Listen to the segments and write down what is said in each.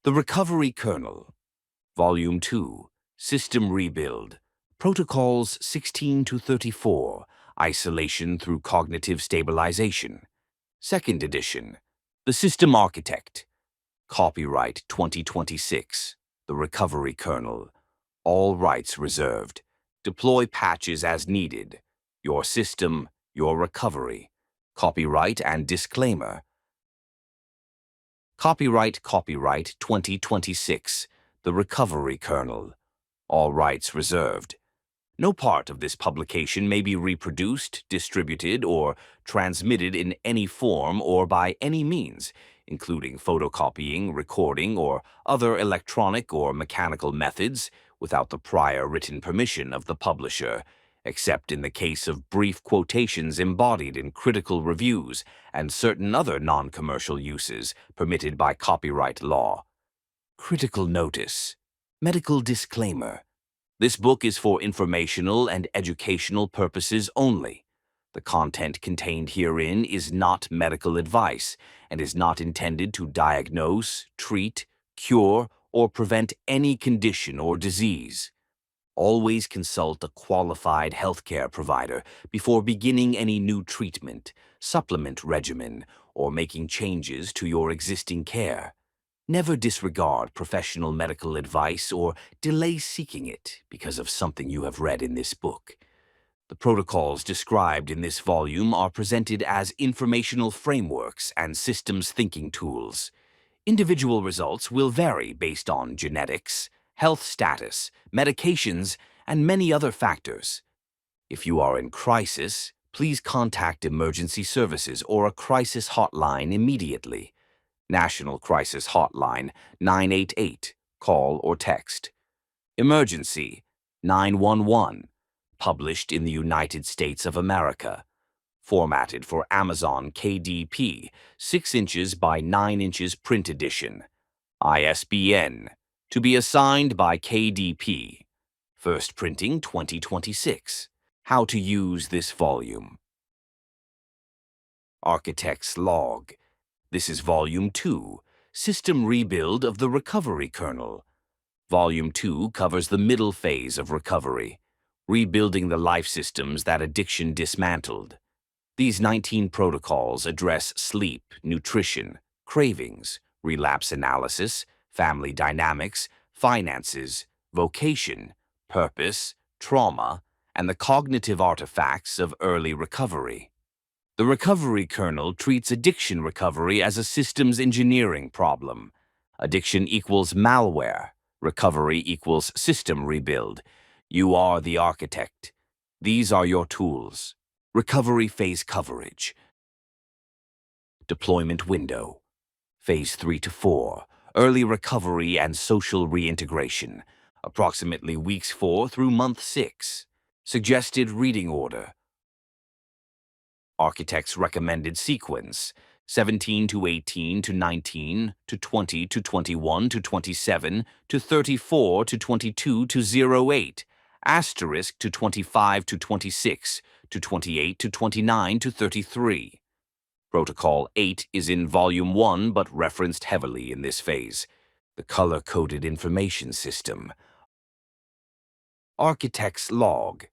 The Recovery Kernel, Volume 2, System Rebuild, Protocols 16 to 34, Isolation through Cognitive Stabilization. Second edition, The System Architect. Copyright 2026, The Recovery Kernel. All rights reserved. Deploy patches as needed. Your system, your recovery. Copyright and disclaimer. Copyright 2026, The Recovery Kernel. All rights reserved. No part of this publication may be reproduced, distributed, or transmitted in any form or by any means, including photocopying, recording, or other electronic or mechanical methods, without the prior written permission of the publisher, except in the case of brief quotations embodied in critical reviews and certain other non-commercial uses permitted by copyright law. Critical notice. Medical disclaimer. This book is for informational and educational purposes only. The content contained herein is not medical advice and is not intended to diagnose, treat, cure, or prevent any condition or disease. Always consult a qualified healthcare provider before beginning any new treatment, supplement regimen, or making changes to your existing care. Never disregard professional medical advice or delay seeking it because of something you have read in this book. The protocols described in this volume are presented as informational frameworks and systems thinking tools. Individual results will vary based on genetics, health status, medications, and many other factors. If you are in crisis, please contact emergency services or a crisis hotline immediately. National Crisis Hotline 988, call or text. Emergency 911, published in the United States of America. Formatted for Amazon KDP, 6 inches by 9 inches print edition. ISBN, to be assigned by KDP. First printing 2026. How to use this volume. Architect's Log. This is Volume 2, System Rebuild of the Recovery Kernel. Volume 2 covers the middle phase of recovery, rebuilding the life systems that addiction dismantled. These 19 protocols address sleep, nutrition, cravings, relapse analysis, family dynamics, finances, vocation, purpose, trauma, and the cognitive artifacts of early recovery. The Recovery Kernel treats addiction recovery as a systems engineering problem. Addiction equals malware. Recovery equals system rebuild. You are the architect. These are your tools. Recovery phase coverage. Deployment window. Phase 3 to 4. Early recovery and social reintegration. Approximately weeks 4 through month 6. Suggested reading order. Architect's recommended sequence: 17 to 18 to 19 to 20 to 21 to 27 to 34 to 22 to 08, asterisk to 25 to 26 to 28 to 29 to 33. Protocol 8 is in Volume 1 but referenced heavily in this phase. The color-coded information system. Architect's Log.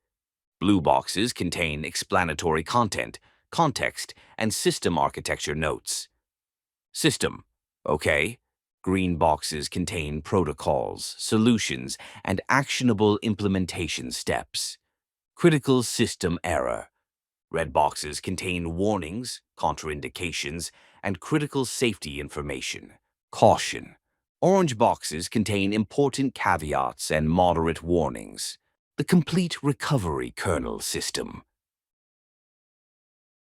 Blue boxes contain explanatory content, context, and system architecture notes. System. Okay. Green boxes contain protocols, solutions, and actionable implementation steps. Critical system error. Red boxes contain warnings, contraindications, and critical safety information. Caution. Orange boxes contain important caveats and moderate warnings. The complete recovery kernel system.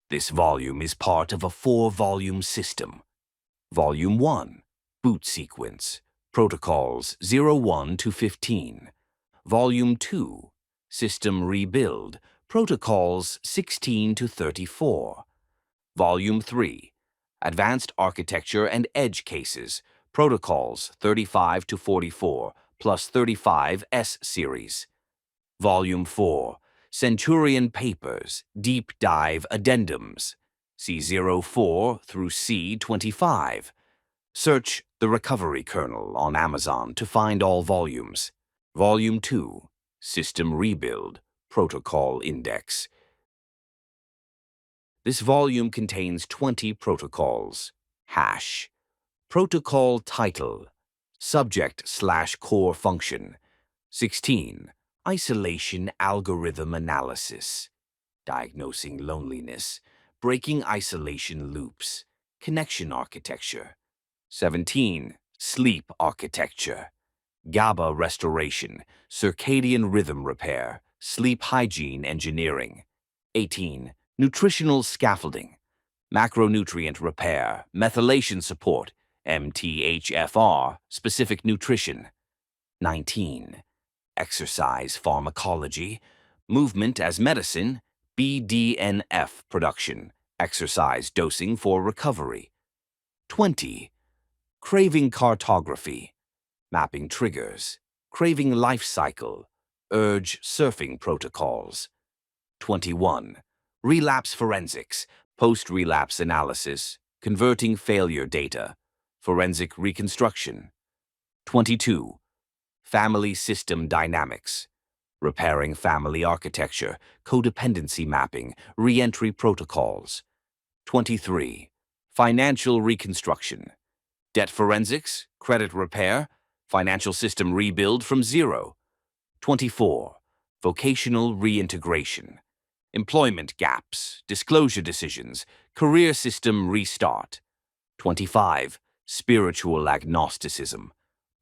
This volume is part of a 4-volume system. Volume 1, Boot Sequence, Protocols 01 to 15. Volume 2, System Rebuild, Protocols 16 to 34. Volume 3, Advanced Architecture and Edge Cases, Protocols 35 to 44, plus 35 S Series. Volume 4, Centurion Papers, Deep Dive Addendums, C04 through C25. Search the Recovery Kernel on Amazon to find all volumes. Volume 2, System Rebuild, Protocol Index. This volume contains 20 protocols. Hash. Protocol title. Subject/core function. 16. Isolation algorithm analysis. Diagnosing loneliness. Breaking isolation loops. Connection architecture. 17. Sleep architecture. GABA restoration. Circadian rhythm repair. Sleep hygiene engineering. 18. Nutritional scaffolding. Macronutrient repair. Methylation support. MTHFR. Specific nutrition. 19. Exercise pharmacology. Movement as medicine. BDNF production. Exercise dosing for recovery. 20. Craving cartography. Mapping triggers. Craving life cycle. Urge surfing protocols. 21. Relapse forensics. Post-relapse analysis. Converting failure data. Forensic reconstruction. 22. Family system dynamics. Repairing family architecture. Codependency mapping. Reentry protocols. 23. Financial reconstruction. Debt forensics. Credit repair. Financial system rebuild from zero. 24. Vocational reintegration. Employment gaps, disclosure decisions, career system restart. 25. Spiritual agnosticism.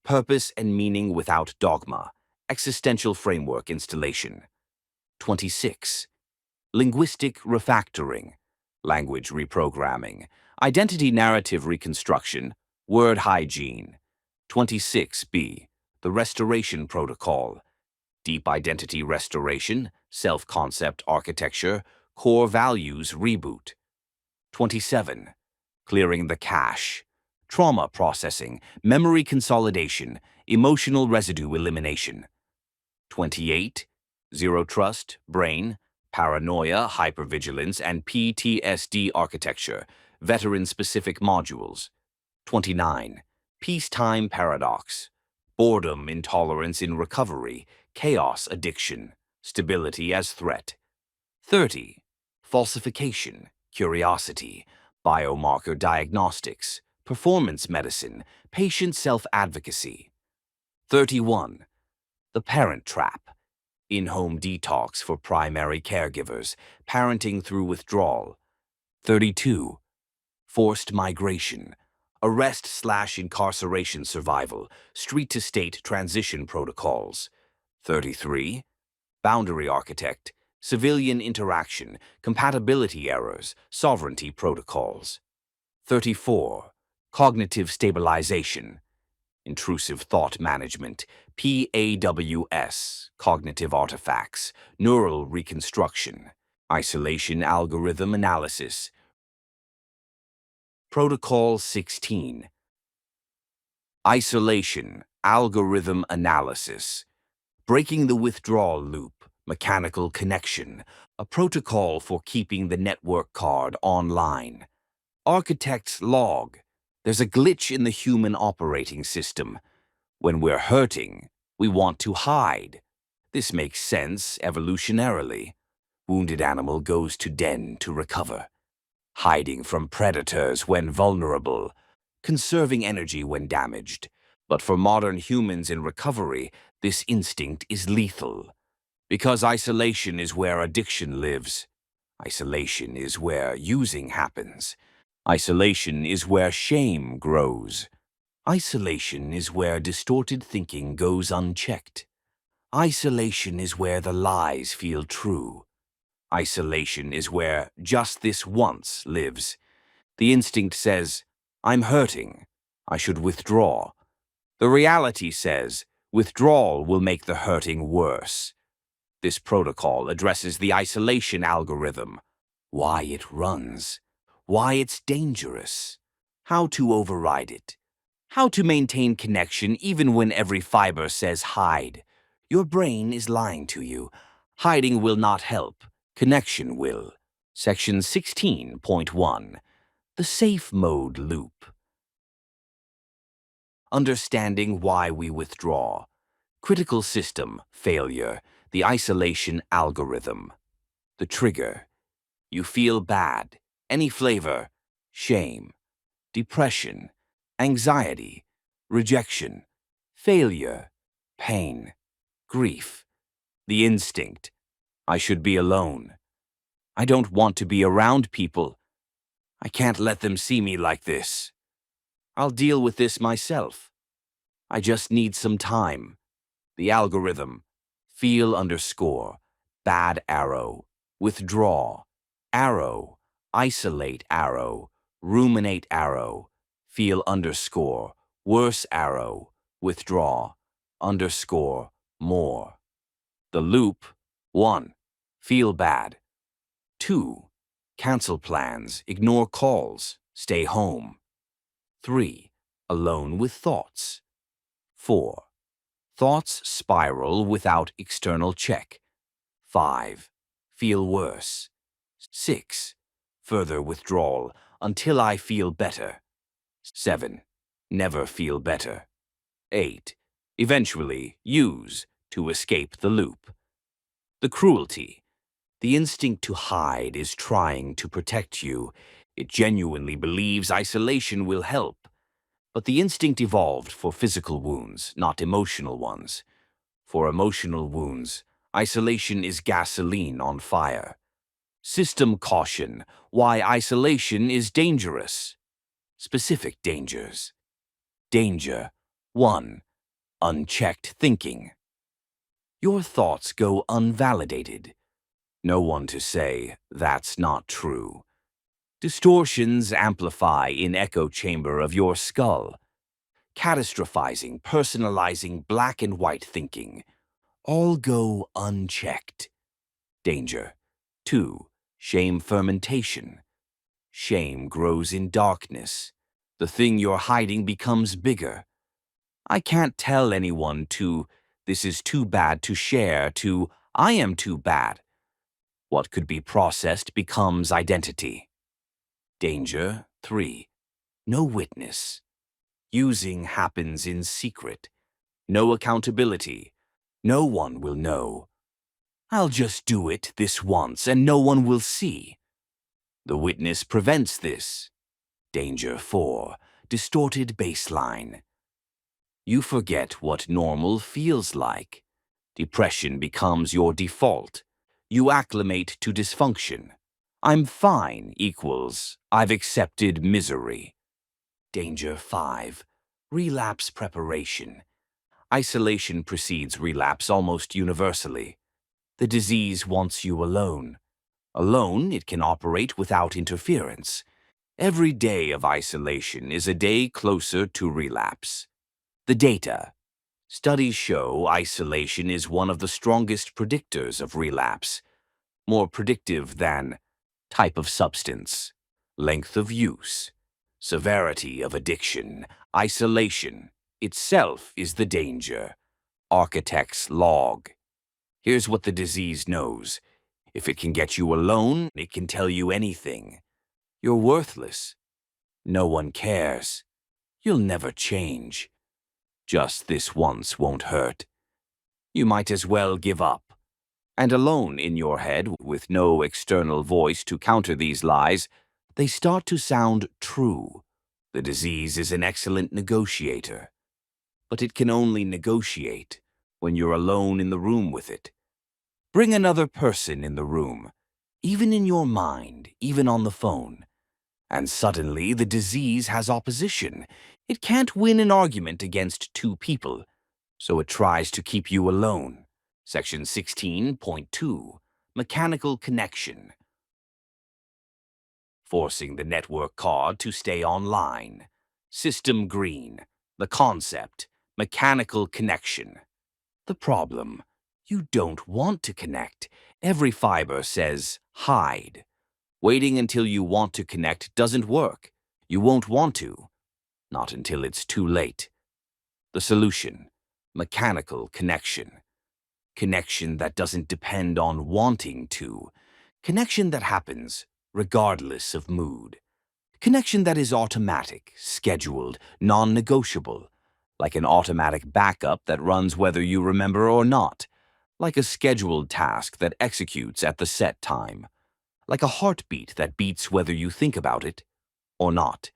Purpose and meaning without dogma. Existential framework installation. 26. Linguistic refactoring. Language reprogramming. Identity narrative reconstruction. Word hygiene. 26b. The restoration protocol. Deep identity restoration, self-concept architecture, core values reboot. 27. Clearing the cache. Trauma processing, memory consolidation, emotional residue elimination. 28. Zero trust, brain, paranoia, hypervigilance, and PTSD architecture, veteran-specific modules. 29. Peacetime paradox. Boredom intolerance in recovery, chaos addiction, stability as threat. 30. Falsification, curiosity, biomarker diagnostics, performance medicine, patient self-advocacy. 31. The parent trap. In-home detox for primary caregivers, parenting through withdrawal. 32. Forced migration. Arrest/incarceration survival, street-to-state transition protocols. 33. Boundary architect, civilian interaction, compatibility errors, sovereignty protocols. 34. Cognitive stabilization, intrusive thought management, PAWS, cognitive artifacts, neural reconstruction, isolation algorithm analysis. Protocol 16. Isolation algorithm analysis. Breaking the withdrawal loop, mechanical connection, a protocol for keeping the network card online. Architect's log. There's a glitch in the human operating system. When we're hurting, we want to hide. This makes sense evolutionarily. Wounded animal goes to den to recover. Hiding from predators when vulnerable. Conserving energy when damaged. But for modern humans in recovery, this instinct is lethal. Because isolation is where addiction lives. Isolation is where using happens. Isolation is where shame grows. Isolation is where distorted thinking goes unchecked. Isolation is where the lies feel true. Isolation is where just this once lives. The instinct says, I'm hurting. I should withdraw. The reality says, withdrawal will make the hurting worse. This protocol addresses the isolation algorithm, why it runs, why it's dangerous, how to override it, how to maintain connection even when every fiber says hide. Your brain is lying to you. Hiding will not help. Connection will. Section 16.1. The safe mode loop. understanding why we withdraw. Critical system failure, the isolation algorithm. The trigger. You feel bad. Any flavor. Shame. Depression. Anxiety. Rejection. Failure. Pain. Grief. The instinct. I should be alone. I don't want to be around people. I can't let them see me like this. I'll deal with this myself. I just need some time. The algorithm. Feel underscore. Bad arrow. Withdraw. Arrow. Isolate arrow. Ruminate arrow. Feel underscore. Worse arrow. Withdraw. Underscore. More. The loop. 1. Feel bad. 2. Cancel plans. Ignore calls. Stay home. 3. Alone with thoughts. 4. Thoughts spiral without external check. 5. Feel worse. 6. Further withdrawal until I feel better. 7. Never feel better. 8. Eventually use to escape the loop. The cruelty. The instinct to hide is trying to protect you. It genuinely believes isolation will help. But the instinct evolved for physical wounds, not emotional ones. For emotional wounds, isolation is gasoline on fire. System caution, why isolation is dangerous. Specific dangers. Danger 1. Unchecked thinking. Your thoughts go unvalidated. No one to say, that's not true. Distortions amplify in echo chamber of your skull. Catastrophizing, personalizing, black and white thinking. All go unchecked. Danger 2. Shame fermentation. Shame grows in darkness. The thing you're hiding becomes bigger. I can't tell anyone to, this is too bad to share, to, I am too bad. What could be processed becomes identity. Danger 3. No witness. Using happens in secret. No accountability. No one will know. I'll just do it this once and no one will see. The witness prevents this. Danger 4. Distorted baseline. You forget what normal feels like. Depression becomes your default. You acclimate to dysfunction. I'm fine equals I've accepted misery. Danger 5. Relapse preparation. Isolation precedes relapse almost universally. The disease wants you alone. Alone, it can operate without interference. Every day of isolation is a day closer to relapse. The data. Studies show isolation is one of the strongest predictors of relapse, more predictive than type of substance, length of use, severity of addiction. Isolation itself is the danger. Architect's log. Here's what the disease knows. If it can get you alone, it can tell you anything. You're worthless. No one cares. You'll never change. Just this once won't hurt. You might as well give up. And alone in your head, with no external voice to counter these lies, they start to sound true. The disease is an excellent negotiator. But it can only negotiate when you're alone in the room with it. Bring another person in the room, even in your mind, even on the phone. And suddenly the disease has opposition. It can't win an argument against two people, so it tries to keep you alone. Section 16.2. Mechanical connection. Forcing the network card to stay online. System green. The concept. Mechanical connection. The problem. You don't want to connect. Every fiber says, hide. Waiting until you want to connect doesn't work. You won't want to. Not until it's too late. The solution. Mechanical connection. Connection that doesn't depend on wanting to. Connection that happens regardless of mood. Connection that is automatic, scheduled, non-negotiable. like an automatic backup that runs whether you remember or not, like a scheduled task that executes at the set time, like a heartbeat that beats whether you think about it or not.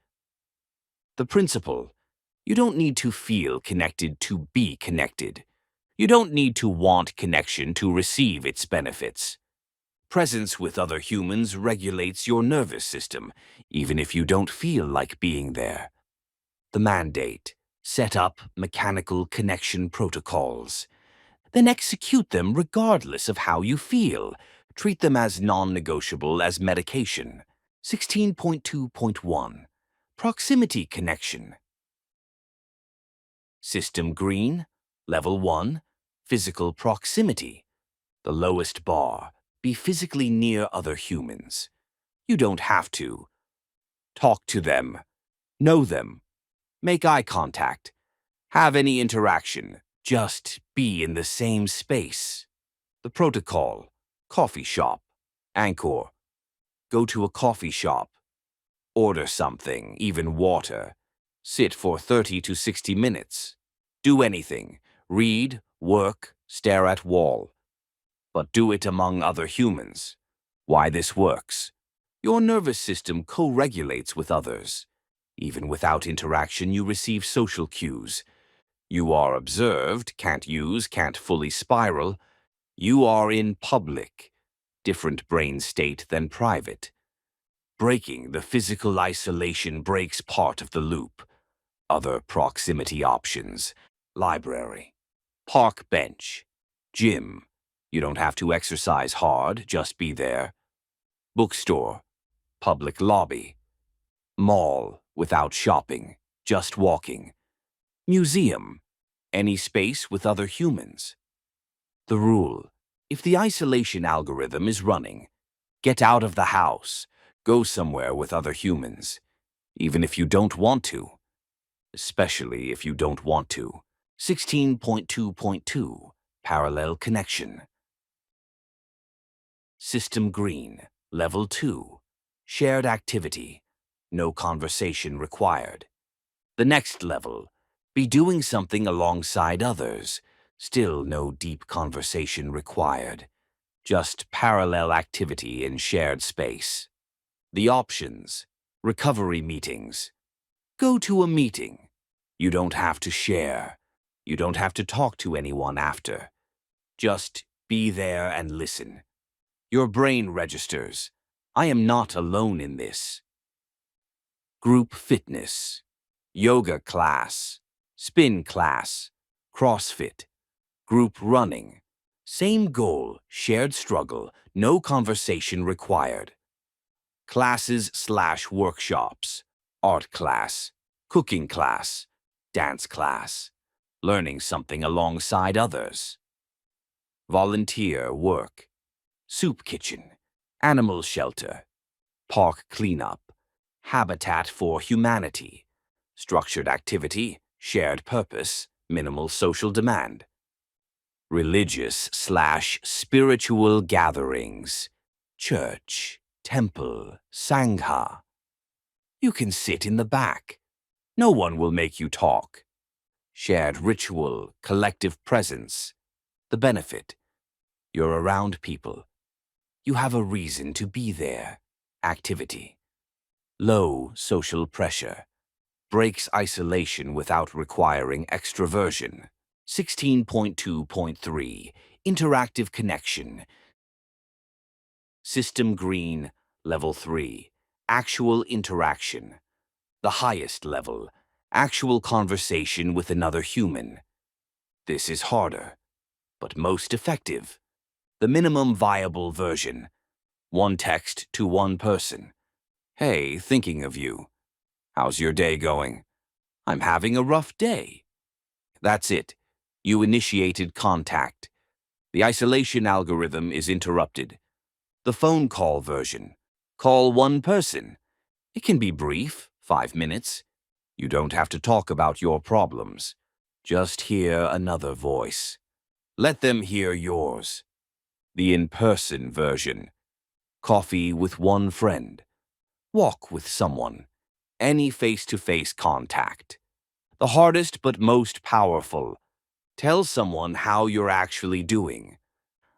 The principle: you don't need to feel connected to be connected. You don't need to want connection to receive its benefits. Presence with other humans regulates your nervous system, even if you don't feel like being there. The mandate: set up mechanical connection protocols. Then execute them regardless of how you feel. Treat them as non-negotiable as medication. 16.2.1 Proximity connection. System green, level 1, physical proximity. The lowest bar: be physically near other humans. You don't have to talk to them, know them, make eye contact, have any interaction. Just be in the same space. The protocol: coffee shop, anchor. Go to a coffee shop. Order something, even water. Sit for 30 to 60 minutes. Do anything. Read, work, stare at wall. But do it among other humans. Why this works: your nervous system co-regulates with others. Even without interaction, you receive social cues. You are observed, can't fully spiral. You are in public, different brain state than private. Breaking the physical isolation breaks part of the loop. Other proximity options: library, park bench, gym. You don't have to exercise hard, just be there. Bookstore, public lobby, mall without shopping, just walking. Museum, any space with other humans. The rule: if the isolation algorithm is running, get out of the house, go somewhere with other humans, even if you don't want to. Especially if you don't want to. 16.2.2 Parallel connection. System green, level 2, shared activity, no conversation required. The next level: be doing something alongside others, still no deep conversation required. Just parallel activity in shared space. The options: recovery meetings. Go to a meeting. You don't have to share. You don't have to talk to anyone after. Just be there and listen. Your brain registers: I am not alone in this. Group fitness. Yoga class, spin class, CrossFit, group running. Same goal, shared struggle, no conversation required. Classes/workshops, art class, cooking class, dance class, learning something alongside others. Volunteer work, soup kitchen, animal shelter, park cleanup, habitat for humanity, structured activity, shared purpose, minimal social demand. Religious/spiritual gatherings, church, temple, sangha. You can sit in the back. No one will make you talk. Shared ritual, collective presence. The benefit: you're around people. You have a reason to be there. Activity. Low social pressure. Breaks isolation without requiring extroversion. 16.2.3 Interactive connection. System green, level 3. Actual interaction. The highest level: actual conversation with another human. This is harder, but most effective. The minimum viable version: one text to one person. Hey, thinking of you. How's your day going? I'm having a rough day. That's it. You initiated contact. The isolation algorithm is interrupted. The phone call version: call one person. It can be brief, 5 minutes. You don't have to talk about your problems. Just hear another voice. Let them hear yours. The in-person version: coffee with one friend. Walk with someone. Any face-to-face contact. The hardest but most powerful. Tell someone how you're actually doing.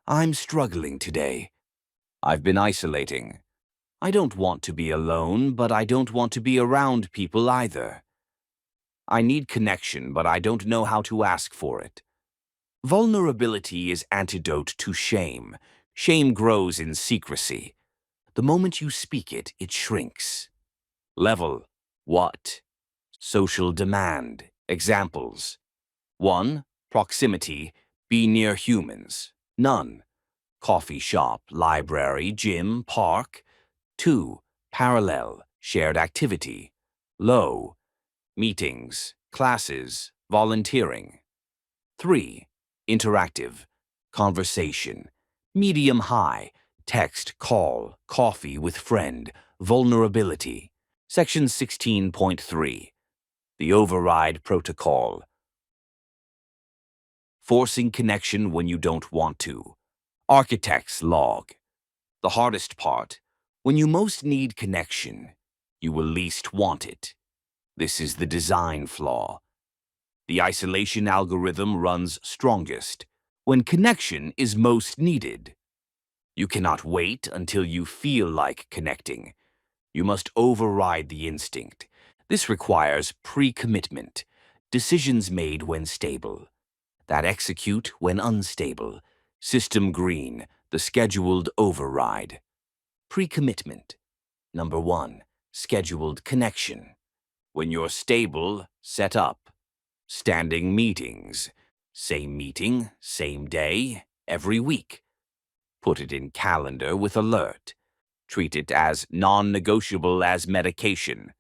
I'm struggling today. I've been isolating. I don't want to be alone, but I don't want to be around people either. I need connection, but I don't know how to ask for it. Vulnerability is antidote to shame. Shame grows in secrecy. The moment you speak it, it shrinks. Level. What? Social demand. Examples. 1. Proximity. Be near humans. None. Coffee shop, library, gym, park. 2. Parallel. Shared activity. Low. Meetings, classes, volunteering. 3. Interactive. Conversation. Medium high. Text, call, coffee with friend. Vulnerability. Section 16.3. The Override Protocol. Forcing connection when you don't want to. Architect's Log. The hardest part. When you most need connection, you will least want it. This is the design flaw. The isolation algorithm runs strongest when connection is most needed. You cannot wait until you feel like connecting. You must override the instinct. This requires pre-commitment, decisions made when stable, that execute when unstable. System green, the scheduled override. Pre-commitment. Number 1, scheduled connection. When you're stable, set up. Standing meetings. Same meeting, same day, every week. Put it in calendar with alert. Treat it as non-negotiable as medication.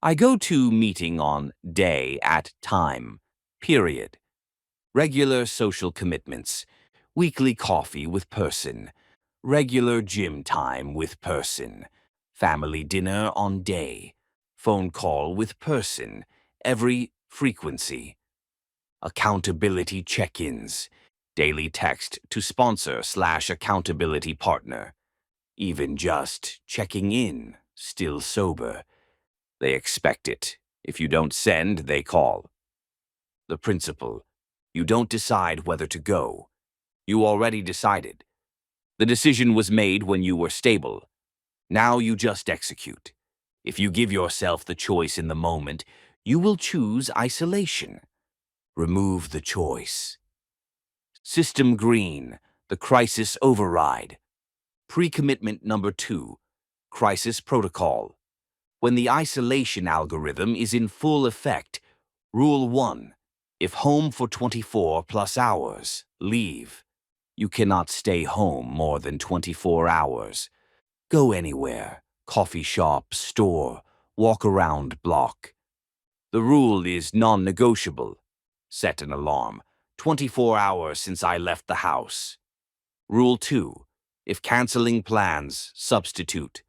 I go to meeting on day at time. Period. Regular social commitments. Weekly coffee with person. Regular gym time with person. Family dinner on day. Phone call with person. Every frequency. Accountability check-ins. Daily text to sponsor/accountability partner. Even just checking in, still sober. They expect it. If you don't send, they call. The principle. You don't decide whether to go. You already decided. The decision was made when you were stable. Now you just execute. If you give yourself the choice in the moment, you will choose isolation. Remove the choice. System green, the crisis override. Pre-commitment number 2, crisis protocol. When the isolation algorithm is in full effect, Rule 1, if home for 24 plus hours, leave. You cannot stay home more than 24 hours. Go anywhere, coffee shop, store, walk around block. The rule is non-negotiable. Set an alarm. 24 hours since I left the house. Rule 2. If canceling plans, substitute.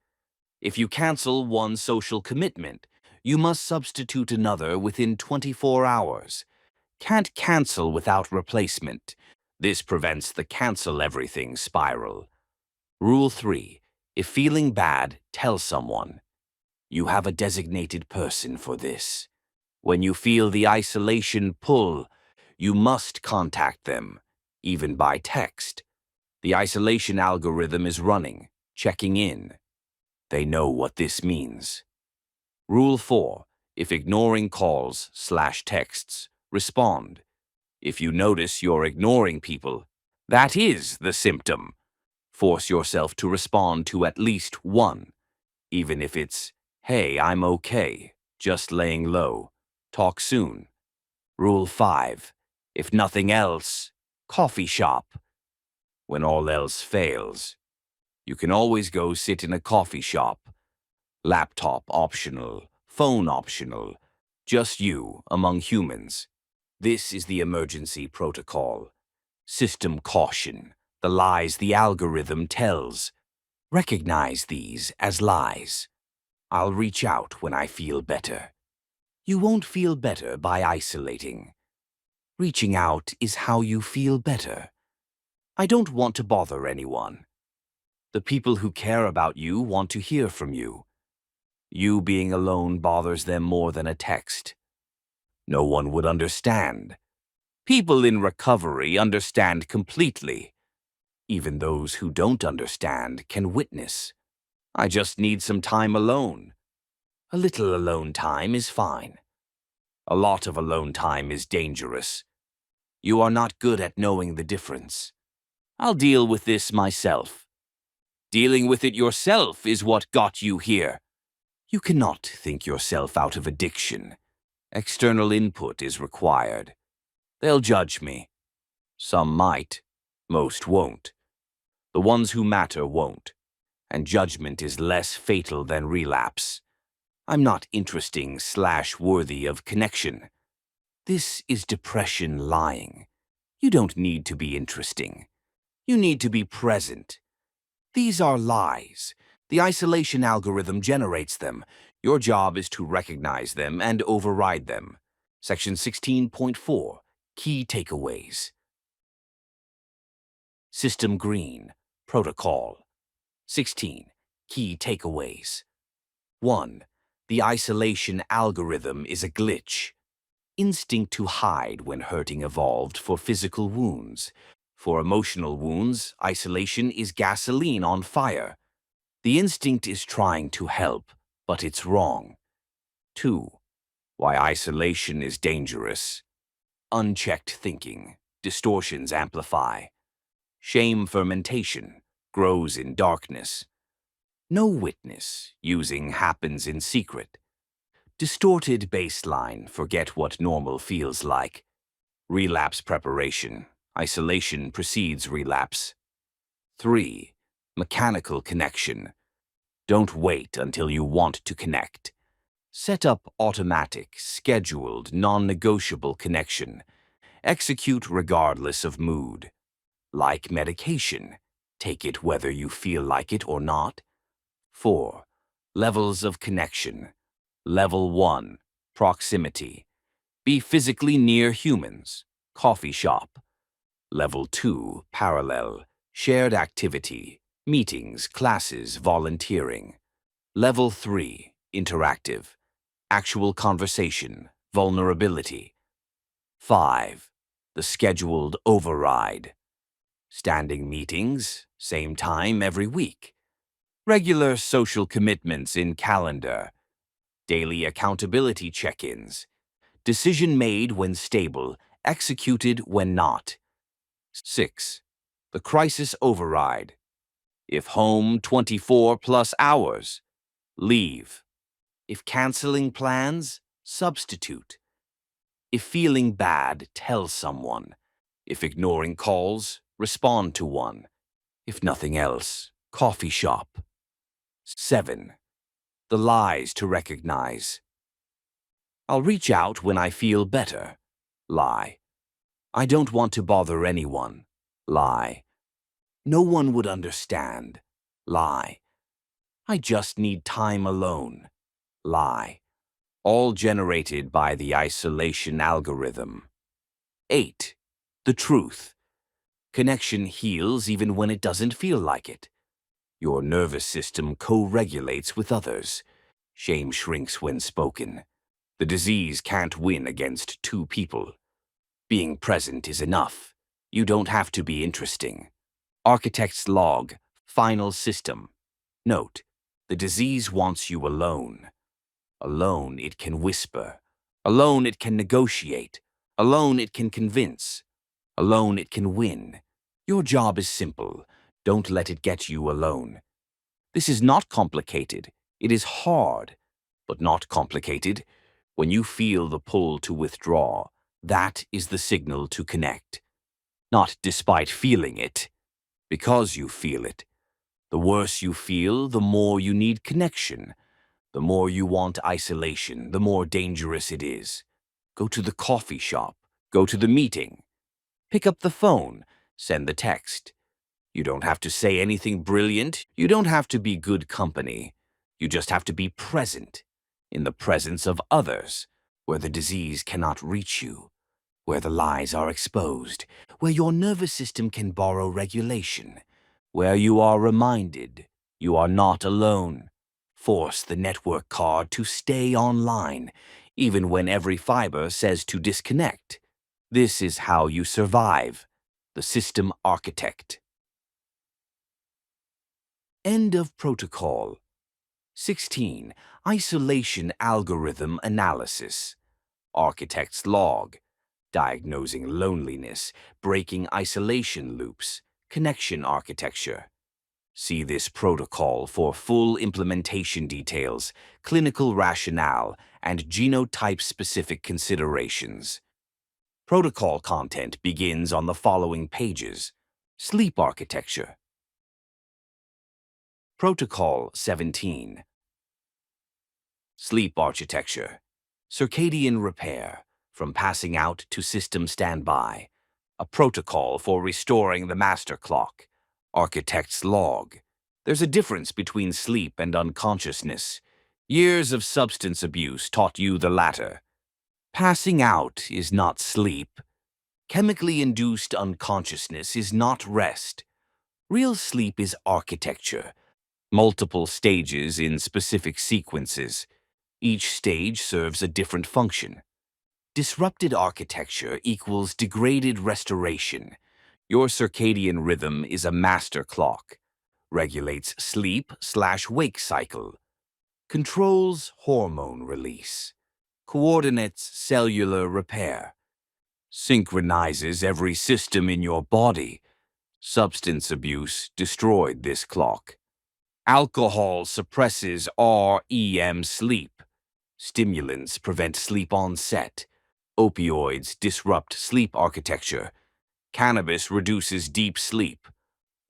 If you cancel one social commitment, you must substitute another within 24 hours. Can't cancel without replacement. This prevents the cancel everything spiral. Rule 3. If feeling bad, tell someone. You have a designated person for this. When you feel the isolation pull, you must contact them, even by text. The isolation algorithm is running, checking in. They know what this means. Rule 4. If ignoring calls/texts, respond. If you notice you're ignoring people, that is the symptom. Force yourself to respond to at least one, even if it's, "Hey, I'm okay, just laying low. Talk soon." Rule 5. If nothing else, coffee shop. When all else fails, you can always go sit in a coffee shop. Laptop optional, phone optional. Just you among humans. This is the emergency protocol. System caution, the lies the algorithm tells. Recognize these as lies. I'll reach out when I feel better. You won't feel better by isolating. Reaching out is how you feel better. I don't want to bother anyone. The people who care about you want to hear from you. You being alone bothers them more than a text. No one would understand. People in recovery understand completely. Even those who don't understand can witness. I just need some time alone. A little alone time is fine. A lot of alone time is dangerous. You are not good at knowing the difference. I'll deal with this myself. Dealing with it yourself is what got you here. You cannot think yourself out of addiction. External input is required. They'll judge me. Some might. Most won't. The ones who matter won't. And judgment is less fatal than relapse. I'm not interesting/worthy of connection. This is depression lying. You don't need to be interesting. You need to be present. These are lies. The isolation algorithm generates them. Your job is to recognize them and override them. Section 16.4, Key Takeaways. System Green, Protocol. 16. Key Takeaways. 1. The isolation algorithm is a glitch. Instinct to hide when hurting evolved for physical wounds. For emotional wounds, isolation is gasoline on fire. The instinct is trying to help, but it's wrong. 2. Why isolation is dangerous. Unchecked thinking. Distortions amplify. Shame fermentation grows in darkness. No witness using happens in secret. Distorted baseline, forget what normal feels like. Relapse preparation. Isolation precedes relapse. 3. Mechanical connection. Don't wait until you want to connect. Set up automatic, scheduled, non-negotiable connection. Execute regardless of mood. Like medication. Take it whether you feel like it or not. 4. Levels of connection. Level 1. Proximity. Be physically near humans. Coffee shop. Level 2. Parallel. Shared activity. Meetings, classes, volunteering. Level 3. Interactive. Actual conversation. Vulnerability. 5. The scheduled override. Standing meetings, same time every week. Regular social commitments in calendar. Daily accountability check-ins. Decision made when stable, executed when not. 6. The crisis override. If home 24 plus hours, leave. If canceling plans, substitute. If feeling bad, tell someone. If ignoring calls, respond to one. If nothing else, coffee shop. 7. The lies to recognize. I'll reach out when I feel better. Lie. I don't want to bother anyone. Lie. No one would understand. Lie. I just need time alone. Lie. All generated by the isolation algorithm. 8. The truth. Connection heals even when it doesn't feel like it. Your nervous system co-regulates with others. Shame shrinks when spoken. The disease can't win against two people. Being present is enough. You don't have to be interesting. Architect's log, final system. Note, the disease wants you alone. Alone it can whisper. Alone it can negotiate. Alone it can convince. Alone it can win. Your job is simple. Don't let it get you alone. This is not complicated. It is hard, but not complicated. When you feel the pull to withdraw, that is the signal to connect. Not despite feeling it, because you feel it. The worse you feel, the more you need connection. The more you want isolation, the more dangerous it is. Go to the coffee shop. Go to the meeting. Pick up the phone. Send the text. You don't have to say anything brilliant. You don't have to be good company. You just have to be present, in the presence of others, where the disease cannot reach you, where the lies are exposed, where your nervous system can borrow regulation, where you are reminded you are not alone. Force the network card to stay online. even when every fiber says to disconnect. This is how you survive. The system architect. End of protocol. 16. Isolation algorithm analysis. Architect's log. Diagnosing loneliness, breaking isolation loops, connection architecture. See this protocol for full implementation details, clinical rationale, and genotype-specific considerations. Protocol content begins on the following pages. Sleep architecture. Protocol 17. Sleep architecture. Circadian repair, from passing out to system standby. A protocol for restoring the master clock. Architect's log. There's a difference between sleep and unconsciousness. Years of substance abuse taught you the latter. Passing out is not sleep. Chemically induced unconsciousness is not rest. Real sleep is architecture. Multiple stages in specific sequences. Each stage serves a different function. Disrupted architecture equals degraded restoration. Your circadian rhythm is a master clock. Regulates sleep/wake cycle. Controls hormone release. Coordinates cellular repair. Synchronizes every system in your body. Substance abuse destroyed this clock. Alcohol suppresses REM sleep. Stimulants prevent sleep onset. Opioids disrupt sleep architecture. Cannabis reduces deep sleep.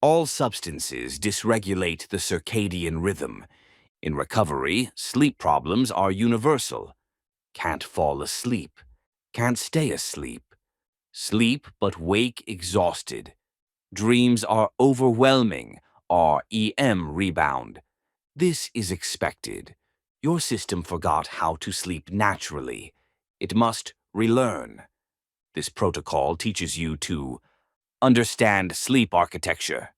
All substances dysregulate the circadian rhythm. In recovery, sleep problems are universal. Can't fall asleep. Can't stay asleep. Sleep but wake exhausted. Dreams are overwhelming. REM rebound. This is expected. Your system forgot how to sleep naturally. It must relearn. This protocol teaches you to understand sleep architecture,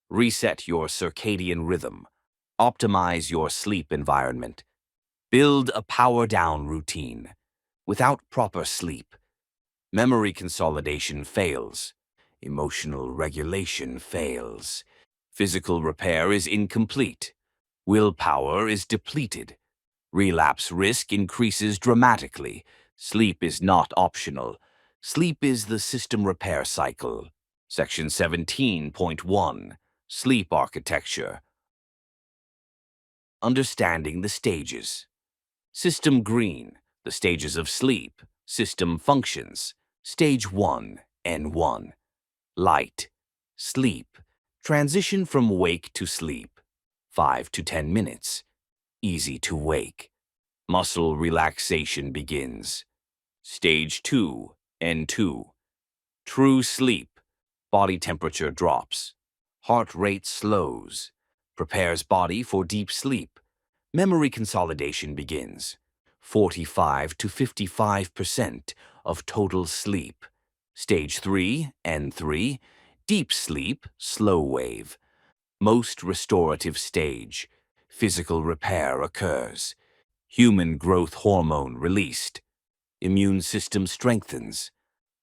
reset your circadian rhythm, optimize your sleep environment, build a power-down routine. Without proper sleep, memory consolidation fails, emotional regulation fails, physical repair is incomplete, willpower is depleted, relapse risk increases dramatically. Sleep is not optional. Sleep is the system repair cycle. Section 17.1. Sleep architecture. Understanding the stages. System green, the stages of sleep. System functions. Stage 1, N1. Light. Sleep. Transition from wake to sleep. 5 to 10 minutes. Easy to wake. Muscle relaxation begins. Stage 2, N2. True sleep. Body temperature drops. Heart rate slows. Prepares body for deep sleep. Memory consolidation begins. 45 to 55% of total sleep. Stage 3, N3. Deep sleep, slow wave. Most restorative stage. Physical repair occurs. Human growth hormone released. Immune system strengthens.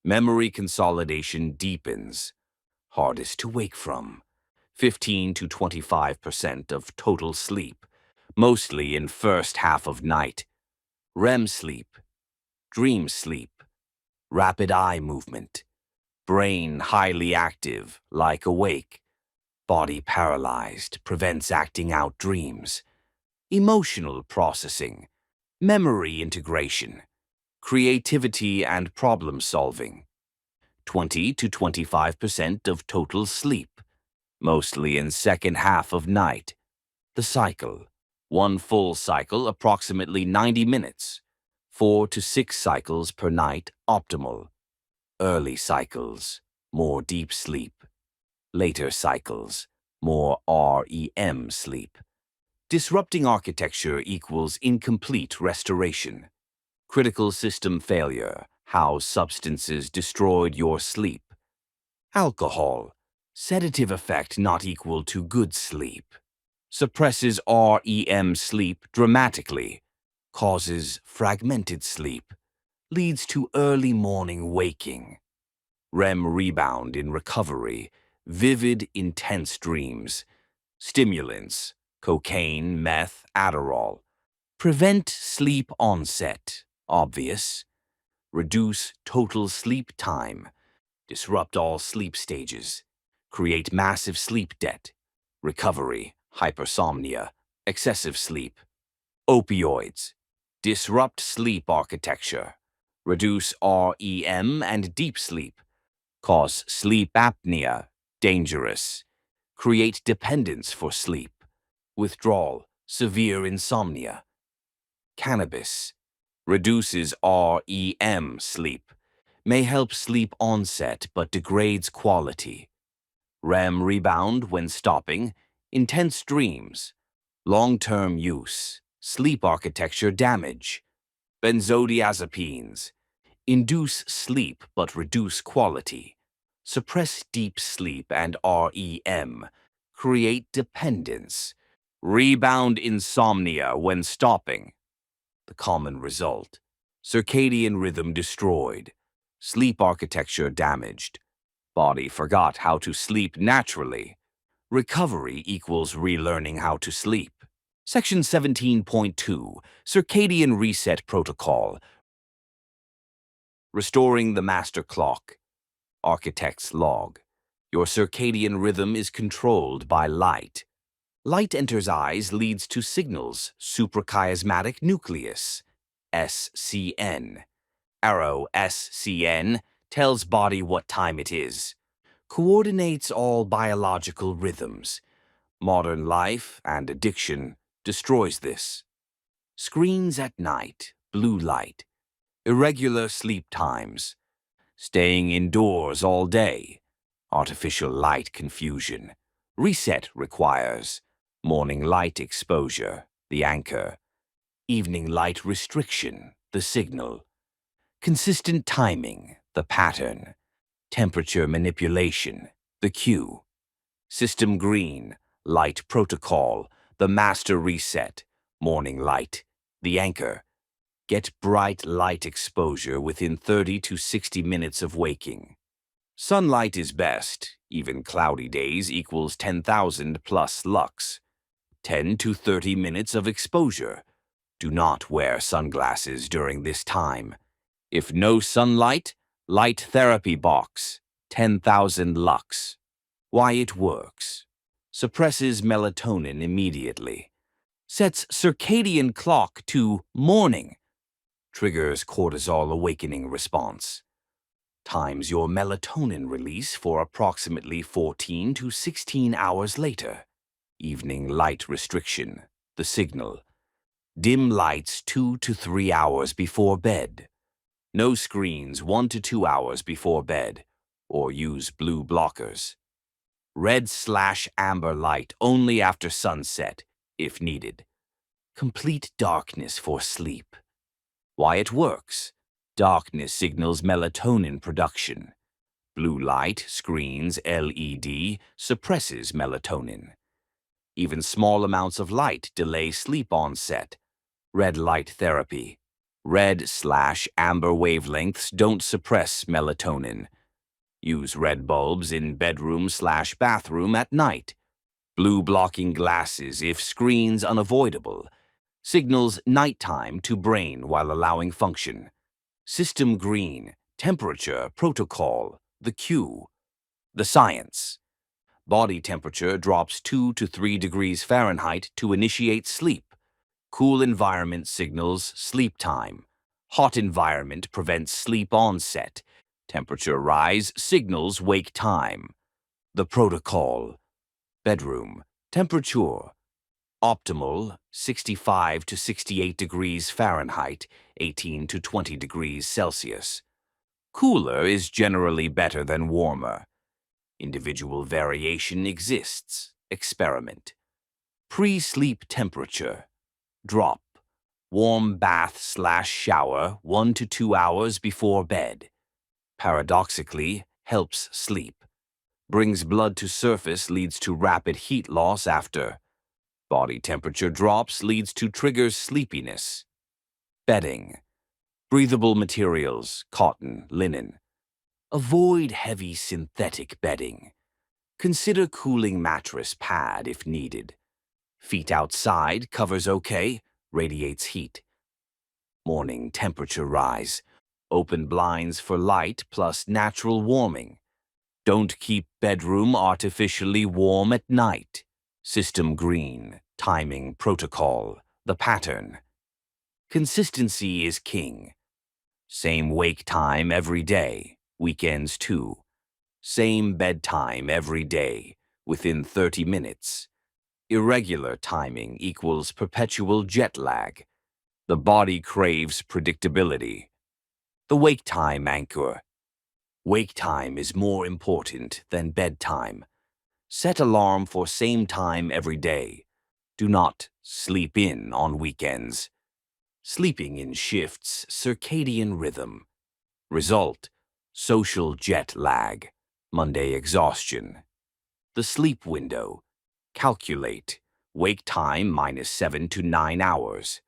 Memory consolidation deepens. Hardest to wake from. 15 to 25% of total sleep, mostly in first half of night. REM sleep. Dream sleep. Rapid eye movement. Brain highly active, like awake. Body paralyzed, prevents acting out dreams. Emotional processing. Memory integration. Creativity and problem solving. 20 to 25% of total sleep, mostly in second half of night. The cycle. One full cycle, approximately 90 minutes. 4 to 6 cycles per night, optimal. Early cycles, more deep sleep. Later cycles, more REM sleep. Disrupting architecture equals incomplete restoration. Critical system failure, how substances destroyed your sleep. Alcohol, sedative effect not equal to good sleep. Suppresses REM sleep dramatically. causes fragmented sleep, leads to early morning waking. REM rebound in recovery, vivid, intense dreams. Stimulants, cocaine, meth, Adderall. Prevent sleep onset, obvious. Reduce total sleep time. Disrupt all sleep stages. Create massive sleep debt. Recovery, hypersomnia, excessive sleep. Opioids. Disrupt sleep architecture. Reduce REM and deep sleep. Cause sleep apnea, dangerous. Create dependence for sleep. Withdrawal, severe insomnia. Cannabis. Reduces REM sleep. May help sleep onset but degrades quality. REM rebound when stopping. Intense dreams. Long-term use. Sleep architecture damage. Benzodiazepines. Induce sleep but reduce quality. Suppress deep sleep and REM. Create dependence. Rebound insomnia when stopping. The common result. Circadian rhythm destroyed. Sleep architecture damaged. Body forgot how to sleep naturally. Recovery equals relearning how to sleep. Section 17.2, Circadian Reset Protocol. Restoring the master clock. Architect's log. Your circadian rhythm is controlled by light. Light enters eyes leads to signals, suprachiasmatic nucleus, SCN. Arrow SCN tells body what time it is. Coordinates all biological rhythms. Modern life and addiction destroys this. Screens at night, blue light. Irregular sleep times. Staying indoors all day. Artificial light confusion. Reset requires morning light exposure, the anchor. Evening light restriction, the signal. Consistent timing, the pattern. Temperature manipulation, the cue. System green, light protocol, the master reset. Morning light, the anchor. Get bright light exposure within 30 to 60 minutes of waking. Sunlight is best, even cloudy days equals 10,000 plus lux. 10 to 30 minutes of exposure. Do not wear sunglasses during this time. If no sunlight, light therapy box, 10,000 lux. Why it works. Suppresses melatonin immediately. Sets circadian clock to morning. Triggers cortisol awakening response. Times your melatonin release for approximately 14 to 16 hours later. Evening light restriction, the signal. Dim lights 2 to 3 hours before bed. No screens 1 to 2 hours before bed, or use blue blockers. Red/amber light only after sunset, if needed. Complete darkness for sleep. Why it works. Darkness signals melatonin production. Blue light, screens, LED, suppresses melatonin. Even small amounts of light delay sleep onset. Red light therapy. Red/amber wavelengths don't suppress melatonin. Use red bulbs in bedroom/bathroom at night. Blue blocking glasses if screens unavoidable. Signals nighttime to brain while allowing function. System green, temperature, protocol, the cue. The science. Body temperature drops 2 to 3 degrees Fahrenheit to initiate sleep. Cool environment signals sleep time. Hot environment prevents sleep onset. Temperature rise signals wake time. The protocol. Bedroom. Temperature. Optimal, 65 to 68 degrees Fahrenheit, 18 to 20 degrees Celsius. Cooler is generally better than warmer. Individual variation exists. Experiment. Pre-sleep temperature. Drop. Warm bath/shower 1 to 2 hours before bed. Paradoxically, helps sleep. Brings blood to surface, leads to rapid heat loss after. Body temperature drops leads to triggers sleepiness. Bedding. Breathable materials, cotton, linen. Avoid heavy synthetic bedding. Consider cooling mattress pad if needed. Feet outside, covers okay, radiates heat. Morning temperature rise. Open blinds for light plus natural warming. Don't keep bedroom artificially warm at night. System green, timing protocol, the pattern. Consistency is king. Same wake time every day, weekends too. Same bedtime every day, within 30 minutes. Irregular timing equals perpetual jet lag. The body craves predictability. The wake time anchor. Wake time is more important than bedtime. Set alarm for same time every day. Do not sleep in on weekends. Sleeping in shifts circadian rhythm. Result, social jet lag, Monday exhaustion. The sleep window. Calculate. Wake time minus 7 to 9 hours.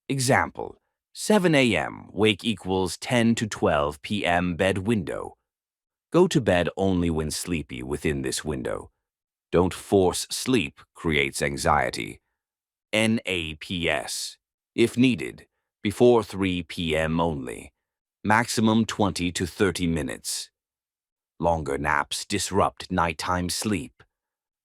Example, 7 a.m. wake equals 10 to 12 p.m. bed window. Go to bed only when sleepy within this window. Don't force sleep, creates anxiety. NAPS. If needed, before 3 p.m. only. Maximum 20 to 30 minutes. Longer naps disrupt nighttime sleep.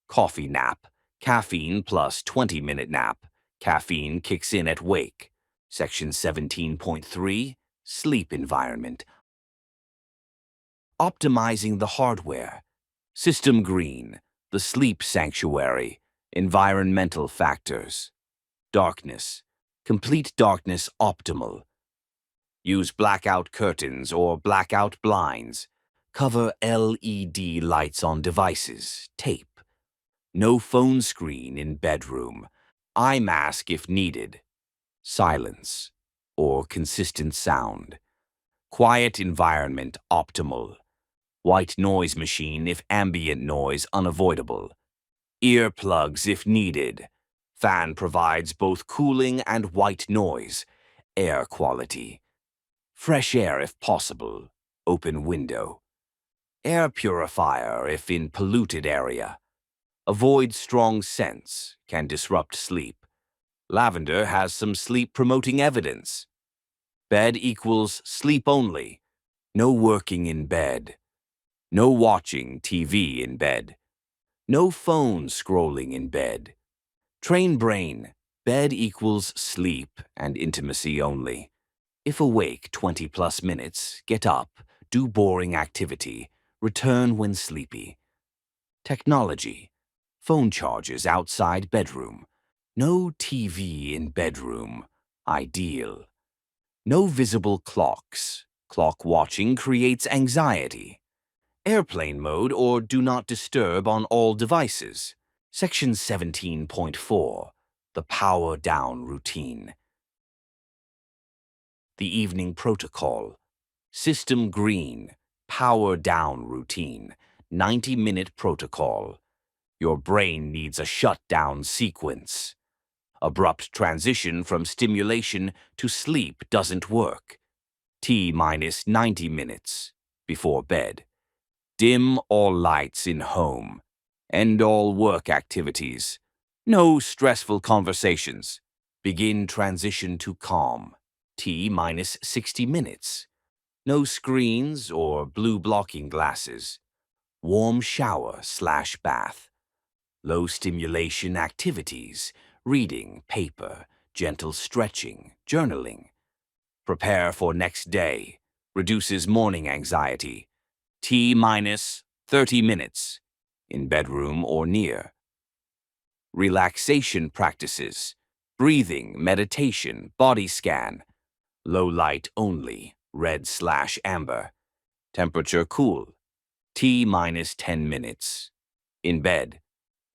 Coffee nap, caffeine plus 20-minute nap. Caffeine kicks in at wake. Section 17.3, Sleep Environment. Optimizing the hardware. System green, the sleep sanctuary. Environmental factors. Darkness. Complete darkness optimal. Use blackout curtains or blackout blinds. Cover LED lights on devices. Tape. No phone screen in bedroom. Eye mask if needed. Silence or consistent sound. Quiet environment optimal. White noise machine if ambient noise unavoidable. Earplugs if needed. Fan provides both cooling and white noise. Air quality. Fresh air if possible. Open window. Air purifier if in polluted area. Avoid strong scents, can disrupt sleep. Lavender has some sleep-promoting evidence. Bed equals sleep only. No working in bed. No watching TV in bed. No phone scrolling in bed. Train brain. Bed equals sleep and intimacy only. If awake 20+ minutes, get up, do boring activity, return when sleepy. Technology. Phone chargers outside bedroom. No TV in bedroom. Ideal. No visible clocks. Clock watching creates anxiety. Airplane mode or do not disturb on all devices. Section 17.4. The power down routine. The evening protocol. System green. Power down routine. 90-minute protocol. Your brain needs a shutdown sequence. Abrupt transition from stimulation to sleep doesn't work. T minus 90 minutes before bed. Dim all lights in home. End all work activities. No stressful conversations. Begin transition to calm. T minus 60 minutes. No screens or blue blocking glasses. Warm shower/bath. Low stimulation activities, reading, paper, gentle stretching, journaling. Prepare for next day, reduces morning anxiety. T minus 30 minutes, in bedroom or near. Relaxation practices, breathing, meditation, body scan. Low light only, red/amber. Temperature cool. T minus 10 minutes. In bed.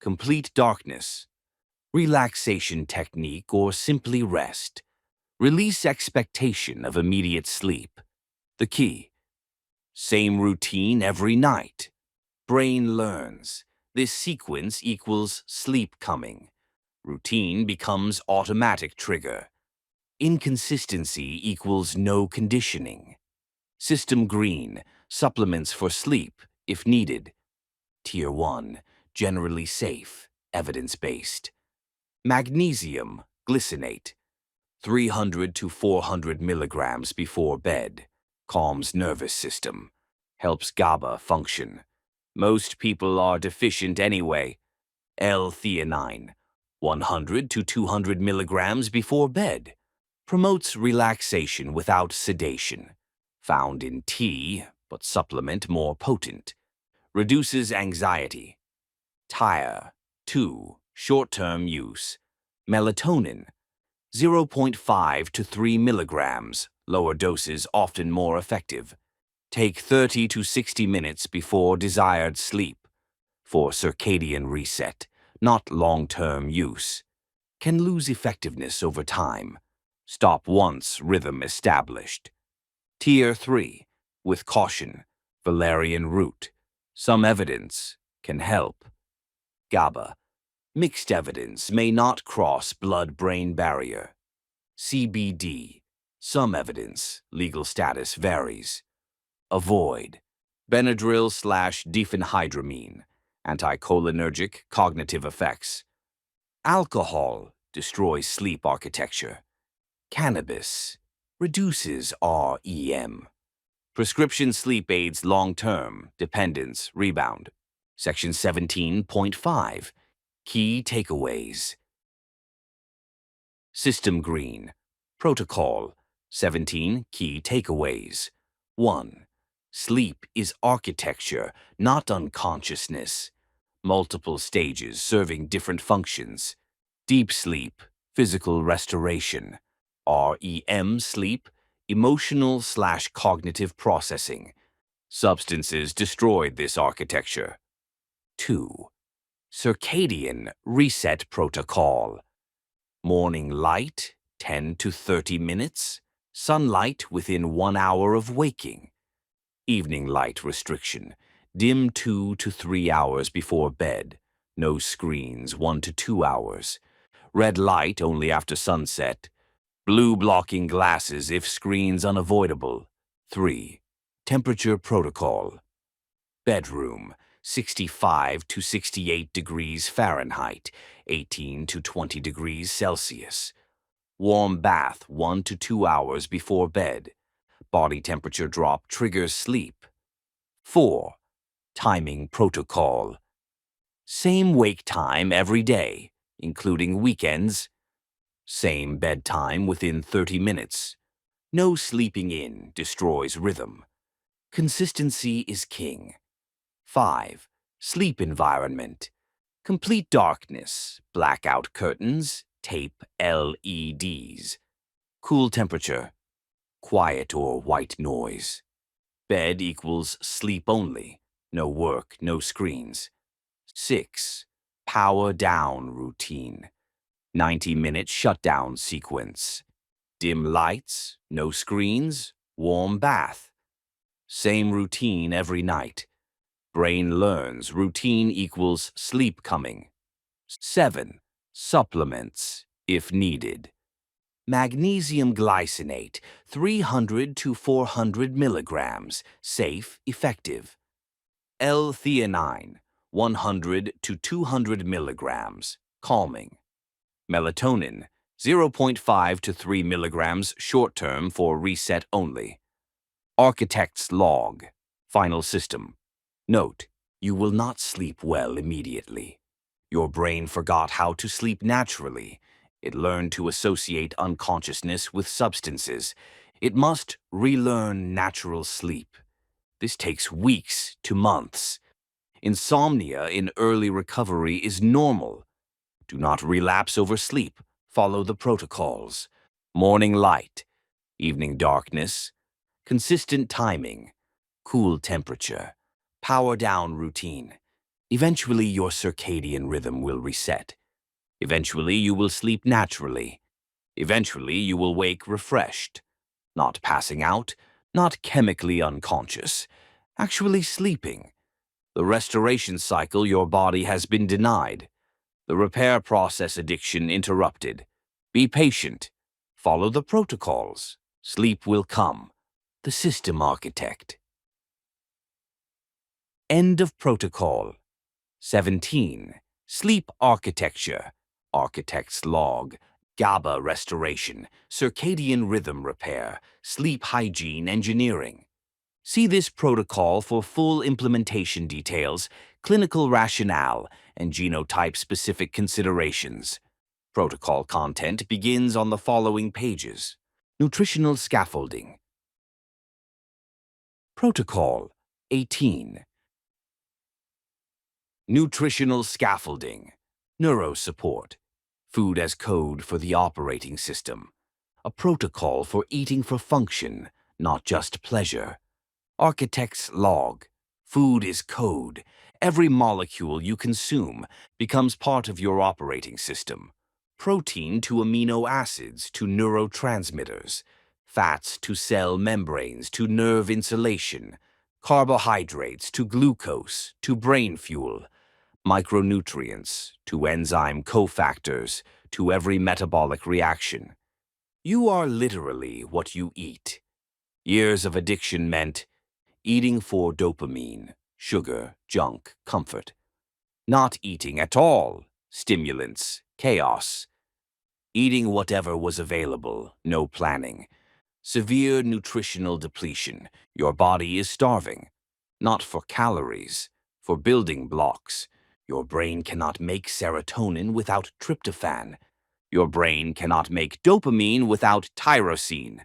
Complete darkness. Relaxation technique or simply rest. Release expectation of immediate sleep. The key. Same routine every night. Brain learns. This sequence equals sleep coming. Routine becomes automatic trigger. Inconsistency equals no conditioning. System green, supplements for sleep, if needed. Tier 1, generally safe, evidence-based. Magnesium, glycinate, 300 to 400 milligrams before bed. Calms nervous system. Helps GABA function. Most people are deficient anyway. L-theanine, 100 to 200 milligrams before bed. Promotes relaxation without sedation. Found in tea, but supplement more potent. Reduces anxiety. Tyre, 2, short-term use. Melatonin, 0.5 to 3 milligrams, lower doses often more effective. Take 30 to 60 minutes before desired sleep. For circadian reset, not long-term use. Can lose effectiveness over time. Stop once rhythm established. Tier 3, with caution, valerian root. Some evidence can help. GABA, mixed evidence may not cross blood-brain barrier. CBD, some evidence, legal status varies. Avoid. Benadryl/diphenhydramine, anticholinergic, cognitive effects. Alcohol destroys sleep architecture. Cannabis reduces REM. Prescription sleep aids long-term, dependence, rebound. Section 17.5. Key takeaways. System green. Protocol. 17 key takeaways. 1. Sleep is architecture, not unconsciousness. Multiple stages serving different functions. Deep sleep, physical restoration. REM sleep, emotional/cognitive processing. Substances destroyed this architecture. 2. Circadian reset protocol. Morning light, 10 to 30 minutes. Sunlight within 1 hour of waking. Evening light restriction. Dim 2 to 3 hours before bed. No screens 1 to 2 hours. Red light only after sunset. Blue blocking glasses if screens unavoidable. 3. Temperature protocol. Bedroom, 65 to 68 degrees Fahrenheit, 18 to 20 degrees Celsius. Warm bath 1 to 2 hours before bed. Body temperature drop triggers sleep. 4. Timing protocol. Same wake time every day, including weekends. Same bedtime within 30 minutes. No sleeping in destroys rhythm. Consistency is king. 5. Sleep environment. Complete darkness, blackout curtains, tape LEDs. Cool temperature. Quiet or white noise. Bed equals sleep only. No work, no screens. 6. Power down routine. 90-minute shutdown sequence. Dim lights, no screens, warm bath. Same routine every night. Brain learns routine equals sleep coming. 7. Supplements, if needed. Magnesium glycinate, 300 to 400 milligrams, safe, effective. L-theanine, 100 to 200 milligrams, calming. Melatonin, 0.5 to 3 milligrams, short-term for reset only. Architect's log, final system. Note, you will not sleep well immediately. Your brain forgot how to sleep naturally. It learned to associate unconsciousness with substances. It must relearn natural sleep. This takes weeks to months. Insomnia in early recovery is normal. Do not relapse over sleep. Follow the protocols. Morning light, evening darkness, consistent timing, cool temperature, power down routine. Eventually your circadian rhythm will reset. Eventually you will sleep naturally. Eventually you will wake refreshed. Not passing out, not chemically unconscious, actually sleeping. The restoration cycle your body has been denied. The repair process addiction interrupted. Be patient. Follow the protocols. Sleep will come. The system architect. End of protocol. 17. Sleep architecture. Architect's log. GABA restoration. Circadian rhythm repair. Sleep hygiene engineering. See this protocol for full implementation details, clinical rationale, and genotype-specific considerations. Protocol content begins on the following pages. Nutritional scaffolding. Protocol 18. Nutritional scaffolding. Neurosupport. Food as code for the operating system. A protocol for eating for function, not just pleasure. Architect's log. Food is code. Every molecule you consume becomes part of your operating system. Protein to amino acids to neurotransmitters. Fats to cell membranes to nerve insulation. Carbohydrates to glucose to brain fuel. Micronutrients to enzyme cofactors to every metabolic reaction. You are literally what you eat. Years of addiction meant eating for dopamine, sugar, junk, comfort. Not eating at all, stimulants, chaos. Eating whatever was available, no planning. Severe nutritional depletion. Your body is starving. Not for calories, for building blocks. Your brain cannot make serotonin without tryptophan. Your brain cannot make dopamine without tyrosine.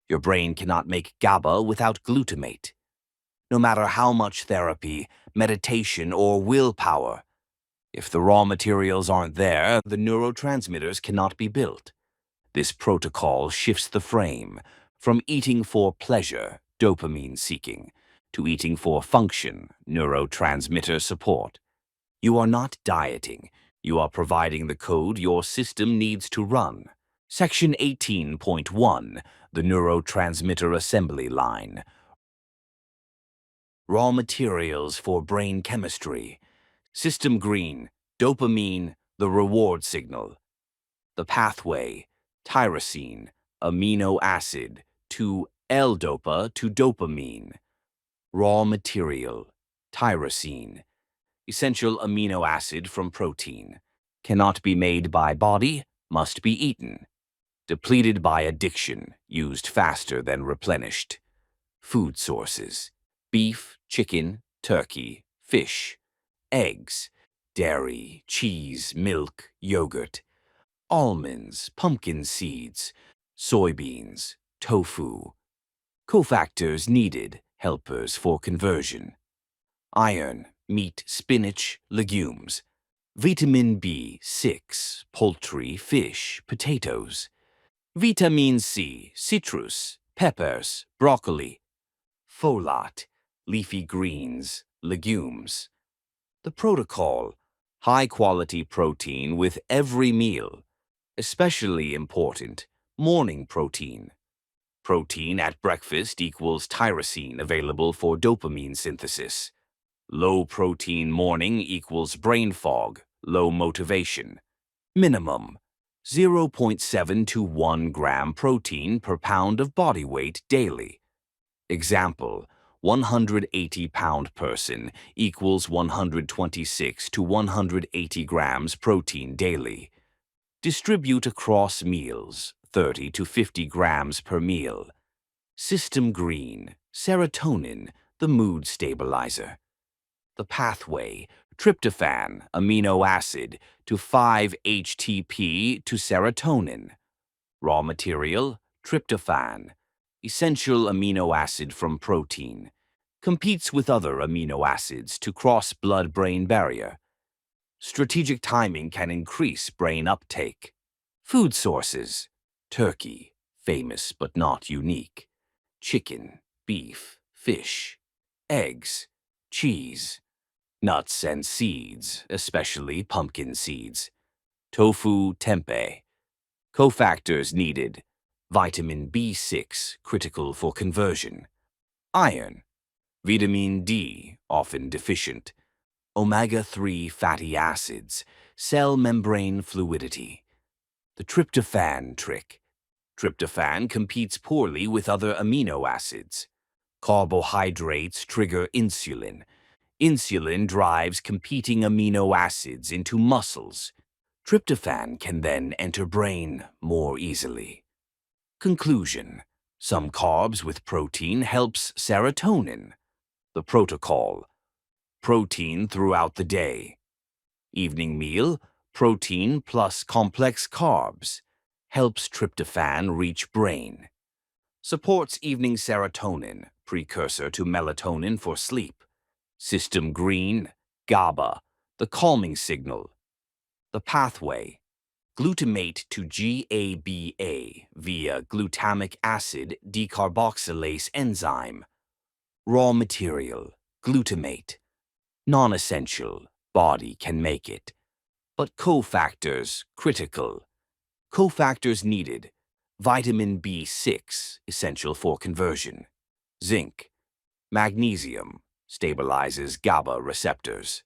Your brain cannot make GABA without glutamate. No matter how much therapy, meditation, or willpower, if the raw materials aren't there, the neurotransmitters cannot be built. This protocol shifts the frame from eating for pleasure, dopamine seeking, to eating for function, neurotransmitter support. You are not dieting. You are providing the code your system needs to run. Section 18.1, the neurotransmitter assembly line. Raw materials for brain chemistry. System green, dopamine, the reward signal. The pathway, tyrosine, amino acid, to L-dopa to dopamine. Raw material, tyrosine, essential amino acid from protein. Cannot be made by body, must be eaten. Depleted by addiction, used faster than replenished. Food sources. Beef, chicken, turkey, fish, eggs, dairy, cheese, milk, yogurt, almonds, pumpkin seeds, soybeans, tofu. Cofactors needed, helpers for conversion. Iron, meat, spinach, legumes. Vitamin B6, poultry, fish, potatoes. Vitamin C, citrus, peppers, broccoli. Folate, leafy greens, legumes. The protocol, high-quality protein with every meal. Especially important, morning protein. Protein at breakfast equals tyrosine available for dopamine synthesis. Low protein morning equals brain fog, low motivation. Minimum, 0.7 to 1 gram protein per pound of body weight daily. Example, 180-pound person equals 126 to 180 grams protein daily. Distribute across meals, 30 to 50 grams per meal. System green, serotonin, the mood stabilizer. The pathway, tryptophan, amino acid, to 5-HTP to serotonin. Raw material, tryptophan, essential amino acid from protein. Competes with other amino acids to cross blood-brain barrier. Strategic timing can increase brain uptake. Food sources, turkey, famous but not unique. Chicken, beef, fish, eggs, cheese. Nuts and seeds, especially pumpkin seeds. Tofu, tempeh. Cofactors needed. Vitamin B6, critical for conversion. Iron. Vitamin D, often deficient. Omega-3 fatty acids, cell membrane fluidity. The tryptophan trick. Tryptophan competes poorly with other amino acids. Carbohydrates trigger insulin. Insulin drives competing amino acids into muscles. Tryptophan can then enter brain more easily. Conclusion: some carbs with protein helps serotonin. The protocol: protein throughout the day. Evening meal: protein plus complex carbs. Helps tryptophan reach brain. Supports evening serotonin, precursor to melatonin for sleep. System green, GABA, the calming signal. The pathway: glutamate to GABA via glutamic acid decarboxylase enzyme. Raw material: glutamate. Non-essential, body can make it. But cofactors critical. Cofactors needed: vitamin B6, essential for conversion. Zinc. Magnesium, stabilizes GABA receptors.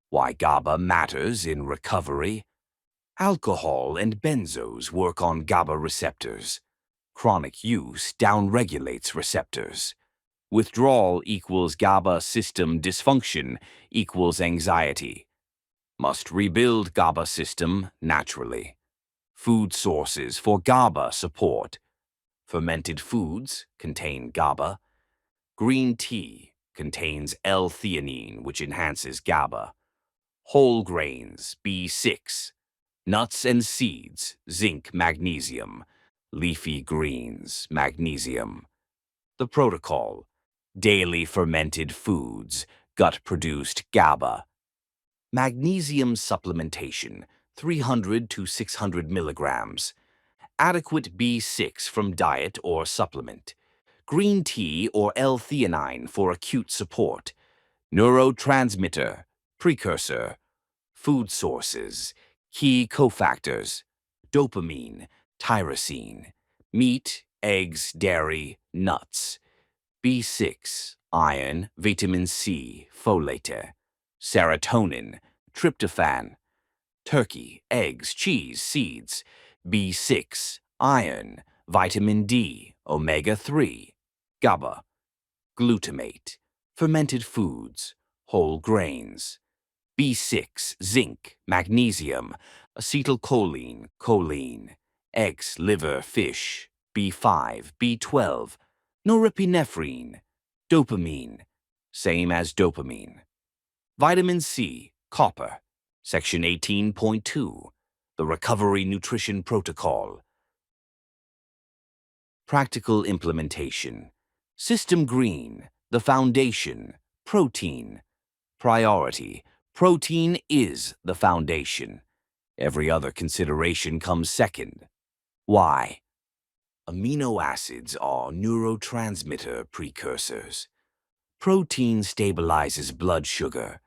Why GABA matters in recovery? Alcohol and benzos work on GABA receptors. Chronic use downregulates receptors. Withdrawal equals GABA system dysfunction equals anxiety. Must rebuild GABA system naturally. Food sources for GABA support. Fermented foods contain GABA. Green tea contains L-theanine, which enhances GABA. Whole grains, B6. Nuts and seeds, zinc, magnesium. Leafy greens, magnesium. The protocol: daily fermented foods, gut-produced GABA. Magnesium supplementation, 300 to 600 milligrams. Adequate B6 from diet or supplement. Green tea or L-theanine for acute support. Neurotransmitter, precursor. Food sources, key cofactors: dopamine, tyrosine. Meat, eggs, dairy, nuts. B6, iron, vitamin C, folate. Serotonin, tryptophan. Turkey, eggs, cheese, seeds. B6, iron, vitamin D, omega-3. GABA. Glutamate, fermented foods, whole grains. B6, zinc, magnesium, acetylcholine, choline. Eggs, liver, fish. B5, B12, norepinephrine. Dopamine, same as dopamine. Vitamin C, copper. Section 18.2, the Recovery Nutrition Protocol. Practical implementation. System green, the foundation, protein. Priority: protein is the foundation. Every other consideration comes second. Why? Amino acids are neurotransmitter precursors. Protein stabilizes blood sugar,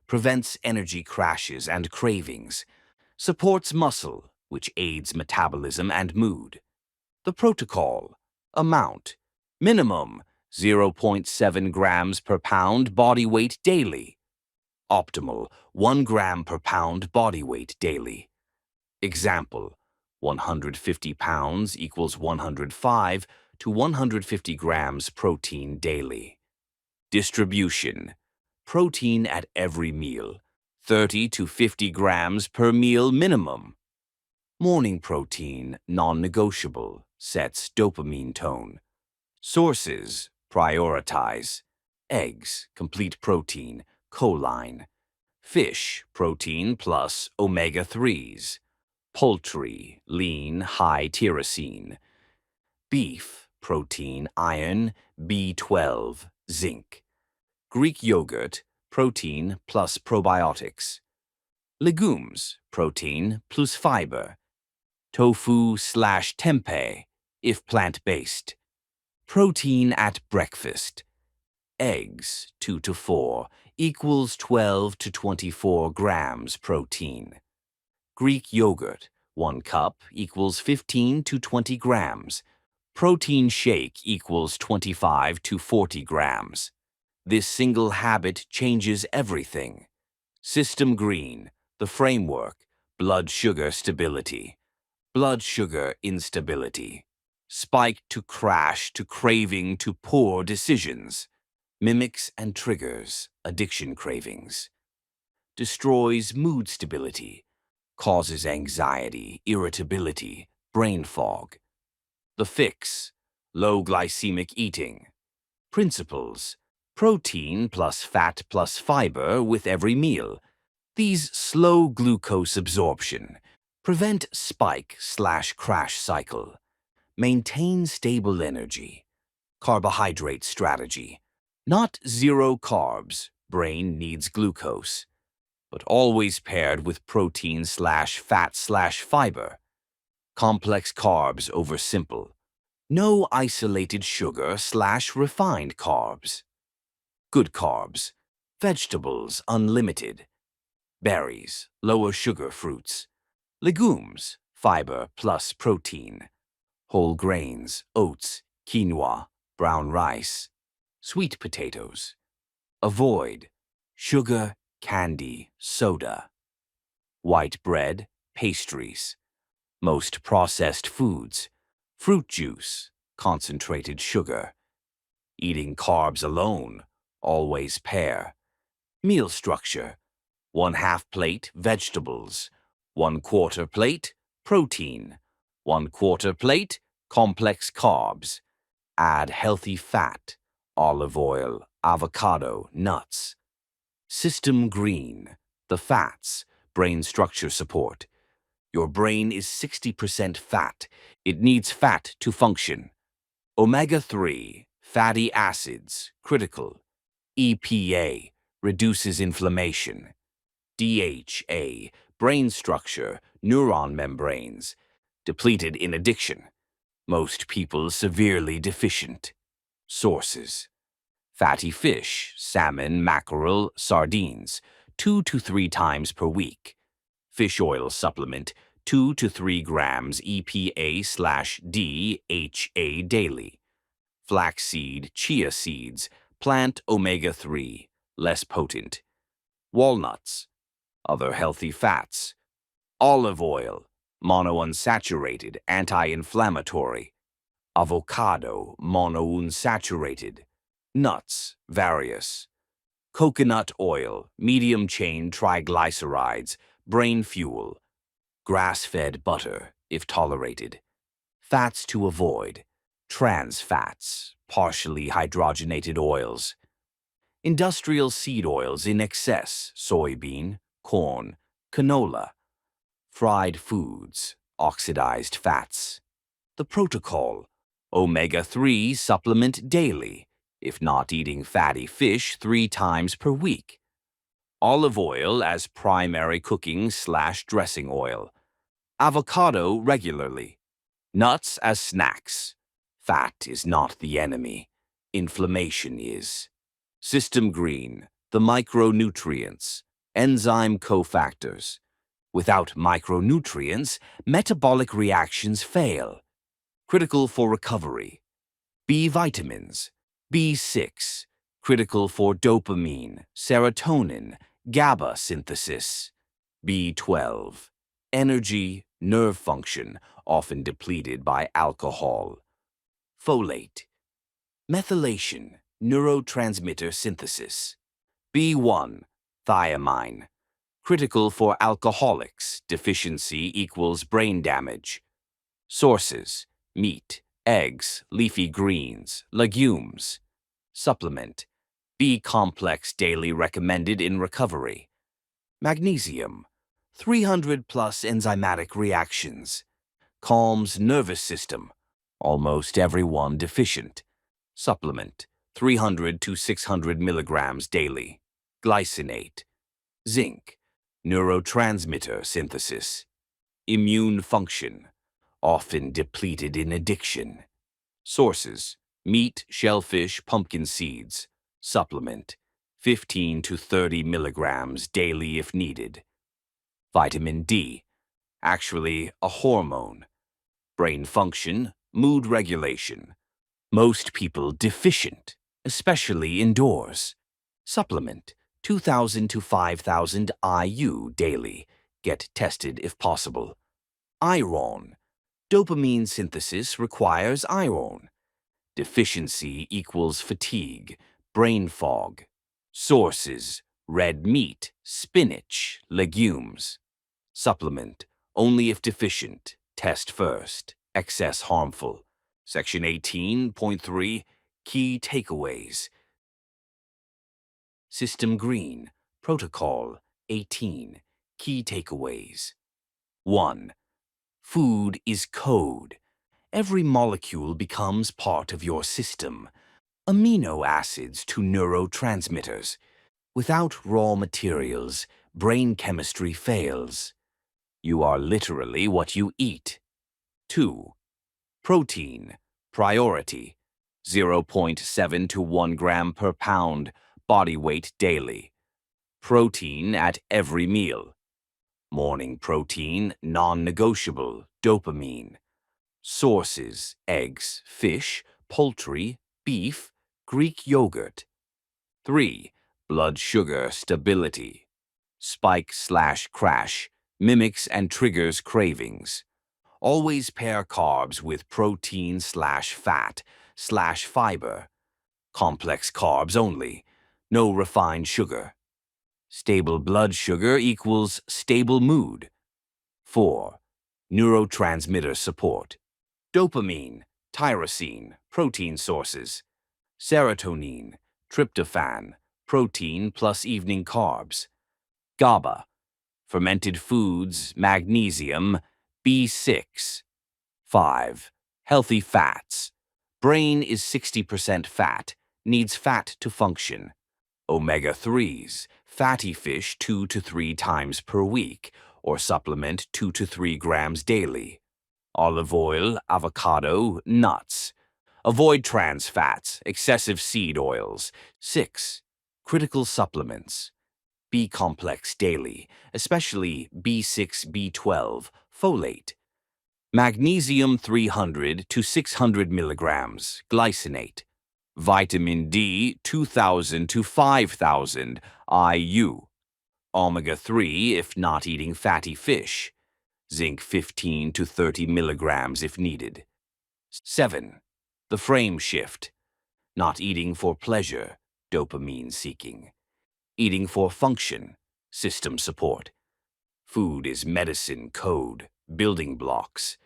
prevents energy crashes and cravings, supports muscle, which aids metabolism and mood. The protocol: amount: minimum 0.7 grams per pound body weight daily. Optimal: 1 gram per pound body weight daily. Example: 150 pounds equals 105 to 150 grams protein daily. Distribution: protein at every meal, 30 to 50 grams per meal minimum. Morning protein, non-negotiable, sets dopamine tone. Sources: prioritize. Eggs, complete protein, choline. Fish, protein plus omega-3s. Poultry, lean, high tyrosine. Beef, protein, iron, B12, zinc. Greek yogurt, protein plus probiotics. Legumes, protein plus fiber. Tofu/tempeh, if plant-based. Protein at breakfast. Eggs, 2 to 4, equals 12 to 24 grams protein. Greek yogurt, 1 cup equals 15 to 20 grams. Protein shake equals 25 to 40 grams. This single habit changes everything. System green, the framework, blood sugar stability. blood sugar instability, spike to crash to craving to poor decisions, mimics and triggers addiction cravings, destroys mood stability, causes anxiety, irritability, brain fog. The fix, low glycemic eating. Principles, protein plus fat plus fiber with every meal. These slow glucose absorption, prevent spike/crash cycle, maintain stable energy. Carbohydrate strategy, not zero carbs, brain needs glucose, but always paired with protein/fat/fiber. Complex carbs over simple. No isolated sugar/refined carbs. Good carbs. Vegetables unlimited. Berries, lower sugar fruits. Legumes, fiber plus protein. Whole grains, oats, quinoa, brown rice. Sweet potatoes. Avoid sugar, candy, soda. White bread, pastries. Most processed foods. Fruit juice, concentrated sugar. Eating carbs alone, always pair. Meal structure, 1/2 plate vegetables, 1/4 plate protein, 1/4 plate complex carbs. Add healthy fat, olive oil, avocado, nuts. System green, the fats, brain structure support. Your brain is 60% fat. It needs fat to function. Omega-3, fatty acids, critical. EPA, reduces inflammation. DHA, brain structure, neuron membranes, depleted in addiction. Most people severely deficient. Sources: fatty fish, salmon, mackerel, sardines, 2 to 3 times per week. Fish oil supplement, 2 to 3 grams EPA/DHA daily. Flaxseed, chia seeds, plant omega-3, less potent. Walnuts, other healthy fats. Olive oil, monounsaturated, anti-inflammatory. Avocado, monounsaturated. Nuts, various. Coconut oil, medium-chain triglycerides, brain fuel. Grass-fed butter, if tolerated. Fats to avoid. Trans fats, partially hydrogenated oils. Industrial seed oils in excess, soybean, corn, canola. Fried foods, oxidized fats. The protocol: omega-3 supplement daily, if not eating fatty fish 3 times per week. Olive oil as primary cooking/dressing oil. Avocado regularly. Nuts as snacks. Fat is not the enemy. Inflammation is. System green, the micronutrients, enzyme cofactors. Without micronutrients, metabolic reactions fail. Critical for recovery. B vitamins, B6, critical for dopamine, serotonin, GABA synthesis. B12, energy, nerve function, often depleted by alcohol. Folate, methylation, neurotransmitter synthesis. B1, thiamine, critical for alcoholics, deficiency equals brain damage. Sources: meat, eggs, leafy greens, legumes. Supplement: B-complex daily recommended in recovery. Magnesium, 300 plus enzymatic reactions. Calms nervous system, almost everyone deficient. Supplement: 300 to 600 milligrams daily. Glycinate. Zinc, neurotransmitter synthesis. Immune function, often depleted in addiction. Sources: meat, shellfish, pumpkin seeds. Supplement: 15 to 30 milligrams daily if needed. Vitamin D, actually a hormone. Brain function, mood regulation. Most people deficient, especially indoors. Supplement: 2,000 to 5,000 IU daily. Get tested if possible. Iron, Dopamine synthesis requires iron. Deficiency equals fatigue, brain fog. Sources: red meat, spinach, legumes. Supplement: only if deficient. Test first. Excess harmful. Section 18.3 Key Takeaways. System Green. Protocol 18. Key Takeaways. 1. Food is code. Every molecule becomes part of your system. Amino acids to neurotransmitters. Without raw materials, brain chemistry fails. You are literally what you eat. 2. Protein. Priority. 0.7 to 1 gram per pound, body weight daily. Protein at every meal. Morning protein, non-negotiable, dopamine. Sources: eggs, fish, poultry, beef, Greek yogurt. 3. Blood sugar stability. Spike/crash, mimics and triggers cravings. Always pair carbs with protein/fat/fiber. Complex carbs only, no refined sugar. Stable blood sugar equals stable mood. 4. Neurotransmitter support. Dopamine, tyrosine, protein sources. Serotonin, tryptophan, protein plus evening carbs. GABA, fermented foods, magnesium, B6. 5. Healthy fats. Brain is 60% fat, needs fat to function. Omega-3s, fatty fish 2 to 3 times per week, or supplement 2 to 3 grams daily. Olive oil, avocado, nuts. Avoid trans fats, excessive seed oils. 6. Critical supplements. B-complex daily, especially B6, B12, folate. Magnesium 300 to 600 milligrams, glycinate. Vitamin D 2000 to 5000 IU. Omega-3 if not eating fatty fish. Zinc 15 to 30 milligrams if needed. 7. The frame shift. Not eating for pleasure, dopamine seeking. Eating for function, system support. Food is medicine code, building blocks.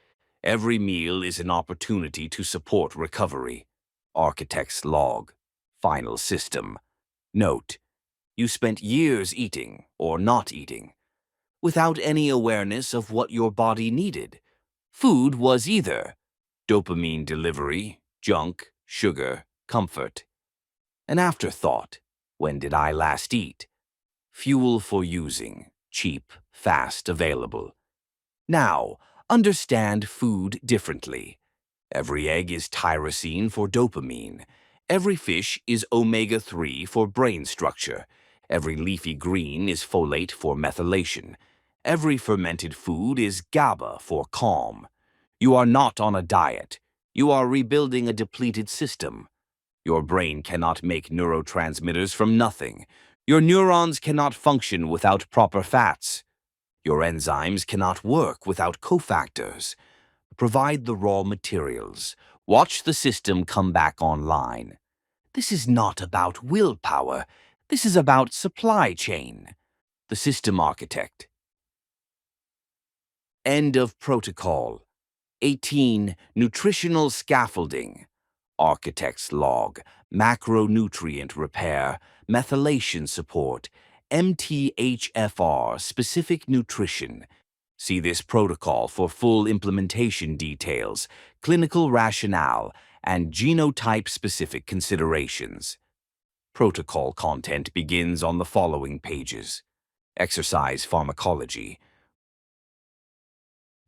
Every meal is an opportunity to support recovery. Architect's log. Final system. Note: you spent years eating or not eating, without any awareness of what your body needed. Food was either dopamine delivery, junk, sugar, comfort. An afterthought. When did I last eat? Fuel for using. Cheap, fast, available. Now, understand food differently. Every egg is tyrosine for dopamine. Every fish is omega-3 for brain structure. Every leafy green is folate for methylation. Every fermented food is GABA for calm. You are not on a diet. You are rebuilding a depleted system. Your brain cannot make neurotransmitters from nothing. Your neurons cannot function without proper fats. Your enzymes cannot work without cofactors. Provide the raw materials. Watch the system come back online. This is not about willpower. This is about supply chain. The system architect. End of protocol. 18. Nutritional scaffolding. Architect's log. Macronutrient repair. Methylation support. MTHFR specific nutrition. See this protocol for full implementation details, clinical rationale, and genotype-specific considerations. Protocol content begins on the following pages. Exercise pharmacology.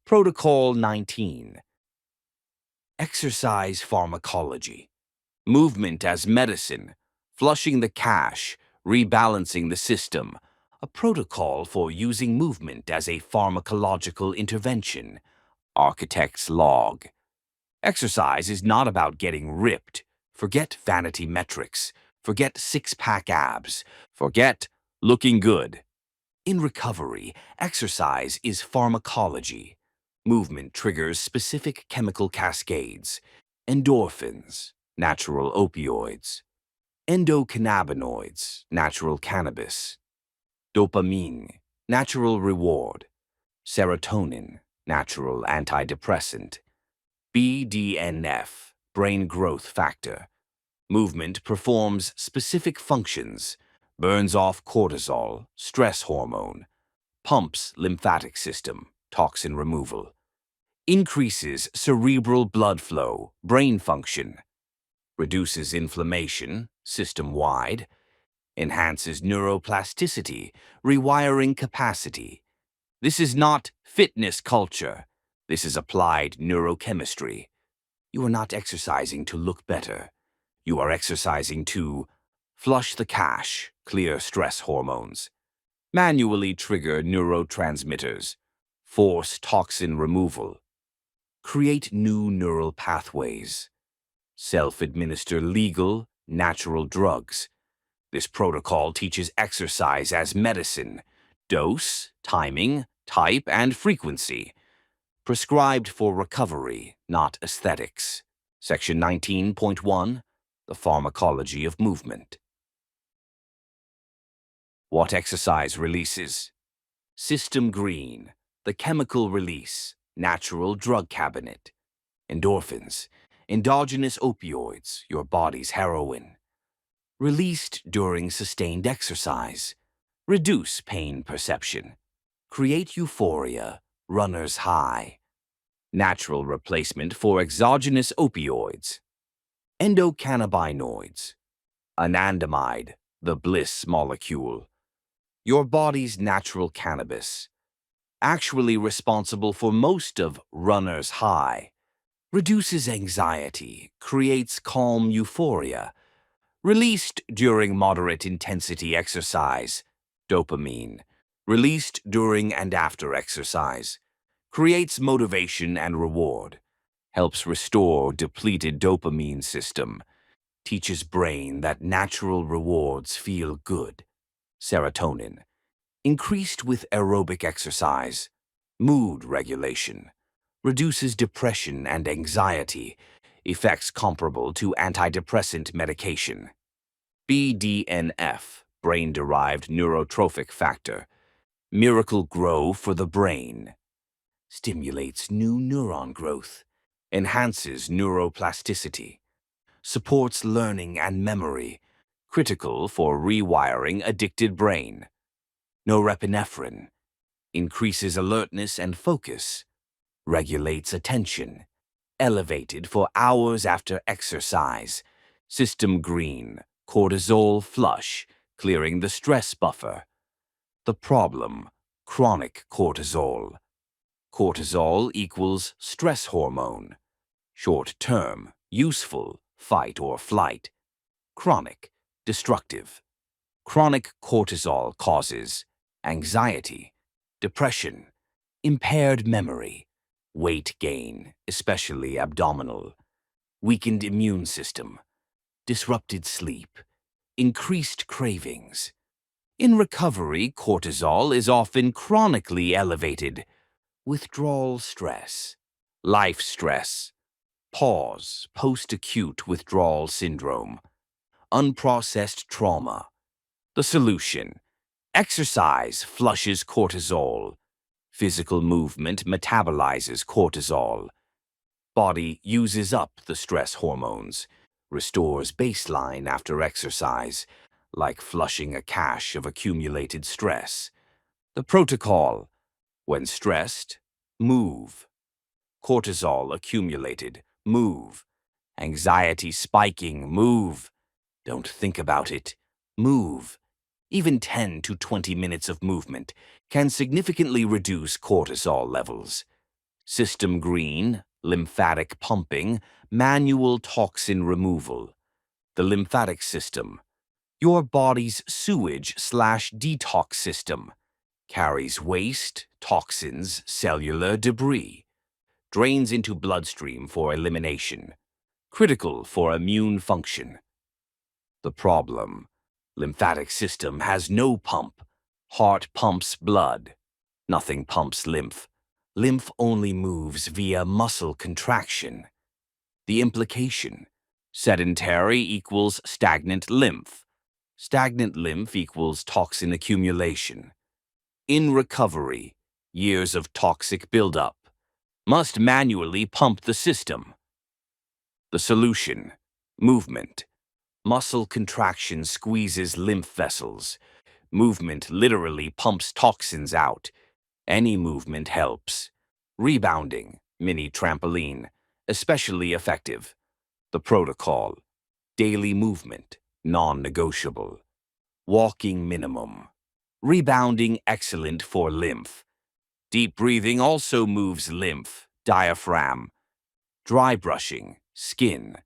Protocol 19. Exercise pharmacology. Movement as medicine, flushing the cache, rebalancing the system. A protocol for using movement as a pharmacological intervention. Architect's log. Exercise is not about getting ripped. Forget vanity metrics. Forget six-pack abs. Forget looking good. In recovery, exercise is pharmacology. Movement triggers specific chemical cascades, endorphins, natural opioids, endocannabinoids, natural cannabis, dopamine, natural reward, serotonin, natural antidepressant, BDNF, brain growth factor. Movement performs specific functions, burns off cortisol, stress hormone, pumps lymphatic system, toxin removal, increases cerebral blood flow, brain function, reduces inflammation, system-wide, enhances neuroplasticity, rewiring capacity. This is not fitness culture. This is applied neurochemistry. You are not exercising to look better. You are exercising to flush the cache, clear stress hormones, manually trigger neurotransmitters, force toxin removal, create new neural pathways, self-administer legal, natural drugs. This protocol teaches exercise as medicine, dose, timing, type, and frequency, prescribed for recovery, not aesthetics. Section 19.1, the pharmacology of movement. What exercise releases? System green, the chemical release, natural drug cabinet. Endorphins, endogenous opioids, your body's heroin. Released during sustained exercise. Reduce pain perception. Create euphoria, runner's high. Natural replacement for exogenous opioids. Endocannabinoids. Anandamide, the bliss molecule. Your body's natural cannabis. Actually responsible for most of runner's high. Reduces anxiety, creates calm euphoria. Released during moderate intensity exercise, dopamine. Released during and after exercise. Creates motivation and reward. Helps restore depleted dopamine system. Teaches brain that natural rewards feel good. Serotonin. Increased with aerobic exercise. Mood regulation. Reduces depression and anxiety, effects comparable to antidepressant medication. BDNF, brain-derived neurotrophic factor, miracle grow for the brain. Stimulates new neuron growth, enhances neuroplasticity, supports learning and memory, critical for rewiring addicted brain. Norepinephrine, increases alertness and focus, regulates attention, elevated for hours after exercise. System green, cortisol flush, clearing the stress buffer. The problem, chronic cortisol. Cortisol equals stress hormone. Short term, useful, fight or flight. Chronic, destructive. Chronic cortisol causes anxiety, depression, impaired memory, weight gain, especially abdominal, weakened immune system, disrupted sleep, increased cravings. In recovery, cortisol is often chronically elevated. Withdrawal stress, life stress, pause, post-acute withdrawal syndrome, unprocessed trauma. The solution: exercise flushes cortisol. Physical movement metabolizes cortisol. Body uses up the stress hormones, restores baseline after exercise, like flushing a cache of accumulated stress. The protocol: when stressed, move. Cortisol accumulated, move. Anxiety spiking, move. Don't think about it, move. Even 10 to 20 minutes of movement can significantly reduce cortisol levels. System green, lymphatic pumping, manual toxin removal. The lymphatic system, your body's sewage/detox system, carries waste, toxins, cellular debris, drains into bloodstream for elimination, critical for immune function. The problem: lymphatic system has no pump. Heart pumps blood. Nothing pumps lymph. Lymph only moves via muscle contraction. The implication: sedentary equals stagnant lymph. Stagnant lymph equals toxin accumulation. In recovery, years of toxic buildup must manually pump the system. The solution: movement. Muscle contraction squeezes lymph vessels. Movement literally pumps toxins out. Any movement helps. Rebounding, mini trampoline, especially effective. The protocol: daily movement, non-negotiable. Walking minimum. Rebounding excellent for lymph. Deep breathing also moves lymph, diaphragm. Dry brushing, skin,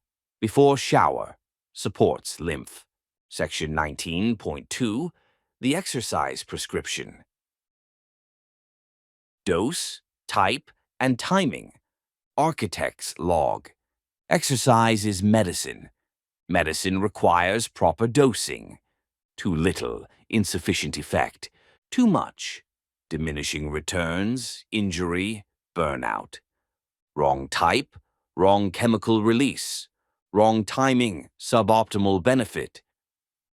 before shower, supports lymph. Section 19.2, the exercise prescription. Dose, type, and timing. Architect's log. Exercise is medicine. Medicine requires proper dosing. Too little, insufficient effect. Too much, diminishing returns, injury, burnout. Wrong type, wrong chemical release. Wrong timing, suboptimal benefit.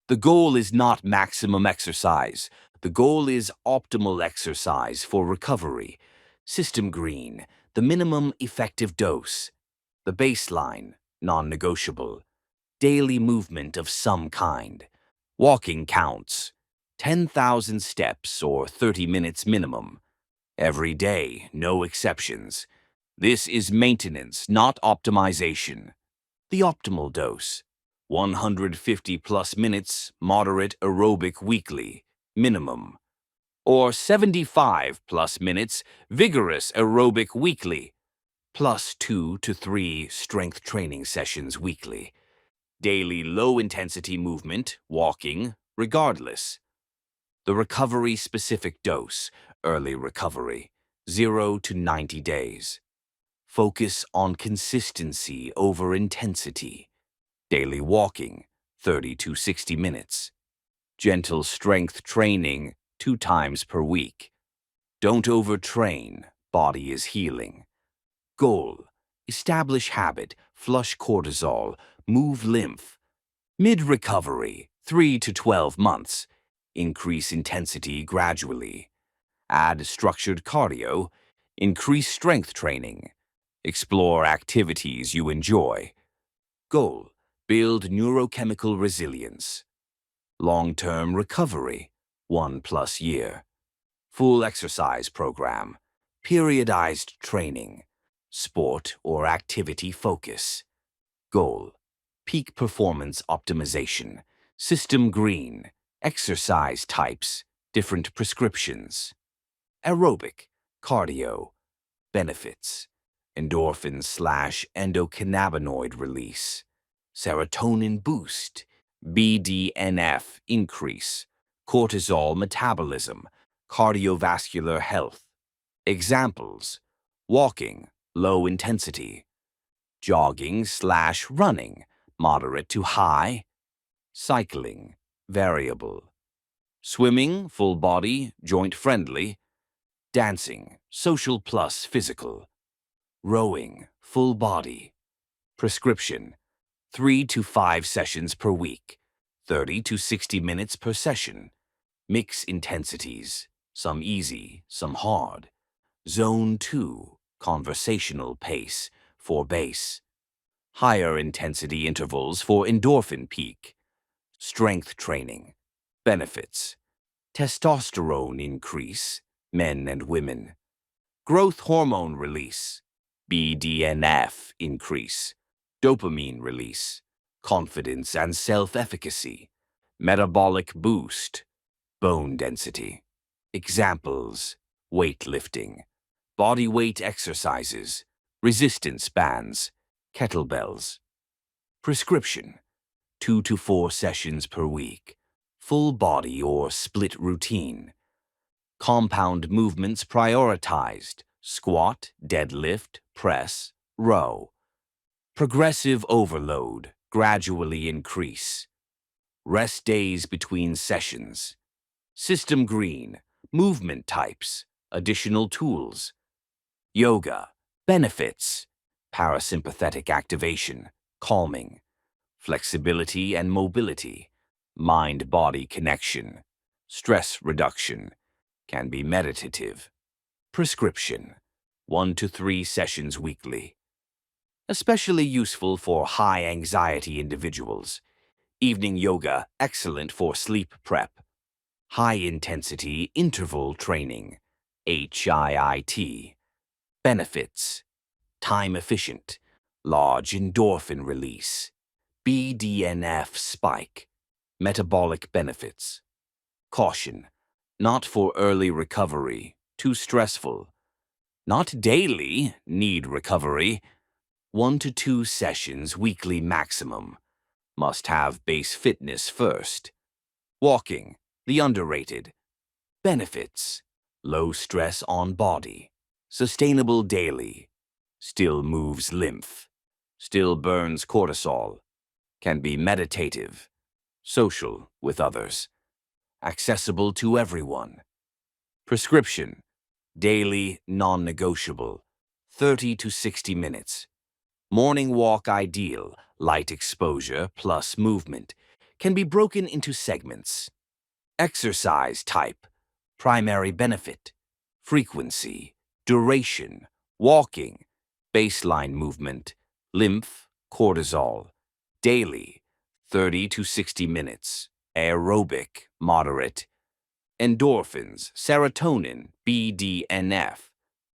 The goal is not maximum exercise. The goal is optimal exercise for recovery. System green, the minimum effective dose. The baseline, non-negotiable. Daily movement of some kind. Walking counts. 10,000 steps or 30 minutes minimum. Every day, no exceptions. This is maintenance, not optimization. The optimal dose: 150 plus minutes, moderate aerobic weekly, minimum. Or 75 plus minutes, vigorous aerobic weekly, plus 2 to 3 strength training sessions weekly. Daily low-intensity movement, walking, regardless. The recovery-specific dose, early recovery, 0 to 90 days. Focus on consistency over intensity. Daily walking, 30 to 60 minutes. Gentle strength training, 2 times per week. Don't overtrain, body is healing. Goal: establish habit, flush cortisol, move lymph. Mid-recovery, 3 to 12 months. Increase intensity gradually. Add structured cardio. Increase strength training. Explore activities you enjoy. Goal: build neurochemical resilience. Long-term recovery, 1+ year. Full exercise program. Periodized training. Sport or activity focus. Goal: peak performance optimization. System green. Exercise types. Different prescriptions. Aerobic, cardio. Benefits: endorphin/endocannabinoid release. Serotonin boost. BDNF increase. Cortisol metabolism. Cardiovascular health. Examples: walking, low intensity. Jogging/running, moderate to high. Cycling, variable. Swimming, full body, joint friendly. Dancing, social plus physical. Rowing, full body. Prescription: 3 to 5 sessions per week, 30 to 60 minutes per session. Mix intensities, some easy, some hard. Zone 2, conversational pace, for base. Higher intensity intervals for endorphin peak. Strength training. Benefits: testosterone increase, men and women. Growth hormone release. BDNF increase. Dopamine release. Confidence and self-efficacy. Metabolic boost. Bone density. Examples: weightlifting. Body weight exercises. Resistance bands. Kettlebells. Prescription: 2 to 4 sessions per week. Full body or split routine. Compound movements prioritized: squat, deadlift, press, row. Progressive overload, gradually increase. Rest days between sessions. System green, movement types, additional tools. Yoga. Benefits. Parasympathetic activation. Calming. Flexibility and mobility. Mind-body connection. Stress reduction. Can be meditative. Prescription. 1 to 3 sessions weekly. Especially useful for high-anxiety individuals. Evening yoga, excellent for sleep prep. High-intensity interval training, HIIT. Benefits: time-efficient, large endorphin release, BDNF spike, metabolic benefits. Caution: not for early recovery, too stressful. Not daily, need recovery. 1 to 2 sessions weekly maximum. Must have base fitness first. Walking, the underrated. Benefits: low stress on body, sustainable daily, still moves lymph, still burns cortisol, can be meditative, social with others, accessible to everyone. Prescription: daily non-negotiable, 30 to 60 minutes. Morning walk ideal, light exposure plus movement, can be broken into segments. Exercise type, primary benefit, frequency, duration, walking, baseline movement, lymph, cortisol, daily, 30 to 60 minutes, aerobic, moderate, endorphins, serotonin, BDNF,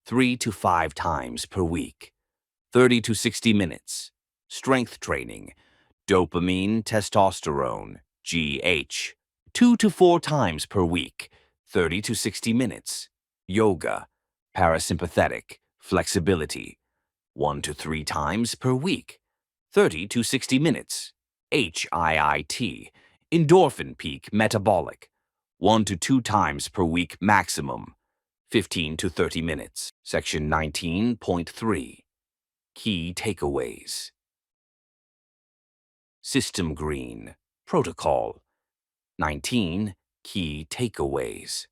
3 to 5 times per week, 30 to 60 minutes, strength training, dopamine, testosterone, GH, 2 to 4 times per week, 30 to 60 minutes. Yoga, parasympathetic, flexibility, 1 to 3 times per week, 30 to 60 minutes. HIIT, endorphin peak metabolic, 1 to 2 times per week maximum, 15 to 30 minutes. Section 19.3. Key takeaways. System Green, Protocol. 19. Key takeaways.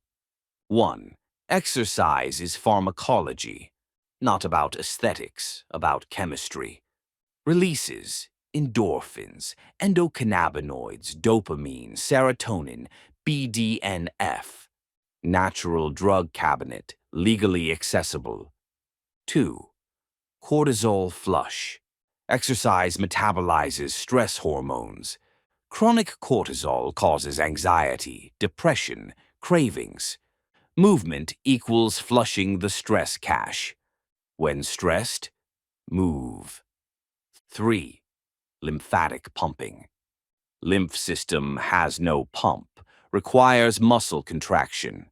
1. Exercise is pharmacology, not about aesthetics, about chemistry. Releases: endorphins, endocannabinoids, dopamine, serotonin, BDNF. Natural drug cabinet, legally accessible. 2. Cortisol flush. Exercise metabolizes stress hormones. Chronic cortisol causes anxiety, depression, cravings. Movement equals flushing the stress cache. When stressed, move. 3. Lymphatic pumping. Lymph system has no pump, requires muscle contraction.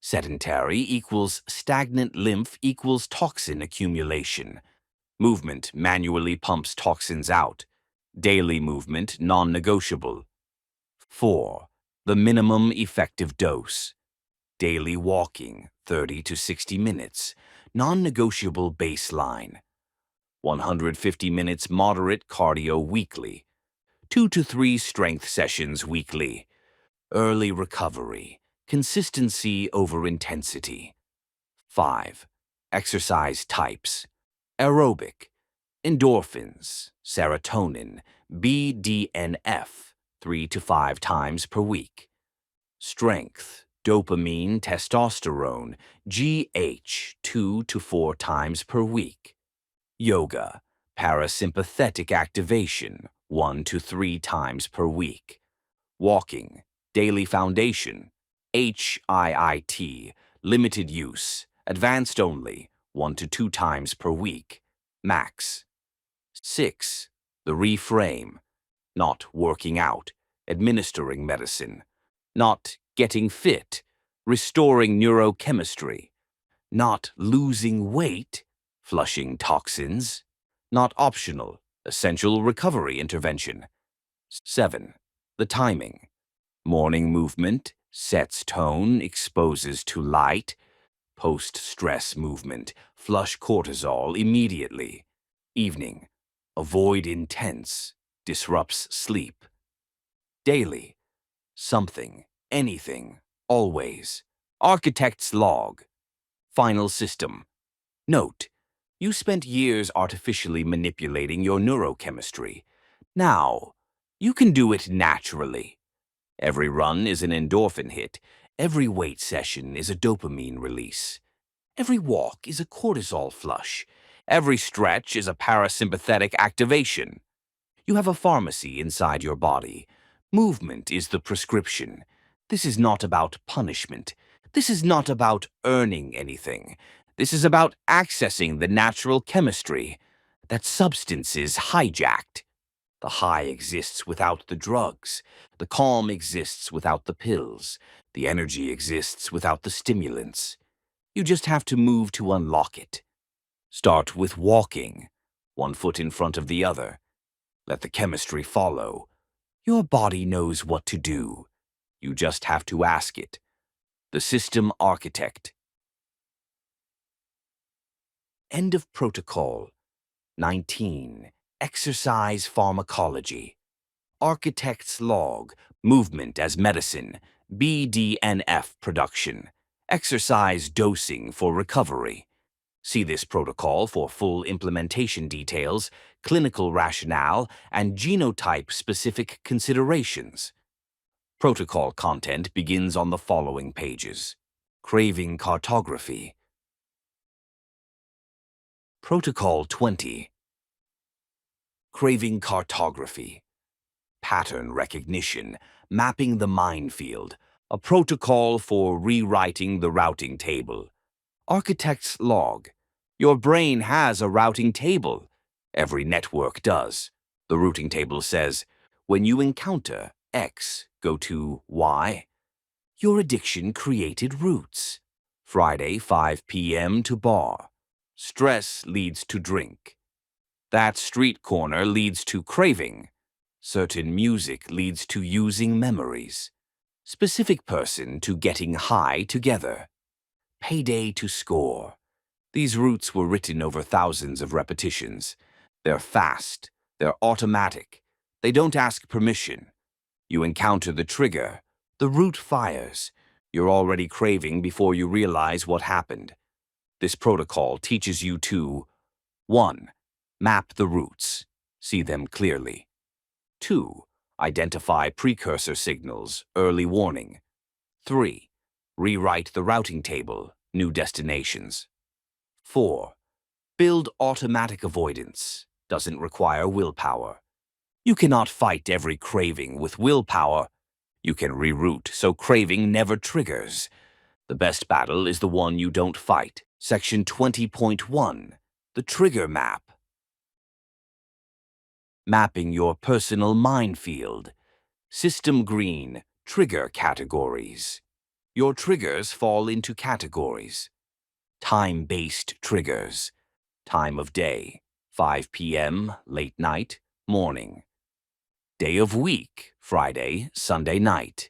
Sedentary equals stagnant lymph equals toxin accumulation. Movement manually pumps toxins out. Daily movement non-negotiable. 4. The minimum effective dose. Daily walking, 30 to 60 minutes. Non-negotiable baseline. 150 minutes moderate cardio weekly. 2 to 3 strength sessions weekly. Early recovery. Consistency over intensity. 5. Exercise types. Aerobic, endorphins, serotonin, BDNF, 3 to 5 times per week. Strength, dopamine, testosterone, GH, 2 to 4 times per week. Yoga, parasympathetic activation, 1 to 3 times per week. Walking, daily foundation, HIIT, limited use, advanced only, 1 to 2 times per week, max. 6. The reframe, not working out, administering medicine, not getting fit, restoring neurochemistry, not losing weight, flushing toxins, not optional, essential recovery intervention. 7. The timing, morning movement, sets tone, exposes to light, post-stress movement, flush cortisol immediately. Evening, avoid intense, disrupts sleep. Daily, something, anything, always. Architect's log. Final system. Note, you spent years artificially manipulating your neurochemistry. Now, you can do it naturally. Every run is an endorphin hit. Every weight session is a dopamine release. Every walk is a cortisol flush. Every stretch is a parasympathetic activation. You have a pharmacy inside your body. Movement is the prescription. This is not about punishment. This is not about earning anything. This is about accessing the natural chemistry. That substance is hijacked. The high exists without the drugs. The calm exists without the pills. The energy exists without the stimulants. You just have to move to unlock it. Start with walking, one foot in front of the other. Let the chemistry follow. Your body knows what to do. You just have to ask it. The system architect. End of protocol. 19. Exercise pharmacology. Architect's log. Movement as medicine. BDNF production. Exercise dosing for recovery. See this protocol for full implementation details, clinical rationale, and genotype-specific considerations. Protocol content begins on the following pages. Craving cartography. Protocol 20. Craving cartography. Pattern recognition, mapping the minefield, a protocol for rewriting the routing table. Architect's log. Your brain has a routing table. Every network does. The routing table says, when you encounter X, go to Y. Your addiction created routes. Friday, 5 p.m. to bar. Stress leads to drink. That street corner leads to craving. Certain music leads to using memories. Specific person to getting high together. Payday to score. These routes were written over thousands of repetitions. They're fast. They're automatic. They don't ask permission. You encounter the trigger. The route fires. You're already craving before you realize what happened. This protocol teaches you to 1. Map the routes. See them clearly. 2. Identify precursor signals, early warning. 3. Rewrite the routing table, new destinations. 4. Build automatic avoidance. Doesn't require willpower. You cannot fight every craving with willpower. You can reroute so craving never triggers. The best battle is the one you don't fight. Section 20.1. The Trigger Map. Mapping your personal minefield. System green, trigger categories. Your triggers fall into categories. Time-based triggers. Time of day, 5 p.m., late night, morning. Day of week, Friday, Sunday night.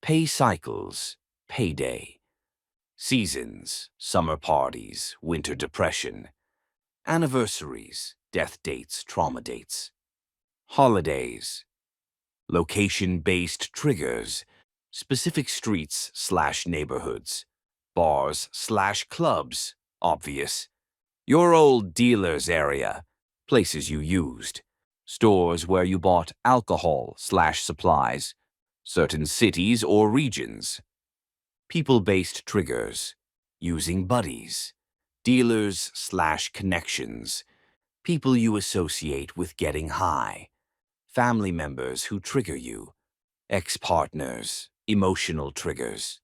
Pay cycles, payday. Seasons, summer parties, winter depression. Anniversaries, death dates, trauma dates. Holidays. Location-based triggers, specific streets/neighborhoods. Bars/clubs, obvious. Your old dealer's area, places you used. Stores where you bought alcohol/supplies. Certain cities or regions. People-based triggers, using buddies. Dealers/connections, people you associate with getting high. Family members who trigger you. Ex-partners, emotional triggers.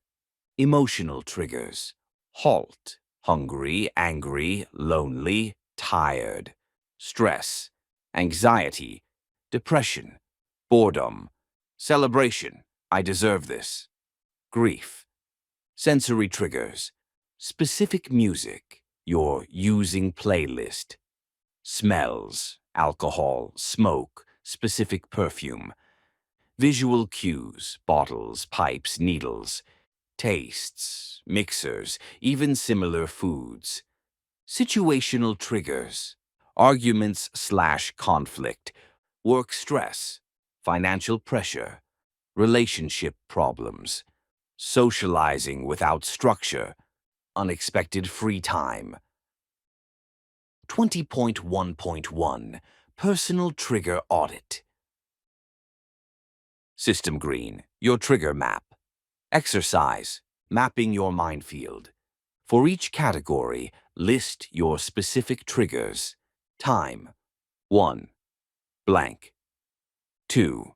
Emotional triggers. Halt, hungry, angry, lonely, tired. Stress, anxiety, depression, boredom, celebration, I deserve this. Grief. Sensory triggers. Specific music, your using playlist. Smells, alcohol, smoke, specific perfume. Visual cues, bottles, pipes, needles. Tastes, mixers, even similar foods. Situational triggers, arguments/conflict, work stress, financial pressure, relationship problems, socializing without structure, unexpected free time. 20.1.1 Personal Trigger Audit. System Green, your trigger map. Exercise, mapping your minefield. For each category, list your specific triggers. Time: 1. Blank. 2.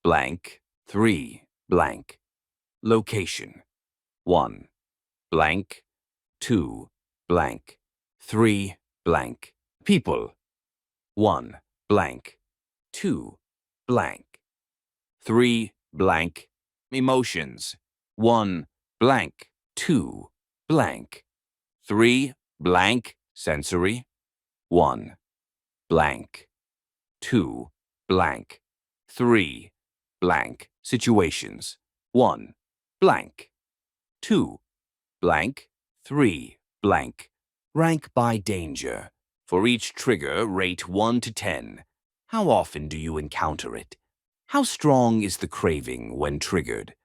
Blank. 3. Blank. Location: 1. Blank. 2. Blank. 3. Blank. People: 1. Blank. 2. Blank. 3. Blank. Emotions: 1. Blank. 2. Blank. 3. Blank. Sensory: 1. Blank. 2. Blank. 3. Blank. Situations: 1. Blank. 2. Blank. 3. Blank. Rank by danger. For each trigger, rate 1 to 10. How often do you encounter it? How strong is the craving when triggered?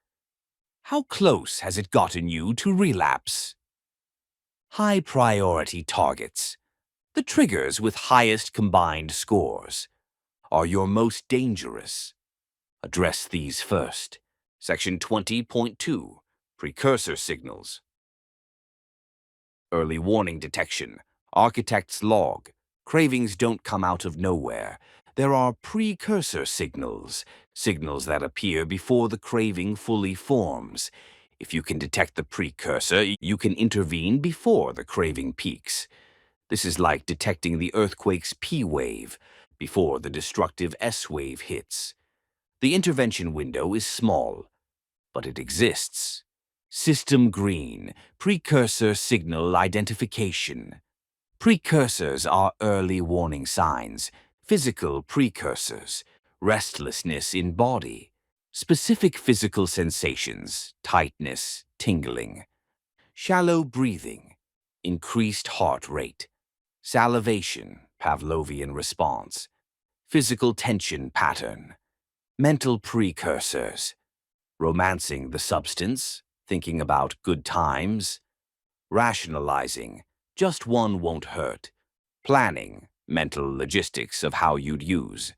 How close has it gotten you to relapse? High priority targets. The triggers with highest combined scores are your most dangerous. Address these first. Section 20.2 Precursor Signals. Early warning detection. Architect's log. Cravings don't come out of nowhere. There are precursor signals, signals that appear before the craving fully forms. If you can detect the precursor, you can intervene before the craving peaks. This is like detecting the earthquake's P wave before the destructive S wave hits. The intervention window is small, but it exists. System Green, Precursor Signal Identification. Precursors are early warning signs, physical precursors, restlessness in body, specific physical sensations, tightness, tingling, shallow breathing, increased heart rate, salivation, Pavlovian response, physical tension pattern, mental precursors, romancing the substance, thinking about good times, rationalizing, just one won't hurt, planning, mental logistics of how you'd use,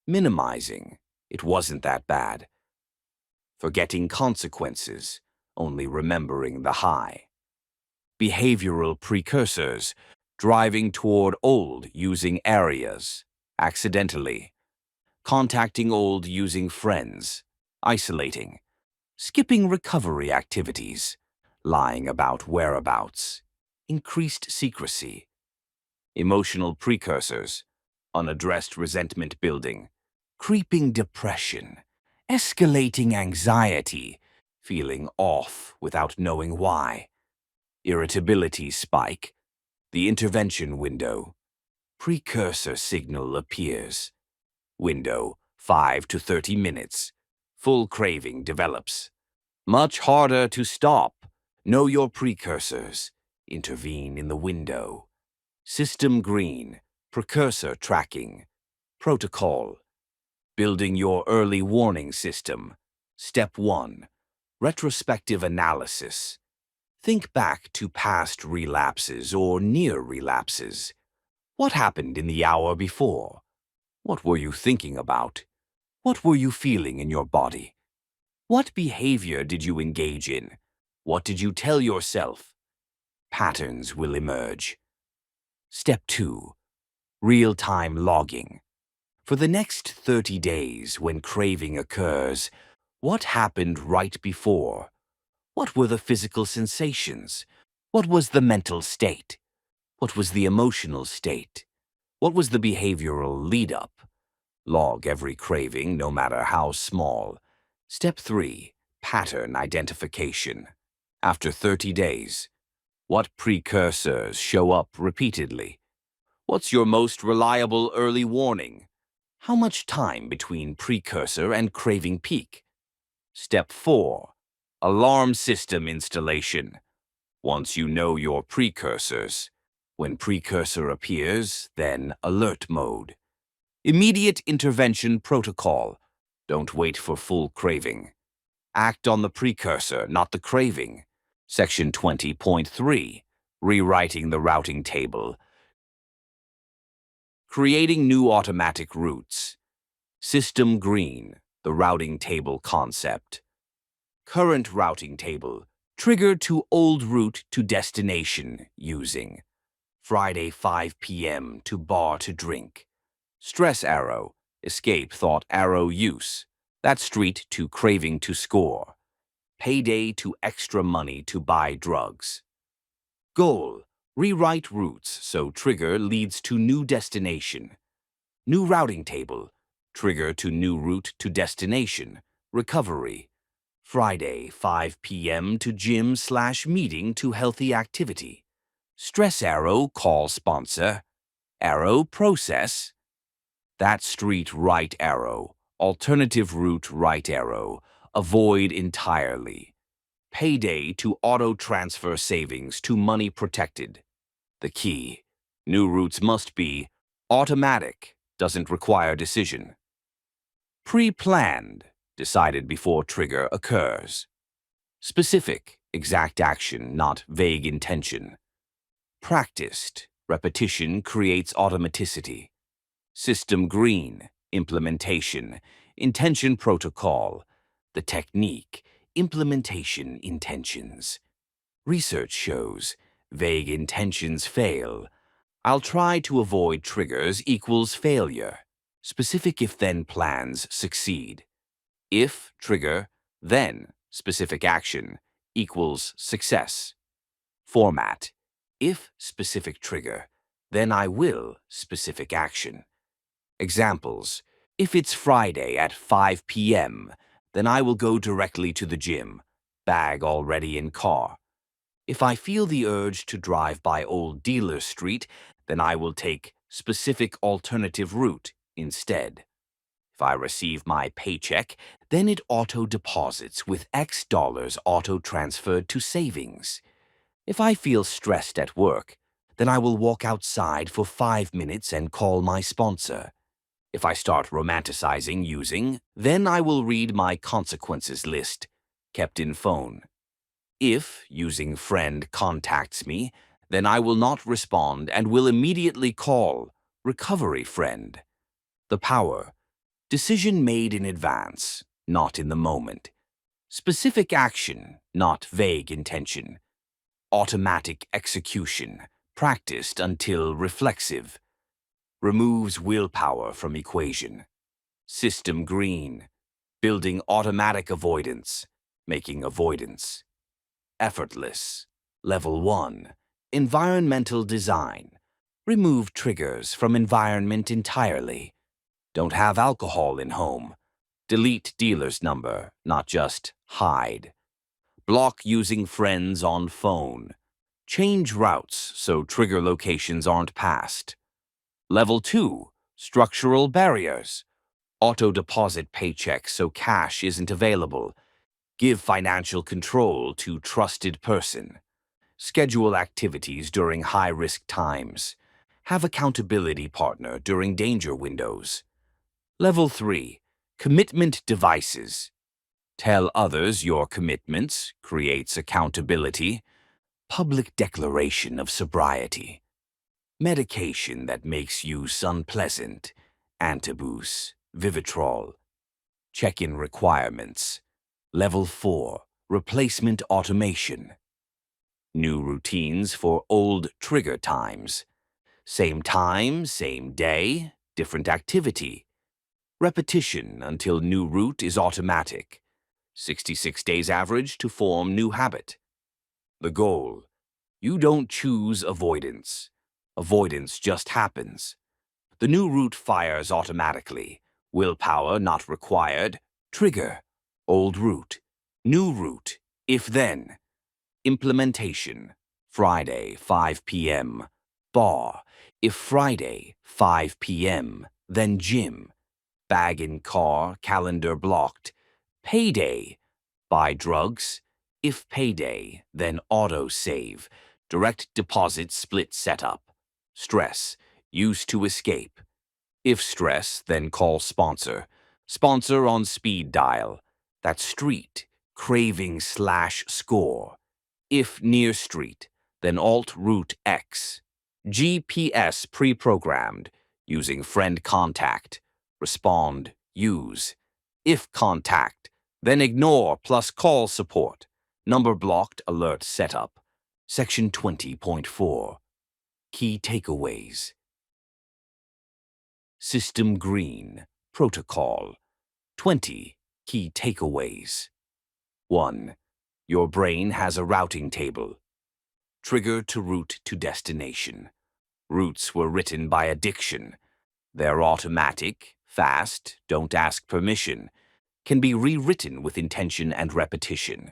minimizing, it wasn't that bad, forgetting consequences, only remembering the high, behavioral precursors, driving toward old using areas, accidentally, contacting old using friends, isolating, skipping recovery activities, lying about whereabouts, increased secrecy, emotional precursors, unaddressed resentment building, creeping depression, escalating anxiety, feeling off without knowing why, irritability spike, the intervention window, precursor signal appears, window 5 to 30 minutes, full craving develops. Much harder to stop. Know your precursors. Intervene in the window. System Green, Precursor Tracking. Protocol. Building your early warning system. Step 1. Retrospective analysis. Think back to past relapses or near relapses. What happened in the hour before? What were you thinking about? What were you feeling in your body? What behavior did you engage in? What did you tell yourself? Patterns will emerge. Step 2. Real-time logging. For the next 30 days, when craving occurs, what happened right before? What were the physical sensations? What was the mental state? What was the emotional state? What was the behavioral lead-up? Log every craving, no matter how small. Step 3. Pattern identification. After 30 days, what precursors show up repeatedly? What's your most reliable early warning? How much time between precursor and craving peak? Step 4. Alarm system installation. Once you know your precursors, when precursor appears, then alert mode. Immediate intervention protocol. Don't wait for full craving. Act on the precursor, not the craving. Section 20.3. Rewriting the routing table. Creating new automatic routes. System green, the routing table concept. Current routing table, trigger to old route to destination using. Friday 5 p.m. to bar to drink. Stress arrow, escape thought arrow use. That street to craving to score. Payday to extra money to buy drugs. Goal, rewrite routes so trigger leads to new destination. New routing table, trigger to new route to destination. Recovery. Friday 5 p.m. to gym/meeting to healthy activity. Stress arrow call sponsor. Arrow process. That street right arrow. Alternative route right arrow. Avoid entirely. Payday to auto-transfer savings to money protected. The key. New routes must be automatic, doesn't require decision. Pre-planned, decided before trigger occurs. Specific, exact action, not vague intention. Practiced, repetition creates automaticity. System green, implementation, intention protocol. The technique, implementation intentions. Research shows vague intentions fail. I'll try to avoid triggers equals failure. Specific if-then plans succeed. If trigger, then specific action equals success. Format. If specific trigger, then I will specific action. Examples. If it's Friday at 5 p.m., then I will go directly to the gym. Bag already in car. If I feel the urge to drive by Old Dealer Street, then I will take specific alternative route instead. If I receive my paycheck, then it auto-deposits with X dollars auto-transferred to savings. If I feel stressed at work, then I will walk outside for 5 minutes and call my sponsor. If I start romanticizing using, then I will read my consequences list, kept in phone. If using friend contacts me, then I will not respond and will immediately call recovery friend. The power. Decision made in advance, not in the moment. Specific action, not vague intention. Automatic execution, practiced until reflexive. Removes willpower from equation. System green. Building automatic avoidance, making avoidance. Effortless. Level 1. Environmental design. Remove triggers from environment entirely. Don't have alcohol in home. Delete dealer's number, not just hide. Block using friends on phone. Change routes so trigger locations aren't passed. Level 2. Structural barriers. Auto-deposit paychecks so cash isn't available. Give financial control to trusted person. Schedule activities during high-risk times. Have accountability partner during danger windows. Level 3. Commitment devices. Tell others your commitments, creates accountability. Public declaration of sobriety. Medication that makes use unpleasant. Antabuse, Vivitrol. Check-in requirements. Level 4. Replacement automation. New routines for old trigger times. Same time, same day, different activity. Repetition until new route is automatic. 66 days average to form new habit. The goal. You don't choose avoidance. Avoidance just happens. The new route fires automatically. Willpower not required. Trigger. Old route. New route. If-then. Implementation. Friday, 5 p.m. Bar. If Friday, 5 p.m., then gym. Bag in car, calendar blocked. Payday. Buy drugs. If payday, then auto-save. Direct deposit split setup. Stress. Use to escape. If stress, then call sponsor. Sponsor on speed dial. That's street. Craving/score. If near street, then alt route X. GPS pre-programmed. Using friend contact. Respond, use. If contact, then ignore plus call support. Number blocked alert setup. Section 20.4. Key takeaways. System green. Protocol. 20. Key takeaways. 1. Your brain has a routing table. Trigger to route to destination. Routes were written by addiction. They're automatic, fast, don't ask permission, can be rewritten with intention and repetition.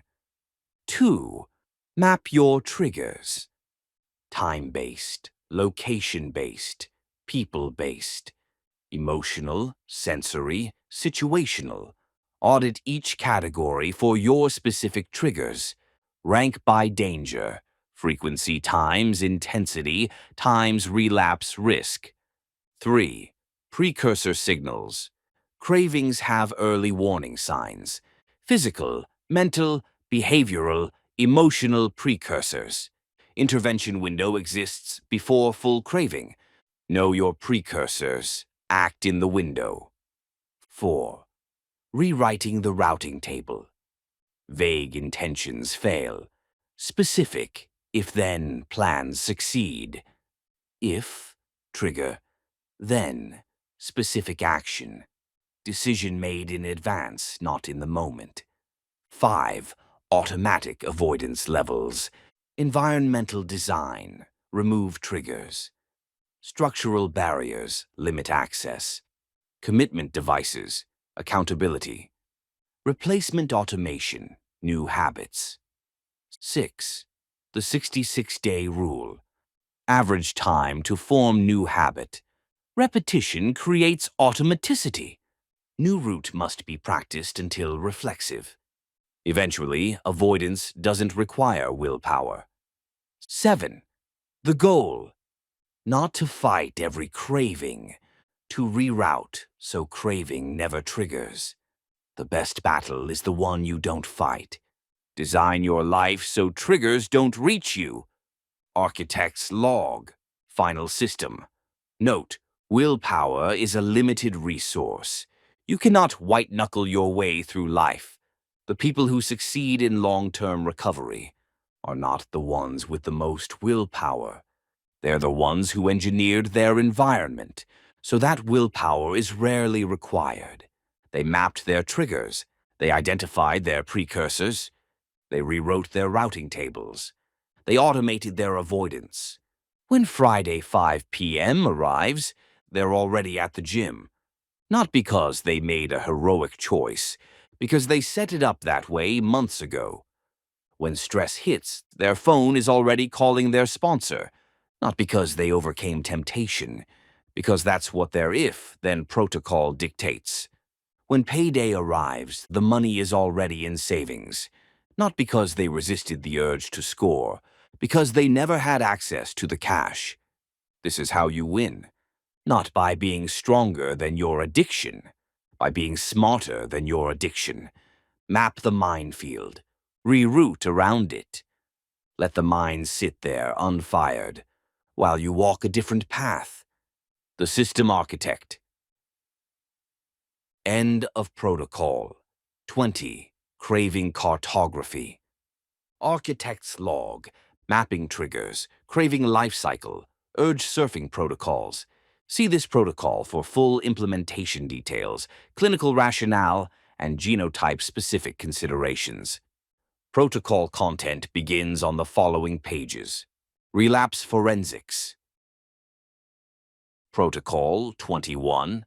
2. Map your triggers. Time-based, location-based, people-based, emotional, sensory, situational. Audit each category for your specific triggers. Rank by danger, frequency times intensity times relapse risk. 3. Precursor signals. Cravings have early warning signs. Physical, mental, behavioral, emotional precursors. Intervention window exists before full craving. Know your precursors. Act in the window. 4. Rewriting the routing table. Vague intentions fail. Specific, if-then plans succeed. If, trigger, then, specific action. Decision made in advance, not in the moment. 5. Automatic avoidance levels. Environmental design. Remove triggers. Structural barriers. Limit access. Commitment devices. Accountability. Replacement automation. New habits. 6. The 66-day rule. Average time to form new habit. Repetition creates automaticity. New route must be practiced until reflexive. Eventually, avoidance doesn't require willpower. 7. The goal. Not to fight every craving, to reroute so craving never triggers. The best battle is the one you don't fight. Design your life so triggers don't reach you. Architect's log. Final system. Note, willpower is a limited resource. You cannot white-knuckle your way through life. The people who succeed in long-term recovery are not the ones with the most willpower. They're the ones who engineered their environment, so that willpower is rarely required. They mapped their triggers. They identified their precursors. They rewrote their routing tables. They automated their avoidance. When Friday 5 p.m. arrives, they're already at the gym. Not because they made a heroic choice, because they set it up that way months ago. When stress hits, their phone is already calling their sponsor. Not because they overcame temptation, because that's what their if-then protocol dictates. When payday arrives, the money is already in savings. Not because they resisted the urge to score, because they never had access to the cash. This is how you win. Not by being stronger than your addiction, by being smarter than your addiction. Map the minefield. Reroute around it. Let the mind sit there unfired, while you walk a different path. The system architect. End of protocol. 20. Craving cartography. Architect's log. Mapping triggers. Craving life cycle. Urge surfing protocols. See this protocol for full implementation details, clinical rationale, and genotype-specific considerations. Protocol content begins on the following pages. Relapse forensics. Protocol 21.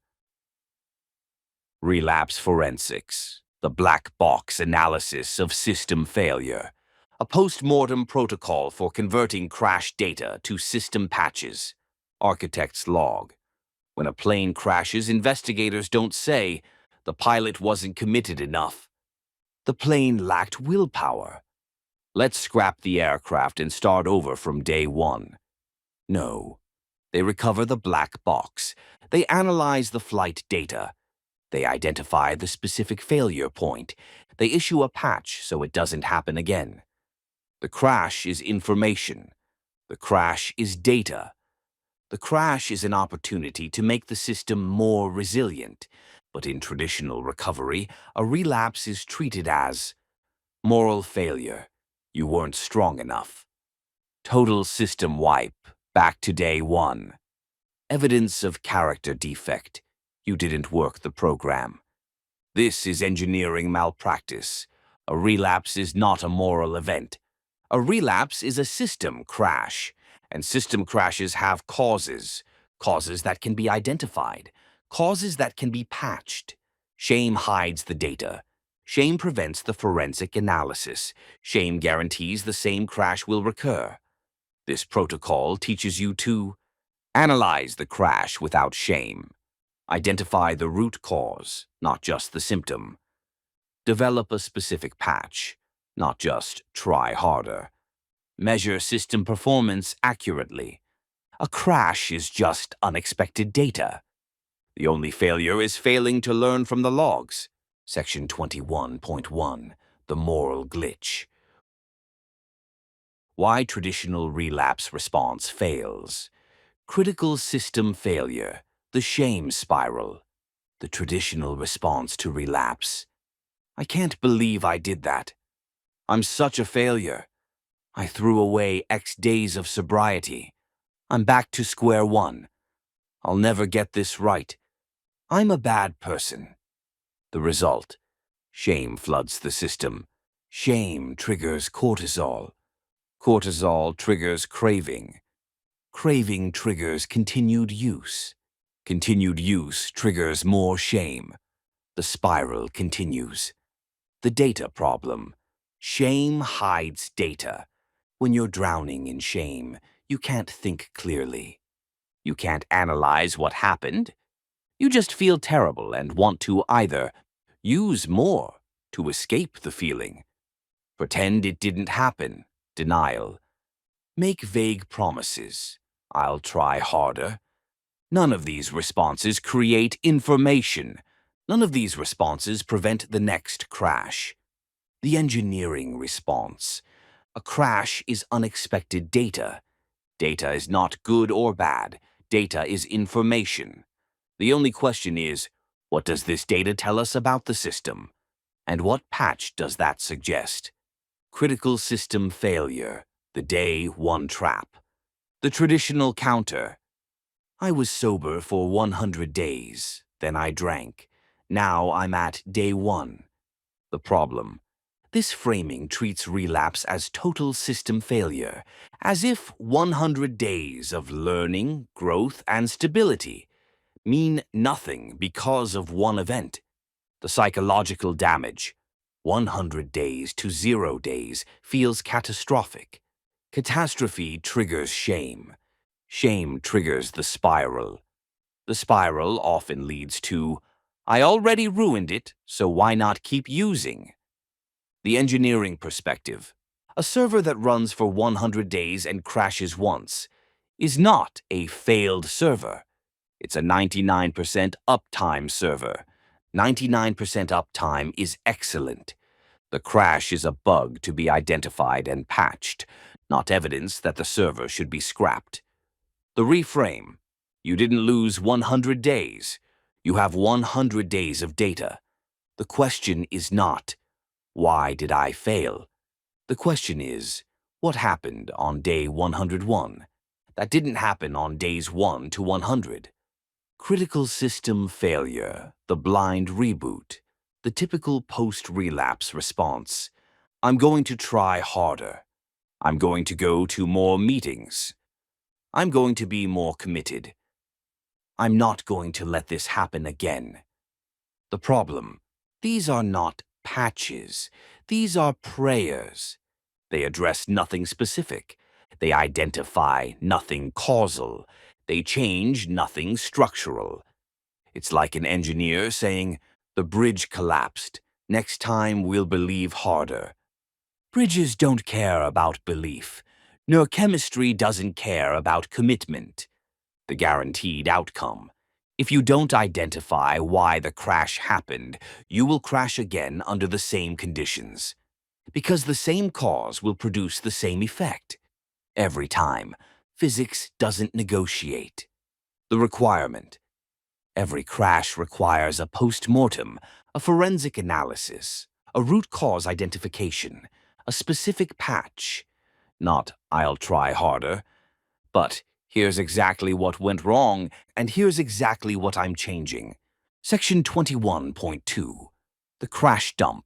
Relapse forensics, the black box analysis of system failure. A post-mortem protocol for converting crash data to system patches. Architect's log. When a plane crashes, investigators don't say, the pilot wasn't committed enough. The plane lacked willpower. Let's scrap the aircraft and start over from day one. No. They recover the black box. They analyze the flight data. They identify the specific failure point. They issue a patch so it doesn't happen again. The crash is information. The crash is data. The crash is an opportunity to make the system more resilient, but in traditional recovery, a relapse is treated as moral failure. You weren't strong enough. Total system wipe. Back to day one. Evidence of character defect. You didn't work the program. This is engineering malpractice. A relapse is not a moral event. A relapse is a system crash, and system crashes have causes that can be identified, causes that can be patched. Shame hides the data. Shame prevents the forensic analysis. Shame guarantees the same crash will recur. This protocol teaches you to analyze the crash without shame. Identify the root cause, not just the symptom. Develop a specific patch, not just try harder. Measure system performance accurately. A crash is just unexpected data. The only failure is failing to learn from the logs. Section 21.1, the moral glitch. Why traditional relapse response fails. Critical system failure, the shame spiral, the traditional response to relapse. I can't believe I did that. I'm such a failure. I threw away X days of sobriety. I'm back to square one. I'll never get this right. I'm a bad person. The result: shame floods the system. Shame triggers cortisol. Cortisol triggers craving. Craving triggers continued use. Continued use triggers more shame. The spiral continues. The data problem. Shame hides data. When you're drowning in shame, you can't think clearly. You can't analyze what happened. You just feel terrible and want to either use more to escape the feeling, pretend it didn't happen, denial, make vague promises, I'll try harder. None of these responses create information. None of these responses prevent the next crash. The engineering response. A crash is unexpected data. Data is not good or bad. Data is information. The only question is, what does this data tell us about the system? And what patch does that suggest? Critical system failure, the day one trap. The traditional counter. I was sober for 100 days, then I drank. Now I'm at day one. The problem. This framing treats relapse as total system failure, as if 100 days of learning, growth, and stability mean nothing because of one event. The psychological damage. 100 days to 0 days feels catastrophic. Catastrophe triggers shame. Shame triggers the spiral. The spiral often leads to, I already ruined it, so why not keep using? The engineering perspective. A server that runs for 100 days and crashes once is not a failed server. It's a 99% uptime server. 99% uptime is excellent. The crash is a bug to be identified and patched, not evidence that the server should be scrapped. The reframe. You didn't lose 100 days. You have 100 days of data. The question is not, why did I fail? The question is, what happened on day 101? That didn't happen on days 1 to 100. Critical system failure, the blind reboot, the typical post-relapse response. I'm going to try harder. I'm going to go to more meetings. I'm going to be more committed. I'm not going to let this happen again. The problem. These are not patches. These are prayers. They address nothing specific. They identify nothing causal. They change nothing structural. It's like an engineer saying, the bridge collapsed. Next time we'll believe harder. Bridges don't care about belief. Neurochemistry doesn't care about commitment. The guaranteed outcome. If you don't identify why the crash happened, you will crash again under the same conditions. Because the same cause will produce the same effect. Every time. Physics doesn't negotiate. The requirement. Every crash requires a post-mortem, a forensic analysis, a root cause identification, a specific patch. Not, I'll try harder, but here's exactly what went wrong, and here's exactly what I'm changing. Section 21.2. The crash dump.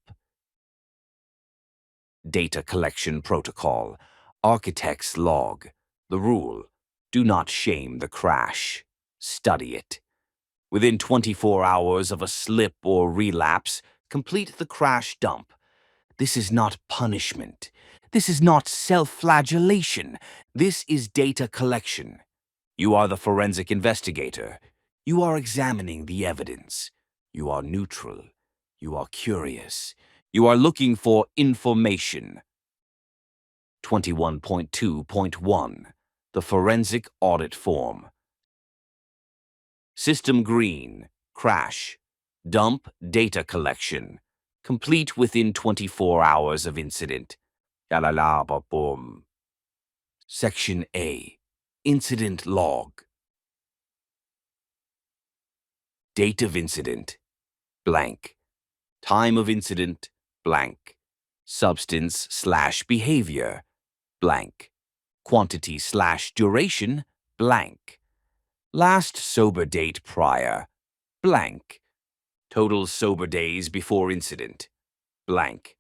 Data collection protocol. Architect's log. The rule. Do not shame the crash. Study it. Within 24 hours of a slip or relapse, complete the crash dump. This is not punishment. This is not self-flagellation. This is data collection. You are the forensic investigator. You are examining the evidence. You are neutral. You are curious. You are looking for information. 21.2.1. The forensic audit form. System green, crash, dump data collection, complete within 24 hours of incident. Yalalababum. Section A, incident log. Date of incident, blank. Time of incident, blank. Substance/behavior, blank. Quantity/duration, blank. Last sober date prior, blank. Total sober days before incident, blank.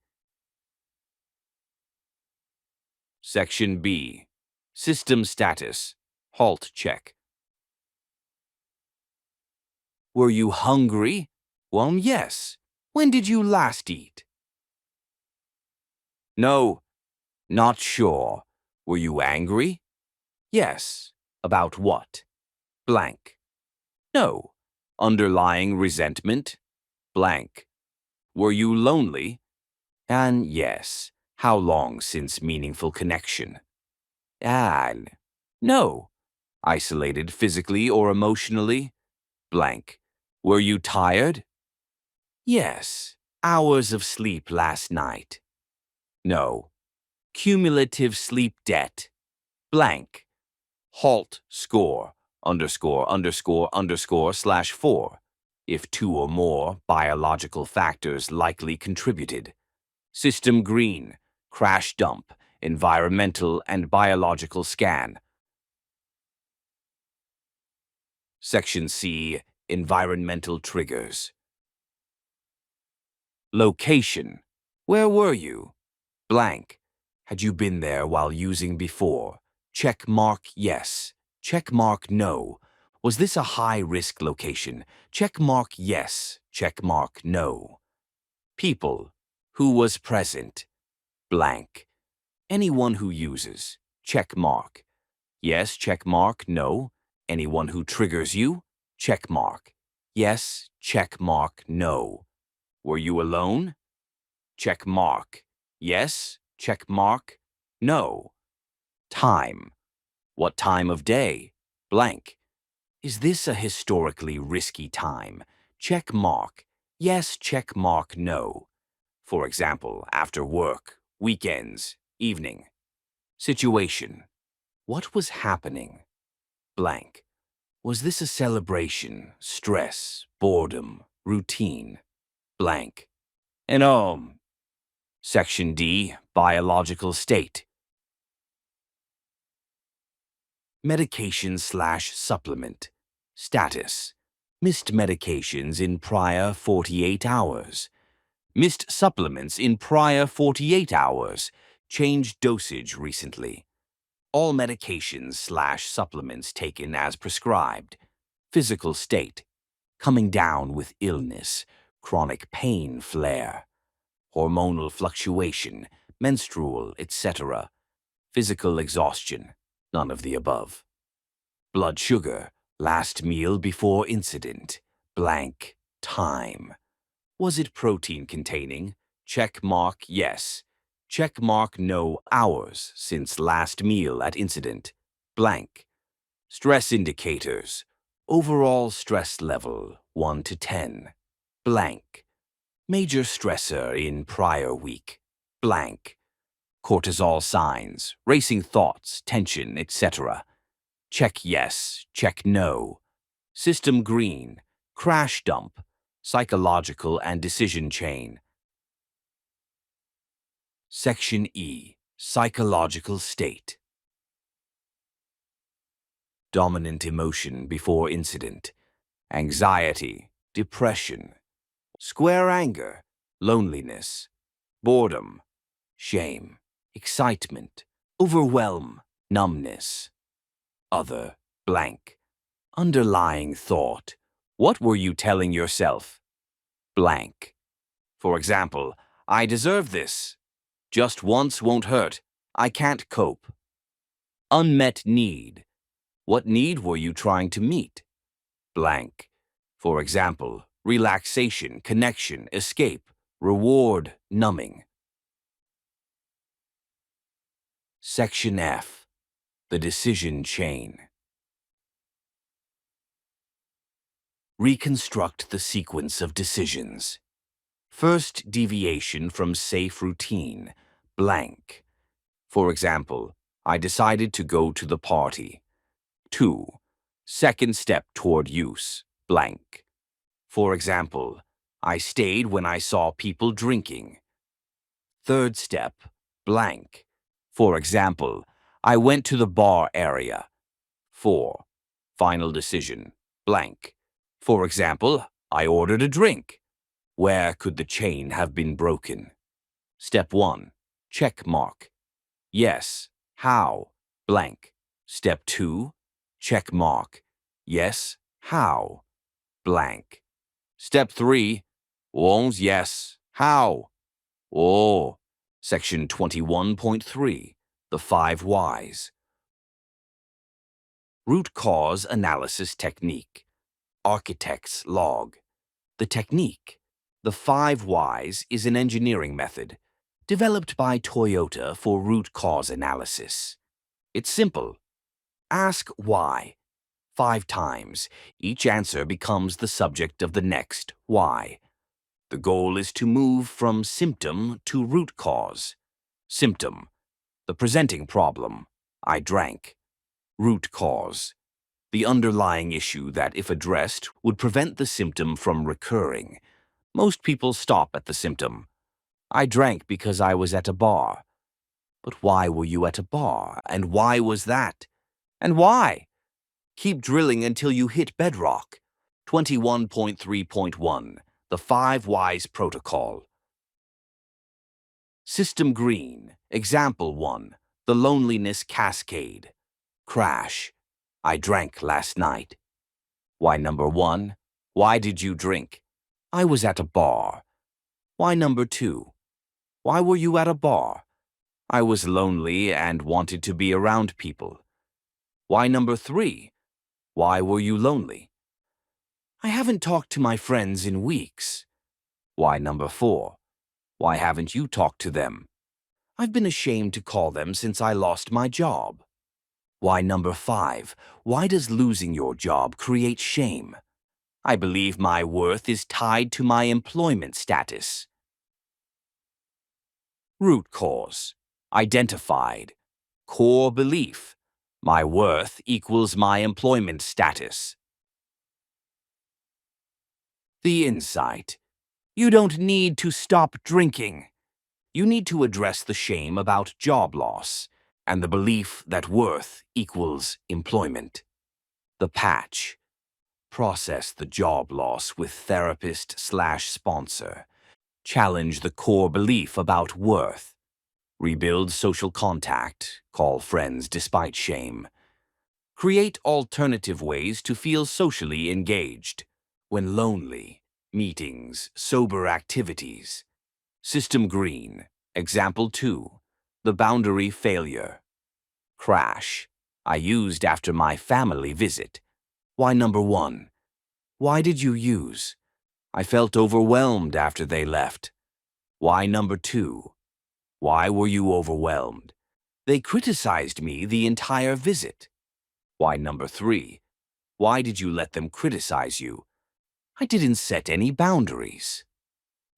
Section B. System status, halt check. Were you hungry? Well, yes. When did you last eat? No, not sure. Were you angry? Yes. About what? Blank. No. Underlying resentment? Blank. Were you lonely? And yes. How long since meaningful connection? And no. Isolated physically or emotionally? Blank. Were you tired? Yes. Hours of sleep last night? No. Cumulative sleep debt? Blank. Halt score ___/4 if 2 or more biological factors likely contributed. System green, crash dump, environmental and biological scan. Section C, environmental triggers. Location. Where were you? Blank. Had you been there while using before? Check mark yes. Check mark no. Was this a high-risk location? Check mark yes. Check mark no. People. Who was present? Blank. Anyone who uses. Check mark. Yes, check mark, no. Anyone who triggers you? Check mark. Yes, check mark, no. Were you alone? Check mark. Yes, check mark, no. Time. What time of day? Blank. Is this a historically risky time? Check mark. Yes, check mark, no. For example, after work, weekends, evening. Situation. What was happening? Blank. Was this a celebration, stress, boredom, routine? Blank. And Section D, biological state. Medication/supplement. Status. Missed medications in prior 48 hours. Missed supplements in prior 48 hours. Changed dosage recently. All medications/supplements taken as prescribed. Physical state. Coming down with illness. Chronic pain flare. Hormonal fluctuation. Menstrual, etc. Physical exhaustion. None of the above. Blood sugar. Last meal before incident. Blank. Time. Was it protein containing? Check mark yes. Check mark no. Hours since last meal at incident. Blank. Stress indicators. Overall stress level 1 to 10. Blank. Major stressor in prior week. Blank. Cortisol signs, racing thoughts, tension, etc. Check yes, check no. System green, crash dump, psychological and decision chain. Section E, psychological state. Dominant emotion before incident. Anxiety, depression. Square anger, loneliness, boredom, shame, excitement, overwhelm, numbness. Other, blank. Underlying thought. What were you telling yourself? Blank. For example, I deserve this. Just once won't hurt. I can't cope. Unmet need. What need were you trying to meet? Blank. For example, relaxation, connection, escape, reward, numbing. Section F. The decision chain. Reconstruct the sequence of decisions. First deviation from safe routine, blank. For example, I decided to go to the party. 2. Second step toward use, blank. For example, I stayed when I saw people drinking. Third step, blank. For example, I went to the bar area. 4. Final decision, blank. For example, I ordered a drink. Where could the chain have been broken? Step 1. Check mark. Yes. How? Blank. Step 2. Check mark. Yes. How? Blank. Step 3. Won't yes. How? Oh. Section 21.3. The 5 whys. Root cause analysis technique. Architect's log. The technique, the 5 whys, is an engineering method developed by Toyota for root cause analysis. It's simple. Ask why 5 times. Each answer becomes the subject of the next why. The goal is to move from symptom to root cause. Symptom, the presenting problem. I drank. Root cause, the underlying issue that, if addressed, would prevent the symptom from recurring. Most people stop at the symptom. I drank because I was at a bar. But why were you at a bar? And why was that? And why? Keep drilling until you hit bedrock. 21.3.1. The 5 whys protocol. System green. Example 1. The loneliness cascade. Crash. I drank last night. Why number 1? Why did you drink? I was at a bar. Why number 2? Why were you at a bar? I was lonely and wanted to be around people. Why number 3? Why were you lonely? I haven't talked to my friends in weeks. Why number 4? Why haven't you talked to them? I've been ashamed to call them since I lost my job. Why number 5? Why does losing your job create shame? I believe my worth is tied to my employment status. Root cause. Identified. Core belief. My worth equals my employment status. The insight. You don't need to stop drinking. You need to address the shame about job loss and the belief that worth equals employment. The patch. Process the job loss with therapist/sponsor. Challenge the core belief about worth. Rebuild social contact. Call friends despite shame. Create alternative ways to feel socially engaged. When lonely, meetings, sober activities. System green. Example 2. The boundary failure. Crash. I used after my family visit. Why number 1? Why did you use? I felt overwhelmed after they left. Why number 2? Why were you overwhelmed? They criticized me the entire visit. Why number 3? Why did you let them criticize you? I didn't set any boundaries.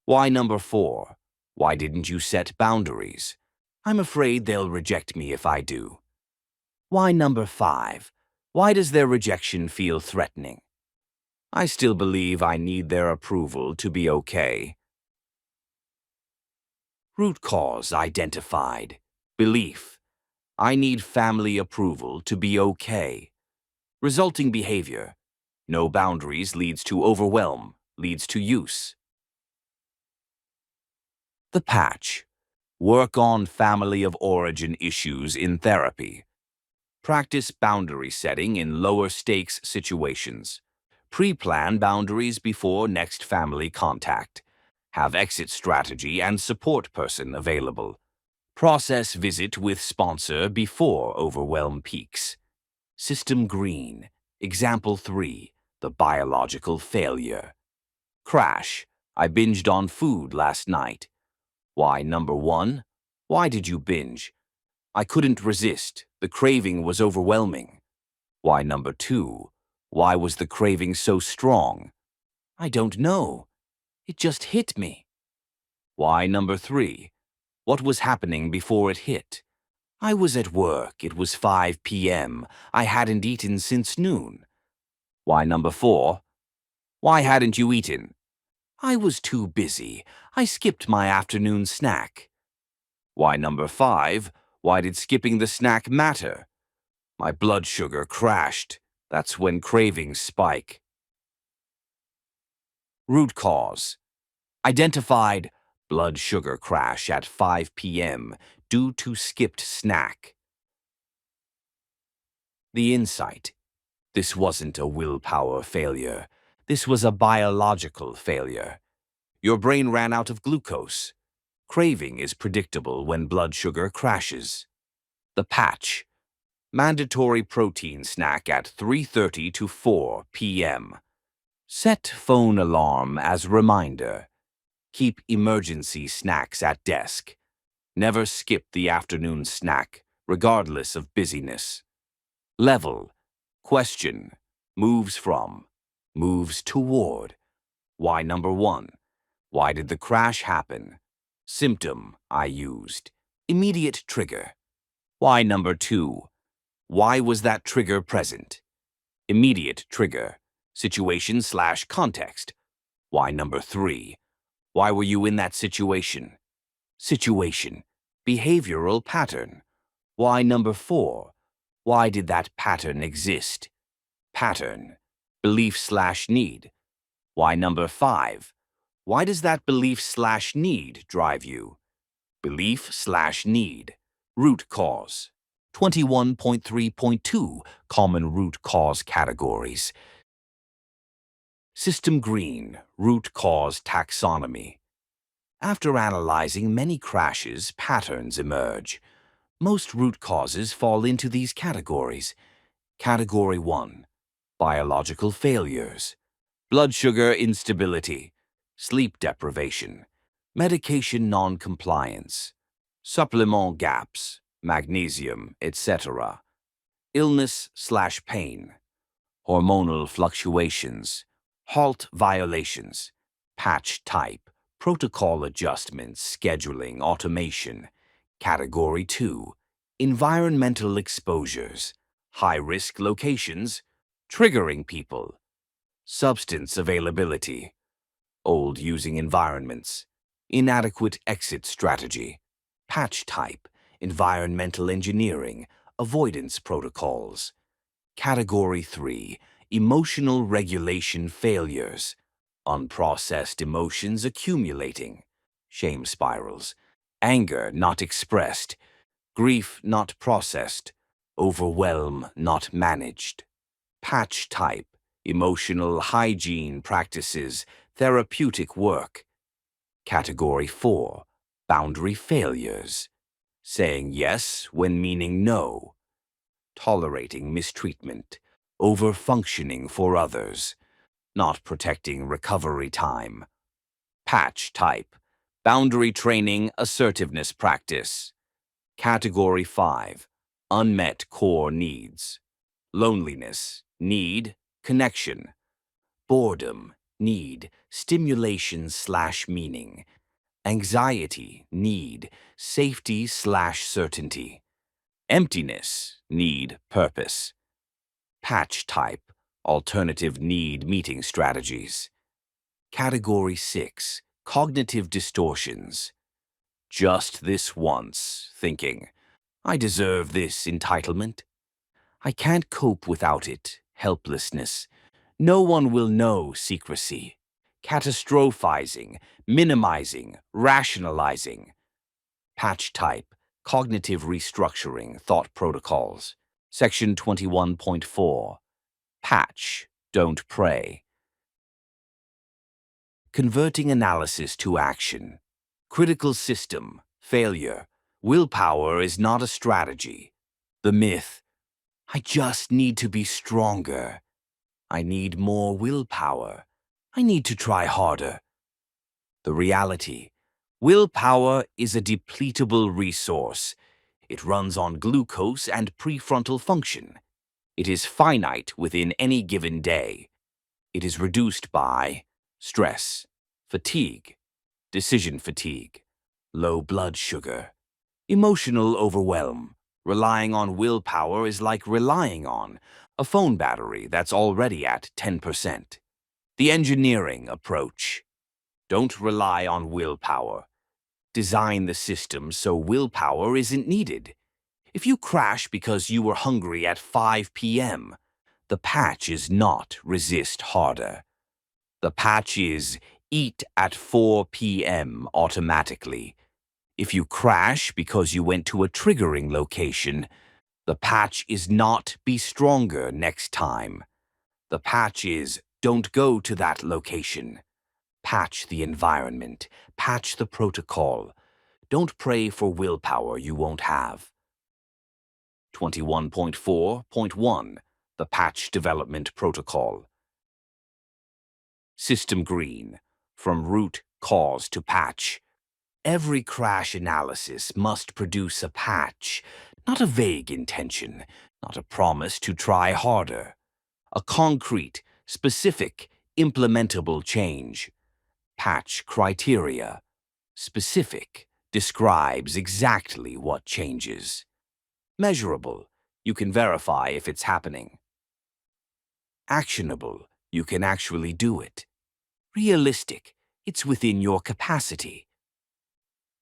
Why number 4? Why didn't you set boundaries? I'm afraid they'll reject me if I do. Why number 5? Why does their rejection feel threatening? I still believe I need their approval to be okay. Root cause identified. Belief. I need family approval to be okay. Resulting behavior. No boundaries leads to overwhelm, leads to use. The patch. Work on family of origin issues in therapy. Practice boundary setting in lower stakes situations. Pre-plan boundaries before next family contact. Have exit strategy and support person available. Process visit with sponsor before overwhelm peaks. System green. Example 3. The biological failure. Crash. I binged on food last night. Why, number 1? Why did you binge? I couldn't resist. The craving was overwhelming. Why, number 2? Why was the craving so strong? I don't know. It just hit me. Why, number 3? What was happening before it hit? I was at work. It was 5 p.m. I hadn't eaten since noon. Why, number 4? Why hadn't you eaten? I was too busy. I skipped my afternoon snack. Why, number 5? Why did skipping the snack matter? My blood sugar crashed. That's when cravings spike. Root cause. Identified. Blood sugar crash at 5 p.m. due to skipped snack. The insight. This wasn't a willpower failure. This was a biological failure. Your brain ran out of glucose. Craving is predictable when blood sugar crashes. The patch. Mandatory protein snack at 3:30 to 4 p.m. Set phone alarm as reminder. Keep emergency snacks at desk. Never skip the afternoon snack, regardless of busyness. Level. Question. Moves from. Moves toward. Why, number 1? Why did the crash happen? Symptom I used. Immediate trigger. Why, number 2? Why was that trigger present? Immediate trigger. Situation/context. Why, number 3? Why were you in that situation? Situation. Behavioral pattern. Why, number 4? Why did that pattern exist? Pattern. Belief/need. Why, number 5? Why does that belief/need drive you? Belief/need. Root cause. 21.3.2 Common root cause categories. System green. Root cause taxonomy. After analyzing many crashes, patterns emerge. Most root causes fall into these categories. Category 1. Biological failures. Blood sugar instability. Sleep deprivation. Medication non-compliance. Supplement gaps. Magnesium, etc. Illness/pain. Hormonal fluctuations. HALT violations. Patch type. Protocol adjustments, scheduling, automation. Category 2. Environmental exposures. High-risk locations. Triggering people. Substance availability. Old using environments. Inadequate exit strategy. Patch type. Environmental engineering. Avoidance protocols. Category 3. Emotional regulation failures. Unprocessed emotions accumulating. Shame spirals. Anger not expressed. Grief not processed. Overwhelm not managed. Patch type. Emotional hygiene practices. Therapeutic work. Category 4. Boundary failures. Saying yes when meaning no. Tolerating mistreatment. Over-functioning for others. Not protecting recovery time. Patch type. Boundary training, assertiveness practice. Category 5. Unmet core needs. Loneliness, need, connection. Boredom, need, stimulation/meaning. Anxiety, need, safety/certainty. Emptiness, need, purpose. Patch type, alternative need meeting strategies. Category 6, cognitive distortions. Just this once, thinking, I deserve this entitlement. I can't cope without it, helplessness. No one will know secrecy. Catastrophizing, minimizing, rationalizing. Patch type, cognitive restructuring, thought protocols. Section 21.4. Patch, don't pray. Converting analysis to action. Critical system, failure. Willpower is not a strategy. The myth, I just need to be stronger. I need more willpower. I need to try harder. The reality, willpower is a depletable resource. It runs on glucose and prefrontal function. It is finite within any given day. It is reduced by stress, fatigue, decision fatigue, low blood sugar, emotional overwhelm. Relying on willpower is like relying on a phone battery that's already at 10%. The engineering approach. Don't rely on willpower. Design the system so willpower isn't needed. If you crash because you were hungry at 5 p.m., the patch is not resist harder. The patch is eat at 4 p.m. automatically. If you crash because you went to a triggering location, the patch is not be stronger next time. The patch is don't go to that location. Patch the environment. Patch the protocol. Don't pray for willpower you won't have. 21.4.1. The Patch Development Protocol. System green. From root cause to patch. Every crash analysis must produce a patch, not a vague intention, not a promise to try harder. A concrete, specific, implementable change. Patch criteria. Specific, describes exactly what changes. Measurable, you can verify if it's happening. Actionable, you can actually do it. Realistic, it's within your capacity.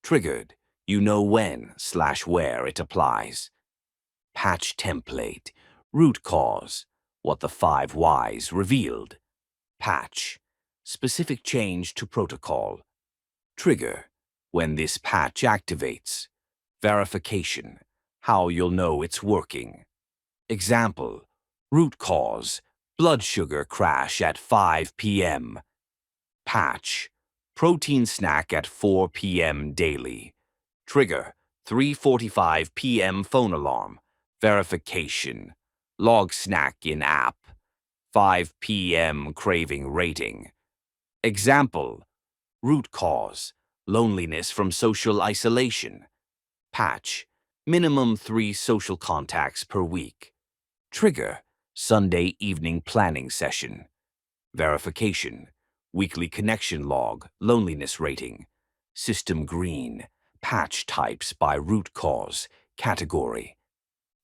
Triggered, you know when/where it applies. Patch template, root cause, what the 5 whys revealed. Patch, specific change to protocol. Trigger, when this patch activates. Verification, how you'll know it's working. Example, root cause, blood sugar crash at 5 p.m. Patch, protein snack at 4 p.m. daily. Trigger, 3:45 p.m. phone alarm. Verification, log snack in app. 5 p.m. craving rating. Example, root cause, loneliness from social isolation. Patch, minimum 3 social contacts per week. Trigger, Sunday evening planning session. Verification, weekly connection log, loneliness rating. System green, patch types by root cause, category.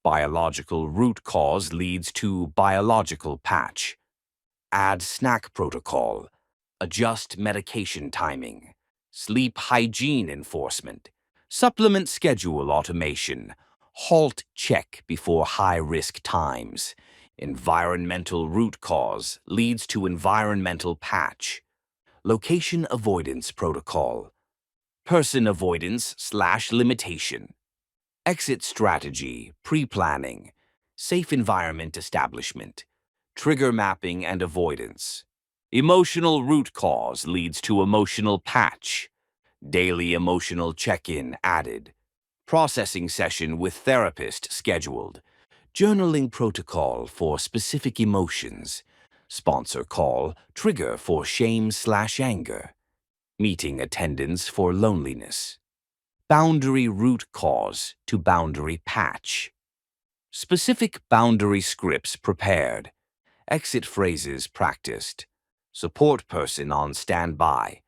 Biological root cause leads to biological patch. Add snack protocol. Adjust medication timing. Sleep hygiene enforcement. Supplement schedule automation. Halt check before high-risk times. Environmental root cause leads to environmental patch. Location avoidance protocol. Person avoidance/limitation. Exit strategy, pre-planning. Safe environment establishment. Trigger mapping and avoidance. Emotional root cause leads to emotional patch. Daily emotional check-in added. Processing session with therapist scheduled. Journaling protocol for specific emotions. Sponsor call, trigger for shame/anger. Meeting attendance for loneliness. Boundary root cause to boundary patch. Specific boundary scripts prepared. Exit phrases practiced. Support person on standby.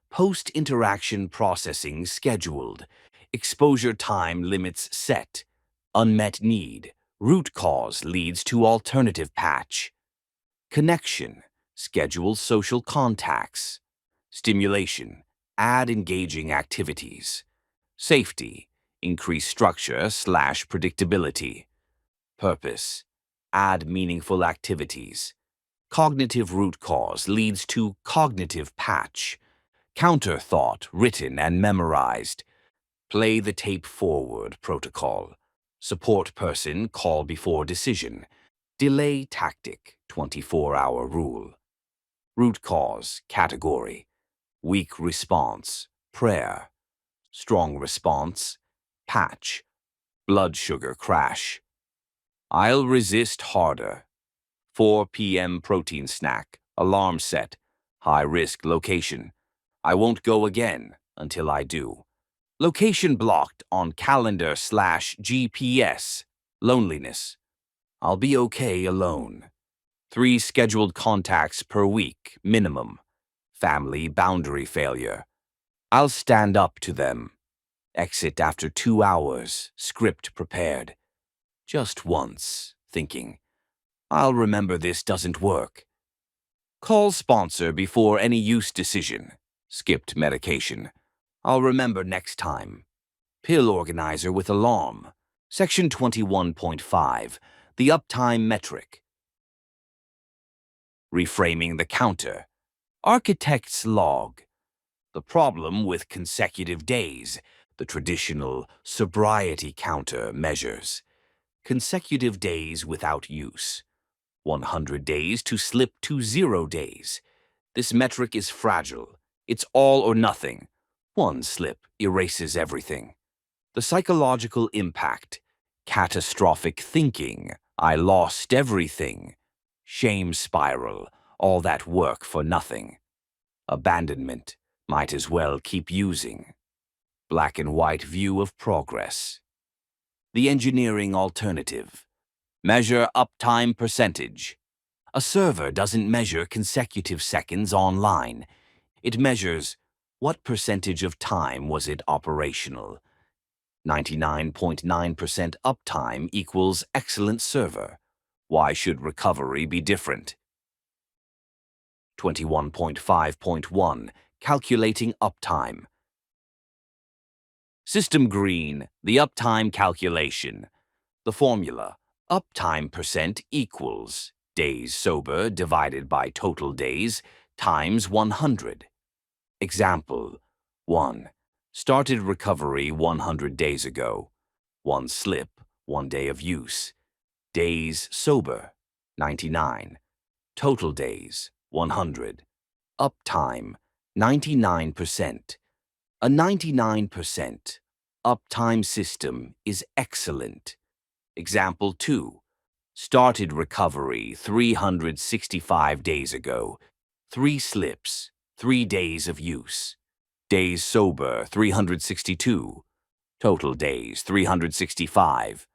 Post-interaction processing scheduled. Exposure time limits set. Unmet need. Root cause leads to alternative patch. Connection, schedule social contacts. Stimulation, add engaging activities. Safety, increase structure/predictability. Purpose, add meaningful activities. Cognitive root cause leads to cognitive patch. Counter thought, written and memorized. Play the tape forward protocol. Support person, call before decision. Delay tactic, 24-hour rule. Root cause, category. Weak response, prayer. Strong response, patch. Blood sugar crash. I'll resist harder. 4 p.m. protein snack, alarm set, high-risk location. I won't go again until I do. Location blocked on calendar/GPS. Loneliness. I'll be okay alone. 3 scheduled contacts per week, minimum. Family boundary failure. I'll stand up to them. Exit after 2 hours, script prepared. Just once, thinking, I'll remember this doesn't work. Call sponsor before any use decision. Skipped medication. I'll remember next time. Pill organizer with alarm. Section 21.5. The uptime metric. Reframing the counter. Architect's log. The problem with consecutive days, the traditional sobriety counter measures. Consecutive days without use. 100 days to slip to 0 days. This metric is fragile. It's all or nothing. One slip erases everything. The psychological impact. Catastrophic thinking. I lost everything. Shame spiral. All that work for nothing. Abandonment. Might as well keep using. Black and white view of progress. The engineering alternative. Measure uptime percentage. A server doesn't measure consecutive seconds online. It measures what percentage of time was it operational. 99.9% uptime equals excellent server. Why should recovery be different? 21.5.1 Calculating uptime. System green, the uptime calculation. The formula, uptime percent equals days sober divided by total days times 100. Example 1. Started recovery 100 days ago. 1 slip, 1 day of use. Days sober, 99. Total days, 100. Uptime, 99%. A 99% uptime system is excellent. Example 2. Started recovery 365 days ago. 3 slips, 3 days of use. Days sober 362. Total days 365.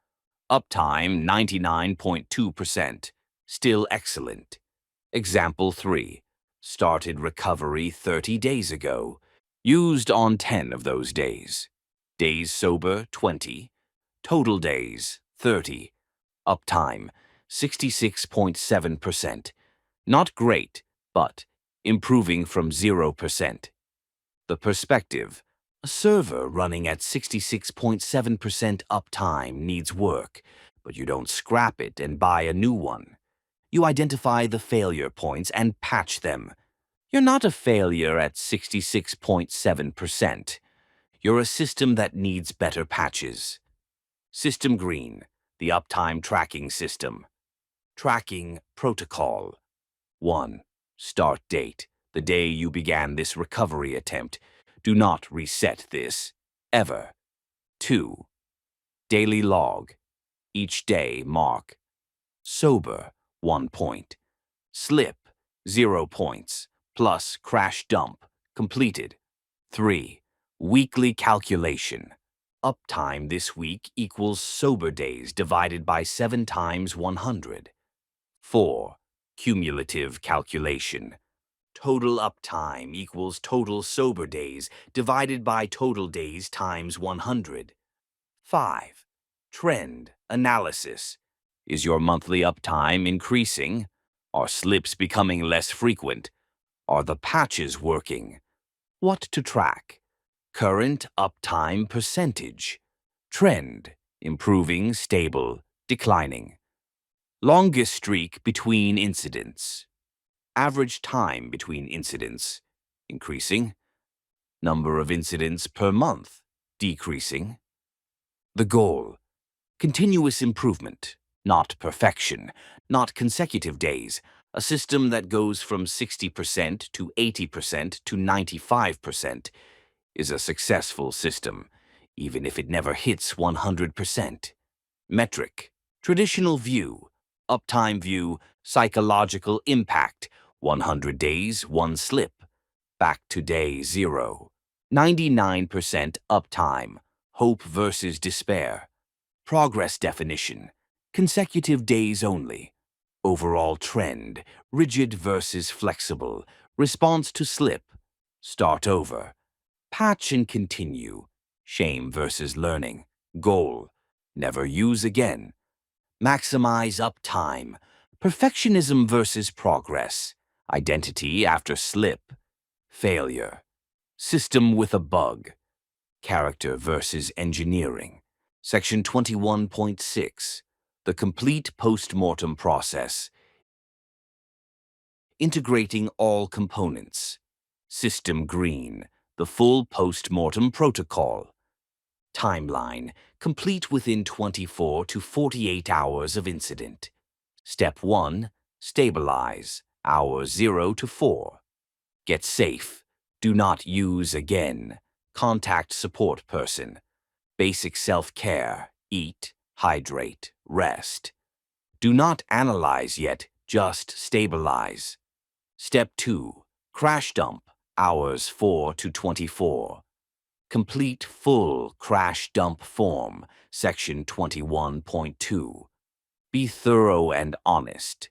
Uptime 99.2%. Still excellent. Example 3. Started recovery 30 days ago. Used on 10 of those days. Days sober 20. Total days 30. Uptime 66.7%. Not great, but improving from 0%. The perspective. A server running at 66.7% uptime needs work, but you don't scrap it and buy a new one. You identify the failure points and patch them. You're not a failure at 66.7%. You're a system that needs better patches. System green, the uptime tracking system. Tracking protocol. 1. Start date, the day you began this recovery attempt. Do not reset this, ever. 2. Daily log. Each day mark. Sober, 1 point. Slip, 0 points, plus crash dump, completed. 3. Weekly calculation. Uptime this week equals sober days divided by 7 times 100. 4. Cumulative calculation. Total uptime equals total sober days divided by total days times 100. 5. Trend analysis. Is your monthly uptime increasing? Are slips becoming less frequent? Are the patches working? What to track? Current uptime percentage. Trend, improving, stable, declining. Longest streak between incidents. Average time between incidents, increasing. Number of incidents per month, decreasing. The goal, continuous improvement, not perfection, not consecutive days. A system that goes from 60% to 80% to 95% is a successful system, even if it never hits 100%. Metric, traditional view, uptime view, psychological impact, 100 days, 1 slip, back to day 0. 99% uptime, hope versus despair. Progress definition, consecutive days only. Overall trend, rigid versus flexible. Response to slip, start over. Patch and continue, shame versus learning. Goal, never use again. Maximize uptime, perfectionism versus progress. Identity after slip, failure. System with a bug, character versus engineering. Section 21.6, the complete post-mortem process. Integrating all components. System green, the full post-mortem protocol. Timeline, complete within 24 to 48 hours of incident. Step 1, stabilize, hours 0 to 4. Get safe, do not use again. Contact support person. Basic self-care, eat, hydrate, rest. Do not analyze yet, just stabilize. Step 2, crash dump, hours 4 to 24. Complete full crash dump form, section 21.2. Be thorough and honest.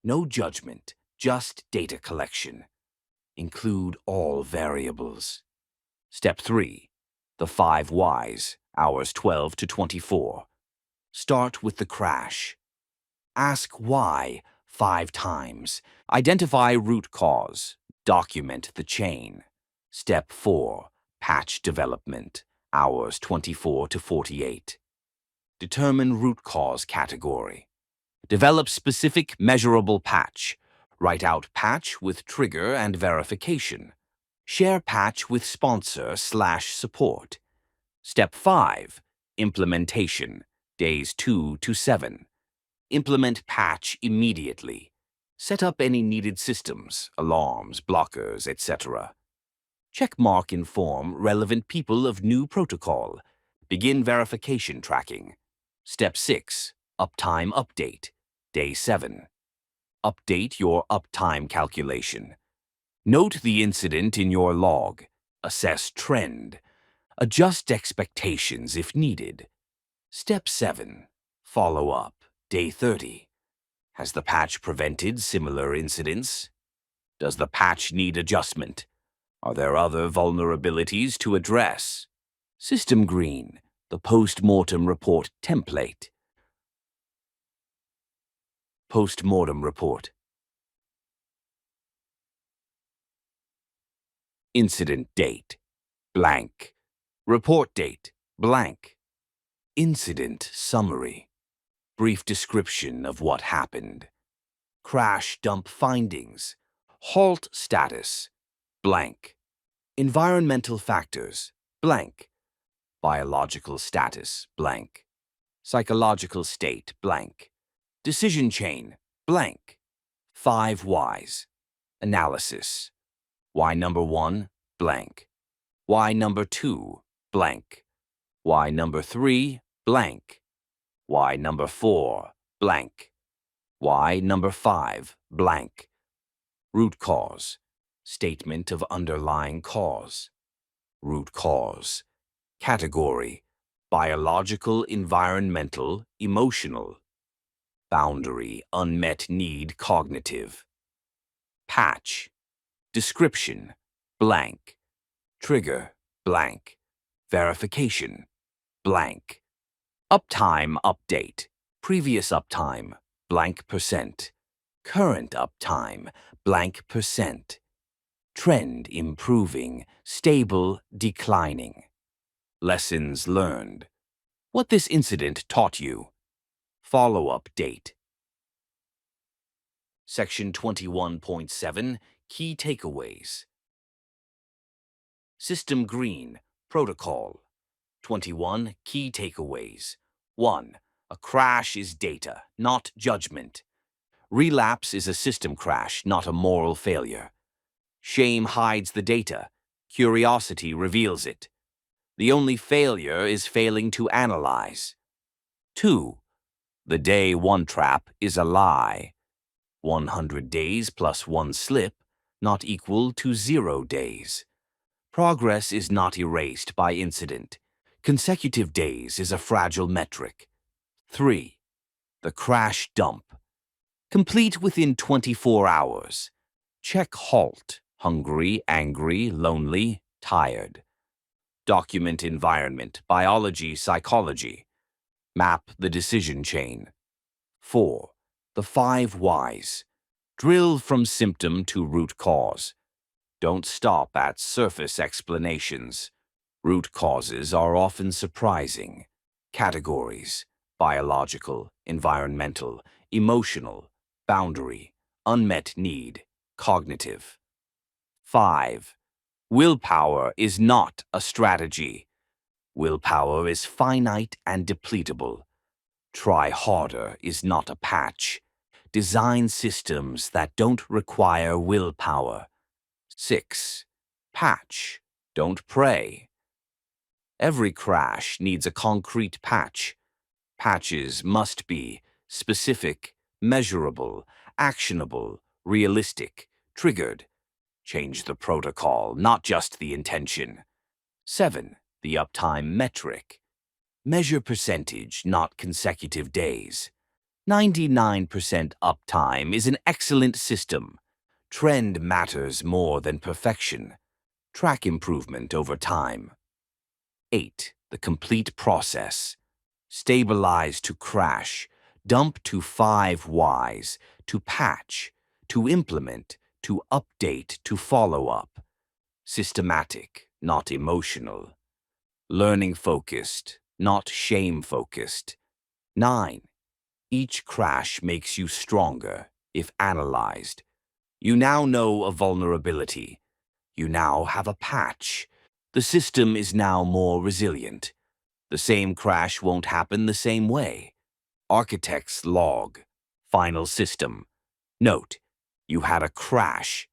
No judgment, just data collection. Include all variables. Step 3, the 5 whys, hours 12 to 24. Start with the crash. Ask why 5 times. Identify root cause. Document the chain. Step 4, patch development, hours 24 to 48. Determine root cause category. Develop specific measurable patch. Write out patch with trigger and verification. Share patch with sponsor/support. Step 5, implementation, days 2 to 7. Implement patch immediately. Set up any needed systems, alarms, blockers, etc. Checkmark inform relevant people of new protocol. Begin verification tracking. Step 6, uptime update, day 7. Update your uptime calculation. Note the incident in your log. Assess trend. Adjust expectations if needed. Step 7, follow up, day 30. Has the patch prevented similar incidents? Does the patch need adjustment? Are there other vulnerabilities to address? System green, the post-mortem report template. Post-mortem report. Incident date, blank. Report date, blank. Incident summary. Brief description of what happened. Crash dump findings. Halt status, blank. Environmental factors, blank. Biological status, blank. Psychological state, blank. Decision chain, blank. 5 whys. Analysis. Why number 1, blank. Why number 2, blank. Why number 3, blank. Why number 4, blank. Why number 5, blank. Root cause. Statement of underlying cause. Root cause. Category. Biological, environmental, emotional. Boundary, unmet need, cognitive. Patch. Description, blank. Trigger, blank. Verification, blank. Uptime update, Previous uptime, blank percent. Current uptime, blank percent. Trend improving, stable, declining. Lessons learned. What this incident taught you. Follow-up date. Section 21.7, Key Takeaways. System Green, Protocol. 21, Key Takeaways. 1. A crash is data, not judgment. Relapse is a system crash, not a moral failure. Shame hides the data. Curiosity reveals it. The only failure is failing to analyze. 2. The day one trap is a lie. 100 days plus one slip, not equal to 0 days. Progress is not erased by incident. Consecutive days is a fragile metric. 3. The crash dump. Complete within 24 hours. Check halt. Hungry, angry, lonely, tired. Document environment, biology, psychology. Map the decision chain. 4. The 5 whys. Drill from symptom to root cause. Don't stop at surface explanations. Root causes are often surprising. Categories: biological, environmental, emotional, boundary, unmet need, cognitive. 5. Willpower is not a strategy. Willpower is finite and depletable. Try harder is not a patch. Design systems that don't require willpower. 6. Patch, don't pray. Every crash needs a concrete patch. Patches must be specific, measurable, actionable, realistic, triggered. Change the protocol, not just the intention. 7. The uptime metric. Measure percentage, not consecutive days. 99% uptime is an excellent system. Trend matters more than perfection. Track improvement over time. 8. The complete process. Stabilize to crash, dump to 5 whys, to patch, to implement, to update, to follow up. Systematic, not emotional. Learning focused, not shame focused. 9. Each crash makes you stronger, if analyzed. You now know a vulnerability. You now have a patch. The system is now more resilient. The same crash won't happen the same way. Architect's log. Final system. Note: you had a crash.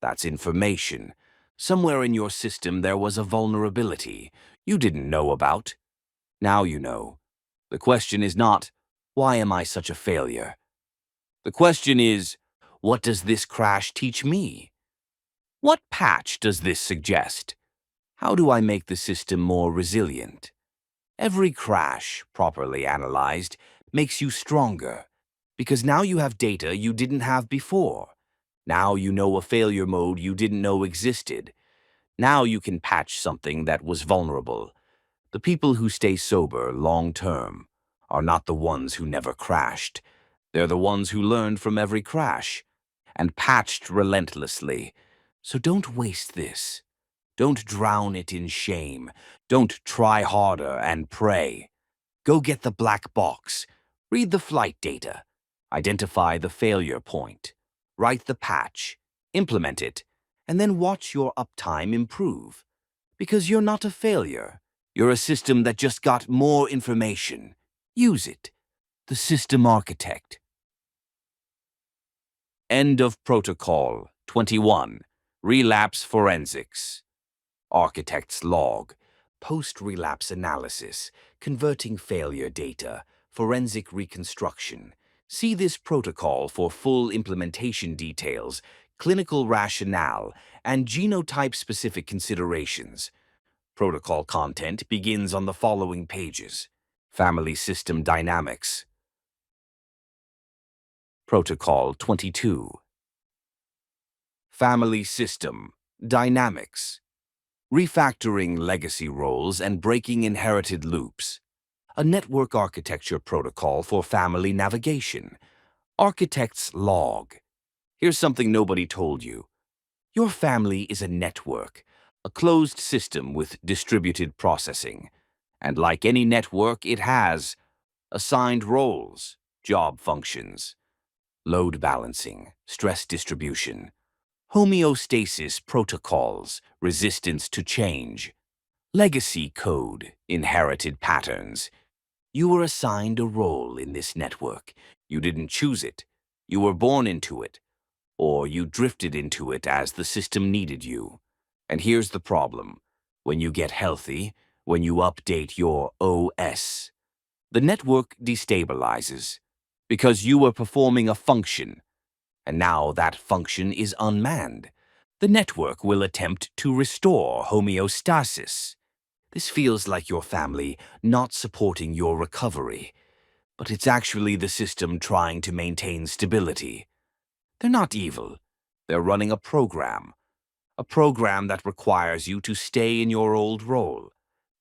That's information. Somewhere in your system there was a vulnerability you didn't know about. Now you know. The question is not, why am I such a failure? The question is, what does this crash teach me? What patch does this suggest? How do I make the system more resilient? Every crash, properly analyzed, makes you stronger, because now you have data you didn't have before. Now you know a failure mode you didn't know existed. Now you can patch something that was vulnerable. The people who stay sober long-term are not the ones who never crashed. They're the ones who learned from every crash and patched relentlessly. So don't waste this. Don't drown it in shame. Don't try harder and pray. Go get the black box. Read the flight data. Identify the failure point. Write the patch. Implement it. And then watch your uptime improve. Because you're not a failure. You're a system that just got more information. Use it. The system architect. End of protocol. 21. Relapse forensics. Architect's log. Post-relapse analysis. Converting failure data. Forensic reconstruction. See this protocol for full implementation details, clinical rationale, and genotype-specific considerations. Protocol content begins on the following pages. Family System Dynamics. Protocol 22. Family System Dynamics. Refactoring legacy roles and breaking inherited loops. a network architecture protocol for family navigation. Architect's log. Here's something nobody told you. Your family is a network, a closed system with distributed processing. And like any network, it has assigned roles, job functions, load balancing, stress distribution, homeostasis protocols, resistance to change, legacy code, inherited patterns. You were assigned a role in this network. You didn't choose it. You were born into it, or you drifted into it as the system needed you. And here's the problem. When you get healthy, when you update your OS, the network destabilizes because you were performing a function, and now that function is unmanned. The network will attempt to restore homeostasis. This feels like your family not supporting your recovery, but it's actually the system trying to maintain stability. They're not evil. They're running a program that requires you to stay in your old role.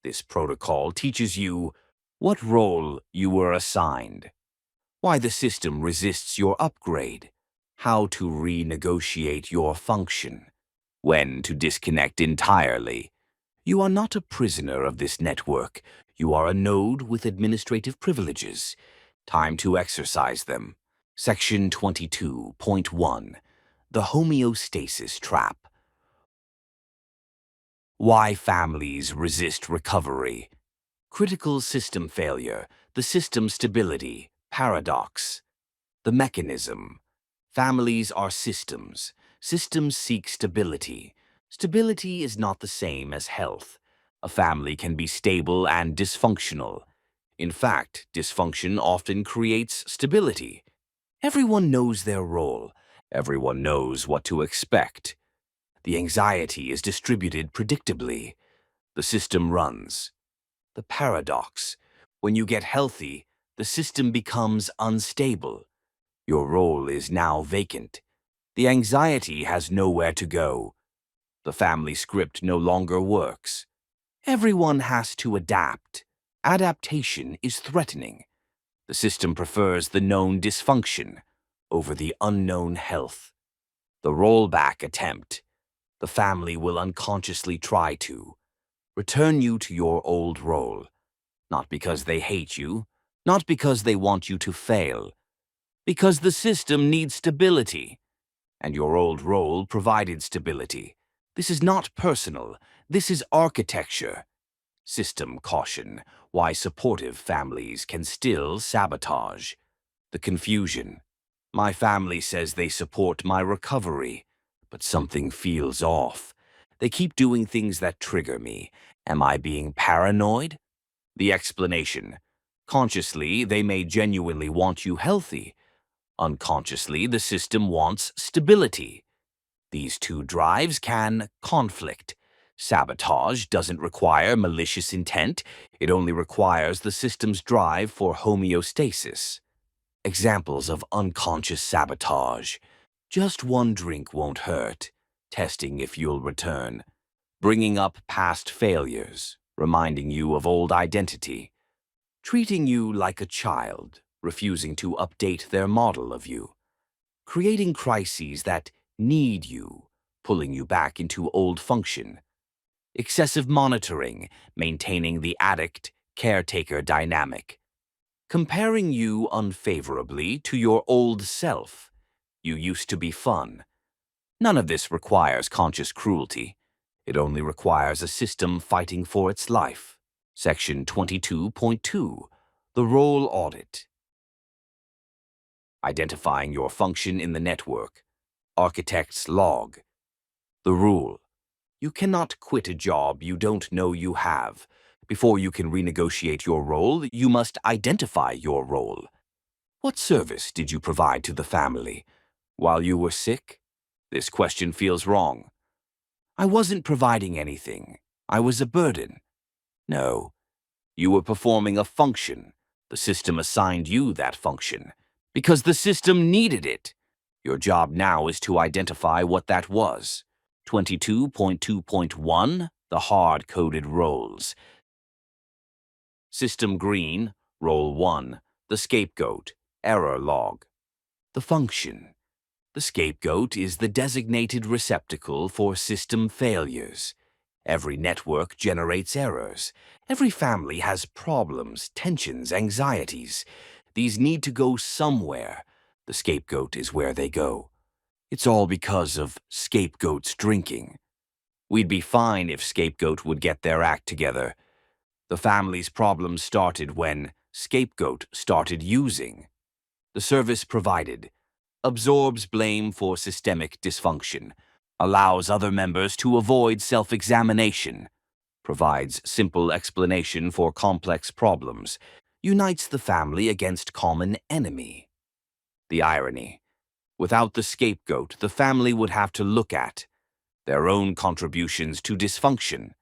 This protocol teaches you what role you were assigned, why the system resists your upgrade, how to renegotiate your function, when to disconnect entirely. You are not a prisoner of this network. You are a node with administrative privileges. Time to exercise them. Section 22.1. The Homeostasis Trap. Why families resist recovery. Critical system failure, the system stability, paradox. The mechanism. Families are systems. Systems seek stability. Stability is not the same as health. A family can be stable and dysfunctional. In fact, dysfunction often creates stability. Everyone knows their role. Everyone knows what to expect. The anxiety is distributed predictably. The system runs. The paradox. When you get healthy, the system becomes unstable. Your role is now vacant. The anxiety has nowhere to go. The family script no longer works. Everyone has to adapt. Adaptation is threatening. The system prefers the known dysfunction over the unknown health. The rollback attempt. The family will unconsciously try to return you to your old role, not because they hate you, not because they want you to fail, because the system needs stability, and your old role provided stability. This is not personal. This is architecture. System caution. Why supportive families can still sabotage. The confusion. My family says they support my recovery, but something feels off. They keep doing things that trigger me. Am I being paranoid? The explanation. Consciously, they may genuinely want you healthy. Unconsciously, the system wants stability. These two drives can conflict. Sabotage doesn't require malicious intent. It only requires the system's drive for homeostasis. Examples of unconscious sabotage. Just one drink won't hurt. Testing if you'll return. Bringing up past failures. Reminding you of old identity. Treating you like a child. Refusing to update their model of you. Creating crises that need you. Pulling you back into old function. Excessive monitoring. Maintaining the addict-caretaker dynamic. Comparing you unfavorably to your old self. You used to be fun. None of this requires conscious cruelty. It only requires a system fighting for its life. Section 22.2. The Role Audit. Identifying your function in the network. Architect's log. The rule. You cannot quit a job you don't know you have. Before you can renegotiate your role, you must identify your role. What service did you provide to the family while you were sick? This question feels wrong. I wasn't providing anything. I was a burden. No, you were performing a function. The system assigned you that function because the system needed it. Your job now is to identify what that was. 22.2.1. The hard-coded roles. System green, role 1, the scapegoat, error log. The function. The scapegoat is the designated receptacle for system failures. Every network generates errors. Every family has problems, tensions, anxieties. These need to go somewhere. The scapegoat is where they go. It's all because of scapegoats drinking. We'd be fine if scapegoat would get their act together. The family's problems started when scapegoat started using. The service provided absorbs blame for systemic dysfunction, allows other members to avoid self-examination, provides simple explanation for complex problems, unites the family against common enemy. The irony. Without the scapegoat, the family would have to look at their own contributions to dysfunction.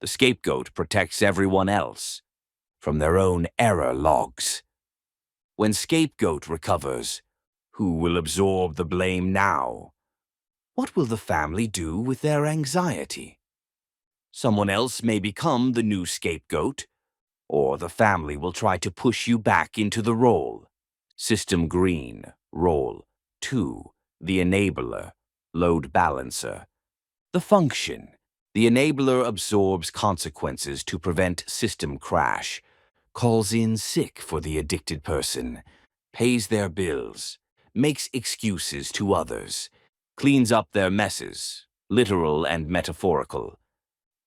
The scapegoat protects everyone else from their own error logs. When scapegoat recovers, who will absorb the blame now? What will the family do with their anxiety? Someone else may become the new scapegoat, or the family will try to push you back into the role. System green, role 2, the enabler, load balancer. The function. The enabler absorbs consequences to prevent system crash, calls in sick for the addicted person, pays their bills, makes excuses to others, cleans up their messes, literal and metaphorical,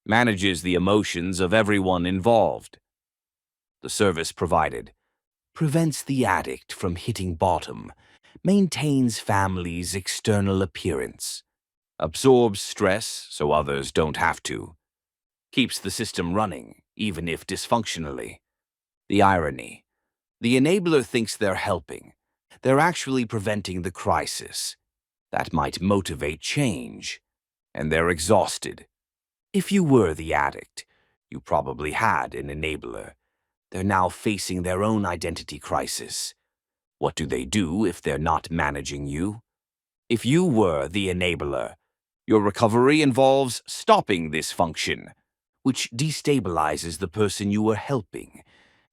manages the emotions of everyone involved. The service provided prevents the addict from hitting bottom, maintains family's external appearance, absorbs stress so others don't have to, keeps the system running, even if dysfunctionally. The irony. The enabler thinks they're helping. They're actually preventing the crisis. That might motivate change. And they're exhausted. If you were the addict, you probably had an enabler. They're now facing their own identity crisis. What do they do if they're not managing you? If you were the enabler, your recovery involves stopping this function, which destabilizes the person you were helping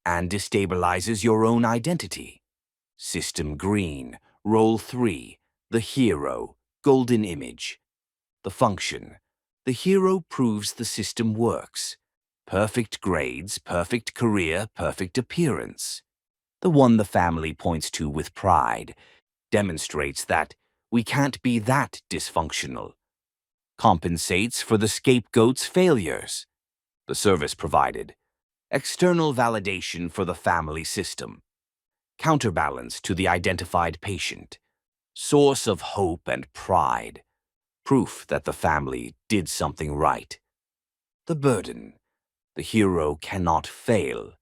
and destabilizes your own identity. System green, role 3, the hero, golden image. The function. The hero proves the system works. Perfect grades, perfect career, perfect appearance. The one the family points to with pride, demonstrates that we can't be that dysfunctional. Compensates for the scapegoat's failures. The service provided external validation for the family system, counterbalance to the identified patient, source of hope and pride, proof that the family did something right. The burden. The hero cannot fail,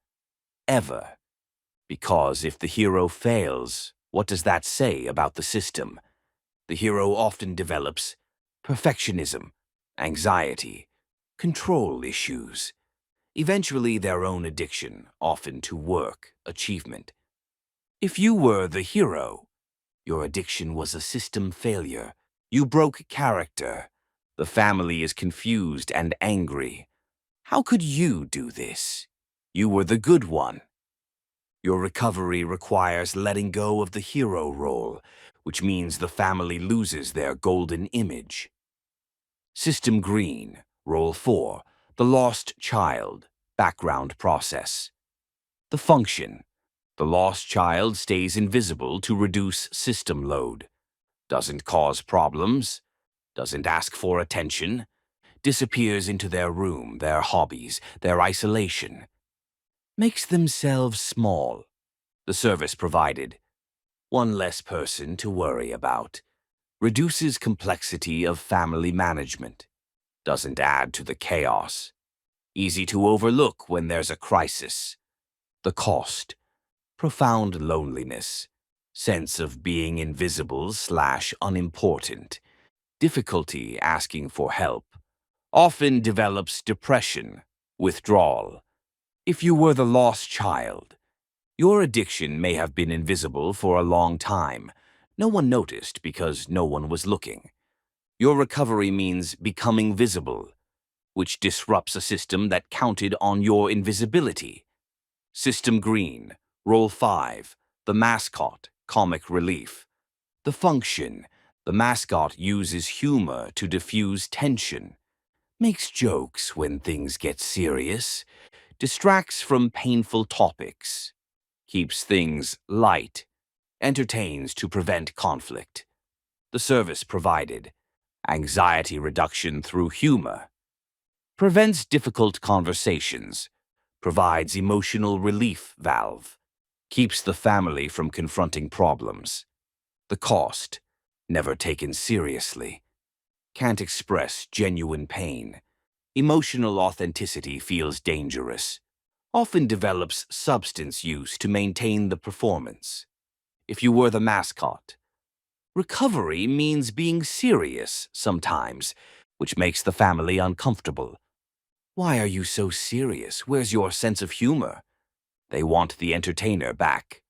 ever. Because if the hero fails, what does that say about the system? The hero often develops perfectionism, anxiety, control issues, eventually their own addiction, often to work, achievement. If you were the hero, your addiction was a system failure. You broke character. The family is confused and angry. How could you do this? You were the good one. Your recovery requires letting go of the hero role, which means the family loses their golden image. System green, role 4, the lost child, background process. The function. The lost child stays invisible to reduce system load. Doesn't cause problems. Doesn't ask for attention. Disappears into their room, their hobbies, their isolation. Makes themselves small. The service provided. One less person to worry about. Reduces complexity of family management. Doesn't add to the chaos. Easy to overlook when there's a crisis. The cost. Profound loneliness. Sense of being invisible/unimportant. Difficulty asking for help. Often develops depression, withdrawal. If you were the lost child, your addiction may have been invisible for a long time. No one noticed because no one was looking. Your recovery means becoming visible, which disrupts a system that counted on your invisibility. System green. Role 5. The mascot. Comic relief. The function. The mascot uses humor to diffuse tension. Makes jokes when things get serious. Distracts from painful topics. Keeps things light. Entertains to prevent conflict. The service provided. Anxiety reduction through humor. Prevents difficult conversations. Provides emotional relief valve. Keeps the family from confronting problems. The cost. Never taken seriously. Can't express genuine pain. Emotional authenticity feels dangerous. Often develops substance use to maintain the performance. If you were the mascot. Recovery means being serious sometimes, which makes the family uncomfortable. Why are you so serious? Where's your sense of humor? They want the entertainer back.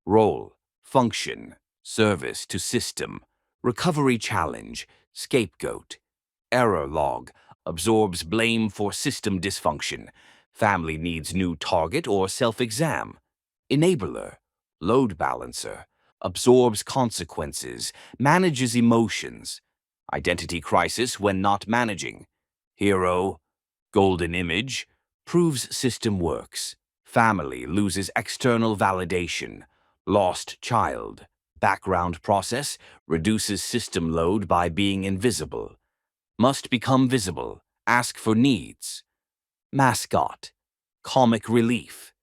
Role, function, service to system, recovery challenge, scapegoat, error log, absorbs blame for system dysfunction, family needs new target or self-exam, enabler, load balancer, absorbs consequences, manages emotions, identity crisis when not managing, hero, golden image, proves system works, family loses external validation, lost child, background process, reduces system load by being invisible, must become visible, ask for needs, mascot, comic relief,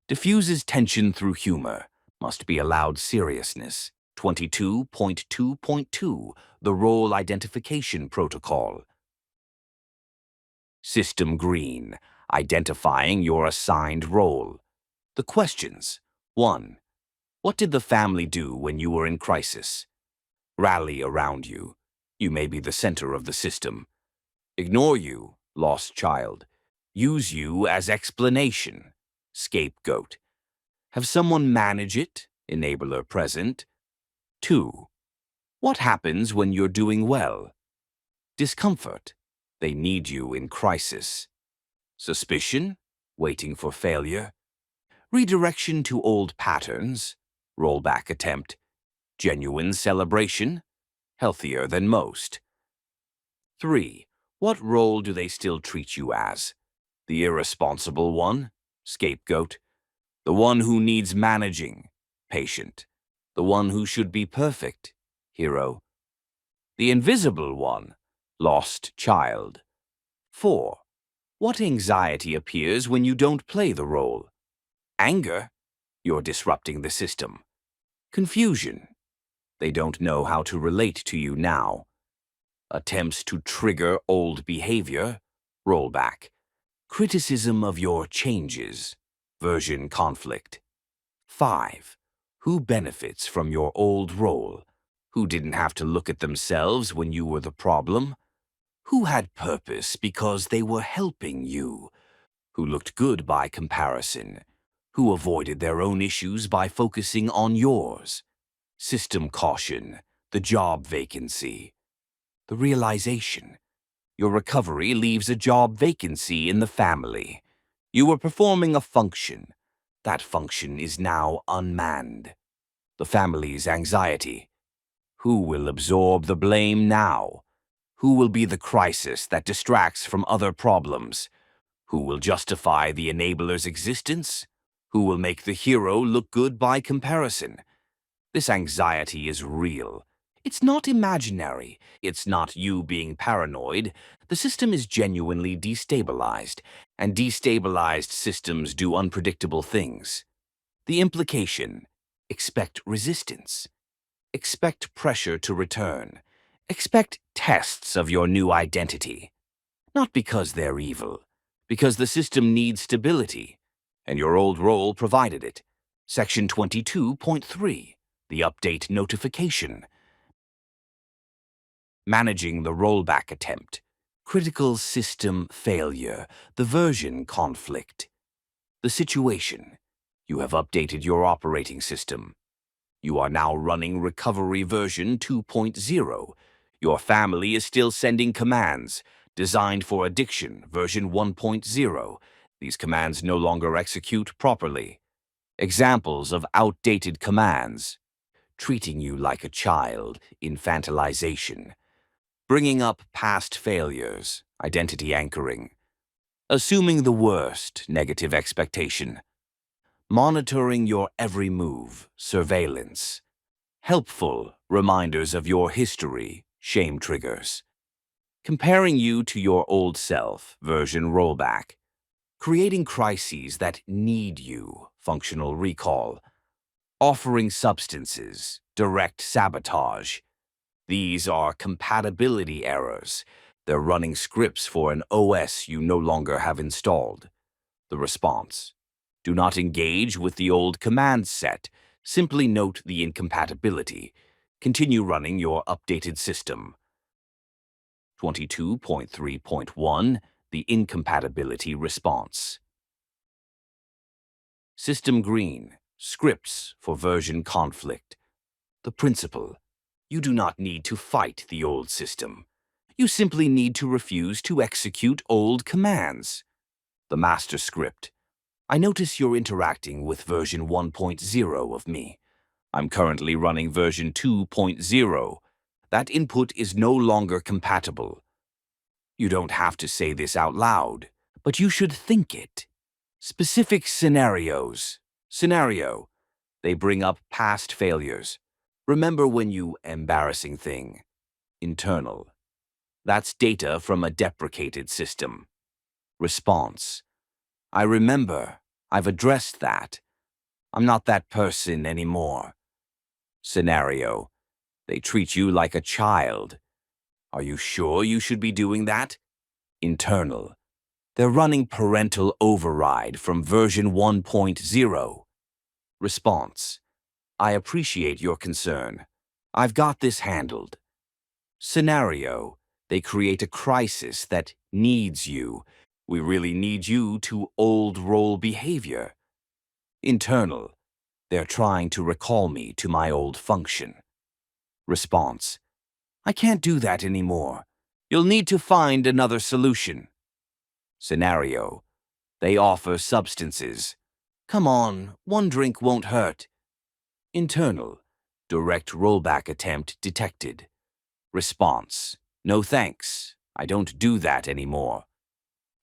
diffuses tension through humor, must be allowed seriousness. 22.2.2 The Role Identification Protocol. System green, identifying your assigned role. The questions. 1. What did the family do when you were in crisis? Rally around you. You may be the center of the system. Ignore you, lost child. Use you as explanation. Scapegoat. Have someone manage it, enabler present. 2. What happens when you're doing well? Discomfort. They need you in crisis. Suspicion. Waiting for failure. Redirection to old patterns. Rollback attempt. Genuine celebration. Healthier than most. 3. What role do they still treat you as? The irresponsible one. Scapegoat. The one who needs managing. Patient. The one who should be perfect. Hero. The invisible one. Lost child. 4. What anxiety appears when you don't play the role? Anger. You're disrupting the system. Confusion. They don't know how to relate to you now. Attempts to trigger old behavior. Rollback. Criticism of your changes. Version conflict. 5. Who benefits from your old role? Who didn't have to look at themselves when you were the problem? Who had purpose because they were helping you? Who looked good by comparison? Who avoided their own issues by focusing on yours? System caution, the job vacancy. The realization. Your recovery leaves a job vacancy in the family. You were performing a function. That function is now unmanned. The family's anxiety. Who will absorb the blame now? Who will be the crisis that distracts from other problems? Who will justify the enabler's existence? Who will make the hero look good by comparison? This anxiety is real. It's not imaginary. It's not you being paranoid. The system is genuinely destabilized, and destabilized systems do unpredictable things. The implication: expect resistance. Expect pressure to return. Expect tests of your new identity. Not because they're evil, because the system needs stability, and your old role provided it. Section 22.3, the update notification. Managing the rollback attempt. Critical system failure, the version conflict. The situation. You have updated your operating system. You are now running recovery version 2.0. Your family is still sending commands, designed for addiction version 1.0. These commands no longer execute properly. Examples of outdated commands: treating you like a child, infantilization; bringing up past failures, identity anchoring; assuming the worst, negative expectation; monitoring your every move, surveillance; helpful, reminders of your history, shame triggers; comparing you to your old self, version rollback; creating crises that need you, functional recall; offering substances, direct sabotage. These are compatibility errors. They're running scripts for an OS you no longer have installed. The response: do not engage with the old command set. Simply note the incompatibility. Continue running your updated system. 22.3.1 The Incompatibility Response. System Green. Scripts for version conflict. The principle: you do not need to fight the old system. You simply need to refuse to execute old commands. The master script: I notice you're interacting with version 1.0 of me. I'm currently running version 2.0. That input is no longer compatible. You don't have to say this out loud, but you should think it. Specific scenarios. Scenario: they bring up past failures. Remember when you embarrassing thing. Internal: that's data from a deprecated system. Response: I remember. I've addressed that. I'm not that person anymore. Scenario: they treat you like a child. Are you sure you should be doing that? Internal: they're running parental override from version 1.0. Response: I appreciate your concern. I've got this handled. Scenario: they create a crisis that needs you. We really need you to old role behavior. Internal: they're trying to recall me to my old function. Response: I can't do that anymore. You'll need to find another solution. Scenario: they offer substances. Come on, one drink won't hurt. Internal: direct rollback attempt detected. Response: no thanks. I don't do that anymore.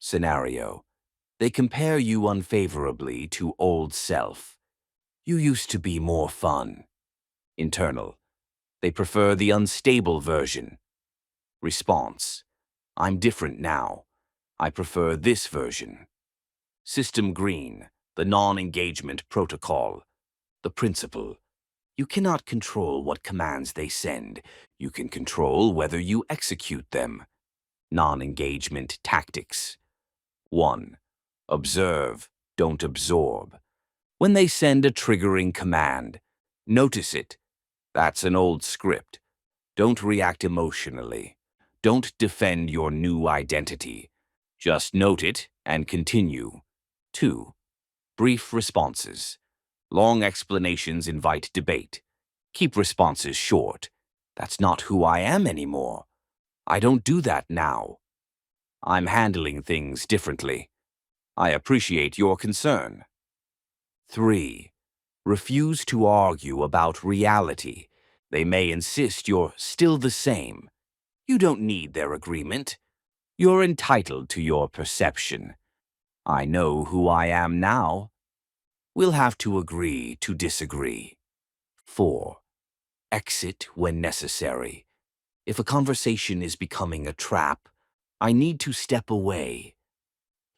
Scenario: they compare you unfavorably to old self. You used to be more fun. Internal: they prefer the unstable version. Response: I'm different now. I prefer this version. System Green. The non-engagement protocol. The principle: you cannot control what commands they send. You can control whether you execute them. Non-engagement tactics. 1. Observe, don't absorb. When they send a triggering command, notice it. That's an old script. Don't react emotionally. Don't defend your new identity. Just note it and continue. 2. Brief responses. Long explanations invite debate. Keep responses short. That's not who I am anymore. I don't do that now. I'm handling things differently. I appreciate your concern. 3. Refuse to argue about reality. They may insist you're still the same. You don't need their agreement. You're entitled to your perception. I know who I am now. We'll have to agree to disagree. 4. Exit when necessary. If a conversation is becoming a trap, I need to step away.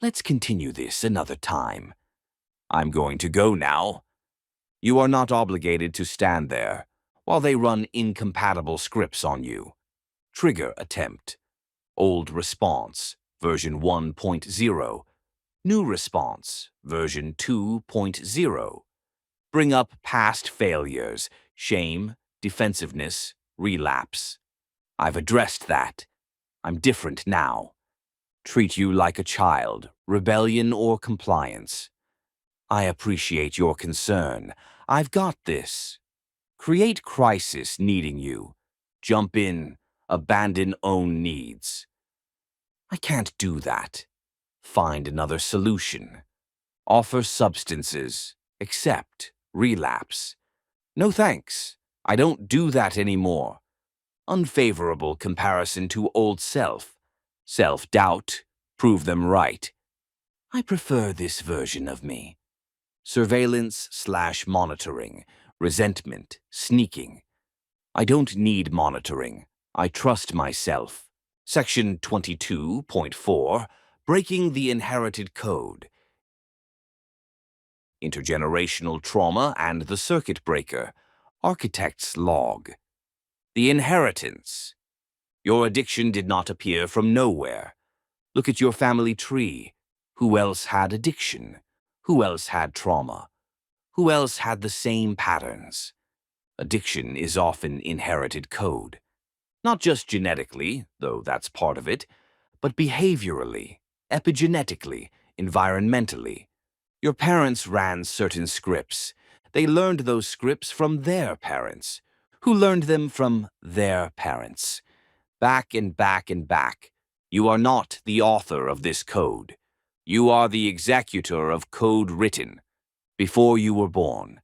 Let's continue this another time. I'm going to go now. You are not obligated to stand there while they run incompatible scripts on you. Trigger attempt. Old response, version 1.0. New response, version 2.0. Bring up past failures, shame, defensiveness, relapse. I've addressed that. I'm different now. Treat you like a child, rebellion or compliance. I appreciate your concern. I've got this. Create crisis needing you. Jump in, abandon own needs. I can't do that. Find another solution. Offer substances. Accept. Relapse. No thanks. I don't do that anymore. Unfavorable comparison to old self. Self-doubt. Prove them right. I prefer this version of me. Surveillance/monitoring. Resentment. Sneaking. I don't need monitoring. I trust myself. Section 22.4, Breaking the Inherited Code. Intergenerational trauma and the circuit breaker. Architect's log. The inheritance. Your addiction did not appear from nowhere. Look at your family tree. Who else had addiction? Who else had trauma? Who else had the same patterns? Addiction is often inherited code. Not just genetically, though that's part of it, but behaviorally, epigenetically, environmentally. Your parents ran certain scripts. They learned those scripts from their parents, who learned them from their parents. Back and back and back. You are not the author of this code. You are the executor of code written before you were born.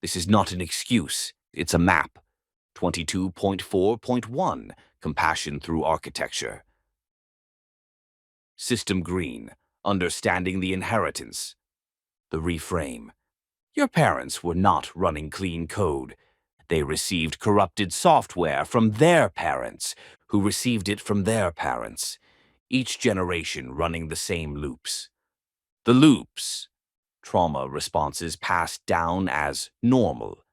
This is not an excuse, it's a map. 22.4.1, Compassion through Architecture. System Green, Understanding the Inheritance. The reframe. Your parents were not running clean code. They received corrupted software from their parents, who received it from their parents, each generation running the same loops. The loops. Trauma responses passed down as normal.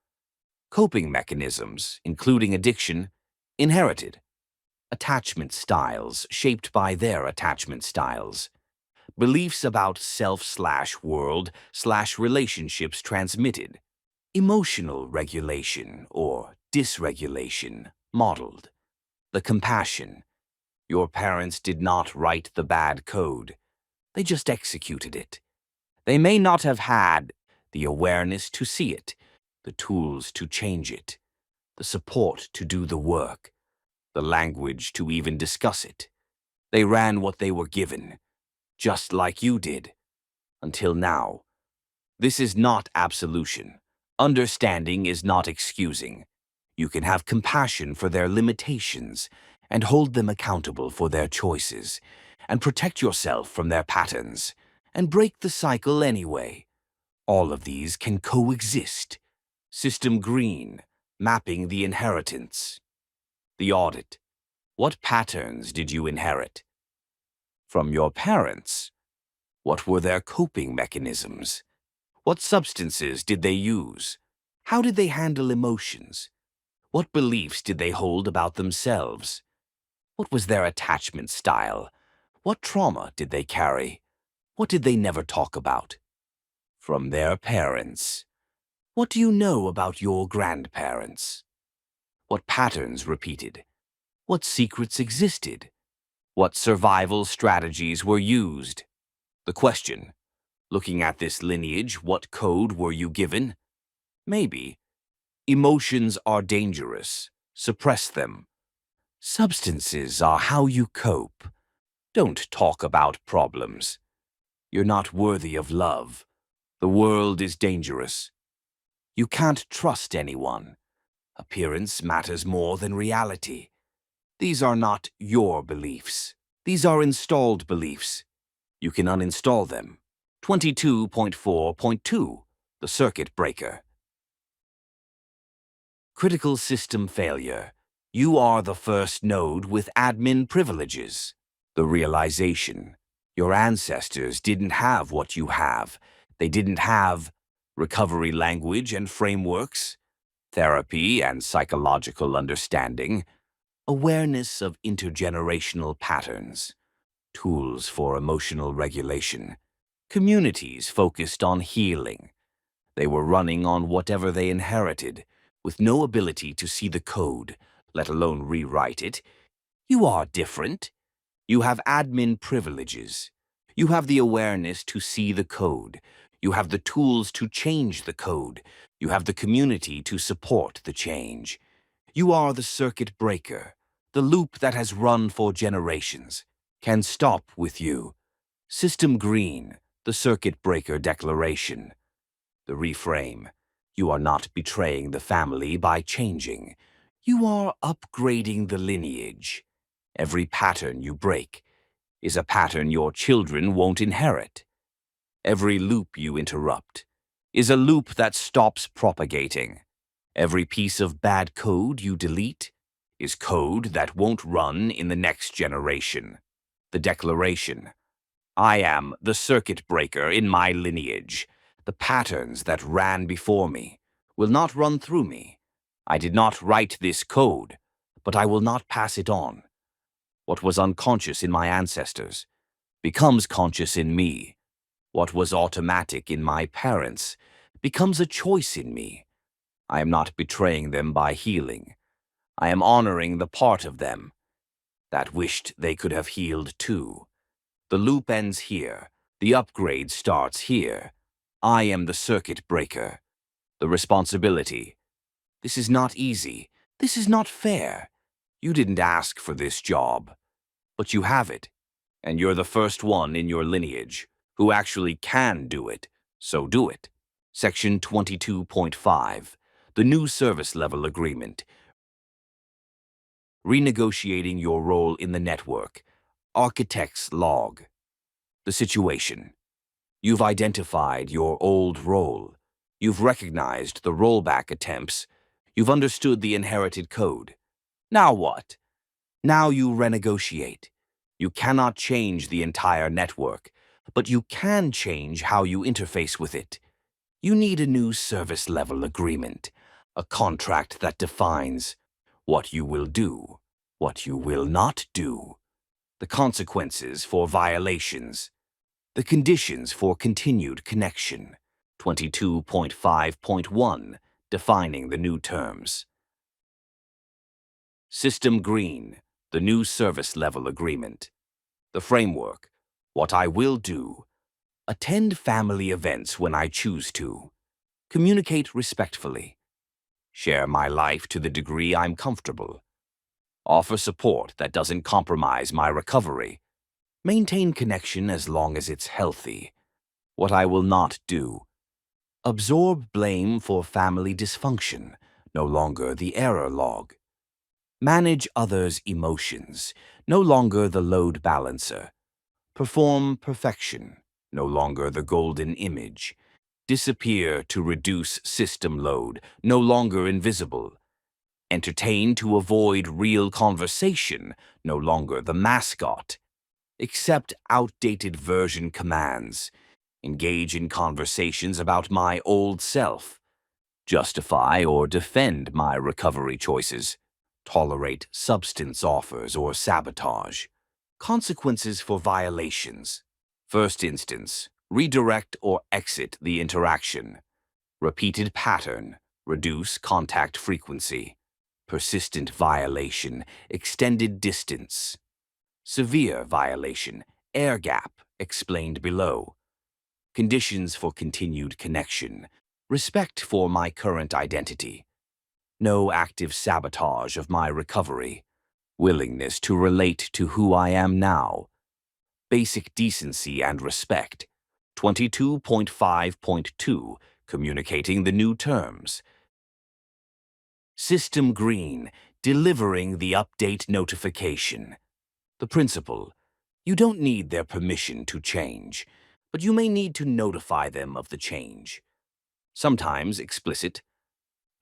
Coping mechanisms, including addiction, inherited. Attachment styles shaped by their attachment styles. Beliefs about self/world/relationships transmitted. Emotional regulation or dysregulation modeled. The compassion. Your parents did not write the bad code. They just executed it. They may not have had the awareness to see it, the tools to change it, the support to do the work, the language to even discuss it. They ran what they were given, just like you did, until now. This is not absolution. Understanding is not excusing. You can have compassion for their limitations and hold them accountable for their choices, and protect yourself from their patterns, and break the cycle anyway. All of these can coexist. System Green, Mapping the Inheritance. The audit. What patterns did you inherit? From your parents. What were their coping mechanisms? What substances did they use? How did they handle emotions? What beliefs did they hold about themselves? What was their attachment style? What trauma did they carry? What did they never talk about? From their parents. What do you know about your grandparents? What patterns repeated? What secrets existed? What survival strategies were used? The question, looking at this lineage, what code were you given? Maybe. Emotions are dangerous. Suppress them. Substances are how you cope. Don't talk about problems. You're not worthy of love. The world is dangerous. You can't trust anyone. Appearance matters more than reality. These are not your beliefs. These are installed beliefs. You can uninstall them. 22.4.2, The Circuit Breaker. Critical system failure. You are the first node with admin privileges. The realization. Your ancestors didn't have what you have. They didn't have recovery language and frameworks, therapy and psychological understanding, awareness of intergenerational patterns, tools for emotional regulation, communities focused on healing. They were running on whatever they inherited, with no ability to see the code, let alone rewrite it. You are different. You have admin privileges. You have the awareness to see the code. You have the tools to change the code. You have the community to support the change. You are the circuit breaker. The loop that has run for generations can stop with you. System green, the circuit breaker declaration. The reframe. You are not betraying the family by changing. You are upgrading the lineage. Every pattern you break is a pattern your children won't inherit. Every loop you interrupt is a loop that stops propagating. Every piece of bad code you delete is code that won't run in the next generation. The declaration. I am the circuit breaker in my lineage. The patterns that ran before me will not run through me. I did not write this code, but I will not pass it on. What was unconscious in my ancestors becomes conscious in me. What was automatic in my parents becomes a choice in me. I am not betraying them by healing. I am honoring the part of them that wished they could have healed too. The loop ends here. The upgrade starts here. I am the circuit breaker. The responsibility. This is not easy. This is not fair. You didn't ask for this job, but you have it. And you're the first one in your lineage who actually can do it, so do it. Section 22.5, the new service level agreement. Renegotiating your role in the network. Architect's log. The situation. You've identified your old role. You've recognized the rollback attempts. You've understood the inherited code. Now what? Now you renegotiate. You cannot change the entire network, but you can change how you interface with it. You need a new service level agreement, a contract that defines what you will do, what you will not do, the consequences for violations, the conditions for continued connection. 22.5.1, defining the new terms. System green, the new service level agreement. The framework, what I will do. Attend family events when I choose to. Communicate respectfully. Share my life to the degree I'm comfortable. Offer support that doesn't compromise my recovery. Maintain connection as long as it's healthy. What I will not do. Absorb blame for family dysfunction, no longer the error log. Manage others' emotions, no longer the load balancer. Perform perfection, no longer the golden image. Disappear to reduce system load, no longer invisible. Entertain to avoid real conversation, no longer the mascot. Accept outdated version commands. Engage in conversations about my old self. Justify or defend my recovery choices. Tolerate substance offers or sabotage. Consequences for violations. First instance, redirect or exit the interaction. Repeated pattern, reduce contact frequency. Persistent violation, extended distance. Severe violation, air gap, explained below. Conditions for continued connection. Respect for my current identity. No active sabotage of my recovery. Willingness to relate to who I am now. Basic decency and respect. 22.5.2, communicating the new terms. System green, delivering the update notification. The principle. You don't need their permission to change, but you may need to notify them of the change. Sometimes explicit.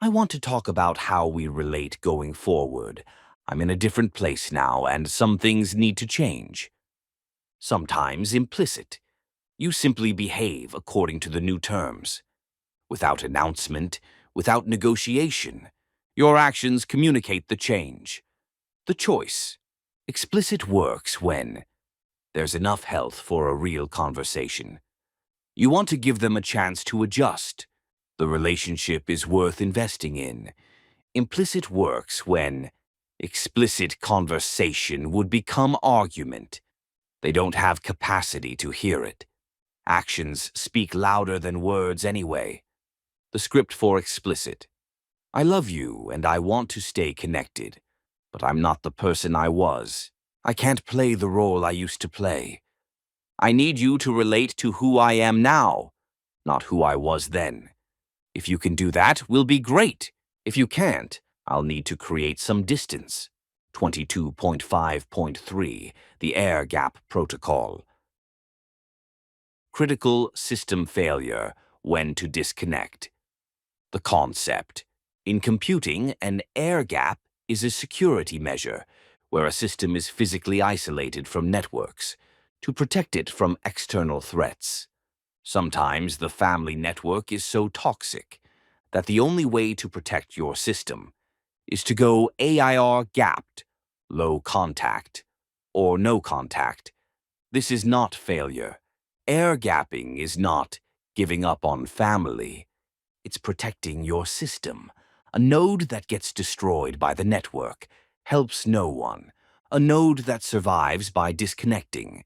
I want to talk about how we relate going forward. I'm in a different place now, and some things need to change. Sometimes implicit. You simply behave according to the new terms. Without announcement, without negotiation, your actions communicate the change. The choice. Explicit works when there's enough health for a real conversation. You want to give them a chance to adjust. The relationship is worth investing in. Implicit works when explicit conversation would become argument. They don't have capacity to hear it. Actions speak louder than words anyway. The script for explicit. I love you and I want to stay connected, but I'm not the person I was. I can't play the role I used to play. I need you to relate to who I am now, not who I was then. If you can do that, we'll be great. If you can't, I'll need to create some distance. 22.5.3, the Air Gap Protocol. Critical system failure, when to disconnect. The concept. In computing, an air gap is a security measure where a system is physically isolated from networks to protect it from external threats. Sometimes the family network is so toxic that the only way to protect your system is to go AIR gapped, low contact, or no contact. This is not failure. Air gapping is not giving up on family. It's protecting your system. A node that gets destroyed by the network helps no one. A node that survives by disconnecting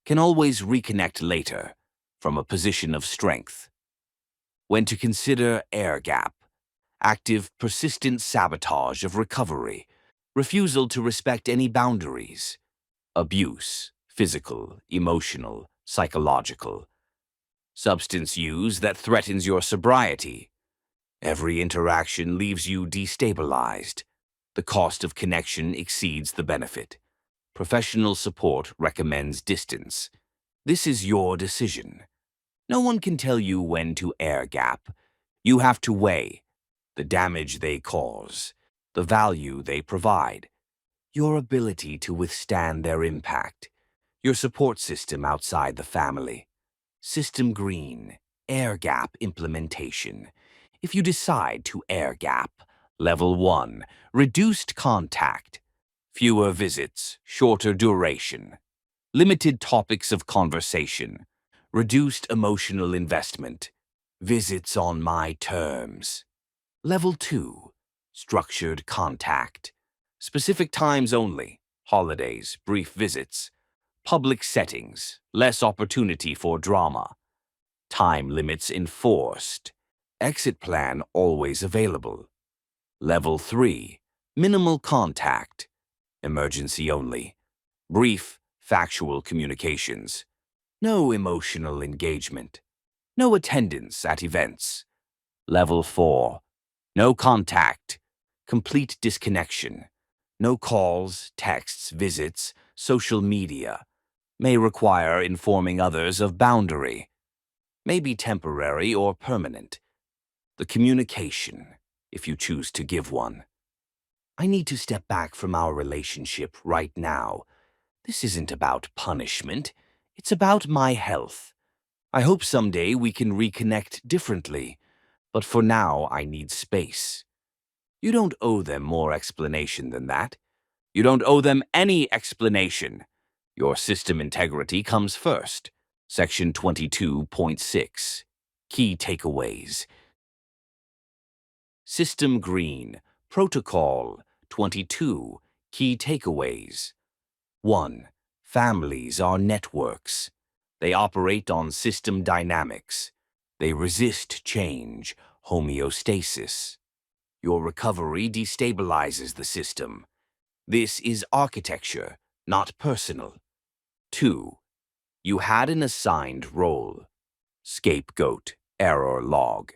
can always reconnect later from a position of strength. When to consider air gap. Active, persistent sabotage of recovery. Refusal to respect any boundaries. Abuse, physical, emotional, psychological. Substance use that threatens your sobriety. Every interaction leaves you destabilized. The cost of connection exceeds the benefit. Professional support recommends distance. This is your decision. No one can tell you when to air gap. You have to weigh the damage they cause, the value they provide, your ability to withstand their impact, your support system outside the family. System Green, Air Gap Implementation. If you decide to air gap, Level 1, reduced contact, fewer visits, shorter duration, limited topics of conversation, reduced emotional investment, visits on my terms. Level 2, structured contact, specific times only, holidays, brief visits, public settings, less opportunity for drama, time limits enforced, exit plan always available. Level 3, minimal contact, emergency only, brief, factual communications, no emotional engagement, no attendance at events. Level 4, no contact, complete disconnection, no calls, texts, visits, social media, may require informing others of boundary, may be temporary or permanent. The communication, if you choose to give one. I need to step back from our relationship right now. This isn't about punishment. It's about my health. I hope someday we can reconnect differently, but for now I need space. You don't owe them more explanation than that. You don't owe them any explanation. Your system integrity comes first. Section 22.6. Key takeaways. System Green, Protocol 22, Key takeaways. 1. Families are networks. They operate on system dynamics. They resist change, homeostasis. Your recovery destabilizes the system. This is architecture, not personal. 2. You had an assigned role. Scapegoat, error log.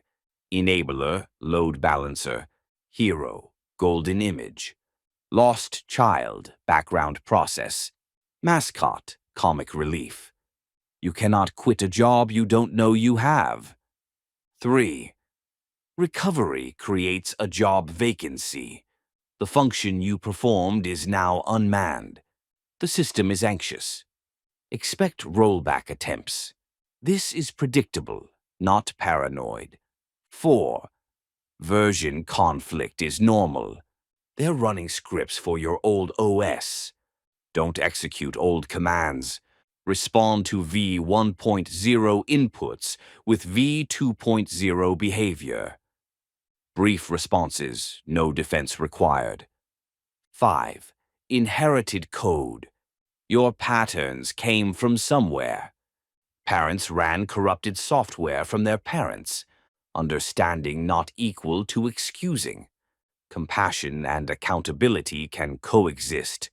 Enabler, load balancer. Hero, golden image. Lost child, background process. Mascot, comic relief. You cannot quit a job you don't know you have. 3. Recovery creates a job vacancy. The function you performed is now unmanned. The system is anxious. Expect rollback attempts. This is predictable, not paranoid. 4. Version conflict is normal. They're running scripts for your old OS. Don't execute old commands. Respond to v1.0 inputs with v2.0 behavior. Brief responses, no defense required. 5. Inherited code. Your patterns came from somewhere. Parents ran corrupted software from their parents. Understanding not equal to excusing. Compassion and accountability can coexist.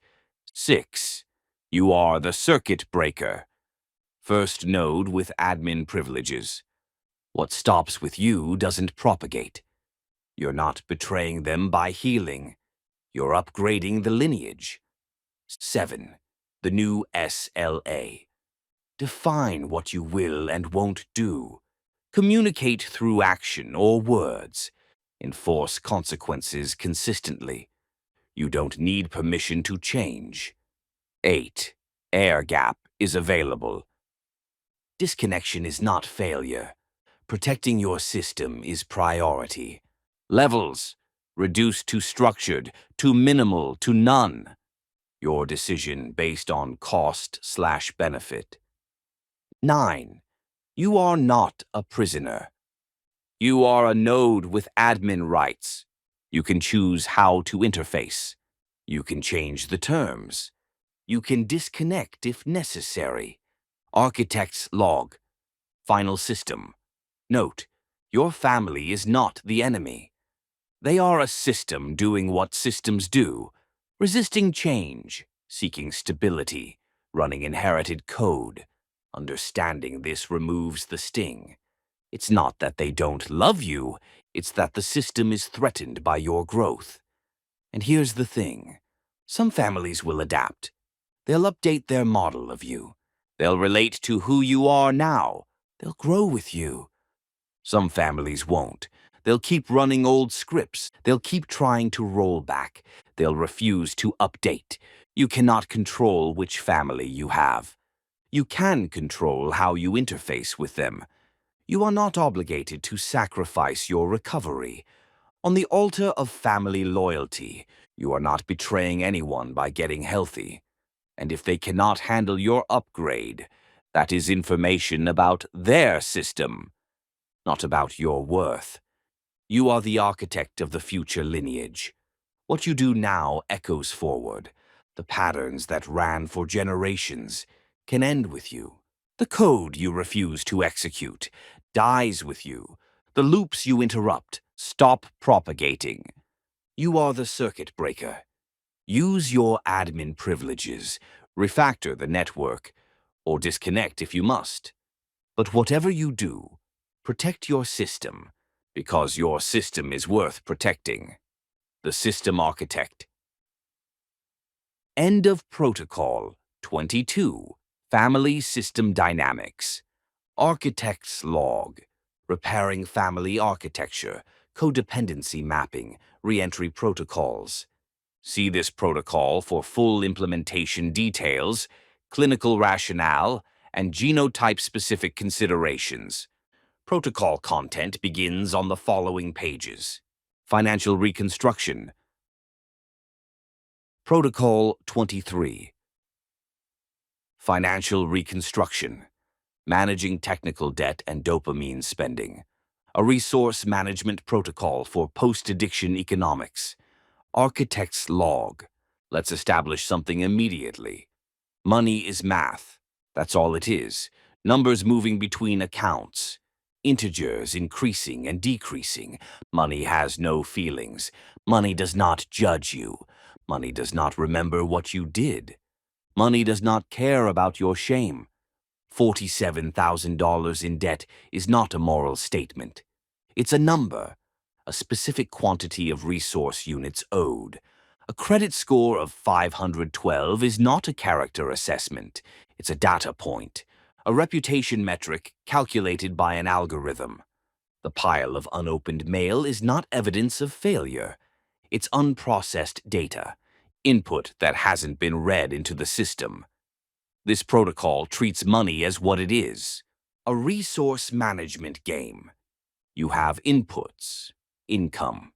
6. You are the circuit breaker. First node with admin privileges. What stops with you doesn't propagate. You're not betraying them by healing. You're upgrading the lineage. 7. The new SLA. Define what you will and won't do. Communicate through action or words. Enforce consequences consistently. You don't need permission to change. 8. Air gap is available. Disconnection is not failure. Protecting your system is priority. Levels. Reduced to structured, to minimal, to none. Your decision based on cost/benefit. 9. You are not a prisoner. You are a node with admin rights. You can choose how to interface. You can change the terms. You can disconnect if necessary. Architect's log. Final system. Note, your family is not the enemy. They are a system doing what systems do, resisting change, seeking stability, running inherited code. Understanding this removes the sting. It's not that they don't love you, it's that the system is threatened by your growth. And here's the thing. Some families will adapt. They'll update their model of you. They'll relate to who you are now. They'll grow with you. Some families won't. They'll keep running old scripts. They'll keep trying to roll back. They'll refuse to update. You cannot control which family you have. You can control how you interface with them. You are not obligated to sacrifice your recovery. On the altar of family loyalty, you are not betraying anyone by getting healthy. And if they cannot handle your upgrade, that is information about their system, not about your worth. You are the architect of the future lineage. What you do now echoes forward. The patterns that ran for generations can end with you. The code you refuse to execute dies with you. The loops you interrupt stop propagating. You are the circuit breaker. Use your admin privileges, refactor the network, or disconnect if you must. But whatever you do, protect your system, because your system is worth protecting. The System Architect. End of Protocol 22. Family System Dynamics. Architect's Log. Repairing Family Architecture, Codependency Mapping, Reentry Protocols. See this protocol for full implementation details, clinical rationale, and genotype-specific considerations. Protocol content begins on the following pages. Financial Reconstruction. Protocol 23. Financial Reconstruction. Managing Technical Debt and Dopamine Spending. A resource management protocol for post-addiction economics. Architect's Log. Let's establish something immediately. Money is math. That's all it is. Numbers moving between accounts. Integers increasing and decreasing. Money has no feelings. Money does not judge you. Money does not remember what you did. Money does not care about your shame. $47,000 in debt is not a moral statement. It's a number, a specific quantity of resource units owed. A credit score of 512 is not a character assessment. It's a data point, a reputation metric calculated by an algorithm. The pile of unopened mail is not evidence of failure. It's unprocessed data, input that hasn't been read into the system. This protocol treats money as what it is, a resource management game. You have inputs, income.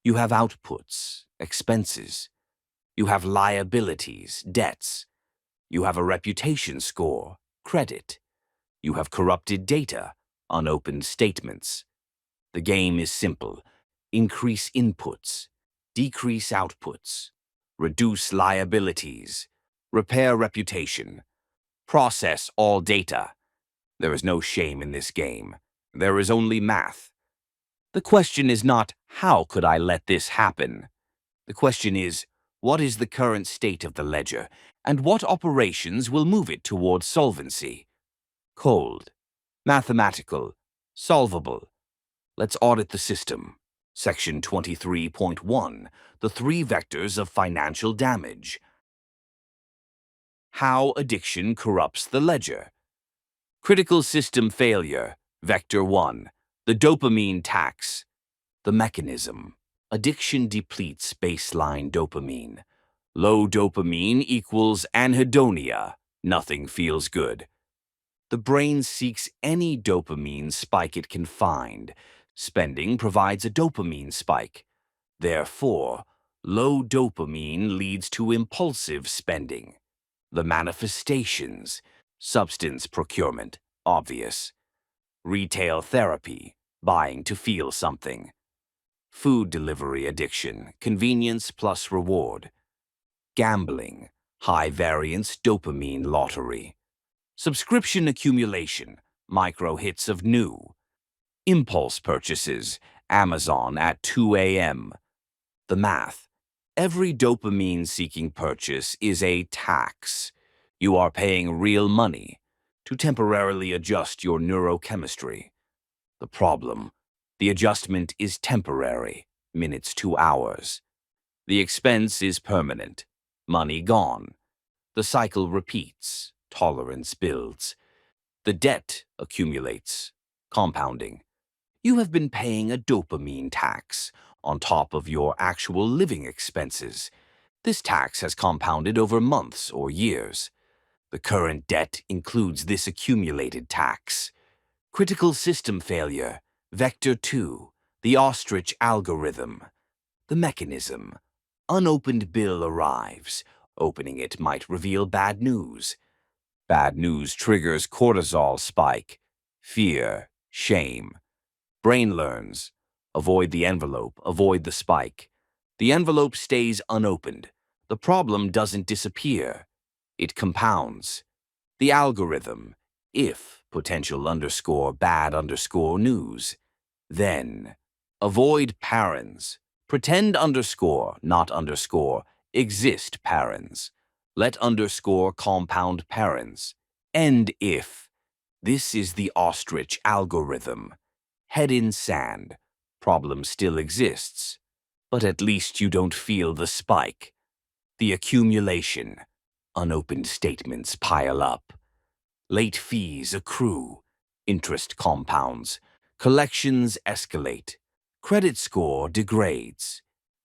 You have outputs, expenses. You have liabilities, debts. You have a reputation score, credit. You have corrupted data, unopened statements. The game is simple. Increase inputs, decrease outputs, reduce liabilities, repair reputation, process all data. There is no shame in this game. There is only math. The question is not, how could I let this happen? The question is, what is the current state of the ledger, and what operations will move it towards solvency? Cold. Mathematical. Solvable. Let's audit the system. Section 23.1. The three vectors of financial damage. How addiction corrupts the ledger. Critical system failure. Vector 1. The dopamine tax. The mechanism. Addiction depletes baseline dopamine. Low dopamine equals anhedonia. Nothing feels good. The brain seeks any dopamine spike it can find. Spending provides a dopamine spike. Therefore, low dopamine leads to impulsive spending. The manifestations: substance procurement, obvious. Retail therapy, buying to feel something. Food delivery addiction, convenience plus reward. Gambling, high-variance dopamine lottery. Subscription accumulation, micro-hits of new. Impulse purchases, Amazon at 2 a.m. The math: every dopamine-seeking purchase is a tax. You are paying real money to temporarily adjust your neurochemistry. The problem: the adjustment is temporary, minutes to hours. The expense is permanent, money gone. The cycle repeats, tolerance builds. The debt accumulates, compounding. You have been paying a dopamine tax on top of your actual living expenses. This tax has compounded over months or years. The current debt includes this accumulated tax. Critical system failure. Vector 2. The ostrich algorithm. The mechanism: unopened bill arrives. Opening it might reveal bad news. Bad news triggers cortisol spike. Fear, shame. Brain learns: avoid the envelope, avoid the spike. The envelope stays unopened. The problem doesn't disappear. It compounds. The algorithm: if potential underscore bad underscore news. Then, avoid parens. Pretend underscore, not underscore, exist parens. Let underscore compound parens. End if. This is the ostrich algorithm. Head in sand. Problem still exists. But at least you don't feel the spike. The accumulation. Unopened statements pile up. Late fees accrue. Interest compounds. Collections escalate. Credit score degrades.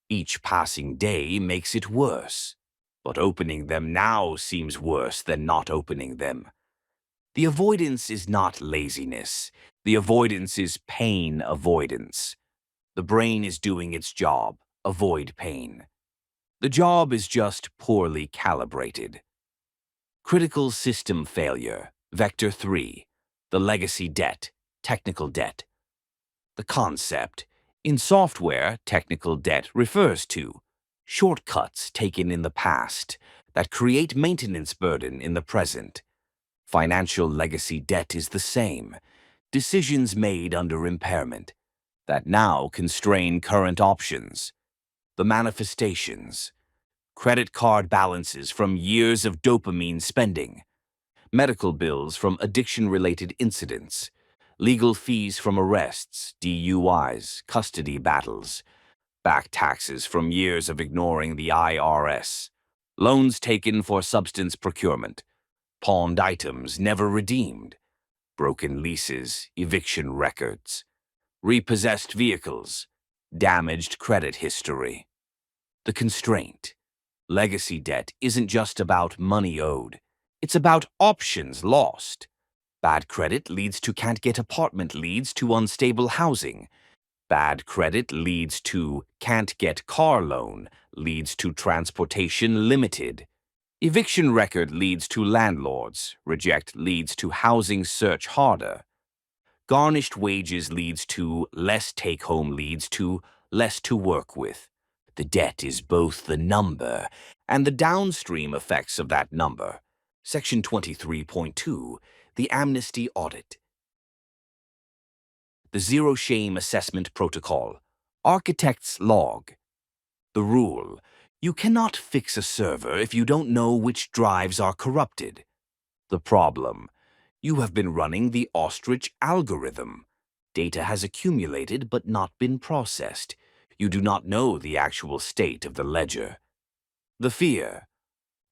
Each passing day makes it worse. But opening them now seems worse than not opening them. The avoidance is not laziness. The avoidance is pain avoidance. The brain is doing its job: avoid pain. The job is just poorly calibrated. Critical system failure. Vector 3. The legacy debt, technical debt. The concept: in software, technical debt refers to shortcuts taken in the past that create maintenance burden in the present. Financial legacy debt is the same: decisions made under impairment that now constrain current options. The manifestations: credit card balances from years of dopamine spending, medical bills from addiction-related incidents, legal fees from arrests, DUIs, custody battles, back taxes from years of ignoring the IRS, loans taken for substance procurement, pawned items never redeemed, broken leases, eviction records, repossessed vehicles, damaged credit history. The constraint: legacy debt isn't just about money owed. It's about options lost. Bad credit leads to can't get apartment, leads to unstable housing. Bad credit leads to can't get car loan, leads to transportation limited. Eviction record leads to landlords. Reject leads to housing search harder. Garnished wages leads to less take-home, leads to less to work with. The debt is both the number and the downstream effects of that number. Section 23.2. The amnesty audit. The zero shame assessment protocol. Architect's log. The rule: you cannot fix a server if you don't know which drives are corrupted. The problem: You have been running the ostrich algorithm. Data has accumulated but not been processed. You do not know the actual state of the ledger. The fear.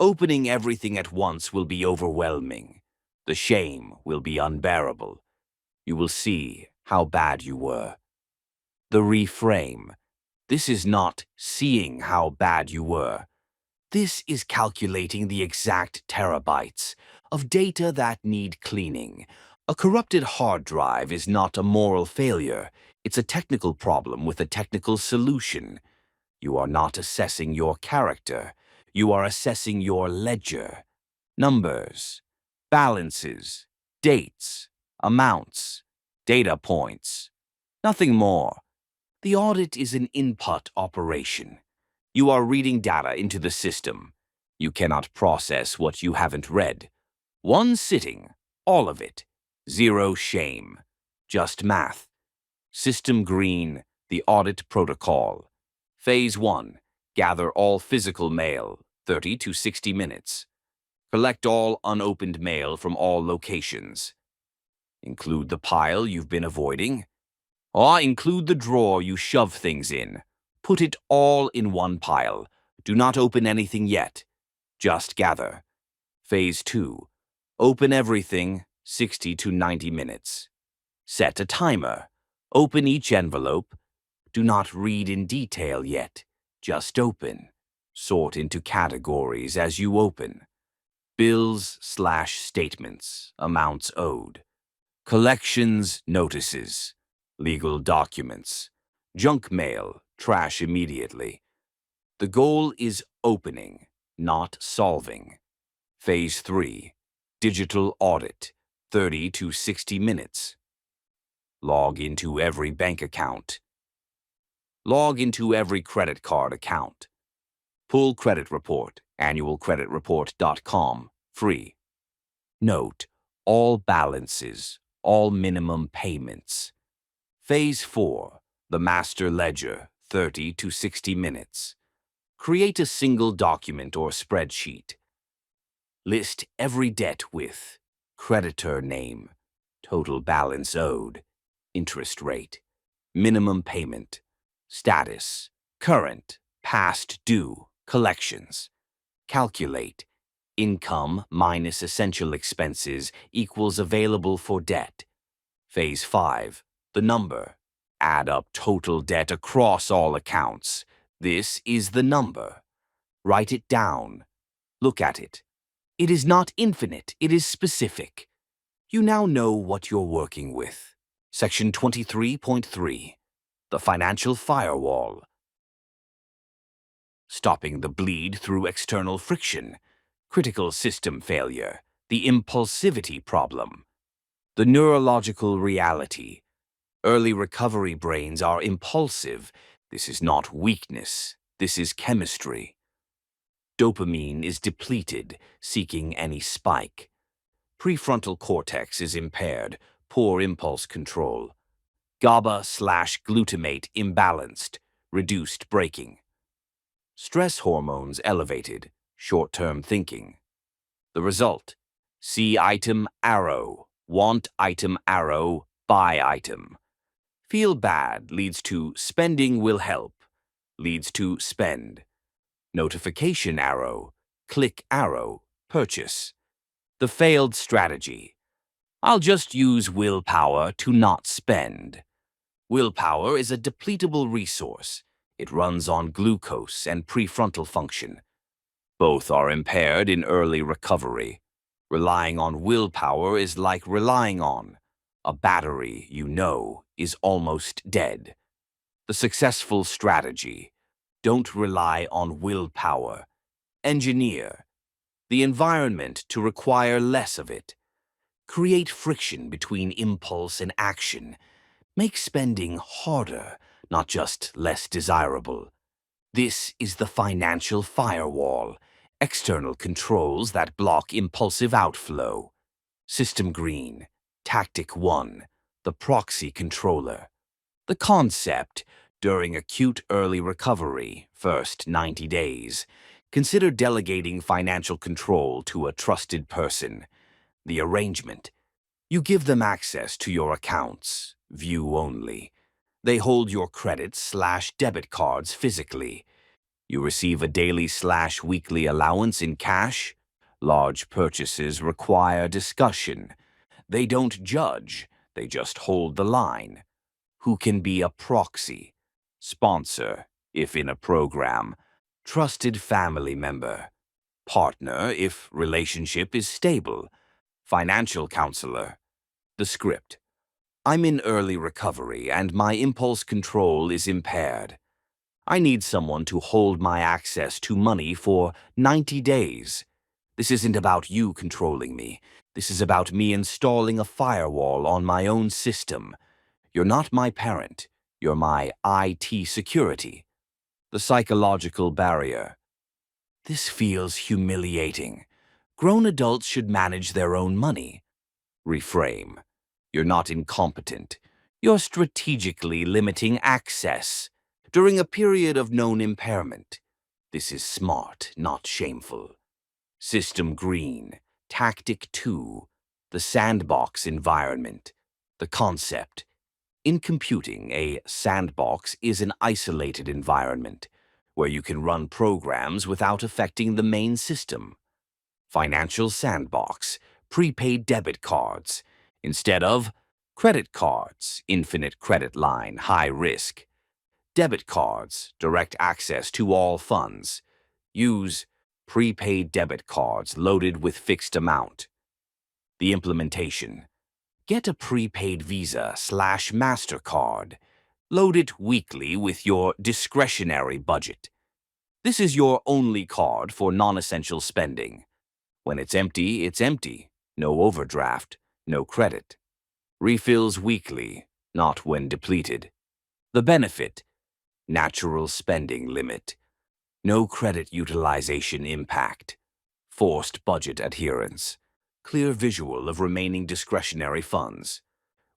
Opening everything at once will be overwhelming. The shame will be unbearable. You will see how bad you were. The reframe. This is not seeing how bad you were. This is calculating the exact terabytes of data that need cleaning. A corrupted hard drive is not a moral failure. It's a technical problem with a technical solution. You are not assessing your character. You are assessing your ledger. Numbers, balances, dates, amounts, data points. Nothing more. The audit is an input operation. You are reading data into the system. You cannot process what you haven't read. One sitting, all of it. Zero shame. Just math. System green, the audit protocol. Phase 1. Gather all physical mail, 30 to 60 minutes. Collect all unopened mail from all locations. Include the pile you've been avoiding. Or include the drawer you shove things in. Put it all in one pile. Do not open anything yet. Just gather. Phase 2. Open everything, 60 to 90 minutes. Set a timer. Open each envelope. Do not read in detail yet. Just open. Sort into categories as you open. Bills/statements, amounts owed. Collections notices. Legal documents. Junk mail, trash immediately. The goal is opening, not solving. Phase 3. Digital audit, 30 to 60 minutes. Log into every bank account. Log into every credit card account. Pull credit report, annualcreditreport.com, free. Note, all balances, all minimum payments. Phase 4. The master ledger, 30 to 60 minutes. Create a single document or spreadsheet. List every debt with creditor name, total balance owed, interest rate, minimum payment, status, current, past due, collections. Calculate. Income minus essential expenses equals available for debt. Phase 5. The number. Add up total debt across all accounts. This is the number. Write it down. Look at it. It is not infinite, it is specific. You now know what you're working with. Section 23.3. The financial firewall. Stopping the bleed through external friction. Critical system failure. The impulsivity problem. The neurological reality. Early recovery brains are impulsive. This is not weakness. This is chemistry. Dopamine is depleted, seeking any spike. Prefrontal cortex is impaired, poor impulse control. GABA/glutamate imbalanced, reduced braking. Stress hormones elevated, short-term thinking. The result: see item arrow, want item arrow, buy item. Feel bad leads to spending will help, leads to spend. Notification arrow, click arrow, purchase. The failed strategy: I'll just use willpower to not spend. Willpower is a depletable resource. It runs on glucose and prefrontal function. Both are impaired in early recovery. Relying on willpower is like relying on a battery you know is almost dead. The successful strategy: don't rely on willpower. Engineer the environment to require less of it. Create friction between impulse and action. Make spending harder, not just less desirable. This is the financial firewall. External controls that block impulsive outflow. System green. Tactic 1. The proxy controller. The concept: during acute early recovery, first 90 days, consider delegating financial control to a trusted person. The arrangement: You give them access to your accounts, view only. They hold your credit/debit cards physically. You receive a daily/weekly allowance in cash. Large purchases require discussion. They don't judge, they just hold the line. Who can be a proxy? Sponsor, if in a program. Trusted family member. Partner, if relationship is stable. Financial counselor. The script. I'm in early recovery and my impulse control is impaired. I need someone to hold my access to money for 90 days. This isn't about you controlling me. This is about me installing a firewall on my own system. You're not my parent. You're my IT security. The psychological barrier. This feels humiliating. Grown adults should manage their own money. Reframe. You're not incompetent. You're strategically limiting access during a period of known impairment. This is smart, not shameful. System green. Tactic 2. The sandbox environment. The concept. In computing, a sandbox is an isolated environment where you can run programs without affecting the main system. Financial sandbox, prepaid debit cards, instead of credit cards, infinite credit line, high risk. Debit cards, direct access to all funds. Use prepaid debit cards loaded with fixed amount. The implementation. Get a prepaid Visa/MasterCard. Load it weekly with your discretionary budget. This is your only card for non-essential spending. When it's empty, it's empty. No overdraft, no credit. Refills weekly, not when depleted. The benefit. Natural spending limit. No credit utilization impact. Forced budget adherence. Clear visual of remaining discretionary funds.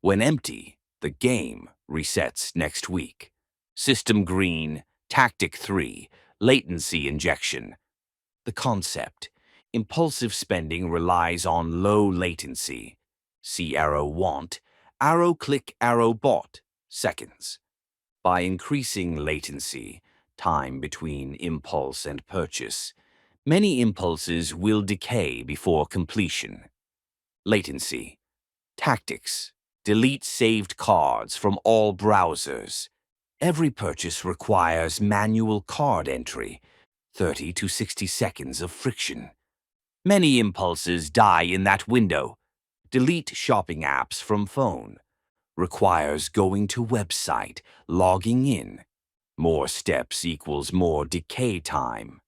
When empty, the game resets next week. System green, tactic 3, latency injection. The concept. Impulsive spending relies on low latency. See arrow want, arrow click, arrow bought, seconds. By increasing latency, time between impulse and purchase, many impulses will decay before completion. Latency. Tactics. Delete saved cards from all browsers. Every purchase requires manual card entry, 30 to 60 seconds of friction. Many impulses die in that window. Delete shopping apps from phone. Requires going to website, logging in. More steps equals more decay time.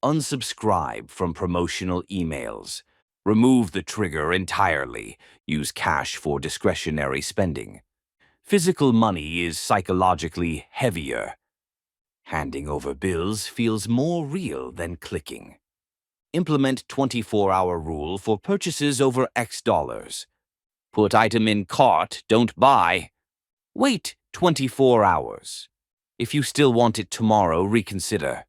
Unsubscribe from promotional emails. Remove the trigger entirely. Use cash for discretionary spending. Physical money is psychologically heavier. Handing over bills feels more real than clicking. Implement 24-hour rule for purchases over X dollars. Put item in cart, don't buy. Wait 24 hours. If you still want it tomorrow, reconsider.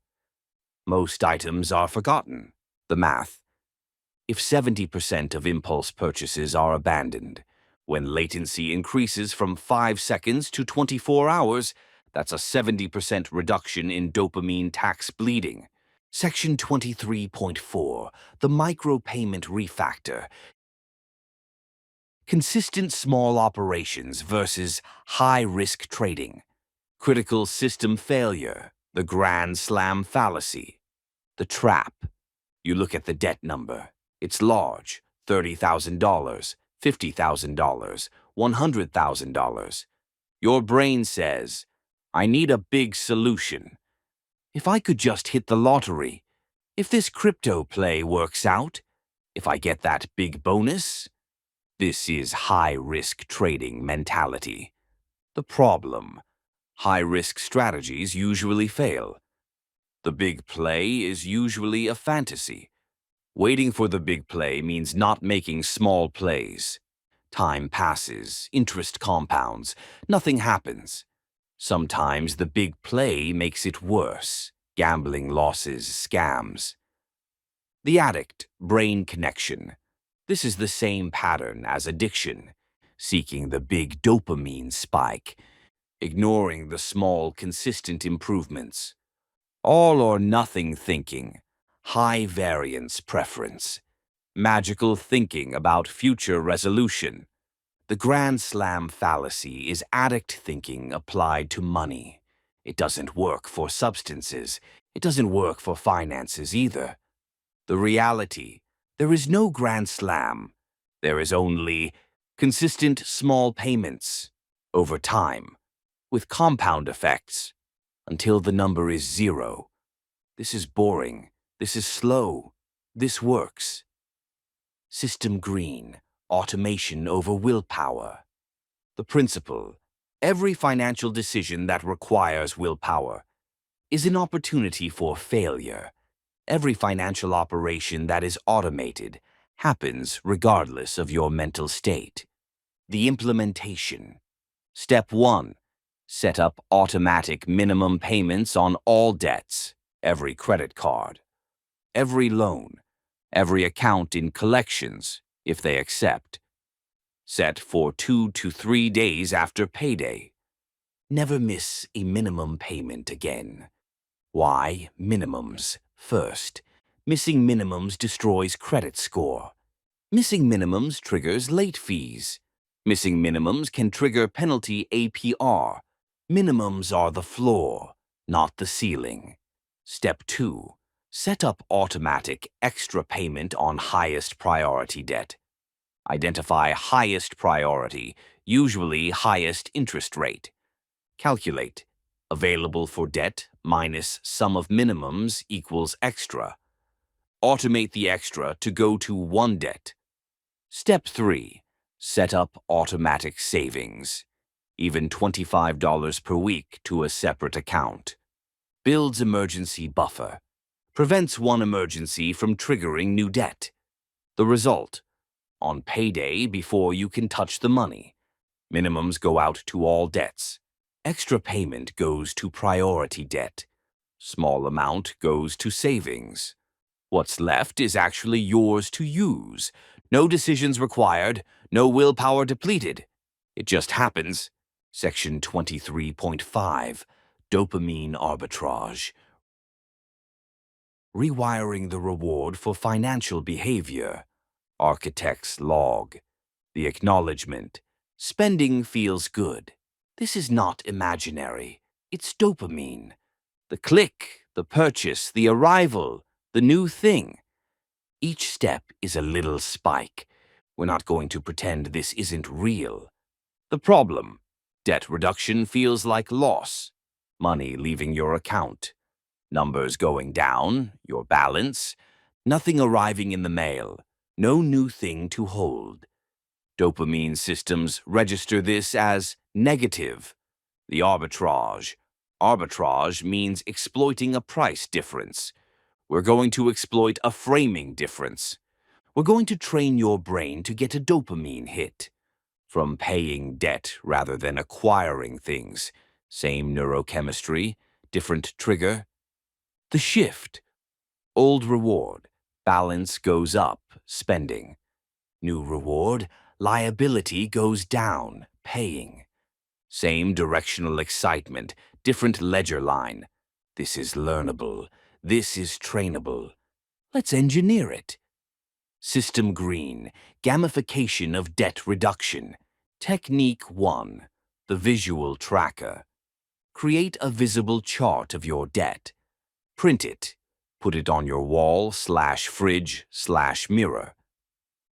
Most items are forgotten. The math. If 70% of impulse purchases are abandoned, when latency increases from 5 seconds to 24 hours, that's a 70% reduction in dopamine tax bleeding. Section 23.4, the micropayment refactor. Consistent small operations versus high-risk trading. Critical system failure, the grand slam fallacy. The trap. You look at the debt number. It's large, $30,000, $50,000, $100,000. Your brain says, I need a big solution. If I could just hit the lottery, if this crypto play works out, if I get that big bonus. This is high-risk trading mentality. The problem. High-risk strategies usually fail. The big play is usually a fantasy. Waiting for the big play means not making small plays. Time passes, interest compounds, nothing happens. Sometimes the big play makes it worse. Gambling losses, scams. The addict, brain connection. This is the same pattern as addiction, seeking the big dopamine spike, ignoring the small, consistent improvements. All or nothing thinking, high variance preference, magical thinking about future resolution. The grand slam fallacy is addict thinking applied to money. It doesn't work for substances. It doesn't work for finances either. The reality, there is no grand slam. There is only consistent small payments over time with compound effects until the number is zero. This is boring. This is slow. This works. System green, automation over willpower. The principle, every financial decision that requires willpower is an opportunity for failure. Every financial operation that is automated happens regardless of your mental state. The implementation. Step 1. Set up automatic minimum payments on all debts, every credit card, every loan, every account in collections, if they accept. Set for 2 to 3 days after payday. Never miss a minimum payment again. Why minimums first? Missing minimums destroys credit score. Missing minimums triggers late fees. Missing minimums can trigger penalty APR. Minimums are the floor, not the ceiling. Step 2. Set up automatic extra payment on highest priority debt. Identify highest priority, usually highest interest rate. Calculate. Available for debt minus sum of minimums equals extra. Automate the extra to go to one debt. Step 3. Set up automatic savings. Even $25 per week to a separate account. Builds emergency buffer. Prevents one emergency from triggering new debt. The result? On payday before you can touch the money. Minimums go out to all debts. Extra payment goes to priority debt. Small amount goes to savings. What's left is actually yours to use. No decisions required, no willpower depleted. It just happens. Section 23.5, Dopamine Arbitrage. Rewiring the reward for financial behavior. Architect's log. The acknowledgement. Spending feels good. This is not imaginary. It's dopamine. The click, the purchase, the arrival, the new thing. Each step is a little spike. We're not going to pretend this isn't real. The problem. Debt reduction feels like loss. Money leaving your account. Numbers going down, your balance. Nothing arriving in the mail. No new thing to hold. Dopamine systems register this as negative. The arbitrage. Arbitrage means exploiting a price difference. We're going to exploit a framing difference. We're going to train your brain to get a dopamine hit. From paying debt rather than acquiring things. Same neurochemistry, different trigger. The shift. Old reward. Balance goes up, spending. New reward. Liability goes down, paying. Same directional excitement, different ledger line. This is learnable. This is trainable. Let's engineer it. System green, gamification of debt reduction. Technique 1, the visual tracker. Create a visible chart of your debt. Print it. Put it on your wall/fridge/mirror.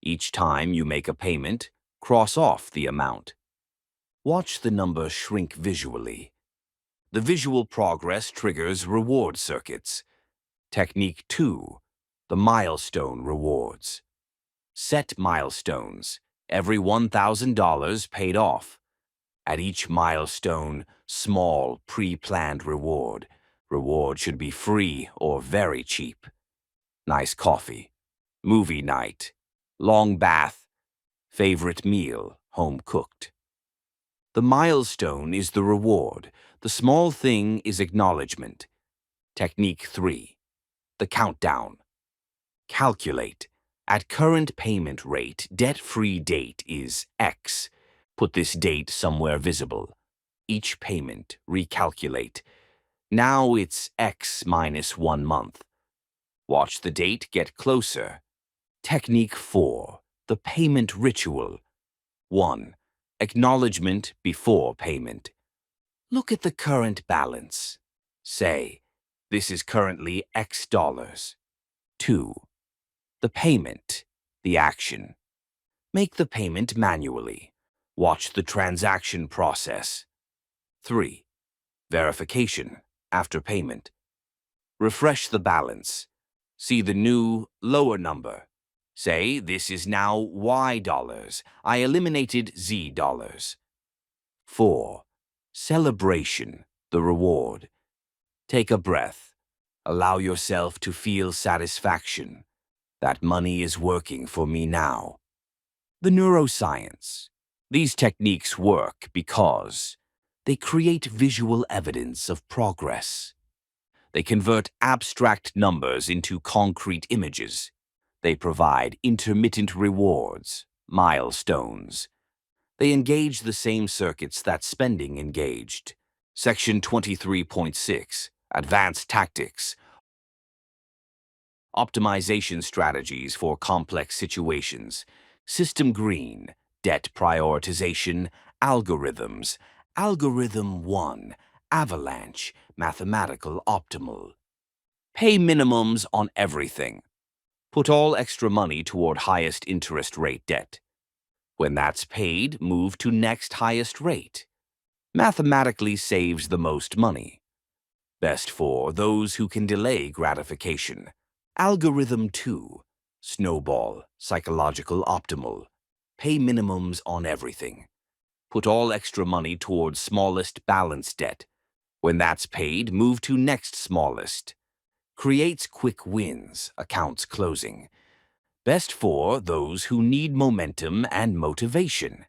Each time you make a payment, cross off the amount. Watch the number shrink visually. The visual progress triggers reward circuits. Technique 2, the milestone rewards. Set milestones, every $1,000 paid off. At each milestone, small, pre-planned reward. Reward should be free or very cheap. Nice coffee, movie night, long bath, favorite meal, home cooked. The milestone is the reward. The small thing is acknowledgement. Technique 3, the countdown. Calculate. At current payment rate, debt-free date is X. Put this date somewhere visible. Each payment, recalculate. Now it's X minus 1 month. Watch the date get closer. Technique 4. The payment ritual. 1. Acknowledgement before payment. Look at the current balance. Say, this is currently X dollars. 2. The payment, the action. Make the payment manually. Watch the transaction process. 3. Verification, after payment. Refresh the balance. See the new, lower number. Say, this is now Y dollars. I eliminated Z dollars. 4. Celebration, the reward. Take a breath. Allow yourself to feel satisfaction. That money is working for me now. The neuroscience. These techniques work because they create visual evidence of progress. They convert abstract numbers into concrete images. They provide intermittent rewards, milestones. They engage the same circuits that spending engaged. Section 23.6, Advanced Tactics. Optimization strategies for complex situations. System Green, debt prioritization, algorithms. Algorithm 1, avalanche, mathematical optimal. Pay minimums on everything. Put all extra money toward highest interest rate debt. When that's paid, move to next highest rate. Mathematically saves the most money. Best for those who can delay gratification. Algorithm 2, snowball, psychological optimal. Pay minimums on everything. Put all extra money towards smallest balance debt. When that's paid, move to next smallest. Creates quick wins, accounts closing. Best for those who need momentum and motivation.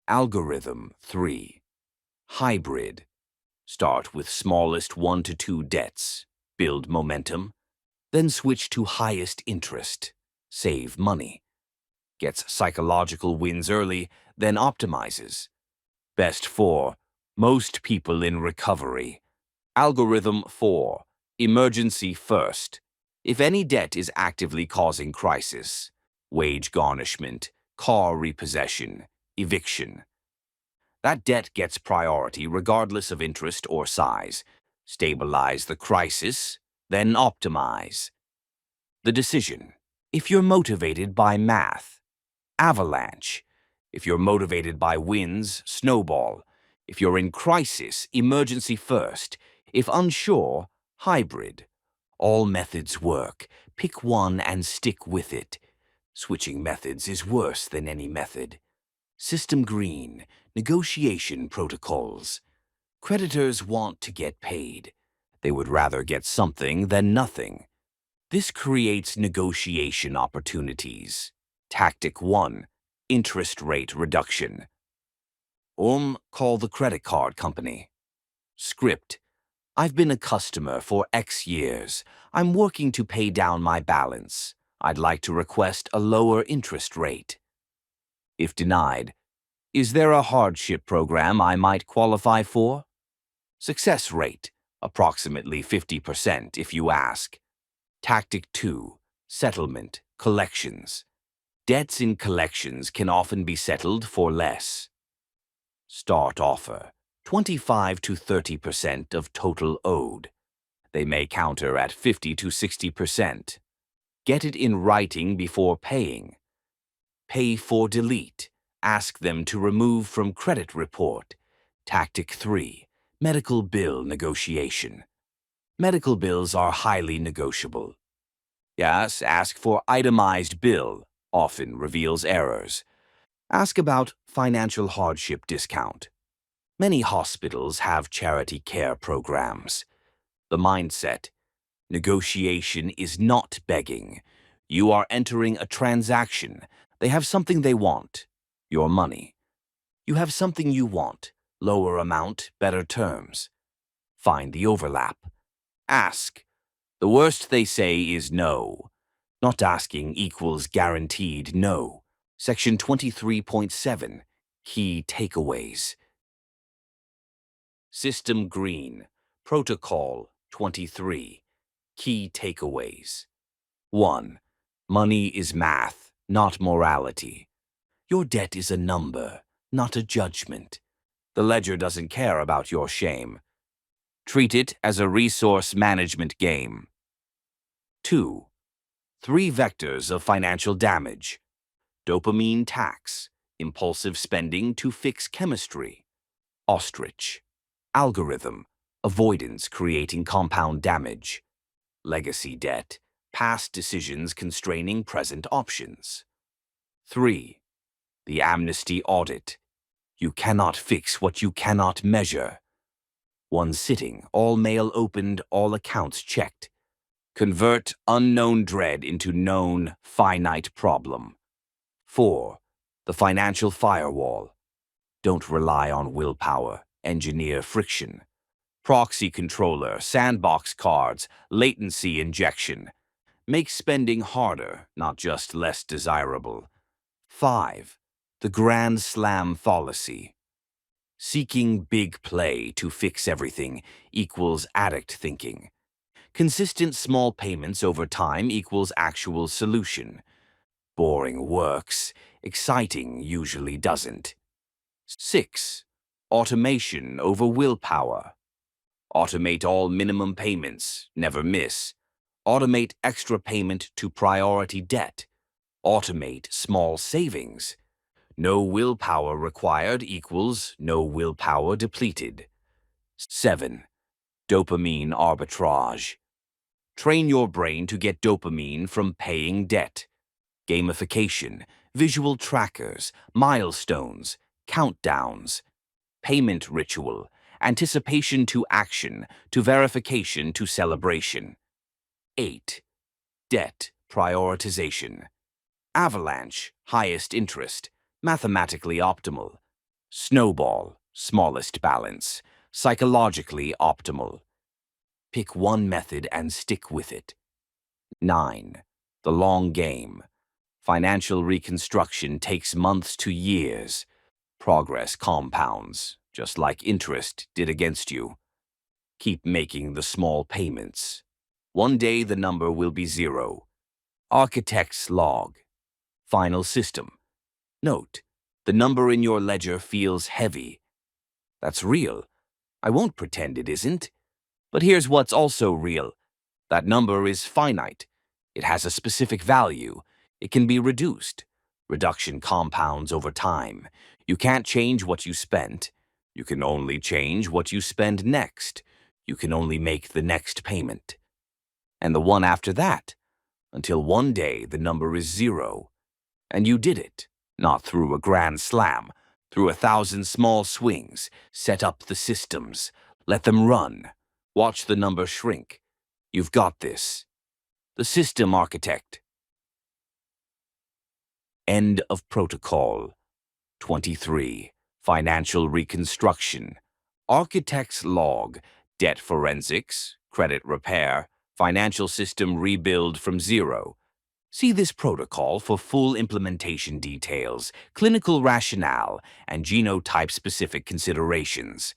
Algorithm 3. Hybrid. Start with smallest 1 to 2 debts. Build momentum. Then switch to highest interest. Save money. Gets psychological wins early, then optimizes. Best for most people in recovery. Algorithm 4. Emergency first. If any debt is actively causing crisis, wage garnishment, car repossession, eviction. That debt gets priority regardless of interest or size. Stabilize the crisis, then optimize. The decision. If you're motivated by math, avalanche. If you're motivated by wins, snowball. If you're in crisis, emergency first. If unsure, hybrid. All methods work. Pick one and stick with it. Switching methods is worse than any method. System Green, negotiation protocols. Creditors want to get paid. They would rather get something than nothing. This creates negotiation opportunities. Tactic 1, interest rate reduction. Call the credit card company. Script. I've been a customer for X years. I'm working to pay down my balance. I'd like to request a lower interest rate. If denied, is there a hardship program I might qualify for? Success rate, approximately 50% if you ask. Tactic 2, settlement, collections. Debts in collections can often be settled for less. Start offer, 25 to 30% of total owed. They may counter at 50 to 60%. Get it in writing before paying. Pay for delete. Ask them to remove from credit report. Tactic 3, medical bill negotiation. Medical bills are highly negotiable. Yes, ask for itemized bill, often reveals errors. Ask about financial hardship discount. Many hospitals have charity care programs. The mindset. Negotiation is not begging. You are entering a transaction. They have something they want. Your money. You have something you want. Lower amount, better terms. Find the overlap. Ask. The worst they say is no. Not asking equals guaranteed no. Section 23.7, Key Takeaways. System Green, Protocol 23, Key Takeaways. 1. Money is math, not morality. Your debt is a number, not a judgment. The ledger doesn't care about your shame. Treat it as a resource management game. 2. 3 vectors of financial damage. Dopamine tax, impulsive spending to fix chemistry. Ostrich, algorithm, avoidance creating compound damage. Legacy debt, past decisions constraining present options. 3. The amnesty audit. You cannot fix what you cannot measure. 1 sitting, all mail opened, all accounts checked. Convert unknown dread into known, finite problem. 4. The financial firewall. Don't rely on willpower, engineer friction. Proxy controller, sandbox cards, latency injection. Make spending harder, not just less desirable. 5. The Grand Slam fallacy. Seeking big play to fix everything equals addict thinking. Consistent small payments over time equals actual solution. Boring works, exciting usually doesn't. 6. Automation over willpower. Automate all minimum payments, never miss. Automate extra payment to priority debt. Automate small savings. No willpower required equals no willpower depleted. 7. Dopamine arbitrage. Train your brain to get dopamine from paying debt. Gamification, visual trackers, milestones, countdowns. Payment ritual, anticipation to action, to verification to celebration. 8. Debt prioritization. Avalanche, highest interest, mathematically optimal. Snowball, smallest balance, psychologically optimal. Pick one method and stick with it. 9. The long game. Financial reconstruction takes months to years. Progress compounds, just like interest did against you. Keep making the small payments. One day the number will be 0. Architect's log. Final system. Note, the number in your ledger feels heavy. That's real. I won't pretend it isn't. But here's what's also real. That number is finite. It has a specific value. It can be reduced. Reduction compounds over time. You can't change what you spent. You can only change what you spend next. You can only make the next payment. And the one after that, until one day the number is 0. And you did it, not through a grand slam, through 1,000 small swings. Set up the systems. Let them run. Watch the number shrink. You've got this. The System Architect. End of Protocol. 23. Financial Reconstruction. Architect's Log. Debt Forensics. Credit Repair. Financial System Rebuild from 0. See this protocol for full implementation details, clinical rationale, and genotype-specific considerations.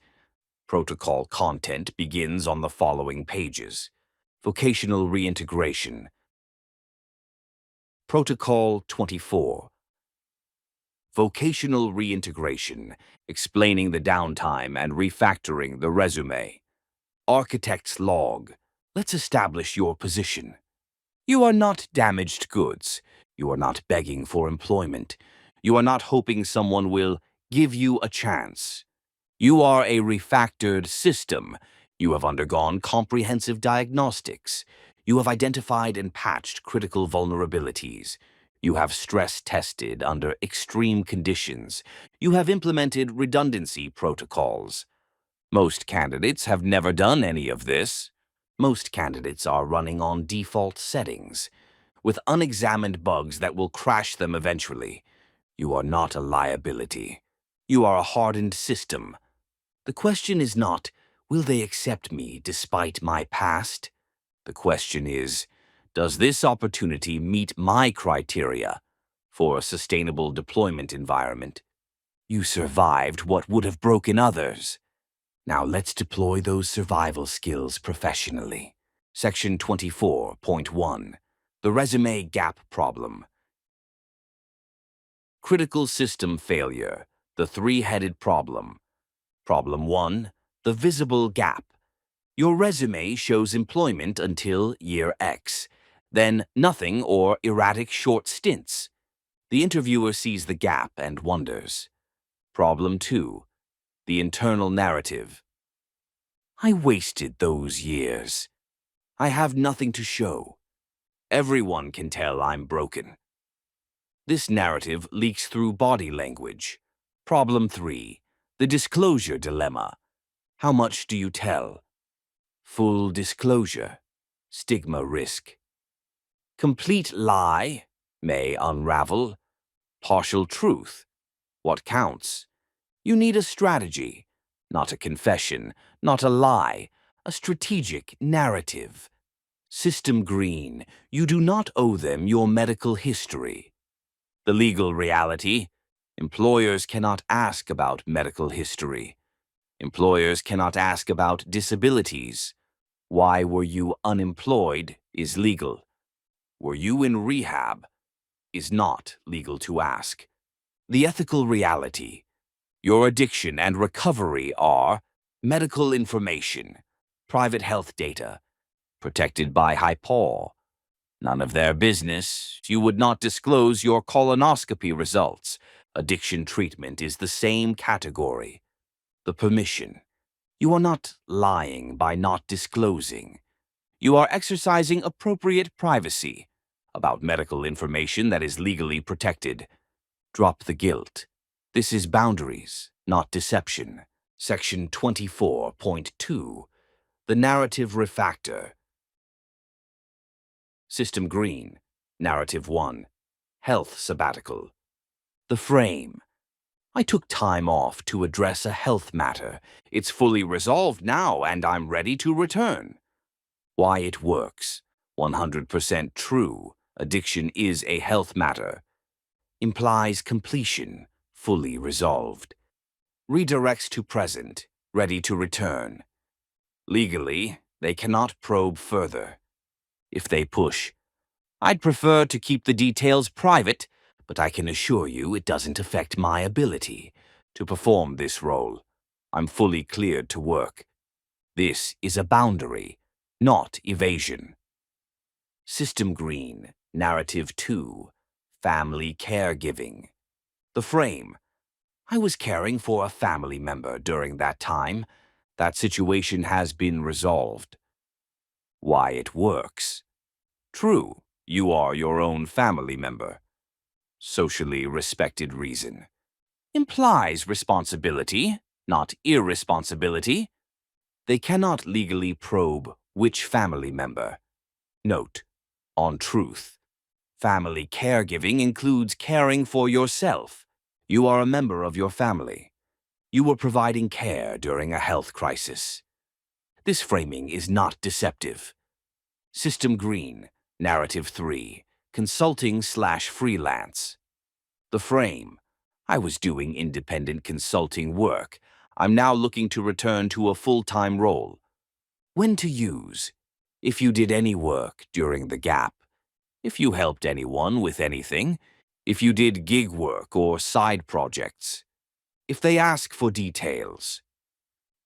Protocol content begins on the following pages. Vocational Reintegration. Protocol 24. Vocational Reintegration, explaining the downtime and refactoring the resume. Architect's Log. Let's establish your position. You are not damaged goods. You are not begging for employment. You are not hoping someone will give you a chance. You are a refactored system. You have undergone comprehensive diagnostics. You have identified and patched critical vulnerabilities. You have stress-tested under extreme conditions. You have implemented redundancy protocols. Most candidates have never done any of this. Most candidates are running on default settings, with unexamined bugs that will crash them eventually. You are not a liability. You are a hardened system. The question is not, will they accept me despite my past? The question is, Does this opportunity meet my criteria for a sustainable deployment environment? You survived what would have broken others. Now let's deploy those survival skills professionally. Section 24.1. The resume gap problem. Critical system failure. The three-headed problem. Problem 1. The visible gap. Your resume shows employment until year X, then nothing or erratic short stints. The interviewer sees the gap and wonders. Problem 2. The internal narrative. I wasted those years. I have nothing to show. Everyone can tell I'm broken. This narrative leaks through body language. Problem 3. The disclosure dilemma. How much do you tell? Full disclosure. Stigma risk. Complete lie may unravel. Partial truth. What counts? You need a strategy, not a confession, not a lie, a strategic narrative. System green. You do not owe them your medical history. The legal reality. Employers cannot ask about medical history. Employers cannot ask about disabilities. Why were you unemployed is legal. Were you in rehab is not legal to ask. The ethical reality. Your addiction and recovery are medical information, private health data, protected by HIPAA. None of their business. You would not disclose your colonoscopy results. Addiction treatment is the same category. The permission. You are not lying by not disclosing. You are exercising appropriate privacy about medical information that is legally protected. Drop the guilt. This is boundaries, not deception. Section 24.2. The narrative refactor. System green. Narrative 1. Health sabbatical. The frame. I took time off to address a health matter. It's fully resolved now and I'm ready to return. Why it works. 100% true. Addiction is a health matter. Implies completion. Fully resolved. Redirects to present. Ready to return. Legally, they cannot probe further. If they push, I'd prefer to keep the details private, but I can assure you it doesn't affect my ability to perform this role. I'm fully cleared to work. This is a boundary, not evasion. System green. Narrative 2. Family caregiving. The frame. I was caring for a family member during that time. That situation has been resolved. Why it works. True, you are your own family member. Socially respected reason. Implies responsibility, not irresponsibility. They cannot legally probe which family member. Note, on truth. Family caregiving includes caring for yourself. You are a member of your family. You were providing care during a health crisis. This framing is not deceptive. System green. Narrative 3. Consulting/freelance. The frame. I was doing independent consulting work. I'm now looking to return to a full-time role. When to use. If you did any work during the gap. If you helped anyone with anything. If you did gig work or side projects. If they ask for details.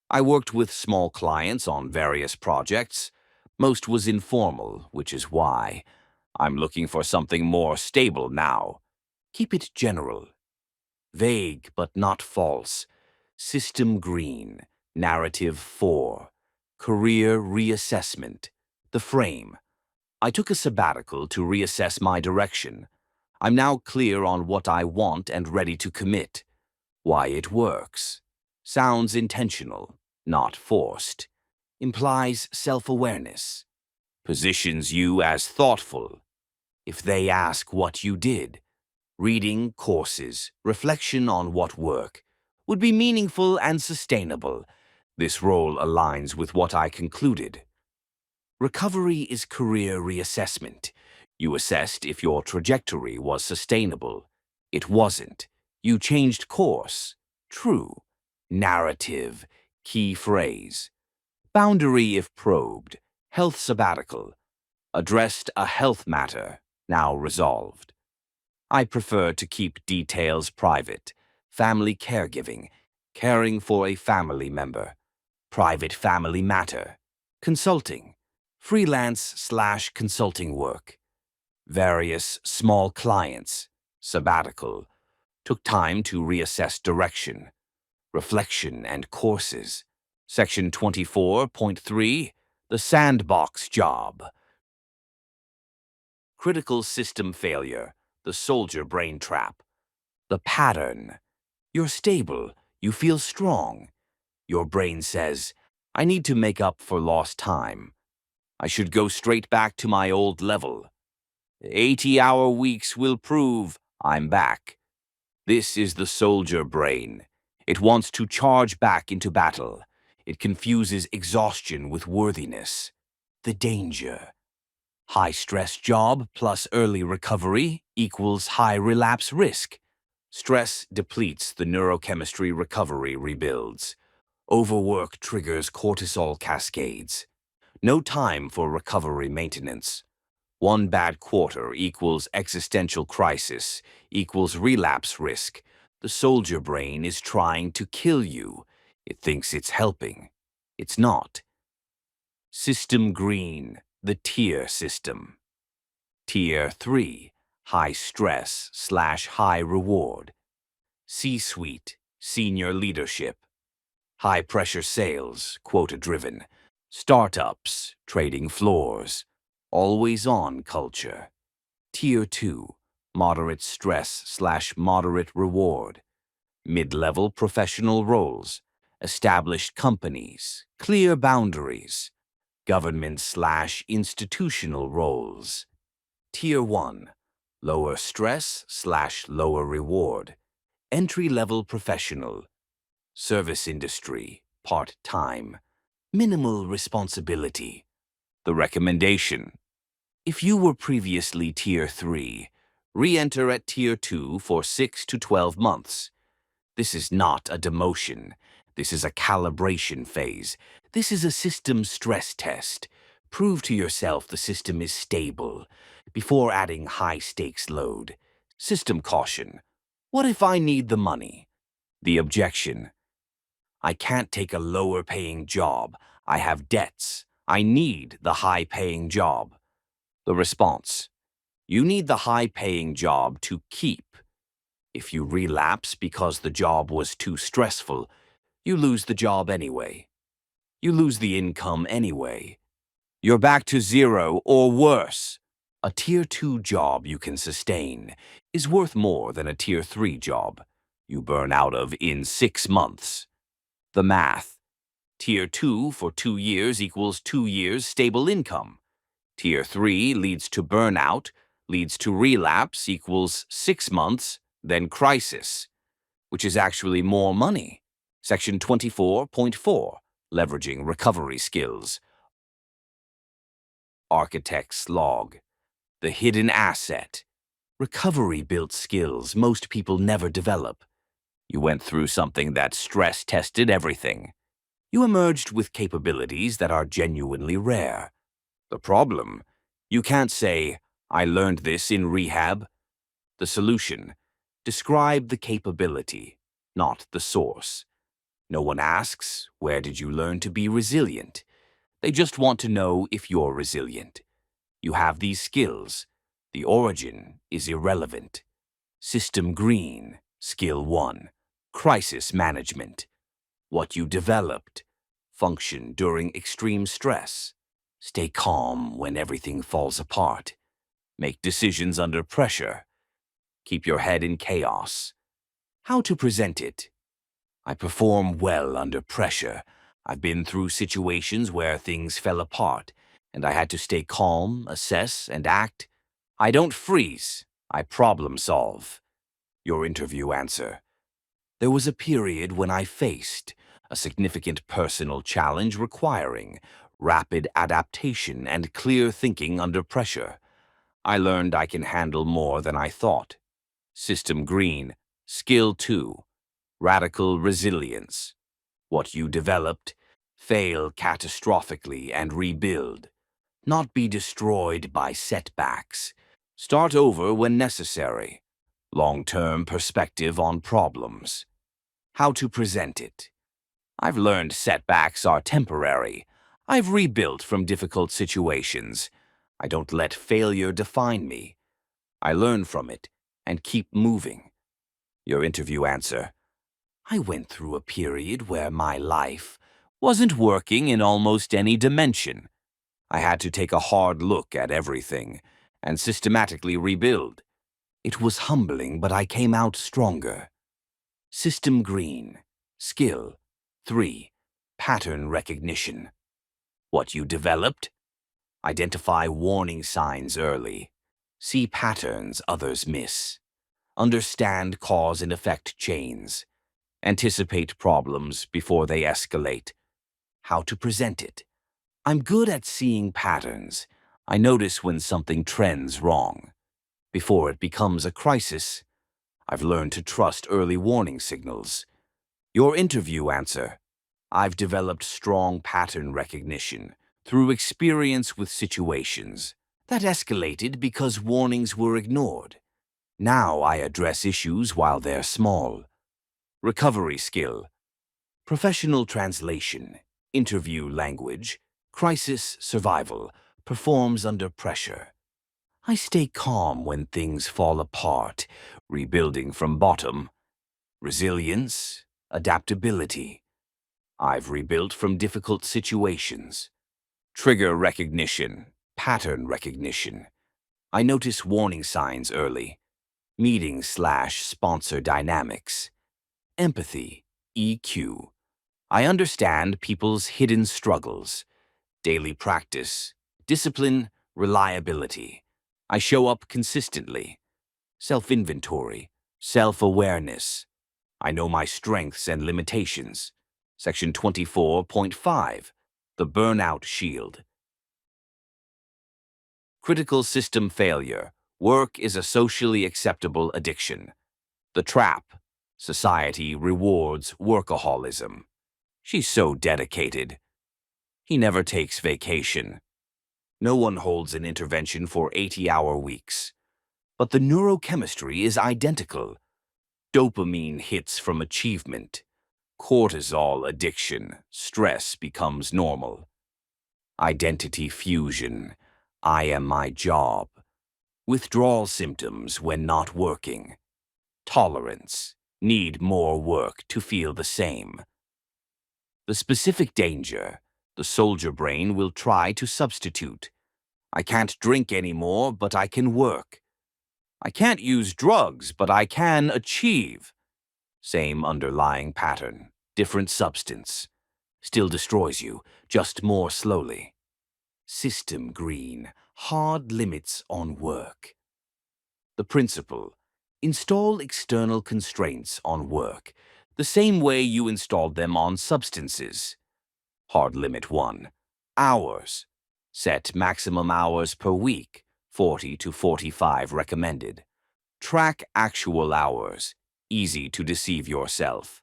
I worked with small clients on various projects. Most was informal, which is why I'm looking for something more stable now. Keep it general. Vague but not false. System green. Narrative 4. Career reassessment. The frame. I took a sabbatical to reassess my direction. I'm now clear on what I want and ready to commit. Why it works. Sounds intentional, not forced. Implies self-awareness. Positions you as thoughtful. If they ask what you did, reading, courses, reflection on what work, would be meaningful and sustainable. This role aligns with what I concluded. Recovery is career reassessment. You assessed if your trajectory was sustainable. It wasn't. You changed course. True. Narrative. Key phrase. Boundary if probed. Health sabbatical. Addressed a health matter. Now resolved. I prefer to keep details private. Family caregiving. Caring for a family member. Private family matter. Consulting. Freelance/consulting work. Various small clients. Sabbatical. Took time to reassess direction. Reflection and courses. Section 24.3, the sandbox job. Critical system failure, the soldier brain trap. The pattern. You're stable, you feel strong. Your brain says, I need to make up for lost time. I should go straight back to my old level. 80-hour weeks will prove I'm back. This is the soldier brain. It wants to charge back into battle. It confuses exhaustion with worthiness. The danger. High-stress job plus early recovery equals high relapse risk. Stress depletes the neurochemistry recovery rebuilds. Overwork triggers cortisol cascades. No time for recovery maintenance. One bad quarter equals existential crisis, equals relapse risk. The soldier brain is trying to kill you. It thinks it's helping. It's not. System green, the tier system. Tier 3, high stress/high reward. C-suite, senior leadership. High pressure sales, quota-driven. Startups, trading floors. Always on culture. Tier 2, moderate stress/moderate reward. Mid-level professional roles. Established companies. Clear boundaries. Government/institutional roles. Tier 1, lower stress/lower reward. Entry-level professional. Service industry, part-time. Minimal responsibility. The recommendation. If you were previously Tier 3, re-enter at Tier 2 for 6 to 12 months. This is not a demotion. This is a calibration phase. This is a system stress test. Prove to yourself the system is stable before adding high-stakes load. System caution. What if I need the money? The objection. I can't take a lower-paying job. I have debts. I need the high-paying job. The response. You need the high-paying job to keep. If you relapse because the job was too stressful, you lose the job anyway. You lose the income anyway. You're back to zero or worse. A Tier 2 job you can sustain is worth more than a Tier 3 job you burn out of in 6 months. The math. Tier 2 for 2 years equals 2 years stable income. Tier 3 leads to burnout, leads to relapse equals 6 months, then crisis, which is actually more money. Section 24.4, leveraging recovery skills. Architect's log. The hidden asset. Recovery-built skills most people never develop. You went through something that stress-tested everything. You emerged with capabilities that are genuinely rare. The problem? You can't say, I learned this in rehab. The solution. Describe the capability, not the source. No one asks, where did you learn to be resilient? They just want to know if you're resilient. You have these skills. The origin is irrelevant. System green, skill 1. Crisis management. What you developed. Function during extreme stress. Stay calm when everything falls apart. Make decisions under pressure. Keep your head in chaos. How to present it. I perform well under pressure. I've been through situations where things fell apart, and I had to stay calm, assess, and act. I don't freeze. I problem solve. Your interview answer. There was a period when I faced a significant personal challenge requiring rapid adaptation, and clear thinking under pressure. I learned I can handle more than I thought. System green, skill 2, radical resilience. What you developed, fail catastrophically and rebuild. Not be destroyed by setbacks. Start over when necessary. Long-term perspective on problems. How to present it. I've learned setbacks are temporary. I've rebuilt from difficult situations. I don't let failure define me. I learn from it and keep moving. Your interview answer. I went through a period where my life wasn't working in almost any dimension. I had to take a hard look at everything and systematically rebuild. It was humbling, but I came out stronger. System green, skill 3, pattern recognition. What you developed? Identify warning signs early. See patterns others miss. Understand cause and effect chains. Anticipate problems before they escalate. How to present it? I'm good at seeing patterns. I notice when something trends wrong. Before it becomes a crisis, I've learned to trust early warning signals. Your interview answer. I've developed strong pattern recognition through experience with situations that escalated because warnings were ignored. Now I address issues while they're small. Recovery skill. Professional translation, interview language, crisis survival, performs under pressure. I stay calm when things fall apart, rebuilding from bottom. Resilience, adaptability. I've rebuilt from difficult situations. Trigger recognition, pattern recognition. I notice warning signs early. Meeting/sponsor dynamics. Empathy, EQ. I understand people's hidden struggles. Daily practice, discipline, reliability. I show up consistently. Self-inventory, self-awareness. I know my strengths and limitations. Section 24.5, the burnout shield. Critical system failure. Work is a socially acceptable addiction. The trap. Society rewards workaholism. She's so dedicated. He never takes vacation. No one holds an intervention for 80-hour weeks. But the neurochemistry is identical. Dopamine hits from achievement. Cortisol addiction. Stress becomes normal. Identity fusion. I am my job. Withdrawal symptoms when not working. Tolerance. Need more work to feel the same. The specific danger. The soldier brain will try to substitute. I can't drink anymore, but I can work. I can't use drugs, but I can achieve. Same underlying pattern, different substance. Still destroys you, just more slowly. System green, hard limits on work. The principle, install external constraints on work, the same way you installed them on substances. Hard limit 1, hours. Set maximum hours per week, 40 to 45 recommended. Track actual hours, easy to deceive yourself.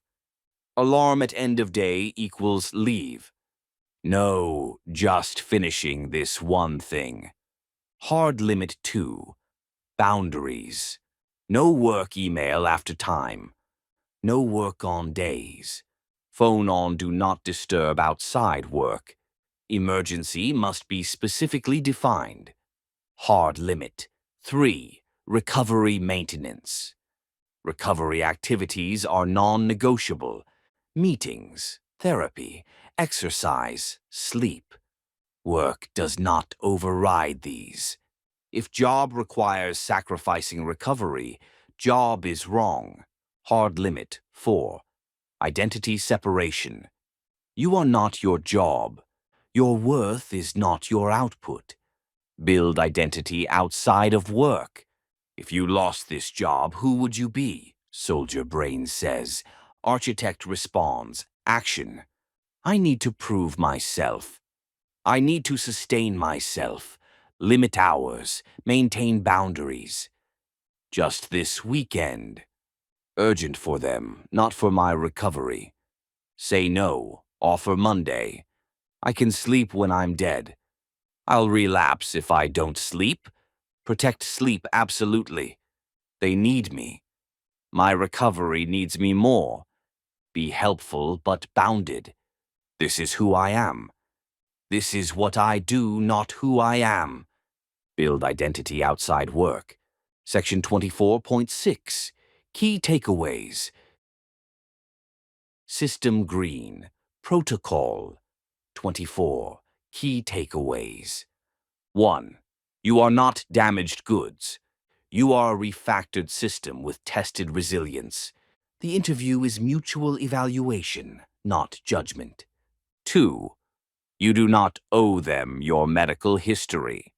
Alarm at end of day equals leave. No, just finishing this one thing. Hard limit 2, boundaries. No work email after time. No work on days. Phone on do not disturb outside work. Emergency must be specifically defined. Hard limit 3, recovery maintenance. Recovery activities are non-negotiable. Meetings, therapy, exercise, sleep. Work does not override these. If job requires sacrificing recovery, job is wrong. Hard limit 4, identity separation. You are not your job. Your worth is not your output. Build identity outside of work. If you lost this job, who would you be? Soldier brain says. Architect responds. Action. I need to prove myself. I need to sustain myself, limit hours, maintain boundaries. Just this weekend. Urgent for them, not for my recovery. Say no, offer Monday. I can sleep when I'm dead. I'll relapse if I don't sleep. Protect sleep absolutely. They need me. My recovery needs me more. Be helpful but bounded. This is who I am. This is what I do, not who I am. Build identity outside work. Section 24.6. Key takeaways. System green. Protocol. 24. Key takeaways. 1. You are not damaged goods. You are a refactored system with tested resilience. The interview is mutual evaluation, not judgment. 2. You do not owe them your medical history.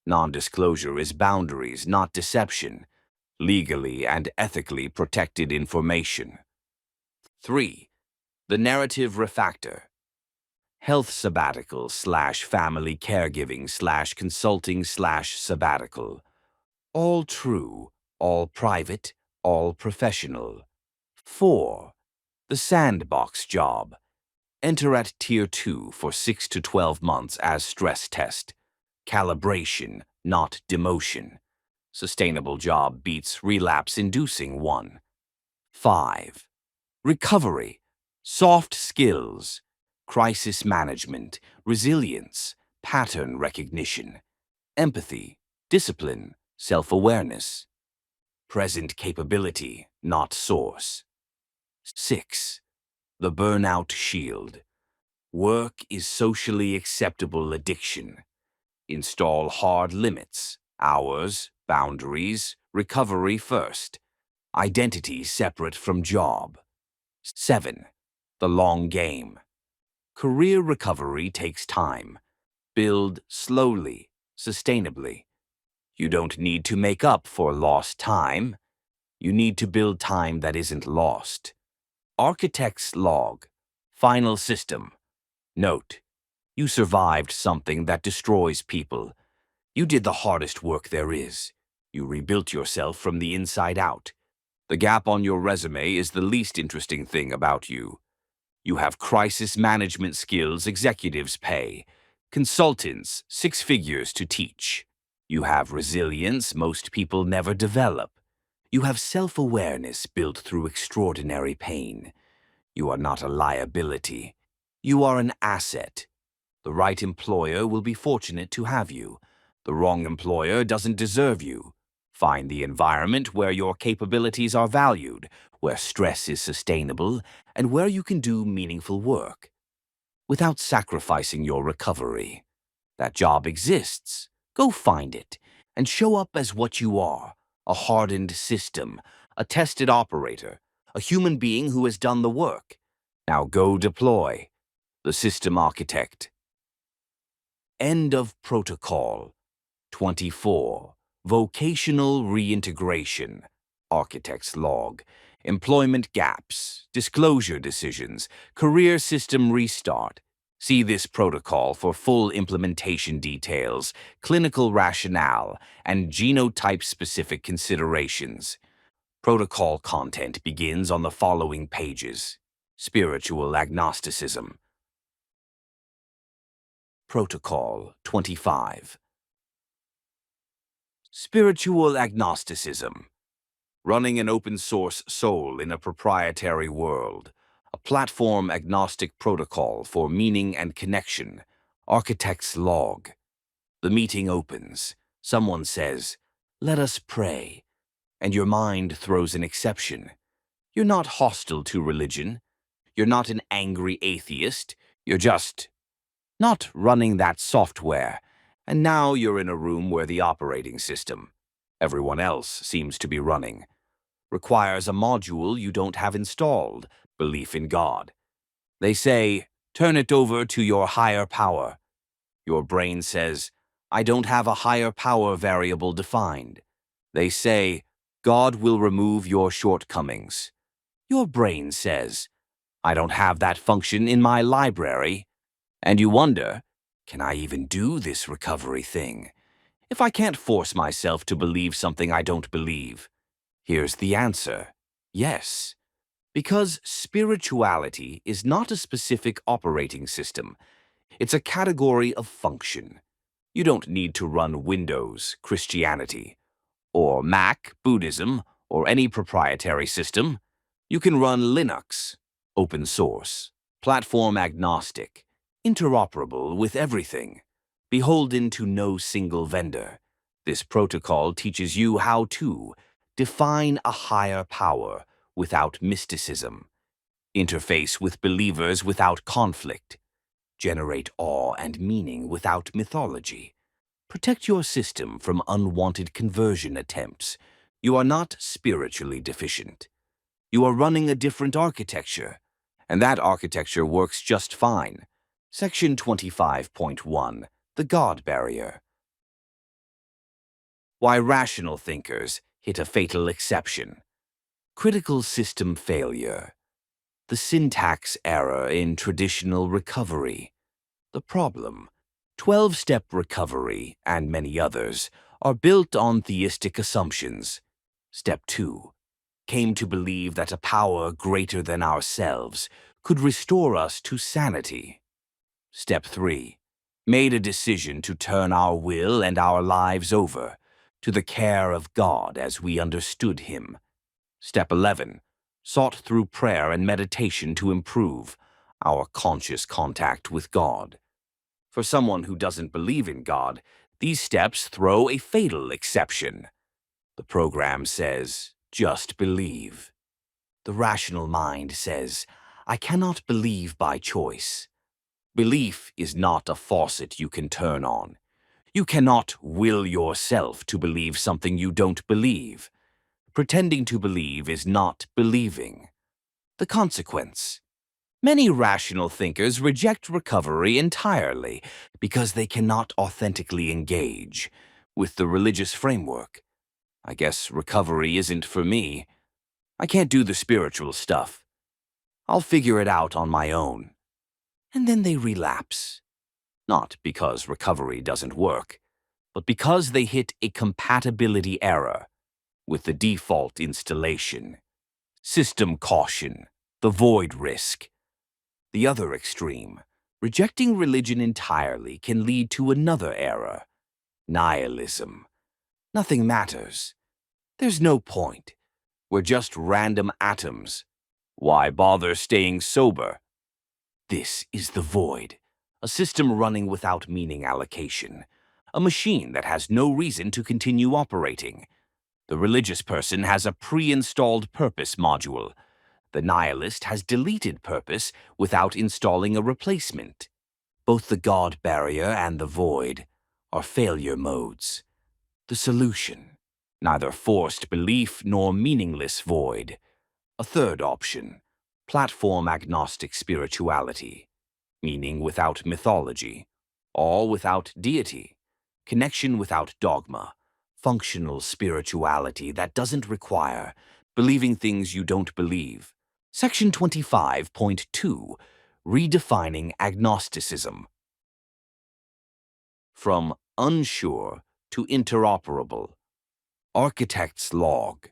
Non-disclosure is boundaries, not deception. Legally and ethically protected information. 3. The narrative refactor. Health sabbatical / family caregiving / consulting / sabbatical. All true, all private, all professional. 4. The sandbox job. Enter at Tier 2 for 6 to 12 months as stress test. Calibration, not demotion. Sustainable job beats relapse-inducing one. 5. Recovery. Soft skills. Crisis management, resilience, pattern recognition. Empathy, discipline, self-awareness. Present capability, not source. 6. The burnout shield. Work is socially acceptable addiction. Install hard limits, hours, boundaries, recovery first. Identity separate from job. 7. The long game. Career recovery takes time. Build slowly, sustainably. You don't need to make up for lost time. You need to build time that isn't lost. Architect's log. Final system. Note: you survived something that destroys people. You did the hardest work there is. You rebuilt yourself from the inside out. The gap on your resume is the least interesting thing about you. You have crisis management skills executives pay. Consultants, 6 figures to teach. You have resilience most people never develop. You have self-awareness built through extraordinary pain. You are not a liability. You are an asset. The right employer will be fortunate to have you. The wrong employer doesn't deserve you. Find the environment where your capabilities are valued, where stress is sustainable, and where you can do meaningful work without sacrificing your recovery. That job exists. Go find it and show up as what you are, a hardened system, a tested operator, a human being who has done the work. Now go deploy. The system architect. End of protocol. 24. Vocational reintegration. Architect's log. Employment gaps, disclosure decisions, career system restart. See this protocol for full implementation details, clinical rationale, and genotype-specific considerations. Protocol content begins on the following pages. Spiritual agnosticism. Protocol 25. Spiritual agnosticism. Running an open-source soul in a proprietary world. A platform-agnostic protocol for meaning and connection. Architect's log. The meeting opens. Someone says, "Let us pray." And your mind throws an exception. You're not hostile to religion. You're not an angry atheist. You're just not running that software. And now you're in a room where the operating system, everyone else seems to be running, requires a module you don't have installed, belief in God. They say, turn it over to your higher power. Your brain says, I don't have a higher power variable defined. They say, God will remove your shortcomings. Your brain says, I don't have that function in my library. And you wonder, Can I even do this recovery thing? If I can't force myself to believe something I don't believe, here's the answer. Yes. Because spirituality is not a specific operating system. It's a category of function. You don't need to run Windows, Christianity, or Mac, Buddhism, or any proprietary system. You can run Linux, open source, platform agnostic, interoperable with everything, beholden to no single vendor. This protocol teaches you how to define a higher power without mysticism, interface with believers without conflict, generate awe and meaning without mythology. Protect your system from unwanted conversion attempts. You are not spiritually deficient. You are running a different architecture, and that architecture works just fine. Section 25.1, the God Barrier. Why rational thinkers hit a fatal exception. Critical system failure. The syntax error in traditional recovery. The problem. 12-step recovery, and many others, are built on theistic assumptions. Step 2. Came to believe that a power greater than ourselves could restore us to sanity. Step 3. Made a decision to turn our will and our lives over to the care of God as we understood Him. Step 11. Sought through prayer and meditation to improve our conscious contact with God. For someone who doesn't believe in God, these steps throw a fatal exception. The program says, just believe. The rational mind says, I cannot believe by choice. Belief is not a faucet you can turn on. You cannot will yourself to believe something you don't believe. Pretending to believe is not believing. The consequence. Many rational thinkers reject recovery entirely because they cannot authentically engage with the religious framework. I guess recovery isn't for me. I can't do the spiritual stuff. I'll figure it out on my own. And then they relapse. Not because recovery doesn't work, but because they hit a compatibility error with the default installation. System caution, the void risk. The other extreme, rejecting religion entirely, can lead to another error, nihilism. Nothing matters. There's no point. We're just random atoms. Why bother staying sober? This is the void, a system running without meaning allocation, a machine that has no reason to continue operating. The religious person has a pre-installed purpose module. The nihilist has deleted purpose without installing a replacement. Both the God barrier and the void are failure modes. The solution. Neither forced belief nor meaningless void. A third option. Platform agnostic spirituality. Meaning without mythology. All without deity. Connection without dogma. Functional spirituality that doesn't require believing things you don't believe. Section 25.2, Redefining Agnosticism. From unsure to interoperable. Architect's log.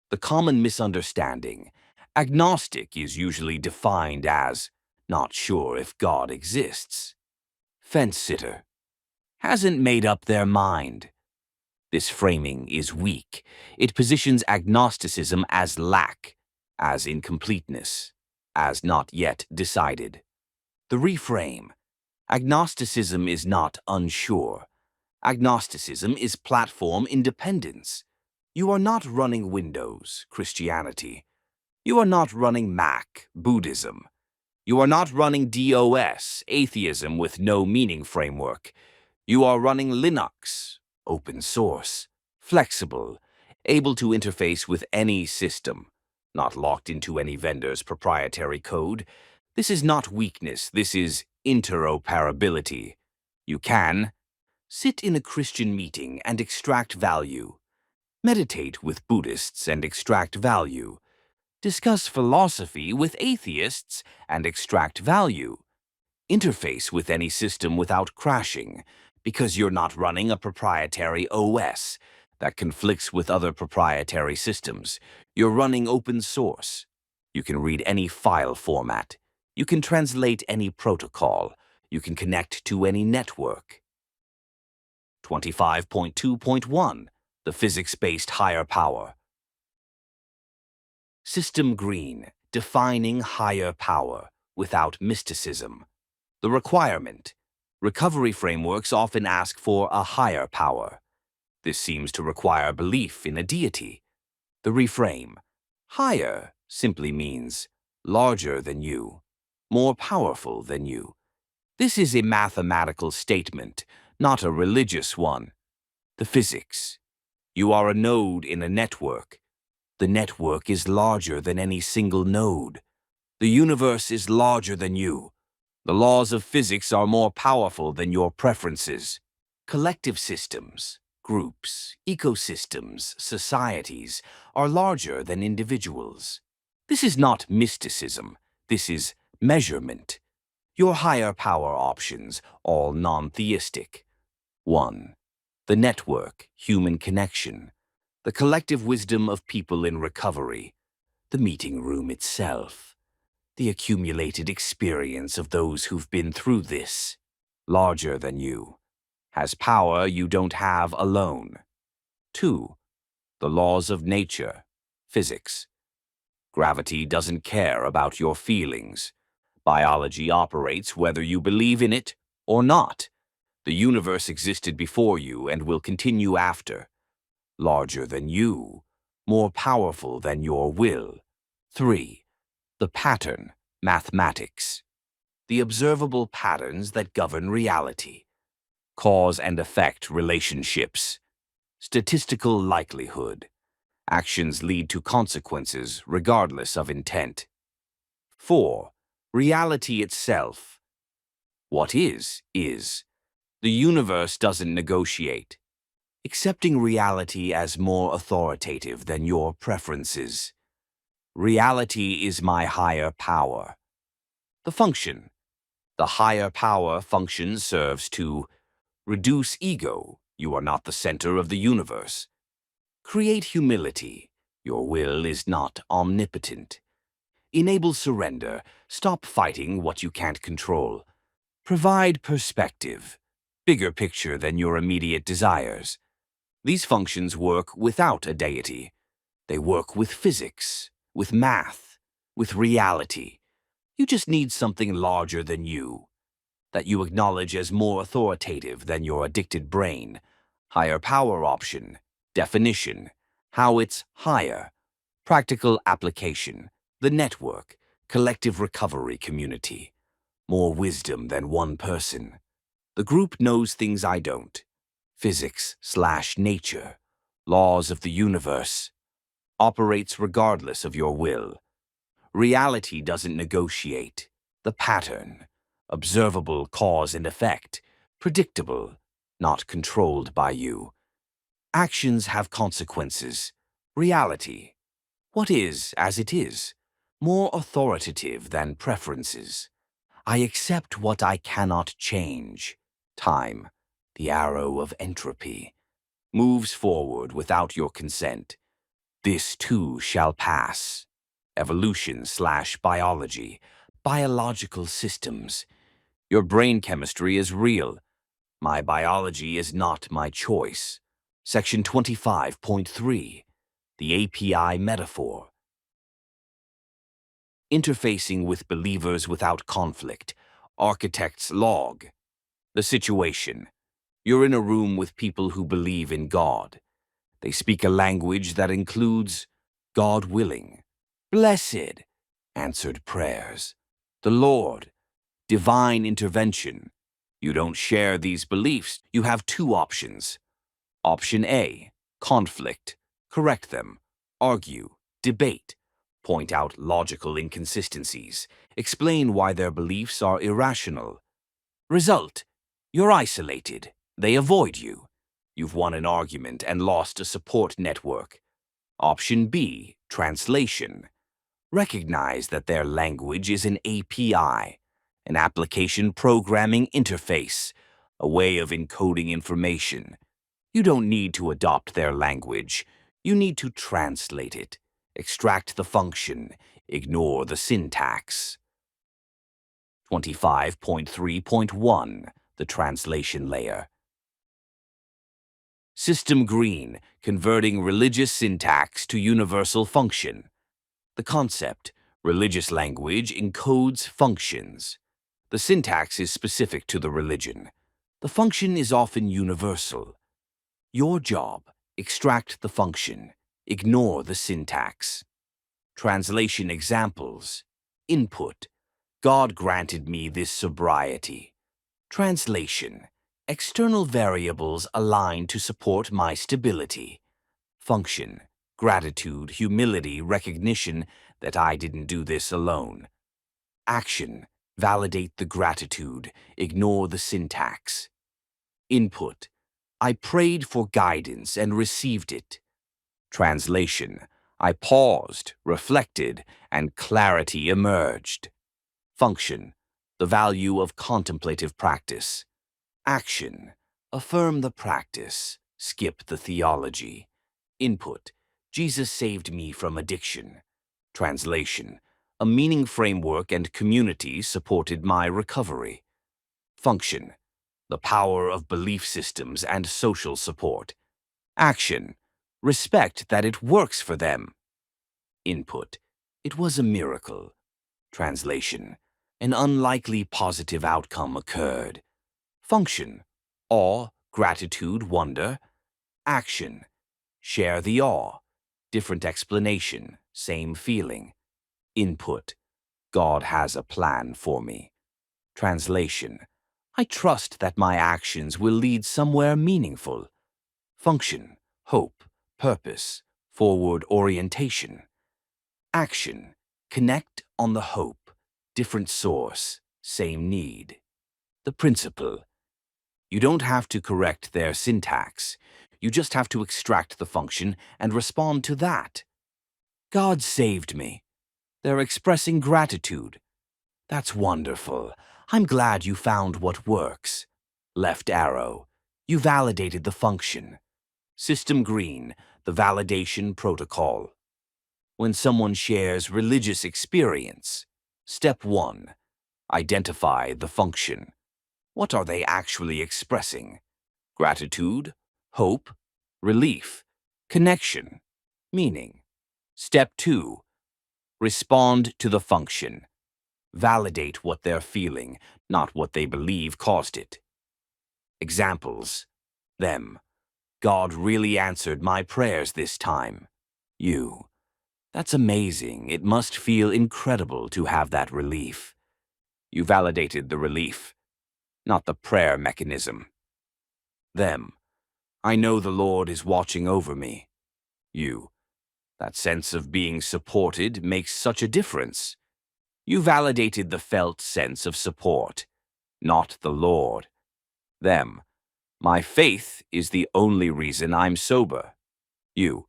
The common misunderstanding. Agnostic is usually defined as not sure if God exists. Fence-sitter. Hasn't made up their mind. This framing is weak. It positions agnosticism as lack, as incompleteness, as not yet decided. The reframe. Agnosticism is not unsure. Agnosticism is platform independence. You are not running Windows, Christianity. You are not running Mac, Buddhism. You are not running DOS, atheism with no meaning framework. You are running Linux, open source, flexible, able to interface with any system, not locked into any vendor's proprietary code. This is not weakness, this is interoperability. You can sit in a Christian meeting and extract value, meditate with Buddhists and extract value, discuss philosophy with atheists and extract value, interface with any system without crashing, because you're not running a proprietary OS that conflicts with other proprietary systems. You're running open source. You can read any file format. You can translate any protocol. You can connect to any network. 25.2.1 The Physics-Based Higher Power. System Green, defining higher power without mysticism. The requirement. Recovery frameworks often ask for a higher power. This seems to require belief in a deity. The reframe. Higher simply means larger than you, more powerful than you. This is a mathematical statement, not a religious one. The physics. You are a node in a network. The network is larger than any single node. The universe is larger than you. The laws of physics are more powerful than your preferences. Collective systems, groups, ecosystems, societies are larger than individuals. This is not mysticism. This is measurement. Your higher power options, all non-theistic. 1. The network, human connection. The collective wisdom of people in recovery. The meeting room itself. The accumulated experience of those who've been through this. Larger than you. Has power you don't have alone. 2. The laws of nature, physics. Gravity doesn't care about your feelings. Biology operates whether you believe in it or not. The universe existed before you and will continue after. Larger than you, more powerful than your will. 3. The pattern, mathematics. The observable patterns that govern reality. Cause and effect relationships. Statistical likelihood. Actions lead to consequences regardless of intent. 4. Reality itself. What is, is. The universe doesn't negotiate. Accepting reality as more authoritative than your preferences. Reality is my higher power. The function. The higher power function serves to reduce ego. You are not the center of the universe. Create humility. Your will is not omnipotent. Enable surrender. Stop fighting what you can't control. Provide perspective. Bigger picture than your immediate desires. These functions work without a deity. They work with physics, with math, with reality. You just need something larger than you, that you acknowledge as more authoritative than your addicted brain. Higher power option, definition, how it's higher, practical application, the network, collective recovery community. More wisdom than one person. The group knows things I don't. Physics/nature, laws of the universe. Operates regardless of your will. Reality doesn't negotiate. The pattern, observable cause and effect, predictable, not controlled by you. Actions have consequences. Reality. What is as it is, more authoritative than preferences. I accept what I cannot change. Time, the arrow of entropy, moves forward without your consent. This too shall pass. Evolution/biology, biological systems. Your brain chemistry is real. My biology is not my choice. Section 25.3, the API metaphor. Interfacing with believers without conflict. Architect's log. The situation. You're in a room with people who believe in God. They speak a language that includes God willing, blessed, answered prayers, the Lord, divine intervention. You don't share these beliefs. You have two options. Option A, conflict. Correct them. Argue. Debate. Point out logical inconsistencies. Explain why their beliefs are irrational. Result, you're isolated. They avoid you. You've won an argument and lost a support network. Option B, translation. Recognize that their language is an API. an application programming interface, a way of encoding information. You don't need to adopt their language. You need to translate it, extract the function, ignore the syntax. 25.3.1 The Translation Layer. System Green, converting religious syntax to universal function. The concept, religious language, encodes functions. The syntax is specific to the religion. The function is often universal. Your job, extract the function, ignore the syntax. Translation examples. Input, God granted me this sobriety. Translation, external variables align to support my stability. Function, gratitude, humility, recognition that I didn't do this alone. Action, validate the gratitude, ignore the syntax. Input, I prayed for guidance and received it. Translation, I paused, reflected, and clarity emerged. Function, the value of contemplative practice. Action, affirm the practice, skip the theology. Input, Jesus saved me from addiction. Translation, a meaning framework and community supported my recovery. Function, the power of belief systems and social support. Action, respect that it works for them. Input, it was a miracle. Translation, an unlikely positive outcome occurred. Function, awe, gratitude, wonder. Action, share the awe. Different explanation, same feeling. Input, God has a plan for me. Translation, I trust that my actions will lead somewhere meaningful. Function, hope, purpose, forward orientation. Action, connect on the hope, different source, same need. The principle, you don't have to correct their syntax. You just have to extract the function and respond to that. God saved me. They're expressing gratitude. That's wonderful. I'm glad you found what works. Left arrow, you validated the function. System Green, the validation protocol. When someone shares religious experience, Step 1. Identify the function. What are they actually expressing? Gratitude, hope, relief, connection, meaning. Step 2. Respond to the function. Validate what they're feeling, not what they believe caused it. Examples. Them. God really answered my prayers this time. You. That's amazing. It must feel incredible to have that relief. You validated the relief, not the prayer mechanism. Them. I know the Lord is watching over me. You. That sense of being supported makes such a difference. You validated the felt sense of support, not the Lord. Them. My faith is the only reason I'm sober. You.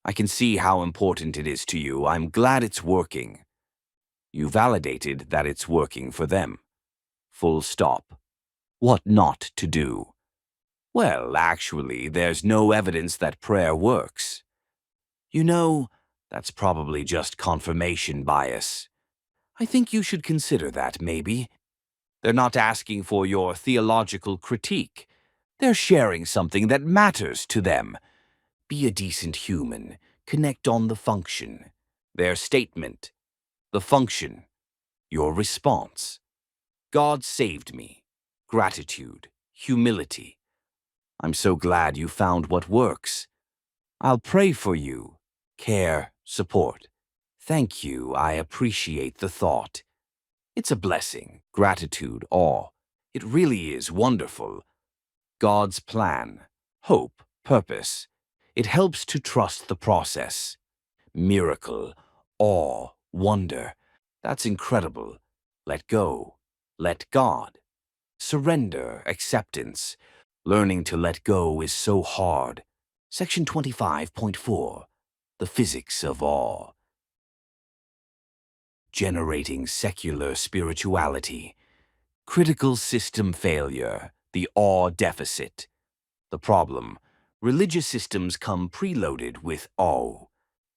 I can see how important it is to you. I'm glad it's working. You validated that it's working for them. Full stop. What not to do? Well, actually, there's no evidence that prayer works. You know, that's probably just confirmation bias. I think you should consider that, maybe. They're not asking for your theological critique. They're sharing something that matters to them. Be a decent human. Connect on the function. Their statement. The function. Your response. God saved me. Gratitude. Humility. I'm so glad you found what works. I'll pray for you. Care, support. Thank you, I appreciate the thought. It's a blessing, gratitude, awe. It really is wonderful. God's plan, hope, purpose. It helps to trust the process. Miracle, awe, wonder. That's incredible. Let go. Let God. Surrender, acceptance. Learning to let go is so hard. Section 25.4. The physics of awe. generating secular spirituality. Critical system failure, the awe deficit. The problem: religious systems come preloaded with awe.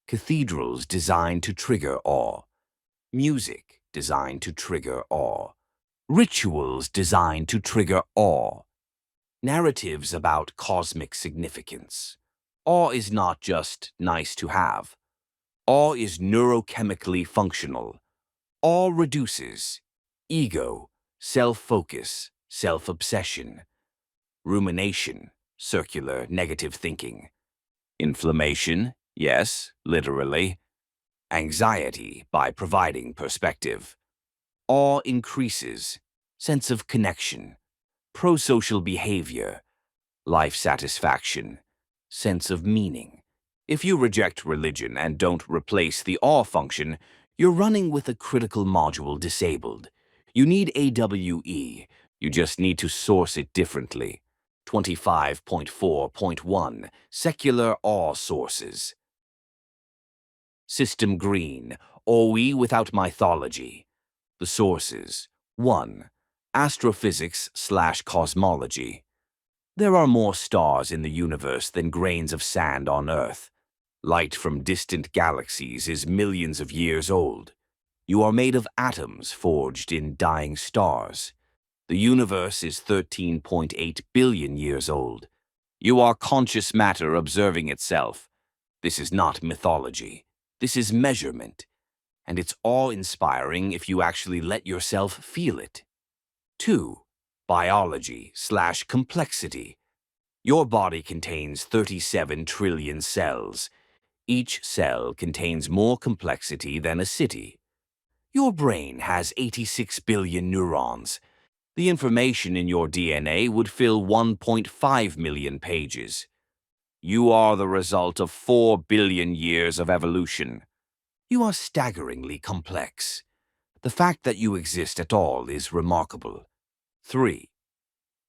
Cathedrals designed to trigger awe. Music designed to trigger awe. Rituals designed to trigger awe. Narratives about cosmic significance. Awe is not just nice to have. Awe is neurochemically functional. Awe reduces ego, self-focus, self-obsession, rumination, circular negative thinking, inflammation, yes, literally, anxiety by providing perspective. Awe increases sense of connection, pro-social behavior, life satisfaction, sense of meaning. If you reject religion and don't replace the awe function, you're running with a critical module disabled. You need AWE. You just need to source it differently. 25.4.1 Secular Awe Sources. System Green, OE without mythology. The sources. 1. Astrophysics/cosmology. There are more stars in the universe than grains of sand on Earth. Light from distant galaxies is millions of years old. You are made of atoms forged in dying stars. The universe is 13.8 billion years old. You are conscious matter observing itself. This is not mythology. This is measurement. And it's awe-inspiring if you actually let yourself feel it. 2. Biology/complexity. Your body contains 37 trillion cells. Each cell contains more complexity than a city. Your brain has 86 billion neurons. The information in your DNA would fill 1.5 million pages. You are the result of 4 billion years of evolution. You are staggeringly complex. The fact that you exist at all is remarkable. 3.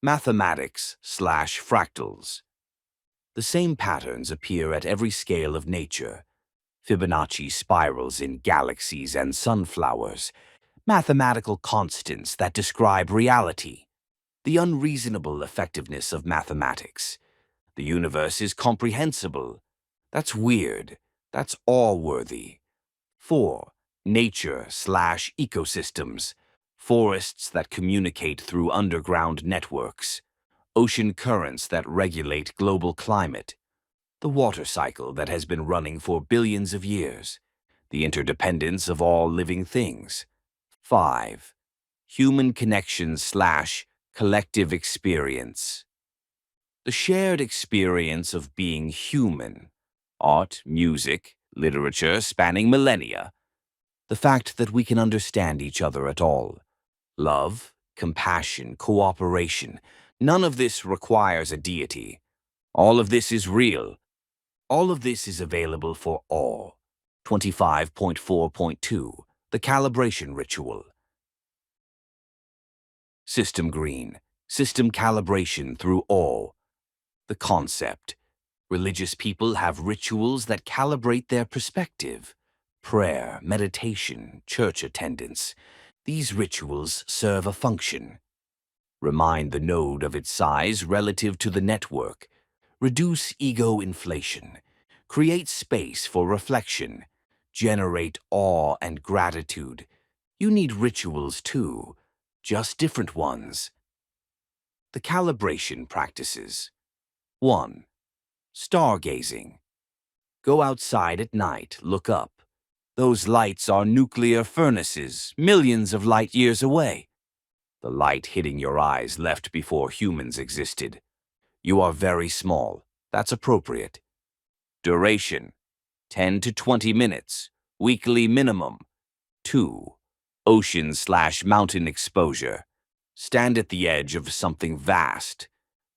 Mathematics/fractals. The same patterns appear at every scale of nature. Fibonacci spirals in galaxies and sunflowers. Mathematical constants that describe reality. The unreasonable effectiveness of mathematics. The universe is comprehensible. That's weird. That's awe-worthy. 4. Nature/ecosystems. Forests that communicate through underground networks. Ocean currents that regulate global climate. The water cycle that has been running for billions of years. The interdependence of all living things. 5. Human connection/collective experience. The shared experience of being human. Art, music, literature spanning millennia. The fact that we can understand each other at all. Love, compassion, cooperation. None of this requires a deity. All of this is real. All of this is available for all. 25.4.2 The Calibration Ritual. System Green. System calibration through awe. The concept. Religious people have rituals that calibrate their perspective. Prayer, meditation, church attendance. These rituals serve a function. Remind the node of its size relative to the network. Reduce ego inflation. Create space for reflection. Generate awe and gratitude. You need rituals too, just different ones. The calibration practices. 1. Stargazing. Go outside at night, look up. Those lights are nuclear furnaces, millions of light years away. The light hitting your eyes left before humans existed. You are very small. That's appropriate. Duration: 10 to 20 minutes, weekly minimum. 2. Ocean/mountain exposure. Stand at the edge of something vast.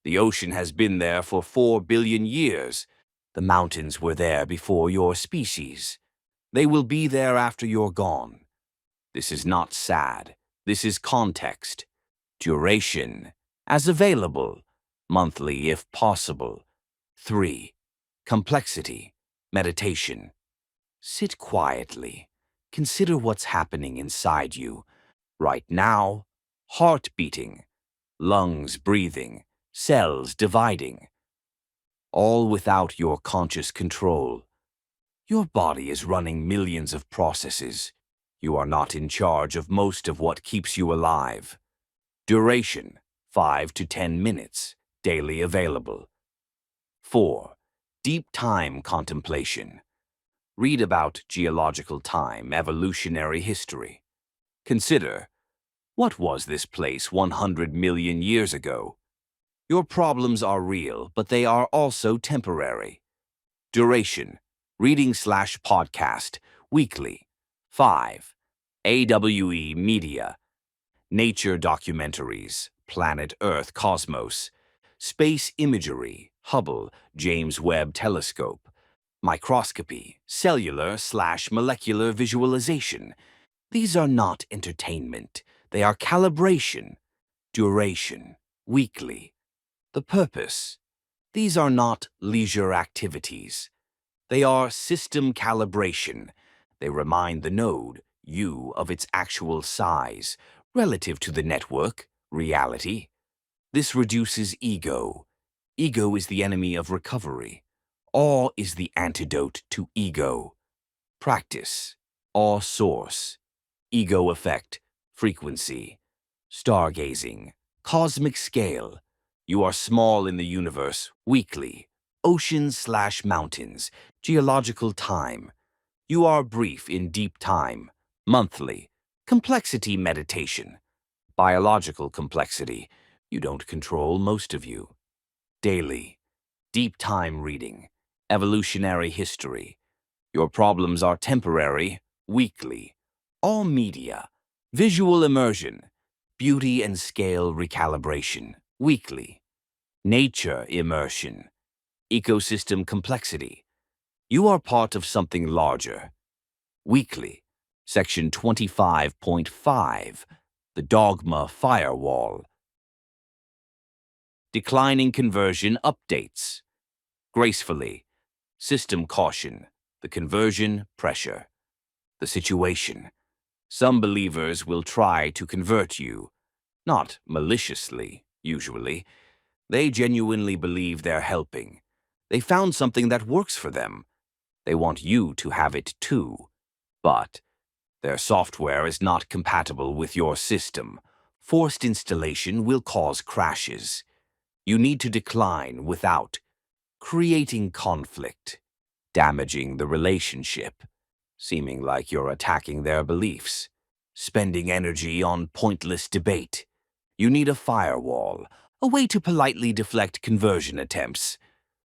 The ocean has been there for 4 billion years. The mountains were there before your species. They will be there after you're gone. This is not sad. This is context. Duration: as available, monthly if possible. 3. Complexity. Meditation. Sit quietly. Consider what's happening inside you. Right now, heart beating, lungs breathing, cells dividing, all without your conscious control. Your body is running millions of processes. You are not in charge of most of what keeps you alive. Duration, 5 to 10 minutes, daily available. 4. Deep time contemplation. Read about geological time, evolutionary history. Consider, what was this place 100 million years ago? Your problems are real, but they are also temporary. Duration, reading/podcast, weekly. 5. AWE Media, nature documentaries, Planet Earth Cosmos, space imagery, Hubble, James Webb Telescope, microscopy, cellular/molecular visualization. These are not entertainment, they are calibration. Duration, weekly. The purpose, these are not leisure activities. They are system calibration. They remind the node, you, of its actual size, relative to the network, reality. This reduces ego. Ego is the enemy of recovery. Awe is the antidote to ego. Practice. Awe source. Ego effect. Frequency. Stargazing. Cosmic scale. You are small in the universe, weekly. Oceans/mountains. Geological time. You are brief in deep time, monthly. Complexity meditation. Biological complexity. You don't control most of you. Daily. Deep time reading. Evolutionary history. Your problems are temporary, weekly. All media. Visual immersion. Beauty and scale recalibration, weekly. Nature immersion. Ecosystem complexity. You are part of something larger. Weekly. Section 25.5. The Dogma Firewall. Declining conversion updates. Gracefully. System caution. The conversion pressure. The situation. Some believers will try to convert you. Not maliciously, usually. They genuinely believe they're helping. They found something that works for them. They want you to have it too. But their software is not compatible with your system. Forced installation will cause crashes. You need to decline without creating conflict, damaging the relationship, seeming like you're attacking their beliefs, spending energy on pointless debate. You need a firewall, a way to politely deflect conversion attempts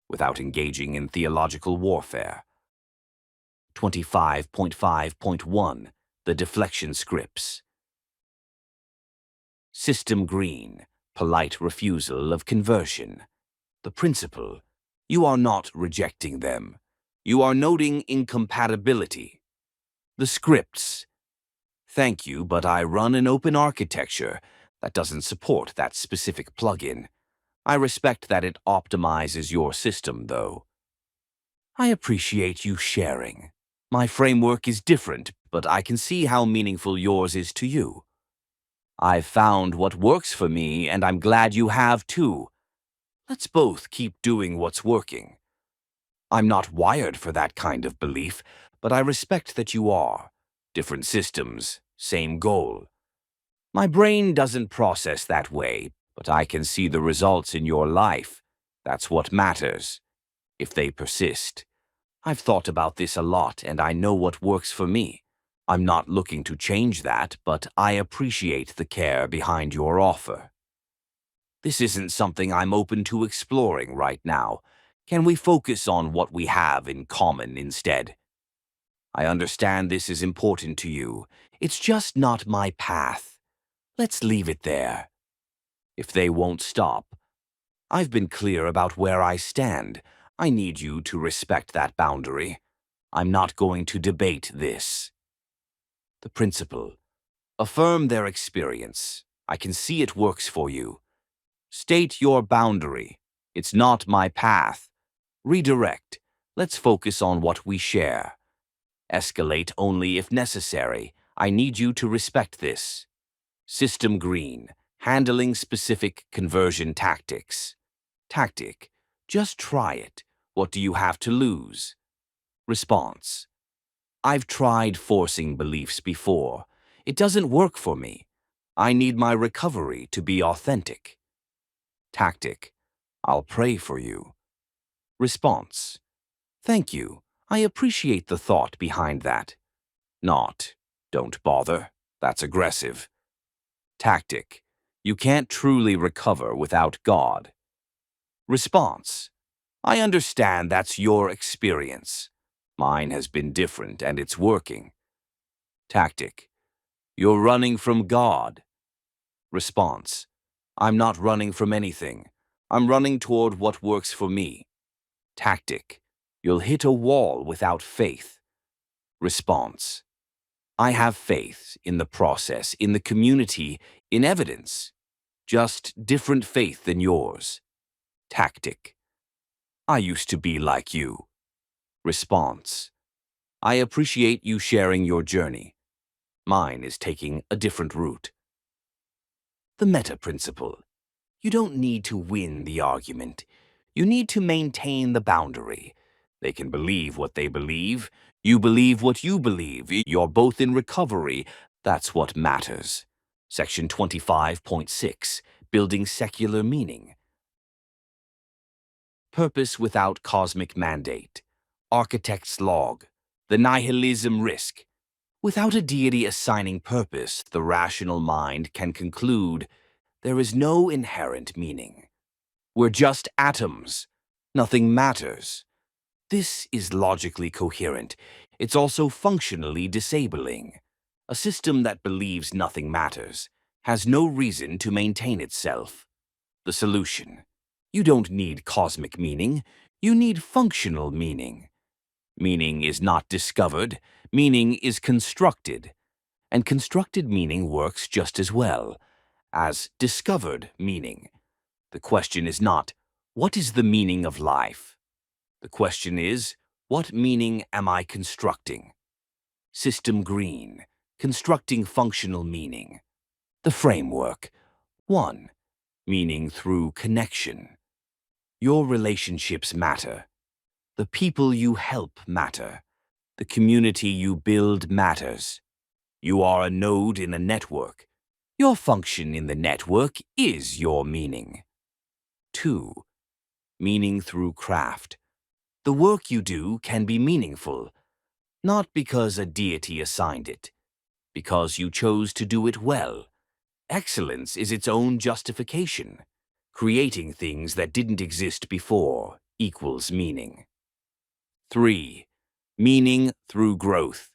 without engaging in theological warfare. 25.5.1 The Deflection Scripts. System green, polite refusal of conversion. The principle, you are not rejecting them. You are noting incompatibility. The scripts, thank you, but I run an open architecture that doesn't support that specific plugin. I respect that it optimizes your system, though. I appreciate you sharing. My framework is different, but I can see how meaningful yours is to you. I've found what works for me, and I'm glad you have too. Let's both keep doing what's working. I'm not wired for that kind of belief, but I respect that you are. Different systems, same goal. My brain doesn't process that way, but I can see the results in your life. That's what matters. If they persist. I've thought about this a lot, and I know what works for me. I'm not looking to change that, but I appreciate the care behind your offer. This isn't something I'm open to exploring right now. Can we focus on what we have in common instead? I understand this is important to you. It's just not my path. Let's leave it there. If they won't stop, I've been clear about where I stand. I need you to respect that boundary. I'm not going to debate this. The principle. Affirm their experience. I can see it works for you. State your boundary. It's not my path. Redirect. Let's focus on what we share. Escalate only if necessary. I need you to respect this. System green. Handling specific conversion tactics. Tactic. Just try it. What do you have to lose? Response. I've tried forcing beliefs before. It doesn't work for me. I need my recovery to be authentic. Tactic. I'll pray for you. Response. Thank you. I appreciate the thought behind that. Not. Don't bother. That's aggressive. Tactic. You can't truly recover without God. Response. I understand that's your experience. Mine has been different and it's working. Tactic. You're running from God. Response. I'm not running from anything. I'm running toward what works for me. Tactic. You'll hit a wall without faith. Response. I have faith in the process, in the community, in evidence. Just different faith than yours. Tactic. I used to be like you. Response. I appreciate you sharing your journey. Mine is taking a different route. The meta principle. You don't need to win the argument. You need to maintain the boundary. They can believe what they believe. You believe what you believe. You're both in recovery. That's what matters. Section 25.6. Building secular meaning. Purpose without cosmic mandate. Architect's log. The nihilism risk. Without a deity assigning purpose, the rational mind can conclude there is no inherent meaning. We're just atoms. Nothing matters. This is logically coherent. It's also functionally disabling. A system that believes nothing matters has no reason to maintain itself. The solution. You don't need cosmic meaning. You need functional meaning. Meaning is not discovered. Meaning is constructed. And constructed meaning works just as well as discovered meaning. The question is not, what is the meaning of life? The question is, what meaning am I constructing? System green. Constructing functional meaning. The framework. 1. Meaning through connection. Your relationships matter. The people you help matter. The community you build matters. You are a node in a network. Your function in the network is your meaning. 2. Meaning through craft. The work you do can be meaningful, not because a deity assigned it, because you chose to do it well. Excellence is its own justification. Creating things that didn't exist before equals meaning. 3. Meaning through growth.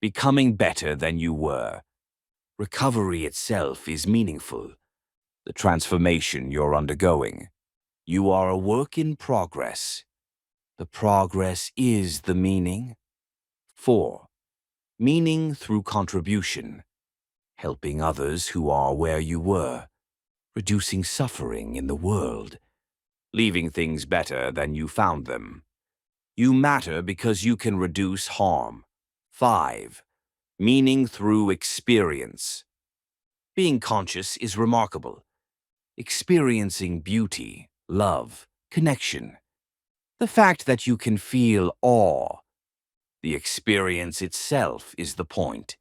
Becoming better than you were. Recovery itself is meaningful. The transformation you're undergoing. You are a work in progress. The progress is the meaning. 4. Meaning through contribution. Helping others who are where you were. Reducing suffering in the world. Leaving things better than you found them. You matter because you can reduce harm. 5. Meaning through experience. Being conscious is remarkable. Experiencing beauty, love, connection. The fact that you can feel awe. The experience itself is the point.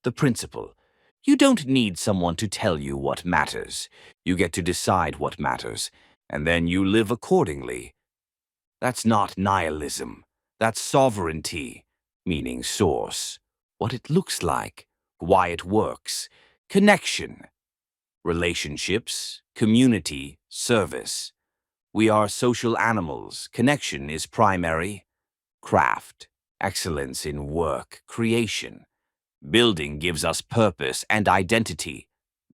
The principle. You don't need someone to tell you what matters. You get to decide what matters, and then you live accordingly. That's not nihilism. That's sovereignty, meaning source. What it looks like, why it works, connection. Relationships, community, service. We are social animals. Connection is primary. Craft, excellence in work, creation. Building gives us purpose and identity.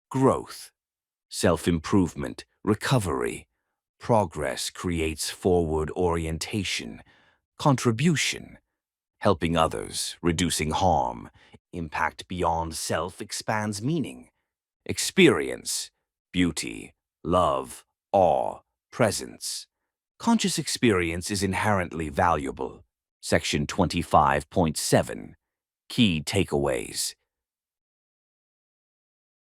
Growth, self-improvement, recovery. Progress creates forward orientation. Contribution, helping others, reducing harm. Impact beyond self expands meaning. Experience, beauty, love, awe, presence. Conscious experience is inherently valuable. Section 25.7. Key takeaways.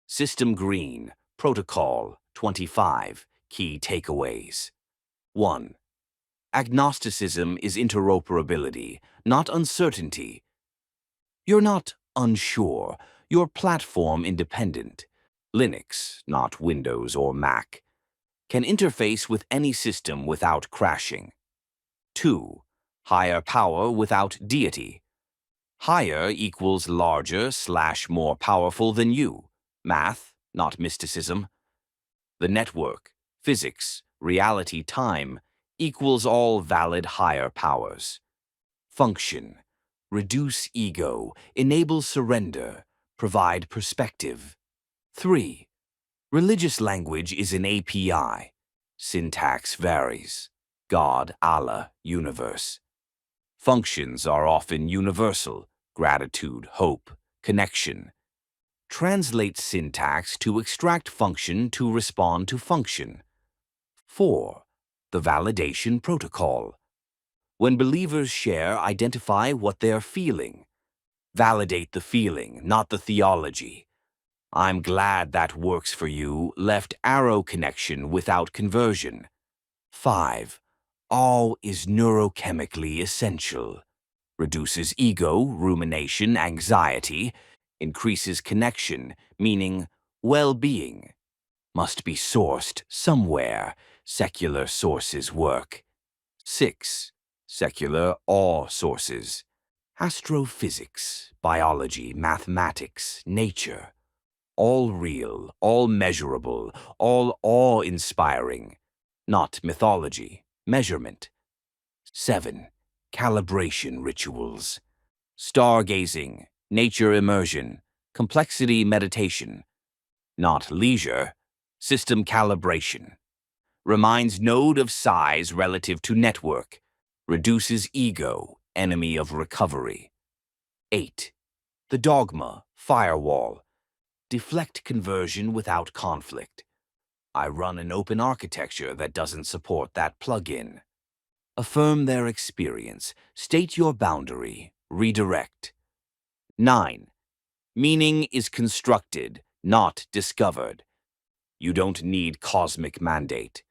System Green, Protocol 25. Key takeaways. 1. Agnosticism is interoperability, not uncertainty. You're not unsure, you're platform independent. Linux, not Windows or Mac, can interface with any system without crashing. 2. Higher power without deity. Higher equals larger/more powerful than you. Math, not mysticism. The network, physics, reality, time equals all valid higher powers. Function. Reduce ego, enable surrender, provide perspective. 3. Religious language is an API. Syntax varies. God, Allah, universe. Functions are often universal. Gratitude, hope, connection. Translate syntax to extract function to respond to function. 4. The validation protocol. When believers share, identify what they're feeling. Validate the feeling, not the theology. I'm glad that works for you. Left arrow connection without conversion. 5. All is neurochemically essential. Reduces ego, rumination, anxiety. Increases connection, meaning well-being. Must be sourced somewhere. Secular sources work. 6. Secular all sources. Astrophysics, biology, mathematics, nature. All real, all measurable, all awe-inspiring. Not mythology, measurement. 7. Calibration rituals. Stargazing, nature immersion, complexity meditation. Not leisure, system calibration. Reminds node of size relative to network. Reduces ego, enemy of recovery. 8. The dogma, firewall. Deflect conversion without conflict. I run an open architecture that doesn't support that plugin. Affirm their experience. State your boundary. Redirect. 9. Meaning is constructed, not discovered. You don't need cosmic mandate.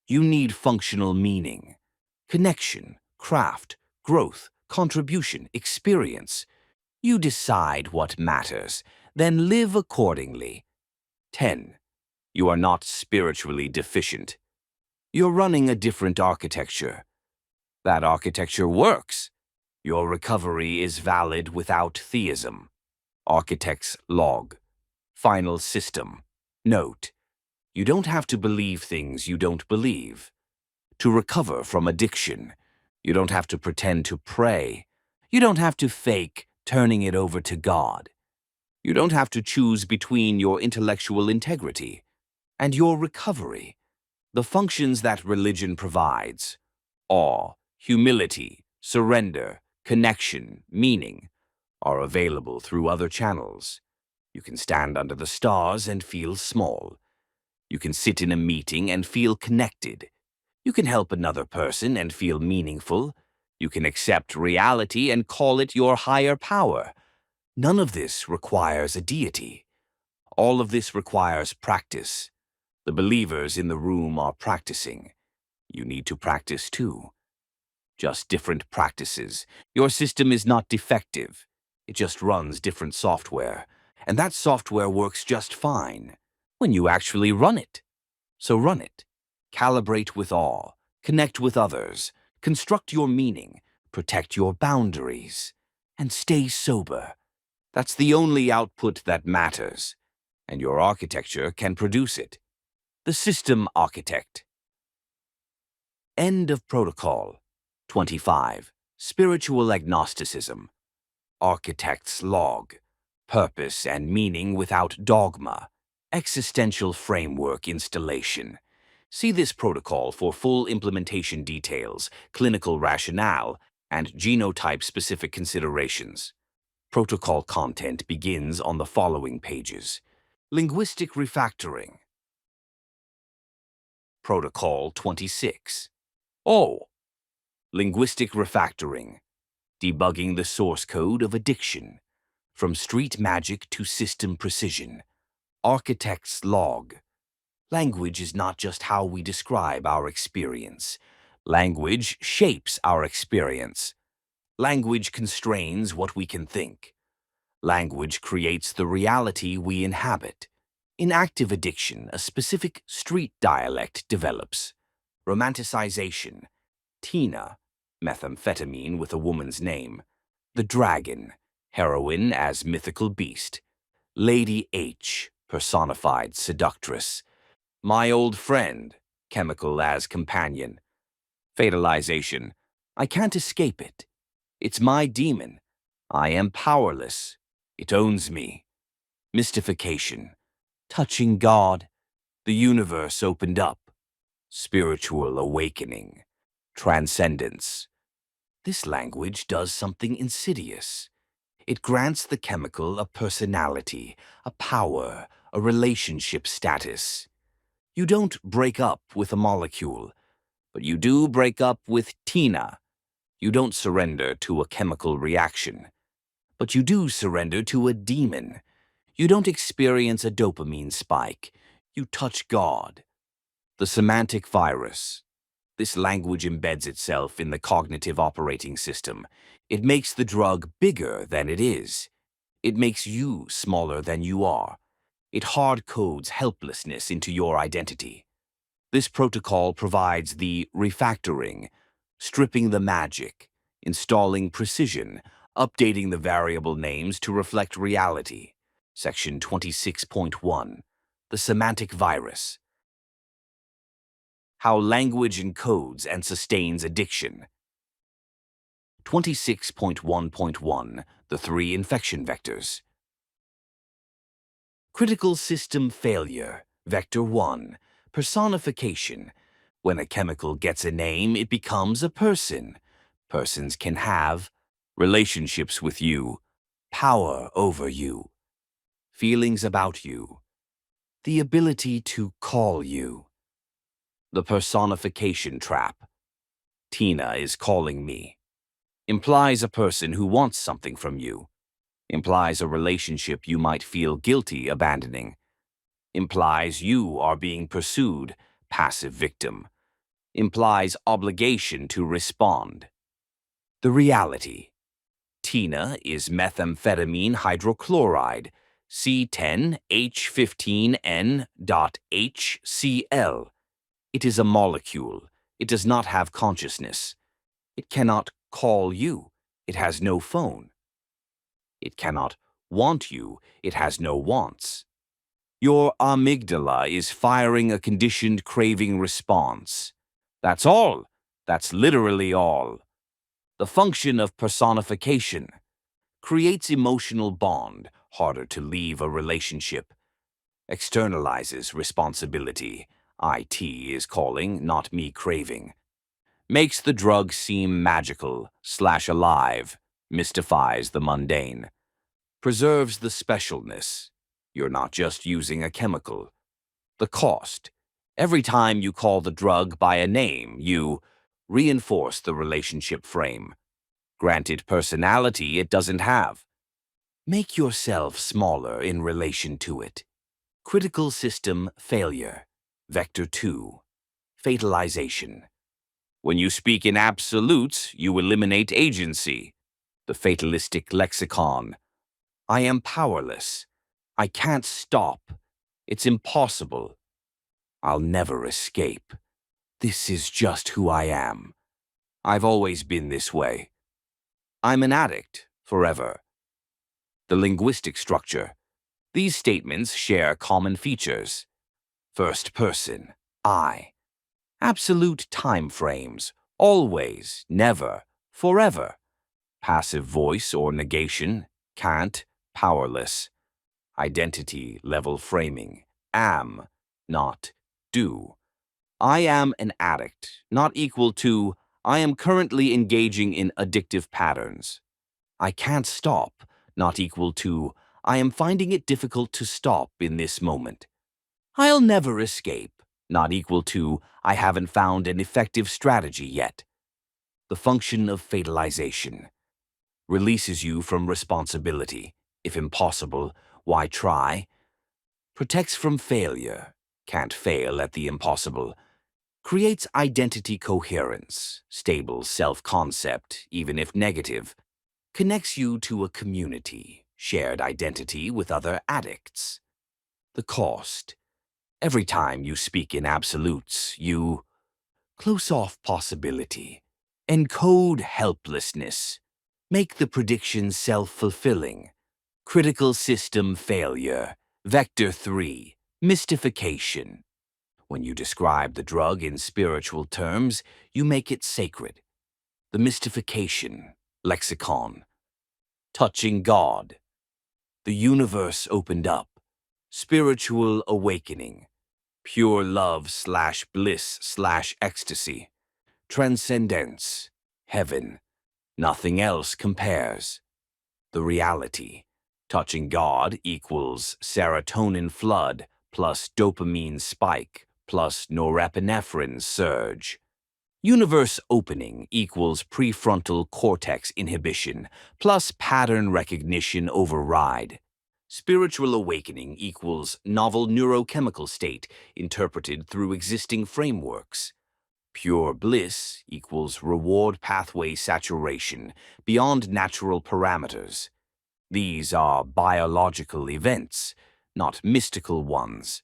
You need functional meaning. Connection, craft, growth, contribution, experience. You decide what matters, then live accordingly. 10. You are not spiritually deficient. You're running a different architecture. That architecture works. Your recovery is valid without theism. Architect's log. Final system. Note: you don't have to believe things you don't believe. To recover from addiction, you don't have to pretend to pray. You don't have to fake turning it over to God. You don't have to choose between your intellectual integrity and your recovery. The functions that religion provides, awe, humility, surrender, connection, meaning, are available through other channels. You can stand under the stars and feel small. You can sit in a meeting and feel connected. You can help another person and feel meaningful. You can accept reality and call it your higher power. None of this requires a deity. All of this requires practice. The believers in the room are practicing. You need to practice too. Just different practices. Your system is not defective. It just runs different software. And that software works just fine when you actually run it. So run it. Calibrate with awe. Connect with others. Construct your meaning. Protect your boundaries. And stay sober. That's the only output that matters. And your architecture can produce it. The System Architect. End of Protocol. 25. Spiritual Agnosticism. Architect's Log. Purpose and meaning without dogma. Existential Framework Installation. See this protocol for full implementation details, clinical rationale, and genotype-specific considerations. Protocol content begins on the following pages. Linguistic Refactoring. Protocol 26. Oh! Linguistic Refactoring. debugging the source code of addiction, from street magic to system precision. Architect's log. Language is not just how we describe our experience. Language shapes our experience. Language constrains what we can think. Language creates the reality we inhabit. In active addiction, a specific street dialect develops. Romanticization. Tina, methamphetamine with a woman's name. The dragon, heroine as mythical beast. Lady H, personified seductress. My old friend, chemical as companion. Fatalization. I can't escape it. It's my demon. I am powerless. It owns me. Mystification. Touching God. The universe opened up. Spiritual awakening. Transcendence. This language does something insidious. It grants the chemical a personality, a power, a relationship status. You don't break up with a molecule, but you do break up with Tina. You don't surrender to a chemical reaction, but you do surrender to a demon. You don't experience a dopamine spike. You touch God. The semantic virus. This language embeds itself in the cognitive operating system. It makes the drug bigger than it is. It makes you smaller than you are. It hard codes helplessness into your identity. This protocol provides the refactoring, stripping the magic, installing precision, updating the variable names to reflect reality. Section 26.1. The semantic virus. How language encodes and sustains addiction. 26.1.1. The three infection vectors. Critical system failure. Vector 1. Personification. When a chemical gets a name, it becomes a person. Persons can have relationships with you, power over you, feelings about you, the ability to call you. The personification trap. Tina is calling me. Implies a person who wants something from you. Implies a relationship you might feel guilty abandoning. Implies you are being pursued, passive victim. Implies obligation to respond. The reality. Tina is methamphetamine hydrochloride, C10H15N.HCl. It is a molecule. It does not have consciousness. It cannot call you. It has no phone. It cannot want you. It has no wants. Your amygdala is firing a conditioned craving response. That's all. That's literally all. The function of personification creates emotional bond, harder to leave a relationship. Externalizes responsibility. IT is calling, not me craving. Makes the drug seem magical / alive. Mystifies the mundane. Preserves the specialness. You're not just using a chemical. The cost. Every time you call the drug by a name, you reinforce the relationship frame. Grant it personality it doesn't have. Make yourself smaller in relation to it. Critical system failure. Vector 2. Fatalization. When you speak in absolutes, you eliminate agency. The fatalistic lexicon. I am powerless. I can't stop. It's impossible. I'll never escape. This is just who I am. I've always been this way. I'm an addict, forever. The linguistic structure. These statements share common features. First person, I. Absolute time frames, always, never, forever. Passive voice or negation, can't, powerless. Identity level framing, am, not, do. I am an addict, not equal to I am currently engaging in addictive patterns. I can't stop, not equal to I am finding it difficult to stop in this moment. I'll never escape, not equal to I haven't found an effective strategy yet. The function of fatalization. Releases you from responsibility. If impossible, why try? Protects from failure. Can't fail at the impossible. Creates identity coherence. Stable self-concept, even if negative. Connects you to a community. Shared identity with other addicts. The cost. Every time you speak in absolutes, you close off possibility, encode helplessness, make the prediction self-fulfilling, critical system failure, vector 3, mystification. When you describe the drug in spiritual terms, you make it sacred. The mystification, lexicon, touching God, the universe opened up, spiritual awakening, pure love slash bliss slash ecstasy, transcendence, heaven, nothing else compares. The reality, touching God equals serotonin flood plus dopamine spike plus norepinephrine surge. Universe opening equals prefrontal cortex inhibition plus pattern recognition override. Spiritual awakening equals novel neurochemical state interpreted through existing frameworks. Pure bliss equals reward pathway saturation beyond natural parameters. These are biological events, not mystical ones.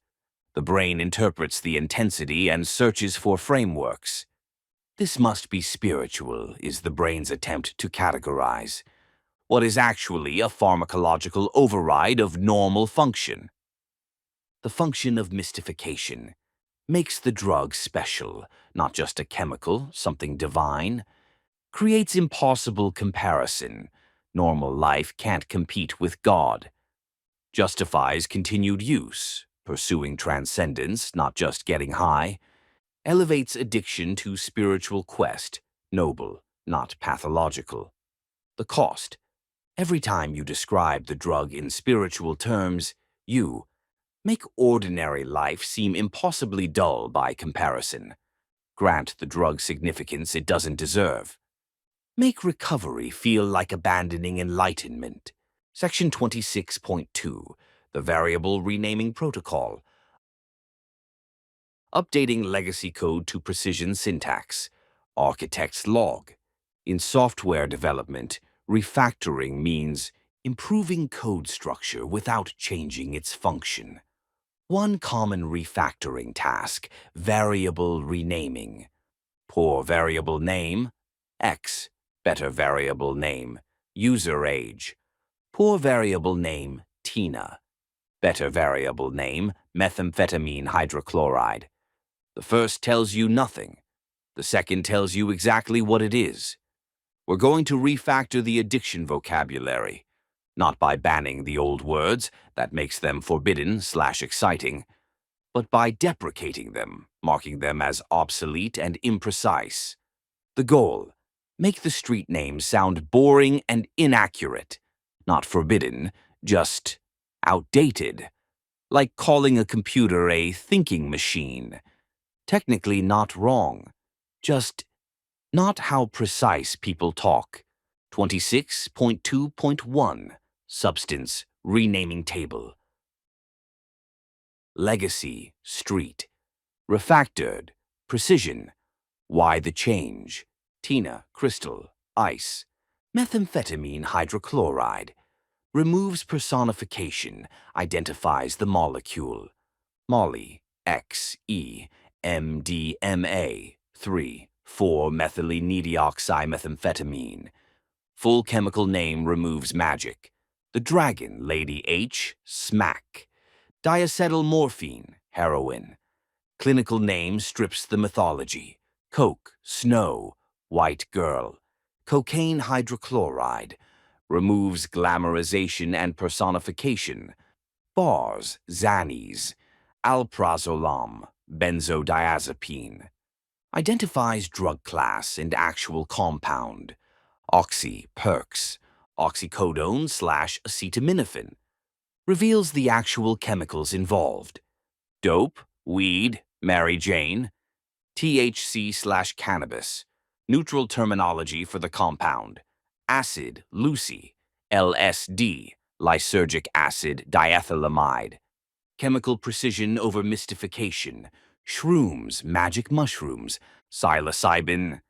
The brain interprets the intensity and searches for frameworks. This must be spiritual, is the brain's attempt to categorize what is actually a pharmacological override of normal function. The function of mystification makes the drug special, not just a chemical, something divine. Creates impossible comparison. Normal life can't compete with God. Justifies continued use, pursuing transcendence, not just getting high. Elevates addiction to spiritual quest, noble, not pathological. The cost. Every time you describe the drug in spiritual terms, you make ordinary life seem impossibly dull by comparison. Grant the drug significance it doesn't deserve. Make recovery feel like abandoning enlightenment. Section 26.2, the Variable Renaming Protocol. Updating legacy code to precision syntax. Architect's log. In software development, refactoring means improving code structure without changing its function. One common refactoring task, variable renaming. Poor variable name, X. Better variable name, user age. Poor variable name, Tina. Better variable name, methamphetamine hydrochloride. The first tells you nothing. The second tells you exactly what it is. We're going to refactor the addiction vocabulary, not by banning the old words that makes them forbidden/exciting, but by deprecating them, marking them as obsolete and imprecise. The goal: make the street names sound boring and inaccurate, not forbidden, just outdated, like calling a computer a thinking machine. Technically not wrong, just not how precise people talk. 26.2.1 Substance Renaming Table. Legacy, street. Refactored, precision. Why the change? Tina, crystal, ice. Methamphetamine hydrochloride. Removes personification, identifies the molecule. Molly, XE, MDMA, 3,4-methylenedioxymethamphetamine. Full chemical name removes magic. The dragon, Lady H, smack. Diacetylmorphine, heroin. Clinical name strips the mythology. Coke, snow, white girl. Cocaine hydrochloride. Removes glamorization and personification. Bars, Xannies. Alprazolam, benzodiazepine. Identifies drug class and actual compound. Oxy, perks. Oxycodone/acetaminophen. Reveals the actual chemicals involved. Dope, weed, Mary Jane. THC/cannabis. Neutral terminology for the compound. Acid, Lucy. LSD, lysergic acid diethylamide. Chemical precision over mystification. Shrooms, magic mushrooms. Psilocybin,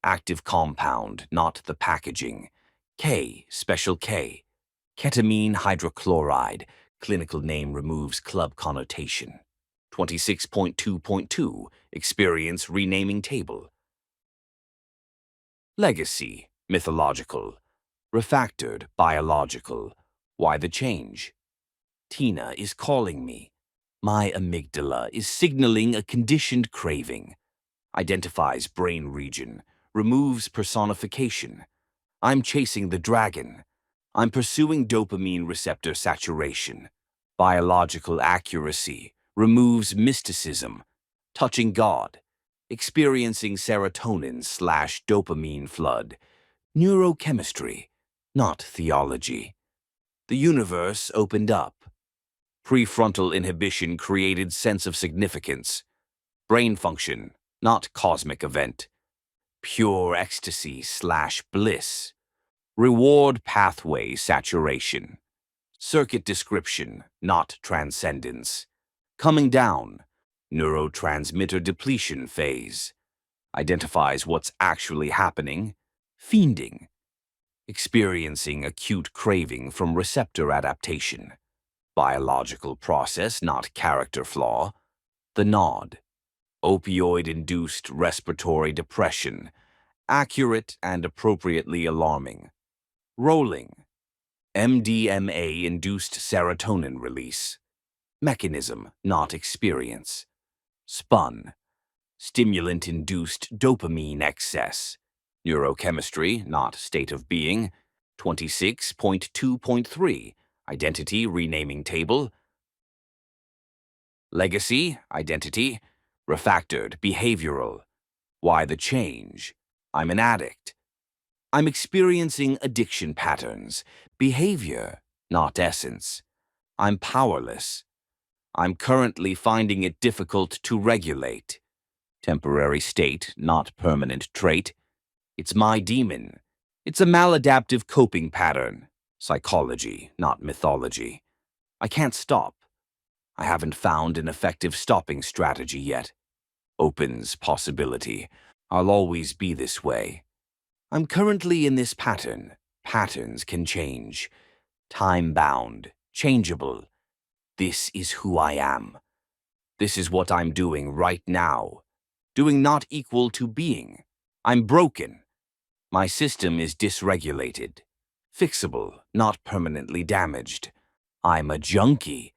active compound, not the packaging. K, special K. Ketamine hydrochloride, clinical name removes club connotation. 26.2.2, experience renaming table. Legacy, mythological. Refactored, biological. Why the change? Tina is calling me. My amygdala is signaling a conditioned craving. Identifies brain region. Removes personification. I'm chasing the dragon. I'm pursuing dopamine receptor saturation. Biological accuracy. Removes mysticism. Touching God. Experiencing serotonin/dopamine flood. Neurochemistry, not theology. The universe opened up. Prefrontal inhibition created sense of significance. Brain function, not cosmic event. Pure ecstasy/bliss. Reward pathway saturation. Circuit description, not transcendence. Coming down. Neurotransmitter depletion phase. Identifies what's actually happening. Fiending. Experiencing acute craving from receptor adaptation. Biological process, not character flaw. The nod. Opioid-induced respiratory depression. Accurate and appropriately alarming. Rolling. MDMA-induced serotonin release. Mechanism, not experience. Spun. Stimulant-induced dopamine excess. Neurochemistry, not state of being. 26.2.3, identity renaming table. Legacy, identity. Refactored, behavioral. Why the change? I'm an addict. I'm experiencing addiction patterns. Behavior, not essence. I'm powerless. I'm currently finding it difficult to regulate. Temporary state, not permanent trait. It's my demon. It's a maladaptive coping pattern. Psychology, not mythology. I can't stop. I haven't found an effective stopping strategy yet. Opens possibility. I'll always be this way. I'm currently in this pattern. Patterns can change. Time-bound, changeable. This is who I am. This is what I'm doing right now. Doing not equal to being. I'm broken. My system is dysregulated. Fixable, not permanently damaged. I'm a junkie.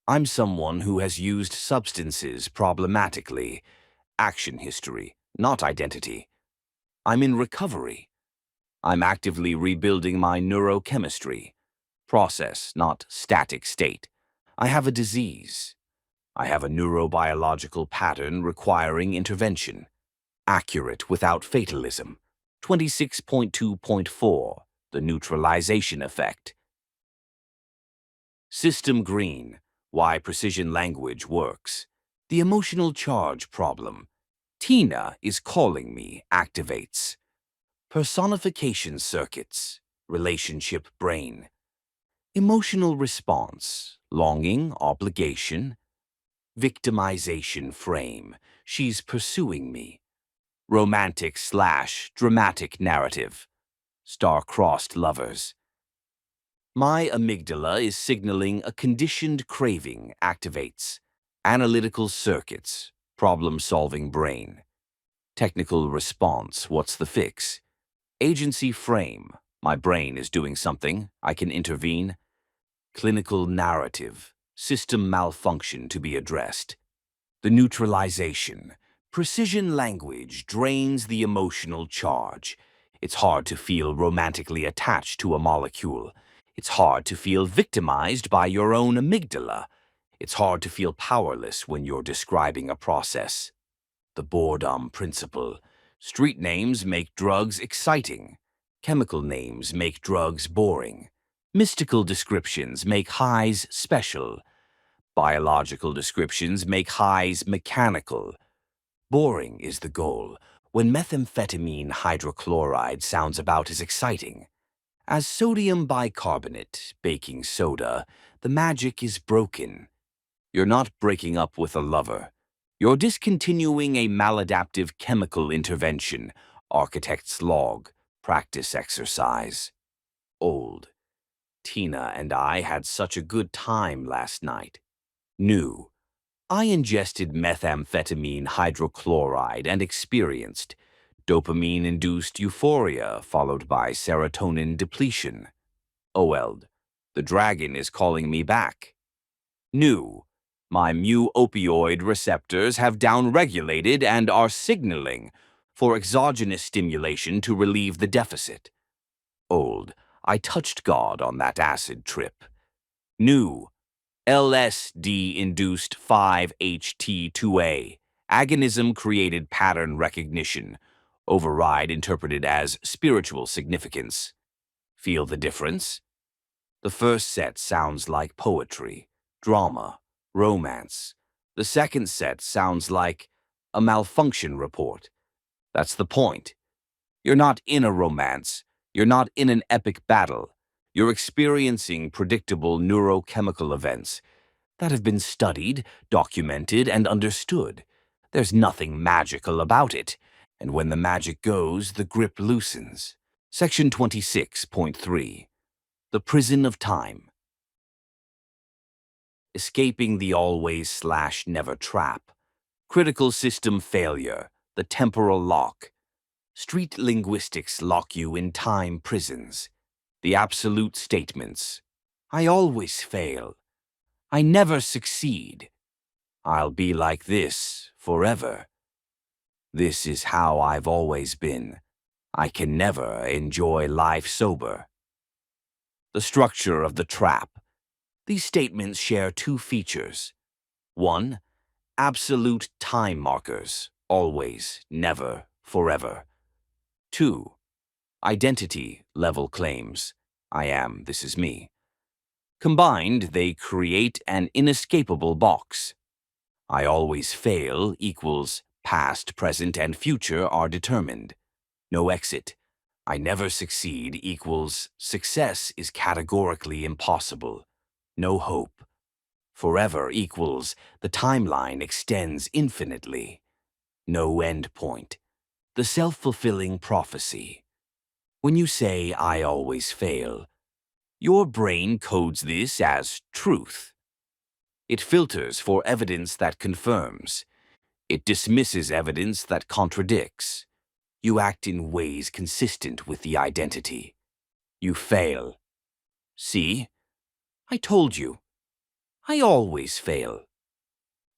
I'm someone who has used substances problematically. Action history, not identity. I'm in recovery. I'm actively rebuilding my neurochemistry. Process, not static state. I have a disease. I have a neurobiological pattern requiring intervention. Accurate without fatalism. 26.2.4, the neutralization effect. System green, why precision language works. The emotional charge problem. Tina is calling me activates. Personification circuits, relationship brain. Emotional response, longing, obligation. Victimization frame, she's pursuing me. Romantic/dramatic narrative. Star-crossed lovers. My amygdala is signaling a conditioned craving activates. Analytical circuits, problem-solving brain. Technical response, what's the fix? Agency frame, my brain is doing something, I can intervene. Clinical narrative, system malfunction to be addressed. The neutralization. Precision language drains the emotional charge. It's hard to feel romantically attached to a molecule. It's hard to feel victimized by your own amygdala. It's hard to feel powerless when you're describing a process. The boredom principle. Street names make drugs exciting. Chemical names make drugs boring. Mystical descriptions make highs special. Biological descriptions make highs mechanical. Boring is the goal. when methamphetamine hydrochloride sounds about as exciting as sodium bicarbonate, baking soda, the magic is broken. You're not breaking up with a lover. You're discontinuing a maladaptive chemical intervention, architect's log, practice exercise. Old. Tina and I had such a good time last night. New. I ingested methamphetamine hydrochloride and experienced dopamine-induced euphoria followed by serotonin depletion. Old. The dragon is calling me back. New. My mu opioid receptors have downregulated and are signaling for exogenous stimulation to relieve the deficit. Old. I touched God on that acid trip. New. LSD-induced 5-HT2A. Agonism created pattern recognition. Override interpreted as spiritual significance. Feel the difference? The first set sounds like poetry, drama, romance. The second set sounds like a malfunction report. That's the point. You're not in a romance. You're not in an epic battle. You're experiencing predictable neurochemical events that have been studied, documented, and understood. There's nothing magical about it, and when the magic goes, the grip loosens. Section 26.3. The Prison of Time. Escaping the always/never trap. Critical system failure, the temporal lock. Street linguistics lock you in time prisons. The absolute statements. I always fail. I never succeed. I'll be like this forever. This is how I've always been. I can never enjoy life sober. The structure of the trap. These statements share two features. 1. Absolute time markers, always, never, forever. 2. Identity level claims. I am, this is me. Combined, they create an inescapable box. I always fail equals past, present, and future are determined. No exit. I never succeed equals success is categorically impossible. No hope. Forever equals the timeline extends infinitely. No end point. The self-fulfilling prophecy. When you say, I always fail, your brain codes this as truth. It filters for evidence that confirms. It dismisses evidence that contradicts. You act in ways consistent with the identity. You fail. See? I told you. I always fail.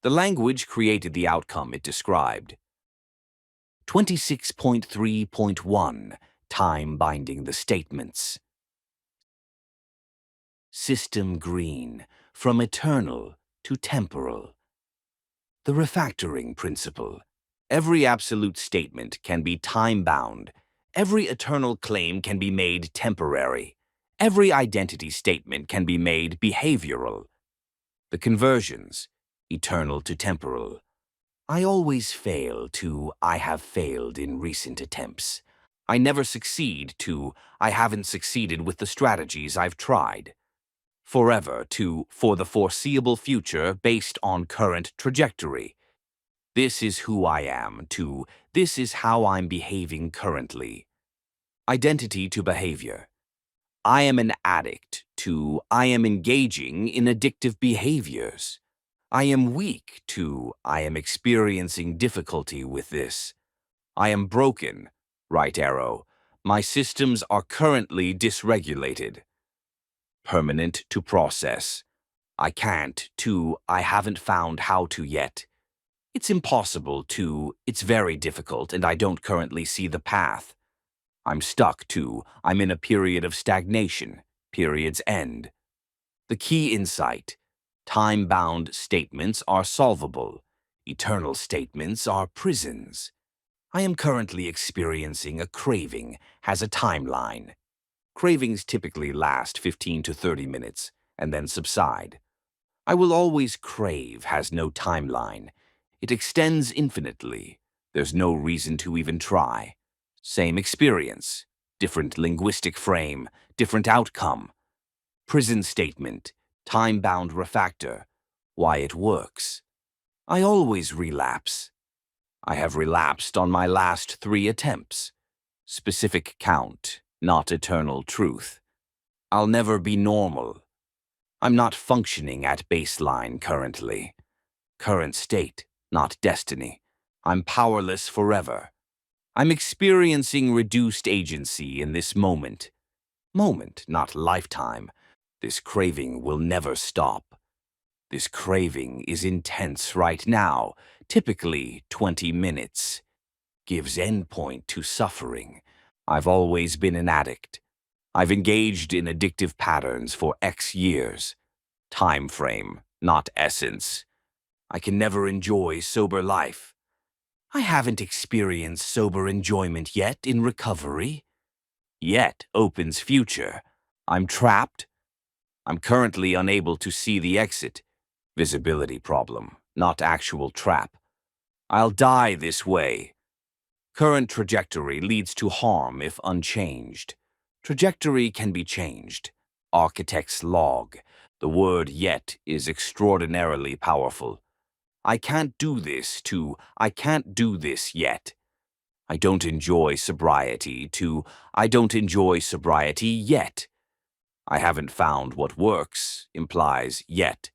The language created the outcome it described. 26.3.1. Time binding the statements. System green, from eternal to temporal. The refactoring principle. Every absolute statement can be time-bound. Every eternal claim can be made temporary. Every identity statement can be made behavioral. The conversions, eternal to temporal. I always fail to I have failed in recent attempts. I never succeed to I haven't succeeded with the strategies I've tried. Forever to for the foreseeable future based on current trajectory. This is who I am to this is how I'm behaving currently. Identity to behavior. I am an addict to I am engaging in addictive behaviors. I am weak to I am experiencing difficulty with this. I am broken, right arrow. My systems are currently dysregulated. Permanent to process. I can't to I haven't found how to yet. It's impossible to it's very difficult and I don't currently see the path. I'm stuck to I'm in a period of stagnation. Periods end. The key insight. Time-bound statements are solvable. Eternal statements are prisons. I am currently experiencing a craving, has a timeline. Cravings typically last 15 to 30 minutes and then subside. I will always crave has no timeline. It extends infinitely. There's no reason to even try. Same experience, different linguistic frame, different outcome. Prison statement, time-bound refactor. Why it works. I always relapse. I have relapsed on my last 3 attempts. Specific count, not eternal truth. I'll never be normal. I'm not functioning at baseline currently. Current state, not destiny. I'm powerless forever. I'm experiencing reduced agency in this moment. Moment, not lifetime. This craving will never stop. This craving is intense right now, typically 20 minutes. Gives endpoint to suffering. I've always been an addict. I've engaged in addictive patterns for X years. Time frame, not essence. I can never enjoy sober life. I haven't experienced sober enjoyment yet in recovery. Yet opens future. I'm trapped. I'm currently unable to see the exit. Visibility problem, not actual trap. I'll die this way. Current trajectory leads to harm if unchanged. Trajectory can be changed. Architect's log. The word yet is extraordinarily powerful. I can't do this to I can't do this yet. I don't enjoy sobriety to I don't enjoy sobriety yet. I haven't found what works implies yet.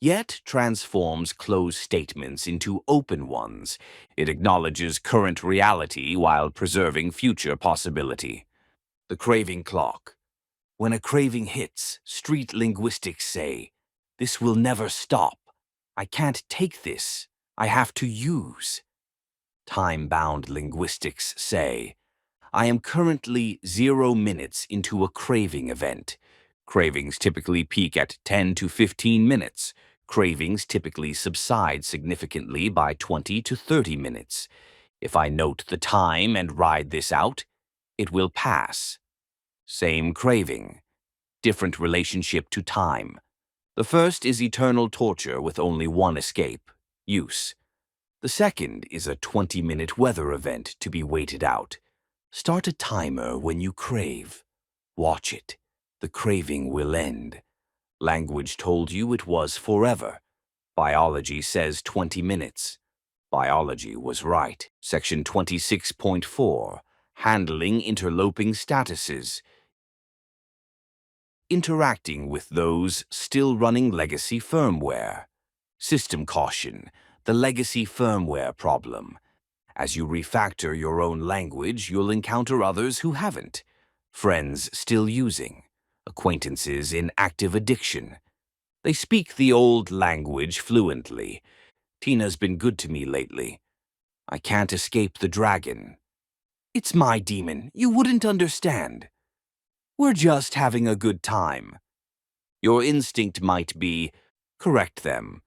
Yet transforms closed statements into open ones. It acknowledges current reality while preserving future possibility. The craving clock. When a craving hits, street linguistics say, "This will never stop. I can't take this. I have to use." Time-bound linguistics say, I am currently 0 minutes into a craving event. Cravings typically peak at 10 to 15 minutes. Cravings typically subside significantly by 20 to 30 minutes. If I note the time and ride this out, it will pass. Same craving, different relationship to time. The first is eternal torture with only one escape, use. The second is a 20-minute weather event to be waited out. Start a timer when you crave. Watch it. The craving will end. Language told you it was forever. Biology says 20 minutes. Biology was right. Section 26.4. Handling interloping statuses. Interacting with those still running legacy firmware. System caution. The legacy firmware problem. As you refactor your own language, you'll encounter others who haven't. Friends still using. Acquaintances in active addiction. They speak the old language fluently. Tina's been good to me lately. I can't escape the dragon. It's my demon. You wouldn't understand. We're just having a good time. Your instinct might be, correct them.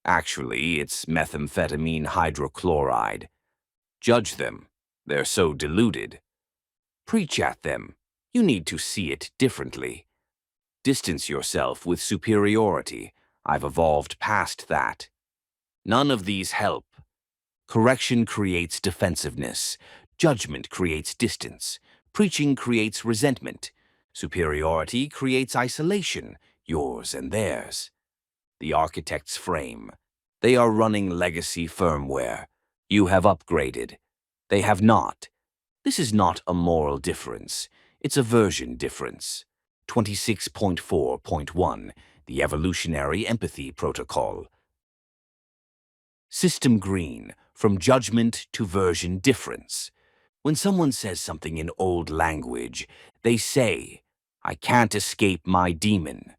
Actually, it's methamphetamine hydrochloride. Judge them. They're so deluded. Preach at them. You need to see it differently. Distance yourself with superiority. I've evolved past that. None of these help. Correction creates defensiveness. Judgment creates distance. Preaching creates resentment. Superiority creates isolation, yours and theirs. The architect's frame. They are running legacy firmware. You have upgraded. They have not. This is not a moral difference. It's a version difference. 26.4.1, the Evolutionary Empathy Protocol. System green, from judgment to version difference. When someone says something in old language, they say, I can't escape my demon.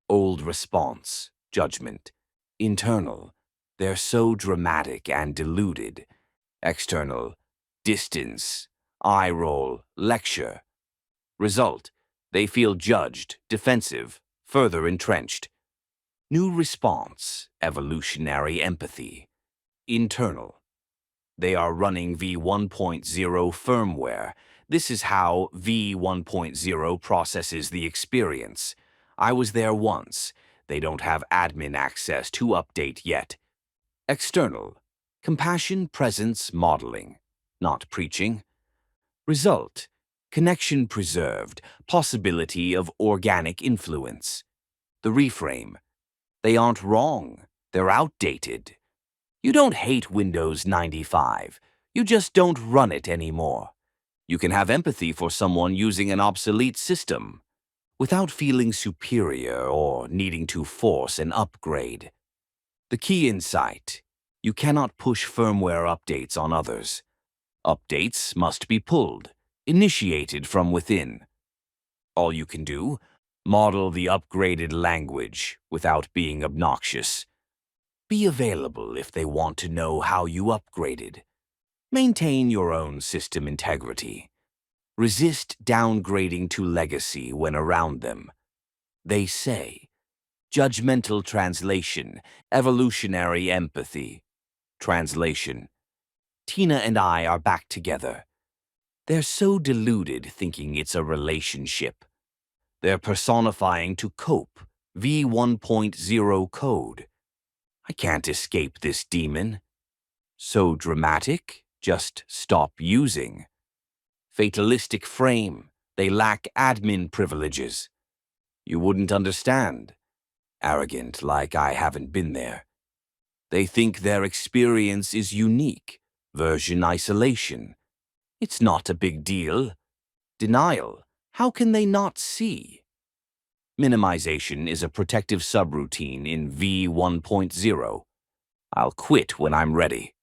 Old response, judgment. Internal, they're so dramatic and deluded. External, distance, eye roll, lecture. Result, they feel judged, defensive, further entrenched. New response, evolutionary empathy. Internal. They are running v1.0 firmware. This is how v1.0 processes the experience. I was there once. They don't have admin access to update yet. External. Compassion, presence, modeling, not preaching. Result: connection preserved, possibility of organic influence. The reframe: they aren't wrong, they're outdated. You don't hate Windows 95, you just don't run it anymore. You can have empathy for someone using an obsolete system without feeling superior or needing to force an upgrade. The key insight: you cannot push firmware updates on others. Updates must be pulled, initiated from within. All you can do: model the upgraded language without being obnoxious. Be available if they want to know how you upgraded. Maintain your own system integrity. Resist downgrading to legacy when around them. They say, judgmental translation, evolutionary empathy. Translation: Tina and I are back together. They're so deluded thinking it's a relationship. They're personifying to cope, V1.0 code. I can't escape this demon. So dramatic, just stop using. Fatalistic frame, they lack admin privileges. You wouldn't understand. Arrogant like I haven't been there. They think their experience is unique, version isolation. It's not a big deal. Denial, how can they not see? Minimization is a protective subroutine in V1.0. I'll quit when I'm ready.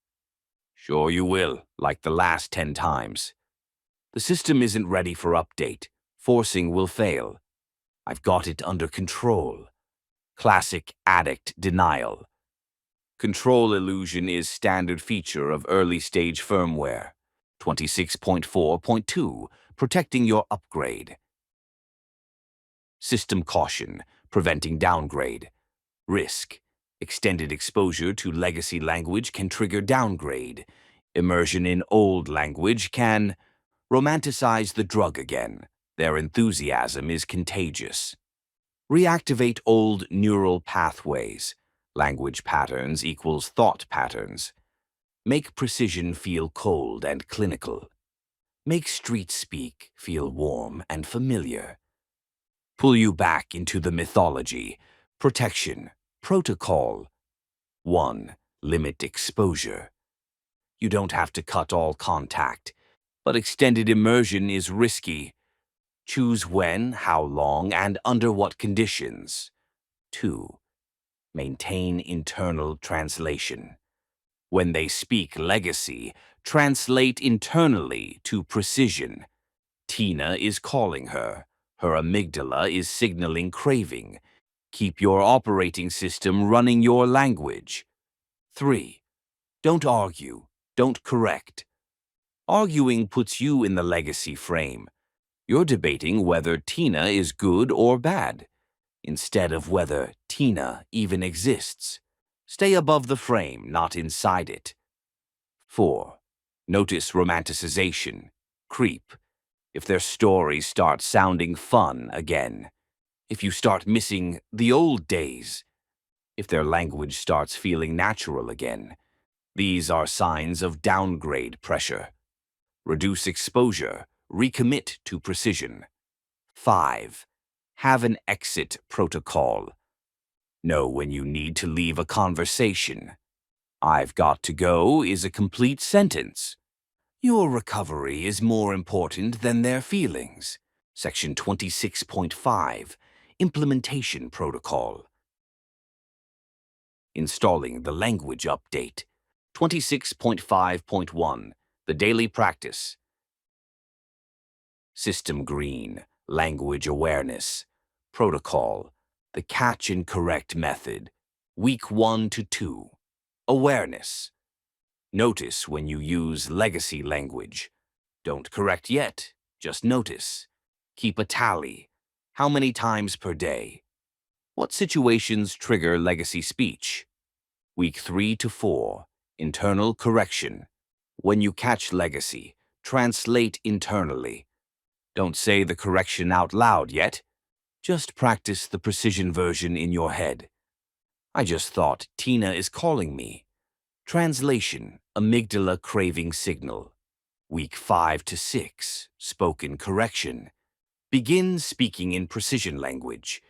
Sure you will, like the last 10 times. The system isn't ready for update. Forcing will fail. I've got it under control. Classic addict denial. Control illusion is standard feature of early-stage firmware. 26.4.2, protecting your upgrade. System caution, preventing downgrade. Risk: extended exposure to legacy language can trigger downgrade. Immersion in old language can romanticize the drug again. Their enthusiasm is contagious. Reactivate old neural pathways. Language patterns equals thought patterns. Make precision feel cold and clinical. Make street speak feel warm and familiar. Pull you back into the mythology. Protection. Protocol. 1. Limit exposure. You don't have to cut all contact, but extended immersion is risky. Choose when, how long, and under what conditions. 2. Maintain internal translation. When they speak legacy, translate internally to precision. Tina is calling her. Her amygdala is signaling craving. Keep your operating system running your language. 3. Don't argue. Don't correct. Arguing puts you in the legacy frame. You're debating whether Tina is good or bad, instead of whether Tina even exists. Stay above the frame, not inside it. 4. Notice romanticization. Creep. If their stories start sounding fun again. If you start missing the old days. If their language starts feeling natural again. These are signs of downgrade pressure. Reduce exposure. Recommit to precision. 5. Have an exit protocol. Know when you need to leave a conversation. "I've got to go" is a complete sentence. Your recovery is more important than their feelings. Section 26.5, Implementation Protocol. Installing the language update. 26.5.1, the daily practice. System green, language awareness. Protocol, the catch and correct method. Week 1 to 2. Awareness. Notice when you use legacy language. Don't correct yet, just notice. Keep a tally. How many times per day? What situations trigger legacy speech? Week 3 to 4. Internal correction. When you catch legacy, translate internally. Don't say the correction out loud yet. Just practice the precision version in your head. "I just thought Tina is calling me." Translation, amygdala craving signal. Week 5 to 6, spoken correction. Begin speaking in precision language.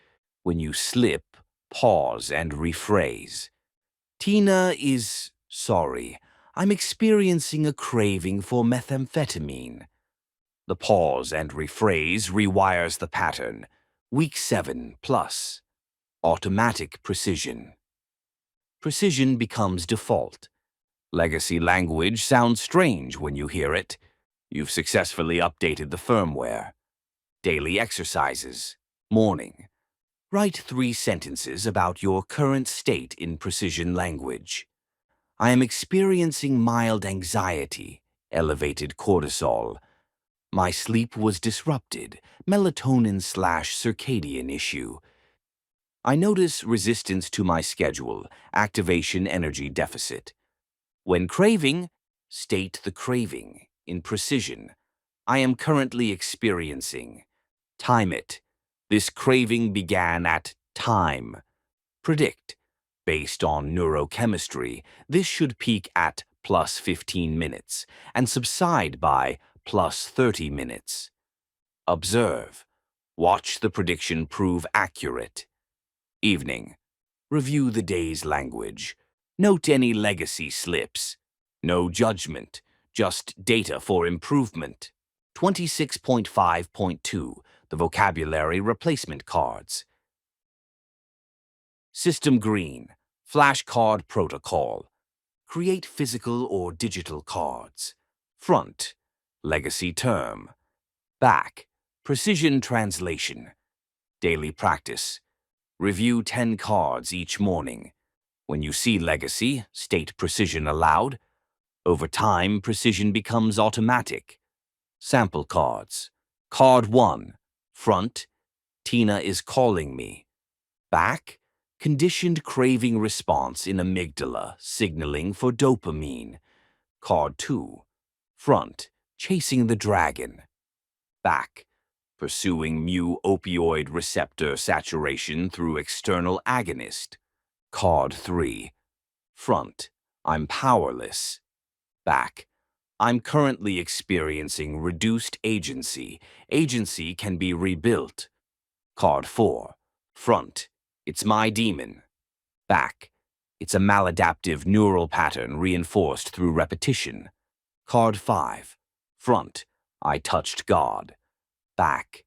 When you slip, pause and rephrase. Tina is sorry. I'm experiencing a craving for methamphetamine. The pause and rephrase rewires the pattern. Week 7 plus. Automatic precision. Precision becomes default. Legacy language sounds strange when you hear it. You've successfully updated the firmware. Daily exercises. Morning. Write 3 sentences about your current state in precision language. I am experiencing mild anxiety, elevated cortisol. My sleep was disrupted, melatonin/circadian issue. I notice resistance to my schedule, activation energy deficit. When craving, state the craving in precision. I am currently experiencing. Time it. This craving began at time. Predict. Based on neurochemistry, this should peak at plus 15 minutes and subside by plus 30 minutes. Observe. Watch the prediction prove accurate. Evening. Review the day's language. Note any legacy slips. No judgment, just data for improvement. 26.5.2, the vocabulary replacement cards. System Green, flashcard protocol. Create physical or digital cards. Front, legacy term. Back, precision translation. Daily practice. Review 10 cards each morning. When you see legacy, state precision aloud. Over time, precision becomes automatic. Sample cards. Card 1. Front. Tina is calling me. Back. Conditioned craving response in amygdala, signaling for dopamine. Card 2. Front. Chasing the dragon. Back. Pursuing mu opioid receptor saturation through external agonist. Card 3. Front. I'm powerless. Back. I'm currently experiencing reduced agency. Agency can be rebuilt. Card 4. Front. It's my demon. Back. It's a maladaptive neural pattern reinforced through repetition. Card 5. Front. I touched God. Back.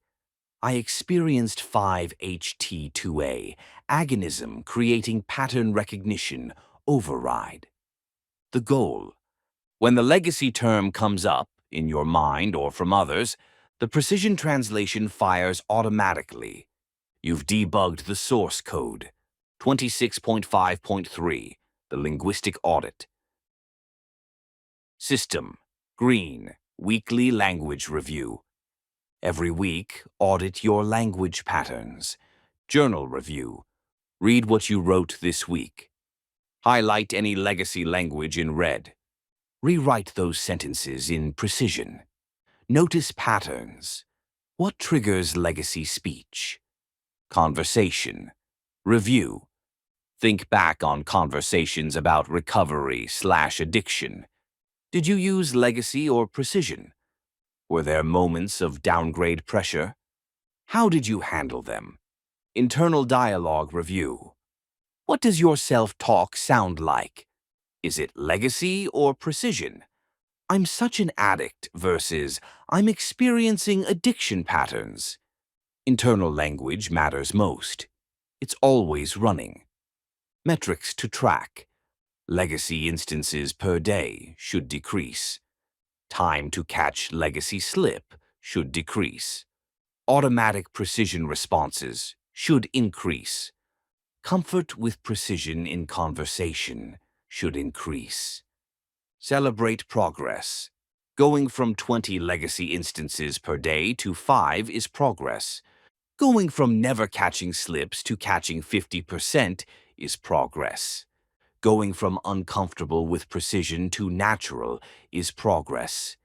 I experienced 5-HT2A, agonism creating pattern recognition, override. The goal. When the legacy term comes up, in your mind or from others, the precision translation fires automatically. You've debugged the source code. 26.5.3, the linguistic audit. System. Green, weekly language review. Every week, audit your language patterns. Journal review. Read what you wrote this week. Highlight any legacy language in red. Rewrite those sentences in precision. Notice patterns. What triggers legacy speech? Conversation. Review. Think back on conversations about recovery/addiction. Did you use legacy or precision? Were there moments of downgrade pressure? How did you handle them? Internal dialogue review. What does your self-talk sound like? Is it legacy or precision? I'm such an addict versus I'm experiencing addiction patterns. Internal language matters most. It's always running. Metrics to track. Legacy instances per day should decrease. Time to catch legacy slip should decrease. Automatic precision responses should increase. Comfort with precision in conversation should increase. Celebrate progress. Going from 20 legacy instances per day to 5 is progress. Going from never catching slips to catching 50% is progress. Going from uncomfortable with precision to natural is progress.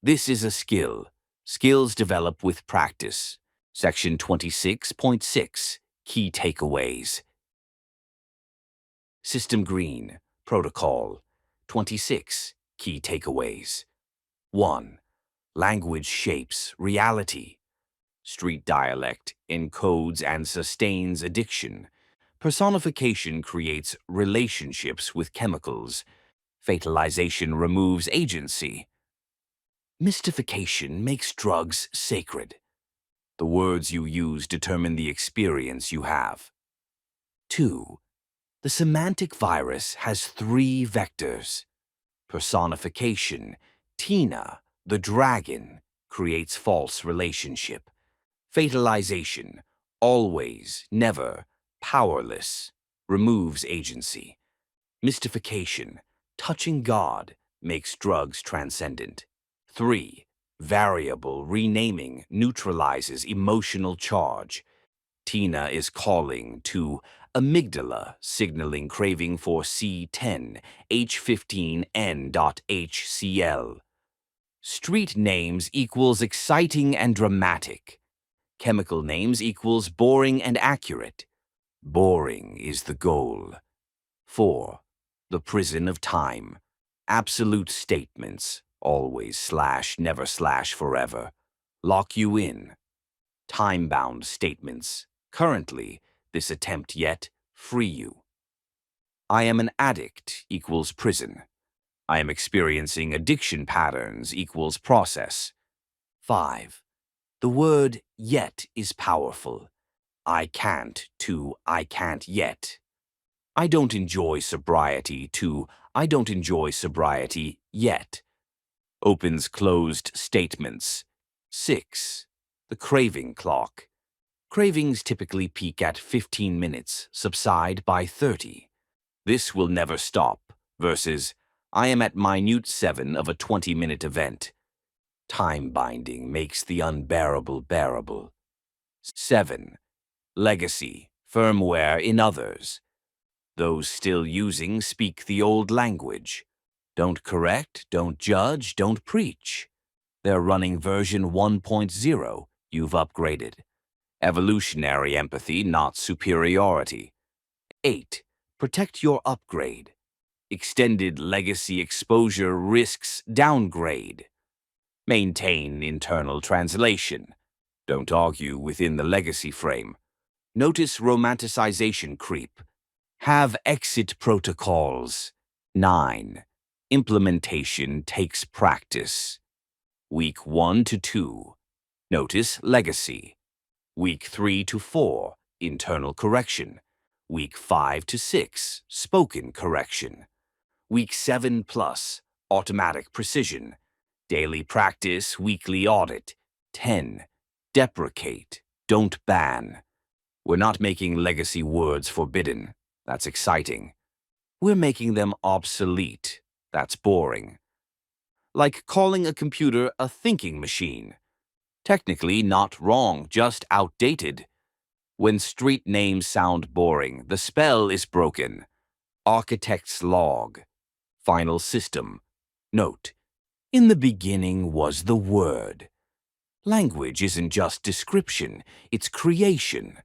This is a skill. Skills develop with practice. Section 26.6, Key Takeaways. System Green, Protocol. 26 key takeaways. 1. Language shapes reality. Street dialect encodes and sustains addiction. Personification creates relationships with chemicals. Fatalization removes agency. Mystification makes drugs sacred. The words you use determine the experience you have. 2. The semantic virus has 3 vectors. Personification, Tina, the dragon, creates false relationship. Fatalization, always, never, powerless, removes agency. Mystification, touching God, makes drugs transcendent. 3. Variable renaming neutralizes emotional charge. Tina is calling to amygdala, signaling craving for C10, H15N.HCl. Street names equals exciting and dramatic. Chemical names equals boring and accurate. Boring is the goal. 4. The prison of time. Absolute statements, always slash, never slash, forever, lock you in. Time-bound statements, currently, this attempt yet, free you. I am an addict equals prison. I am experiencing addiction patterns equals process. 5. The word yet is powerful. I can't to I can't yet. I don't enjoy sobriety to I don't enjoy sobriety yet. Opens closed statements. 6. The craving clock. Cravings typically peak at 15 minutes, subside by 30. This will never stop, versus I am at minute 7 of a 20-minute event. Time binding makes the unbearable bearable. 7. Legacy, firmware in others. Those still using speak the old language. Don't correct, don't judge, don't preach. They're running version 1.0, you've upgraded. Evolutionary empathy, not superiority. 8. Protect your upgrade. Extended legacy exposure risks downgrade. Maintain internal translation. Don't argue within the legacy frame. Notice romanticization creep. Have exit protocols. 9. Implementation takes practice. Week 1 to 2. Notice legacy. Week 3 to 4. Internal correction. Week 5 to 6. Spoken correction. Week 7 plus. Automatic precision. Daily practice, weekly audit. 10. Deprecate. Don't ban. We're not making legacy words forbidden. That's exciting. We're making them obsolete. That's boring. Like calling a computer a thinking machine. Technically not wrong, just outdated. When street names sound boring, the spell is broken. Architect's log. Final system. Note. In the beginning was the word. Language isn't just description, it's creation.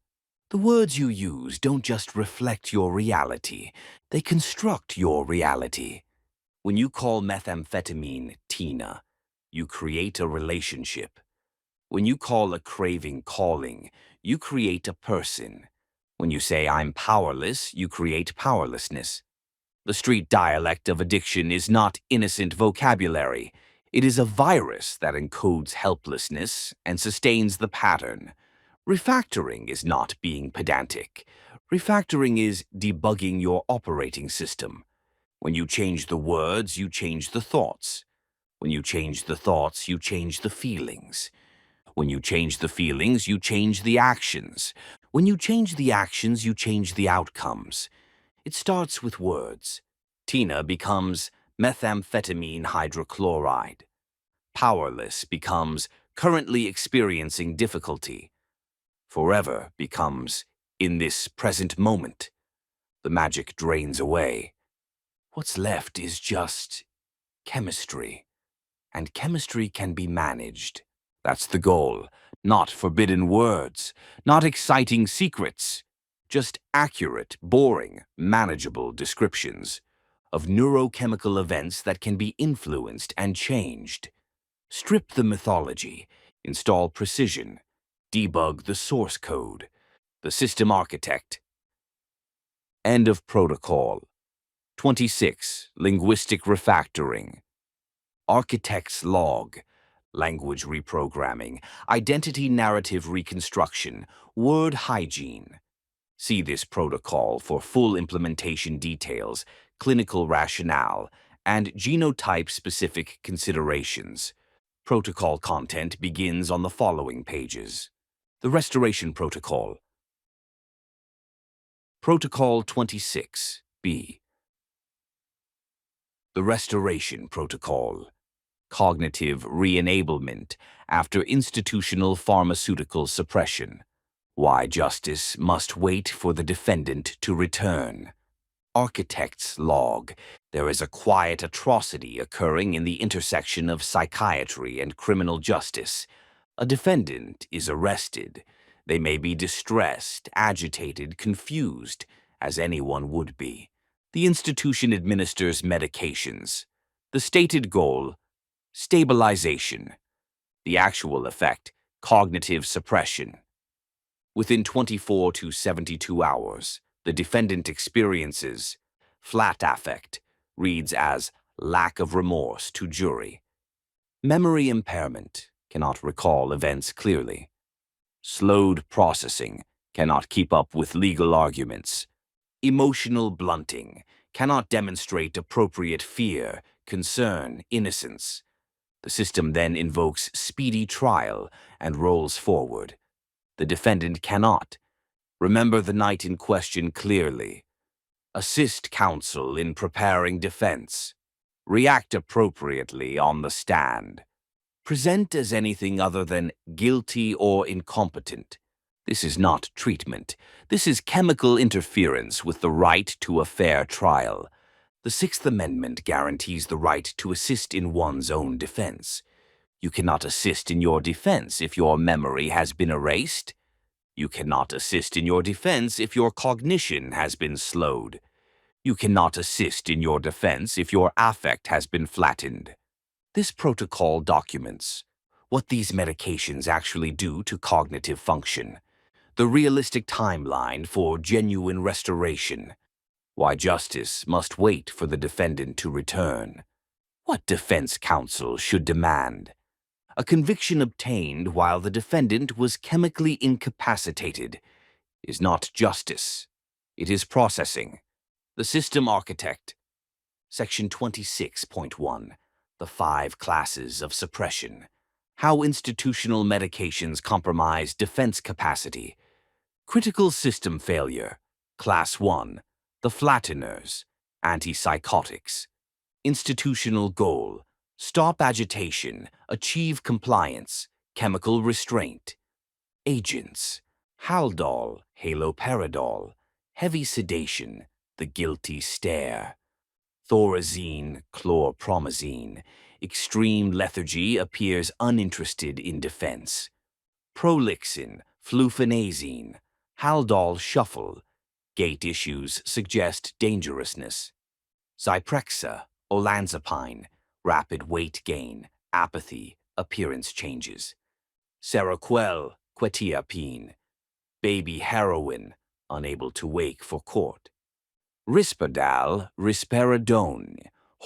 The words you use don't just reflect your reality, they construct your reality. When you call methamphetamine Tina, you create a relationship. When you call a craving calling, you create a person. When you say I'm powerless, you create powerlessness. The street dialect of addiction is not innocent vocabulary. It is a virus that encodes helplessness and sustains the pattern. Refactoring is not being pedantic. Refactoring is debugging your operating system. When you change the words, you change the thoughts. When you change the thoughts, you change the feelings. When you change the feelings, you change the actions. When you change the actions, you change the outcomes. It starts with words. Tina becomes methamphetamine hydrochloride. Powerless becomes currently experiencing difficulty. Forever becomes in this present moment. The magic drains away. What's left is just chemistry. And chemistry can be managed. That's the goal. Not forbidden words, not exciting secrets, just accurate, boring, manageable descriptions. of neurochemical events that can be influenced and changed. Strip the mythology, install precision, debug the source code. The system architect. End of protocol. 26. Linguistic refactoring. Architect's log. Language reprogramming. Identity narrative reconstruction. Word hygiene. See this protocol for full implementation details, clinical rationale, and genotype-specific considerations. Protocol content begins on the following pages. The Restoration Protocol. Protocol 26B. The Restoration Protocol. Cognitive re-enablement after institutional pharmaceutical suppression. Why justice must wait for the defendant to return. Architect's log. There is a quiet atrocity occurring in the intersection of psychiatry and criminal justice. A defendant is arrested. They may be distressed, agitated, confused, as anyone would be. The institution administers medications. The stated goal, stabilization. The actual effect, cognitive suppression. Within 24 to 72 hours, the defendant experiences flat affect, reads as lack of remorse to jury. Memory impairment, cannot recall events clearly. Slowed processing, cannot keep up with legal arguments. Emotional blunting, cannot demonstrate appropriate fear, concern, innocence. The system then invokes speedy trial and rolls forward. The defendant cannot remember the night in question clearly. Assist counsel in preparing defense. React appropriately on the stand. Present as anything other than guilty or incompetent. This is not treatment. This is chemical interference with the right to a fair trial. The Sixth Amendment guarantees the right to assist in one's own defense. You cannot assist in your defense if your memory has been erased. You cannot assist in your defense if your cognition has been slowed. You cannot assist in your defense if your affect has been flattened. This protocol documents what these medications actually do to cognitive function, the realistic timeline for genuine restoration, why justice must wait for the defendant to return, what defense counsel should demand. A conviction obtained while the defendant was chemically incapacitated is not justice. It is processing. The system architect. Section 26.1. The 5 classes of suppression. How institutional medications compromise defense capacity. Critical system failure. Class 1. The flatteners. Antipsychotics. Institutional goal. Stop agitation, achieve compliance, chemical restraint. Agents. Haldol, haloperidol. Heavy sedation, the guilty stare. Thorazine, chlorpromazine. Extreme lethargy appears uninterested in defense. Prolixin, flufenazine. Haldol shuffle. Gait issues suggest dangerousness. Zyprexa, olanzapine. Rapid weight gain, apathy, appearance changes. Seroquel, quetiapine. Baby heroin, unable to wake for court. Risperdal, risperidone.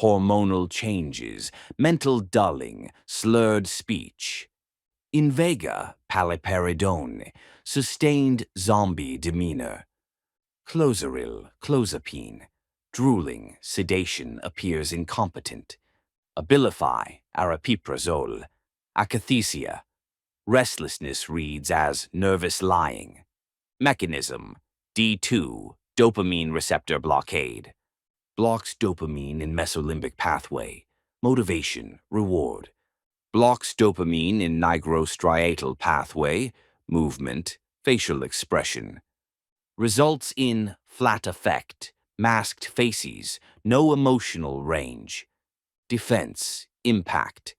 Hormonal changes, mental dulling, slurred speech. Invega, paliperidone. Sustained zombie demeanor. Clozaril, clozapine. Drooling, sedation appears incompetent. Abilify, aripiprazole. Akathisia. Restlessness reads as nervous lying. Mechanism, D2, dopamine receptor blockade. Blocks dopamine in mesolimbic pathway. Motivation, reward. Blocks dopamine in nigrostriatal pathway. Movement, facial expression. Results in flat affect, masked faces, no emotional range. Defense, impact.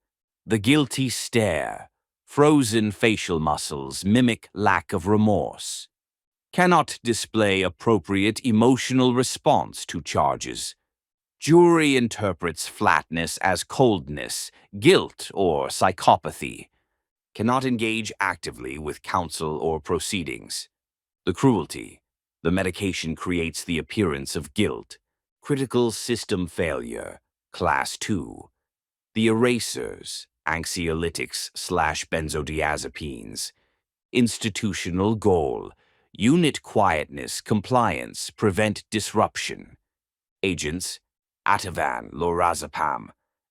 The guilty stare. Frozen facial muscles mimic lack of remorse. Cannot display appropriate emotional response to charges. Jury interprets flatness as coldness, guilt, or psychopathy. Cannot engage actively with counsel or proceedings. The cruelty. The medication creates the appearance of guilt. Critical system failure. Class 2. The erasers, anxiolytics/benzodiazepines. Institutional goal. Unit quietness, compliance, prevent disruption. Agents, Ativan, lorazepam.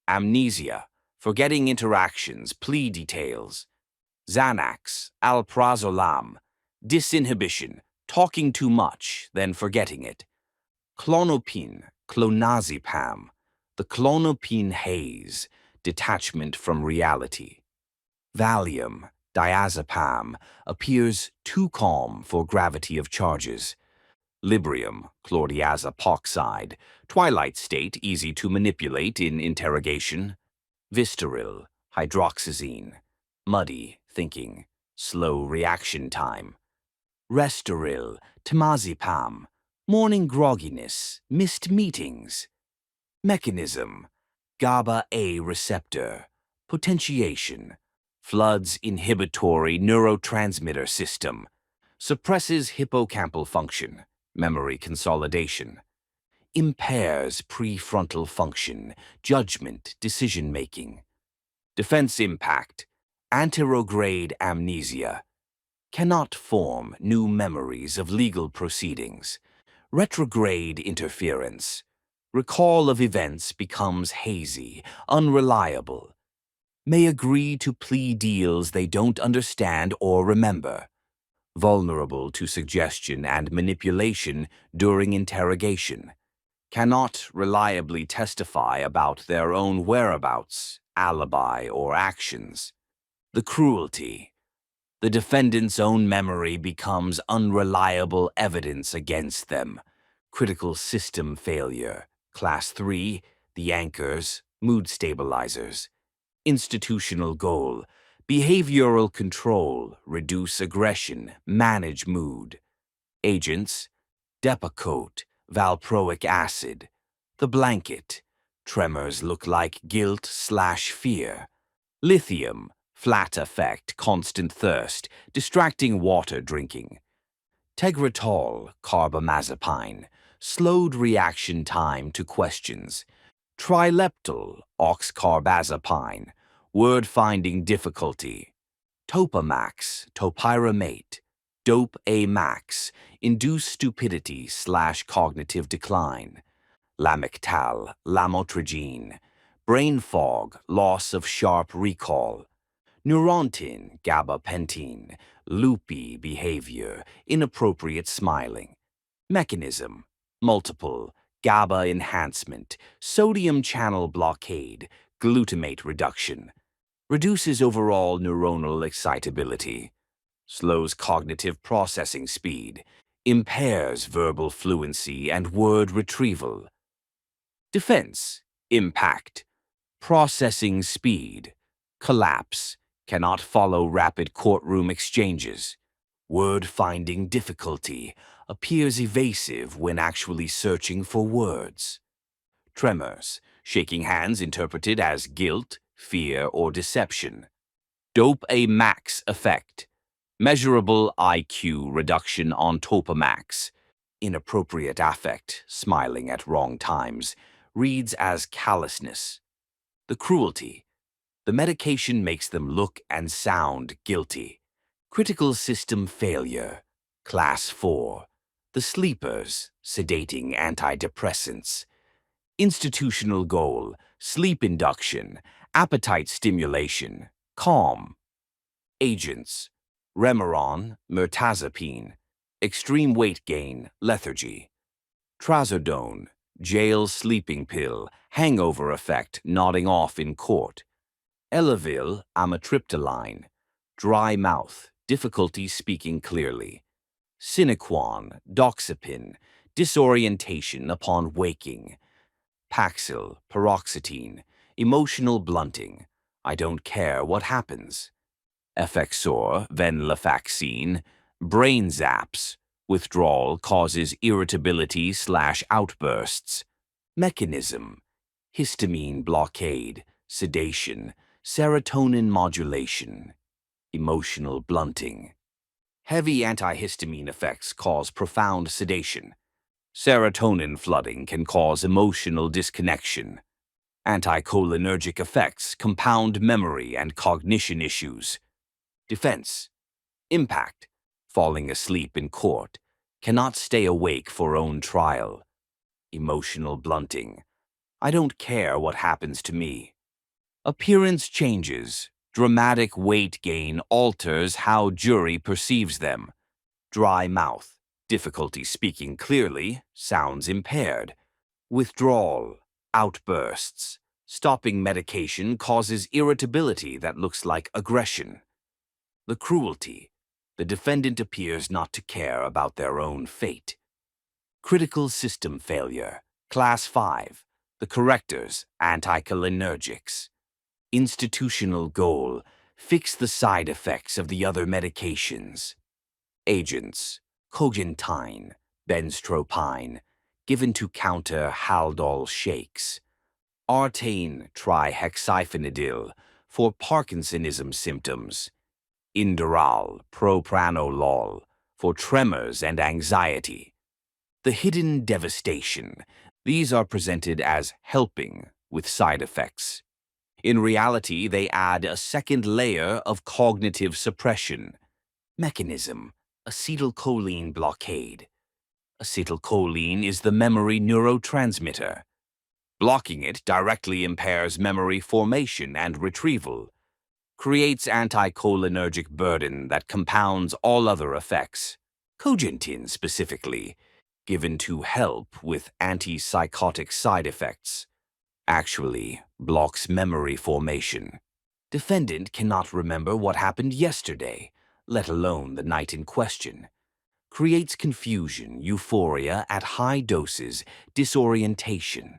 Amnesia, forgetting interactions, plea details. Xanax, alprazolam. Disinhibition, talking too much, then forgetting it. Clonopin, clonazepam. The clonopin haze, detachment from reality. Valium, diazepam, appears too calm for gravity of charges. Librium, chlordiazepoxide, twilight state easy to manipulate in interrogation. Vistaril, hydroxyzine, muddy thinking, slow reaction time. Restoril, temazepam, morning grogginess, missed meetings. Mechanism, GABA A receptor, potentiation, floods inhibitory neurotransmitter system, suppresses hippocampal function, memory consolidation, impairs prefrontal function, judgment, decision-making. Defense impact, anterograde amnesia, cannot form new memories of legal proceedings. Retrograde interference, recall of events becomes hazy, unreliable. May agree to plea deals they don't understand or remember. Vulnerable to suggestion and manipulation during interrogation. Cannot reliably testify about their own whereabouts, alibi, or actions. The cruelty. The defendant's own memory becomes unreliable evidence against them. Critical system failure. Class 3, the anchors, mood stabilizers. Institutional goal. Behavioral control, reduce aggression, manage mood. Agents, Depakote, valproic acid. The blanket, tremors look like guilt/fear. Lithium, flat effect, constant thirst, distracting water drinking. Tegretol, carbamazepine, slowed reaction time to questions. Trileptal, oxcarbazepine, word-finding difficulty. Topamax, topiramate, dope A max, induce stupidity/cognitive decline. Lamictal, lamotrigine, brain fog, loss of sharp recall. Neurontin, gabapentin, loopy behavior, inappropriate smiling. Mechanism, multiple, GABA enhancement, sodium channel blockade, glutamate reduction. Reduces overall neuronal excitability. Slows cognitive processing speed. Impairs verbal fluency and word retrieval. Defense, impact. Processing speed. Collapse, cannot follow rapid courtroom exchanges. Word-finding difficulty, appears evasive when actually searching for words. Tremors, shaking hands interpreted as guilt, fear, or deception. Dope A max effect, measurable IQ reduction on Topamax. Inappropriate affect, smiling at wrong times, reads as callousness. The cruelty. The medication makes them look and sound guilty. Critical system failure. Class 4. The sleepers, sedating antidepressants. Institutional goal, sleep induction, appetite stimulation, calm. Agents, Remeron, mirtazapine, extreme weight gain, lethargy. Trazodone, jail sleeping pill, hangover effect, nodding off in court. Elavil, amitriptyline, dry mouth, difficulty speaking clearly. Sinequan, doxepin, disorientation upon waking. Paxil, paroxetine, emotional blunting, I don't care what happens. Effexor, venlafaxine, brain zaps, withdrawal causes irritability/outbursts. Mechanism: histamine blockade, sedation, serotonin modulation, emotional blunting. Heavy antihistamine effects cause profound sedation. Serotonin flooding can cause emotional disconnection. Anticholinergic effects compound memory and cognition issues. Defense: impact: falling asleep in court, cannot stay awake for own trial. Emotional blunting: I don't care what happens to me. Appearance changes: dramatic weight gain alters how jury perceives them. Dry mouth: difficulty speaking clearly, sounds impaired. Withdrawal: outbursts. Stopping medication causes irritability that looks like aggression. The cruelty: the defendant appears not to care about their own fate. Critical system failure. Class 5. The correctors, anticholinergics. Institutional goal: fix the side effects of the other medications. Agents: cognition, benztropine, given to counter Haldol shakes. Artane trihexyphenidyl for Parkinsonism symptoms. Inderal propranolol for tremors and anxiety. The hidden devastation: these are presented as helping with side effects. In reality, they add a second layer of cognitive suppression. Mechanism: acetylcholine blockade. Acetylcholine is the memory neurotransmitter. Blocking it directly impairs memory formation and retrieval, creates anticholinergic burden that compounds all other effects. Cognition specifically, given to help with antipsychotic side effects, actually blocks memory formation. Defendant cannot remember what happened yesterday, let alone the night in question. Creates confusion, euphoria at high doses, disorientation.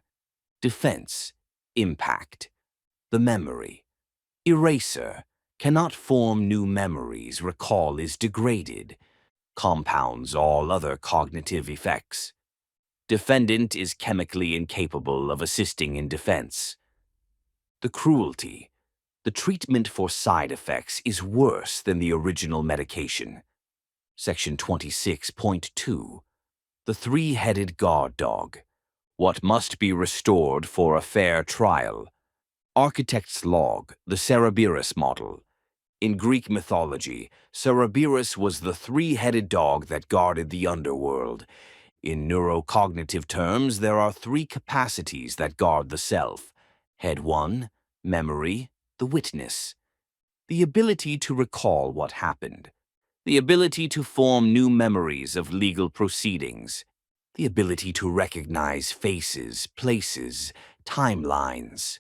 Defense: impact. The memory: eraser. Cannot form new memories, recall is degraded. Compounds all other cognitive effects. Defendant is chemically incapable of assisting in defense. The cruelty: the treatment for side effects is worse than the original medication. Section 26.2. The three-headed guard dog. What must be restored for a fair trial. Architect's log, the Cerberus model. In Greek mythology, Cerberus was the three-headed dog that guarded the underworld. In neurocognitive terms, there are three capacities that guard the self. Head 1, memory, the witness. The ability to recall what happened. The ability to form new memories of legal proceedings. The ability to recognize faces, places, timelines.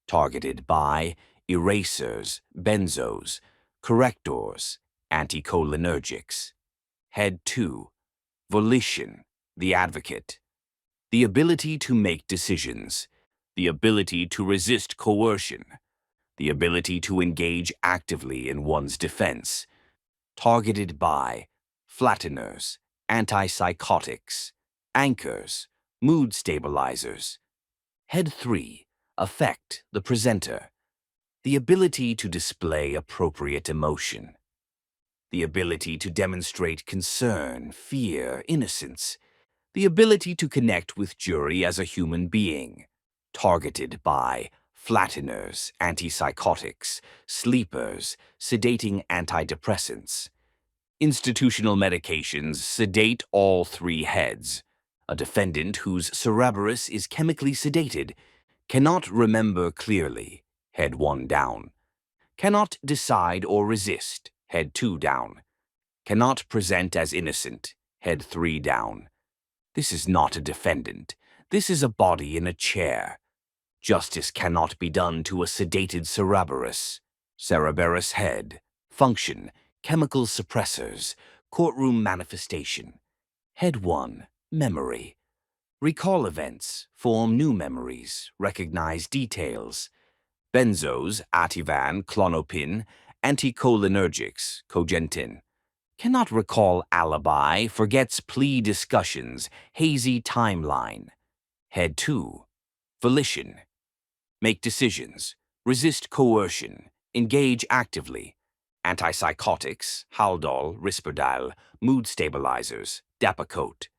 Targeted by erasers, benzos, correctors, anticholinergics. Head 2, volition, the advocate. The ability to make decisions. The ability to resist coercion. The ability to engage actively in one's defense. Targeted by flatteners, antipsychotics, anchors, mood stabilizers. Head 3, affect, the presenter. The ability to display appropriate emotion. The ability to demonstrate concern, fear, innocence. The ability to connect with jury as a human being. Targeted by flatteners, antipsychotics, sleepers, sedating antidepressants. Institutional medications sedate all three heads. A defendant whose Cerberus is chemically sedated cannot remember clearly, head 1 down. Cannot decide or resist, head 2 down. Cannot present as innocent, head 3 down. This is not a defendant. This is a body in a chair. Justice cannot be done to a sedated Cerberus. Cerberus head. Function: chemical suppressors. Courtroom manifestation. Head 1, memory. Recall events, form new memories, recognize details. Benzos, Ativan, Clonopin, anticholinergics, Cogentin. Cannot recall alibi, forgets plea discussions, hazy timeline. Head 2. Volition. Make decisions. Resist coercion. Engage actively. Antipsychotics, Haldol, Risperdal, mood stabilizers, Depakote.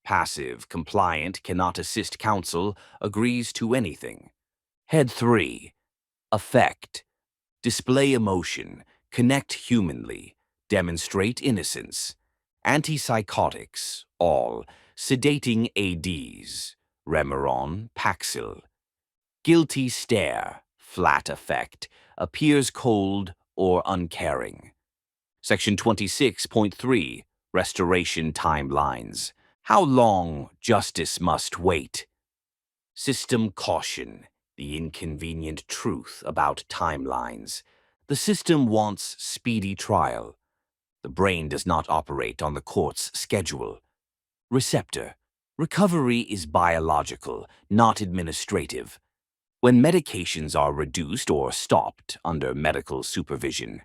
Passive, compliant, cannot assist counsel, agrees to anything. Head 3. Affect. Display emotion. Connect humanly. Demonstrate innocence. Antipsychotics, all. Sedating ADs. Remeron, Paxil. Guilty stare, flat affect. Appears cold or uncaring. Section 26.3. Restoration timelines. How long justice must wait. System caution. The inconvenient truth about timelines. The system wants speedy trial. The brain does not operate on the court's schedule. Receptor. Recovery is biological, not administrative. When medications are reduced or stopped under medical supervision,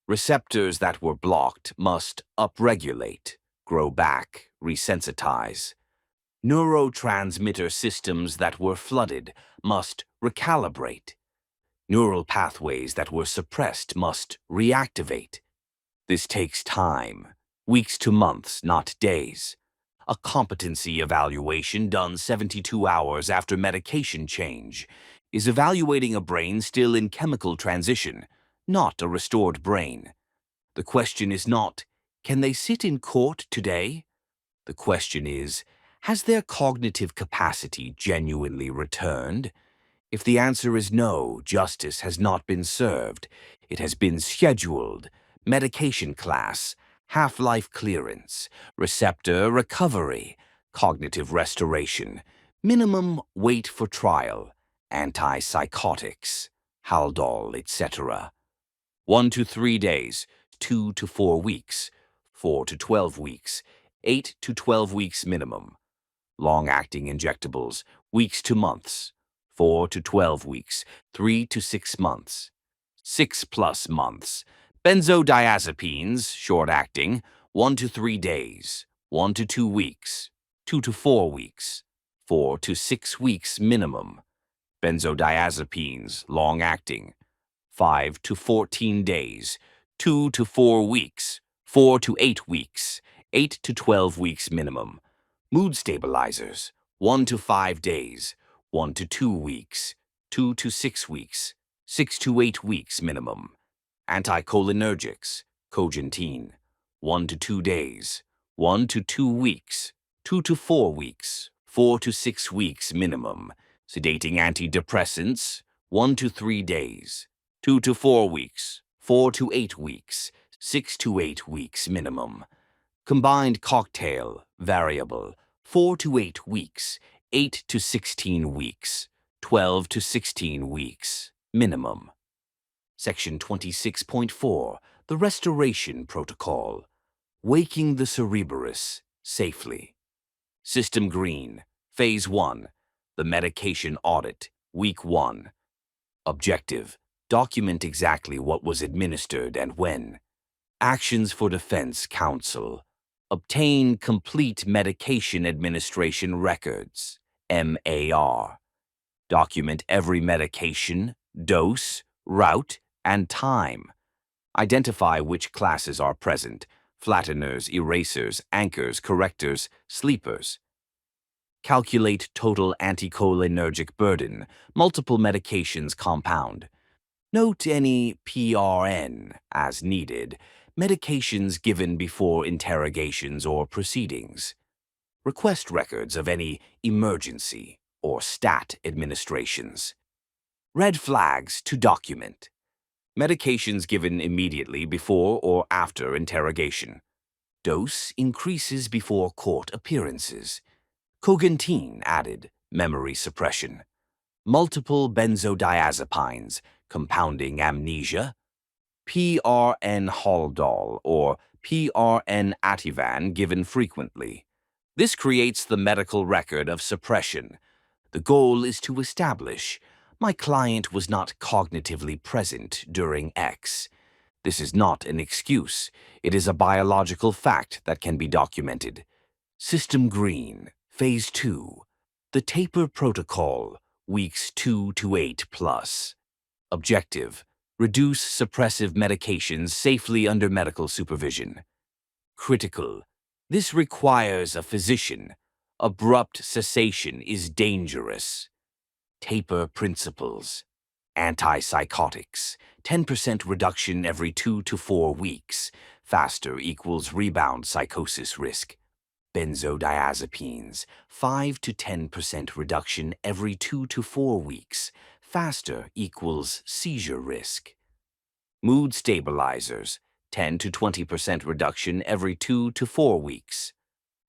receptors that were blocked must upregulate, grow back, resensitize. Neurotransmitter systems that were flooded must recalibrate. Neural pathways that were suppressed must reactivate. This takes time, weeks to months, not days. A competency evaluation done 72 hours after medication change is evaluating a brain still in chemical transition, not a restored brain. The question is not, can they sit in court today? The question is, has their cognitive capacity genuinely returned? If the answer is no, justice has not been served. It has been scheduled. Medication class, half-life clearance, receptor recovery, cognitive restoration, minimum wait for trial, antipsychotics, Haldol, etc. 1 to 3 days, 2 to 4 weeks, 4 to 12 weeks, 8 to 12 weeks minimum. Long-acting injectables, weeks to months, 4 to 12 weeks, 3 to 6 months, 6+ months. Benzodiazepines, short-acting, 1 to 3 days, 1 to 2 weeks, 2 to 4 weeks, 4 to 6 weeks minimum. Benzodiazepines, long-acting, 5 to 14 days, 2 to 4 weeks, 4 to 8 weeks, 8 to 12 weeks minimum. Mood stabilizers, 1 to 5 days, 1 to 2 weeks, 2 to 6 weeks, 6 to 8 weeks minimum. Anticholinergics, cognition, 1 to 2 days, 1 to 2 weeks, 2 to 4 weeks, 4 to 6 weeks minimum. Sedating antidepressants, 1 to 3 days, 2 to 4 weeks, 4 to 8 weeks, 6 to 8 weeks minimum. Combined cocktail, variable, 4 to 8 weeks, 8 to 16 weeks, 12 to 16 weeks minimum. Section 26.4. The Restoration Protocol. Waking the Cerebrus safely. System Green, Phase 1. The Medication Audit, Week 1. Objective. Document exactly what was administered and when. Actions for Defense Counsel. Obtain complete medication administration records, MAR. Document every medication, dose, route, and time. Identify which classes are present, flatteners, erasers, anchors, correctors, sleepers. Calculate total anticholinergic burden, multiple medications compound. Note any PRN as needed, medications given before interrogations or proceedings. Request records of any emergency or stat administrations. Red flags to document. Medications given immediately before or after interrogation. Dose increases before court appearances. Cognition added, memory suppression. Multiple benzodiazepines, compounding amnesia. PRN Haldol or PRN Ativan given frequently. This creates the medical record of suppression. The goal is to establish, my client was not cognitively present during X. This is not an excuse. It is a biological fact that can be documented. System Green, Phase 2. The taper protocol, weeks 2 to 8 plus. Objective: reduce suppressive medications safely under medical supervision. Critical: this requires a physician. Abrupt cessation is dangerous. Taper principles. Antipsychotics, 10% reduction every 2 to 4 weeks. Faster equals rebound psychosis risk. Benzodiazepines, 5 to 10% reduction every 2 to 4 weeks. Faster equals seizure risk. Mood stabilizers, 10 to 20% reduction every 2 to 4 weeks.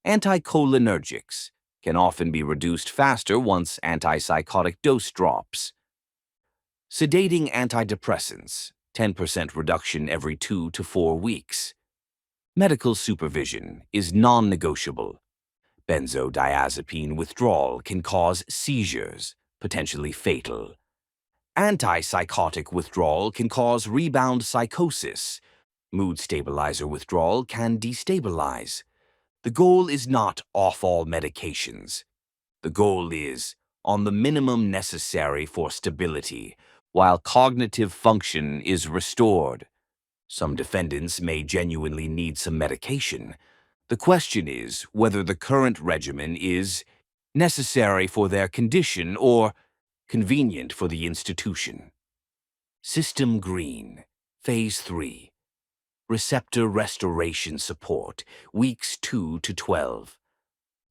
Anticholinergics can often be reduced faster once antipsychotic dose drops. Sedating antidepressants, 10% reduction every 2 to 4 weeks. Medical supervision is non-negotiable. Benzodiazepine withdrawal can cause seizures, potentially fatal. Antipsychotic withdrawal can cause rebound psychosis. Mood stabilizer withdrawal can destabilize. The goal is not off all medications. The goal is on the minimum necessary for stability, while cognitive function is restored. Some defendants may genuinely need some medication. The question is whether the current regimen is necessary for their condition or convenient for the institution. System Green, Phase 3. Receptor restoration support, weeks 2 to 12.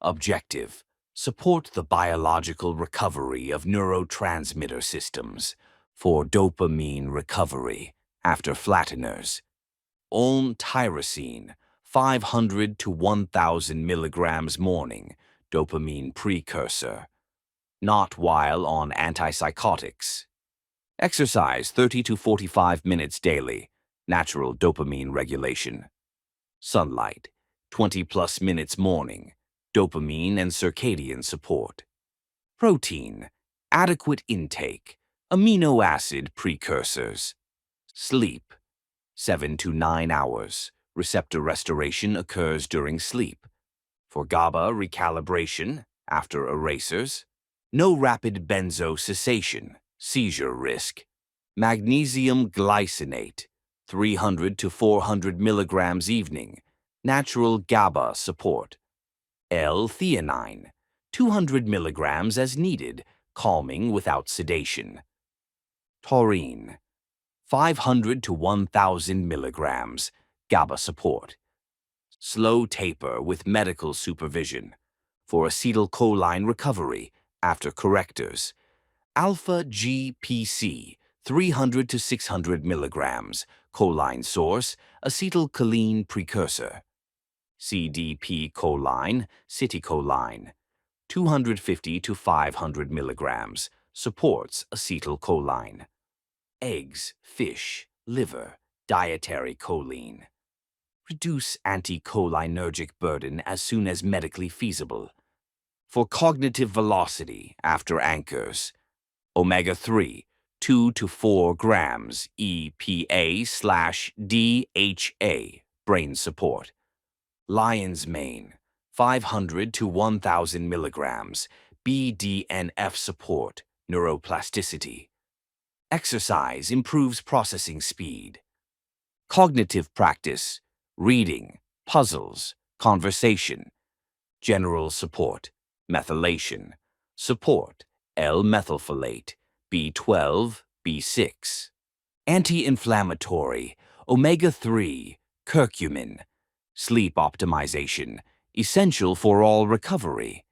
Objective: support the biological recovery of neurotransmitter systems for dopamine recovery after flatteners. Ulm tyrosine, 500 to 1,000 milligrams morning, dopamine precursor. Not while on antipsychotics. Exercise 30 to 45 minutes daily, natural dopamine regulation. Sunlight, 20 plus minutes morning, dopamine and circadian support. Protein, adequate intake, amino acid precursors. Sleep, 7 to 9 hours. Receptor restoration occurs during sleep. For GABA recalibration, after erasers. No rapid benzo cessation, seizure risk. Magnesium glycinate, 300 to 400 milligrams evening, natural GABA support. L-theanine, 200 milligrams as needed, calming without sedation. Taurine, 500 to 1,000 milligrams, GABA support. Slow taper with medical supervision. For acetylcholine recovery after correctors. Alpha-GPC, 300 to 600 milligrams, choline source, acetylcholine precursor. CDP-choline, citicholine, 250 to 500 milligrams, supports acetylcholine. Eggs, fish, liver, dietary choline. Reduce anticholinergic burden as soon as medically feasible. For cognitive velocity after anchors. Omega-3, 2 to 4 grams EPA/DHA, brain support. Lion's mane, 500 to 1,000 milligrams, BDNF support, neuroplasticity. Exercise improves processing speed. Cognitive practice, reading, puzzles, conversation. General support, methylation. Support, L-methylfolate, B12, B6. Anti-inflammatory, omega-3, curcumin. Sleep optimization, essential for all recovery.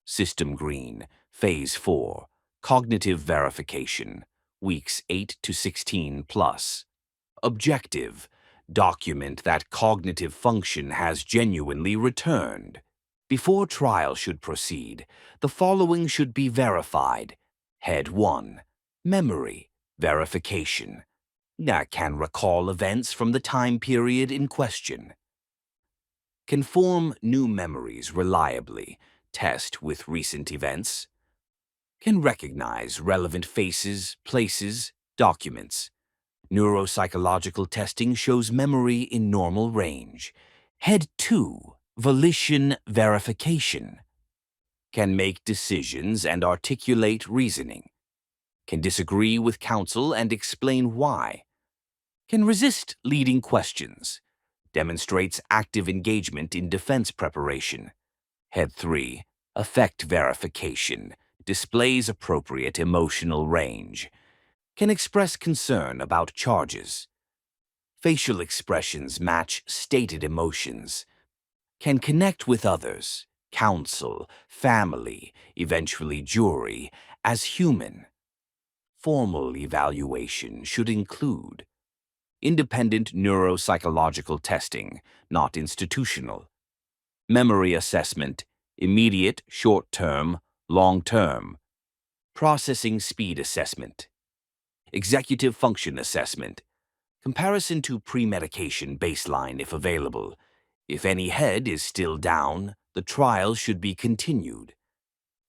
System Green, Phase 4. Cognitive verification, weeks 8 to 16 plus. Objective: document that cognitive function has genuinely returned. Before trial should proceed, the following should be verified. Head 1. Memory verification. That can recall events from the time period in question. Can form new memories reliably. Test with recent events. Can recognize relevant faces, places, documents. Neuropsychological testing shows memory in normal range. Head 2. Volition verification. can make decisions and articulate reasoning, can disagree with counsel and explain why, can resist leading questions, demonstrates active engagement in defense preparation. Head 3. Affect verification, displays appropriate emotional range, can express concern about charges. Facial expressions match stated emotions, can connect with others, counsel, family, eventually jury, as human. Formal evaluation should include independent neuropsychological testing, not institutional. Memory assessment, immediate, short-term, long-term. Processing speed assessment. Executive function assessment. Comparison to pre-medication baseline if available. If any head is still down, the trial should be continued.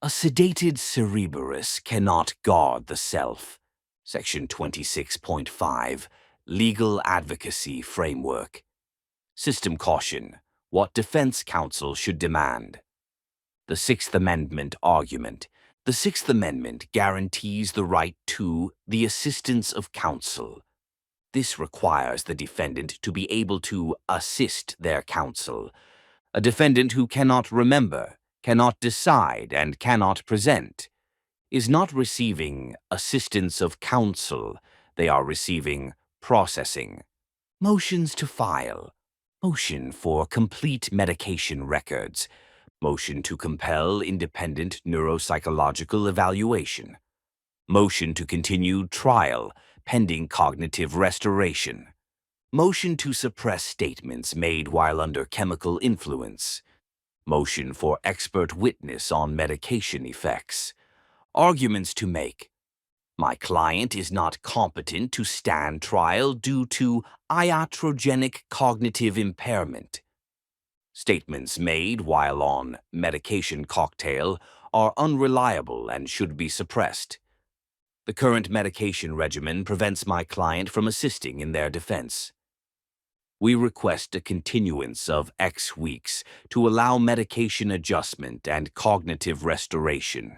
A sedated cerebrus cannot guard the self. Section 26.5, Legal Advocacy Framework. System caution, what defense counsel should demand. The Sixth Amendment argument. The Sixth Amendment guarantees the right to the assistance of counsel. This requires the defendant to be able to assist their counsel. A defendant who cannot remember, cannot decide, and cannot present is not receiving assistance of counsel. They are receiving processing. Motions to file. Motion for complete medication records. Motion to compel independent neuropsychological evaluation. Motion to continue trial pending cognitive restoration. Motion to suppress statements made while under chemical influence. Motion for expert witness on medication effects. Arguments to make. My client is not competent to stand trial due to iatrogenic cognitive impairment. Statements made while on medication cocktail are unreliable and should be suppressed. The current medication regimen prevents my client from assisting in their defense. We request a continuance of X weeks to allow medication adjustment and cognitive restoration.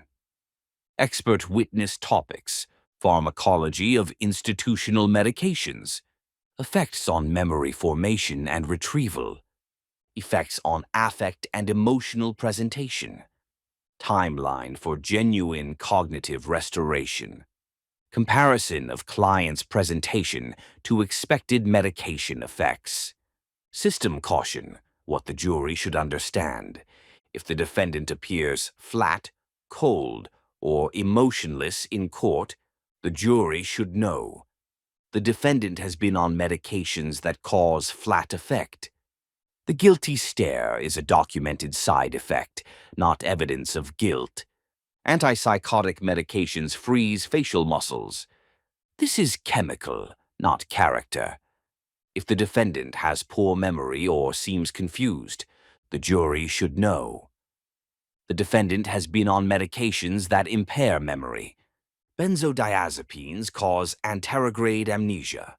Expert witness topics: pharmacology of institutional medications, effects on memory formation and retrieval, effects on affect and emotional presentation, timeline for genuine cognitive restoration, comparison of client's presentation to expected medication effects, system caution, what the jury should understand. If the defendant appears flat, cold, or emotionless in court, the jury should know. The defendant has been on medications that cause flat effect. The guilty stare is a documented side effect, not evidence of guilt. Antipsychotic medications freeze facial muscles. This is chemical, not character. If the defendant has poor memory or seems confused, the jury should know. The defendant has been on medications that impair memory. Benzodiazepines cause anterograde amnesia.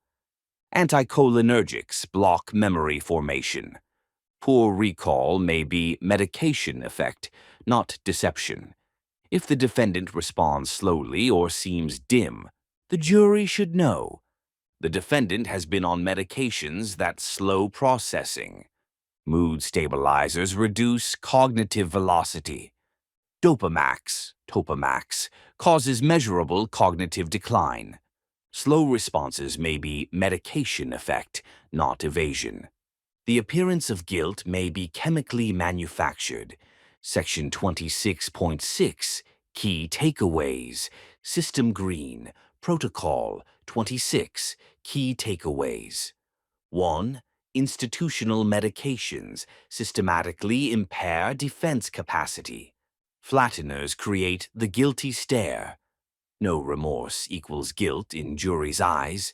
Anticholinergics block memory formation. Poor recall may be medication effect, not deception. If the defendant responds slowly or seems dim, the jury should know. The defendant has been on medications that slow processing. Mood stabilizers reduce cognitive velocity. Topamax, causes measurable cognitive decline. Slow responses may be medication effect, not evasion. The appearance of guilt may be chemically manufactured. Section 26.6, Key Takeaways, System Green, Protocol 26, Key Takeaways. 1. Institutional medications systematically impair defense capacity. Flatteners create the guilty stare. No remorse equals guilt in jury's eyes.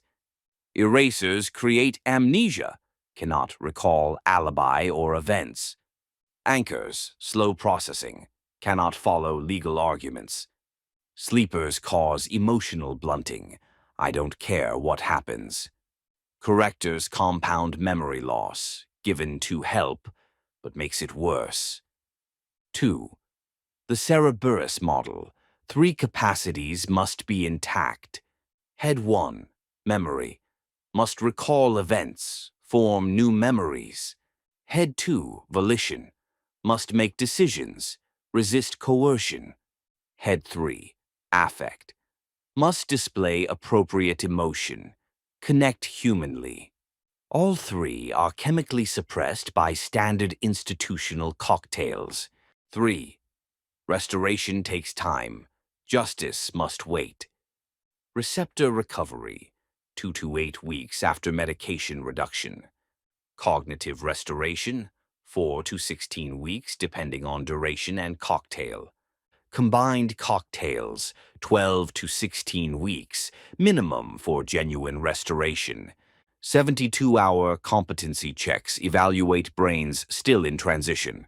Erasers create amnesia, cannot recall alibi or events. Anchors, slow processing, cannot follow legal arguments. Sleepers cause emotional blunting. I don't care what happens. Correctors compound memory loss, given to help, but makes it worse. 2. The Cerberus model. 3 capacities must be intact. Head 1, memory, must recall events, form new memories. Head 2, volition, must make decisions, resist coercion. Head 3, affect, must display appropriate emotion, connect humanly. All 3 are chemically suppressed by standard institutional cocktails. 3. Restoration takes time. Justice must wait. Receptor recovery, 2 to 8 weeks after medication reduction. Cognitive restoration, 4 to 16 weeks depending on duration and cocktail. Combined cocktails, 12 to 16 weeks, minimum for genuine restoration. 72-hour competency checks evaluate brains still in transition.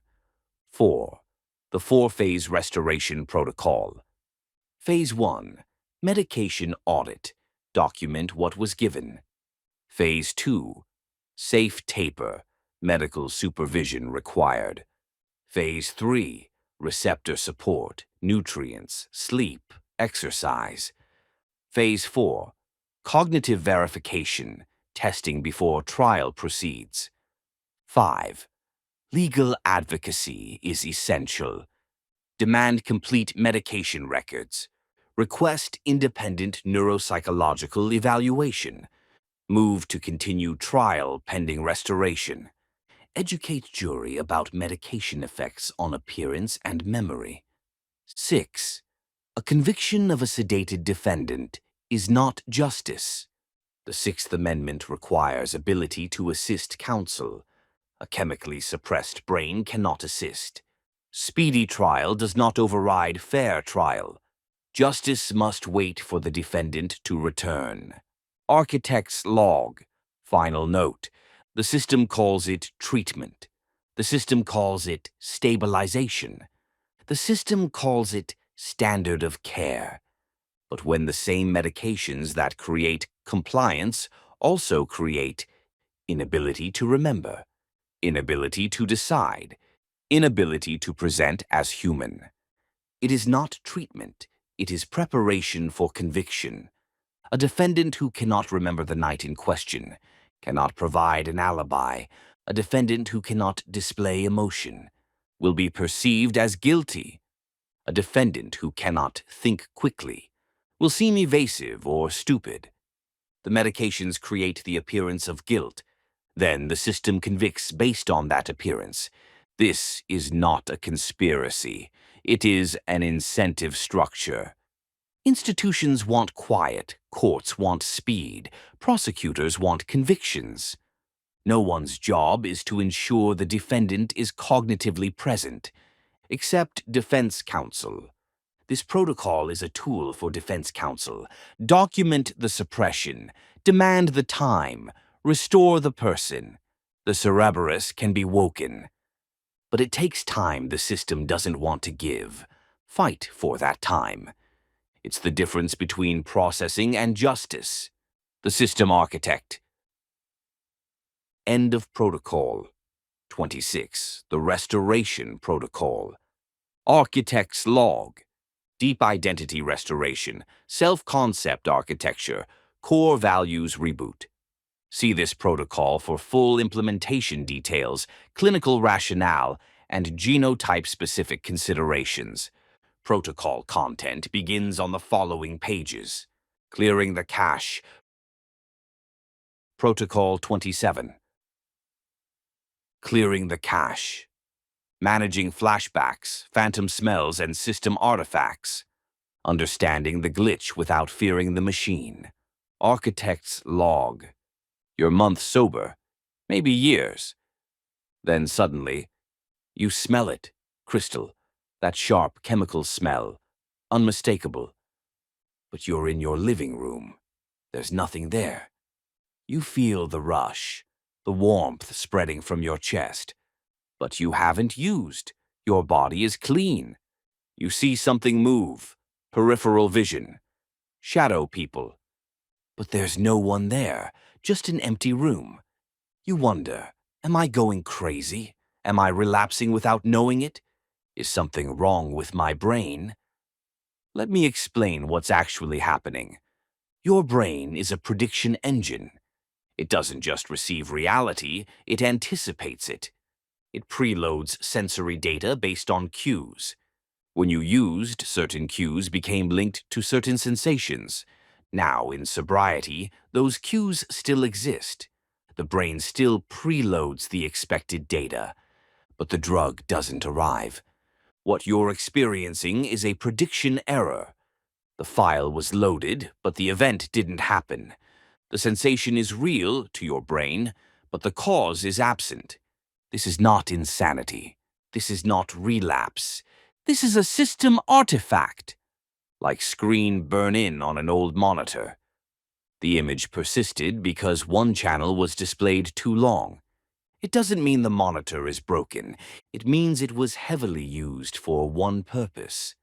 4. The 4-phase restoration protocol. Phase 1. Medication audit. Document what was given. Phase 2. Safe taper. Medical supervision required. Phase 3. Receptor support, nutrients, sleep, exercise. Phase 4. Cognitive verification, testing before trial proceeds. 5. Legal advocacy is essential. Demand complete medication records. Request independent neuropsychological evaluation. Move to continue trial pending restoration. Educate jury about medication effects on appearance and memory. 6. A conviction of a sedated defendant is not justice. The Sixth Amendment requires ability to assist counsel. A chemically suppressed brain cannot assist. Speedy trial does not override fair trial. Justice must wait for the defendant to return. Architect's log. Final note. The system calls it treatment. The system calls it stabilization. The system calls it standard of care. But when the same medications that create compliance also create inability to remember, inability to decide, inability to present as human. It is not treatment, it is preparation for conviction. A defendant who cannot remember the night in question, cannot provide an alibi, a defendant who cannot display emotion, will be perceived as guilty. A defendant who cannot think quickly will seem evasive or stupid. The medications create the appearance of guilt. Then the system convicts based on that appearance. This is not a conspiracy. It is an incentive structure. Institutions want quiet, courts want speed, prosecutors want convictions. No one's job is to ensure the defendant is cognitively present, except defense counsel. This protocol is a tool for defense counsel. Document the suppression, demand the time, restore the person. The Cerberus can be woken. But it takes time the system doesn't want to give. Fight for that time. It's the difference between processing and justice. The system architect. End of protocol. 26. The restoration protocol. Architect's log. Deep identity restoration, self-concept architecture, core values reboot. See this protocol for full implementation details, clinical rationale, and genotype-specific considerations. Protocol content begins on the following pages. Clearing the cache. Protocol 27. Clearing the cache. Managing flashbacks, phantom smells, and system artifacts. Understanding the glitch without fearing the machine. Architect's log. You're months sober, maybe years. Then suddenly, you smell it, crystal, that sharp chemical smell, unmistakable. But you're in your living room. There's nothing there. You feel the rush, the warmth spreading from your chest. But you haven't used. Your body is clean. You see something move, peripheral vision, shadow people. But there's no one there, just an empty room. You wonder, am I going crazy? Am I relapsing without knowing it? Is something wrong with my brain? Let me explain what's actually happening. Your brain is a prediction engine. It doesn't just receive reality, it anticipates it. It preloads sensory data based on cues. When you used, certain cues became linked to certain sensations. Now, in sobriety, those cues still exist. The brain still preloads the expected data, but the drug doesn't arrive. What you're experiencing is a prediction error. The file was loaded, but the event didn't happen. The sensation is real to your brain, but the cause is absent. This is not insanity. This is not relapse. This is a system artifact, like screen burn-in on an old monitor. The image persisted because one channel was displayed too long. It doesn't mean the monitor is broken. It means it was heavily used for one purpose.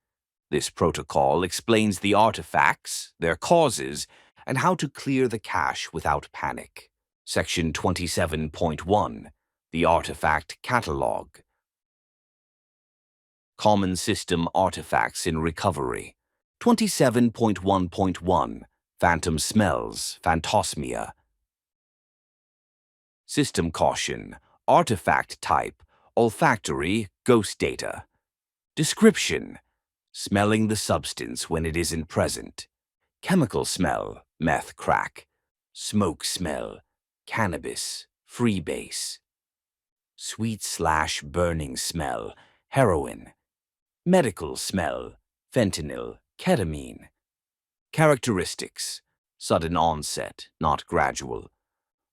This protocol explains the artifacts, their causes, and how to clear the cache without panic. Section 27.1, the Artifact Catalog. Common System Artifacts in Recovery. 27.1.1, Phantom Smells, Phantosmia. System Caution, Artifact Type, Olfactory, Ghost Data. Description, smelling the substance when it isn't present. Chemical smell, meth crack. Smoke smell, cannabis, freebase. Sweet/burning smell, heroin. Medical smell, fentanyl, ketamine. Characteristics, sudden onset, not gradual.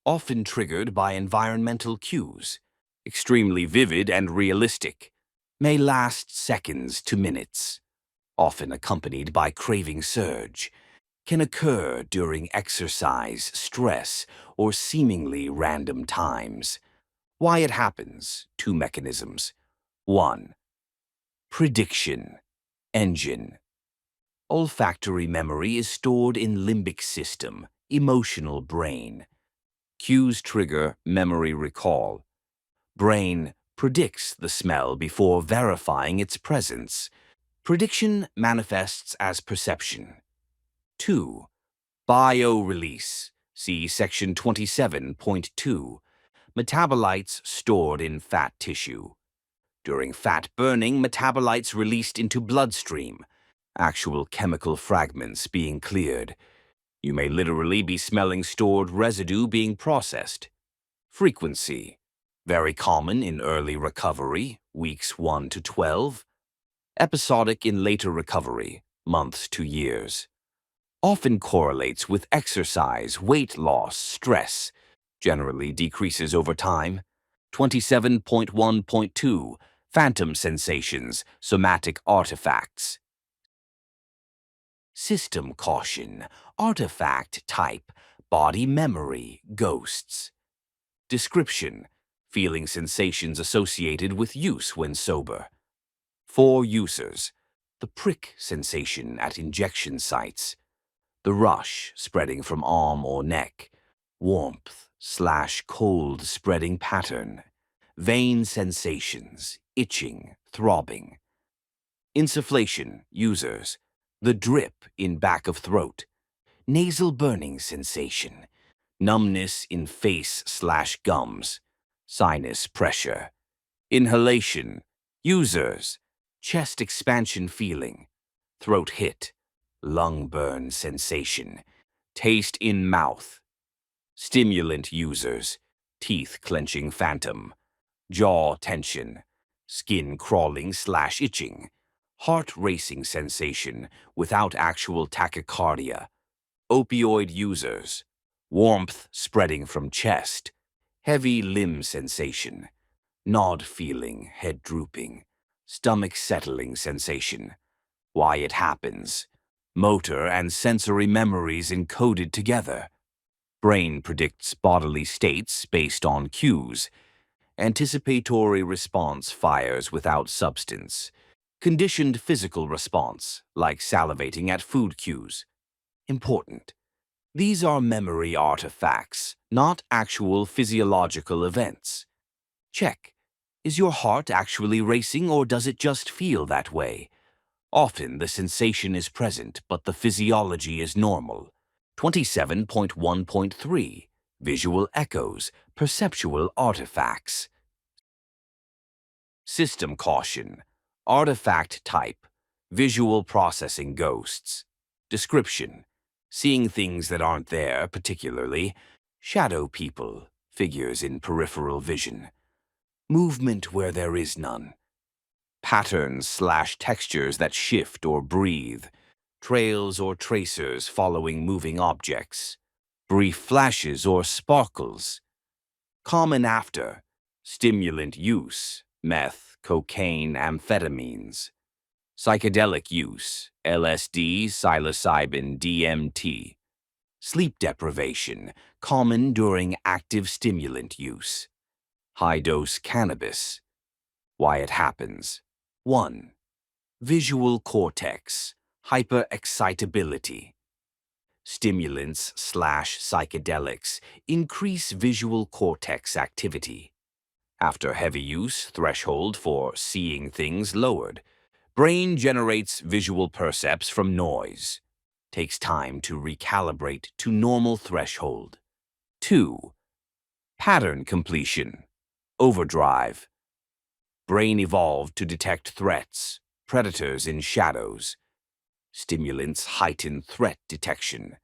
Often triggered by environmental cues. Extremely vivid and realistic. May last seconds to minutes. Often accompanied by craving surge. Can occur during exercise, stress, or seemingly random times. Why it happens, 2 mechanisms. 1. Prediction, engine. Olfactory memory is stored in limbic system, emotional brain. Cues trigger memory recall. Brain predicts the smell before verifying its presence. Prediction manifests as perception. 2. Bio-release. See Section 27.2. Metabolites stored in fat tissue. During fat burning, metabolites released into bloodstream. Actual chemical fragments being cleared. You may literally be smelling stored residue being processed. Frequency. Very common in early recovery, weeks 1 to 12. Episodic in later recovery, months to years. Often correlates with exercise, weight loss, stress. Generally decreases over time. 27.1.2, Phantom sensations, somatic artifacts. System caution, artifact type, body memory, ghosts. Description, feeling sensations associated with use when sober. For users, the prick sensation at injection sites. The rush spreading from arm or neck, warmth/cold spreading pattern, vein sensations, itching, throbbing. Insufflation, users, the drip in back of throat, nasal burning sensation, numbness in face/gums, sinus pressure. Inhalation, users, chest expansion feeling, throat hit, lung burn sensation, taste in mouth. Stimulant users, teeth clenching phantom, jaw tension, skin crawling/itching, heart racing sensation without actual tachycardia. Opioid users, warmth spreading from chest, heavy limb sensation, nod feeling, head drooping, stomach settling sensation. Why it happens. Motor and sensory memories encoded together. Brain predicts bodily states based on cues. Anticipatory response fires without substance. Conditioned physical response, like salivating at food cues. Important. These are memory artifacts, not actual physiological events. Check. Is your heart actually racing, or does it just feel that way? Often the sensation is present, but the physiology is normal. 27.1.3 Visual echoes, perceptual artifacts. System caution. Artifact type. Visual processing ghosts. Description. Seeing things that aren't there, particularly. Shadow people. Figures in peripheral vision. Movement where there is none. Patterns/textures that shift or breathe. Trails or tracers following moving objects. Brief flashes or sparkles. Common after. Stimulant use. Meth, cocaine, amphetamines. Psychedelic use. LSD, psilocybin, DMT. Sleep deprivation. Common during active stimulant use. High-dose cannabis. Why it happens. 1. Visual cortex. Hyperexcitability. Stimulants/psychedelics increase visual cortex activity. After heavy use, threshold for seeing things lowered. Brain generates visual percepts from noise. Takes time to recalibrate to normal threshold. 2. Pattern completion. Overdrive. Brain evolved to detect threats, predators in shadows. Stimulants heighten threat detection.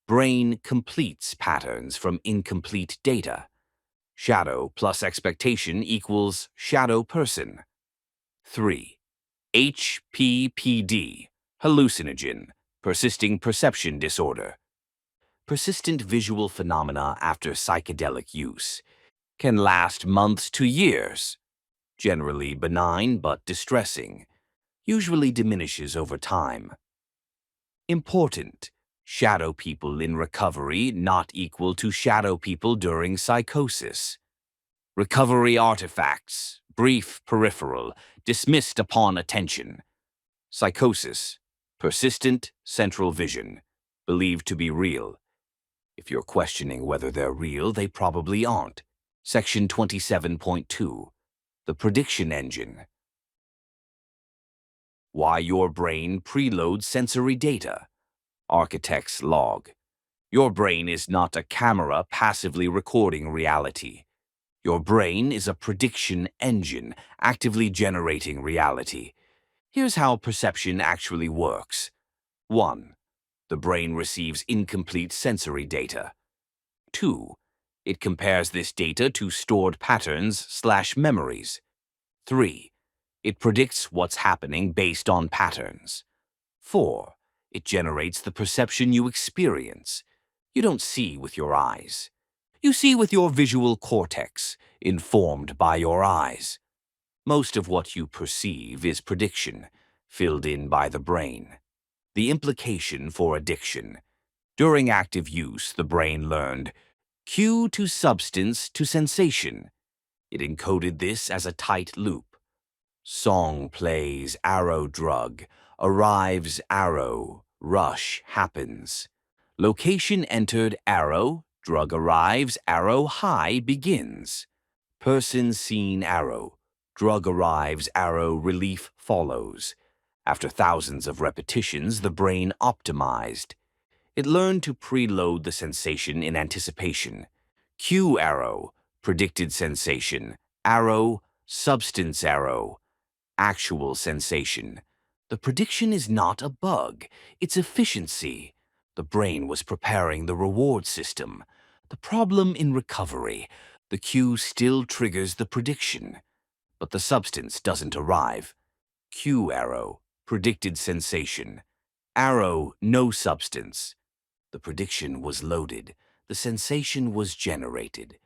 Brain completes patterns from incomplete data. Shadow plus expectation equals shadow person. 3. HPPD, hallucinogen, persisting perception disorder. Persistent visual phenomena after psychedelic use can last months to years. Generally benign but distressing. Usually diminishes over time. Important. Shadow people in recovery not equal to shadow people during psychosis. Recovery artifacts, brief peripheral, dismissed upon attention. Psychosis, persistent central vision, believed to be real. If you're questioning whether they're real, they probably aren't. Section 27.2, the prediction engine. Why your brain preloads sensory data. Architect's log. Your brain is not a camera passively recording reality. Your brain is a prediction engine actively generating reality. Here's how perception actually works. 1. The brain receives incomplete sensory data. 2. It compares this data to stored patterns/memories. 3. It predicts what's happening based on patterns. 4. It generates the perception you experience. You don't see with your eyes. You see with your visual cortex, informed by your eyes. Most of what you perceive is prediction, filled in by the brain. The implication for addiction. During active use, the brain learned cue to substance to sensation. It encoded this as a tight loop. Song plays, arrow drug, arrives arrow, rush happens. Location entered arrow, drug arrives, arrow high begins. Person seen arrow, drug arrives, arrow relief follows. After thousands of repetitions, the brain optimized. It learned to preload the sensation in anticipation. Cue arrow, predicted sensation, arrow, substance arrow. Actual sensation. The prediction is not a bug, it's efficiency. The brain was preparing the reward system. The problem in recovery, the cue still triggers the prediction, but the substance doesn't arrive. Cue arrow, predicted sensation. Arrow, no substance. The prediction was loaded, the sensation was generated,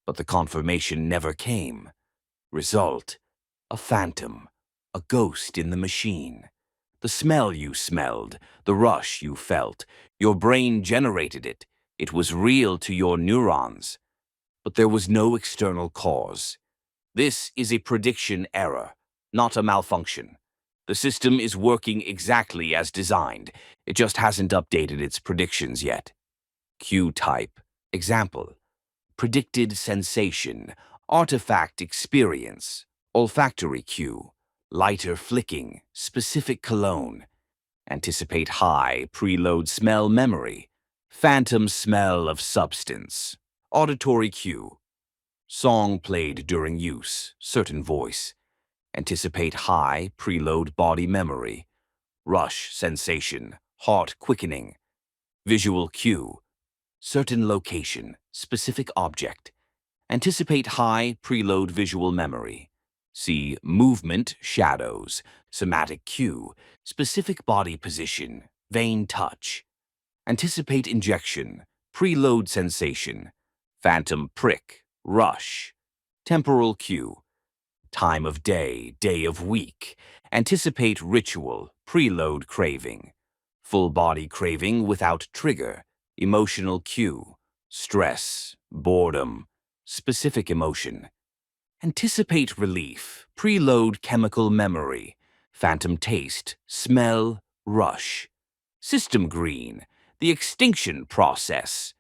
but the confirmation never came. Result, a phantom. A ghost in the machine. The smell you smelled, the rush you felt, your brain generated it. It was real to your neurons. But there was no external cause. This is a prediction error, not a malfunction. The system is working exactly as designed. It just hasn't updated its predictions yet. Cue type. Example. Predicted sensation. Artifact experience. Olfactory cue, lighter flicking, specific cologne. Anticipate high, preload smell memory, phantom smell of substance. Auditory cue, song played during use, certain voice. Anticipate high, preload body memory, rush sensation, heart quickening. Visual cue, certain location, specific object. Anticipate high, preload visual memory. See movement, shadows, somatic cue, specific body position, vein touch. Anticipate injection, preload sensation, phantom prick, rush. Temporal cue, time of day, day of week. Anticipate ritual, preload craving. Full body craving without trigger, emotional cue, stress, boredom, specific emotion. Anticipate relief, preload chemical memory, phantom taste, smell, rush. System green, the extinction process.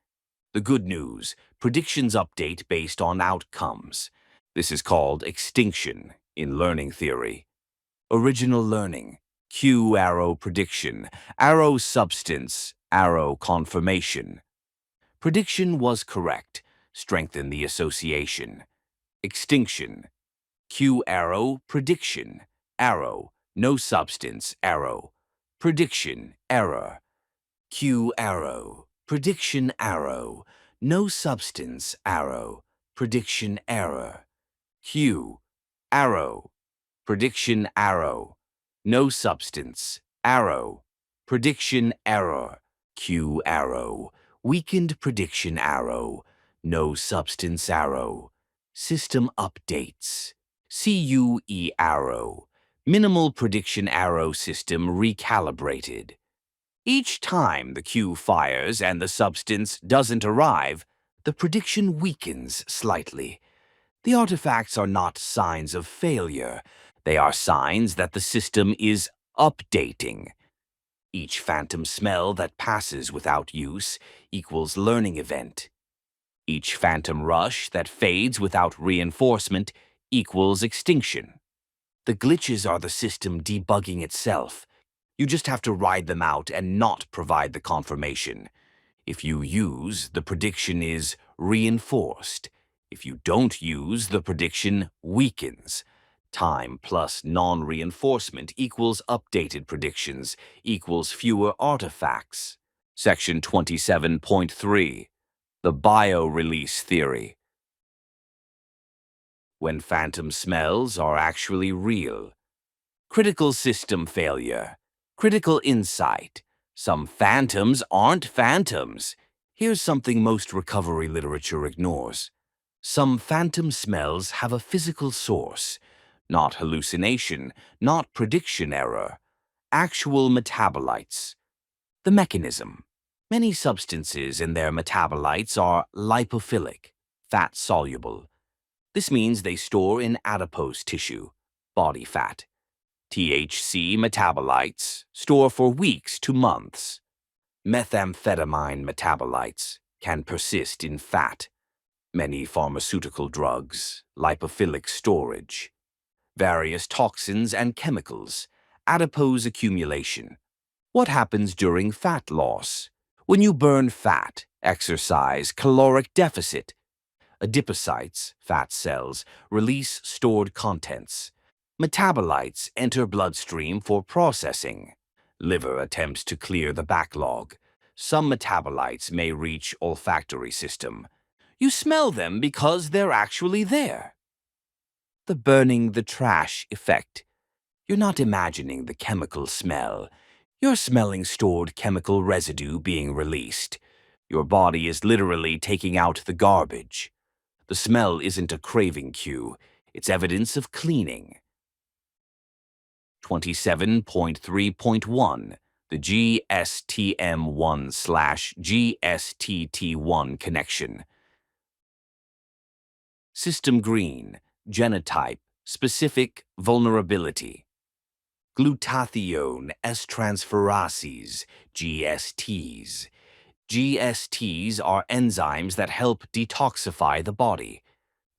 The good news, predictions update based on outcomes. This is called extinction in learning theory. Original learning, cue arrow prediction, arrow substance, arrow confirmation. Prediction was correct, strengthen the association. Extinction, cue arrow prediction, arrow, no substance, arrow. Prediction, error. Cue arrow, prediction arrow, no substance arrow, prediction error. Cue, arrow, prediction arrow, no substance, arrow, prediction error. Cue arrow, weakened prediction arrow, no substance arrow. System updates. CUE arrow, minimal prediction arrow system recalibrated. Each time the cue fires and the substance doesn't arrive, the prediction weakens slightly. The artifacts are not signs of failure. They are signs that the system is updating. Each phantom smell that passes without use equals learning event. Each phantom rush that fades without reinforcement equals extinction. The glitches are the system debugging itself. You just have to ride them out and not provide the confirmation. If you use, the prediction is reinforced. If you don't use, the prediction weakens. Time plus non-reinforcement equals updated predictions equals fewer artifacts. Section 27.3. The bio-release theory. When phantom smells are actually real. Critical system failure. Critical insight. Some phantoms aren't phantoms. Here's something most recovery literature ignores. Some phantom smells have a physical source, not hallucination, not prediction error. Actual metabolites. The mechanism. Many substances in their metabolites are lipophilic, fat-soluble. This means they store in adipose tissue, body fat. THC metabolites store for weeks to months. Methamphetamine metabolites can persist in fat. Many pharmaceutical drugs, lipophilic storage. Various toxins and chemicals, adipose accumulation. What happens during fat loss? When you burn fat, exercise, caloric deficit. Adipocytes, fat cells, release stored contents. Metabolites enter bloodstream for processing. Liver attempts to clear the backlog. Some metabolites may reach olfactory system. You smell them because they're actually there. The burning the trash effect. You're not imagining the chemical smell. You're smelling stored chemical residue being released. Your body is literally taking out the garbage. The smell isn't a craving cue. It's evidence of cleaning. 27.3.1. The GSTM1/GSTT1 connection. System green, genotype, specific vulnerability. Glutathione S-transferases, GSTs. GSTs are enzymes that help detoxify the body.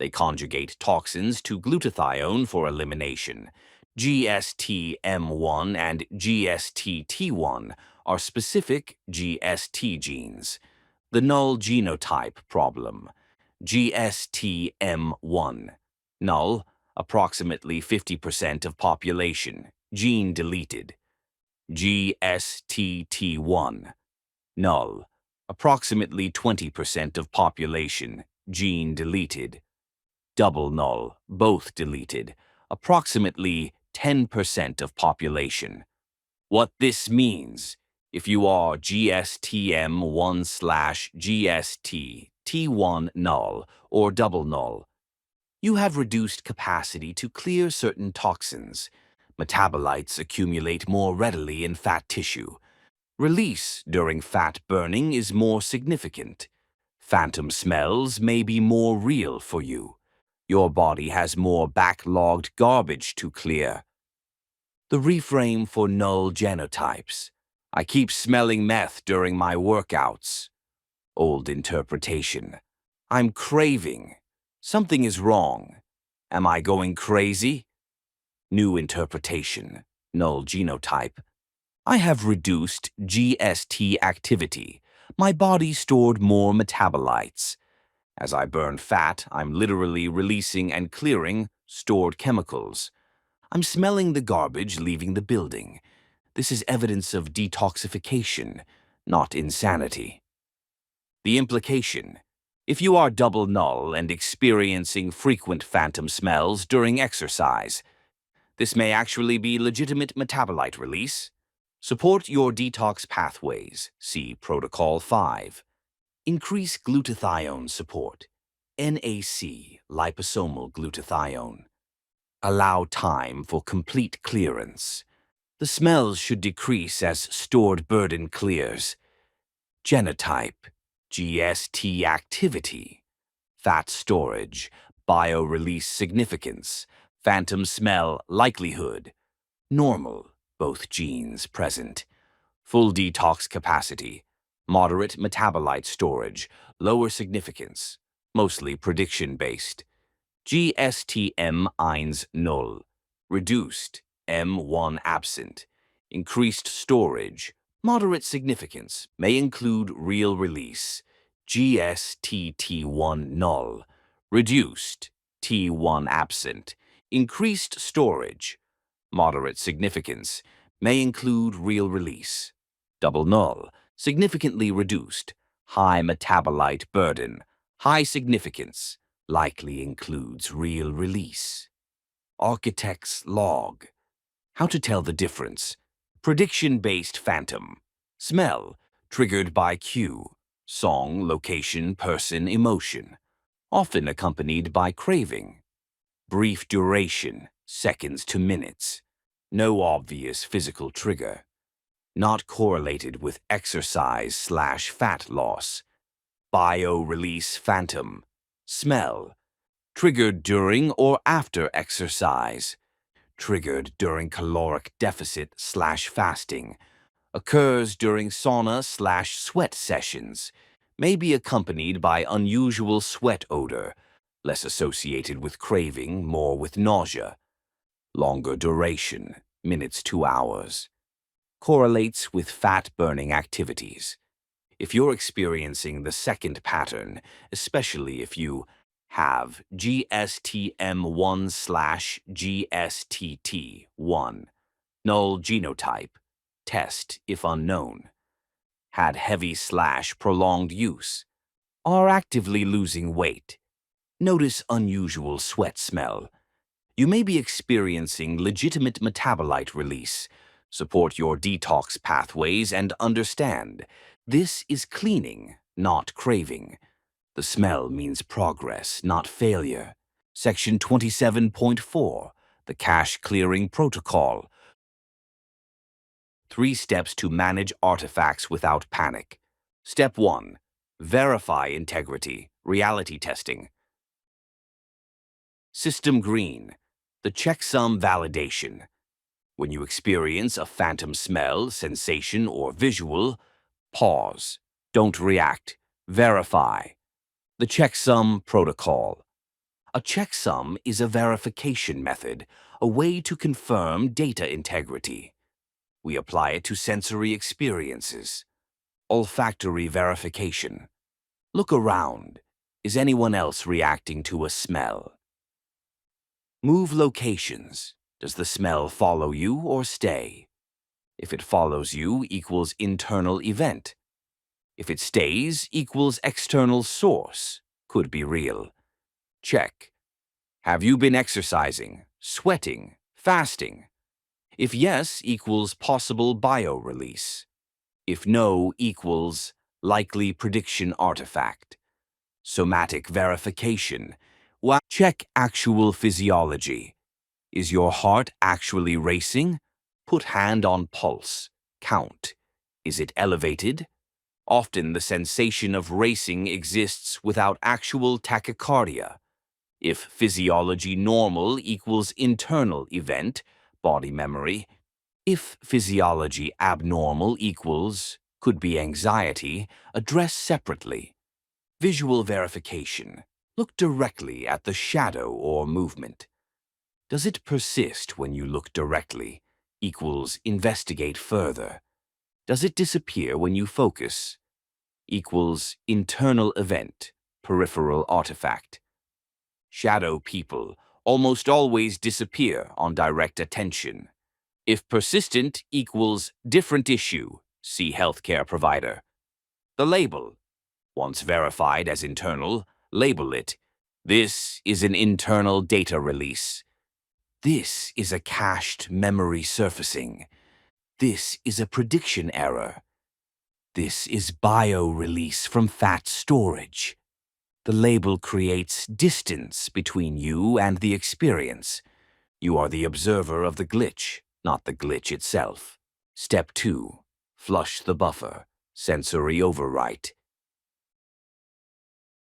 They conjugate toxins to glutathione for elimination. GST-M1 and GST-T1 are specific GST genes. The null genotype problem. GST-M1. Null, approximately 50% of population. Gene deleted. GST-T1. Null, approximately 20% of population. Gene deleted. Double null, both deleted. Approximately 10% of population. What this means, if you are GSTM1/GST-T1 null or double null, you have reduced capacity to clear certain toxins. Metabolites accumulate more readily in fat tissue. Release during fat burning is more significant. Phantom smells may be more real for you. Your body has more backlogged garbage to clear. The reframe for null genotypes. I keep smelling meth during my workouts. Old interpretation. I'm craving. Something is wrong. Am I going crazy? New interpretation. Null genotype. I have reduced GST activity. My body stored more metabolites. As I burn fat, I'm literally releasing and clearing stored chemicals. I'm smelling the garbage leaving the building. This is evidence of detoxification, not insanity. The implication: if you are double null and experiencing frequent phantom smells during exercise, this may actually be legitimate metabolite release. Support your detox pathways. See Protocol 5. Increase glutathione support. NAC, liposomal glutathione. Allow time for complete clearance. The smells should decrease as stored burden clears. Genotype, GST activity, fat storage, biorelease significance, phantom smell likelihood, normal, both genes present, full detox capacity, moderate metabolite storage, lower significance, mostly prediction-based. GST-M1 null, reduced, M1 absent, increased storage, moderate significance, may include real release. GST-T1 null, reduced, T1 absent, increased storage, moderate significance, may include real release. Double null, significantly reduced, high metabolite burden, high significance, likely includes real release. Architect's log. How to tell the difference. Prediction-based phantom. Smell, triggered by cue. Song, location, person, emotion. Often accompanied by craving. Brief duration, seconds to minutes. No obvious physical trigger. Not correlated with exercise/fat loss. Bio-release phantom. Smell, triggered during or after exercise. Triggered during caloric deficit/fasting. Occurs during sauna/sweat sessions. May be accompanied by unusual sweat odor, less associated with craving, more with nausea. Longer duration, minutes to hours. Correlates with fat-burning activities. If you're experiencing the second pattern, especially if you have GSTM1/GSTT1, null genotype, test if unknown, had heavy/prolonged use, are actively losing weight, notice unusual sweat smell, you may be experiencing legitimate metabolite release. Support your detox pathways and understand this is cleaning, not craving. The smell means progress, not failure. Section 27.4, the Cache Clearing Protocol. 3 steps to manage artifacts without panic. Step 1. Verify integrity, reality testing. System green, the checksum validation. When you experience a phantom smell, sensation, or visual, pause. Don't react. Verify. The checksum protocol. A checksum is a verification method, a way to confirm data integrity. We apply it to sensory experiences. Olfactory verification. Look around. Is anyone else reacting to a smell? Move locations. Does the smell follow you or stay? If it follows you equals internal event. If it stays equals external source. Could be real. Check. Have you been exercising, sweating, fasting? If yes equals possible biorelease. If no equals likely prediction artifact. Somatic verification. Check actual physiology. Is your heart actually racing? Put hand on pulse. Count. Is it elevated? Often the sensation of racing exists without actual tachycardia. If physiology normal equals internal event, body memory. If physiology abnormal equals, could be anxiety, address separately. Visual verification. Look directly at the shadow or movement. Does it persist when you look directly? Equals investigate further. Does it disappear when you focus? Equals internal event, peripheral artifact. Shadow people almost always disappear on direct attention. If persistent equals different issue, see healthcare provider. The label. Once verified as internal, label it. This is an internal data release. This is a cached memory surfacing. This is a prediction error. This is bio-release from fat storage. The label creates distance between you and the experience. You are the observer of the glitch, not the glitch itself. Step 2. Flush the buffer. Sensory overwrite.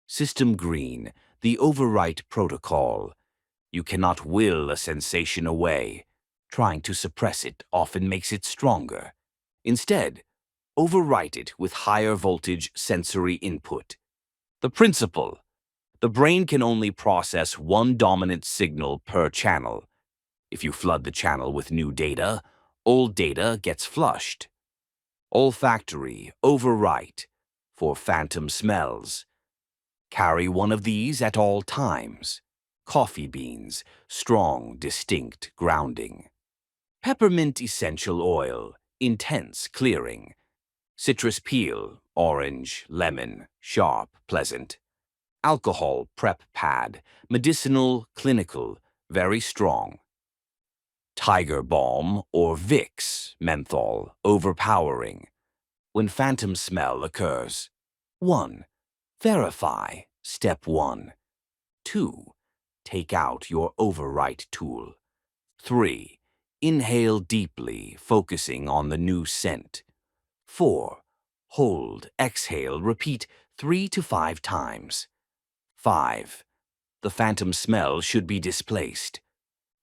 System green, the overwrite protocol. You cannot will a sensation away. Trying to suppress it often makes it stronger. Instead, overwrite it with higher voltage sensory input. The principle. The brain can only process one dominant signal per channel. If you flood the channel with new data, old data gets flushed. Olfactory overwrite for phantom smells. Carry one of these at all times. Coffee beans, strong, distinct grounding. Peppermint essential oil, intense clearing. Citrus peel, orange, lemon, sharp, pleasant. Alcohol prep pad, medicinal, clinical, very strong. Tiger balm or Vicks, menthol, overpowering. When phantom smell occurs. 1. Verify, step 1. 2. Take out your overwrite tool. 3. Inhale deeply, focusing on the new scent. 4. Hold, exhale, repeat 3 to 5 times. 5. The phantom smell should be displaced.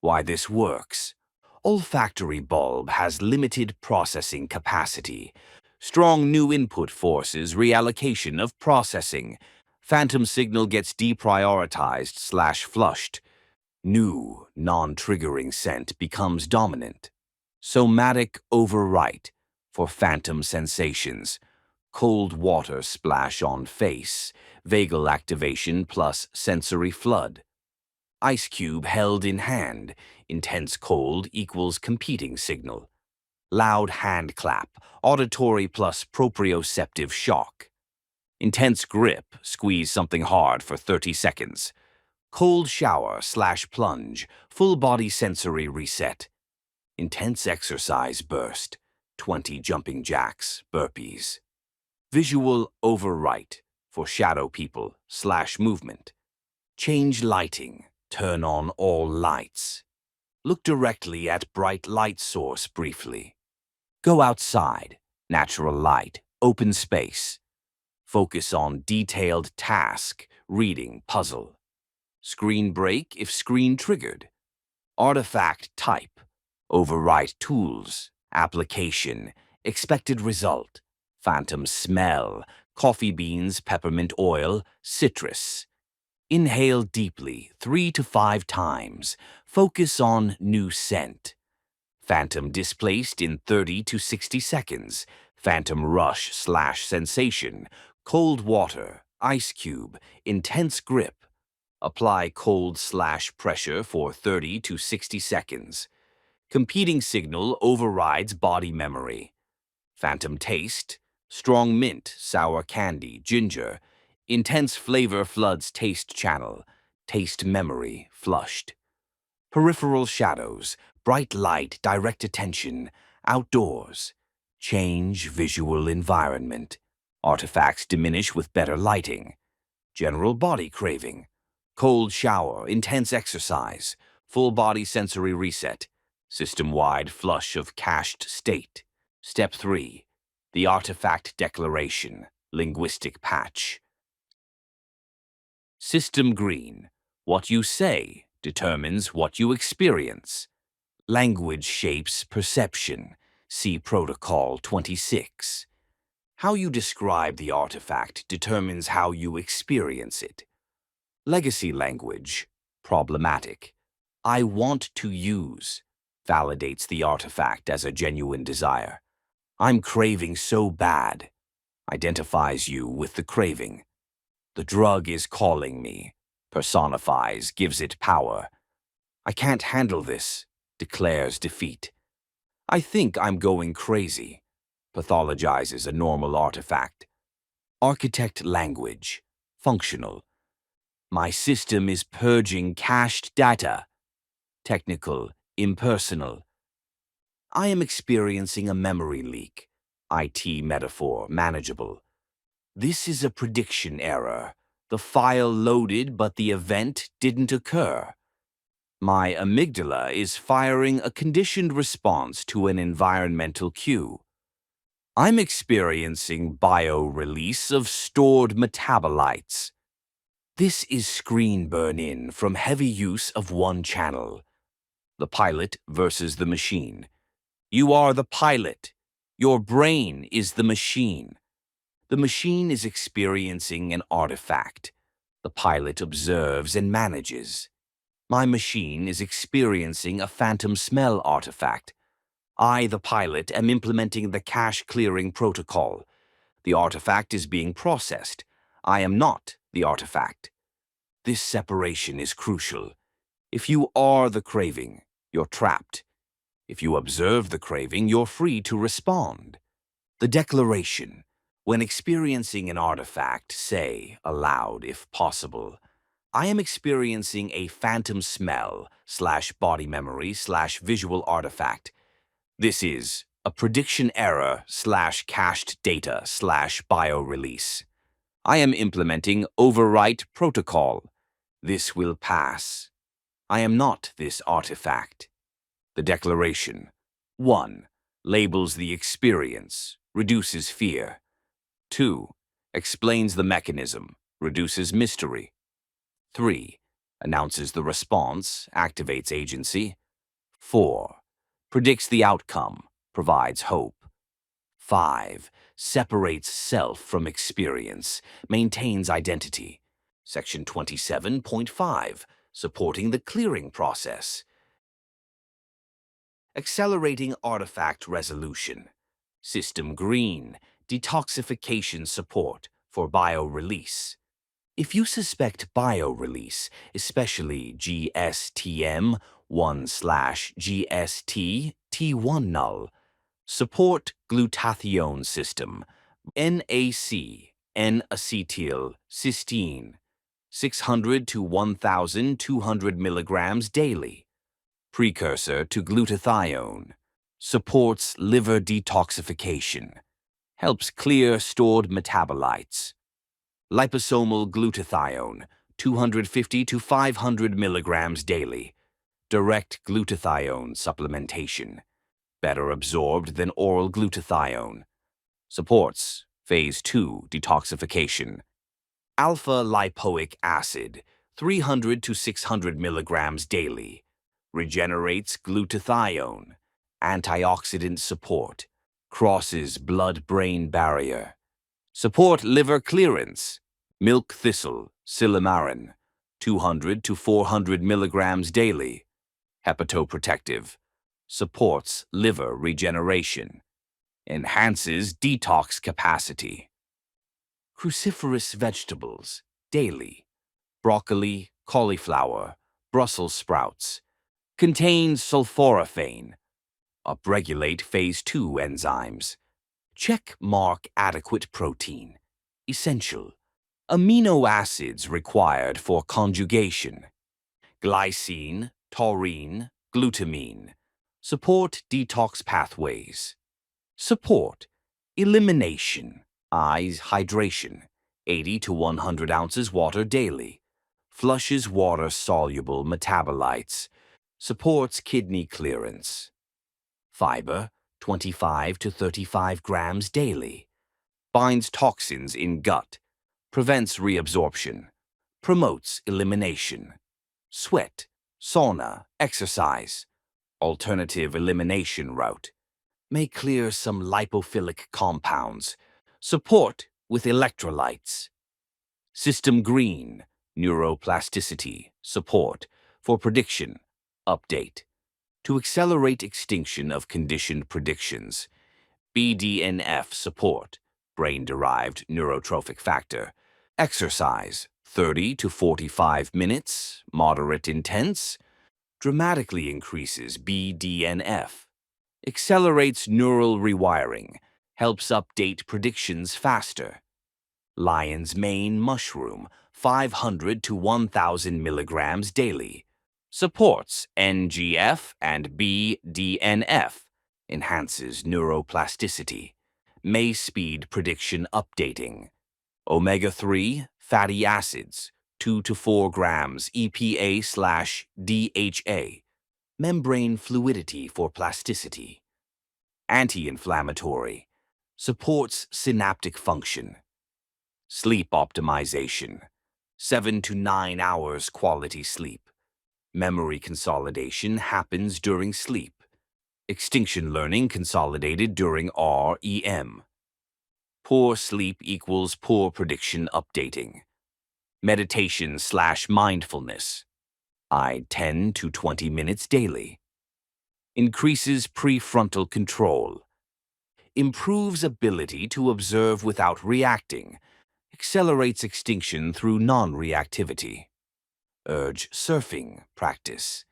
Why this works. Olfactory bulb has limited processing capacity. Strong new input forces reallocation of processing. Phantom signal gets deprioritized/flushed. New, non-triggering scent becomes dominant. Somatic overwrite for phantom sensations. Cold water splash on face. Vagal activation plus sensory flood. Ice cube held in hand. Intense cold equals competing signal. Loud hand clap. Auditory plus proprioceptive shock. Intense grip. Squeeze something hard for 30 seconds. Cold shower/plunge. Full body sensory reset. Intense exercise burst. 20 jumping jacks, burpees. Visual overwrite for shadow people/movement. Change lighting. Turn on all lights. Look directly at bright light source briefly. Go outside. Natural light. Open space. Focus on detailed task. Reading, puzzle. Screen break if screen triggered. Artifact type. Overwrite tools. Application. Expected result. Phantom smell. Coffee beans, peppermint oil, citrus. Inhale deeply 3 to 5 times. Focus on new scent. Phantom displaced in 30 to 60 seconds. Phantom rush/sensation. Cold water, ice cube, intense grip. Apply cold/pressure for 30 to 60 seconds. Competing signal overrides body memory. Phantom taste, strong mint, sour candy, ginger. Intense flavor floods taste channel. Taste memory flushed. Peripheral shadows, bright light, direct attention, outdoors. Change visual environment. Artifacts diminish with better lighting. General body craving. Cold shower, intense exercise. Full body sensory reset. System-wide flush of cached state. Step 3. The artifact declaration. Linguistic patch. System green. What you say determines what you experience. Language shapes perception. See Protocol 26. How you describe the artifact determines how you experience it. Legacy language. Problematic. I want to use. Validates the artifact as a genuine desire. I'm craving so bad. Identifies you with the craving. The drug is calling me. Personifies, gives it power. I can't handle this. Declares defeat. I think I'm going crazy. Pathologizes a normal artifact. Architect language. Functional. My system is purging cached data. Technical, impersonal. I am experiencing a memory leak. IT metaphor, manageable. This is a prediction error. The file loaded, but the event didn't occur. My amygdala is firing a conditioned response to an environmental cue. I'm experiencing bio-release of stored metabolites. This is screen burn-in from heavy use of one channel. The pilot versus the machine. You are the pilot. Your brain is the machine. The machine is experiencing an artifact. The pilot observes and manages. My machine is experiencing a phantom smell artifact. I, the pilot, am implementing the cache clearing protocol. The artifact is being processed. I am not the artifact. This separation is crucial. If you are the craving, you're trapped. If you observe the craving, you're free to respond. The declaration. When experiencing an artifact, say, aloud if possible, I am experiencing a phantom smell/body memory/visual artifact. This is a prediction error/cached data/bio release. I am implementing overwrite protocol. This will pass. I am not this artifact. The declaration. 1. Labels the experience, reduces fear. 2. Explains the mechanism, reduces mystery. 3. Announces the response, activates agency. 4. Predicts the outcome, provides hope. 5. Separates self from experience, maintains identity. Section 27.5. Supporting the clearing process. Accelerating artifact resolution. System green. Detoxification support for bio-release. If you suspect bio-release, especially GSTM1/GST-T1 null, support glutathione system, NAC, N-acetyl cysteine, 600 to 1,200 milligrams daily. Precursor to glutathione. Supports liver detoxification. Helps clear stored metabolites. Liposomal glutathione, 250 to 500 milligrams daily. Direct glutathione supplementation. Better absorbed than oral glutathione. Supports Phase 2 detoxification. Alpha-lipoic acid, 300 to 600 milligrams daily. Regenerates glutathione. Antioxidant support. Crosses blood-brain barrier. Support liver clearance. Milk thistle, silymarin. 200 to 400 milligrams daily. Hepatoprotective. Supports liver regeneration. Enhances detox capacity. Cruciferous vegetables daily. Broccoli, cauliflower, Brussels sprouts. Contains sulforaphane. Upregulate phase 2 enzymes. Check mark adequate protein. Essential. Amino acids required for conjugation. Glycine, taurine, glutamine. Support detox pathways. Support. Elimination. Eyes hydration. 80 to 100 ounces water daily. Flushes water-soluble metabolites. Supports kidney clearance. Fiber, 25 to 35 grams daily. Binds toxins in gut. Prevents reabsorption. Promotes elimination. Sweat, sauna, exercise. Alternative elimination route. May clear some lipophilic compounds. Support with electrolytes. System Green, neuroplasticity, support for prediction, update. To accelerate extinction of conditioned predictions. BDNF support, brain-derived neurotrophic factor. Exercise, 30 to 45 minutes, moderate intense. Dramatically increases BDNF. Accelerates neural rewiring, helps update predictions faster. Lion's mane mushroom, 500 to 1,000 milligrams daily. Supports NGF and BDNF. Enhances neuroplasticity. May speed prediction updating. Omega-3 fatty acids, 2 to 4 grams EPA/DHA. Membrane fluidity for plasticity. Anti-inflammatory. Supports synaptic function. Sleep optimization. 7 to 9 hours quality sleep. Memory consolidation happens during sleep. Extinction learning consolidated during REM. Poor sleep equals poor prediction updating. Meditation/mindfulness. 10 to 20 minutes daily. Increases prefrontal control. Improves ability to observe without reacting. Accelerates extinction through non-reactivity. Urge surfing practice.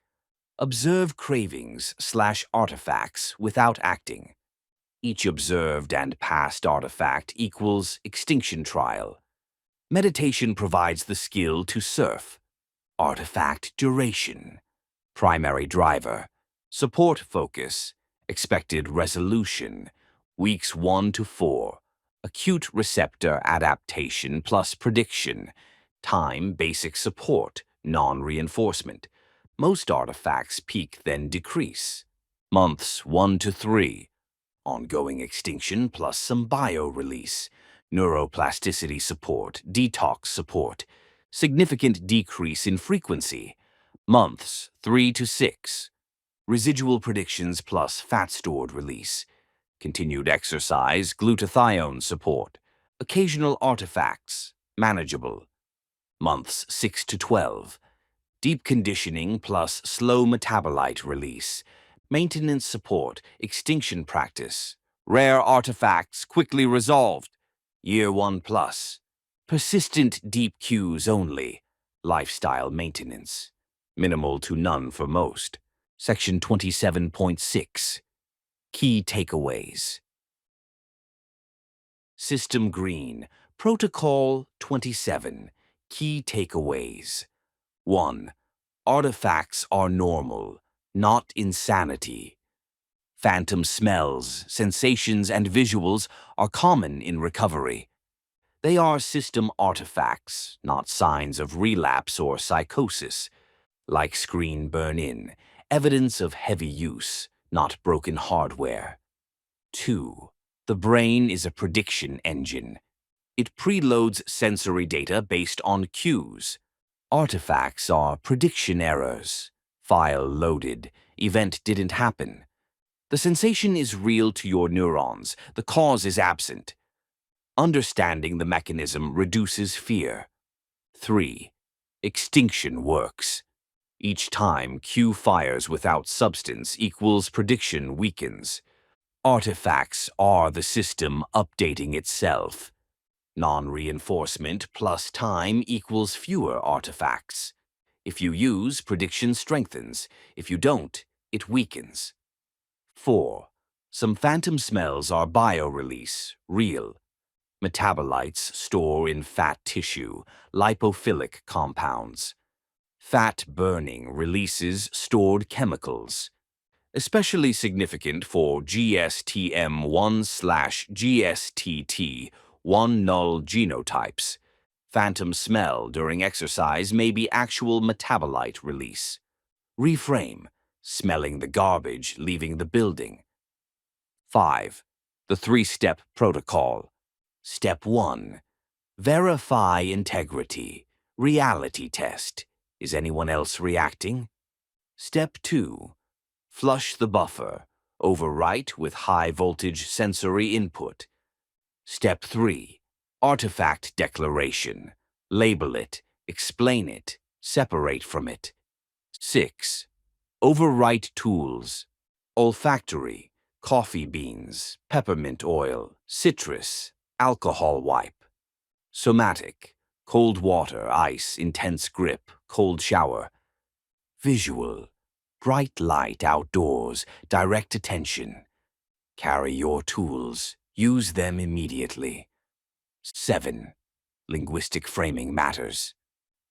Observe cravings/artifacts without acting. Each observed and past artifact equals extinction trial. Meditation provides the skill to surf. Artifact duration. Primary driver. Support focus. Expected resolution. Weeks 1 to 4. Acute receptor adaptation plus prediction. Time basic support, non-reinforcement. Most artifacts peak then decrease. Months 1 to 3. Ongoing extinction plus some bio-release. Neuroplasticity support, detox support. Significant decrease in frequency. Months 3 to 6. Residual predictions plus fat stored release. Continued exercise, glutathione support. Occasional artifacts, manageable. Months 6 to 12. Deep conditioning plus slow metabolite release. Maintenance support, extinction practice. Rare artifacts quickly resolved. Year 1 plus. Persistent deep cues only. Lifestyle maintenance. Minimal to none for most. Section 27.6. Key takeaways. System Green. Protocol 27. Key takeaways. 1. Artifacts are normal, not insanity. Phantom smells, sensations, and visuals are common in recovery. They are system artifacts, not signs of relapse or psychosis. Like screen burn-in, evidence of heavy use, not broken hardware. 2. The brain is a prediction engine. It preloads sensory data based on cues. Artifacts are prediction errors. File loaded. Event didn't happen. The sensation is real to your neurons. The cause is absent. Understanding the mechanism reduces fear. 3. Extinction works. Each time Q fires without substance equals prediction weakens. Artifacts are the system updating itself. Non-reinforcement plus time equals fewer artifacts. If you use, prediction strengthens. If you don't, it weakens. 4. Some phantom smells are biorelease, real. Metabolites store in fat tissue, lipophilic compounds. Fat burning releases stored chemicals. Especially significant for GSTM1/GSTT1 null genotypes. Phantom smell during exercise may be actual metabolite release. Reframe, smelling the garbage leaving the building. 5. The 3-step protocol. Step 1. Verify integrity. Reality test. Is anyone else reacting? Step 2. Flush the buffer. Overwrite with high-voltage sensory input. Step 3. Artifact declaration. Label it, explain it, separate from it. 6. Overwrite tools. Olfactory, coffee beans, peppermint oil, citrus, alcohol wipe. Somatic, cold water, ice, intense grip, cold shower. Visual, bright light outdoors, direct attention. Carry your tools, use them immediately. 7. Linguistic framing matters.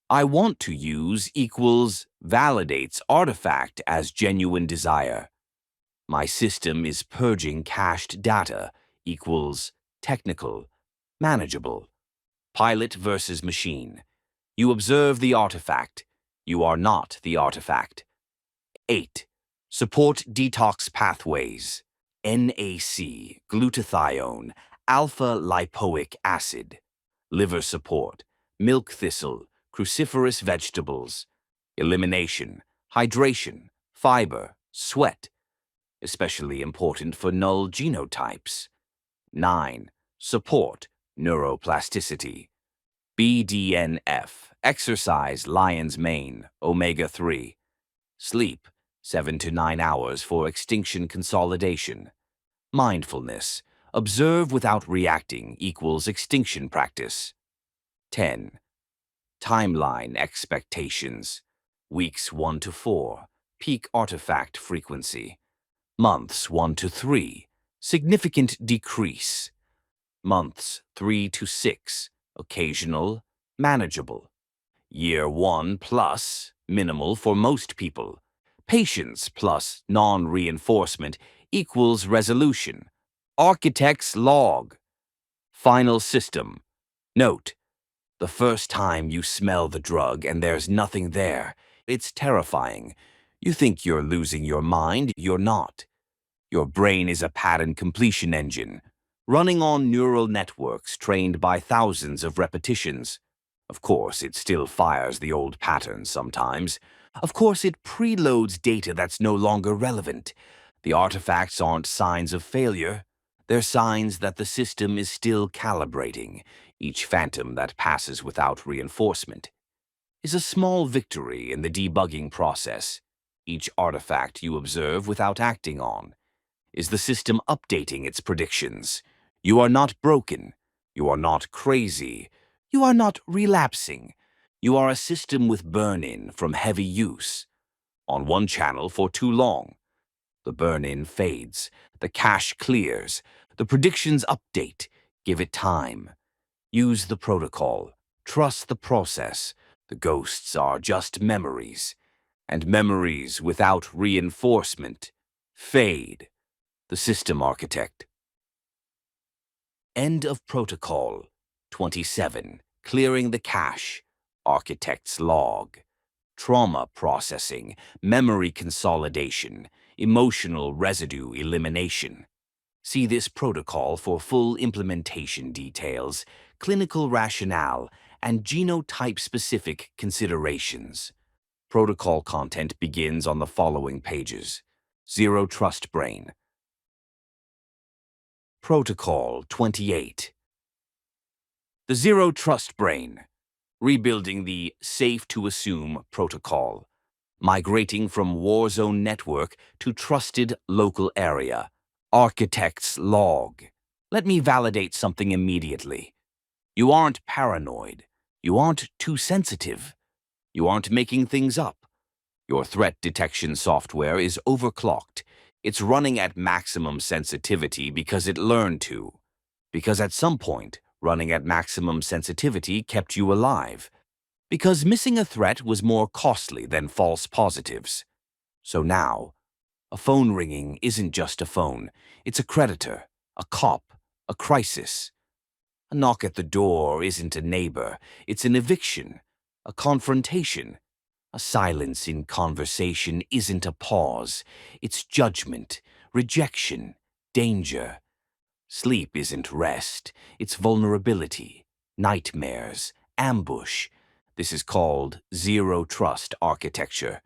I want to use equals validates artifact as genuine desire. My system is purging cached data equals technical, manageable. Pilot versus machine. You observe the artifact. You are not the artifact. 8. Support detox pathways. NAC, glutathione, alpha-lipoic acid. Liver support, milk thistle, cruciferous vegetables. Elimination, hydration, fiber, sweat. Especially important for null genotypes. 9. Support, neuroplasticity. BDNF, exercise, lion's mane, omega-3. Sleep, 7 to 9 hours for extinction consolidation. Mindfulness, observe without reacting equals extinction practice. 10. Timeline expectations. Weeks 1 to 4, peak artifact frequency. Months 1 to 3, significant decrease. Months 3 to 6, occasional, manageable. Year 1 plus, minimal for most people. Patience plus non-reinforcement equals resolution. Architect's log. Final system. Note, the first time you smell the drug and there's nothing there, it's terrifying. You think you're losing your mind, you're not. Your brain is a pattern completion engine, running on neural networks trained by thousands of repetitions. Of course, it still fires the old patterns sometimes. Of course, it preloads data that's no longer relevant. The artifacts aren't signs of failure. They're signs that the system is still calibrating. Each phantom that passes without reinforcement is a small victory in the debugging process. Each artifact you observe without acting on is the system updating its predictions. You are not broken. You are not crazy. You are not relapsing. You are a system with burn-in from heavy use. On one channel for too long. The burn-in fades. The cache clears. The predictions update. Give it time. Use the protocol. Trust the process. The ghosts are just memories. And memories without reinforcement fade. The system architect. End of protocol. 27. Clearing the cache. Architect's log. Trauma processing. Memory consolidation. Emotional residue elimination. See this protocol for full implementation details, clinical rationale, and genotype-specific considerations. Protocol content begins on the following pages. Zero Trust Brain. Protocol 28. The Zero Trust Brain. Rebuilding the safe-to-assume protocol. Migrating from war zone network to trusted local area. Architect's log. Let me validate something immediately. You aren't paranoid. You aren't too sensitive. You aren't making things up. Your threat detection software is overclocked. It's running at maximum sensitivity because it learned to. Because at some point, running at maximum sensitivity kept you alive. Because missing a threat was more costly than false positives. So now, a phone ringing isn't just a phone. It's a creditor, a cop, a crisis. A knock at the door isn't a neighbor. It's an eviction, a confrontation. A silence in conversation isn't a pause. It's judgment, rejection, danger. Sleep isn't rest. It's vulnerability, nightmares, ambush. This is called zero-trust architecture.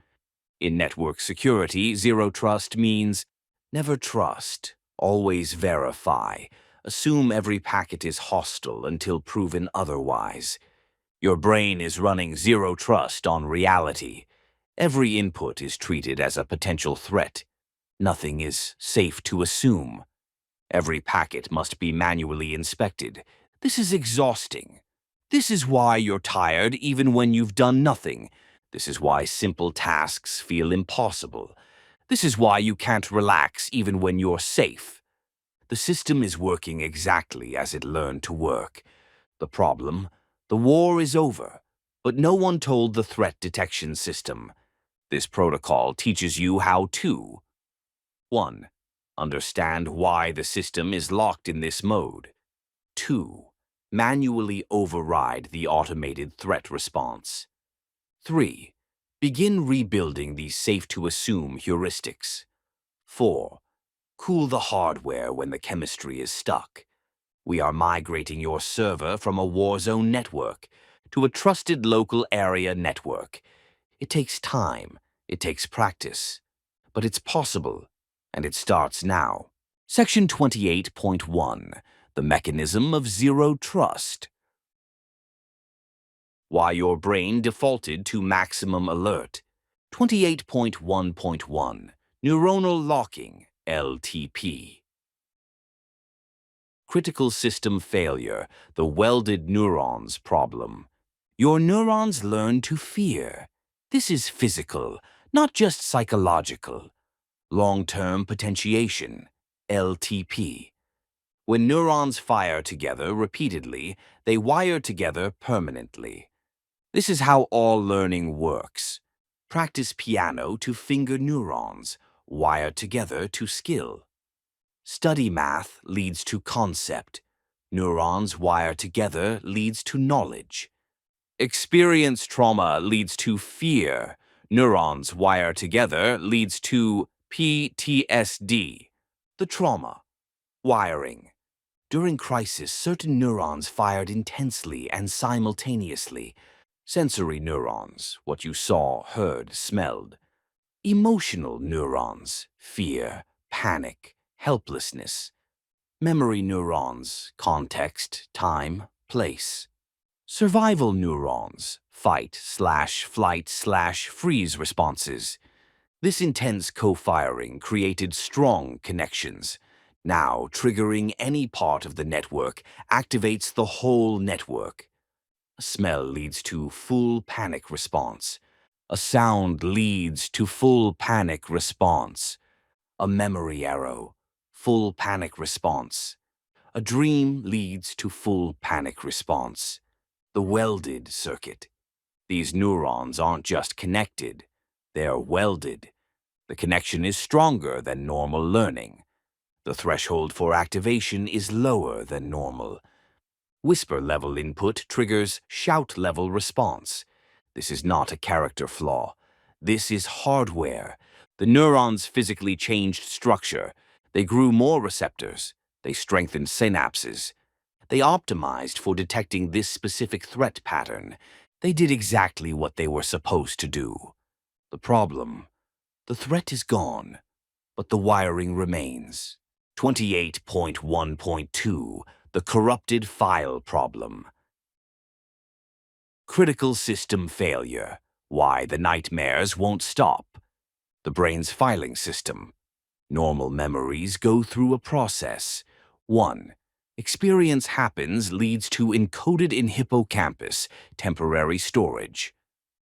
In network security, zero trust means never trust, always verify, assume every packet is hostile until proven otherwise. Your brain is running zero trust on reality. Every input is treated as a potential threat. Nothing is safe to assume. Every packet must be manually inspected. This is exhausting. This is why you're tired even when you've done nothing. This is why simple tasks feel impossible. This is why you can't relax even when you're safe. The system is working exactly as it learned to work. The problem? The war is over, but no one told the threat detection system. This protocol teaches you how to 1. Understand why the system is locked in this mode. 2. Manually override the automated threat response. 3. Begin rebuilding the safe-to-assume heuristics. 4. Cool the hardware when the chemistry is stuck. We are migrating your server from a war zone network to a trusted local area network. It takes time, it takes practice, but it's possible, and it starts now. Section 28.1, the mechanism of zero trust. Why your brain defaulted to maximum alert. 28.1.1, neuronal locking, LTP. Critical system failure, the welded neurons problem. Your neurons learn to fear. This is physical, not just psychological. Long-term potentiation, LTP. When neurons fire together repeatedly, they wire together permanently. This is how all learning works. Practice piano to finger neurons, wire together to skill. Study math leads to concept. Neurons wire together leads to knowledge. Experience trauma leads to fear. Neurons wire together leads to PTSD. The trauma. Wiring. During crisis, certain neurons fired intensely and simultaneously. Sensory neurons, what you saw, heard, smelled. Emotional neurons, fear, panic, helplessness. Memory neurons, context, time, place. Survival neurons, fight/flight/freeze responses. This intense co-firing created strong connections. Now, triggering any part of the network activates the whole network. A smell leads to full panic response. A sound leads to full panic response. A memory arrow, full panic response. A dream leads to full panic response. The welded circuit. These neurons aren't just connected, they're welded. The connection is stronger than normal learning. The threshold for activation is lower than normal. Whisper-level input triggers shout-level response. This is not a character flaw. This is hardware. The neurons physically changed structure. They grew more receptors. They strengthened synapses. They optimized for detecting this specific threat pattern. They did exactly what they were supposed to do. The problem? The threat is gone, but the wiring remains. 28.1.2, the corrupted file problem. Critical system failure. Why the nightmares won't stop. The brain's filing system. Normal memories go through a process. 1. Experience happens leads to encoded in hippocampus, temporary storage.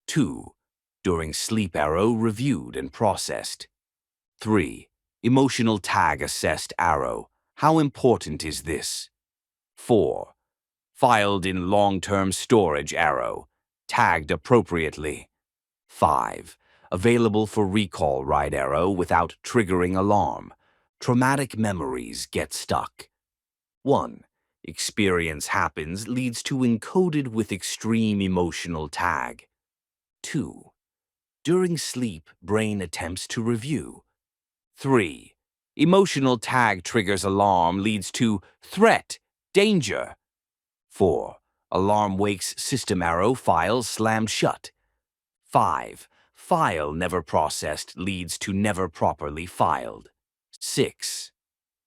2. During sleep arrow reviewed and processed. 3. Emotional tag assessed arrow. How important is this? 4. Filed in long-term storage arrow. Tagged appropriately. 5. Available for recall right arrow without triggering alarm. Traumatic memories get stuck. 1. Experience happens leads to encoded with extreme emotional tag. 2. During sleep, brain attempts to review. 3. Emotional tag triggers alarm leads to threat, danger. 4. Alarm wakes system arrow file slammed shut. 5. File never processed leads to never properly filed. 6.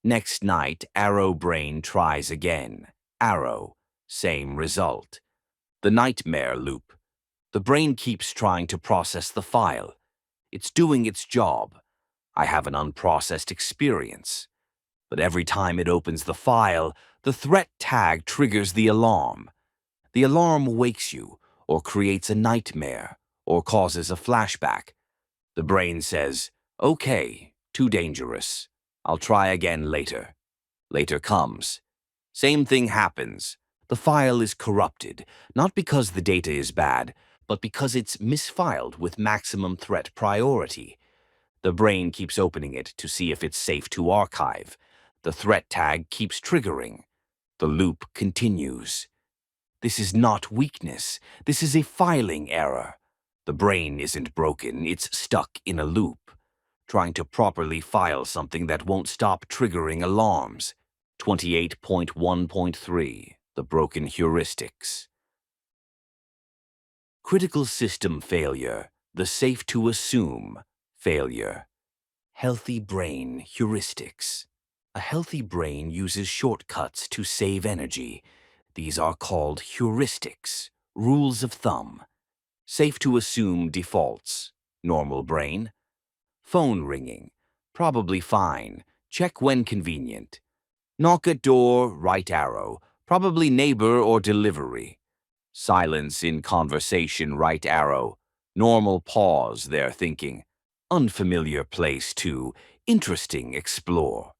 Next night, arrow brain tries again. Arrow, same result. The nightmare loop. The brain keeps trying to process the file. It's doing its job. I have an unprocessed experience. But every time it opens the file, the threat tag triggers the alarm. The alarm wakes you, or creates a nightmare, or causes a flashback. The brain says, "Okay, too dangerous. I'll try again later." Later comes. Same thing happens. The file is corrupted, not because the data is bad, but because it's misfiled with maximum threat priority. The brain keeps opening it to see if it's safe to archive. The threat tag keeps triggering. The loop continues. This is not weakness. This is a filing error. The brain isn't broken, it's stuck in a loop, trying to properly file something that won't stop triggering alarms. 28.1.3 The Broken Heuristics. Critical system failure. The safe to assume failure. Healthy brain heuristics. A healthy brain uses shortcuts to save energy. These are called heuristics, rules of thumb. Safe to assume defaults. Normal brain. Phone ringing. Probably fine. Check when convenient. Knock at door, right arrow. Probably neighbor or delivery. Silence in conversation, right arrow. Normal pause, they're thinking. Unfamiliar place to. Interesting, explore.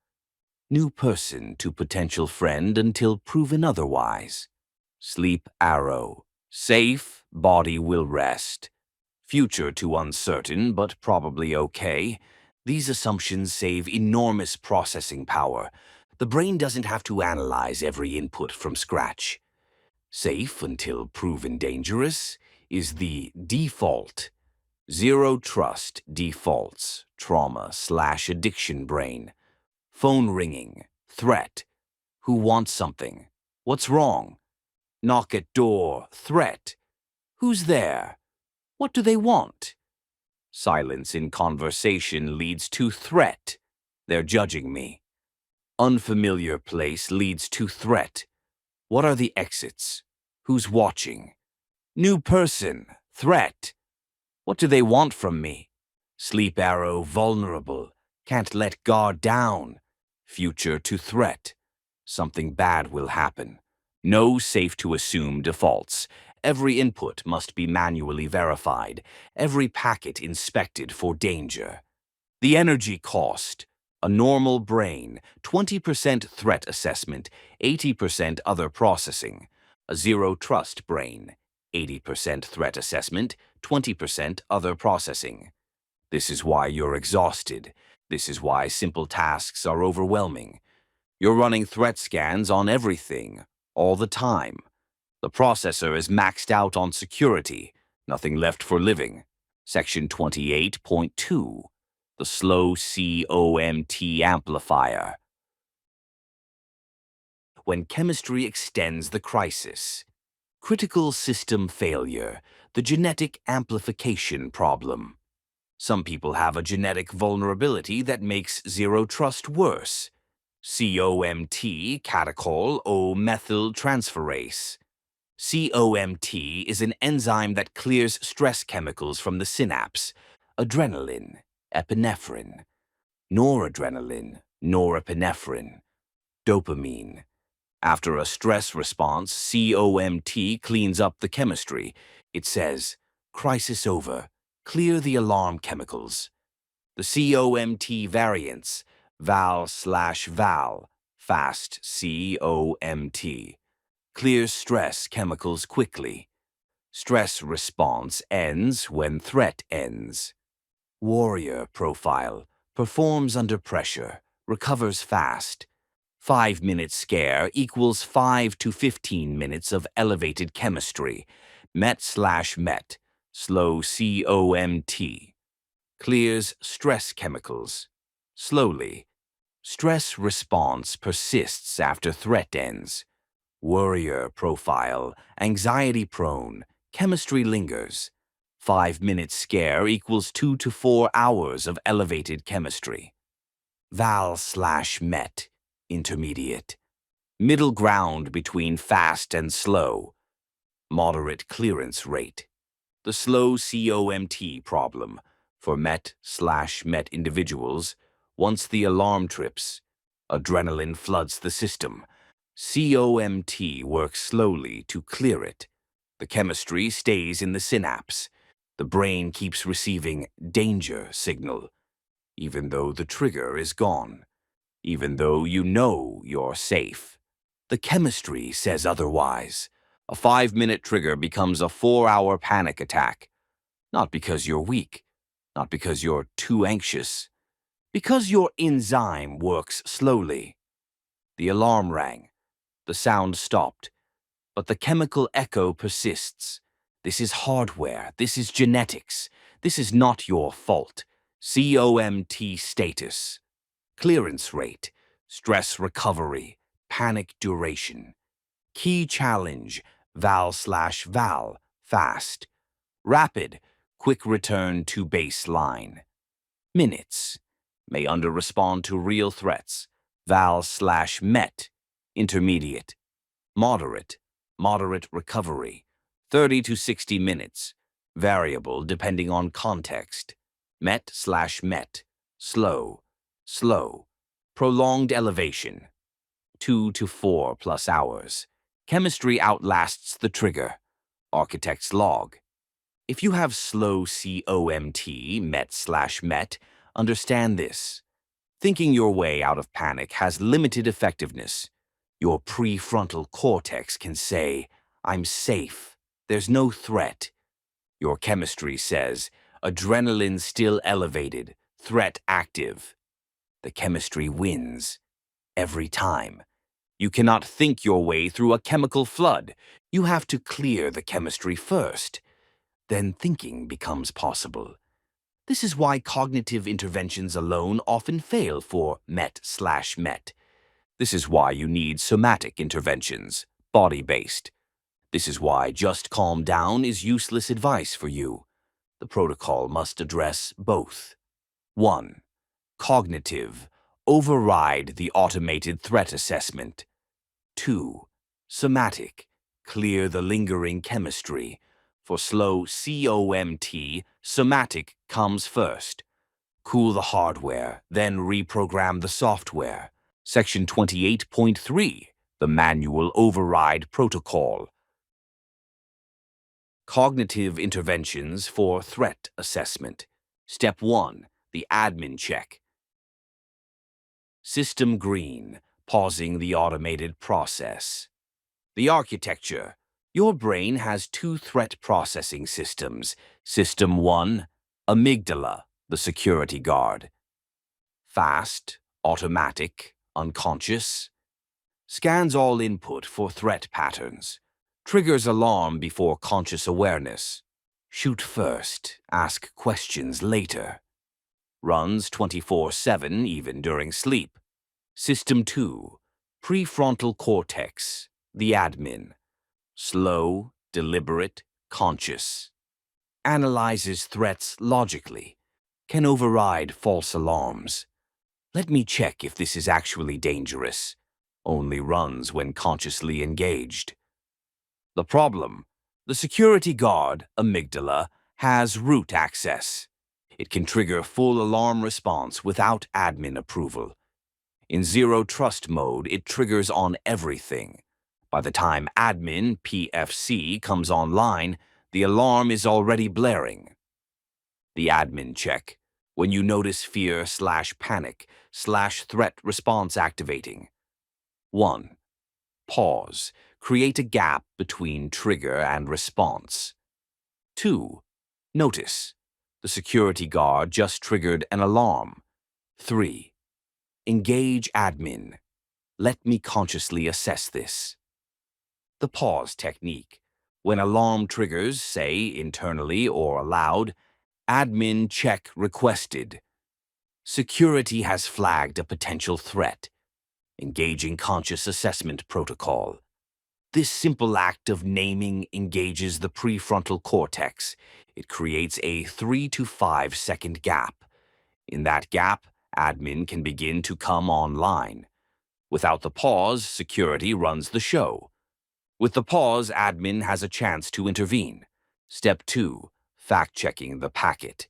New person to potential friend until proven otherwise. Sleep arrow. Safe, body will rest. Future to uncertain, but probably okay. These assumptions save enormous processing power. The brain doesn't have to analyze every input from scratch. Safe until proven dangerous is the default. Zero trust defaults, trauma/addiction brain. Phone ringing, threat. Who wants something? What's wrong? Knock at door, threat. Who's there? What do they want? Silence in conversation leads to threat. They're judging me. Unfamiliar place leads to threat. What are the exits? Who's watching? New person, threat. What do they want from me? Sleep arrow, vulnerable. Can't let guard down. Future to threat. Something bad will happen. No safe to assume defaults. Every input must be manually verified. Every packet inspected for danger. The energy cost. A normal brain, 20% threat assessment, 80% other processing. A zero-trust brain, 80% threat assessment, 20% other processing. This is why you're exhausted. This is why simple tasks are overwhelming. You're running threat scans on everything, all the time. The processor is maxed out on security, nothing left for living. Section 28.2. The slow COMT amplifier. When chemistry extends the crisis. Critical system failure, the genetic amplification problem. Some people have a genetic vulnerability that makes zero trust worse. COMT, catechol O-methyltransferase. COMT is an enzyme that clears stress chemicals from the synapse: adrenaline, epinephrine, noradrenaline, norepinephrine, dopamine. After a stress response, COMT cleans up the chemistry. It says, "Crisis over. Clear the alarm chemicals." The COMT variants, VAL/VAL, fast COMT, clears stress chemicals quickly. Stress response ends when threat ends. Warrior profile, performs under pressure, recovers fast. 5-minute scare equals 5 to 15 minutes of elevated chemistry. MET/MET, slow COMT, clears stress chemicals. Slowly, stress response persists after threat ends. Worrier profile, anxiety prone, chemistry lingers. 5-minute scare equals 2 to 4 hours of elevated chemistry. VAL/MET, intermediate, middle ground between fast and slow. Moderate clearance rate. The slow COMT problem for MET/MET individuals. Once the alarm trips, adrenaline floods the system. COMT works slowly to clear it. The chemistry stays in the synapse. The brain keeps receiving danger signal, even though the trigger is gone, even though you know you're safe. The chemistry says otherwise. A 5-minute trigger becomes a 4-hour panic attack. Not because you're weak, not because you're too anxious, because your enzyme works slowly. The alarm rang. The sound stopped, but the chemical echo persists. This is hardware. This is genetics. This is not your fault. COMT status, clearance rate, stress recovery, panic duration. Key challenge, VAL/VAL, fast. Rapid, quick return to baseline. Minutes, may under-respond to real threats. VAL/MET, intermediate. Moderate, moderate recovery, 30 to 60 minutes, variable depending on context. MET/MET, slow, slow, prolonged elevation, 2 to 4 plus hours. Chemistry outlasts the trigger. Architect's log. If you have slow COMT, MET/MET, understand this. Thinking your way out of panic has limited effectiveness. Your prefrontal cortex can say, "I'm safe. There's no threat." Your chemistry says, "Adrenaline still elevated, threat active." The chemistry wins. Every time. You cannot think your way through a chemical flood. You have to clear the chemistry first. Then thinking becomes possible. This is why cognitive interventions alone often fail for MET/MET. This is why you need somatic interventions, body-based. This is why just calm down is useless advice for you. The protocol must address both. 1. Cognitive. Override the automated threat assessment. 2. Somatic. Clear the lingering chemistry. For slow COMT, somatic comes first. Cool the hardware, then reprogram the software. Section 28.3, the Manual Override Protocol. Cognitive interventions for threat assessment. Step 1, the admin check. System green, pausing the automated process. The architecture. Your brain has 2 threat processing systems. System 1, amygdala, the security guard. Fast, automatic, unconscious. Scans all input for threat patterns. Triggers alarm before conscious awareness. Shoot first, ask questions later. Runs 24/7 even during sleep. System 2, prefrontal cortex, the admin. Slow, deliberate, conscious. Analyzes threats logically. Can override false alarms. Let me check if this is actually dangerous. Only runs when consciously engaged. The problem: the security guard, amygdala, has root access. It can trigger full alarm response without admin approval. In zero trust mode, it triggers on everything. By the time admin PFC comes online, the alarm is already blaring. The admin check: when you notice fear/panic/threat response activating. 1. Pause. Create a gap between trigger and response. 2. Notice: the security guard just triggered an alarm. 3. Engage admin. Let me consciously assess this. The pause technique. When alarm triggers, say internally or aloud, admin check requested. Security has flagged a potential threat. Engaging conscious assessment protocol. This simple act of naming engages the prefrontal cortex. It creates a 3 to 5 second gap. In that gap, admin can begin to come online. Without the pause, security runs the show. With the pause, admin has a chance to intervene. Step 2. Fact-checking the packet.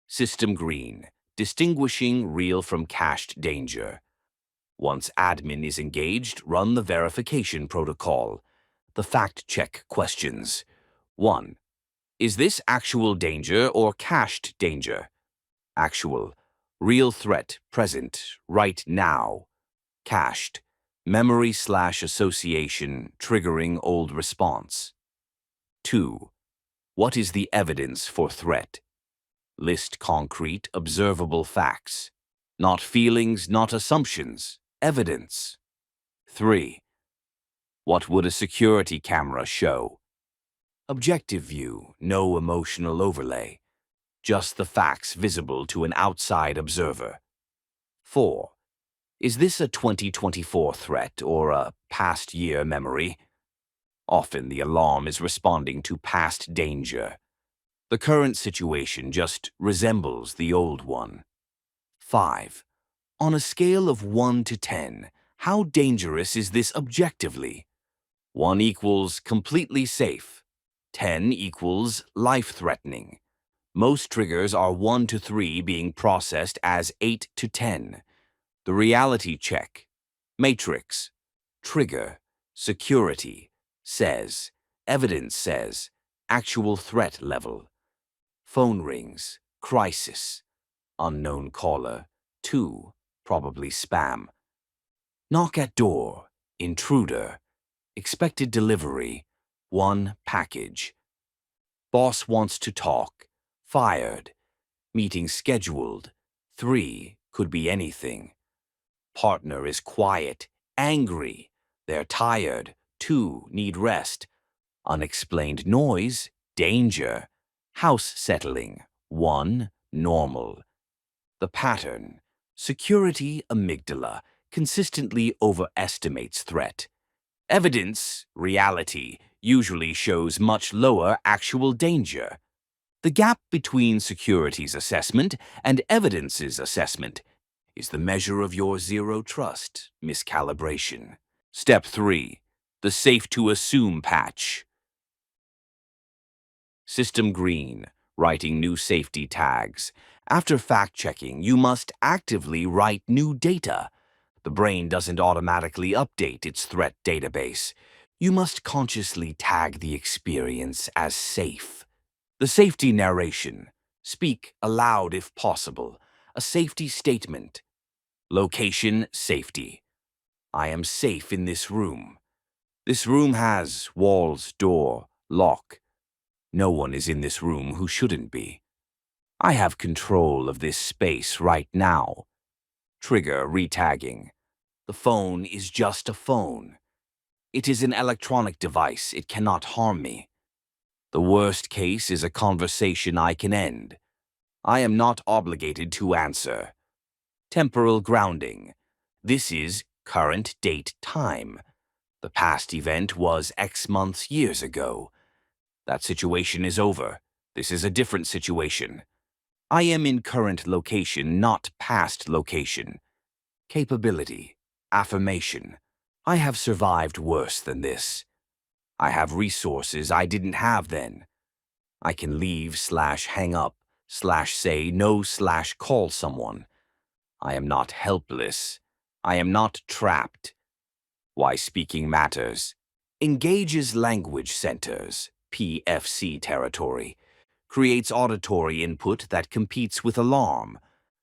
System green. Distinguishing real from cached danger. Once admin is engaged, run the verification protocol. The fact-check questions. 1. Is this actual danger or cached danger? Actual. Real threat present right now. Cached. Memory/association triggering old response. 2. What is the evidence for threat? List concrete, observable facts. Not feelings, not assumptions. Evidence. 3. What would a security camera show? Objective view, no emotional overlay. Just the facts visible to an outside observer. 4. Is this a 2024 threat or a past year memory? Often the alarm is responding to past danger. The current situation just resembles the old one. 5. On a scale of 1 to 10, how dangerous is this objectively? 1 equals completely safe. 10 equals life-threatening. Most triggers are 1 to 3 being processed as 8 to 10. The reality check. Matrix. Trigger. Security. Says. Evidence says. Actual threat level. Phone rings. Crisis. Unknown caller. 2. Probably spam. Knock at door. Intruder. Expected delivery. 1 package. Boss wants to talk. Fired. Meeting scheduled. 3. Could be anything. Partner is quiet. Angry. They're tired. 2. Need rest. Unexplained noise. Danger. House settling. 1. Normal. The pattern. Security amygdala consistently overestimates threat. Evidence, reality, usually shows much lower actual danger. The gap between security's assessment and evidence's assessment is the measure of your zero trust miscalibration. Step 3. The safe to assume patch. System green. Writing new safety tags. After fact-checking, you must actively write new data. The brain doesn't automatically update its threat database. You must consciously tag the experience as safe. The safety narration. Speak aloud if possible. A safety statement. Location safety. I am safe in this room. This room has walls, door, lock. No one is in this room who shouldn't be. I have control of this space right now. Trigger retagging. The phone is just a phone. It is an electronic device. It cannot harm me. The worst case is a conversation I can end. I am not obligated to answer. Temporal grounding. This is current date time. The past event was X months years ago. That situation is over. This is a different situation. I am in current location, not past location. Capability. Affirmation. I have survived worse than this. I have resources I didn't have then. I can leave/hang up/say no/call someone. I am not helpless. I am not trapped. Why speaking matters. Engages language centers, PFC territory. Creates auditory input that competes with alarm.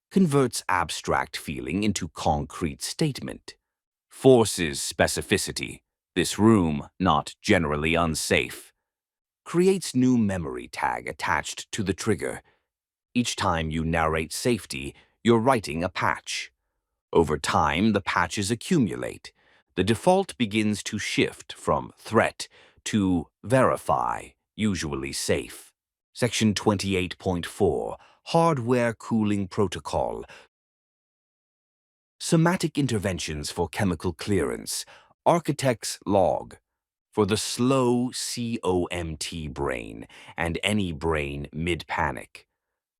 Converts abstract feeling into concrete statement. Forces specificity. This room not generally unsafe. Creates new memory tag attached to the trigger. Each time you narrate safety, you're writing a patch. Over time, the patches accumulate. The default begins to shift from threat to verify, usually safe. Section 28.4, Hardware Cooling Protocol. Somatic interventions for chemical clearance. Architect's log. For the slow COMT brain and any brain mid-panic.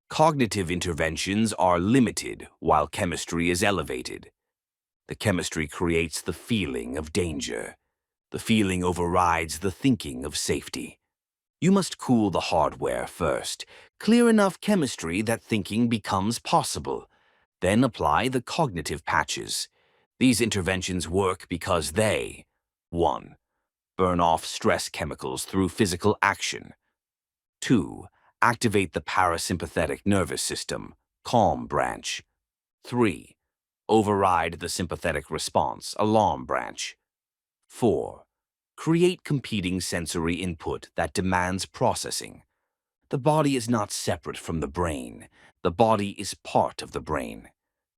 Cognitive interventions are limited while chemistry is elevated. The chemistry creates the feeling of danger. The feeling overrides the thinking of safety. You must cool the hardware first. Clear enough chemistry that thinking becomes possible. Then apply the cognitive patches. These interventions work because they 1. Burn off stress chemicals through physical action. 2. Activate the parasympathetic nervous system, calm branch. 3. Override the sympathetic response, alarm branch. 4. Create competing sensory input that demands processing. The body is not separate from the brain. The body is part of the brain.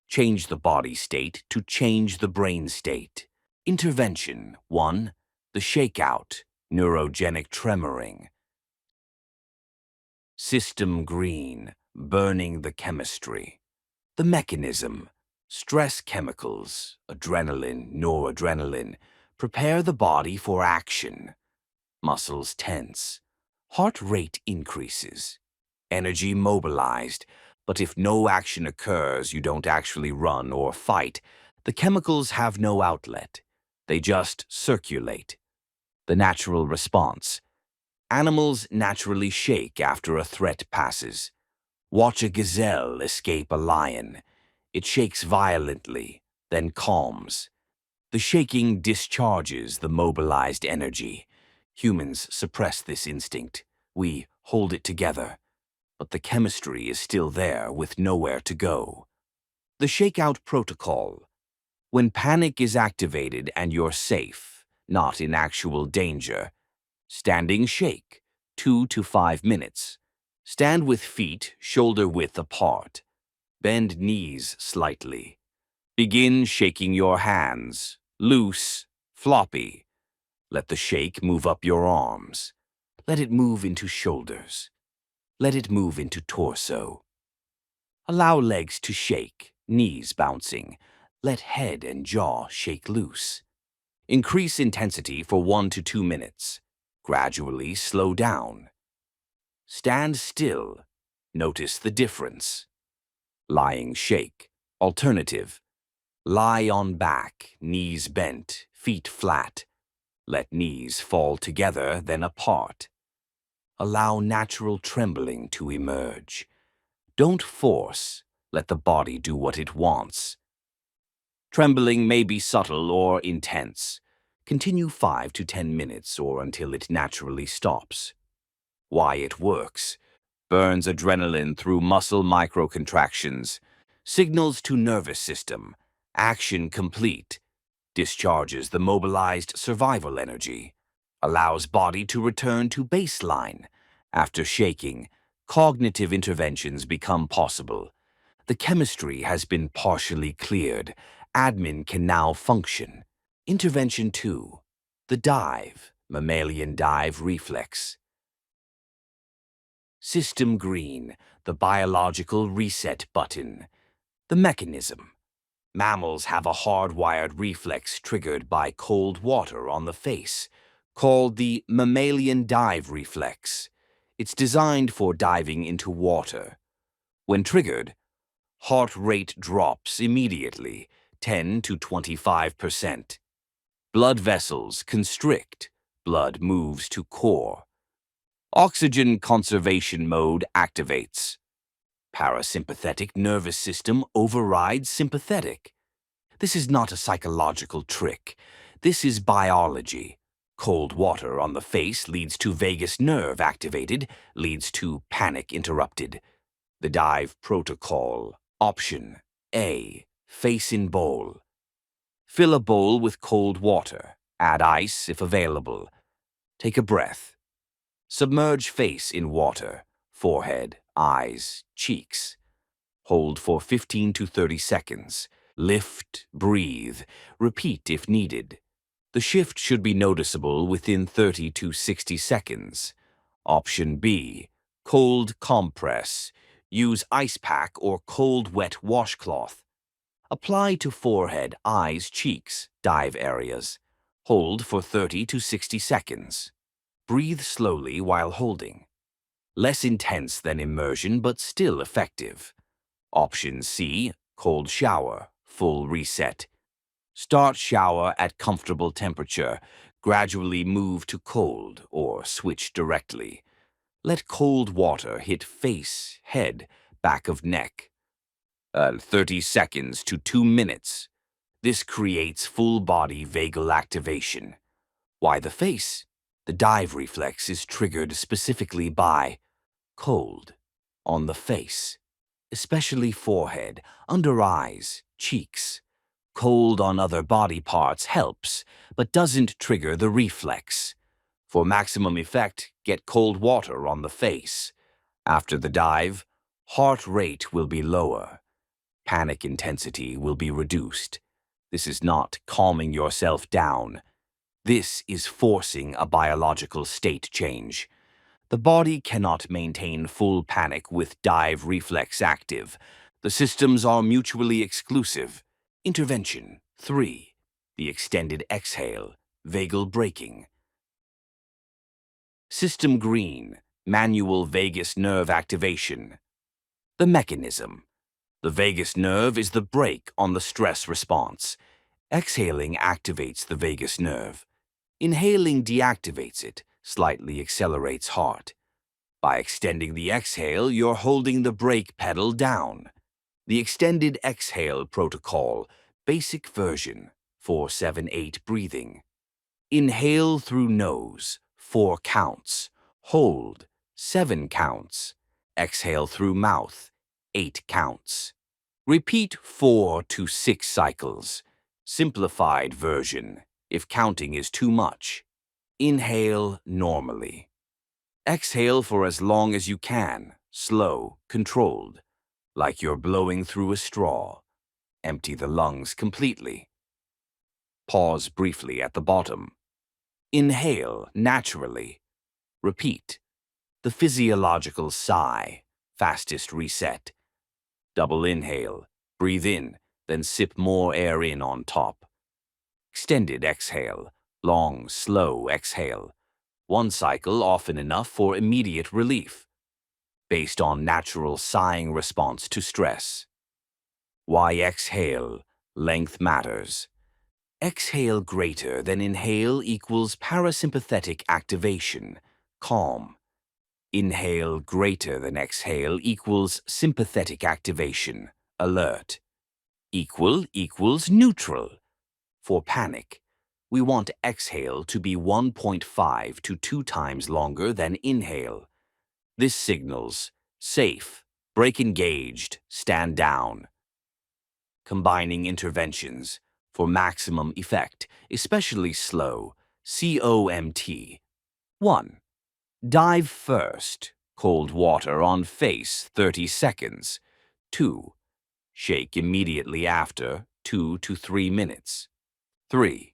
Change the body state to change the brain state. Intervention 1. The shakeout, neurogenic tremoring. System green, burning the chemistry. The mechanism, stress chemicals, adrenaline, noradrenaline, prepare the body for action. Muscles tense. Heart rate increases. Energy mobilized. But if no action occurs, you don't actually run or fight. The chemicals have no outlet. They just circulate. The natural response. Animals naturally shake after a threat passes. Watch a gazelle escape a lion. It shakes violently, then calms. The shaking discharges the mobilized energy. Humans suppress this instinct. We hold it together. But the chemistry is still there with nowhere to go. The shakeout protocol. When panic is activated and you're safe, not in actual danger. Standing shake, 2 to 5 minutes. Stand with feet shoulder width apart. Bend knees slightly. Begin shaking your hands, loose, floppy. Let the shake move up your arms. Let it move into shoulders. Let it move into torso. Allow legs to shake, knees bouncing. Let head and jaw shake loose. Increase intensity for 1 to 2 minutes. Gradually slow down. Stand still. Notice the difference. Lying shake. Alternative. Lie on back, knees bent, feet flat. Let knees fall together, then apart. Allow natural trembling to emerge. Don't force. Let the body do what it wants. Trembling may be subtle or intense. Continue 5 to 10 minutes or until it naturally stops. Why it works. Burns adrenaline through muscle microcontractions. Signals to nervous system. Action complete. Discharges the mobilized survival energy. Allows body to return to baseline. After shaking, cognitive interventions become possible. The chemistry has been partially cleared. Admin can now function. Intervention 2. The dive, mammalian dive reflex. System green, the biological reset button. The mechanism. Mammals have a hardwired reflex triggered by cold water on the face, called the mammalian dive reflex. It's designed for diving into water. When triggered, heart rate drops immediately, 10 to 25%. Blood vessels constrict, Blood moves to core. Oxygen conservation mode activates. Parasympathetic nervous system overrides sympathetic. This is not a psychological trick. This is biology. Cold water on the face leads to vagus nerve activated, leads to panic interrupted. The dive protocol. Option A. Face in bowl. Fill a bowl with cold water. Add ice if available. Take a breath. Submerge face in water. Forehead, eyes, cheeks. Hold for 15 to 30 seconds. Lift, breathe. Repeat if needed. The shift should be noticeable within 30 to 60 seconds. Option B. Cold compress. Use ice pack or cold wet washcloth. Apply to forehead, eyes, cheeks, dive areas. Hold for 30 to 60 seconds. Breathe slowly while holding. Less intense than immersion, but still effective. Option C. Cold shower, full reset. Start shower at comfortable temperature. Gradually move to cold or switch directly. Let cold water hit face, head, back of neck. 30 seconds to 2 minutes. This creates full-body vagal activation. Why the face? The dive reflex is triggered specifically by cold on the face, especially forehead, under eyes, cheeks. Cold on other body parts helps, but doesn't trigger the reflex. For maximum effect, get cold water on the face. After the dive, heart rate will be lower. Panic intensity will be reduced. This is not calming yourself down. This is forcing a biological state change. The body cannot maintain full panic with dive reflex active. The systems are mutually exclusive. Intervention 3. The extended exhale, vagal braking. System green, manual vagus nerve activation. The mechanism. The vagus nerve is the brake on the stress response. Exhaling activates the vagus nerve. Inhaling deactivates it, slightly accelerates heart. By extending the exhale, you're holding the brake pedal down. The extended exhale protocol, basic version, 4-7-8 breathing. Inhale through nose, 4 counts. Hold, 7 counts. Exhale through mouth, 8 counts. Repeat 4 to 6 cycles. Simplified version, if counting is too much. Inhale normally. Exhale for as long as you can, slow, controlled, like you're blowing through a straw. Empty the lungs completely. Pause briefly at the bottom. Inhale naturally. Repeat. The physiological sigh, fastest reset. Double inhale, breathe in, then sip more air in on top. Extended exhale, long, slow exhale. 1 cycle often enough for immediate relief, based on natural sighing response to stress. Why exhale? Length matters. Exhale greater than inhale equals parasympathetic activation, calm. Inhale greater than exhale equals sympathetic activation, alert. Equal equals neutral. For panic, we want exhale to be 1.5 to 2 times longer than inhale. This signals safe, break engaged, stand down. Combining interventions for maximum effect, especially slow, COMT. 1. Dive first, cold water on face 30 seconds. 2. Shake immediately after 2 to 3 minutes. 3.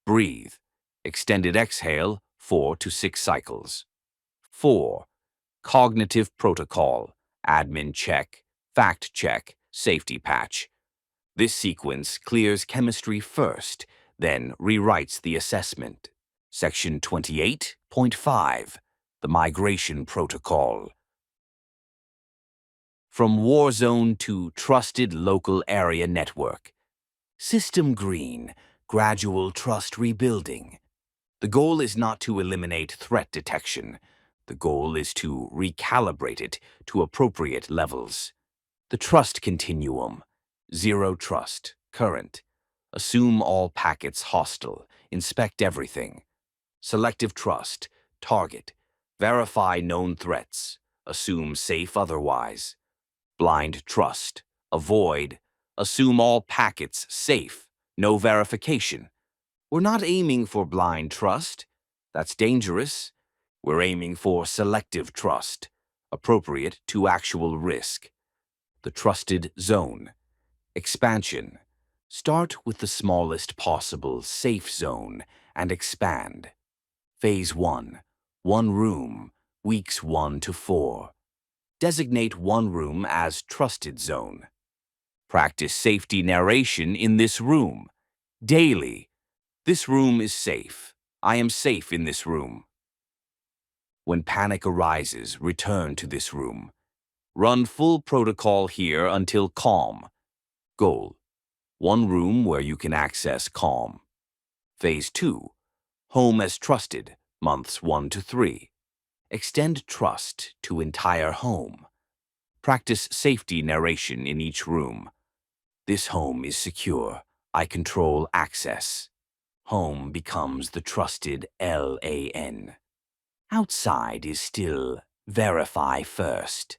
Breathe. Extended exhale 4 to 6 cycles. 4. Cognitive protocol, admin check, fact check, safety patch. This sequence clears chemistry first, then rewrites the assessment. Section 28.5, the migration protocol. From war zone to trusted local area network. System green, gradual trust rebuilding. The goal is not to eliminate threat detection. The goal is to recalibrate it to appropriate levels. The trust continuum. Zero trust. Current. Assume all packets hostile. Inspect everything. Selective trust. Target. Verify known threats. Assume safe otherwise. Blind trust. Avoid. Assume all packets safe. No verification. We're not aiming for blind trust. That's dangerous. We're aiming for selective trust, appropriate to actual risk. The trusted zone. Expansion. Start with the smallest possible safe zone and expand. Phase 1. One room, weeks 1 to 4. Designate one room as trusted zone. Practice safety narration in this room. Daily. This room is safe. I am safe in this room. When panic arises, return to this room. Run full protocol here until calm. Goal. One room where you can access calm. Phase 2. Home as trusted, months 1 to 3. Extend trust to entire home. Practice safety narration in each room. This home is secure. I control access. Home becomes the trusted LAN. Outside is still verify first.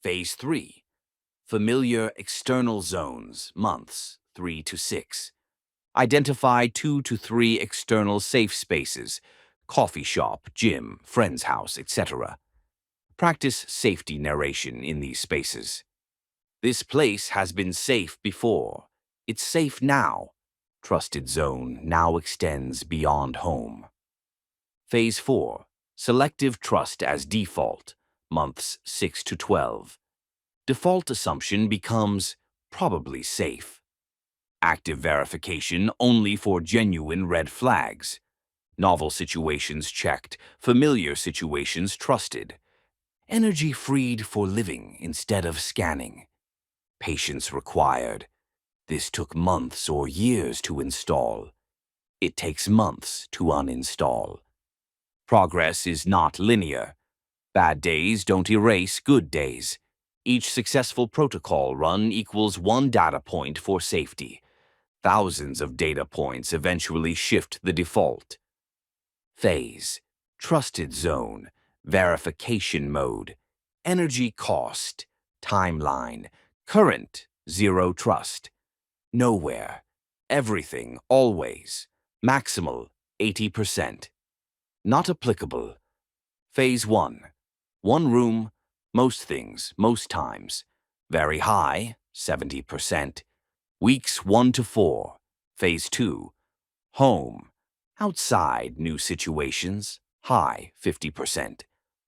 Phase 3. Familiar external zones, months 3 to 6. Identify 2 to 3 external safe spaces, coffee shop, gym, friend's house, etc. Practice safety narration in these spaces. This place has been safe before. It's safe now. Trusted zone now extends beyond home. Phase 4. Selective trust as default, months 6 to 12. Default assumption becomes probably safe. Active verification only for genuine red flags. Novel situations checked, familiar situations trusted. Energy freed for living instead of scanning. Patience required. This took months or years to install. It takes months to uninstall. Progress is not linear. Bad days don't erase good days. Each successful protocol run equals one data point for safety. Thousands of data points eventually shift the default. Phase. Trusted zone. Verification mode. Energy cost. Timeline. Current. Zero trust. Nowhere. Everything. Always. Maximal. 80%. Not applicable. Phase 1. One room. Most things. Most times. Very high. 70%. Weeks 1 to 4. Phase 2. Home. Outside new situations. High 50%.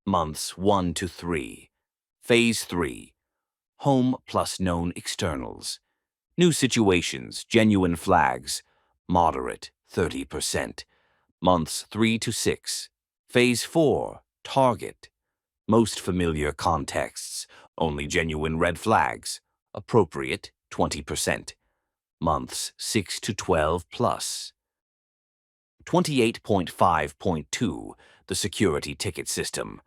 Months 1 to 3. Phase 3. Home plus known externals. New situations, genuine flags. Moderate 30%. Months 3 to 6. Phase 4. Target. Most familiar contexts. Only genuine red flags. Appropriate 20%. Months 6 to 12 plus. 28.5.2, the security ticket system.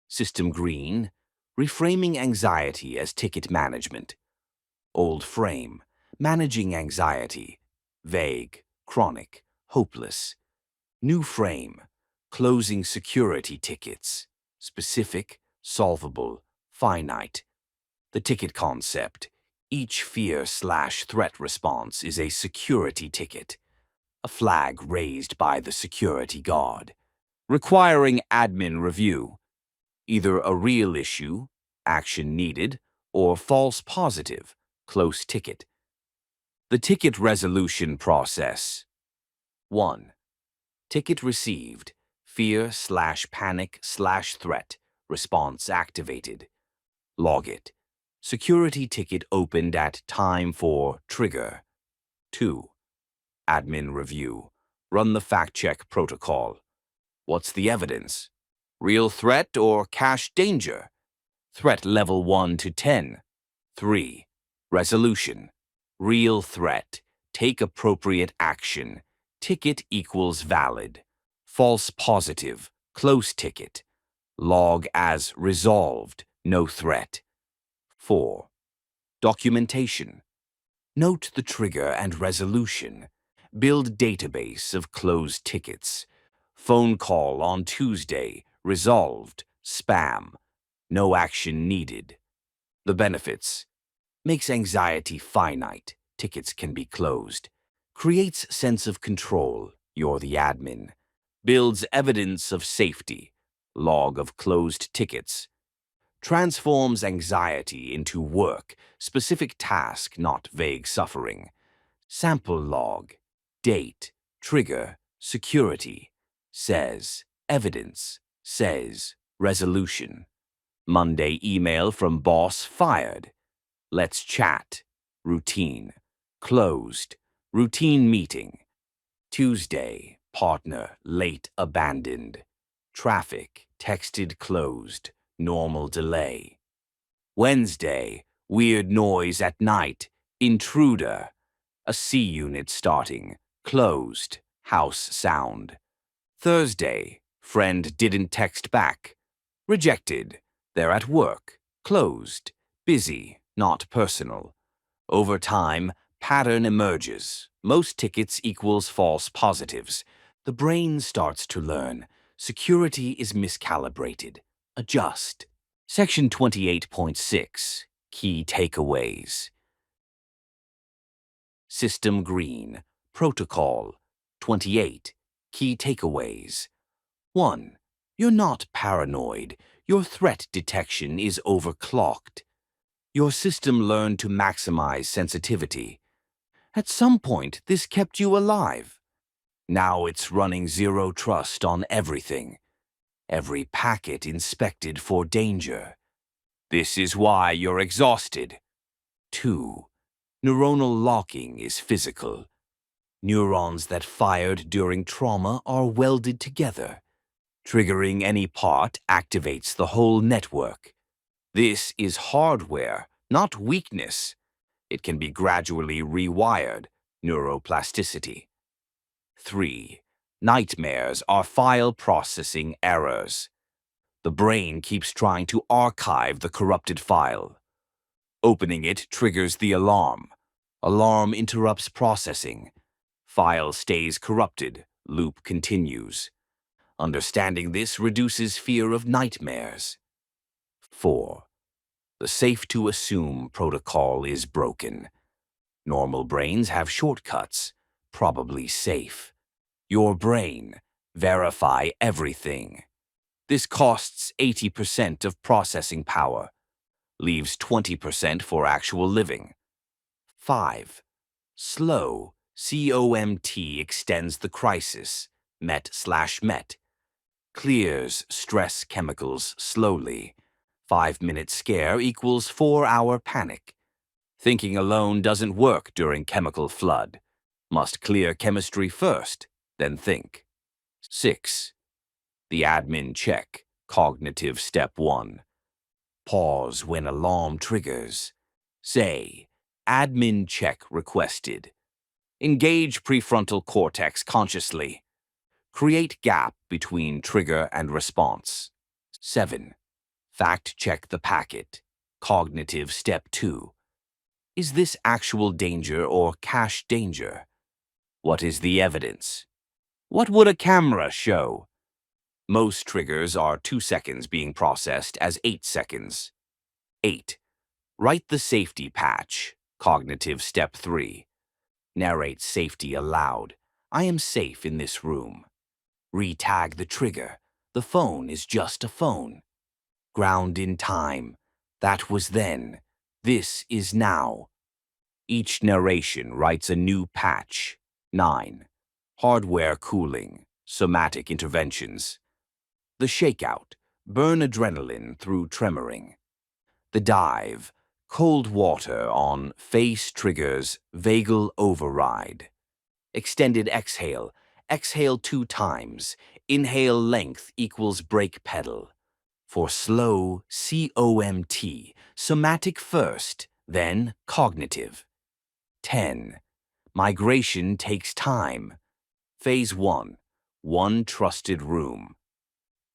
System green, reframing anxiety as ticket management. Old frame, managing anxiety. Vague, chronic, hopeless. New frame, closing security tickets. Specific, solvable, finite. The ticket concept. Each fear/threat response is a security ticket, a flag raised by the security guard, requiring admin review, either a real issue, action needed, or false positive, close ticket. The ticket resolution process. 1. Ticket received, fear/panic/threat, response activated. Log it. Security ticket opened at time for trigger. 2. Admin review. Run the fact-check protocol. What's the evidence? Real threat or cache danger? Threat level 1 to 10. 3. Resolution. Real threat. Take appropriate action. ticket equals valid. False positive, close ticket. Log as resolved, no threat. 4. Documentation. Note the trigger and resolution. Build database of closed tickets. Phone call on Tuesday, resolved, spam. No action needed. The benefits. Makes anxiety finite. Tickets can be closed. Creates sense of control. You're the admin. Builds evidence of safety. Log of closed tickets. Transforms anxiety into work, specific task, not vague suffering. Sample log. Date. Trigger. Security. Says. Evidence. Says. Resolution. Monday email from boss fired. Let's chat. Routine. Closed. Routine meeting. Tuesday. Partner late abandoned. Traffic. Texted closed. Normal delay. Wednesday. Weird noise at night. Intruder. A C unit starting. Closed. House sound. Thursday. Friend didn't text back. Rejected. They're at work. Closed. Busy. Not personal. Over time, pattern emerges. Most tickets equals false positives. The brain starts to learn. Security is miscalibrated. Adjust. Section 28.6. Key takeaways. System green. Protocol. 28. Key takeaways. 1. You're not paranoid. Your threat detection is overclocked. Your system learned to maximize sensitivity. At some point, this kept you alive. Now it's running zero trust on everything. Every packet inspected for danger. This is why you're exhausted. 2. Neuronal locking is physical. Neurons that fired during trauma are welded together. Triggering any part activates the whole network. This is hardware, not weakness. It can be gradually rewired, neuroplasticity. 3. Nightmares are file processing errors. The brain keeps trying to archive the corrupted file. Opening it triggers the alarm. Alarm interrupts processing. File stays corrupted. Loop continues. Understanding this reduces fear of nightmares. 4. The safe-to-assume protocol is broken. Normal brains have shortcuts, probably safe. Your brain, verify everything. This costs 80% of processing power, leaves 20% for actual living. 5. Slow, COMT extends the crisis, MET/MET. Clears stress chemicals slowly. 5-minute scare equals 4-hour panic. Thinking alone doesn't work during chemical flood. Must clear chemistry first, then think. 6. The admin check, cognitive step 1. Pause when alarm triggers. Say, admin check requested. Engage prefrontal cortex consciously. Create gap between trigger and response. 7. Fact-check the packet. Cognitive step 2. Is this actual danger or cache danger? What is the evidence? What would a camera show? Most triggers are 2 seconds being processed as 8 seconds. 8. Write the safety patch. Cognitive step 3. Narrate safety aloud. I am safe in this room. Retag the trigger. The phone is just a phone. Ground in time. That was then. This is now. Each narration writes a new patch. 9. Hardware cooling. Somatic interventions. The shakeout. Burn adrenaline through tremoring. The dive. Cold water on face triggers vagal override. Extended exhale. Exhale 2 times. Inhale length equals brake pedal. For slow, COMT, somatic first, then cognitive. 10. Migration takes time. Phase 1, one trusted room.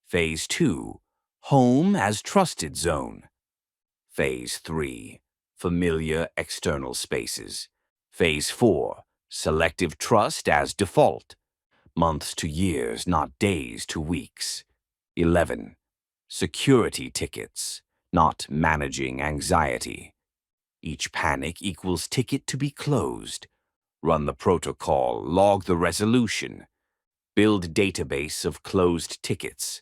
Phase 2, home as trusted zone. Phase 3, familiar external spaces. Phase 4, selective trust as default. Months to years, not days to weeks. 11. Security tickets, not managing anxiety. Each panic equals ticket to be closed. Run the protocol, log the resolution. Build database of closed tickets.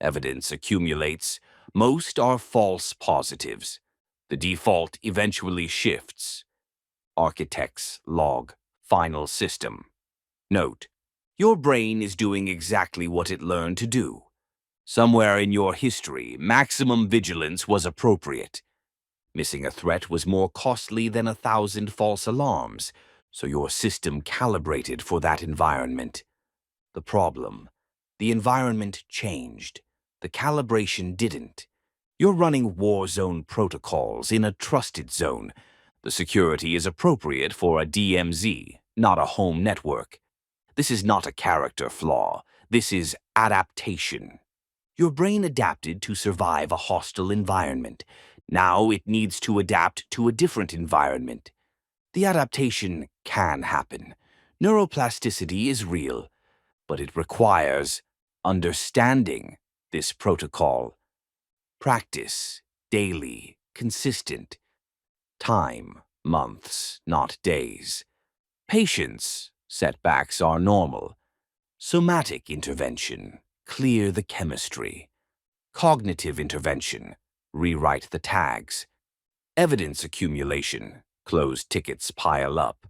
Evidence accumulates. Most are false positives. The default eventually shifts. Architects log final system. Note: your brain is doing exactly what it learned to do. Somewhere in your history, maximum vigilance was appropriate. Missing a threat was more costly than 1,000 false alarms, so your system calibrated for that environment. The problem: the environment changed. The calibration didn't. You're running war zone protocols in a trusted zone. The security is appropriate for a DMZ, not a home network. This is not a character flaw. This is adaptation. Your brain adapted to survive a hostile environment. Now it needs to adapt to a different environment. The adaptation can happen. Neuroplasticity is real, but it requires understanding this protocol. Practice, daily, consistent. Time, months, not days. Patience, setbacks are normal. Somatic intervention, clear the chemistry. Cognitive intervention, rewrite the tags. Evidence accumulation, closed tickets pile up.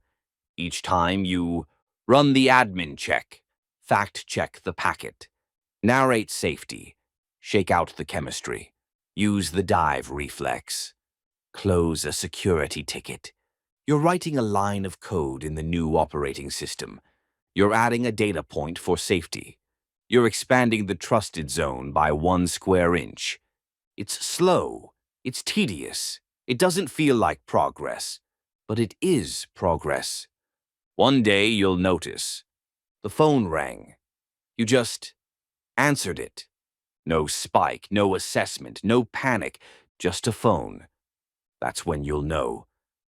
Each time you run the admin check, fact-check the packet, narrate safety, shake out the chemistry, use the dive reflex, close a security ticket. You're writing a line of code in the new operating system. You're adding a data point for safety. You're expanding the trusted zone by 1 square inch. It's slow. It's tedious. It doesn't feel like progress, but it is progress. One day you'll notice. The phone rang. You just answered it. No spike, no assessment, no panic, just a phone. That's when you'll know.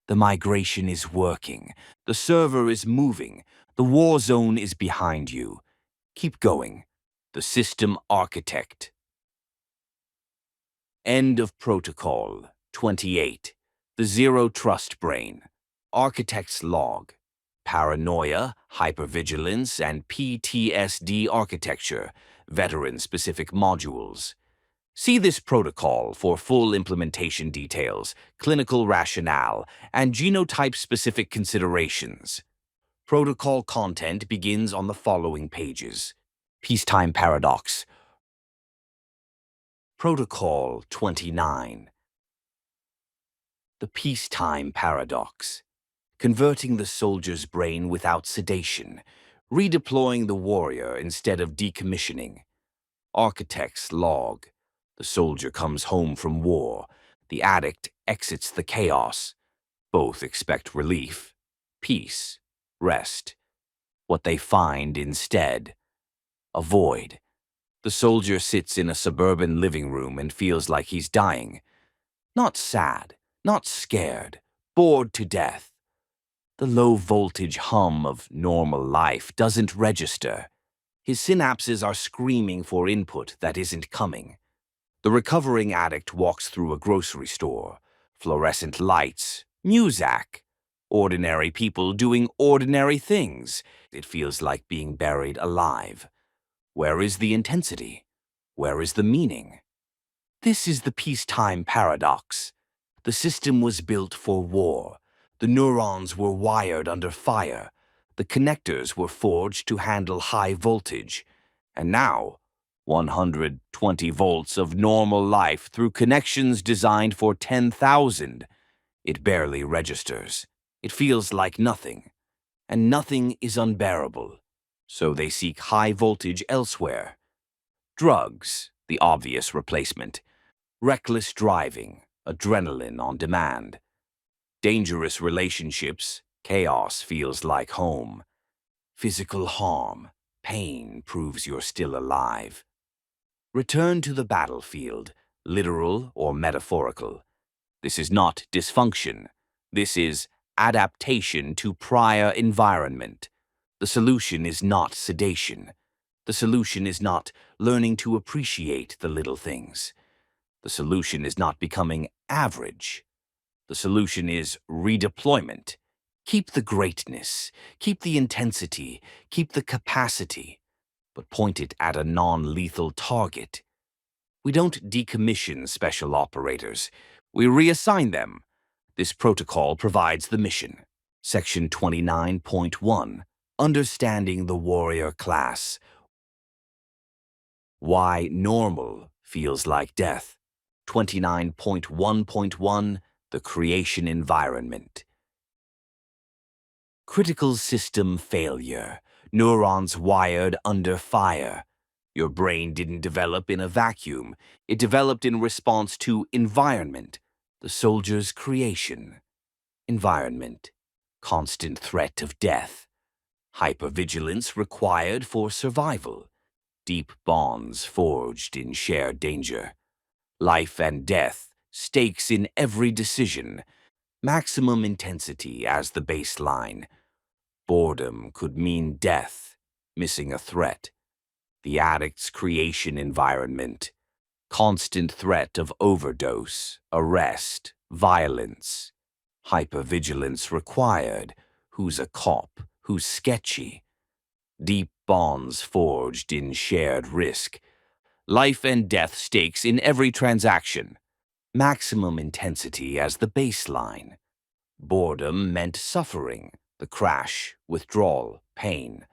The migration is working. The server is moving. The war zone is behind you. Keep going. The system architect. End of protocol. 28. The zero trust brain. Architect's log. Paranoia, hypervigilance, and PTSD architecture. Veteran-specific modules. See this protocol for full implementation details, clinical rationale, and genotype-specific considerations. Protocol content begins on the following pages. Peacetime paradox. Protocol 29. The peacetime paradox. Converting the soldier's brain without sedation, redeploying the warrior instead of decommissioning. Architect's log. The soldier comes home from war. The addict exits the chaos. Both expect relief, peace, rest. What they find instead: a void. The soldier sits in a suburban living room and feels like he's dying. Not sad, not scared, bored to death. The low-voltage hum of normal life doesn't register. His synapses are screaming for input that isn't coming. The recovering addict walks through a grocery store. Fluorescent lights, music. Ordinary people doing ordinary things. It feels like being buried alive. Where is the intensity? Where is the meaning? This is the peacetime paradox. The system was built for war. The neurons were wired under fire. The connectors were forged to handle high voltage. And now, 120 volts of normal life through connections designed for 10,000. It barely registers. It feels like nothing. And nothing is unbearable. So they seek high voltage elsewhere. Drugs, the obvious replacement. Reckless driving, adrenaline on demand. Dangerous relationships, chaos feels like home. Physical harm, pain proves you're still alive. Return to the battlefield, literal or metaphorical. This is not dysfunction. This is adaptation to prior environment. The solution is not sedation. The solution is not learning to appreciate the little things. The solution is not becoming average. The solution is redeployment. Keep the greatness, keep the intensity, keep the capacity, but point it at a non-lethal target. We don't decommission special operators. We reassign them. This protocol provides the mission. Section 29.1. Understanding the warrior class. Why normal feels like death. 29.1.1. The creation environment. Critical system failure. Neurons wired under fire. Your brain didn't develop in a vacuum. It developed in response to environment, the soldier's creation. Environment. Constant threat of death. Hypervigilance required for survival. Deep bonds forged in shared danger. Life and death, stakes in every decision. Maximum intensity as the baseline. Boredom could mean death, missing a threat. The addict's creation environment. Constant threat of overdose, arrest, violence. Hypervigilance required. Who's a cop? Who's sketchy? Deep bonds forged in shared risk. Life and death stakes in every transaction. Maximum intensity as the baseline. Boredom meant suffering, the crash, withdrawal, pain.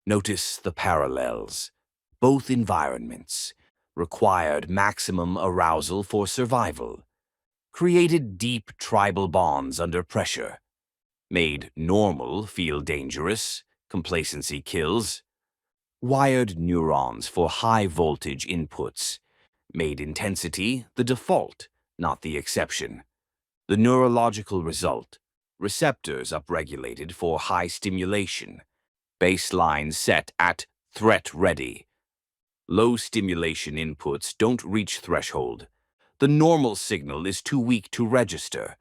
Notice the parallels. Both environments required maximum arousal for survival, created deep tribal bonds under pressure, made normal feel dangerous, complacency kills, wired neurons for high-voltage inputs, made intensity the default, not the exception. The neurological result, receptors upregulated for high stimulation, baseline set at threat-ready. Low stimulation inputs don't reach threshold. The normal signal is too weak to register.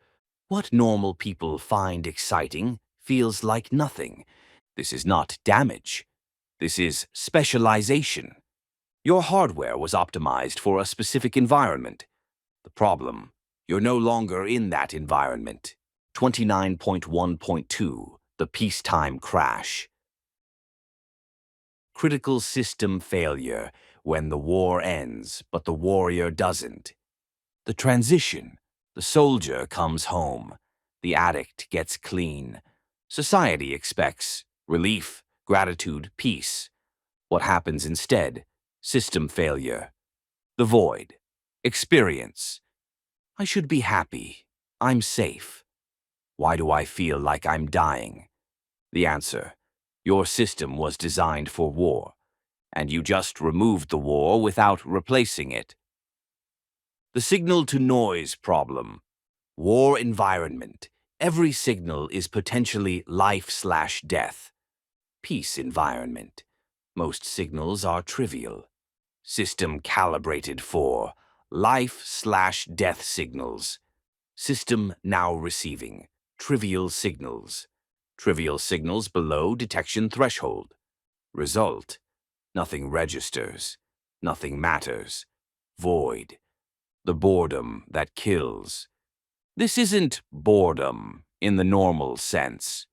What normal people find exciting feels like nothing. This is not damage. This is specialization. Your hardware was optimized for a specific environment. The problem, you're no longer in that environment. 29.1.2. The peacetime crash. Critical system failure, when the war ends, but the warrior doesn't. The transition. The soldier comes home. The addict gets clean. Society expects relief, gratitude, peace. What happens instead? System failure. The void. Experience. I should be happy. I'm safe. Why do I feel like I'm dying? The answer. Your system was designed for war, and you just removed the war without replacing it. The signal-to-noise problem. War environment. Every signal is potentially life/death. Peace environment. Most signals are trivial. System calibrated for life/death signals. System now receiving trivial signals. Trivial signals below detection threshold. Result. Nothing registers. Nothing matters. Void. The boredom that kills. This isn't boredom in the normal sense.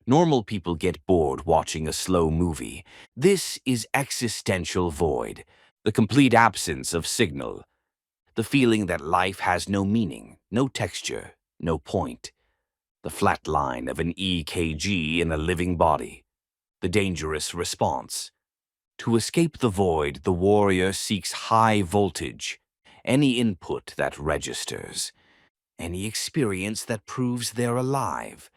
Normal people get bored watching a slow movie. This is existential void, the complete absence of signal, the feeling that life has no meaning, no texture, no point, the flat line of an EKG in a living body, the dangerous response. To escape the void, the warrior seeks high voltage, any input that registers, any experience that proves they're alive,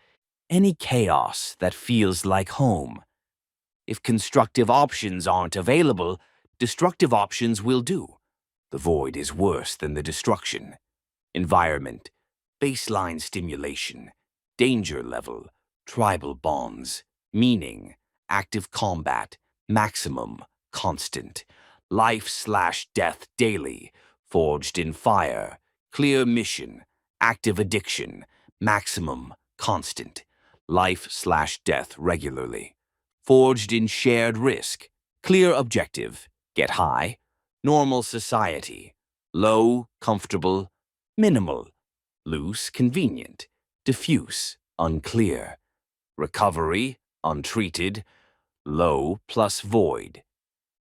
any chaos that feels like home. If constructive options aren't available, destructive options will do. The void is worse than the destruction. Environment, baseline stimulation, danger level, tribal bonds, meaning, active combat, maximum, constant, life/death daily, forged in fire, clear mission, active addiction, maximum, constant, life/death regularly, forged in shared risk, clear objective, get high, normal society, low, comfortable, minimal, loose, convenient, diffuse, unclear, recovery, untreated, low plus void,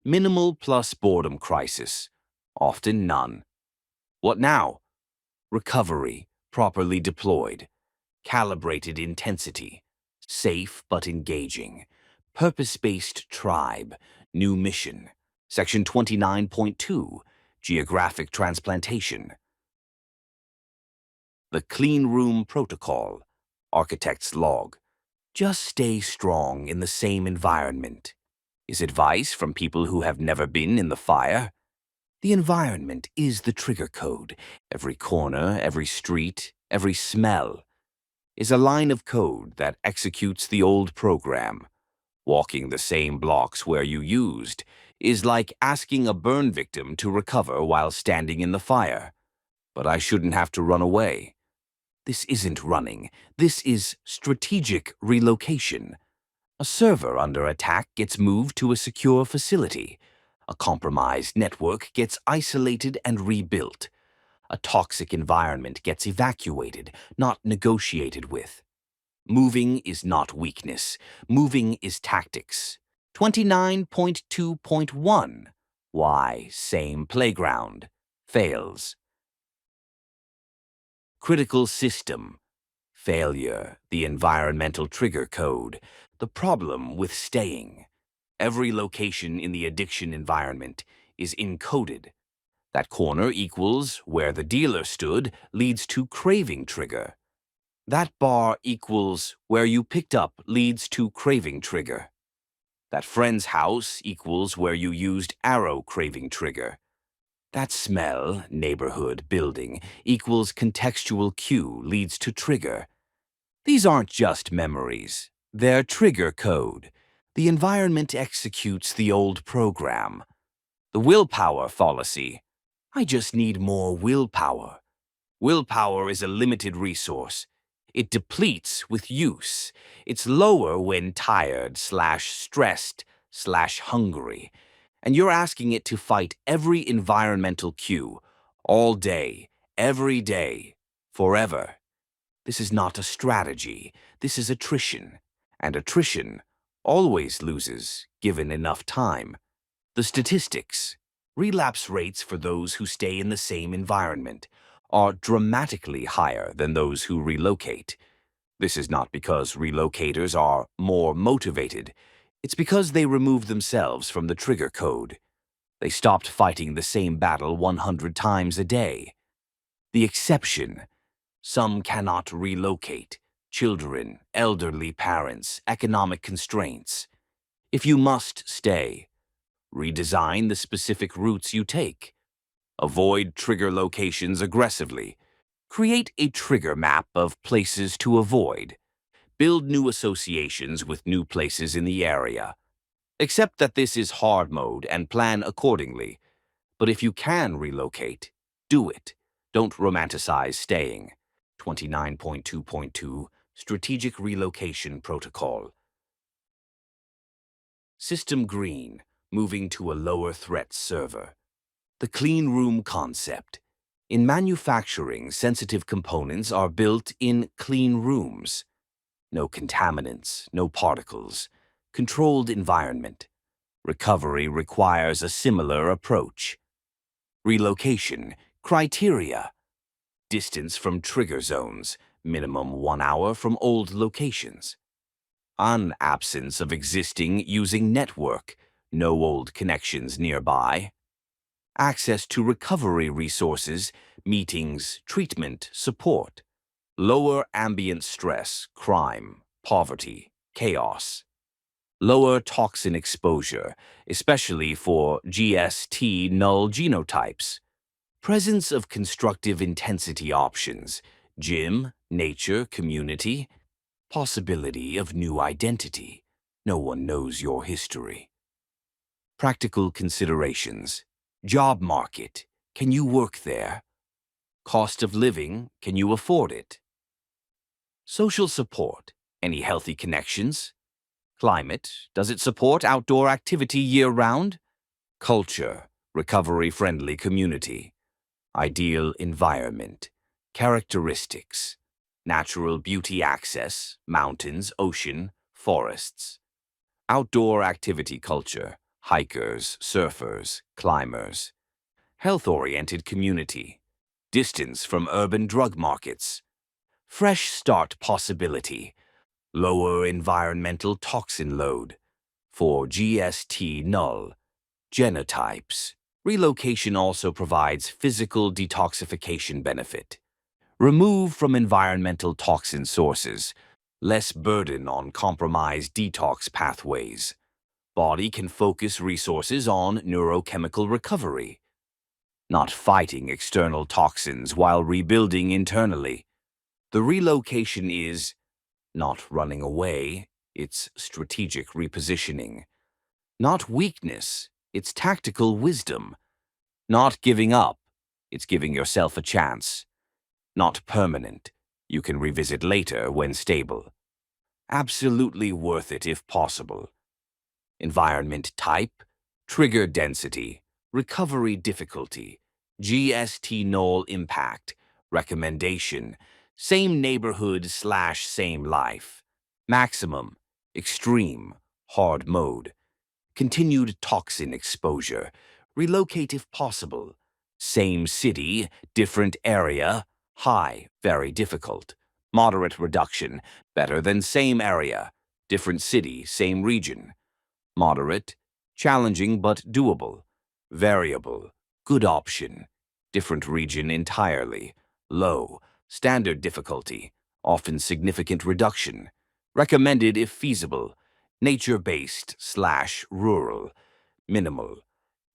minimal plus boredom crisis, often none. What now? Recovery, properly deployed, calibrated intensity, safe but engaging, purpose-based tribe, new mission, Section 29.2, geographic transplantation, the clean room protocol, architect's log. Just stay strong in the same environment. Is advice from people who have never been in the fire? The environment is the trigger code. Every corner, every street, every smell is a line of code that executes the old program. Walking the same blocks where you used is like asking a burn victim to recover while standing in the fire. But I shouldn't have to run away. This isn't running. This is strategic relocation. A server under attack gets moved to a secure facility. A compromised network gets isolated and rebuilt. A toxic environment gets evacuated, not negotiated with. Moving is not weakness. Moving is tactics. 29.2.1. Why same playground fails. Critical system. Failure, the environmental trigger code. The problem with staying. Every location in the addiction environment is encoded. That corner equals where the dealer stood leads to craving trigger. That bar equals where you picked up leads to craving trigger. That friend's house equals where you used arrow craving trigger. That smell, neighborhood, building, equals contextual cue leads to trigger. These aren't just memories. They're trigger code. The environment executes the old program. The willpower fallacy. I just need more willpower. Willpower is a limited resource. It depletes with use. It's lower when tired/stressed/hungry. And you're asking it to fight every environmental cue, all day, every day, forever. This is not a strategy. This is attrition. And attrition always loses, given enough time. The statistics. Relapse rates for those who stay in the same environment are dramatically higher than those who relocate. This is not because relocators are more motivated. It's because they removed themselves from the trigger code. They stopped fighting the same battle 100 times a day. The exception. Some cannot relocate. Children, elderly parents, economic constraints. If you must stay, redesign the specific routes you take. Avoid trigger locations aggressively. Create a trigger map of places to avoid. Build new associations with new places in the area. Accept that this is hard mode and plan accordingly. But if you can relocate, do it. Don't romanticize staying. 29.2.2 Strategic Relocation Protocol. System green, moving to a lower threat server. The clean room concept. In manufacturing, sensitive components are built in clean rooms. No contaminants, no particles. Controlled environment. Recovery requires a similar approach. Relocation, criteria. Distance from trigger zones, minimum 1 hour from old locations. Absence of existing using network, no old connections nearby. Access to recovery resources, meetings, treatment, support. Lower ambient stress, crime, poverty, chaos. Lower toxin exposure, especially for GST null genotypes. Presence of constructive intensity options, gym, nature, community. Possibility of new identity. No one knows your history. Practical considerations. Job market. Can you work there? Cost of living. Can you afford it? Social support. Any healthy connections? Climate. Does it support outdoor activity year-round? Culture. Recovery-friendly community. Ideal environment. Characteristics. Natural beauty access, mountains, ocean, forests. Outdoor activity culture, hikers, surfers, climbers. Health-oriented community. Distance from urban drug markets. Fresh start possibility. Lower environmental toxin load. For GST null. Genotypes. Relocation also provides physical detoxification benefit. Remove from environmental toxin sources. Less burden on compromised detox pathways. Body can focus resources on neurochemical recovery. Not fighting external toxins while rebuilding internally. The relocation is not running away, it's strategic repositioning. Not weakness, it's tactical wisdom. Not giving up, it's giving yourself a chance. Not permanent, you can revisit later when stable. Absolutely worth it if possible. Environment type, trigger density, recovery difficulty, GST null impact, recommendation, same neighborhood/same life, maximum, extreme, hard mode, continued toxin exposure, relocate if possible, same city, different area, high, very difficult, moderate reduction, better than same area, different city, same region, moderate, challenging but doable, variable, good option, different region entirely, low, standard difficulty, often significant reduction, recommended if feasible, nature-based/rural, minimal,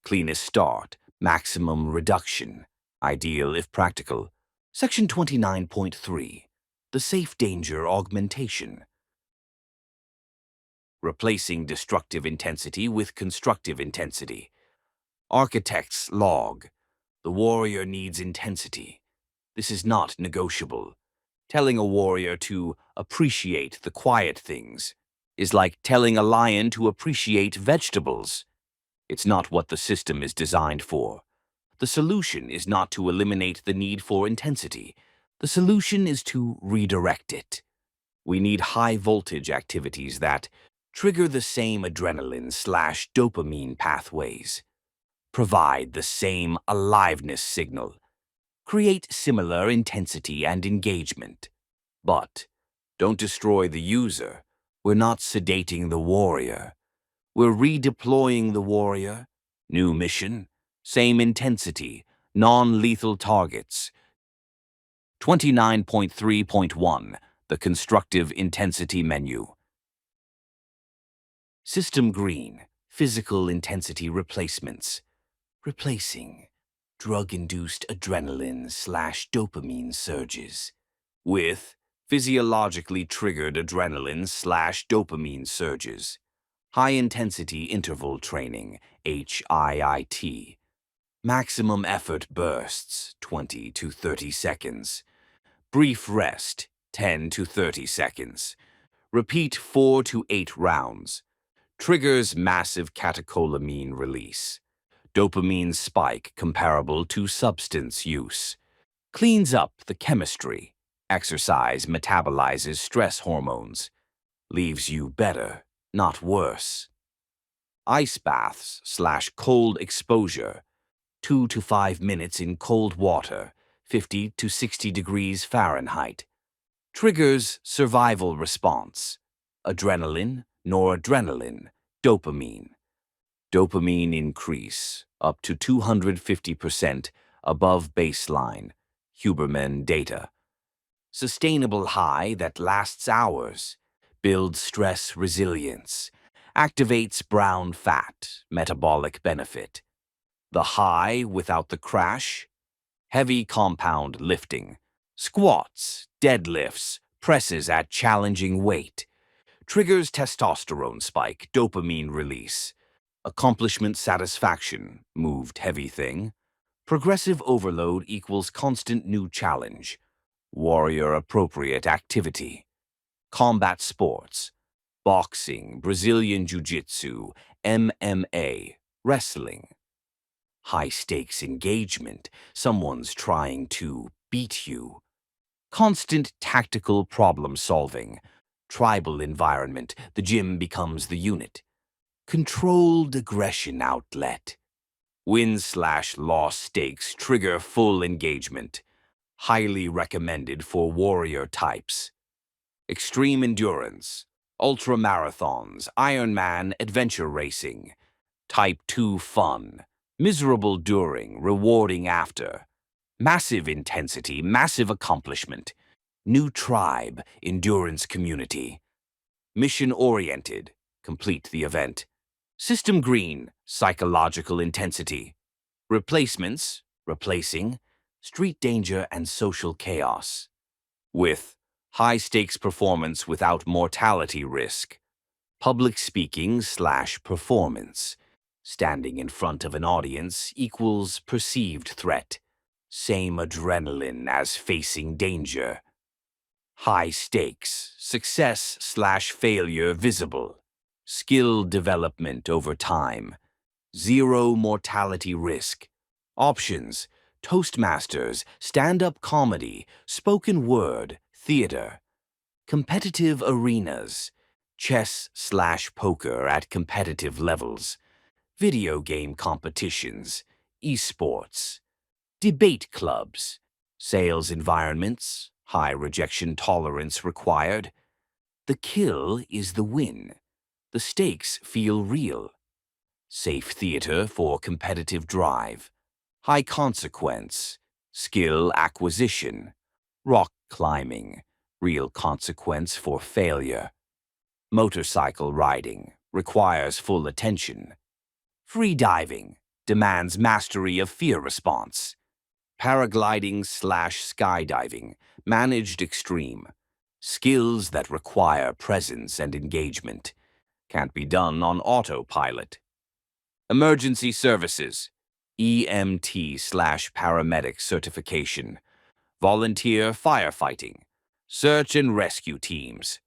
cleanest start, maximum reduction, ideal if practical. Section 29.3. The safe danger augmentation. Replacing destructive intensity with constructive intensity. Architect's log. The warrior needs intensity. This is not negotiable. Telling a warrior to appreciate the quiet things is like telling a lion to appreciate vegetables. It's not what the system is designed for. The solution is not to eliminate the need for intensity. The solution is to redirect it. We need high-voltage activities that trigger the same adrenaline/dopamine pathways, provide the same aliveness signal, create similar intensity and engagement. But don't destroy the user. We're not sedating the warrior. We're redeploying the warrior. New mission, same intensity, non-lethal targets. 29.3.1. The constructive intensity menu. System green, physical intensity replacements. Replacing drug-induced adrenaline/dopamine surges with physiologically triggered adrenaline/dopamine surges. High-intensity interval training, HIIT. Maximum effort bursts, 20 to 30 seconds. Brief rest, 10 to 30 seconds. Repeat 4 to 8 rounds. Triggers massive catecholamine release. Dopamine spike comparable to substance use. Cleans up the chemistry. Exercise metabolizes stress hormones. Leaves you better, not worse. Ice baths/cold exposure. 2 to 5 minutes in cold water, 50 to 60 degrees Fahrenheit. Triggers survival response. Adrenaline, noradrenaline, dopamine. Dopamine increase up to 250% above baseline, Huberman data. Sustainable high that lasts hours, builds stress resilience, activates brown fat, metabolic benefit. The high without the crash, heavy compound lifting, squats, deadlifts, presses at challenging weight, Triggers testosterone spike, dopamine release. Accomplishment satisfaction, moved heavy thing. Progressive overload equals constant new challenge. Warrior appropriate activity. Combat sports. Boxing, Brazilian Jiu-Jitsu, MMA, wrestling. High-stakes engagement. Someone's trying to beat you. Constant tactical problem-solving. Tribal environment. The gym becomes the unit. Controlled aggression outlet. Win/loss stakes trigger full engagement. Highly recommended for warrior types. Extreme endurance. Ultramarathons, Ironman, adventure racing. Type 2 fun. Miserable during, rewarding after. Massive intensity, massive accomplishment. New tribe, endurance community. Mission-oriented, complete the event. System green, psychological intensity. Replacements, replacing. Street danger and social chaos. With high-stakes performance without mortality risk. Public speaking/performance. Standing in front of an audience equals perceived threat. Same adrenaline as facing danger. High stakes, success/failure visible. Skill development over time. Zero mortality risk. Options: Toastmasters, stand-up comedy, spoken word, theater. Competitive arenas. Chess/poker at competitive levels. Video game competitions. Esports. Debate clubs. Sales environments. High rejection tolerance required. The kill is the win. The stakes feel real. Safe theater for competitive drive. High consequence. Skill acquisition. Rock climbing. Real consequence for failure. Motorcycle riding. Requires full attention. Free diving. Demands mastery of fear response. Paragliding/skydiving. Managed extreme. Skills that require presence and engagement. Can't be done on autopilot. Emergency services. EMT/paramedic certification. Volunteer firefighting. Search and rescue teams.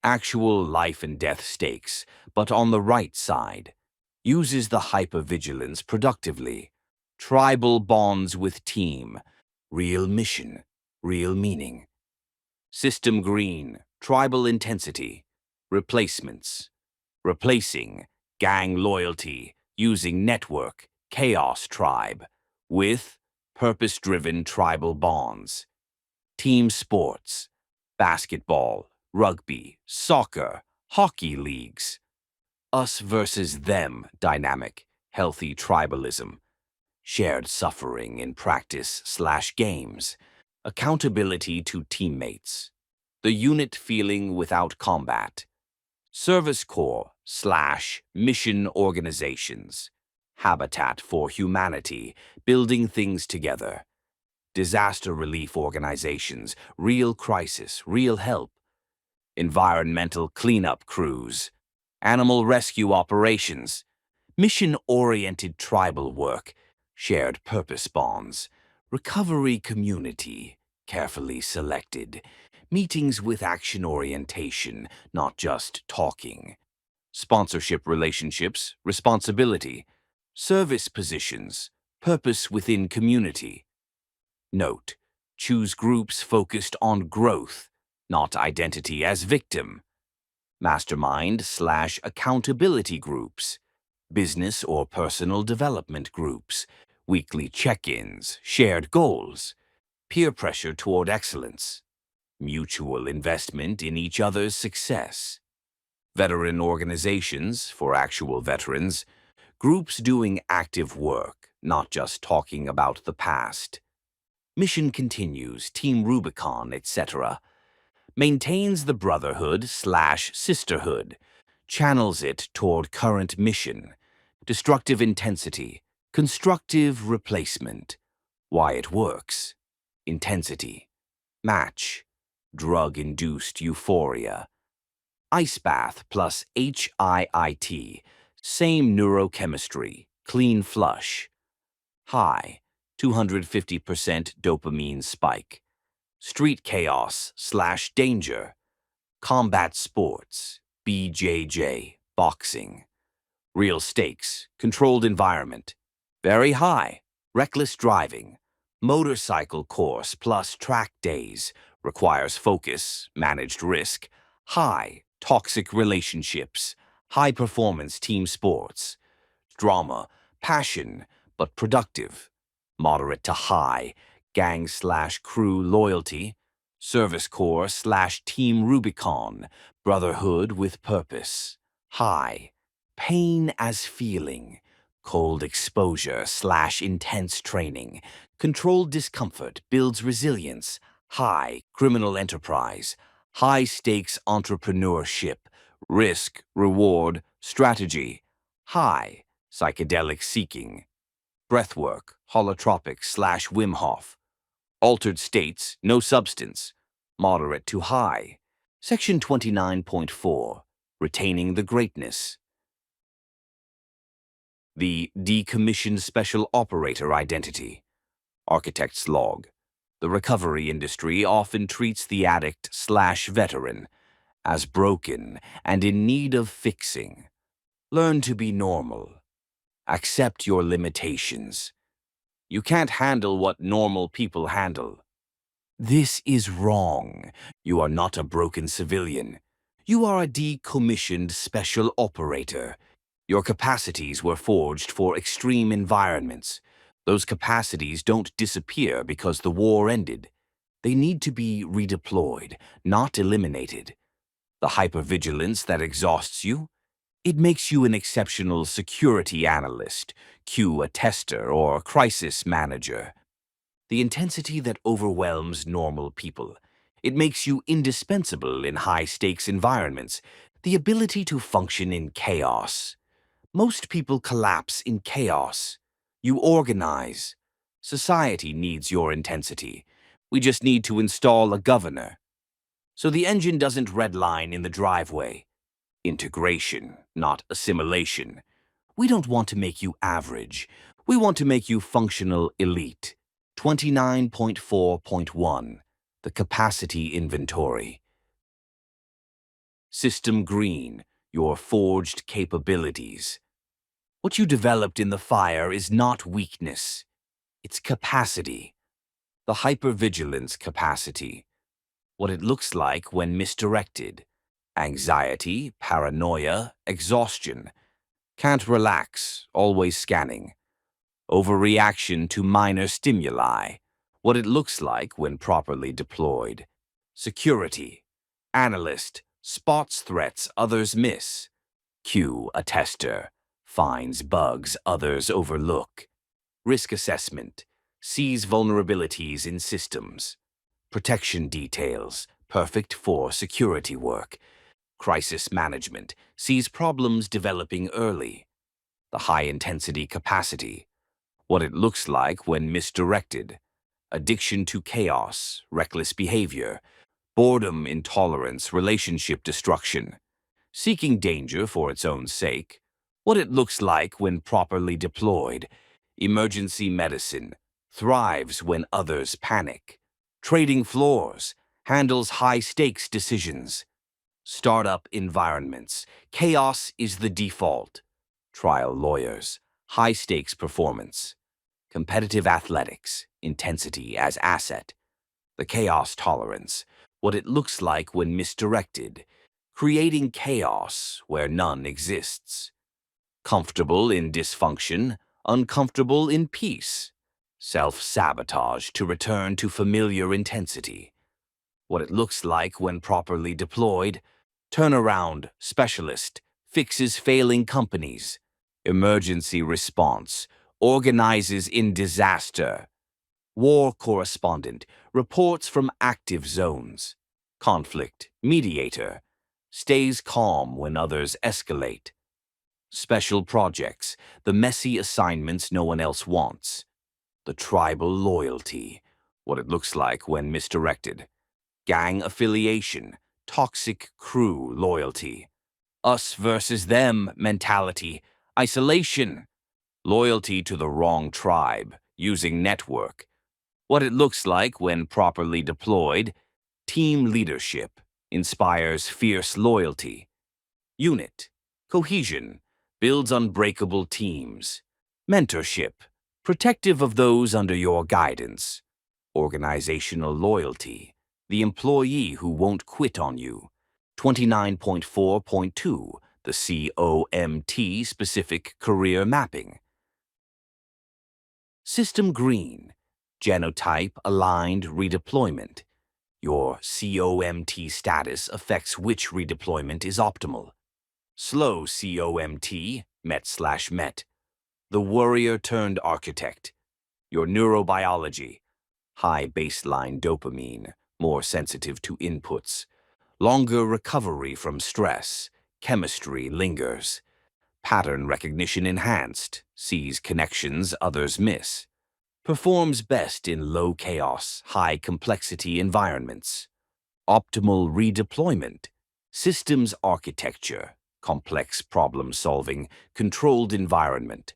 Actual life and death stakes, but on the right side. Uses the hypervigilance productively. Tribal bonds with team. Real mission. Real meaning. System green. Tribal intensity. Replacements. Replacing. Gang loyalty. Using network. Chaos tribe. With purpose-driven tribal bonds. Team sports. Basketball. Rugby. Soccer. Hockey leagues. Us versus them dynamic. Healthy tribalism. Shared suffering in practice/games. Accountability to teammates. The unit feeling without combat. Service Corps/mission organizations. Habitat for humanity, building things together. Disaster relief organizations, real crisis, real help. Environmental cleanup crews. Animal rescue operations. Mission-oriented tribal work. Shared purpose bonds. Recovery community, carefully selected. Meetings with action orientation, not just talking. Sponsorship relationships, responsibility. Service positions, purpose within community. Note: choose groups focused on growth, not identity as victim. Mastermind/accountability groups. Business or personal development groups. Weekly check-ins, shared goals. Peer pressure toward excellence. Mutual investment in each other's success. Veteran organizations for actual veterans. Groups doing active work, not just talking about the past. Mission continues, Team Rubicon, etc. Maintains the brotherhood/sisterhood. Channels it toward current mission. Destructive intensity. Constructive replacement. Why it works. Intensity. Match. Drug-induced euphoria. Ice bath plus HIIT. Same neurochemistry. Clean flush. High. 250% dopamine spike. Street chaos/danger. Combat sports. BJJ. Boxing. Real stakes. Controlled environment. Very high. Reckless driving. Motorcycle course plus track days. Requires focus. Managed risk. High. Toxic relationships. High performance team sports. Drama. Passion, but productive. Moderate to high. Gang/crew loyalty. Service corps/team Rubicon. Brotherhood with purpose. High. Pain as feeling. Cold exposure/intense training. Controlled discomfort builds resilience. High. Criminal enterprise. High stakes entrepreneurship. Risk, reward, strategy. High. Psychedelic seeking. Breathwork, holotropic/Wim Hof. Altered states, no substance. Moderate to high. Section 29.4. Retaining the greatness. The decommissioned special operator identity. Architect's log. The recovery industry often treats the addict/veteran as broken and in need of fixing. Learn to be normal. Accept your limitations. You can't handle what normal people handle. This is wrong. You are not a broken civilian. You are a decommissioned special operator. Your capacities were forged for extreme environments. Those capacities don't disappear because the war ended. They need to be redeployed, not eliminated. The hypervigilance that exhausts you, it makes you an exceptional security analyst, a tester, or crisis manager. The intensity that overwhelms normal people, it makes you indispensable in high-stakes environments, the ability to function in chaos. Most people collapse in chaos. You organize. Society needs your intensity. We just need to install a governor. So the engine doesn't redline in the driveway. Integration, not assimilation. We don't want to make you average. We want to make you functional elite. 29.4.1. The capacity inventory. System green, your forged capabilities. What you developed in the fire is not weakness. It's capacity. The hypervigilance capacity. What it looks like when misdirected. Anxiety, paranoia, exhaustion. Can't relax, always scanning. Overreaction to minor stimuli. What it looks like when properly deployed. Security. Analyst, spots threats others miss. A tester, finds bugs others overlook. Risk assessment, sees vulnerabilities in systems. Protection details, perfect for security work. Crisis management, sees problems developing early. The high-intensity capacity, what it looks like when misdirected. Addiction to chaos, reckless behavior. Boredom intolerance, relationship destruction. Seeking danger for its own sake. What it looks like when properly deployed. Emergency medicine, thrives when others panic. Trading floors, handles high-stakes decisions. Startup environments, chaos is the default. Trial lawyers, high-stakes performance. Competitive athletics, intensity as asset. The chaos tolerance, what it looks like when misdirected. Creating chaos where none exists. Comfortable in dysfunction, uncomfortable in peace. Self-sabotage to return to familiar intensity. What it looks like when properly deployed. Turnaround specialist, fixes failing companies. Emergency response, organizes in disaster. War correspondent, reports from active zones. Conflict mediator, stays calm when others escalate. Special projects, the messy assignments no one else wants. The tribal loyalty, what it looks like when misdirected. Gang affiliation, toxic crew loyalty, us versus them mentality, isolation, loyalty to the wrong tribe, using network. What it looks like when properly deployed, team leadership inspires fierce loyalty. Unit, cohesion, builds unbreakable teams. Mentorship, protective of those under your guidance. Organizational loyalty, the employee who won't quit on you. 29.4.2, the COMT specific career mapping. System green, genotype aligned redeployment. Your COMT status affects which redeployment is optimal. Slow COMT, MET/MET. The warrior turned architect. Your neurobiology. High baseline dopamine, more sensitive to inputs. Longer recovery from stress. Chemistry lingers. Pattern recognition enhanced, sees connections others miss. Performs best in low chaos, high complexity environments. Optimal redeployment, systems architecture, complex problem solving, controlled environment.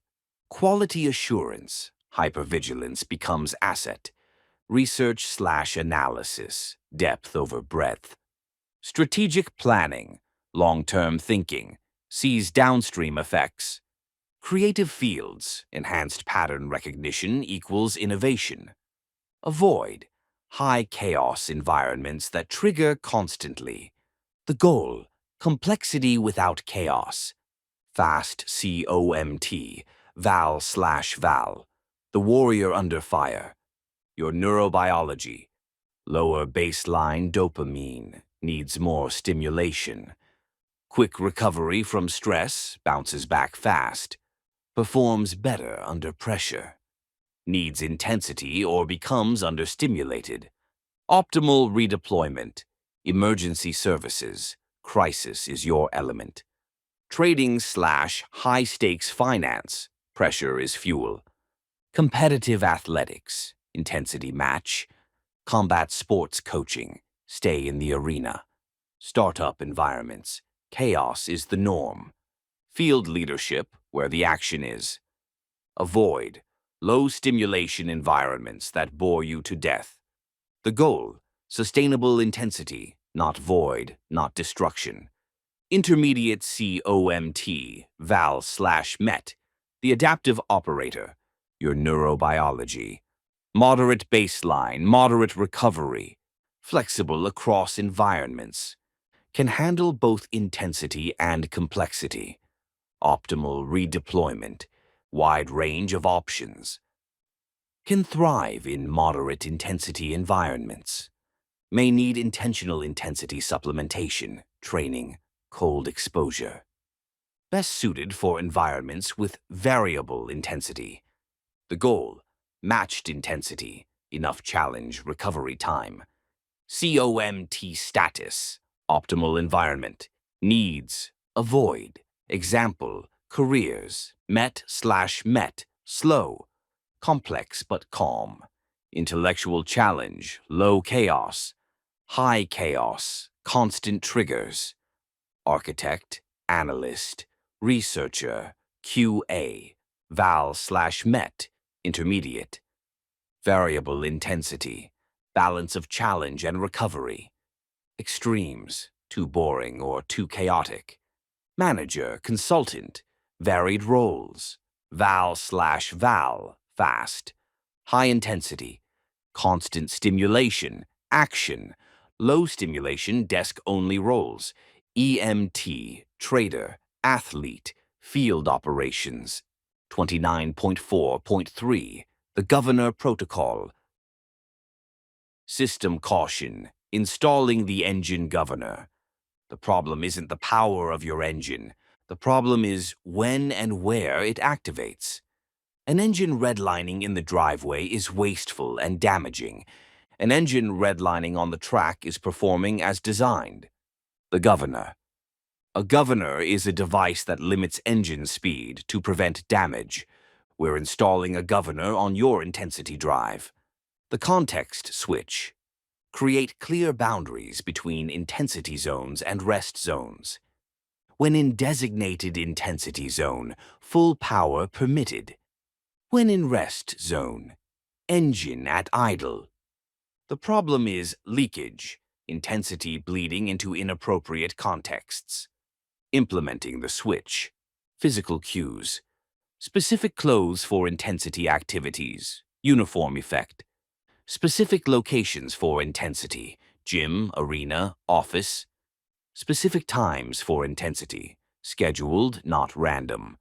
Quality assurance, hypervigilance becomes asset. Research/analysis, depth over breadth. Strategic planning, long-term thinking, sees downstream effects. Creative fields, enhanced pattern recognition equals innovation. Avoid high chaos environments that trigger constantly. The goal, complexity without chaos. Fast COMT, Val/Val. The warrior under fire. Your neurobiology. Lower baseline dopamine, needs more stimulation. Quick recovery from stress, bounces back fast. Performs better under pressure. Needs intensity or becomes understimulated. Optimal redeployment. Emergency services. Crisis is your element. Trading/high-stakes finance. Pressure is fuel. Competitive athletics. Intensity match. Combat sports coaching. Stay in the arena. Startup environments. Chaos is the norm. Field leadership, where the action is. Avoid low-stimulation environments that bore you to death. The goal, sustainable intensity, not void, not destruction. Intermediate COMT, Val/MET, the adaptive operator, your neurobiology. Moderate baseline, moderate recovery, flexible across environments. Can handle both intensity and complexity. Optimal redeployment, wide range of options. Can thrive in moderate intensity environments. May need intentional intensity supplementation, training, cold exposure. Best suited for environments with variable intensity. The goal, matched intensity, enough challenge recovery time. COMT status, optimal environment. Needs, avoid. Example, careers, MET/MET, slow. Complex but calm. Intellectual challenge, low chaos. High chaos, constant triggers. Architect, analyst, researcher, QA. Val/MET, intermediate. Variable intensity, balance of challenge and recovery. Extremes, too boring or too chaotic. Manager, consultant, varied roles. Val/Val, fast. High intensity, constant stimulation, action. Low stimulation, desk-only roles. EMT, trader, athlete, field operations. 29.4.3, the Governor Protocol. System caution, installing the engine governor. The problem isn't the power of your engine. The problem is when and where it activates. An engine redlining in the driveway is wasteful and damaging. An engine redlining on the track is performing as designed. The governor. A governor is a device that limits engine speed to prevent damage. We're installing a governor on your intensity drive. The context switch. Create clear boundaries between intensity zones and rest zones. When in designated intensity zone, full power permitted. When in rest zone, engine at idle. The problem is leakage, intensity bleeding into inappropriate contexts. Implementing the switch. Physical cues. Specific clothes for intensity activities. Uniform effect. Specific locations for intensity. Gym, arena, office. Specific times for intensity. Scheduled, not random.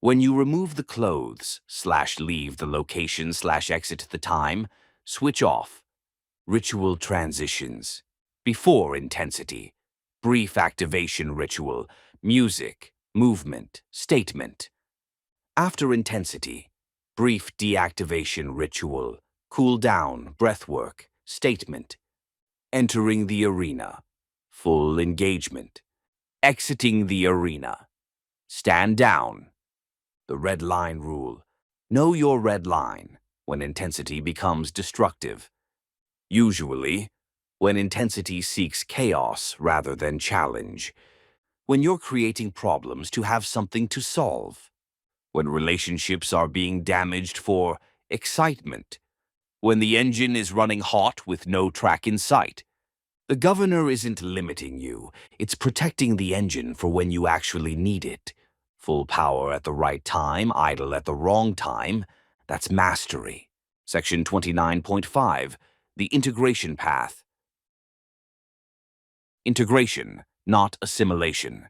When you remove the clothes, /leave the location /exit the time, switch off. Ritual transitions. Before intensity. Brief activation ritual. Music, movement, statement. After intensity. Brief deactivation ritual. Cool down, breathwork, statement. Entering the arena. Full engagement. Exiting the arena. Stand down. The red line rule. Know your red line when intensity becomes destructive. Usually, when intensity seeks chaos rather than challenge. When you're creating problems to have something to solve. When relationships are being damaged for excitement. When the engine is running hot with no track in sight. The governor isn't limiting you, it's protecting the engine for when you actually need it. Full power at the right time, idle at the wrong time. That's mastery. Section 29.5, the integration path. Integration, not assimilation.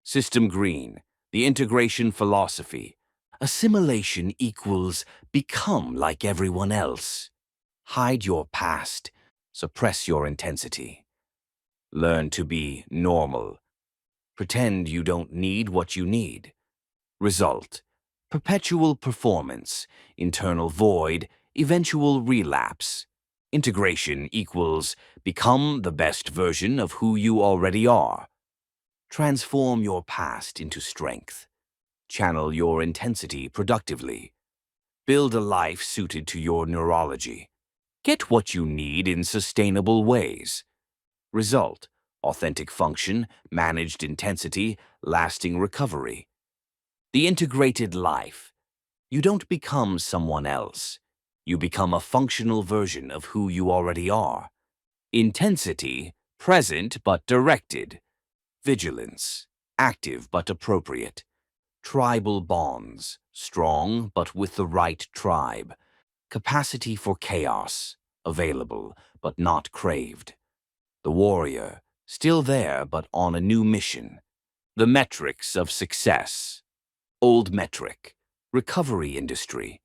System Green, the integration philosophy. Assimilation equals become like everyone else. Hide your past. Suppress your intensity. Learn to be normal. Pretend you don't need what you need. Result: perpetual performance, internal void, eventual relapse. Integration equals become the best version of who you already are. Transform your past into strength. Channel your intensity productively. Build a life suited to your neurology. Get what you need in sustainable ways. Result: authentic function, managed intensity, lasting recovery. The integrated life. You don't become someone else. You become a functional version of who you already are. Intensity, present but directed. Vigilance, active but appropriate. Tribal bonds, strong but with the right tribe. Capacity for chaos, available but not craved. The warrior, still there but on a new mission. The metrics of success. Old metric, recovery industry.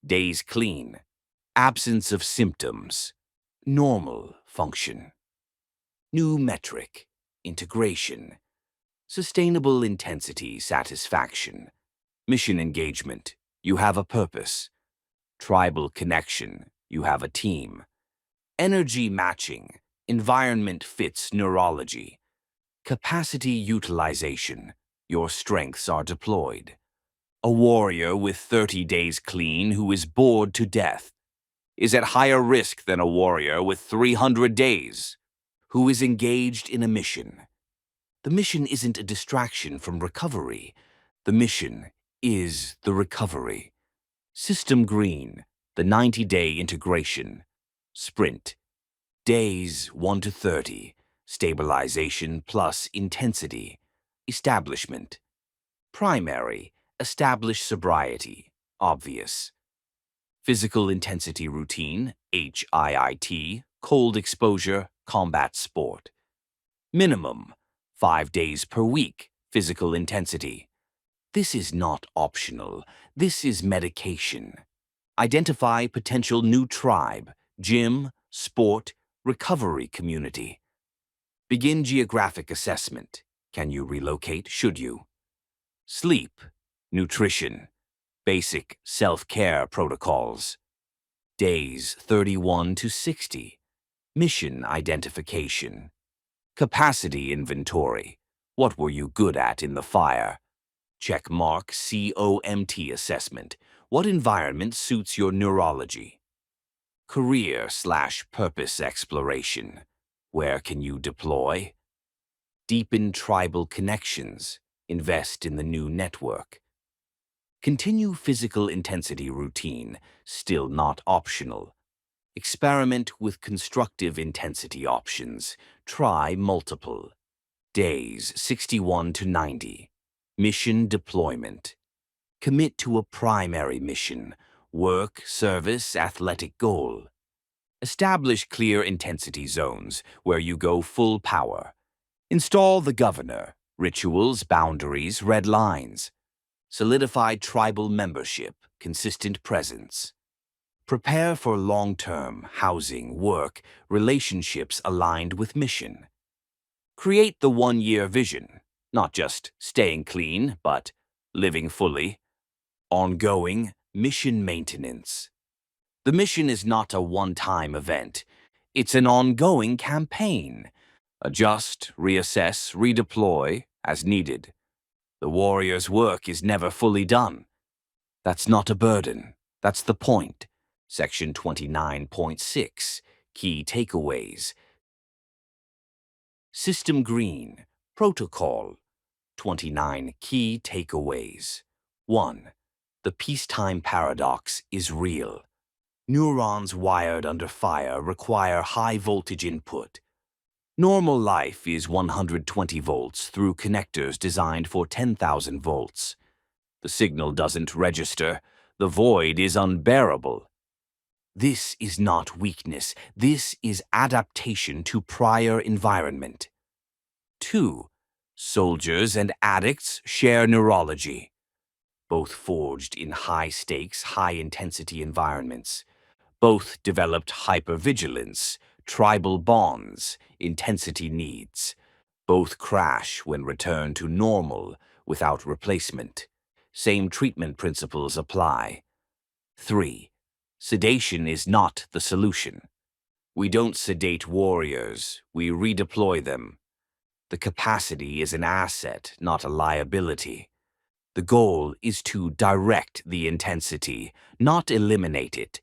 Days clean, absence of symptoms. Normal function. New metric, integration. Sustainable intensity satisfaction. Mission engagement, you have a purpose. Tribal connection, you have a team. Energy matching, environment fits neurology. Capacity utilization, your strengths are deployed. A warrior with 30 days clean who is bored to death is at higher risk than a warrior with 300 days who is engaged in a mission. The mission isn't a distraction from recovery. The mission is the recovery. System Green, the 90-day integration. Sprint. Days 1 to 30. Stabilization plus intensity. Establishment. Primary. Establish sobriety. Obvious. Physical intensity routine. HIIT. Cold exposure. Combat sport. Minimum. 5 days per week. Physical intensity. This is not optional. This is medication. Identify potential new tribe, gym, sport, recovery community. Begin geographic assessment. Can you relocate? Should you? Sleep, nutrition, basic self-care protocols. Days 31 to 60. Mission identification. Capacity inventory. What were you good at in the fire? Check mark COMT assessment. What environment suits your neurology? Career/purpose exploration. Where can you deploy? Deepen tribal connections. Invest in the new network. Continue physical intensity routine, still not optional. Experiment with constructive intensity options. Try multiple. Days 61 to 90. Mission deployment. Commit to a primary mission. Work, service, athletic goal. Establish clear intensity zones where you go full power. Install the governor. Rituals, boundaries, red lines. Solidify tribal membership, consistent presence. Prepare for long-term housing, work, relationships aligned with mission. Create the one-year vision, not just staying clean, but living fully. Ongoing mission maintenance. The mission is not a one-time event. It's an ongoing campaign. Adjust, reassess, redeploy as needed. The warrior's work is never fully done. That's not a burden. That's the point. Section 29.6. Key takeaways. System Green. Protocol. 29 key takeaways. 1. The peacetime paradox is real. Neurons wired under fire require high-voltage input. Normal life is 120 volts through connectors designed for 10,000 volts. The signal doesn't register. The void is unbearable. This is not weakness. This is adaptation to prior environment. 2. Soldiers and addicts share neurology, both forged in high-stakes, high-intensity environments. Both developed hypervigilance, tribal bonds, intensity needs. Both crash when returned to normal without replacement. Same treatment principles apply. 3. Sedation is not the solution. We don't sedate warriors, we redeploy them. The capacity is an asset, not a liability. The goal is to direct the intensity, not eliminate it.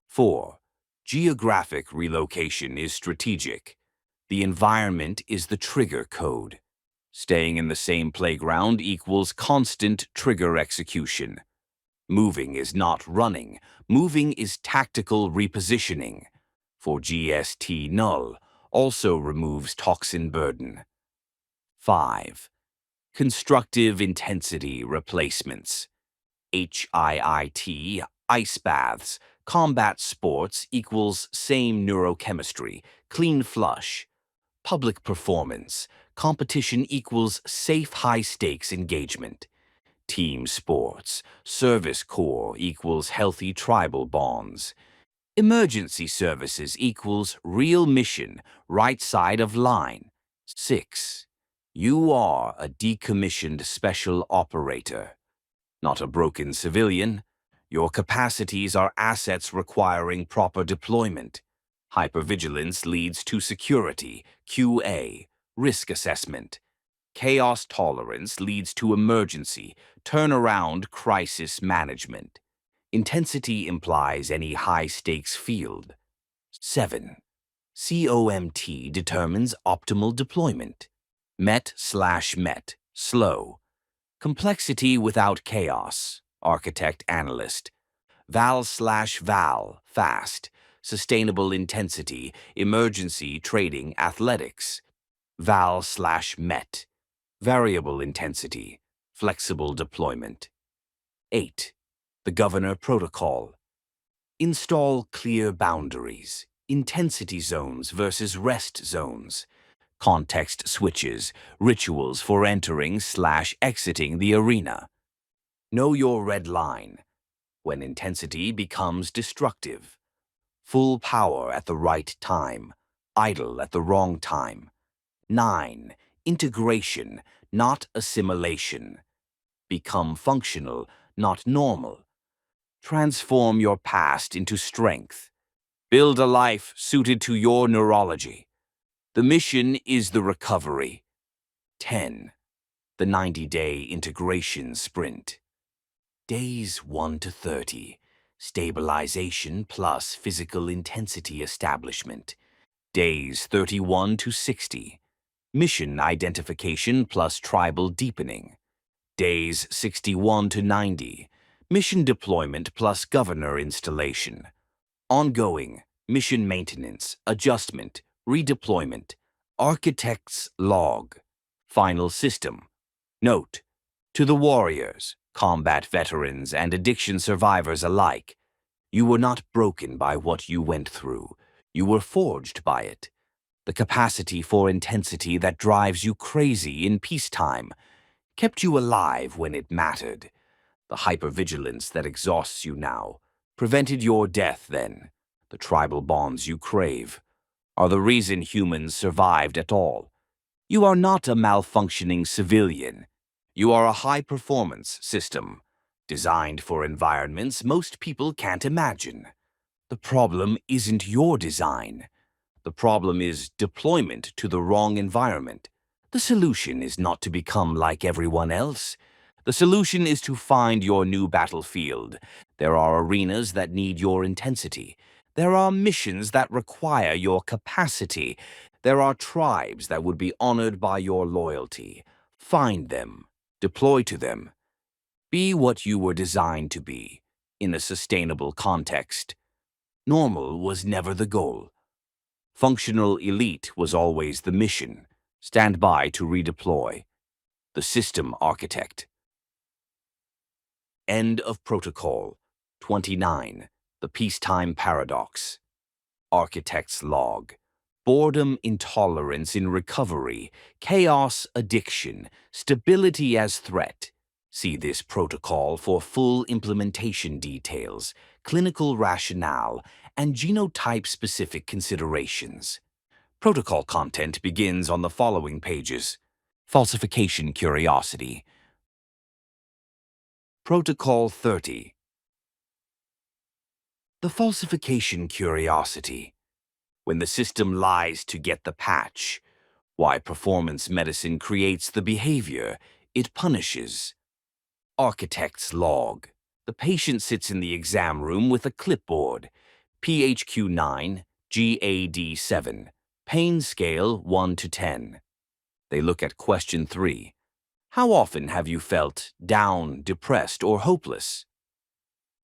4. Geographic relocation is strategic. The environment is the trigger code. Staying in the same playground equals constant trigger execution. Moving is not running. Moving is tactical repositioning. For GST null, also removes toxin burden. 5. Constructive intensity replacements. HIIT, ice baths, combat sports equals same neurochemistry, clean flush. Public performance, competition equals safe high-stakes engagement. Team sports, service corps equals healthy tribal bonds. Emergency services equals real mission, right side of line. 6. You are a decommissioned special operator, not a broken civilian. Your capacities are assets requiring proper deployment. Hypervigilance leads to security, QA, risk assessment. Chaos tolerance leads to emergency, turnaround crisis management. Intensity implies any high-stakes field. 7. COMT determines optimal deployment. MET/MET, slow. Complexity without chaos, architect-analyst. VAL/VAL, fast. Sustainable intensity, emergency trading athletics. VAL/MET, variable intensity, flexible deployment. 8. The Governor Protocol. Install clear boundaries, intensity zones versus rest zones, context switches, rituals for entering/exiting the arena. Know your red line. When intensity becomes destructive. Full power at the right time, idle at the wrong time. 9. Integration, not assimilation. Become functional, not normal. Transform your past into strength. Build a life suited to your neurology. The mission is the recovery. 10. The 90-day integration sprint. Days 1 to 30. stabilization plus physical intensity establishment. Days 31 to 60. Mission identification plus tribal deepening. Days 61 to 90. Mission deployment plus governor installation. Ongoing mission maintenance, adjustment, redeployment. Architect's log. Final system. Note: to the warriors, combat veterans, and addiction survivors alike, you were not broken by what you went through. You were forged by it. The capacity for intensity that drives you crazy in peacetime kept you alive when it mattered. The hypervigilance that exhausts you now prevented your death then. The tribal bonds you crave are the reason humans survived at all. You are not a malfunctioning civilian. You are a high-performance system, designed for environments most people can't imagine. The problem isn't your design. The problem is deployment to the wrong environment. The solution is not to become like everyone else. The solution is to find your new battlefield. There are arenas that need your intensity. There are missions that require your capacity. There are tribes that would be honored by your loyalty. Find them. Deploy to them. Be what you were designed to be, in a sustainable context. Normal was never the goal. Functional elite was always the mission. Stand by to redeploy. The system architect. End of Protocol 29. The Peacetime Paradox. Architect's log. Boredom intolerance in recovery. Chaos addiction. Stability as threat. See this protocol for full implementation details, clinical rationale, and genotype-specific considerations. Protocol content begins on the following pages. Falsification curiosity. Protocol 30. The falsification curiosity. When the system lies to get the patch. Why performance medicine creates the behavior it punishes. Architect's log. The patient sits in the exam room with a clipboard. PHQ 9, GAD 7. Pain scale 1 to 10. They look at question 3. How often have you felt down, depressed, or hopeless?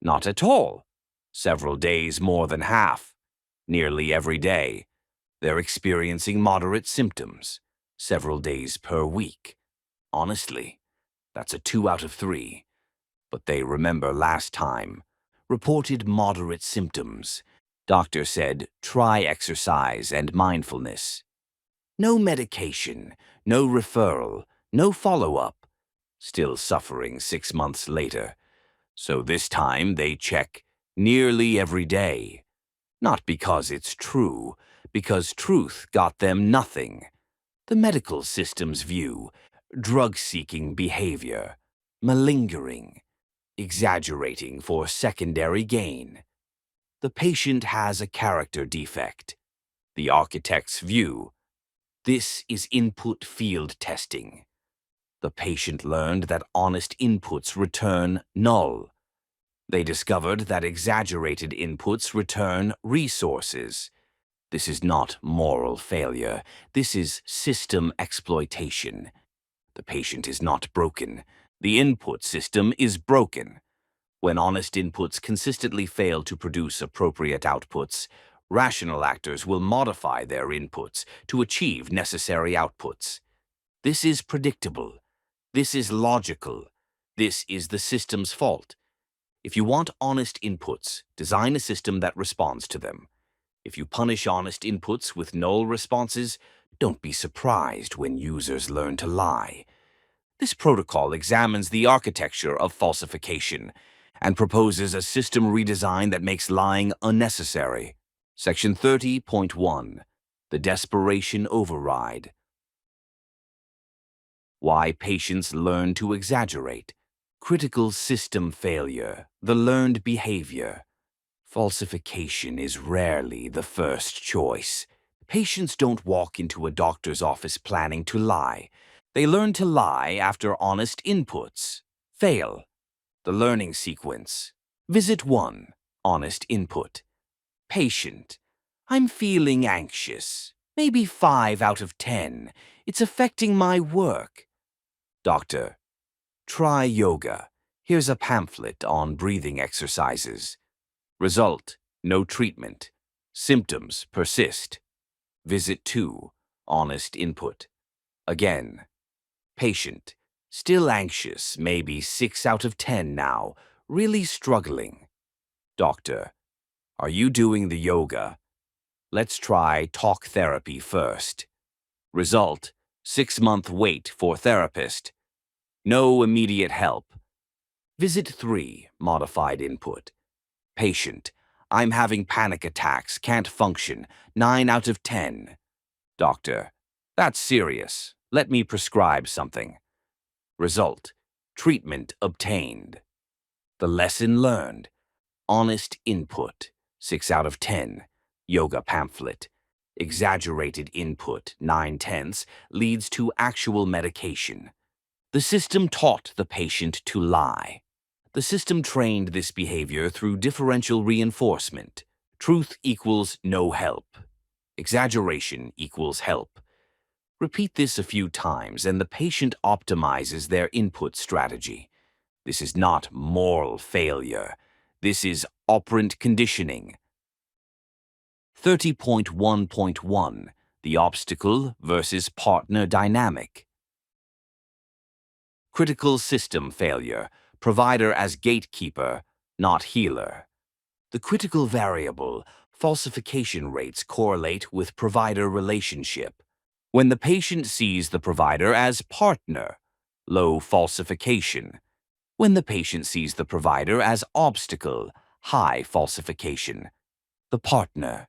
Not at all. Several days more than half. Nearly every day. They're experiencing moderate symptoms. Several days per week. Honestly, that's a 2 out of 3. But they remember last time. Reported moderate symptoms. Doctor said, try exercise and mindfulness. No medication, no referral, no follow-up. Still suffering 6 months later. So this time they check nearly every day. Not because it's true, because truth got them nothing. The medical system's view, drug-seeking behavior, malingering, exaggerating for secondary gain. The patient has a character defect. The architect's view. This is input field testing. The patient learned that honest inputs return null. They discovered that exaggerated inputs return resources. This is not moral failure. This is system exploitation. The patient is not broken. The input system is broken. When honest inputs consistently fail to produce appropriate outputs, rational actors will modify their inputs to achieve necessary outputs. This is predictable. This is logical. This is the system's fault. If you want honest inputs, design a system that responds to them. If you punish honest inputs with null responses, don't be surprised when users learn to lie. This protocol examines the architecture of falsification and proposes a system redesign that makes lying unnecessary. Section 30.1. The Desperation Override. Why patients learn to exaggerate. Critical system failure, the learned behavior. Falsification is rarely the first choice. Patients don't walk into a doctor's office planning to lie. They learn to lie after honest inputs. Fail. The learning sequence. Visit 1. Honest input. Patient. I'm feeling anxious. Maybe 5 out of 10. It's affecting my work. Doctor. Try yoga. Here's a pamphlet on breathing exercises. Result. No treatment. Symptoms persist. Visit 2. Honest input. Again. Patient. Still anxious, maybe 6 out of 10 now. Really struggling. Doctor. Are you doing the yoga? Let's try talk therapy first. Result. 6-month wait for therapist. No immediate help. Visit 3. Modified input. Patient. I'm having panic attacks, can't function. 9 out of 10. Doctor. That's serious. Let me prescribe something. Result. Treatment obtained. The lesson learned. Honest input. 6 out of 10. Yoga pamphlet. Exaggerated input, 9/10, leads to actual medication. The system taught the patient to lie. The system trained this behavior through differential reinforcement. Truth equals no help. Exaggeration equals help. Repeat this a few times and the patient optimizes their input strategy. This is not moral failure. This is operant conditioning. 30.1.1 The Obstacle versus Partner Dynamic. Critical system failure. Provider as gatekeeper, not healer. The critical variable, falsification rates correlate with provider relationship. When the patient sees the provider as partner, low falsification. When the patient sees the provider as obstacle, high falsification. The partner,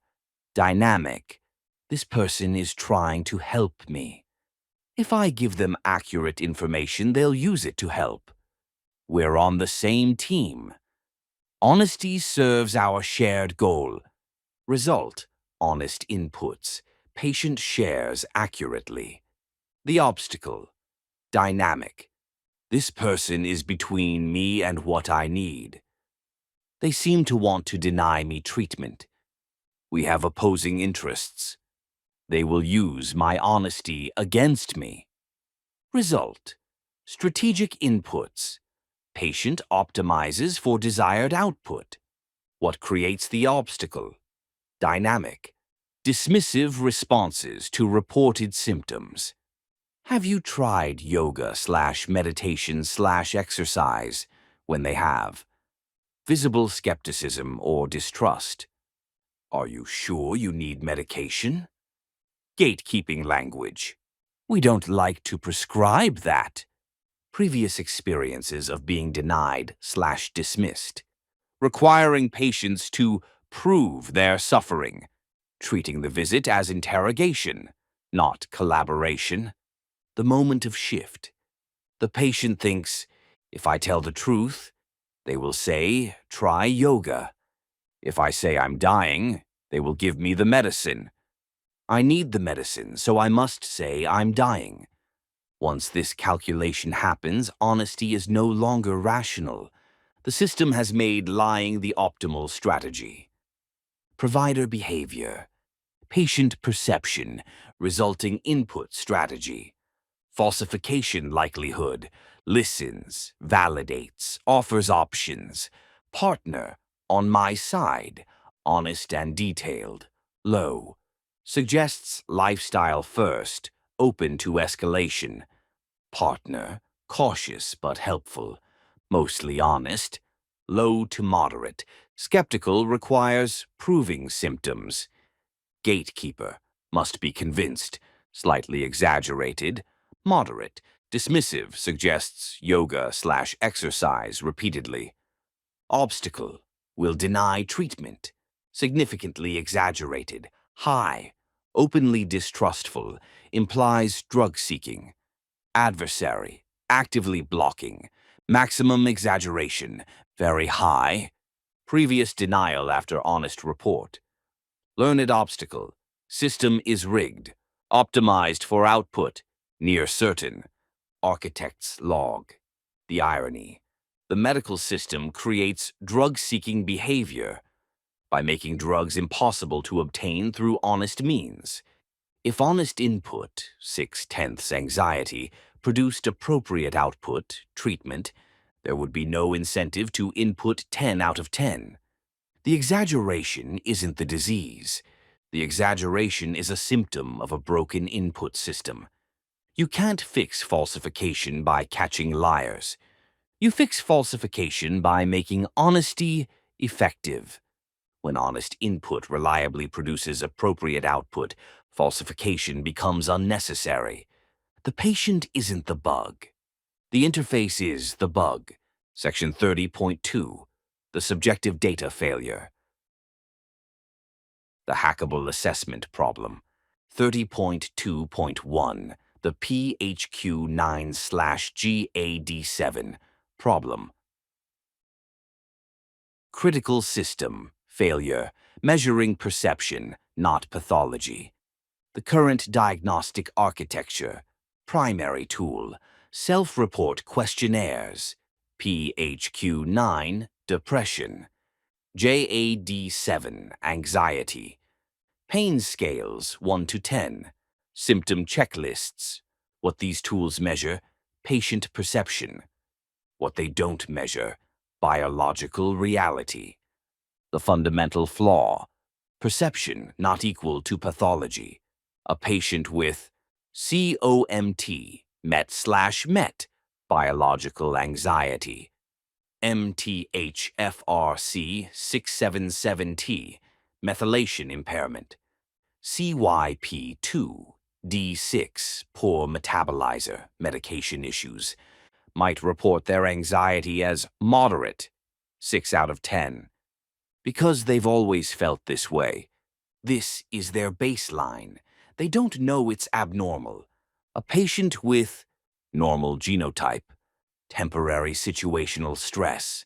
dynamic. This person is trying to help me. If I give them accurate information, they'll use it to help. We're on the same team. Honesty serves our shared goal. Result, honest inputs. Patient shares accurately. The obstacle, dynamic. This person is between me and what I need. They seem to want to deny me treatment. We have opposing interests. They will use my honesty against me. Result, strategic inputs. Patient optimizes for desired output. What creates the obstacle? Dynamic. Dismissive responses to reported symptoms. Have you tried yoga/meditation/exercise when they have? Visible skepticism or distrust. Are you sure you need medication? Gatekeeping language. We don't like to prescribe that. Previous experiences of being denied/dismissed. Requiring patients to prove their suffering. Treating the visit as interrogation, not collaboration. The moment of shift. The patient thinks, if I tell the truth, they will say, try yoga. If I say I'm dying, they will give me the medicine. I need the medicine, so I must say I'm dying. Once this calculation happens, honesty is no longer rational. The system has made lying the optimal strategy. Provider behavior. Patient perception, resulting input strategy. Falsification likelihood. Listens, validates, offers options. Partner, on my side, honest and detailed. Low. Suggests lifestyle first, open to escalation. Partner, cautious but helpful. Mostly honest. Low to moderate. Skeptical requires proving symptoms. Gatekeeper, must be convinced. Slightly exaggerated. Moderate. Dismissive suggests yoga/exercise repeatedly. Obstacle, will deny treatment. Significantly exaggerated. High. Openly distrustful, implies drug seeking. Adversary, actively blocking. Maximum exaggeration, very high. Previous denial after honest report. Learned obstacle, system is rigged. Optimized for output, near certain. Architect's log. The irony. The medical system creates drug-seeking behavior by making drugs impossible to obtain through honest means. If honest input, 6/10 anxiety, produced appropriate output, treatment, there would be no incentive to input 10 out of 10. The exaggeration isn't the disease. The exaggeration is a symptom of a broken input system. You can't fix falsification by catching liars. You fix falsification by making honesty effective. When honest input reliably produces appropriate output, falsification becomes unnecessary. The patient isn't the bug. The interface is the bug. Section 30.2, the subjective data failure. The hackable assessment problem. 30.2.1, the PHQ9/GAD7 problem. Critical system failure, measuring perception, not pathology. The current diagnostic architecture. Primary tool, self-report questionnaires. PHQ9, depression. JAD7, anxiety. Pain scales, 1 to 10. Symptom checklists. What these tools measure, patient perception. What they don't measure, biological reality. The fundamental flaw, perception not equal to pathology. A patient with COMT, MET/MET, biological anxiety. MTHFRC 677T, methylation impairment. CYP2, D6, poor metabolizer, medication issues, might report their anxiety as moderate, 6 out of 10. Because they've always felt this way. This is their baseline. They don't know it's abnormal. A patient with normal genotype, temporary situational stress,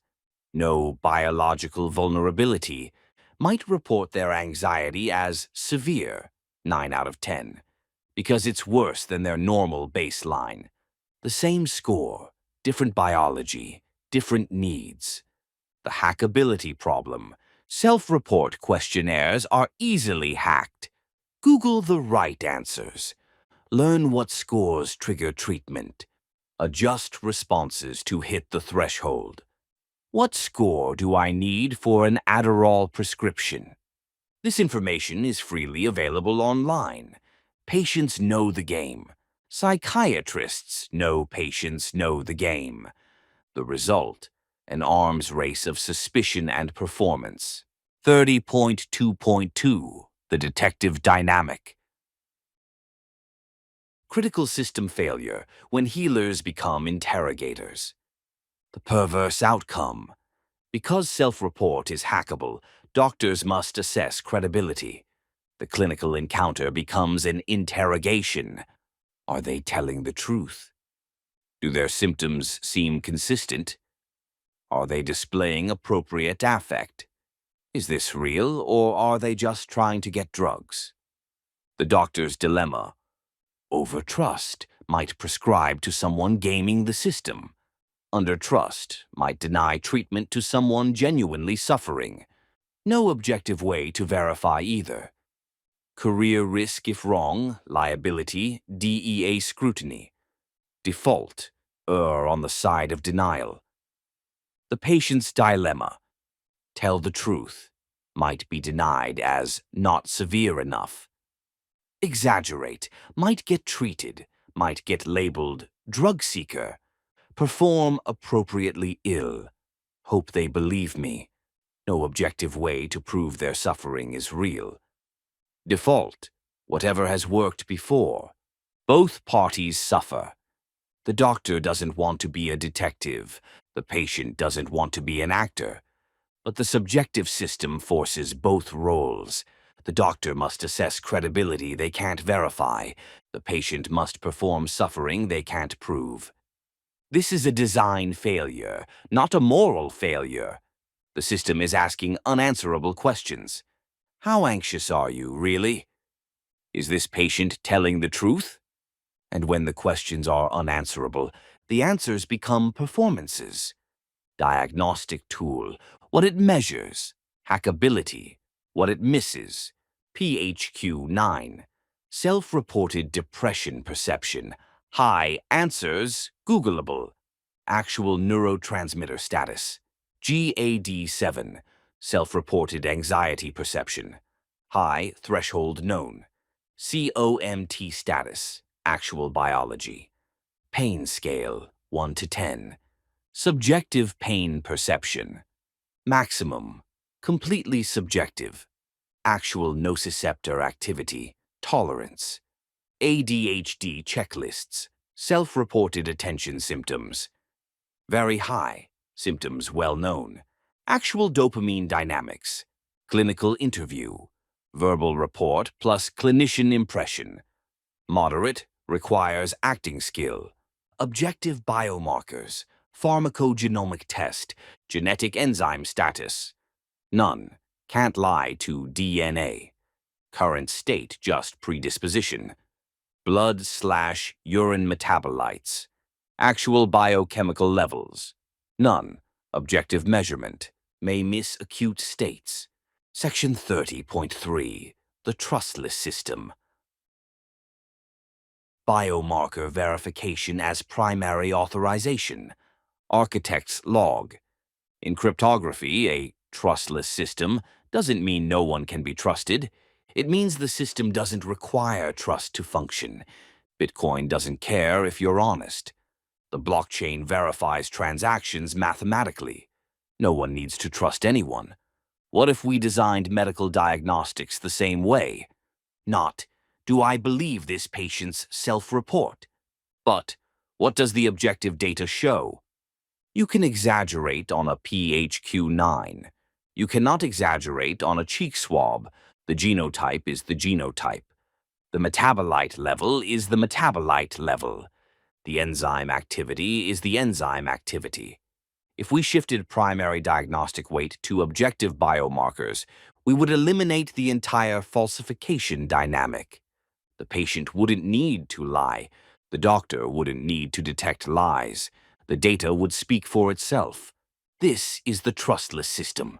no biological vulnerability, might report their anxiety as severe, 9 out of 10, because it's worse than their normal baseline. The same score, different biology, different needs. The hackability problem. Self-report questionnaires are easily hacked. Google the right answers. Learn what scores trigger treatment. Adjust responses to hit the threshold. What score do I need for an Adderall prescription? This information is freely available online. Patients know the game. Psychiatrists know patients know the game. The result, an arms race of suspicion and performance. 30.2.2, the detective dynamic. Critical system failure when healers become interrogators. The perverse outcome. Because self-report is hackable, doctors must assess credibility. The clinical encounter becomes an interrogation. Are they telling the truth? Do their symptoms seem consistent? Are they displaying appropriate affect? Is this real, or are they just trying to get drugs? The doctor's dilemma. Overtrust might prescribe to someone gaming the system. Undertrust might deny treatment to someone genuinely suffering. No objective way to verify either. Career risk if wrong, liability, DEA scrutiny. Default, err on the side of denial. The patient's dilemma. Tell the truth, might be denied as not severe enough. Exaggerate, might get treated, might get labeled drug seeker. Perform appropriately ill. Hope they believe me. No objective way to prove their suffering is real. Default, whatever has worked before. Both parties suffer. The doctor doesn't want to be a detective. The patient doesn't want to be an actor. But the subjective system forces both roles. The doctor must assess credibility they can't verify. The patient must perform suffering they can't prove. This is a design failure, not a moral failure. The system is asking unanswerable questions. How anxious are you, really? Is this patient telling the truth? And when the questions are unanswerable, the answers become performances. Diagnostic tool, what it measures. Hackability, what it misses. PHQ-9, self-reported depression perception. High answers, Googleable. Actual neurotransmitter status. GAD-7, self-reported anxiety perception. High threshold known. COMT status, actual biology. Pain scale, 1 to 10. Subjective pain perception. Maximum, completely subjective. Actual nociceptor activity, tolerance. ADHD checklists, self-reported attention symptoms. Very high, symptoms well known. Actual dopamine dynamics, clinical interview. Verbal report plus clinician impression. Moderate, requires acting skill. Objective biomarkers, pharmacogenomic test, genetic enzyme status. None, can't lie to DNA. Current state, just predisposition. Blood/urine metabolites. Actual biochemical levels. None, objective measurement, may miss acute states. Section 30.3, the trustless system. Biomarker verification as primary authorization. Architect's log. In cryptography, a trustless system doesn't mean no one can be trusted. It means the system doesn't require trust to function. Bitcoin doesn't care if you're honest. The blockchain verifies transactions mathematically. No one needs to trust anyone. What if we designed medical diagnostics the same way? Not, do I believe this patient's self-report? But, what does the objective data show? You can exaggerate on a PHQ-9. You cannot exaggerate on a cheek swab. The genotype is the genotype. The metabolite level is the metabolite level. The enzyme activity is the enzyme activity. If we shifted primary diagnostic weight to objective biomarkers, we would eliminate the entire falsification dynamic. The patient wouldn't need to lie. The doctor wouldn't need to detect lies. The data would speak for itself. This is the trustless system.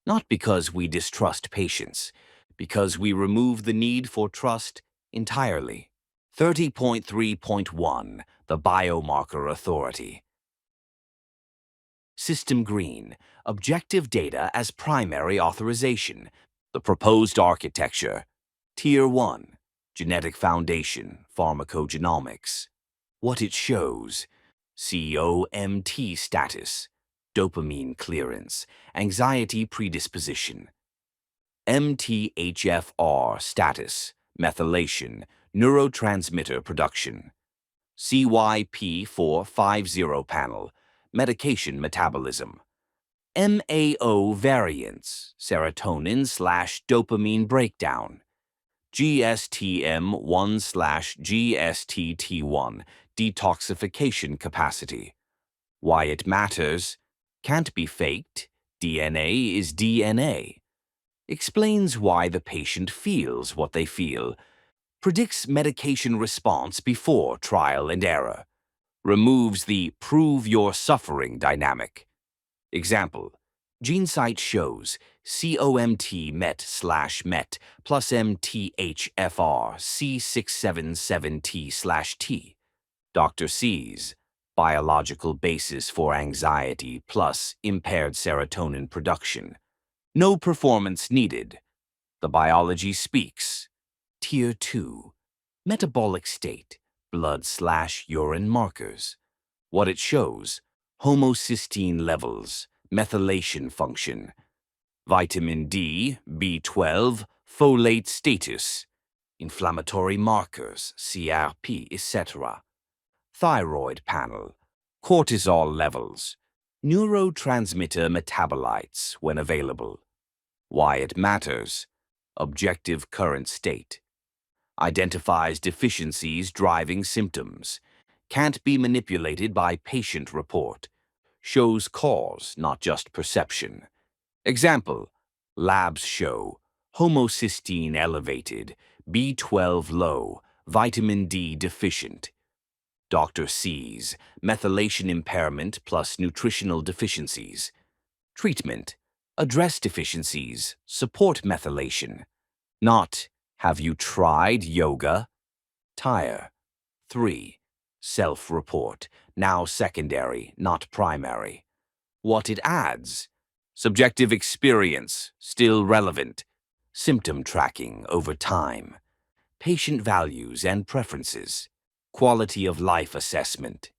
Not because we distrust patients, because we remove the need for trust entirely. 30.3.1, the Biomarker Authority. System Green, objective data as primary authorization. The proposed architecture. Tier 1, genetic foundation, pharmacogenomics. What it shows. COMT status, dopamine clearance, anxiety predisposition. MTHFR status, methylation, neurotransmitter production. CYP450 panel, medication metabolism. MAO variants, serotonin/dopamine breakdown. GSTM1/GSTT1, detoxification capacity. Why it matters, can't be faked, DNA is DNA. Explains why the patient feels what they feel. Predicts medication response before trial and error. Removes the prove you're suffering dynamic. Example, GeneSight shows COMT MET/MET plus MTHFR C677T/T. Doctor sees biological basis for anxiety plus impaired serotonin production. No performance needed. The biology speaks. Tier 2, metabolic state, blood/urine markers. What it shows, homocysteine levels, methylation function, vitamin D, B12, folate status, inflammatory markers, CRP, etc. Thyroid panel, cortisol levels, neurotransmitter metabolites when available. Why it matters, objective current state. Identifies deficiencies driving symptoms. Can't be manipulated by patient report. Shows cause, not just perception. Example, labs show homocysteine elevated, B12 low, vitamin D deficient. Doctor sees methylation impairment plus nutritional deficiencies. Treatment: address deficiencies, support methylation. Not, have you tried yoga? Tire. 3. Self-report, now secondary, not primary. What it adds: subjective experience, still relevant. Symptom tracking over time. Patient values and preferences. Quality of life assessment.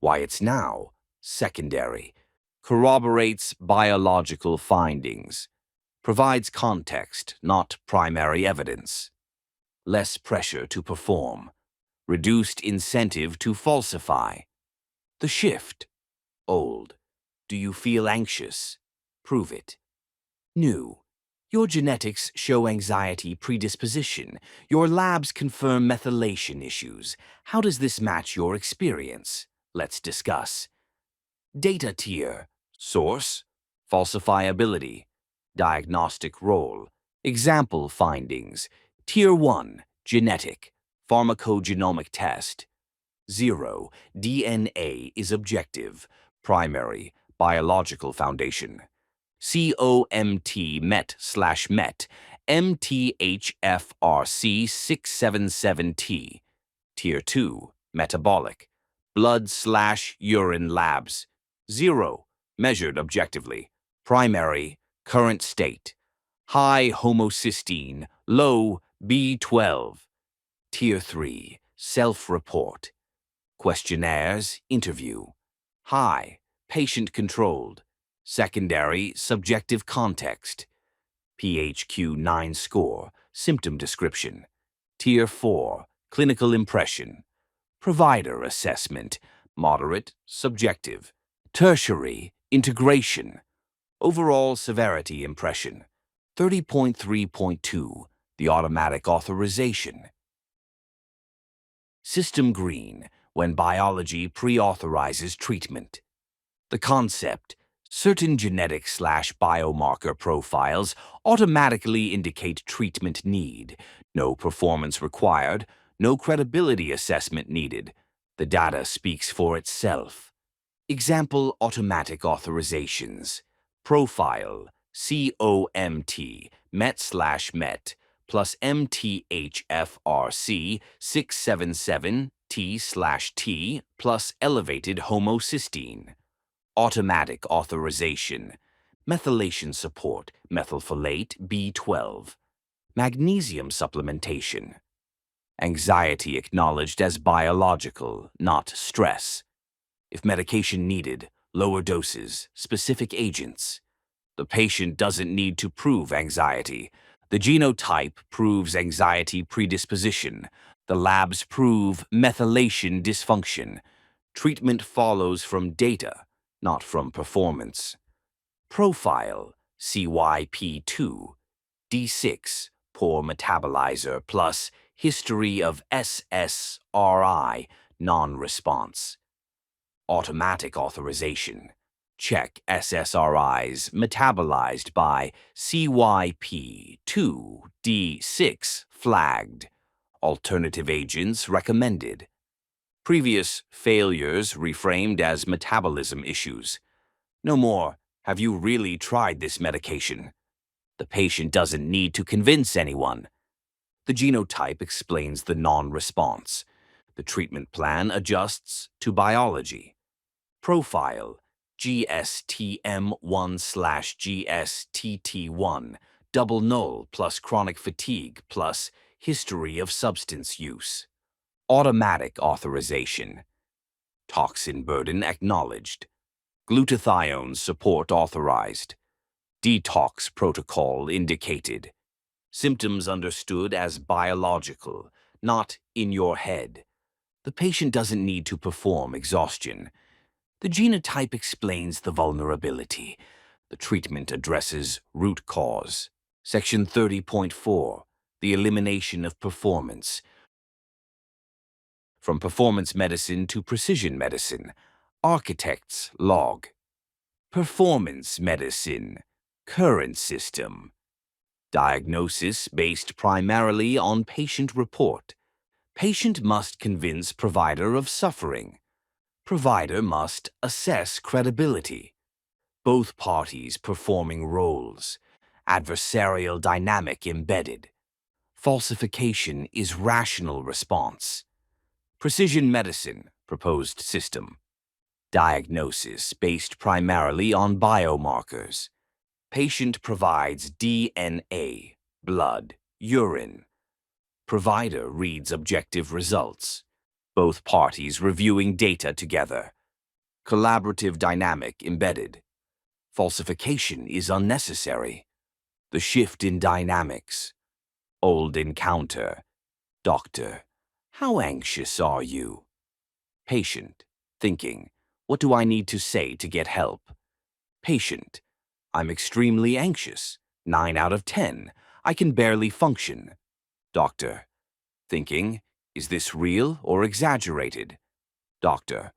Why it's now secondary. Corroborates biological findings. Provides context, not primary evidence. Less pressure to perform. Reduced incentive to falsify. The shift. Old. Do you feel anxious? Prove it. New. Your genetics show anxiety predisposition. Your labs confirm methylation issues. How does this match your experience? Let's discuss. Data tier. Source. Falsifiability. Diagnostic role. Example findings. Tier 1. Genetic. Pharmacogenomic test. 0. DNA is objective. Primary. Biological foundation. COMT MET/MET, MTHFRC677T. Tier 2. Metabolic. Blood/urine labs. 0. Measured objectively. Primary. Current state. High homocysteine, low B12. Tier 3. Self-report. Questionnaires, interview. High. Patient-controlled. Secondary, subjective context. PHQ-9 score, symptom description. Tier 4, clinical impression. Provider assessment, moderate, subjective. Tertiary, integration. Overall severity impression. 30.3.2, the automatic authorization. System green, when biology pre-authorizes treatment. The concept: certain genetic/biomarker profiles automatically indicate treatment need. No performance required, no credibility assessment needed. The data speaks for itself. Example automatic authorizations. Profile: COMT MET/MET plus MTHFRC 677T/T plus elevated homocysteine. Automatic authorization. Methylation support, methylfolate B12. Magnesium supplementation. Anxiety acknowledged as biological, not stress. If medication needed, lower doses, specific agents. The patient doesn't need to prove anxiety. The genotype proves anxiety predisposition. The labs prove methylation dysfunction. Treatment follows from data, not from performance. Profile: CYP2, D6, poor metabolizer plus history of SSRI, non-response. Automatic authorization. Check SSRIs metabolized by CYP2D6 flagged. Alternative agents recommended. Previous failures reframed as metabolism issues. No more, have you really tried this medication? The patient doesn't need to convince anyone. The genotype explains the non-response. The treatment plan adjusts to biology. Profile: GSTM1/GSTT1, double null plus chronic fatigue plus history of substance use. Automatic authorization. Toxin burden acknowledged. Glutathione support authorized. Detox protocol indicated. Symptoms understood as biological, not in your head. The patient doesn't need to perform exhaustion. The genotype explains the vulnerability. The treatment addresses root cause. Section 30.4, the elimination of performance. From performance medicine to precision medicine. Architect's log. Performance medicine. Current system. Diagnosis based primarily on patient report. Patient must convince provider of suffering. Provider must assess credibility. Both parties performing roles. Adversarial dynamic embedded. Falsification is rational response. Precision medicine, proposed system. Diagnosis based primarily on biomarkers. Patient provides DNA, blood, urine. Provider reads objective results. Both parties reviewing data together. Collaborative dynamic embedded. Falsification is unnecessary. The shift in dynamics. Old encounter. Doctor, how anxious are you? Patient, thinking, what do I need to say to get help? Patient, I'm extremely anxious. 9 out of 10. I can barely function. Doctor, thinking, is this real or exaggerated? Doctor,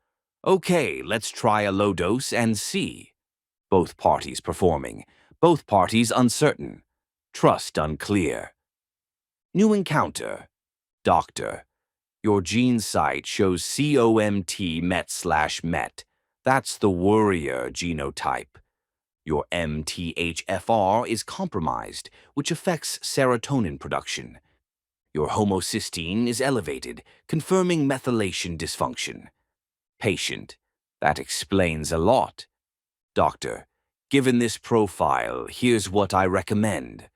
okay, let's try a low dose and see. Both parties performing. Both parties uncertain. Trust unclear. New encounter. Doctor, your gene site shows COMT MET/MET. That's the worrier genotype. Your MTHFR is compromised, which affects serotonin production. Your homocysteine is elevated, confirming methylation dysfunction. Patient, that explains a lot. Doctor, given this profile, here's what I recommend.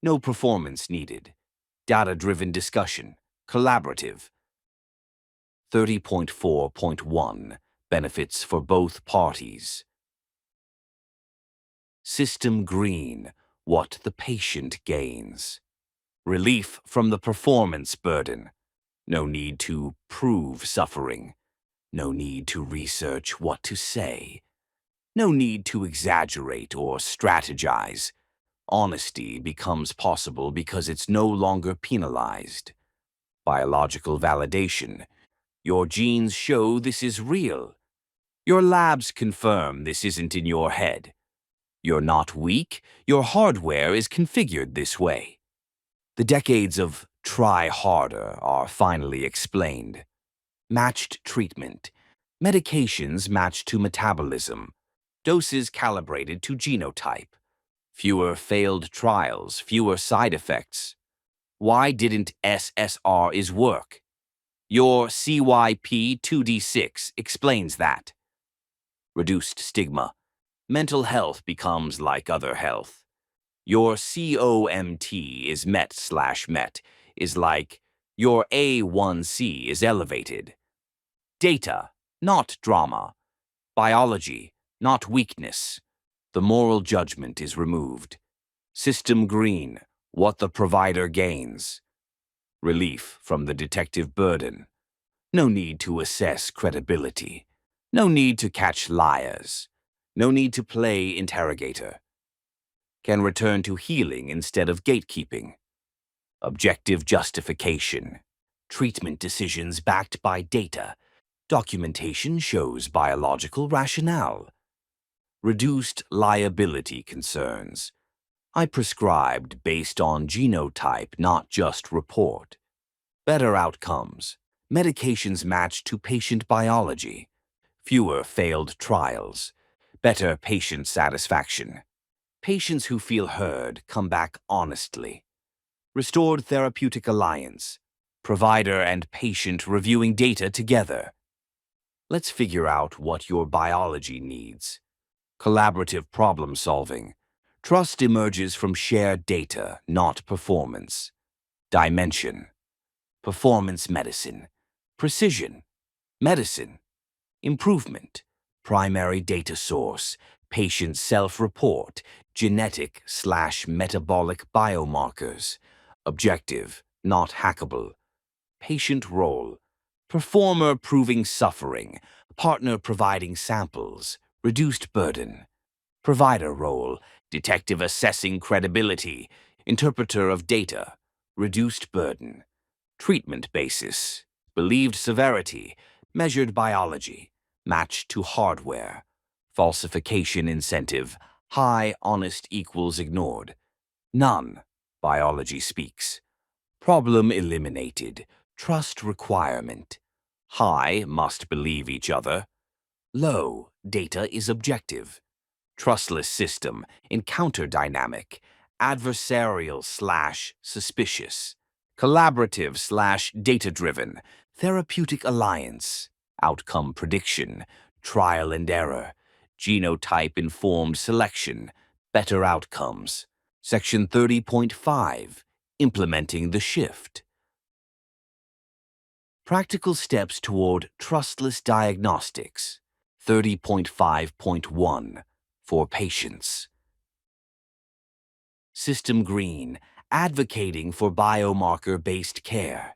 No performance needed. Data-driven discussion. Collaborative. 30.4.1 Benefits for both parties. System green. What the patient gains. Relief from the performance burden. No need to prove suffering. No need to research what to say. No need to exaggerate or strategize. Honesty becomes possible because it's no longer penalized. Biological validation. Your genes show this is real. Your labs confirm this isn't in your head. You're not weak. Your hardware is configured this way. The decades of try harder are finally explained. Matched treatment. Medications matched to metabolism. Doses calibrated to genotype. Fewer failed trials, fewer side effects. Why didn't SSRIs work? Your CYP2D6 explains that. Reduced stigma. Mental health becomes like other health. Your COMT is MET/MET is like your A1C is elevated. Data, not drama. Biology, not weakness. The moral judgment is removed. System green, what the provider gains. Relief from the detective burden. No need to assess credibility. No need to catch liars. No need to play interrogator. Can return to healing instead of gatekeeping. Objective justification. Treatment decisions backed by data. Documentation shows biological rationale. Reduced liability concerns. I prescribed based on genotype, not just report. Better outcomes. Medications matched to patient biology. Fewer failed trials. Better patient satisfaction. Patients who feel heard come back honestly. Restored therapeutic alliance. Provider and patient reviewing data together. Let's figure out what your biology needs. Collaborative problem solving. Trust emerges from shared data, not performance. Dimension. Performance medicine. Precision. Medicine. Improvement. Primary data source. Patient self-report. Genetic/metabolic biomarkers. Objective, not hackable. Patient role. Performer proving suffering. Partner providing samples. Reduced burden. Provider role. Detective assessing credibility. Interpreter of data. Reduced burden. Treatment basis. Believed severity. Measured biology. Matched to hardware. Falsification incentive. High honest equals ignored. None. Biology speaks. Problem eliminated. trust requirement. High, must believe each other. Low, data is objective. Trustless system, encounter dynamic, adversarial/suspicious, collaborative/data-driven, therapeutic alliance, outcome prediction, trial and error, genotype-informed selection, better outcomes. Section 30.5, implementing the shift. Practical steps toward trustless diagnostics. 30.5.1 for patients. System Green, advocating for biomarker-based care.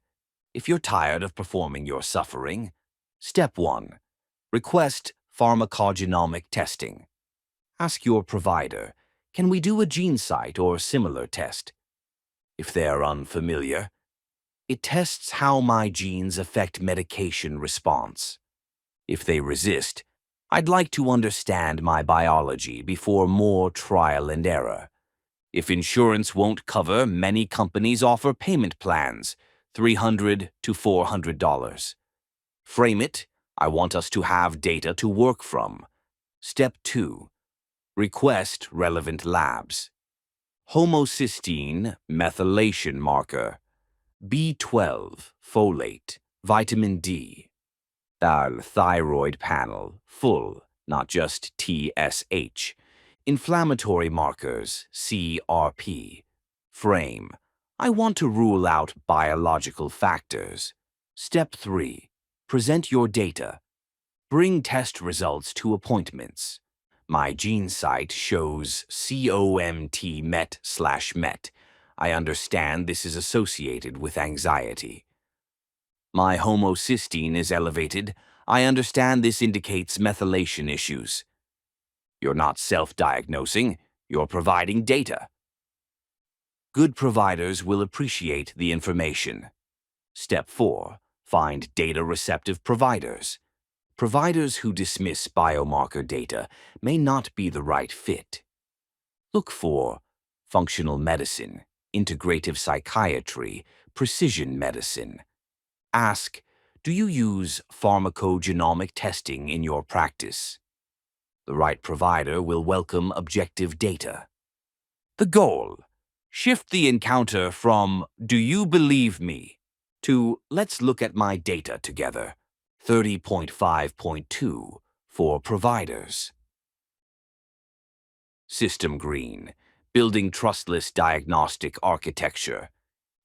If you're tired of performing your suffering, Step 1. Request pharmacogenomic testing. Ask your provider, can we do a GeneSight or similar test? If they're unfamiliar, it tests how my genes affect medication response. If they resist, I'd like to understand my biology before more trial and error. If insurance won't cover, many companies offer payment plans, $300 to $400. Frame it, I want us to have data to work from. Step 2. Request relevant labs. Homocysteine methylation marker, B12, folate, vitamin D. Thyroid panel, full, not just TSH. Inflammatory markers, CRP. Frame. I want to rule out biological factors. Step 3. Present your data. Bring test results to appointments. My GeneSight shows COMT met/met. I understand this is associated with anxiety. My homocysteine is elevated. I understand this indicates methylation issues. You're not self-diagnosing, you're providing data. Good providers will appreciate the information. Step 4. Find data-receptive providers. Providers who dismiss biomarker data may not be the right fit. Look for functional medicine, integrative psychiatry, precision medicine. Ask, do you use pharmacogenomic testing in your practice? The right provider will welcome objective data. The goal: shift the encounter from "do you believe me" to "let's look at my data together." 30.5.2 for providers. System Green, building trustless diagnostic architecture.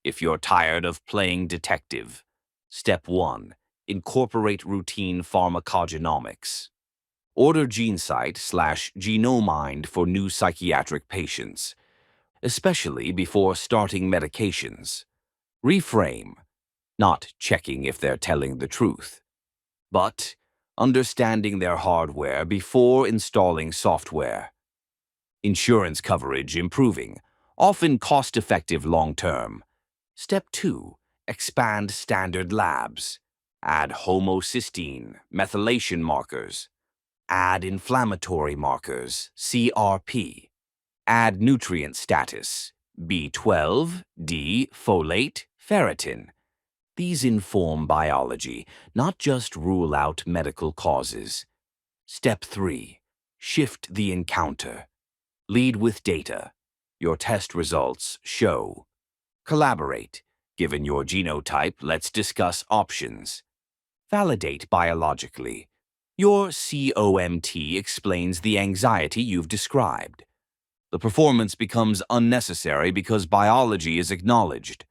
If you're tired of playing detective, Step 1. Incorporate routine pharmacogenomics. Order GeneSight/Genomind for new psychiatric patients, especially before starting medications. Reframe, not checking if they're telling the truth, but understanding their hardware before installing software. Insurance coverage improving, often cost-effective long-term. Step 2. Expand standard labs. Add homocysteine, methylation markers. Add inflammatory markers, CRP. Add nutrient status, B12, D, folate, ferritin. These inform biology, not just rule out medical causes. Step 3. Shift the encounter. Lead with data. Your test results show. Collaborate. Given your genotype, let's discuss options. Validate biologically. Your COMT explains the anxiety you've described. The performance becomes unnecessary because biology is acknowledged.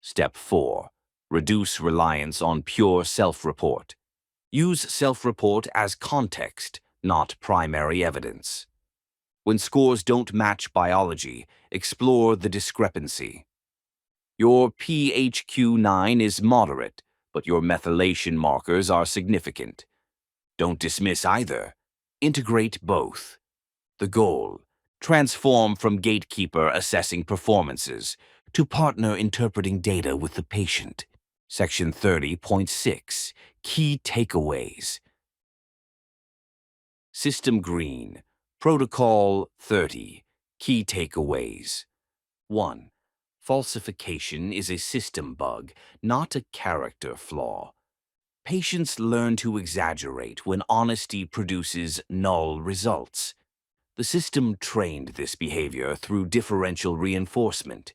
Step 4. Reduce reliance on pure self-report. Use self-report as context, not primary evidence. When scores don't match biology, explore the discrepancy. Your PHQ-9 is moderate, but your methylation markers are significant. Don't dismiss either. Integrate both. The goal: transform from gatekeeper assessing performances to partner interpreting data with the patient. Section 30.6. Key takeaways. System Green. Protocol 30. Key takeaways. 1. Falsification is a system bug, not a character flaw. Patients learn to exaggerate when honesty produces null results. The system trained this behavior through differential reinforcement.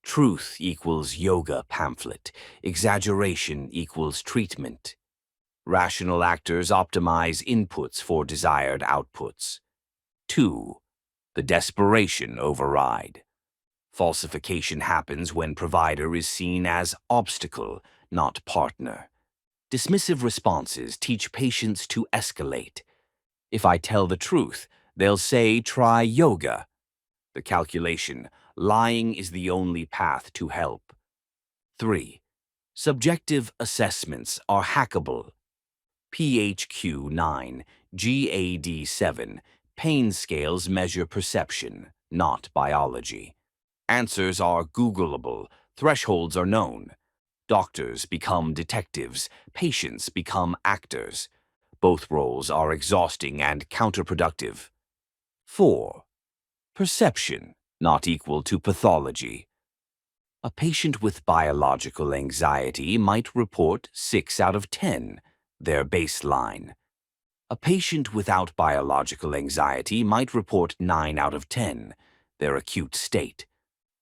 Truth equals yoga pamphlet. Exaggeration equals treatment. Rational actors optimize inputs for desired outputs. 2. The desperation override. Falsification happens when provider is seen as obstacle, not partner. Dismissive responses teach patients to escalate. If I tell the truth, they'll say try yoga. The calculation, lying is the only path to help. 3. Subjective assessments are hackable. PHQ-9, GAD-7, pain scales measure perception, not biology. Answers are Googleable, thresholds are known. Doctors become detectives, patients become actors. Both roles are exhausting and counterproductive. 4. Perception, not equal to pathology. A patient with biological anxiety might report 6 out of 10, their baseline. A patient without biological anxiety might report 9 out of 10, their acute state.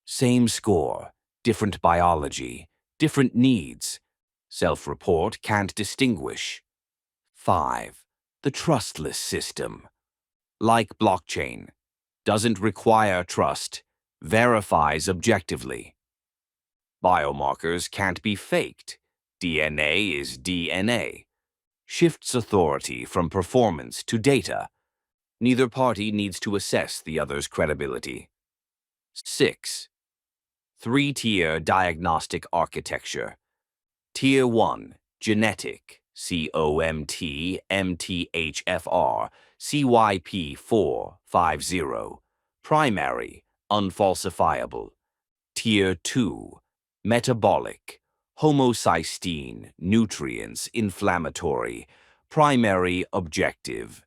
Same score, different biology, different needs. Self-report can't distinguish. 5. The trustless system. Like blockchain, doesn't require trust, verifies objectively. Biomarkers can't be faked. DNA is DNA. Shifts authority from performance to data. Neither party needs to assess the other's credibility. 6. Three-tier diagnostic architecture. Tier 1, genetic, COMT, MTHFR, CYP450. Primary, unfalsifiable. Tier 2, metabolic, homocysteine, nutrients, inflammatory. Primary, objective.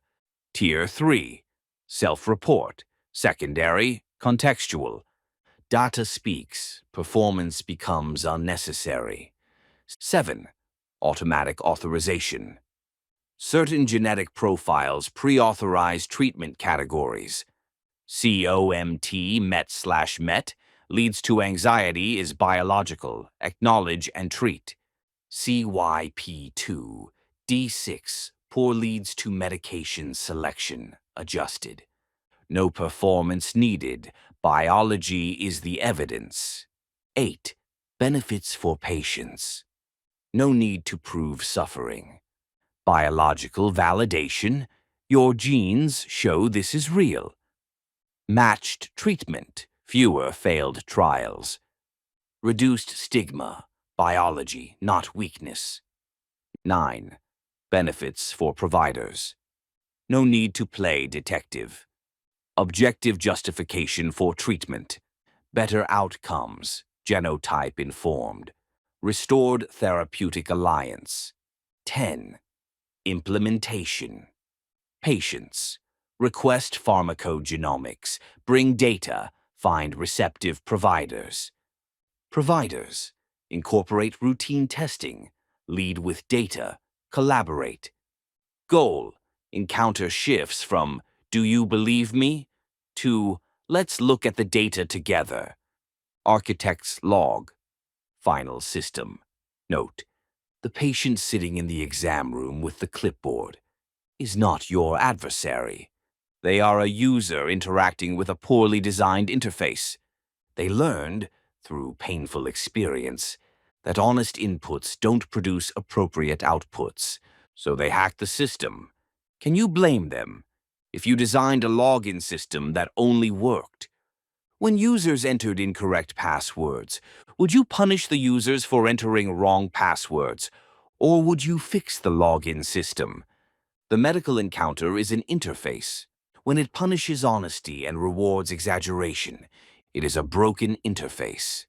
Tier 3, self-report. Secondary, contextual. Data speaks, performance becomes unnecessary. 7. Automatic authorization. Certain genetic profiles pre-authorize treatment categories. COMT MET/MET leads to anxiety is biological, acknowledge and treat. CYP2 D6 poor leads to medication selection, adjusted. No performance needed, biology is the evidence. 8. Benefits for patients. No need to prove suffering. Biological validation. Your genes show this is real. Matched treatment. Fewer failed trials. Reduced stigma. Biology, not weakness. 9. Benefits for providers. No need to play detective. Objective justification for treatment. Better outcomes. Genotype informed. Restored therapeutic alliance. 10. Implementation. Patients. Request pharmacogenomics. Bring data. Find receptive providers. Providers. Incorporate routine testing. Lead with data. Collaborate. Goal. Encounter shifts from "Do you believe me?" to "Let's look at the data together." Architect's log. Final system. Note: the patient sitting in the exam room with the clipboard is not your adversary. They are a user interacting with a poorly designed interface. They learned, through painful experience, that honest inputs don't produce appropriate outputs, so they hacked the system. Can you blame them? If you designed a login system that only worked, when users entered incorrect passwords, would you punish the users for entering wrong passwords, or would you fix the login system? The medical encounter is an interface. When it punishes honesty and rewards exaggeration, it is a broken interface.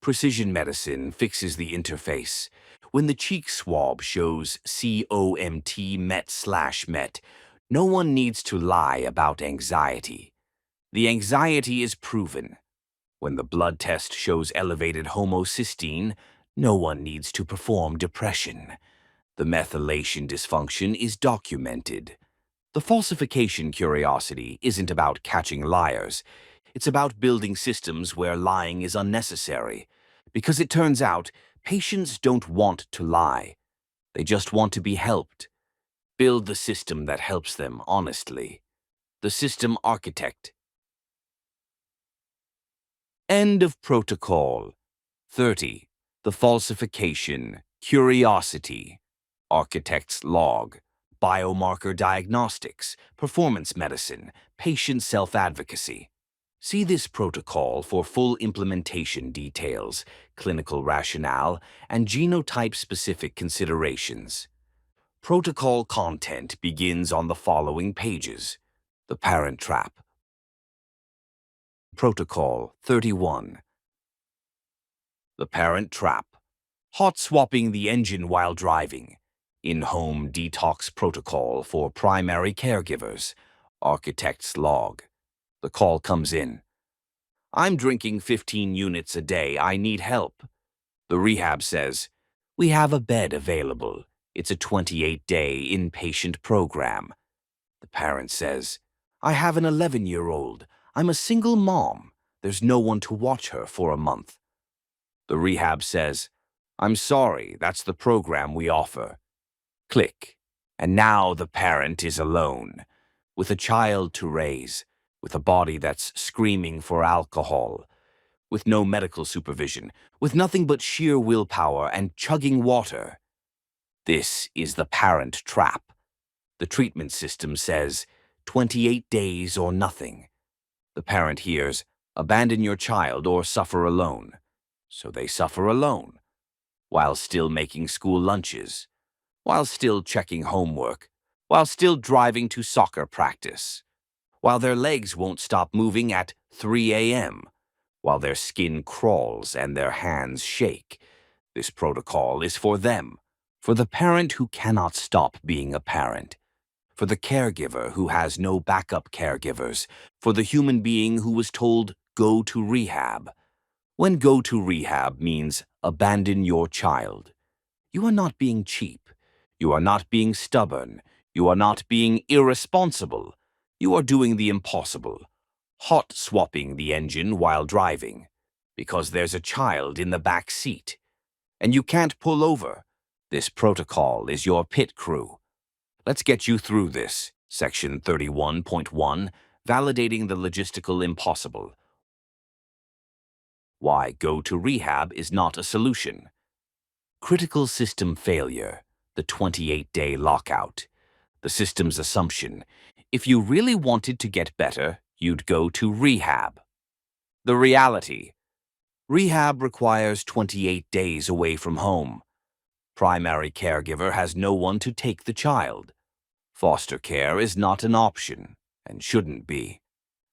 Precision medicine fixes the interface. When the cheek swab shows COMT MET/MET, no one needs to lie about anxiety. The anxiety is proven. When the blood test shows elevated homocysteine, no one needs to perform depression. The methylation dysfunction is documented. The falsification curiosity isn't about catching liars. It's about building systems where lying is unnecessary. Because it turns out, patients don't want to lie. They just want to be helped. Build the system that helps them honestly. The system architect. End of protocol. 30. The falsification, curiosity, architect's log, biomarker diagnostics, performance medicine, patient self-advocacy. See this protocol for full implementation details, clinical rationale, and genotype-specific considerations. Protocol content begins on the following pages. The Parent Trap. Protocol 31. The Parent Trap. Hot swapping the engine while driving. In-home detox protocol for primary caregivers. Architect's log. The call comes in. I'm drinking 15 units a day. I need help. The rehab says, we have a bed available. It's a 28-day inpatient program. The parent says, I have an 11-year-old. I'm a single mom. There's no one to watch her for a month. The rehab says, I'm sorry, that's the program we offer. Click. And now the parent is alone, with a child to raise, with a body that's screaming for alcohol, with no medical supervision, with nothing but sheer willpower and chugging water. This is the parent trap. The treatment system says, 28 days or nothing. The parent hears, abandon your child or suffer alone. So they suffer alone, while still making school lunches, while still checking homework, while still driving to soccer practice, while their legs won't stop moving at 3 a.m., while their skin crawls and their hands shake. This protocol is for them, for the parent who cannot stop being a parent, for the caregiver who has no backup caregivers, for the human being who was told, go to rehab. When go to rehab means abandon your child. You are not being cheap. You are not being stubborn. You are not being irresponsible. You are doing the impossible. Hot swapping the engine while driving. Because there's a child in the back seat. And you can't pull over. This protocol is your pit crew. Let's get you through this. Section 31.1, Validating the Logistical Impossible. Why go to rehab is not a solution. Critical system failure, the 28-day lockout. The system's assumption, if you really wanted to get better, you'd go to rehab. The reality, rehab requires 28 days away from home. Primary caregiver has no one to take the child. Foster care is not an option, and shouldn't be.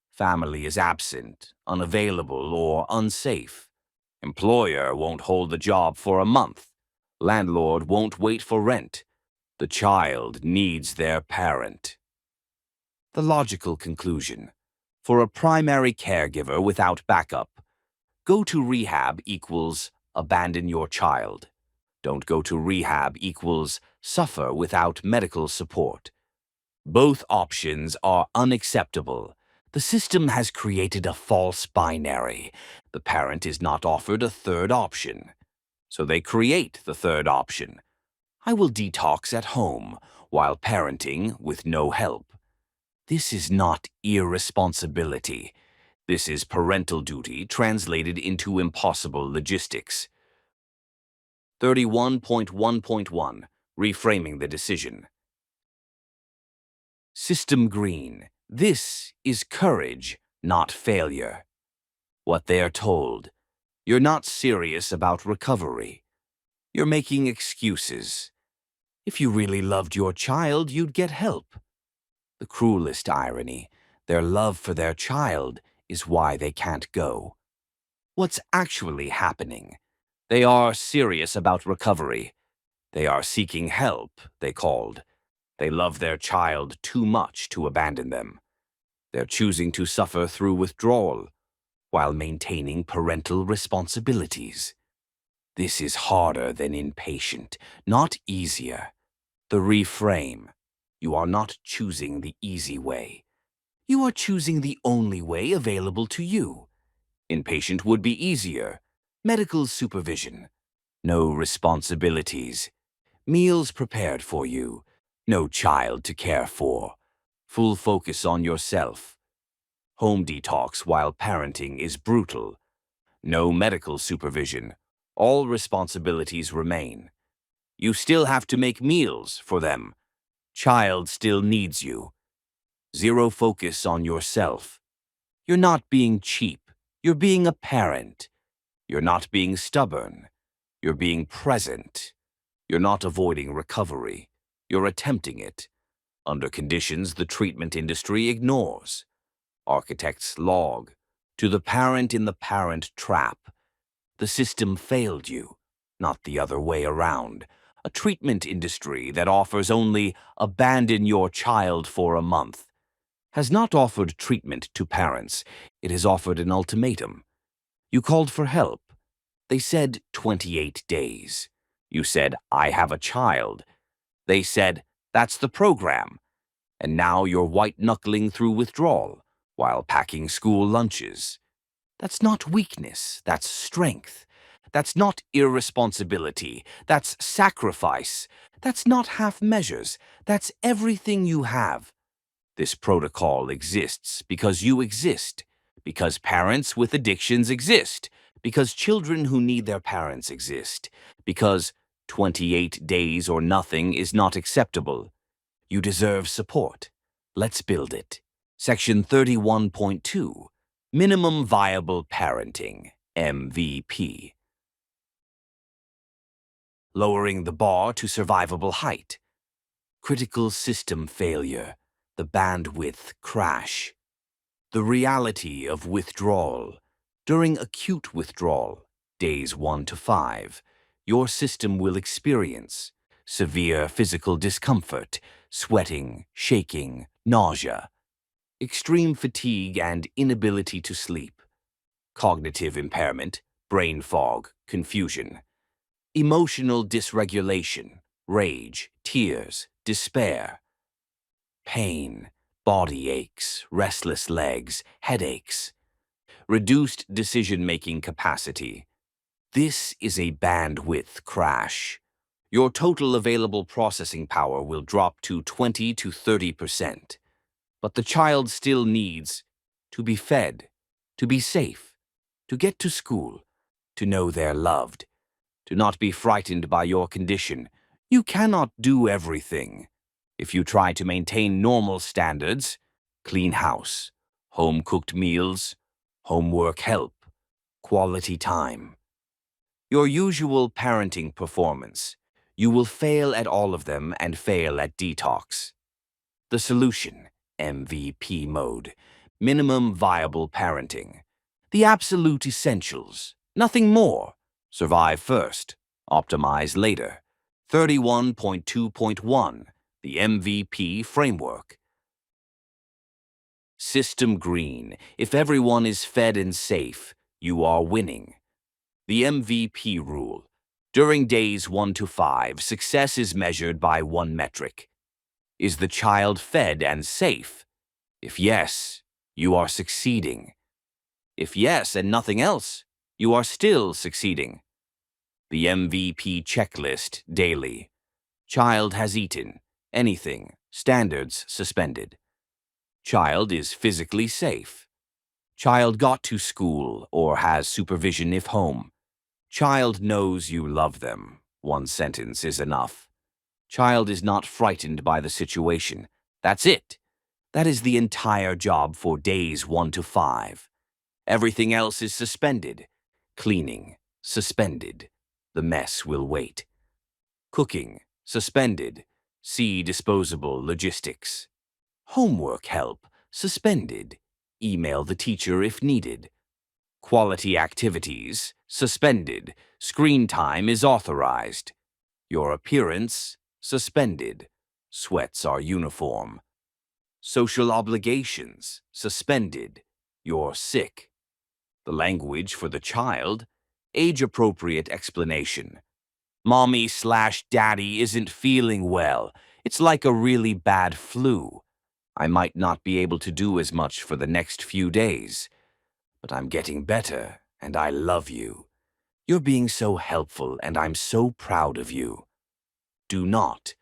Family is absent, unavailable, or unsafe. Employer won't hold the job for a month. Landlord won't wait for rent. The child needs their parent. The logical conclusion. For a primary caregiver without backup, go to rehab equals abandon your child. Don't go to rehab equals suffer without medical support. Both options are unacceptable. The system has created a false binary. The parent is not offered a third option. So they create the third option. I will detox at home while parenting with no help. This is not irresponsibility. This is parental duty translated into impossible logistics. 31.1.1 Reframing the decision. System green. This is courage, not failure. What they are told. You're not serious about recovery. You're making excuses. If you really loved your child, you'd get help. The cruelest irony, their love for their child is why they can't go. What's actually happening? They are serious about recovery. They are seeking help, they called. They love their child too much to abandon them. They're choosing to suffer through withdrawal. while maintaining parental responsibilities. This is harder than inpatient, not easier. The reframe. You are not choosing the easy way. You are choosing the only way available to you. Inpatient would be easier. Medical supervision. No responsibilities. Meals prepared for you. No child to care for. Full focus on yourself. Home detox while parenting is brutal. No medical supervision. All responsibilities remain. You still have to make meals for them. Child still needs you. Zero focus on yourself. You're not being cheap. You're being a parent. You're not being stubborn. You're being present. You're not avoiding recovery. You're attempting it. Under conditions the treatment industry ignores. Architect's log. To the parent in the parent trap. The system failed you, not the other way around. A treatment industry that offers only abandon your child for a month has not offered treatment to parents. It has offered an ultimatum. You called for help. They said 28 days. You said, I have a child. They said, that's the program. And now you're white-knuckling through withdrawal while packing school lunches. That's not weakness, that's strength. That's not irresponsibility, that's sacrifice. That's not half measures, that's everything you have. This protocol exists because you exist, because parents with addictions exist, because children who need their parents exist, because 28 days or nothing is not acceptable. You deserve support. Let's build it. Section 31.2. Minimum Viable Parenting, MVP. Lowering the bar to survivable height. Critical system failure. The bandwidth crash. The reality of withdrawal. During acute withdrawal, days 1 to 5, your system will experience severe physical discomfort, sweating, shaking, nausea, extreme fatigue and inability to sleep, cognitive impairment, brain fog, confusion, emotional dysregulation, rage, tears, despair, pain, body aches, restless legs, headaches, reduced decision-making capacity. This is a bandwidth crash. Your total available processing power will drop to 20 to 30%. But the child still needs to be fed, to be safe, to get to school, to know they're loved, to not be frightened by your condition. You cannot do everything. If you try to maintain normal standards, clean house, home-cooked meals, homework help, quality time, your usual parenting performance, you will fail at all of them and fail at detox. The solution, MVP mode, minimum viable parenting. The absolute essentials, nothing more. Survive first, optimize later. 31.2.1, the MVP framework. System green. If everyone is fed and safe, you are winning. The MVP rule. During days 1 to 5, success is measured by one metric. Is the child fed and safe? If yes, you are succeeding. If yes and nothing else, you are still succeeding. The MVP checklist daily. Child has eaten. Anything. Standards suspended. Child is physically safe. Child got to school or has supervision if home. Child knows you love them. One sentence is enough. Child is not frightened by the situation. That's it. That is the entire job for days 1 to 5. Everything else is suspended. Cleaning, suspended. The mess will wait. Cooking, suspended. See disposable logistics. Homework help, suspended. Email the teacher if needed. Quality activities, suspended. Screen time is authorized. Your appearance, suspended. Sweats are uniform. Social obligations, suspended. You're sick. The language for the child, age-appropriate explanation. Mommy/daddy isn't feeling well. It's like a really bad flu. I might not be able to do as much for the next few days, but I'm getting better, and I love you. You're being so helpful, and I'm so proud of you. Do not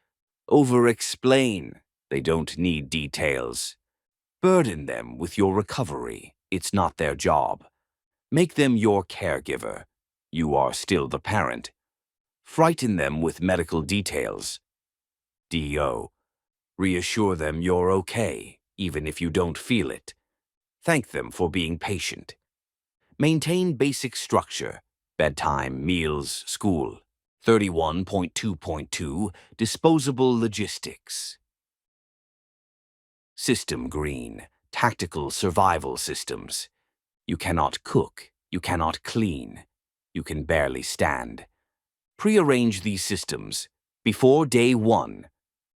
over-explain. They don't need details. Burden them with your recovery. It's not their job. Make them your caregiver. You are still the parent. Frighten them with medical details. DO. Reassure them you're okay, even if you don't feel it. Thank them for being patient. Maintain basic structure. Bedtime, meals, school. 31.2.2 Disposable Logistics. System Green. Tactical survival systems. You cannot cook. You cannot clean. You can barely stand. Prearrange these systems before day 1.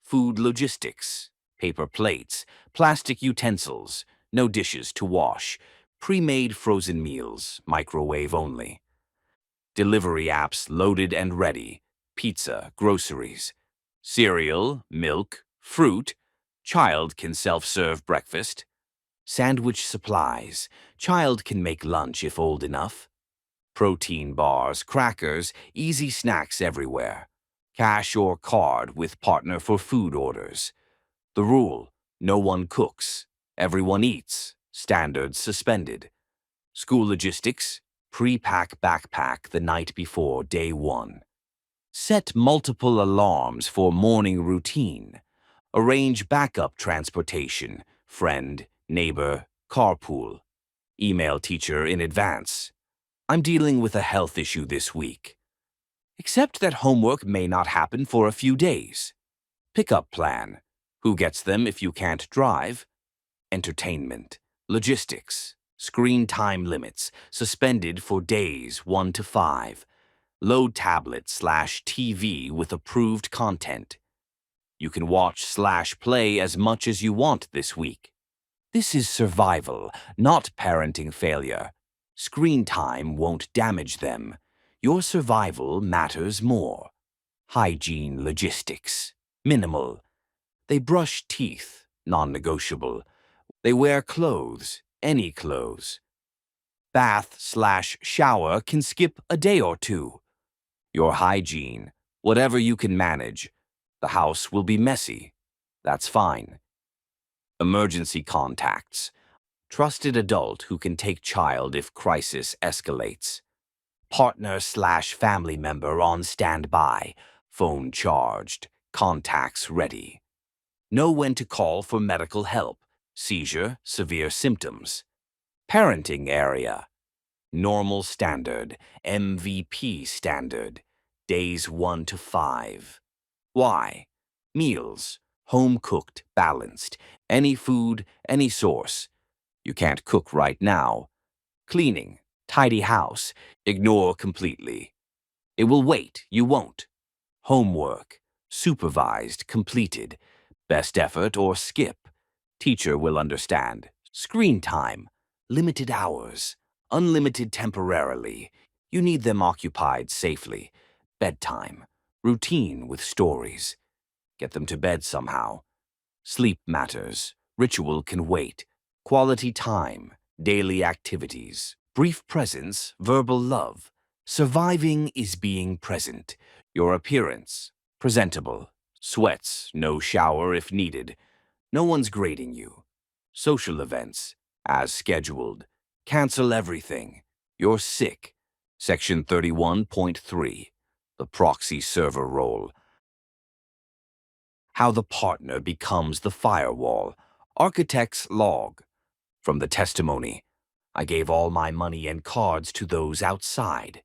Food logistics. Paper plates. Plastic utensils. No dishes to wash. Pre-made frozen meals. Microwave only. Delivery apps loaded and ready. Pizza, groceries. Cereal, milk, fruit. Child can self-serve breakfast. Sandwich supplies. Child can make lunch if old enough. Protein bars, crackers, easy snacks everywhere. Cash or card with partner for food orders. The rule: no one cooks. Everyone eats. Standards suspended. School logistics: pre-pack backpack the night before day 1. Set multiple alarms for morning routine. Arrange backup transportation, friend, neighbor, carpool. Email teacher in advance. I'm dealing with a health issue this week. Accept that homework may not happen for a few days. Pickup plan. Who gets them if you can't drive? Entertainment. Logistics. Screen time limits. Suspended for days 1 to 5. Load tablet/TV with approved content. You can watch/play as much as you want this week. This is survival, not parenting failure. Screen time won't damage them. Your survival matters more. Hygiene logistics. Minimal. They brush teeth. Non-negotiable. They wear clothes. Any clothes. Bath/shower can skip a day or 2. Your hygiene. Whatever you can manage. The house will be messy. That's fine. Emergency contacts. Trusted adult who can take child if crisis escalates. Partner/family member on standby. Phone charged. Contacts ready. Know when to call for medical help. Seizure, severe symptoms. Parenting area. Normal standard. MVP standard. Days 1 to 5. Why? Meals. Home cooked, balanced. Any food, any source. You can't cook right now. Cleaning. Tidy house. Ignore completely. It will wait. You won't. Homework. Supervised, completed. Best effort or skip. Teacher will understand. Screen time. Limited hours. Unlimited temporarily. You need them occupied safely. Bedtime. Routine with stories. Get them to bed somehow. Sleep matters. Ritual can wait. Quality time. Daily activities. Brief presence. Verbal love. Surviving is being present. Your appearance. Presentable. Sweats. No shower if needed. No one's grading you. Social events. As scheduled. Cancel everything. You're sick. Section 31.3. The proxy server role. How the partner becomes the firewall. Architect's log. From the testimony, I gave all my money and cards to those outside.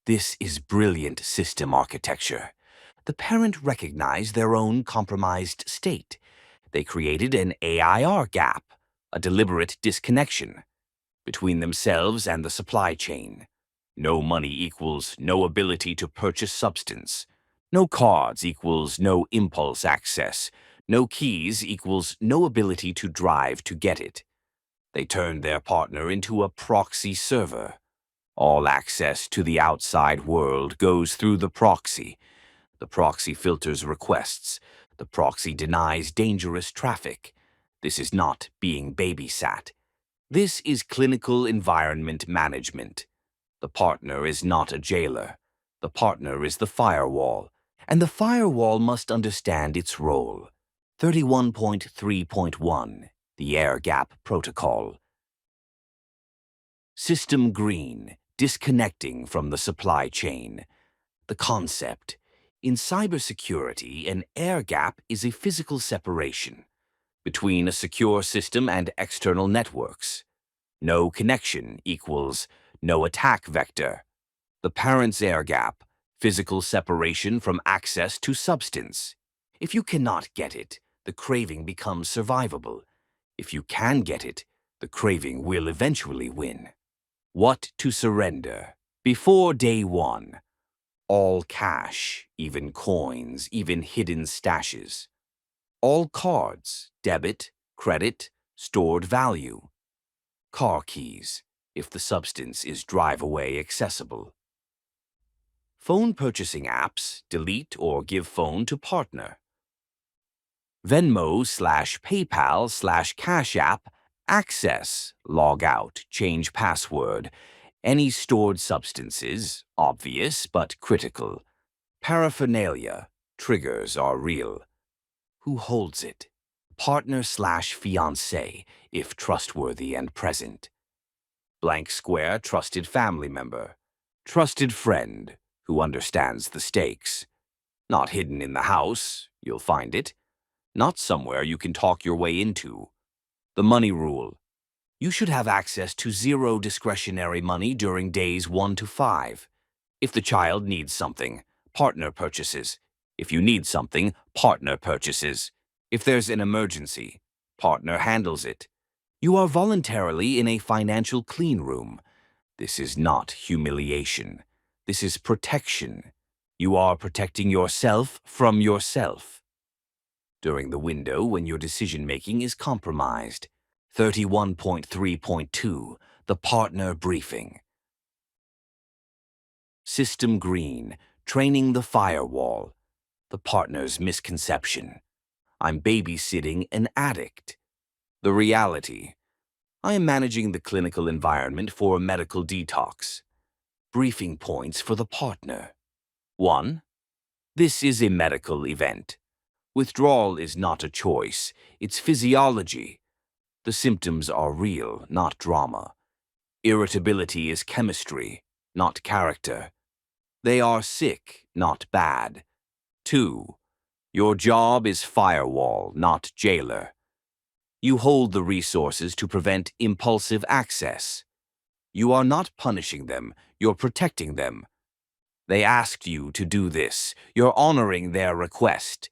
This is brilliant system architecture. The parent recognized their own compromised state. They created an AIR gap, a deliberate disconnection, between themselves and the supply chain. No money equals no ability to purchase substance. No cards equals no impulse access. No keys equals no ability to drive to get it. They turn their partner into a proxy server. All access to the outside world goes through the proxy. The proxy filters requests. The proxy denies dangerous traffic. This is not being babysat. This is clinical environment management. The partner is not a jailer. The partner is the firewall, and the firewall must understand its role. 31.3.1, the Air Gap Protocol. System green, disconnecting from the supply chain. The concept. In cybersecurity, an air gap is a physical separation between a secure system and external networks. No connection equals no attack vector. The parent's air gap, physical separation from access to substance. If you cannot get it, the craving becomes survivable. If you can get it, the craving will eventually win. What to surrender? Before day one. All cash, even coins, even hidden stashes. All cards, debit, credit, stored value. Car keys, if the substance is drive-away accessible. Phone purchasing apps, delete or give phone to partner. Venmo/PayPal/Cash App, access, log out, change password. Any stored substances, obvious but critical. Paraphernalia, triggers are real. Who holds it? Partner/fiancé, if trustworthy and present. Blank square, trusted family member. Trusted friend, who understands the stakes. Not hidden in the house, you'll find it. Not somewhere you can talk your way into. The money rule. You should have access to zero discretionary money during days 1 to 5. If the child needs something, partner purchases. If you need something, partner purchases. If there's an emergency, partner handles it. You are voluntarily in a financial clean room. This is not humiliation. This is protection. You are protecting yourself from yourself. During the window when your decision-making is compromised. 31.3.2, the partner briefing. System green, training the firewall. The partner's misconception. I'm babysitting an addict. The reality. I am managing the clinical environment for a medical detox. Briefing points for the partner. 1. This is a medical event. Withdrawal is not a choice, it's physiology. The symptoms are real, not drama. Irritability is chemistry, not character. They are sick, not bad. 2. Your job is firewall, not jailer. You hold the resources to prevent impulsive access. You are not punishing them, you're protecting them. They asked you to do this, you're honoring their request.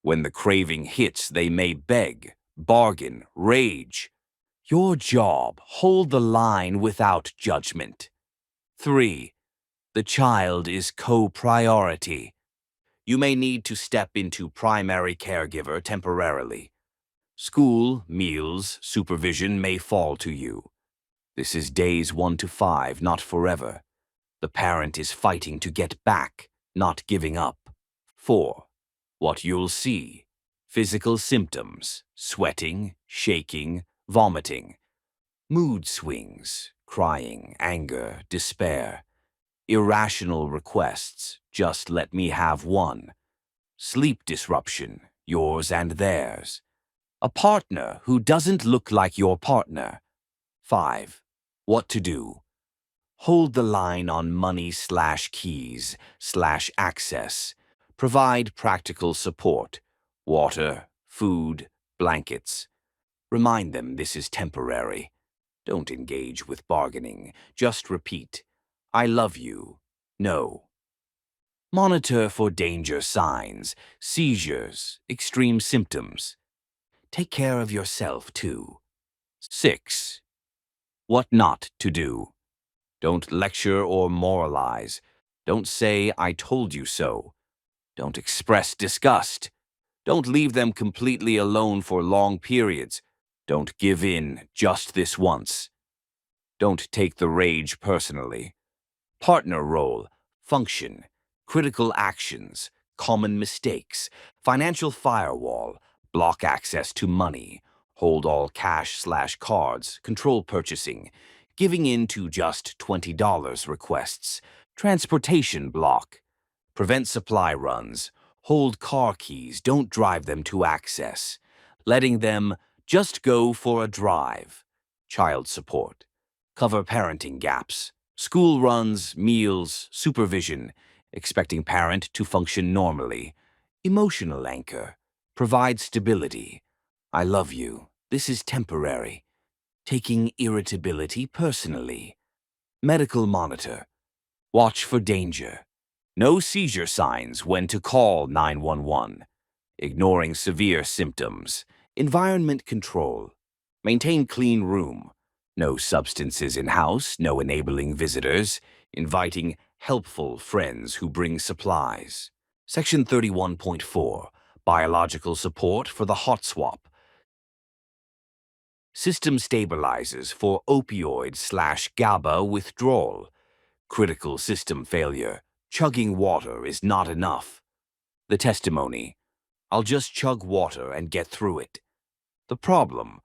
When the craving hits, they may beg, bargain, rage. Your job, hold the line without judgment. 3. The child is co-priority. You may need to step into primary caregiver temporarily. School, meals, supervision may fall to you. This is days 1 to 5, not forever. The parent is fighting to get back, not giving up. 4. What you'll see. Physical symptoms, sweating, shaking, vomiting. Mood swings, crying, anger, despair. Irrational requests, just let me have one. Sleep disruption, yours and theirs. A partner who doesn't look like your partner. 5. What to do. Hold the line on money/keys/access. Provide practical support. Water, food, blankets. Remind them this is temporary. Don't engage with bargaining. Just repeat, I love you. No. Monitor for danger signs, seizures, extreme symptoms. Take care of yourself, too. 6. What not to do. Don't lecture or moralize. Don't say, I told you so. Don't express disgust. Don't leave them completely alone for long periods. Don't give in just this once. Don't take the rage personally. Partner role, function, critical actions, common mistakes, financial firewall, block access to money, hold all cash/cards, control purchasing, giving in to just $20 requests, transportation block, prevent supply runs, hold car keys, don't drive them to access, letting them just go for a drive, child support, cover parenting gaps, school runs, meals, supervision, expecting parent to function normally, emotional anchor, provide stability. I love you. This is temporary. Taking irritability personally. Medical monitor. Watch for danger. No seizure signs when to call 911. Ignoring severe symptoms. Environment control. Maintain clean room. No substances in house, no enabling visitors. Inviting helpful friends who bring supplies. Section 31.4. Biological support for the hot swap. System stabilizers for opioid/GABA withdrawal. Critical system failure. Chugging water is not enough. The testimony. I'll just chug water and get through it. The problem.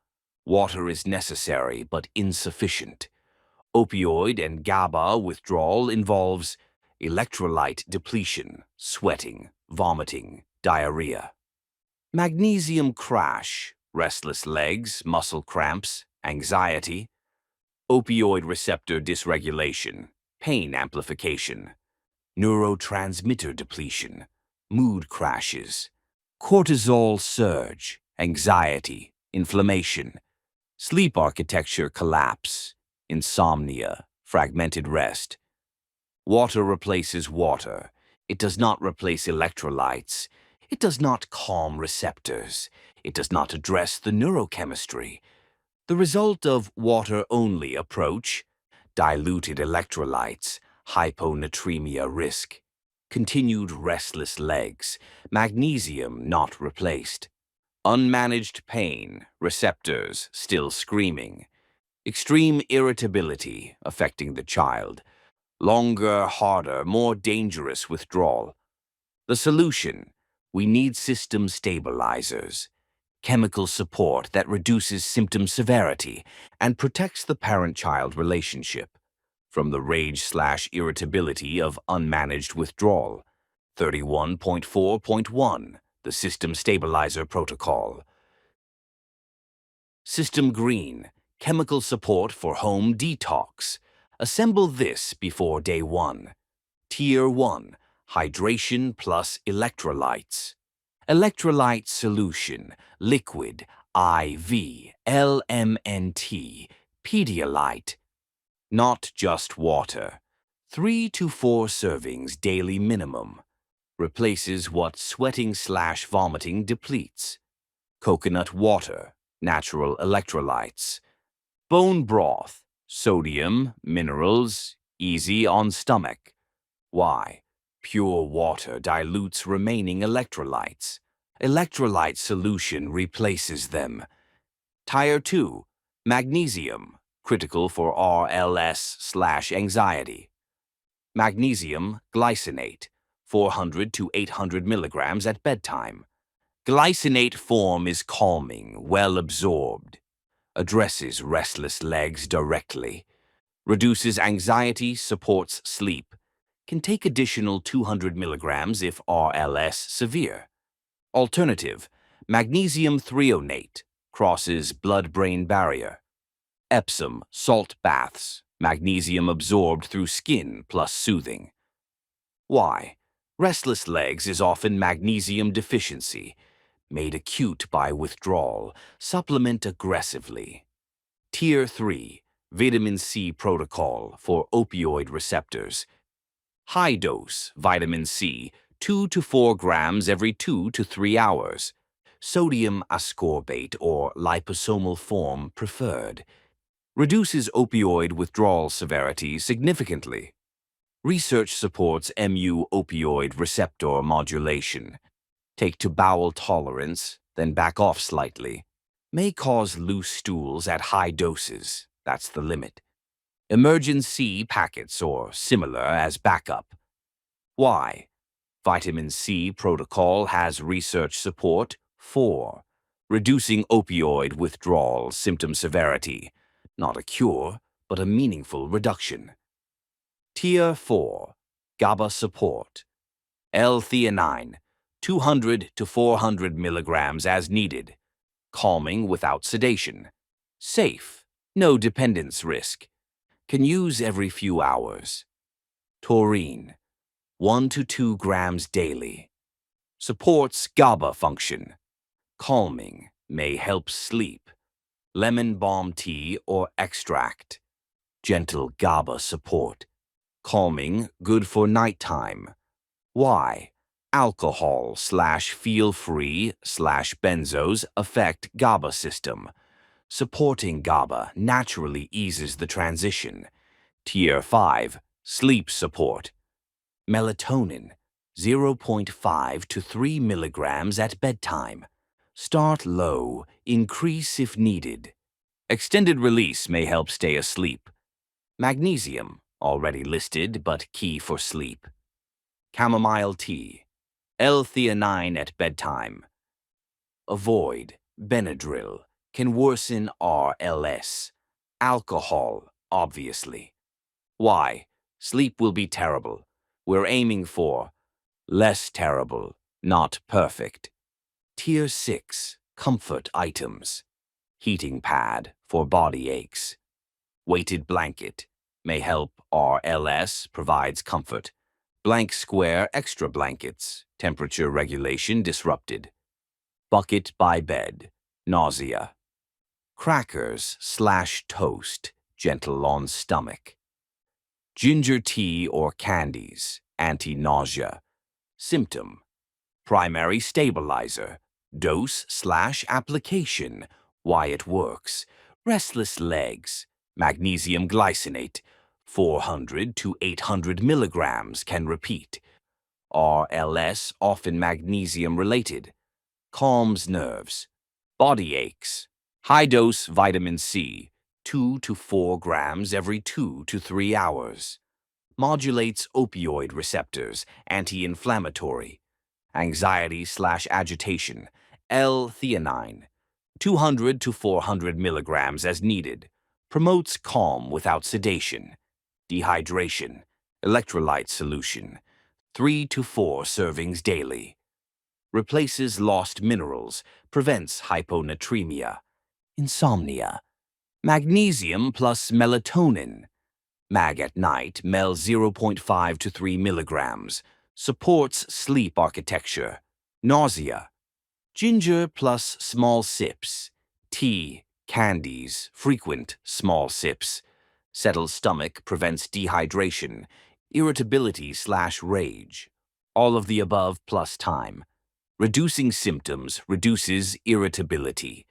Water is necessary but insufficient. Opioid and GABA withdrawal involves electrolyte depletion, sweating, vomiting, diarrhea. Magnesium crash, restless legs, muscle cramps, anxiety. Opioid receptor dysregulation, pain amplification. Neurotransmitter depletion, mood crashes. Cortisol surge, anxiety, inflammation. Sleep architecture collapse, insomnia, fragmented rest. Water replaces water. It does not replace electrolytes. It does not calm receptors. It does not address the neurochemistry. The result of water-only approach: diluted electrolytes, hyponatremia risk, continued restless legs, magnesium not replaced, unmanaged pain, receptors still screaming, extreme irritability affecting the child, longer, harder, more dangerous withdrawal. The solution: we need system stabilizers, chemical support that reduces symptom severity and protects the parent-child relationship from the rage/irritability of unmanaged withdrawal. 31.4.1, the System Stabilizer Protocol. System Green, chemical support for home detox. Assemble this before day 1. Tier 1, hydration plus electrolytes. Electrolyte solution, liquid, IV, LMNT, Pedialyte. Not just water. 3 to 4 servings daily minimum. Replaces what sweating/vomiting depletes. Coconut water, natural electrolytes. Bone broth, sodium, minerals, easy on stomach. Why? Pure water dilutes remaining electrolytes. Electrolyte solution replaces them. Tier 2, magnesium, critical for RLS/anxiety. Magnesium glycinate, 400 to 800 milligrams at bedtime. Glycinate form is calming, well absorbed. Addresses restless legs directly. Reduces anxiety, supports sleep. Can take additional 200 milligrams if RLS severe. Alternative, magnesium threonate, crosses blood-brain barrier. Epsom salt baths, magnesium absorbed through skin plus soothing. Why? Restless legs is often magnesium deficiency, made acute by withdrawal. Supplement aggressively. Tier 3, vitamin C protocol for opioid receptors. High dose vitamin C, 2 to 4 grams every 2 to 3 hours. Sodium ascorbate or liposomal form preferred. Reduces opioid withdrawal severity significantly. Research supports mu opioid receptor modulation. Take to bowel tolerance, then back off slightly. May cause loose stools at high doses. That's the limit. Emergency packets or similar as backup. Why? Vitamin C protocol has research support for reducing opioid withdrawal symptom severity. Not a cure, but a meaningful reduction. Tier 4. GABA support. L-theanine, 200 to 400 milligrams as needed. Calming without sedation. Safe. No dependence risk. Can use every few hours. Taurine, 1 to 2 grams daily. Supports GABA function. Calming, may help sleep. Lemon balm tea or extract. Gentle GABA support. Calming, good for nighttime. Why? Alcohol/feel-free/benzos affect GABA system. Supporting GABA naturally eases the transition. Tier 5. Sleep support. Melatonin, 0.5 to 3 milligrams at bedtime. Start low, increase if needed. Extended release may help stay asleep. Magnesium, already listed but key for sleep. Chamomile tea, L-theanine at bedtime. Avoid Benadryl, can worsen RLS. Alcohol, obviously. Why? Sleep will be terrible. We're aiming for less terrible, not perfect. Tier 6. Comfort items. Heating pad for body aches. Weighted blanket may help RLS, provides comfort. Blank square extra blankets, temperature regulation disrupted. Bucket by bed, nausea. Crackers/toast, gentle on stomach. Ginger tea or candies, anti-nausea. Symptom, primary stabilizer. Dose/application, why it works. Restless legs, magnesium glycinate, 400 to 800 milligrams can repeat. RLS, often magnesium-related. Calms nerves. Body aches. High-dose vitamin C, 2 to 4 grams every 2 to 3 hours. Modulates opioid receptors, anti-inflammatory. Anxiety/agitation, L-theanine, 200 to 400 milligrams as needed. Promotes calm without sedation. Dehydration, electrolyte solution, 3 to 4 servings daily. Replaces lost minerals, prevents hyponatremia. Insomnia. Magnesium plus melatonin. Mag at night, Mel 0.5 to 3 milligrams. Supports sleep architecture. Nausea. Ginger plus small sips. Tea, candies, frequent small sips. Settles stomach, prevents dehydration. Irritability/rage. All of the above plus time. Reducing symptoms reduces irritability.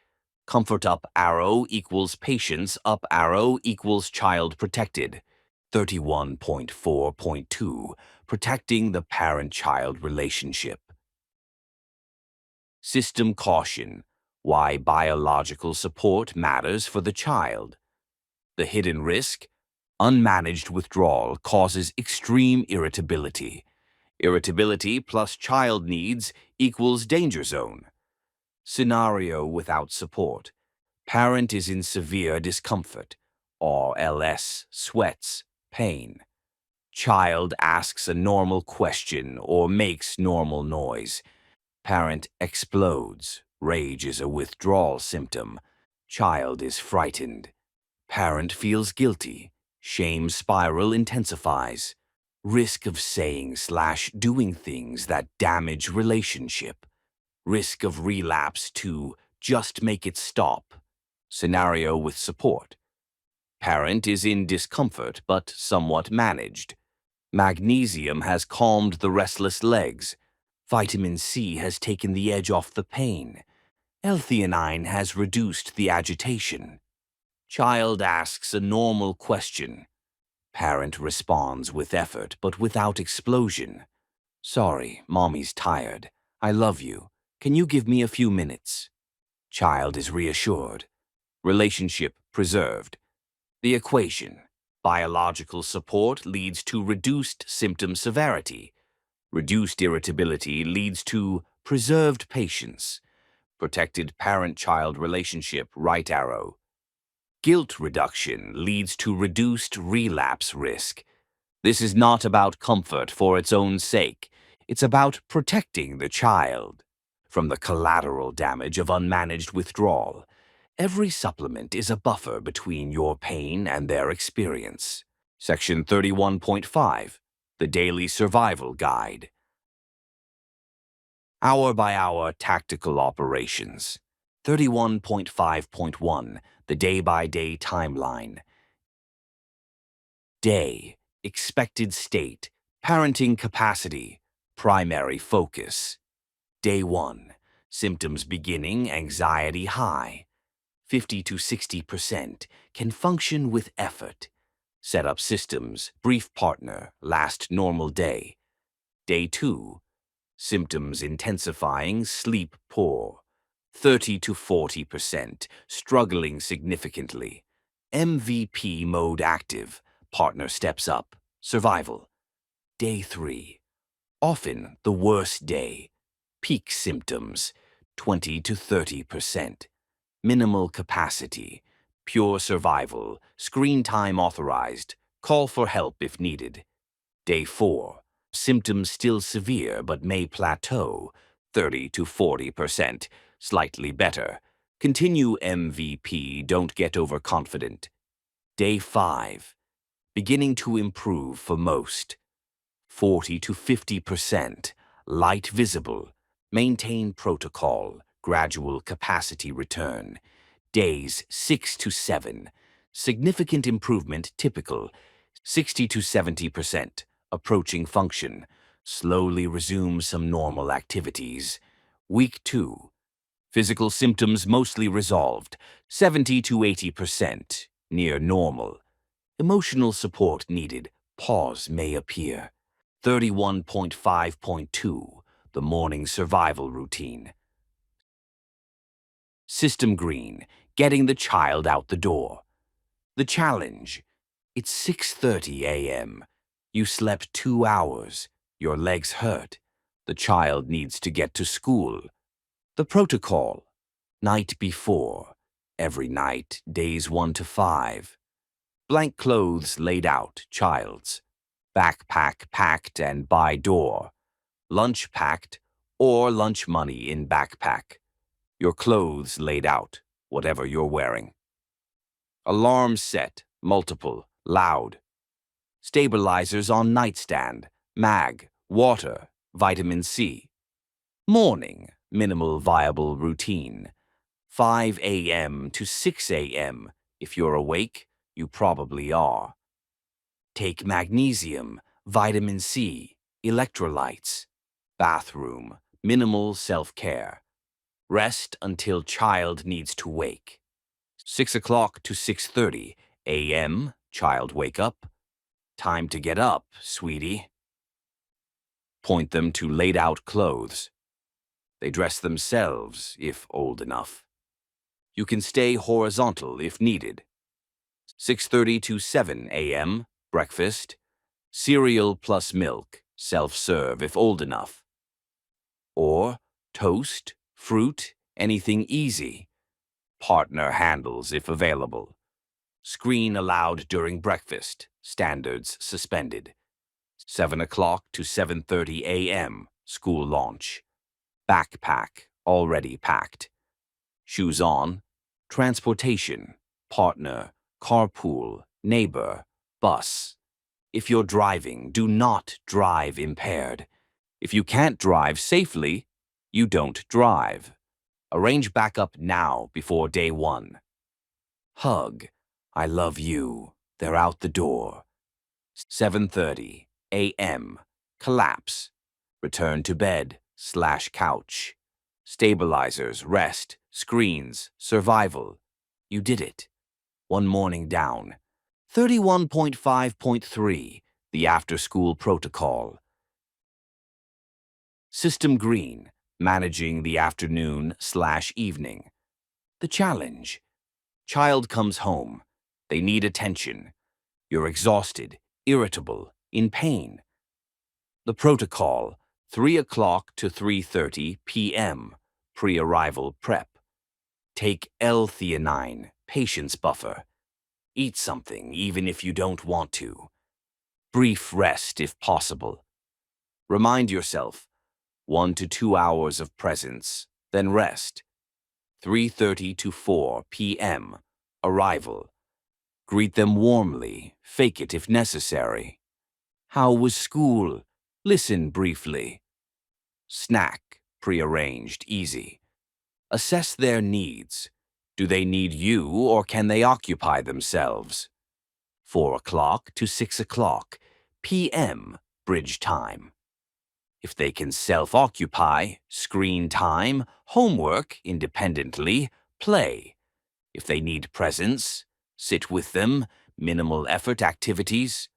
Comfort up arrow equals patience up arrow equals child protected. 31.4.2 Protecting the parent-child relationship. System caution. Why biological support matters for the child. The hidden risk. Unmanaged withdrawal causes extreme irritability. Irritability plus child needs equals danger zone. Scenario without support. Parent is in severe discomfort. RLS, sweats, pain. Child asks a normal question or makes normal noise. Parent explodes. Rage is a withdrawal symptom. Child is frightened. Parent feels guilty. Shame spiral intensifies. Risk of saying/doing things that damage relationship. Risk of relapse to just make it stop. Scenario with support. Parent is in discomfort but somewhat managed. Magnesium has calmed the restless legs. Vitamin C has taken the edge off the pain. L-theanine has reduced the agitation. Child asks a normal question. Parent responds with effort but without explosion. Sorry, mommy's tired. I love you. Can you give me a few minutes? Child is reassured. Relationship preserved. The equation. Biological support leads to reduced symptom severity. Reduced irritability leads to preserved patience. Protected parent-child relationship, right arrow. Guilt reduction leads to reduced relapse risk. This is not about comfort for its own sake. It's about protecting the child from the collateral damage of unmanaged withdrawal. Every supplement is a buffer between your pain and their experience. Section 31.5, the Daily Survival Guide. Hour-by-hour tactical operations. 31.5.1, the day-by-day timeline. Day, expected state, parenting capacity, primary focus. Day 1, symptoms beginning, anxiety high. 50 to 60%, can function with effort. Set up systems, brief partner, last normal day. Day 2, symptoms intensifying, sleep poor. 30 to 40%, struggling significantly. MVP mode active, partner steps up, survival. Day 3, often the worst day. Peak symptoms, 20 to 30%. Minimal capacity, pure survival, screen time authorized, call for help if needed. Day 4, symptoms still severe but may plateau, 30 to 40%, slightly better. Continue MVP, don't get overconfident. Day 5, beginning to improve for most, 40 to 50%, light visible, maintain protocol, gradual capacity return. Days 6 to 7, significant improvement typical, 60 to 70%, approaching function, slowly resume some normal activities. Week 2, physical symptoms mostly resolved, 70 to 80%, near normal. Emotional support needed, pause may appear. 31.5.2, the morning survival routine. System green, getting the child out the door. The challenge. It's 6:30 a.m. You slept 2 hours. Your legs hurt. The child needs to get to school. The protocol. Night before. Every night, days 1 to 5. Blank clothes laid out, child's. Backpack packed and by door. Lunch packed or lunch money in backpack. Your clothes laid out, whatever you're wearing. Alarm set, multiple, loud. Stabilizers on nightstand, mag, water, vitamin C. Morning, minimal viable routine. 5 a.m. to 6 a.m. If you're awake, you probably are. Take magnesium, vitamin C, electrolytes. Bathroom, minimal self-care. Rest until child needs to wake. 6 o'clock to 6:30 a.m., child wake up. Time to get up, sweetie. Point them to laid-out clothes. They dress themselves, if old enough. You can stay horizontal if needed. 6:30 to 7 a.m., breakfast. Cereal plus milk, self-serve if old enough. Or toast, fruit, anything easy. Partner handles if available. Screen allowed during breakfast, standards suspended. 7 o'clock to 7:30 a.m., school launch. Backpack, already packed. Shoes on, transportation, partner, carpool, neighbor, bus. If you're driving, do not drive impaired. If you can't drive safely, you don't drive. Arrange backup now before day 1. Hug, I love you. They're out the door. 7:30 a.m. Collapse. Return to bed/couch. Stabilizers, rest, screens, survival. You did it. One morning down. 31.5.3, the after-school protocol. System green, managing the afternoon/evening. The challenge. Child comes home. They need attention. You're exhausted, irritable, in pain. The protocol, 3 o'clock to 3:30 p.m., pre-arrival prep. Take L-theanine, patience buffer. Eat something even if you don't want to. Brief rest if possible. Remind yourself, 1 to 2 hours of presence, then rest. 3:30 to 4 p.m., arrival. Greet them warmly, fake it if necessary. How was school? Listen briefly. Snack, prearranged, easy. Assess their needs. Do they need you or can they occupy themselves? 4 o'clock to 6 o'clock p.m., bridge time. If they can self-occupy, screen time, homework independently, play. If they need presence, sit with them, minimal effort activities.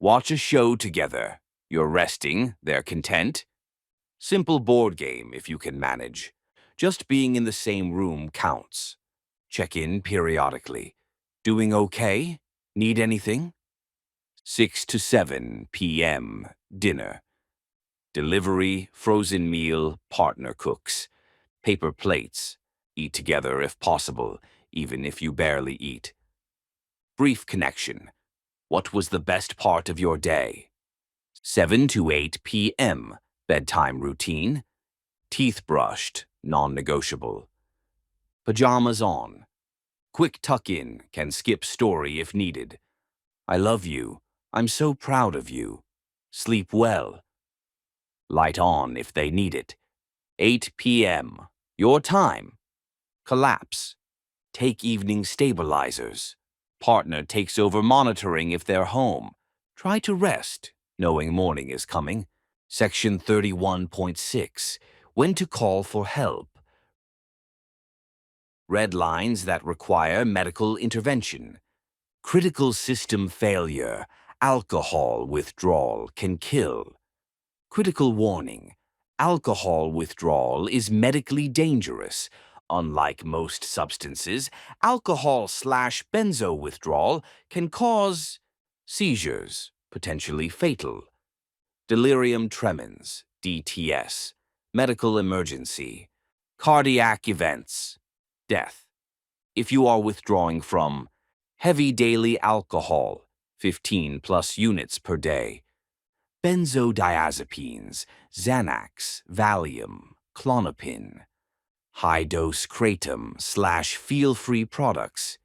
Watch a show together. You're resting, they're content. Simple board game if you can manage. Just being in the same room counts. Check in periodically. Doing okay? Need anything? 6 to 7 p.m., dinner. Delivery, frozen meal, partner cooks. Paper plates. Eat together if possible, even if you barely eat. Brief connection. What was the best part of your day? 7 to 8 p.m., bedtime routine. Teeth brushed, non-negotiable. Pajamas on. Quick tuck-in, can skip story if needed. I love you. I'm so proud of you. Sleep well. Light on if they need it. 8 p.m. Your time. Collapse. Take evening stabilizers. Partner takes over monitoring if they're home. Try to rest, knowing morning is coming. Section 31.6. When to call for help. Red lines that require medical intervention. Critical system failure. Alcohol withdrawal can kill. Critical warning. Alcohol withdrawal is medically dangerous. Unlike most substances, alcohol/benzo withdrawal can cause seizures, potentially fatal. Delirium tremens, DTS, medical emergency, cardiac events, death. If you are withdrawing from heavy daily alcohol, 15 plus units per day, benzodiazepines, Xanax, Valium, Klonopin, high-dose kratom/feel-free products,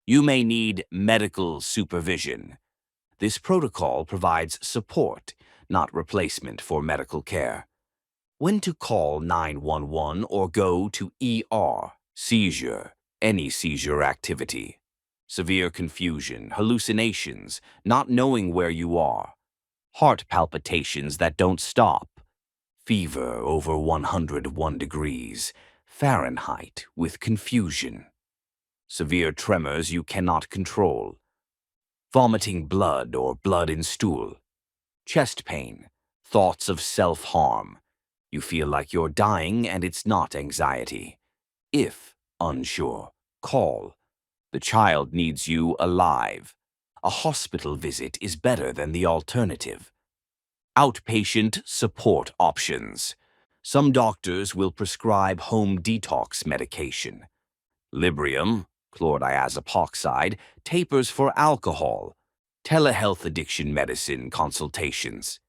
you may need medical supervision. This protocol provides support, not replacement for medical care. When to call 911 or go to ER, seizure, any seizure activity. Severe confusion, hallucinations, not knowing where you are. Heart palpitations that don't stop. Fever over 101 degrees. Fahrenheit with confusion. Severe tremors you cannot control. Vomiting blood or blood in stool. Chest pain. Thoughts of self-harm. You feel like you're dying and it's not anxiety. If unsure, call. The child needs you alive. A hospital visit is better than the alternative. Outpatient support options. Some doctors will prescribe home detox medication. Librium, chlordiazepoxide, tapers for alcohol. Telehealth addiction medicine consultations.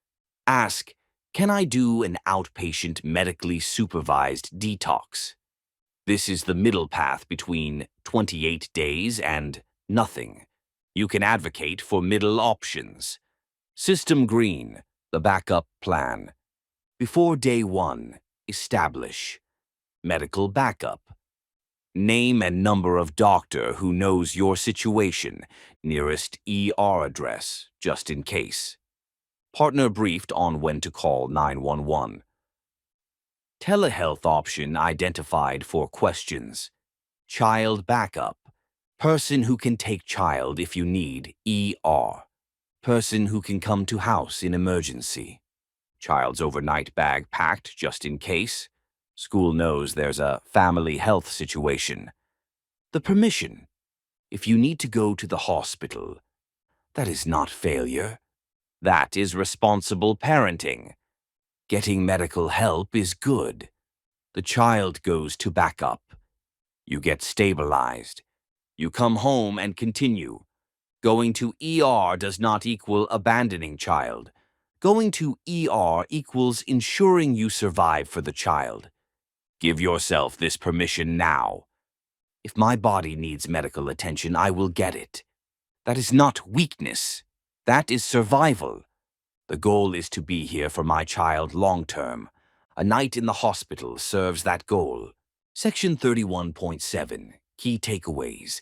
Ask, can I do an outpatient medically supervised detox? This is the middle path between 28 days and nothing. You can advocate for middle options. System Green, the backup plan. Before day 1, establish. Medical backup. Name and number of doctor who knows your situation, nearest ER address, just in case. Partner briefed on when to call 911. Telehealth option identified for questions. Child backup. Person who can take child if you need ER. Person who can come to house in emergency. Child's overnight bag packed just in case. School knows there's a family health situation. The permission. If you need to go to the hospital, that is not failure. That is responsible parenting. Getting medical help is good. The child goes to backup. You get stabilized. You come home and continue. Going to ER does not equal abandoning child. Going to ER equals ensuring you survive for the child. Give yourself this permission now. If my body needs medical attention, I will get it. That is not weakness. That is survival. The goal is to be here for my child long term. A night in the hospital serves that goal. Section 31.7. Key takeaways.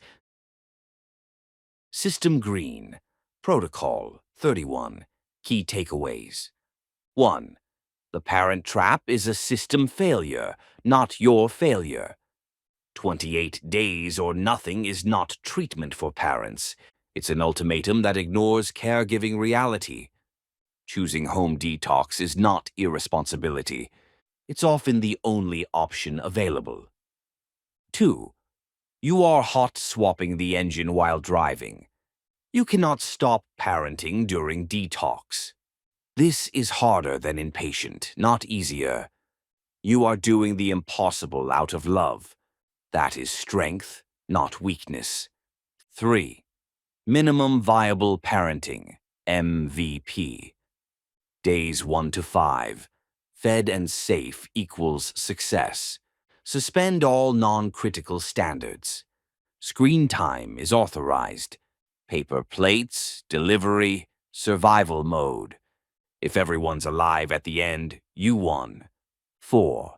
System Green. Protocol 31. Key takeaways. 1. The parent trap is a system failure, not your failure. 28 days or nothing is not treatment for parents. It's an ultimatum that ignores caregiving reality. Choosing home detox is not irresponsibility. It's often the only option available. 2. You are hot swapping the engine while driving. You cannot stop parenting during detox. This is harder than inpatient, not easier. You are doing the impossible out of love. That is strength, not weakness. 3. Minimum Viable Parenting, MVP. Days 1 to 5. Fed and safe equals success. Suspend all non-critical standards. Screen time is authorized. Paper plates, delivery, survival mode. If everyone's alive at the end, you won. 4.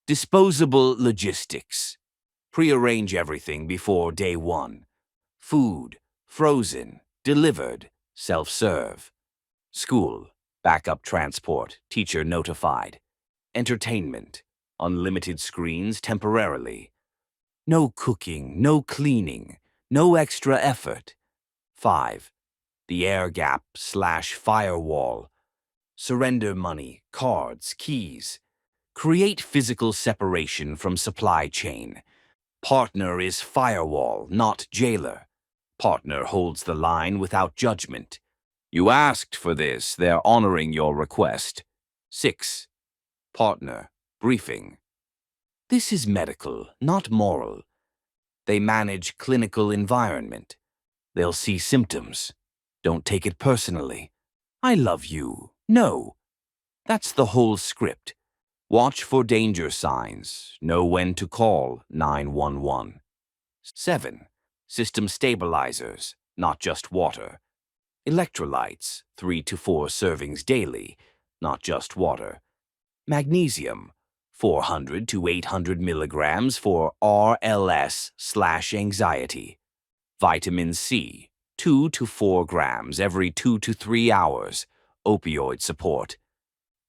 Disposable logistics. Prearrange everything before day 1. Food, frozen, delivered, self-serve. School, backup transport, teacher notified. Entertainment, unlimited screens temporarily. No cooking, no cleaning, no extra effort. 5. The air gap/firewall. Surrender money, cards, keys. Create physical separation from supply chain. Partner is firewall, not jailer. Partner holds the line without judgment. You asked for this, they're honoring your request. 6. Partner, briefing. This is medical, not moral. They manage clinical environment. They'll see symptoms. Don't take it personally. I love you. No. That's the whole script. Watch for danger signs. Know when to call 911. 7. System stabilizers, not just water. Electrolytes, 3 to 4 servings daily, not just water. Magnesium, 400 to 800 milligrams for RLS/anxiety. Vitamin C, 2 to 4 grams every 2 to 3 hours, opioid support.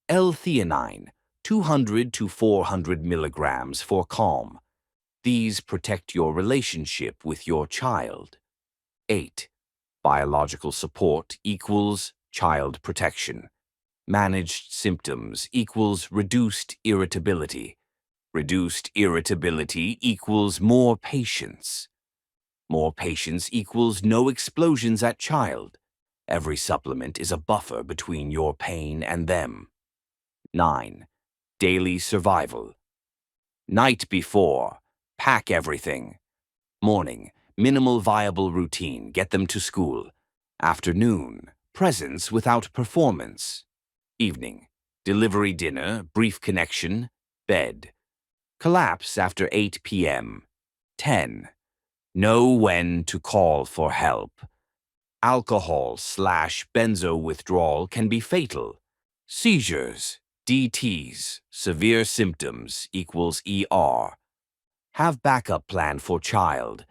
L-theanine, 200 to 400 milligrams for calm. These protect your relationship with your child. 8. Biological support equals child protection. Managed symptoms equals reduced irritability. Reduced irritability equals more patience. More patience equals no explosions at child. Every supplement is a buffer between your pain and them. 9. Daily survival. Night before, pack everything. Morning, minimal viable routine, get them to school. Afternoon, presence without performance. Evening, delivery dinner, brief connection, bed. Collapse after 8 p.m. 10. Know when to call for help. Alcohol/benzo withdrawal can be fatal. Seizures, DTs, severe symptoms equals ER. Have backup plan for child.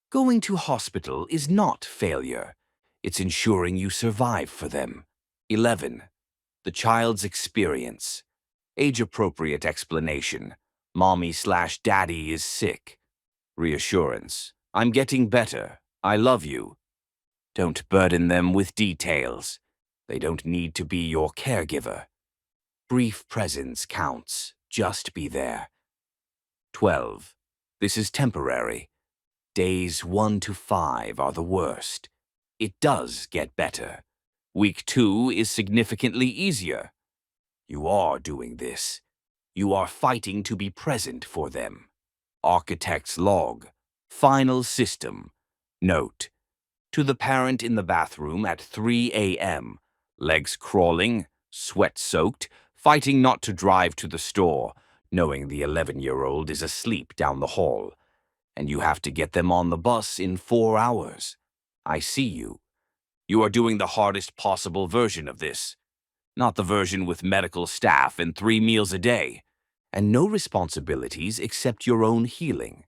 Going to hospital is not failure. It's ensuring you survive for them. 11. The child's experience. Age-appropriate explanation. Mommy/daddy is sick. Reassurance. I'm getting better. I love you. Don't burden them with details. They don't need to be your caregiver. Brief presence counts. Just be there. 12. This is temporary. Days 1 to 5 are the worst. It does get better. Week 2 is significantly easier. You are doing this. You are fighting to be present for them. Architect's log. Final system. Note: to the parent in the bathroom at 3 a.m., legs crawling, sweat-soaked, fighting not to drive to the store, knowing the 11-year-old is asleep down the hall, and you have to get them on the bus in 4 hours. I see you. You are doing the hardest possible version of this, not the version with medical staff and 3 meals a day, and no responsibilities except your own healing.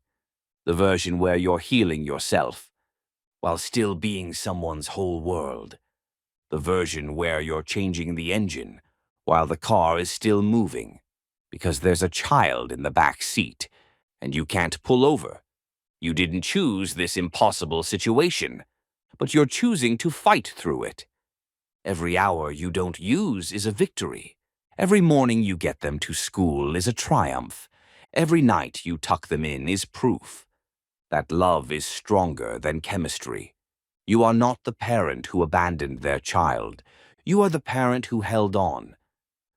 The version where you're healing yourself, while still being someone's whole world. The version where you're changing the engine, while the car is still moving, because there's a child in the back seat, and you can't pull over. You didn't choose this impossible situation, but you're choosing to fight through it. Every hour you don't use is a victory. Every morning you get them to school is a triumph. Every night you tuck them in is proof that love is stronger than chemistry. You are not the parent who abandoned their child. You are the parent who held on,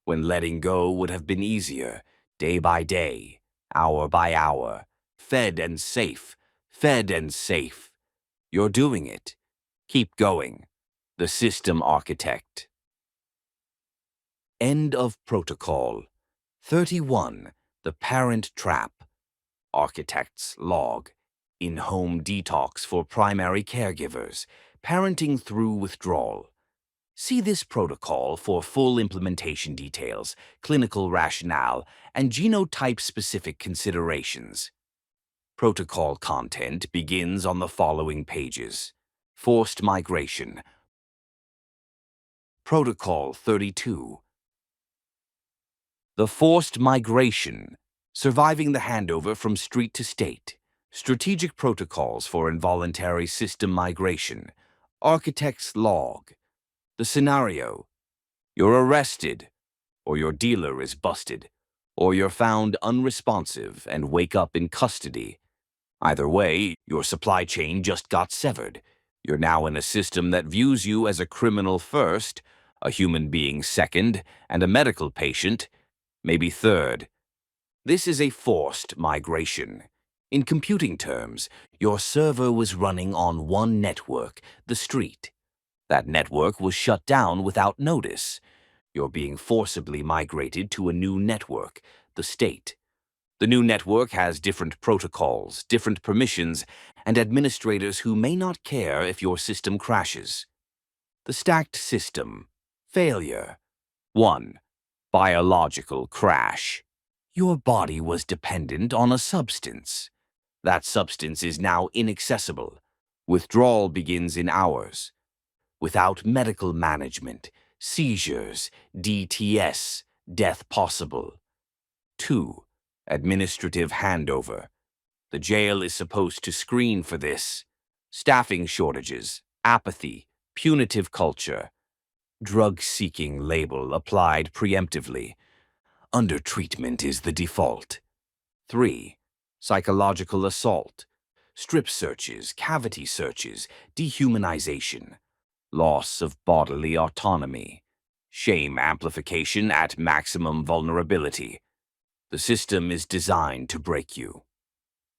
when letting go would have been easier, day by day, hour by hour, fed and safe, fed and safe. You're doing it. Keep going. The System Architect. End of Protocol. 31. The Parent Trap. Architect's Log. In-home detox for primary caregivers. Parenting through withdrawal. See this protocol for full implementation details, clinical rationale, and genotype-specific considerations. Protocol content begins on the following pages. Forced migration. Protocol 32. The forced migration. Surviving the handover from street to state. Strategic protocols for involuntary system migration. Architect's log. The scenario: you're arrested, or your dealer is busted, or you're found unresponsive and wake up in custody. Either way, your supply chain just got severed. You're now in a system that views you as a criminal first, a human being second, and a medical patient, maybe third. This is a forced migration. In computing terms, your server was running on one network, the street. That network was shut down without notice. You're being forcibly migrated to a new network, the state. The new network has different protocols, different permissions, and administrators who may not care if your system crashes. The stacked system. Failure. 1. Biological crash. Your body was dependent on a substance. That substance is now inaccessible. Withdrawal begins in hours. Without medical management, seizures, DTS, death possible. 2. Administrative handover. The jail is supposed to screen for this. Staffing shortages, apathy, punitive culture. Drug-seeking label applied preemptively. Undertreatment is the default. 3. Psychological assault. Strip searches, cavity searches, dehumanization. Loss of bodily autonomy. Shame amplification at maximum vulnerability. The system is designed to break you.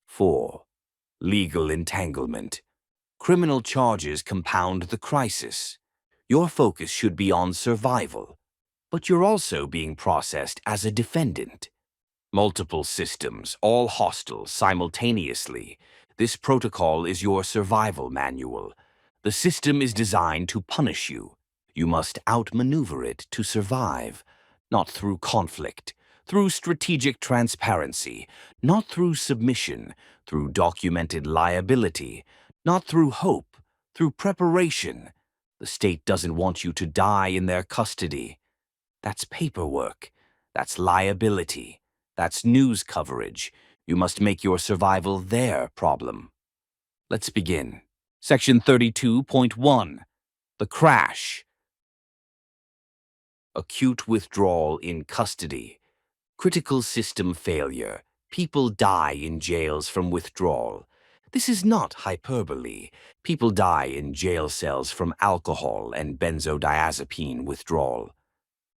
4. Legal entanglement. Criminal charges compound the crisis. Your focus should be on survival, but you're also being processed as a defendant. Multiple systems, all hostile simultaneously. This protocol is your survival manual. The system is designed to punish you. You must outmaneuver it to survive, not through conflict, through strategic transparency, not through submission, through documented liability, not through hope, through preparation. The state doesn't want you to die in their custody. That's paperwork. That's liability. That's news coverage. You must make your survival their problem. Let's begin. Section 32.1. The crash. Acute withdrawal in custody. Critical system failure. People die in jails from withdrawal. This is not hyperbole. People die in jail cells from alcohol and benzodiazepine withdrawal,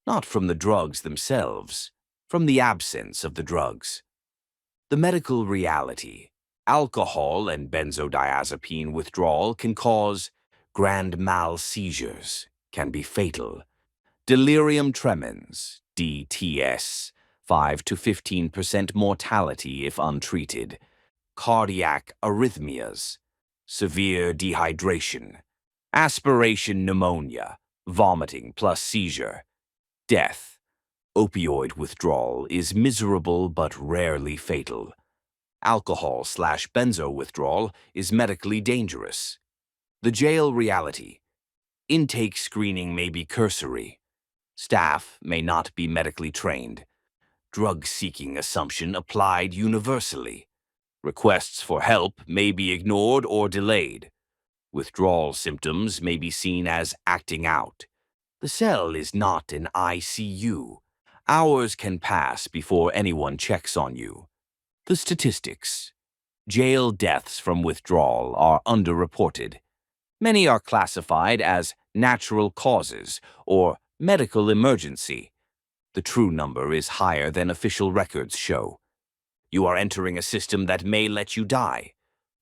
not from the drugs themselves, from the absence of the drugs. The medical reality: alcohol and benzodiazepine withdrawal can cause grand mal seizures, can be fatal. Delirium tremens, DTS, 5 to 15% mortality if untreated. Cardiac arrhythmias, severe dehydration, aspiration pneumonia, vomiting plus seizure, death. Opioid withdrawal is miserable but rarely fatal. Alcohol/benzo withdrawal is medically dangerous. The jail reality: intake screening may be cursory. Staff may not be medically trained. Drug-seeking assumption applied universally. Requests for help may be ignored or delayed. Withdrawal symptoms may be seen as acting out. The cell is not an ICU. Hours can pass before anyone checks on you. The statistics: jail deaths from withdrawal are underreported. Many are classified as natural causes or medical emergency. The true number is higher than official records show. You are entering a system that may let you die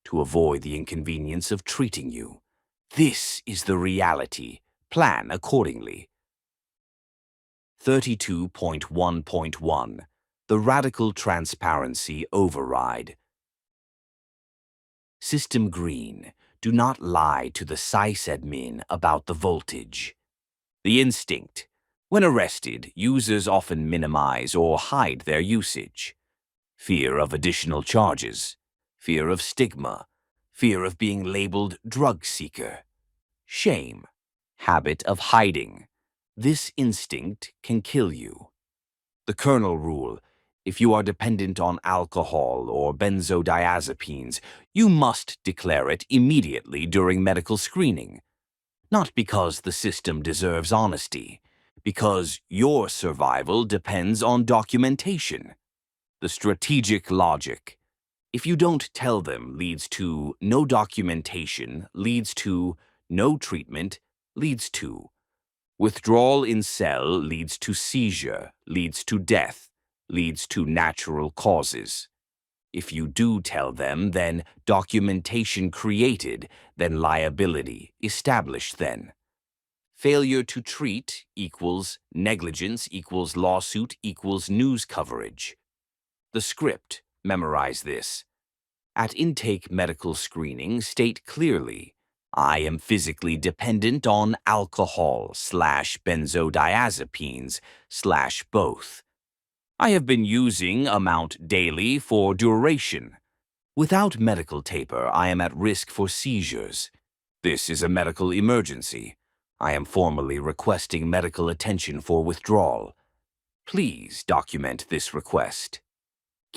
to avoid the inconvenience of treating you. This is the reality. Plan accordingly. 32.1.1 The Radical Transparency Override. System Green: do not lie to the sysadmin about the voltage. The instinct: when arrested, users often minimize or hide their usage. Fear of additional charges, fear of stigma, fear of being labeled drug seeker. Shame: habit of hiding. This instinct can kill you. The kernel rule: if you are dependent on alcohol or benzodiazepines, you must declare it immediately during medical screening. Not because the system deserves honesty, because your survival depends on documentation. The strategic logic: if you don't tell them, leads to no documentation, leads to no treatment, leads to withdrawal in cell, leads to seizure, leads to death, leads to natural causes. If you do tell them, then documentation created, then liability established then. Failure to treat equals negligence equals lawsuit equals news coverage. The script: memorize this. At intake medical screening, state clearly, I am physically dependent on alcohol/benzodiazepines/both. I have been using amount daily for duration. Without medical taper, I am at risk for seizures. This is a medical emergency. I am formally requesting medical attention for withdrawal. Please document this request.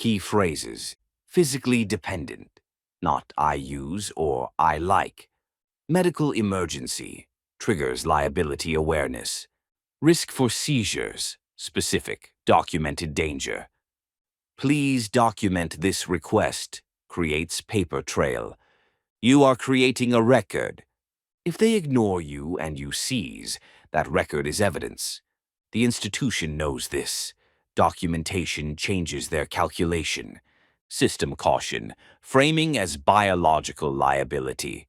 Key phrases: physically dependent, not I use or I like. Medical emergency, triggers liability awareness. Risk for seizures, specific, documented danger. Please document this request, creates paper trail. You are creating a record. If they ignore you and you seize, that record is evidence. The institution knows this. Documentation changes their calculation. System caution: framing as biological liability.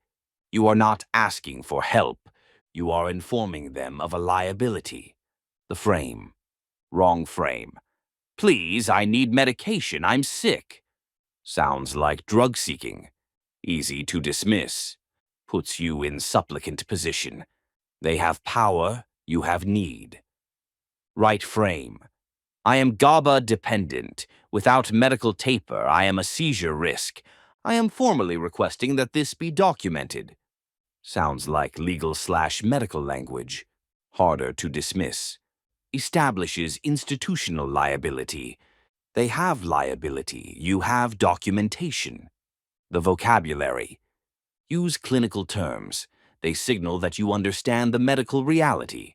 You are not asking for help. You are informing them of a liability. The frame: wrong frame. Please, I need medication. I'm sick. Sounds like drug seeking. Easy to dismiss. Puts you in supplicant position. They have power, you have need. Right frame: I am GABA dependent. Without medical taper, I am a seizure risk. I am formally requesting that this be documented. Sounds like legal/medical language. Harder to dismiss. Establishes institutional liability. They have liability. You have documentation. The vocabulary: use clinical terms. They signal that you understand the medical reality.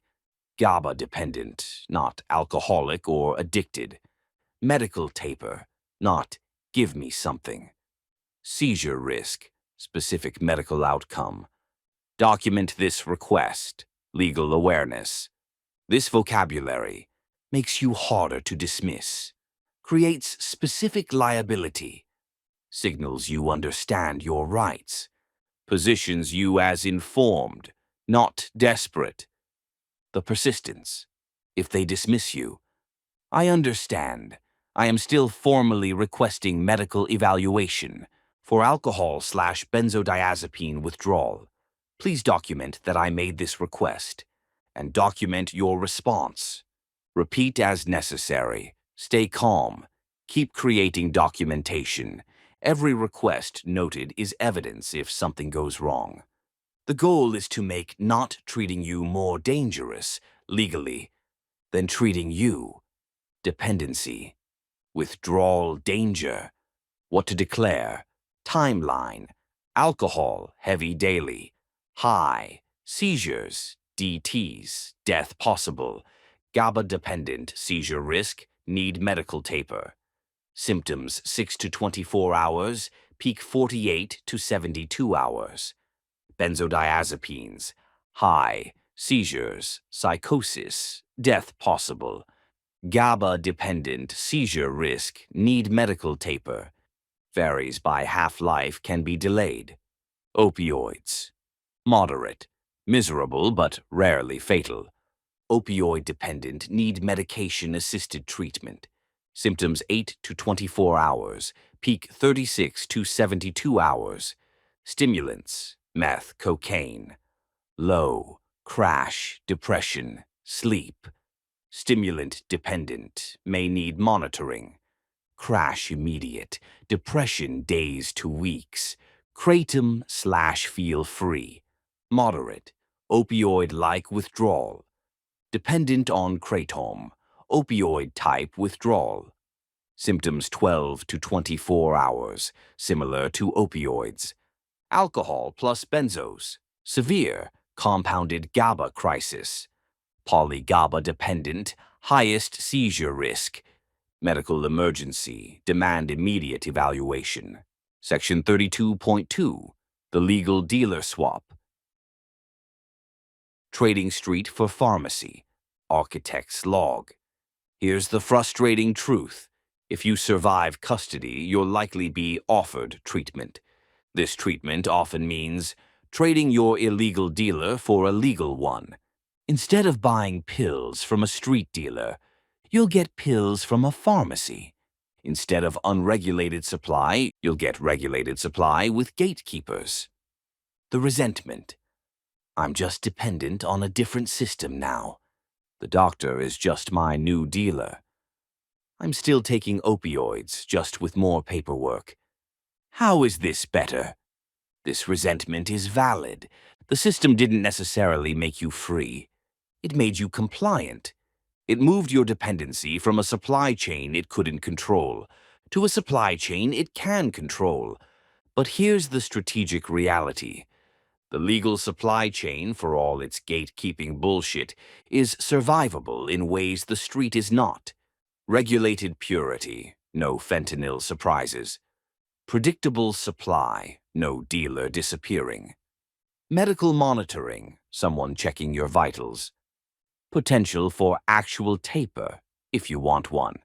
GABA dependent, not alcoholic or addicted. Medical taper, not give me something. seizure risk, specific medical outcome. Document this request, legal awareness. This vocabulary makes you harder to dismiss, creates specific liability, signals you understand your rights, positions you as informed, not desperate. The persistence. If they dismiss you, I understand. I am still formally requesting medical evaluation for alcohol/benzodiazepine withdrawal. Please document that I made this request and document your response. Repeat as necessary. Stay calm. Keep creating documentation. Every request noted is evidence if something goes wrong. The goal is to make not treating you more dangerous, legally, than treating you. Dependency, withdrawal danger, what to declare, timeline, alcohol, heavy daily, high, seizures, DTs, death possible, GABA-dependent, seizure risk, need medical taper. Symptoms 6 to 24 hours, peak 48 to 72 hours. Benzodiazepines, high, seizures, psychosis, death possible. GABA-dependent, seizure risk, need medical taper. Varies by half-life, can be delayed. Opioids, moderate, miserable but rarely fatal. Opioid-dependent, need medication-assisted treatment. Symptoms 8 to 24 hours, peak 36 to 72 hours. Stimulants, meth, cocaine. Low, crash, depression, sleep. Stimulant dependent, may need monitoring. Crash immediate, depression days to weeks. Kratom/feel free. Moderate, opioid-like withdrawal. Dependent on kratom, opioid type withdrawal. Symptoms 12 to 24 hours, similar to opioids. Alcohol plus benzos. Severe, compounded GABA crisis. Poly-GABA-dependent, highest seizure risk. Medical emergency, demand immediate evaluation. Section 32.2, the legal dealer swap. Trading street for pharmacy, architect's log. Here's the frustrating truth. If you survive custody, you'll likely be offered treatment. This treatment often means trading your illegal dealer for a legal one. Instead of buying pills from a street dealer, you'll get pills from a pharmacy. Instead of unregulated supply, you'll get regulated supply with gatekeepers. The resentment. I'm just dependent on a different system now. The doctor is just my new dealer. I'm still taking opioids, just with more paperwork. How is this better? This resentment is valid. The system didn't necessarily make you free. It made you compliant. It moved your dependency from a supply chain it couldn't control to a supply chain it can control. But here's the strategic reality. The legal supply chain, for all its gatekeeping bullshit, is survivable in ways the street is not. Regulated purity, no fentanyl surprises. Predictable supply, no dealer disappearing. Medical monitoring, someone checking your vitals. Potential for actual taper, if you want one.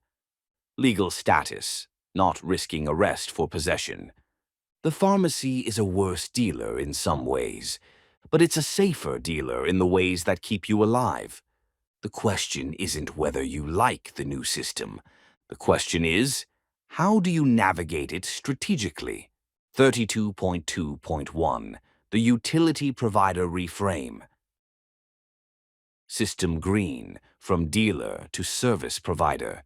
Legal status, not risking arrest for possession. The pharmacy is a worse dealer in some ways, but it's a safer dealer in the ways that keep you alive. The question isn't whether you like the new system. The question is, how do you navigate it strategically? 32.2.1, the utility provider reframe. System green, from dealer to service provider.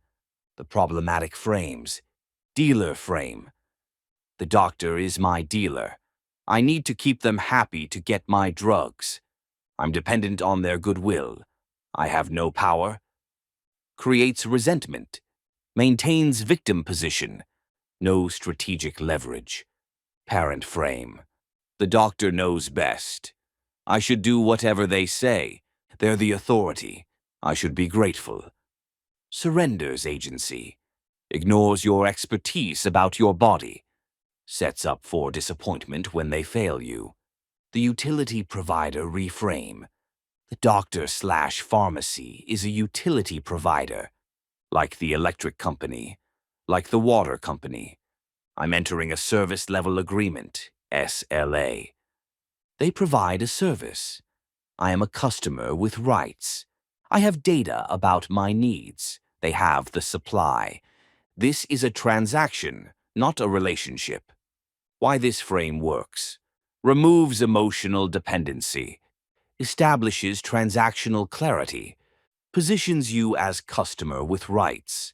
The problematic frames. Dealer frame. The doctor is my dealer. I need to keep them happy to get my drugs. I'm dependent on their goodwill. I have no power. Creates resentment. Maintains victim position. No strategic leverage. Parent frame. The doctor knows best. I should do whatever they say. They're the authority. I should be grateful. Surrenders agency. Ignores your expertise about your body. Sets up for disappointment when they fail you. The utility provider reframe. The doctor/pharmacy is a utility provider, like the electric company, like the water company. I'm entering a service level agreement, SLA. They provide a service. I am a customer with rights. I have data about my needs. They have the supply. This is a transaction, not a relationship. Why this frame works. Removes emotional dependency. Establishes transactional clarity. Positions you as customer with rights.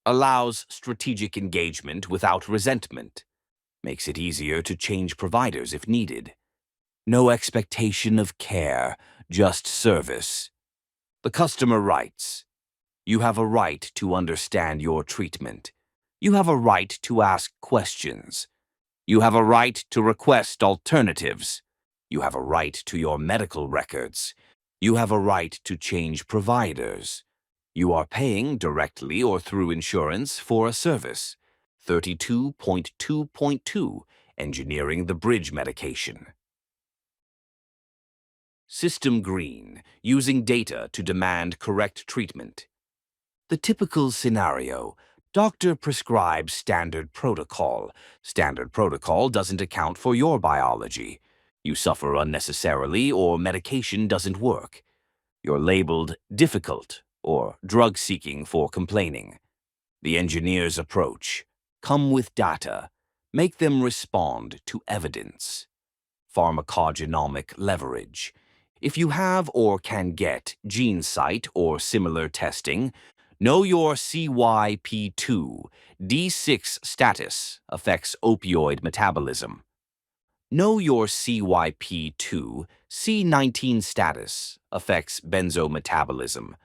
Allows strategic engagement without resentment. Makes it easier to change providers if needed. No expectation of care, just service. The customer writes, you have a right to understand your treatment. You have a right to ask questions. You have a right to request alternatives. You have a right to your medical records. You have a right to change providers. You are paying directly or through insurance for a service. 32.2.2 Engineering the bridge medication. System green, using data to demand correct treatment. The typical scenario: doctor prescribes standard protocol. Standard protocol doesn't account for your biology. You suffer unnecessarily or medication doesn't work. You're labeled difficult or drug-seeking for complaining. The engineer's approach: come with data. Make them respond to evidence. Pharmacogenomic leverage. If you have or can get GeneSight or similar testing, know your CYP2, D6 status affects opioid metabolism. Know your CYP2, C19 status affects benzometabolism.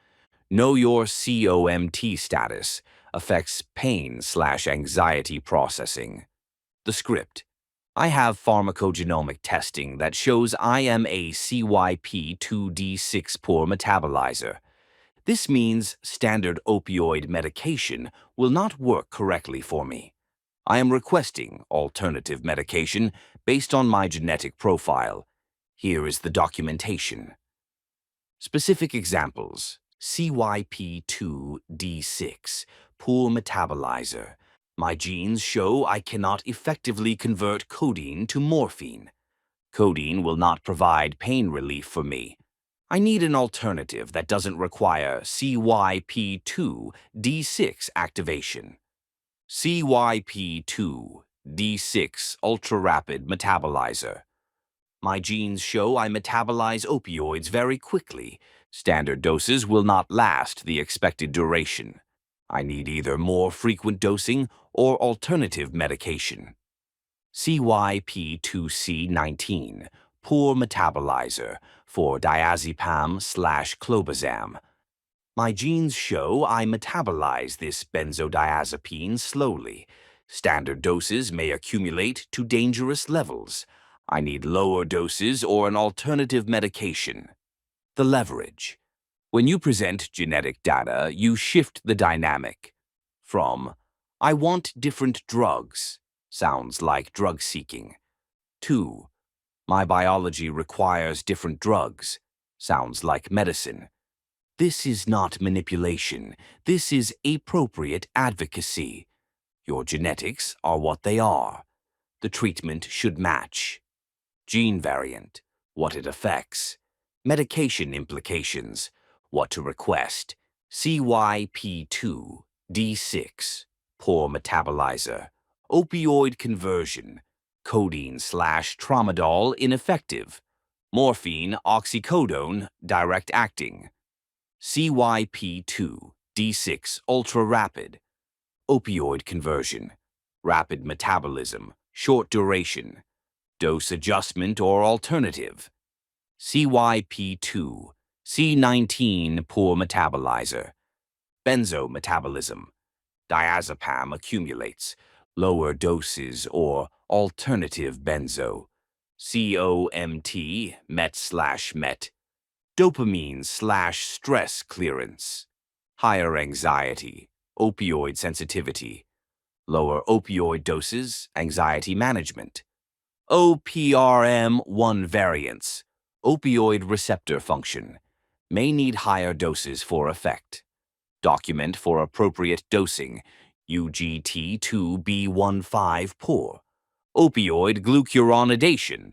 Know your COMT status affects pain/anxiety processing. The script: I have pharmacogenomic testing that shows I am a CYP2D6 poor metabolizer. This means standard opioid medication will not work correctly for me. I am requesting alternative medication based on my genetic profile. Here is the documentation. Specific examples: CYP2D6, poor metabolizer. My genes show I cannot effectively convert codeine to morphine. Codeine will not provide pain relief for me. I need an alternative that doesn't require CYP2D6 activation. CYP2D6 ultra-rapid metabolizer. My genes show I metabolize opioids very quickly. Standard doses will not last the expected duration. I need either more frequent dosing or alternative medication. CYP2C19, poor metabolizer, for diazepam/clobazam. My genes show I metabolize this benzodiazepine slowly. Standard doses may accumulate to dangerous levels. I need lower doses or an alternative medication. The leverage. When you present genetic data, you shift the dynamic from I want different drugs, sounds like drug seeking, to my biology requires different drugs, sounds like medicine. This is not manipulation. This is appropriate advocacy. Your genetics are what they are. The treatment should match. Gene variant, what it affects. Medication implications, what to request. CYP2, D6, poor metabolizer. Opioid conversion, codeine/tramadol ineffective. Morphine, oxycodone, direct acting. CYP2, D6 ultra-rapid. Opioid conversion, rapid metabolism, short duration. Dose adjustment or alternative. CYP2, C19 poor metabolizer. Benzometabolism. Diazepam accumulates. Lower doses or alternative benzo. COMT, met/met. Dopamine/stress clearance. Higher anxiety. Opioid sensitivity. Lower opioid doses, anxiety management. OPRM1 variants, opioid receptor function, may need higher doses for effect. Document for appropriate dosing, UGT2B15 poor. Opioid glucuronidation.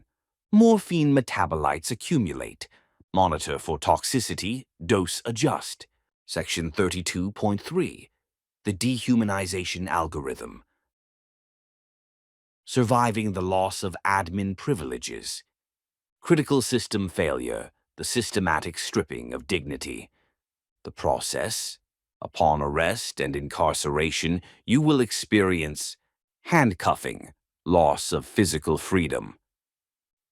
Morphine metabolites accumulate. Monitor for toxicity, dose adjust. Section 32.3. The dehumanization algorithm. Surviving the loss of admin privileges. Critical system failure, the systematic stripping of dignity. The process. Upon arrest and incarceration, you will experience handcuffing, loss of physical freedom.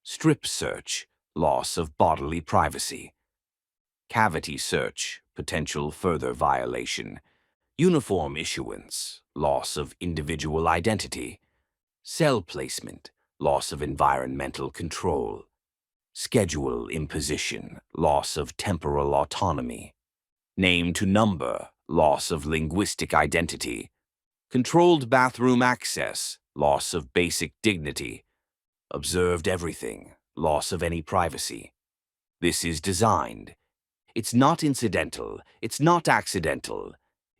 Strip search, loss of bodily privacy. Cavity search, potential further violation. Uniform issuance, loss of individual identity. Cell placement, loss of environmental control. Schedule imposition, loss of temporal autonomy. Name to number, loss of linguistic identity. Controlled bathroom access, loss of basic dignity. Observed everything, loss of any privacy. This is designed. It's not incidental, it's not accidental.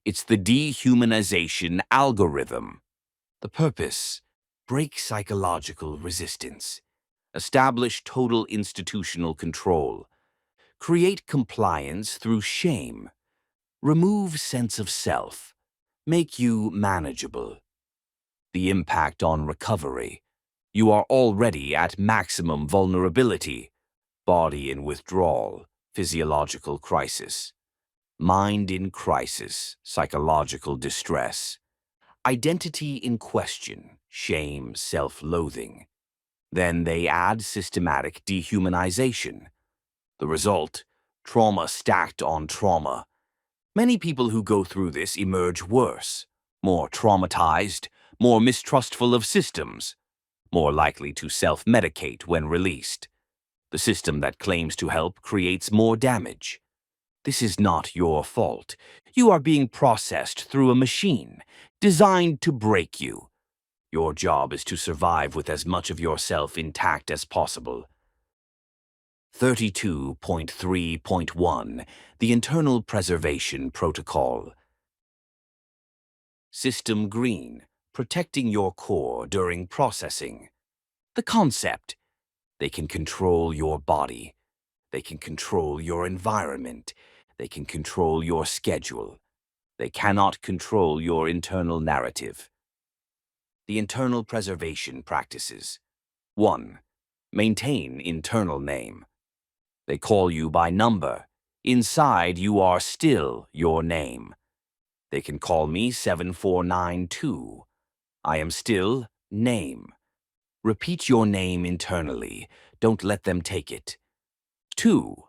It's the dehumanization algorithm. The purpose: break psychological resistance. Establish total institutional control. Create compliance through shame. Remove sense of self. Make you manageable. The impact on recovery. You are already at maximum vulnerability. Body in withdrawal, physiological crisis. Mind in crisis, psychological distress. Identity in question, shame, self-loathing. Then they add systematic dehumanization. The result: trauma stacked on trauma. Many people who go through this emerge worse, more traumatized, more mistrustful of systems, more likely to self-medicate when released. The system that claims to help creates more damage. This is not your fault. You are being processed through a machine, designed to break you. Your job is to survive with as much of yourself intact as possible. 32.3.1 The Internal Preservation Protocol. System Green, protecting your core during processing. The concept: they can control your body. They can control your environment. They can control your schedule. They cannot control your internal narrative. The internal preservation practices. 1. Maintain internal name. They call you by number. Inside, you are still your name. They can call me 7492. I am still name. Repeat your name internally. Don't let them take it. 2.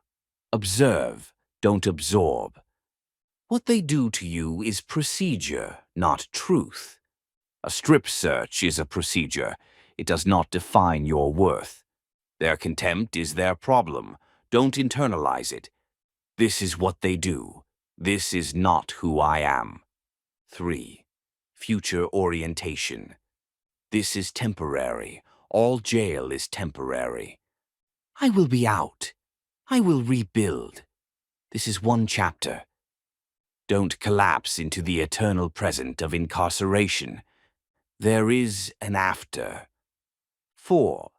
Observe. Don't absorb. What they do to you is procedure, not truth. A strip search is a procedure. It does not define your worth. Their contempt is their problem. Don't internalize it. This is what they do. This is not who I am. 3. Future orientation. This is temporary. All jail is temporary. I will be out. I will rebuild. This is one chapter. Don't collapse into the eternal present of incarceration. There is an after. 4.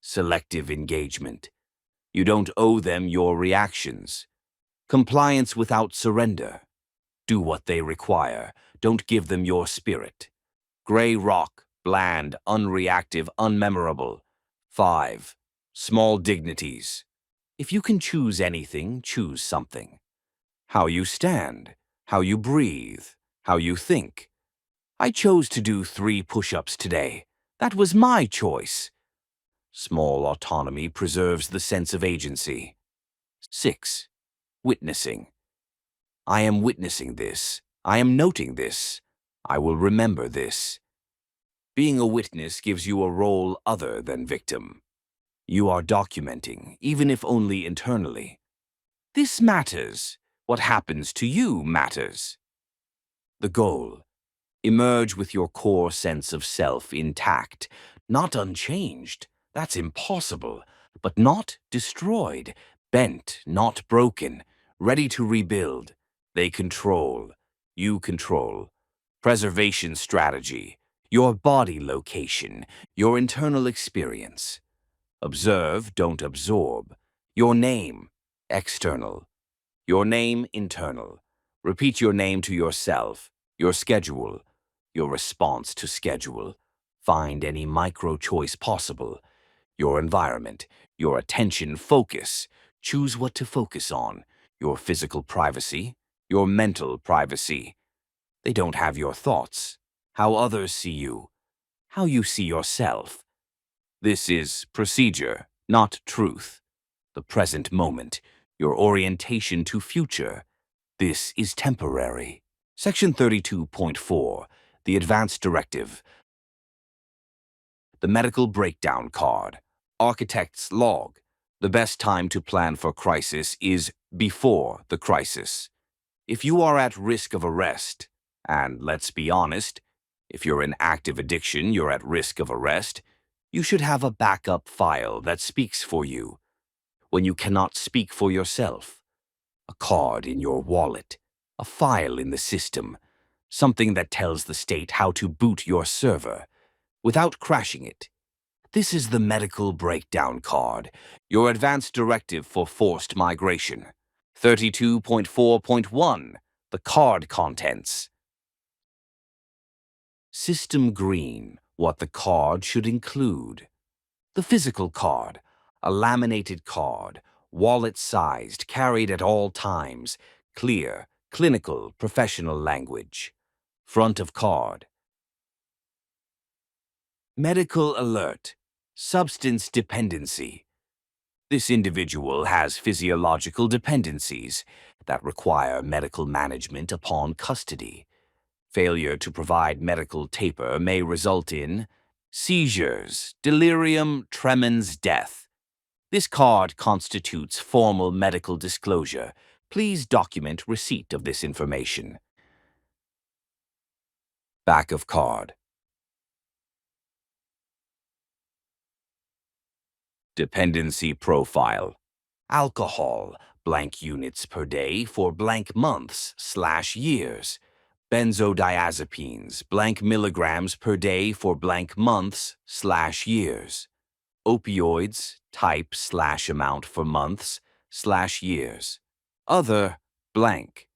Selective engagement. You don't owe them your reactions. Compliance without surrender. Do what they require. Don't give them your spirit. Gray rock, bland, unreactive, unmemorable. 5. Small dignities. If you can choose anything, choose something. How you stand, how you breathe, how you think. I chose to do 3 push-ups today. That was my choice. Small autonomy preserves the sense of agency. 6. Witnessing. I am witnessing this. I am noting this. I will remember this. Being a witness gives you a role other than victim. You are documenting, even if only internally. This matters. What happens to you matters. The goal: Emerge with your core sense of self intact, not unchanged. That's impossible, but not destroyed, bent, not broken, ready to rebuild. They control. You control. Preservation strategy. Your body location. Your internal experience. Observe, don't absorb. Your name. External. Your name, internal. Repeat your name to yourself. Your schedule. Your response to schedule. Find any micro-choice possible. Your environment. Your attention focus. Choose what to focus on. Your physical privacy. Your mental privacy. They don't have your thoughts. How others see you. How you see yourself. This is procedure, not truth. The present moment. Your orientation to future. This is temporary. Section 32.4, the Advanced Directive. The Medical Breakdown Card. Architect's Log. The best time to plan for crisis is before the crisis. If you are at risk of arrest, and let's be honest, if you're in active addiction, you're at risk of arrest, you should have a backup file that speaks for you. When you cannot speak for yourself, a card in your wallet, a file in the system, something that tells the state how to boot your server without crashing it. This is the Medical Breakdown Card, your advanced directive for forced migration. 32.4.1, the card contents. System Green, what the card should include. The physical card, a laminated card, wallet-sized, carried at all times, clear, clinical, professional language. Front of card. Medical alert, substance dependency. This individual has physiological dependencies that require medical management upon custody. Failure to provide medical taper may result in seizures, delirium tremens, death. This card constitutes formal medical disclosure. Please document receipt of this information. Back of card. Dependency profile. Alcohol, blank units per day for blank months/years. Benzodiazepines, blank milligrams per day for blank months/years. Opioids, type/amount for months/years. Other, blank.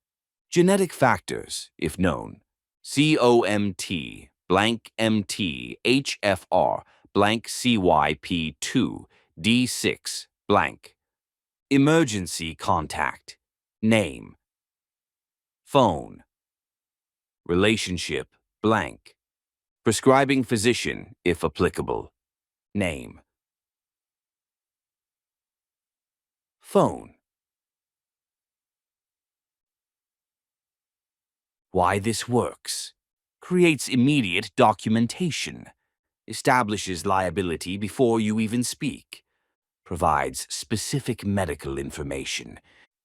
Genetic factors, if known. COMT, blank MT, HFR, blank CYP2, D6, blank. Emergency contact. Name. Phone. Relationship, blank. Prescribing physician, if applicable. Name. Phone. Why this works. Creates immediate documentation. Establishes liability before you even speak. Provides specific medical information.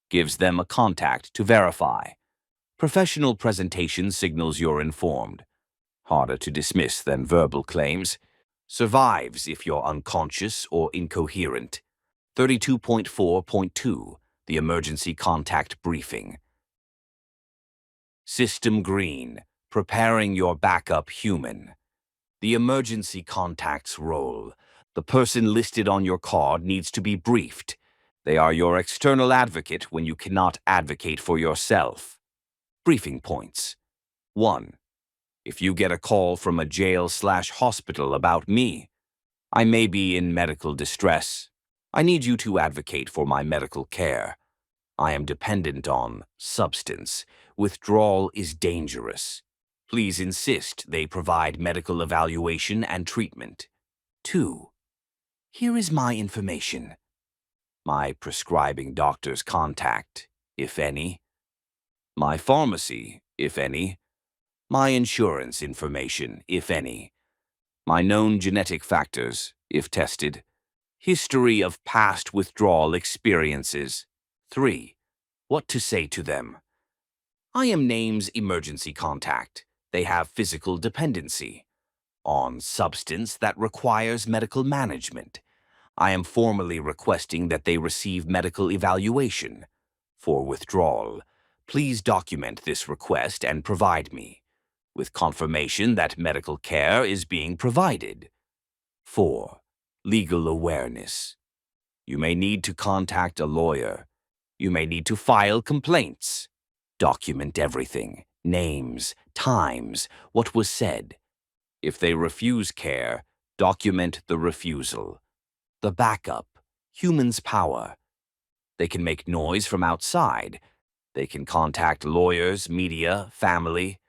Gives them a contact to verify. Professional presentation signals you're informed. Harder to dismiss than verbal claims. Survives if you're unconscious or incoherent. 32.4.2, the Emergency Contact Briefing. System Green, preparing your backup human. The emergency contact's role. The person listed on your card needs to be briefed. They are your external advocate when you cannot advocate for yourself. Briefing points. 1. If you get a call from a jail/hospital about me, I may be in medical distress. I need you to advocate for my medical care. I am dependent on substance. Withdrawal is dangerous. Please insist they provide medical evaluation and treatment. 2. Here is my information. My prescribing doctor's contact, if any. My pharmacy, if any. My insurance information, if any. My known genetic factors, if tested. History of past withdrawal experiences. 3. What to say to them. I am name's emergency contact. they have physical dependency. On substance that requires medical management. I am formally requesting that they receive medical evaluation. For withdrawal, please document this request and provide me with confirmation that medical care is being provided. 4. Legal awareness. You may need to contact a lawyer. You may need to file complaints. Document everything, names, times, what was said. If they refuse care, document the refusal. The backup, humans' power. They can make noise from outside. They can contact lawyers, media, family.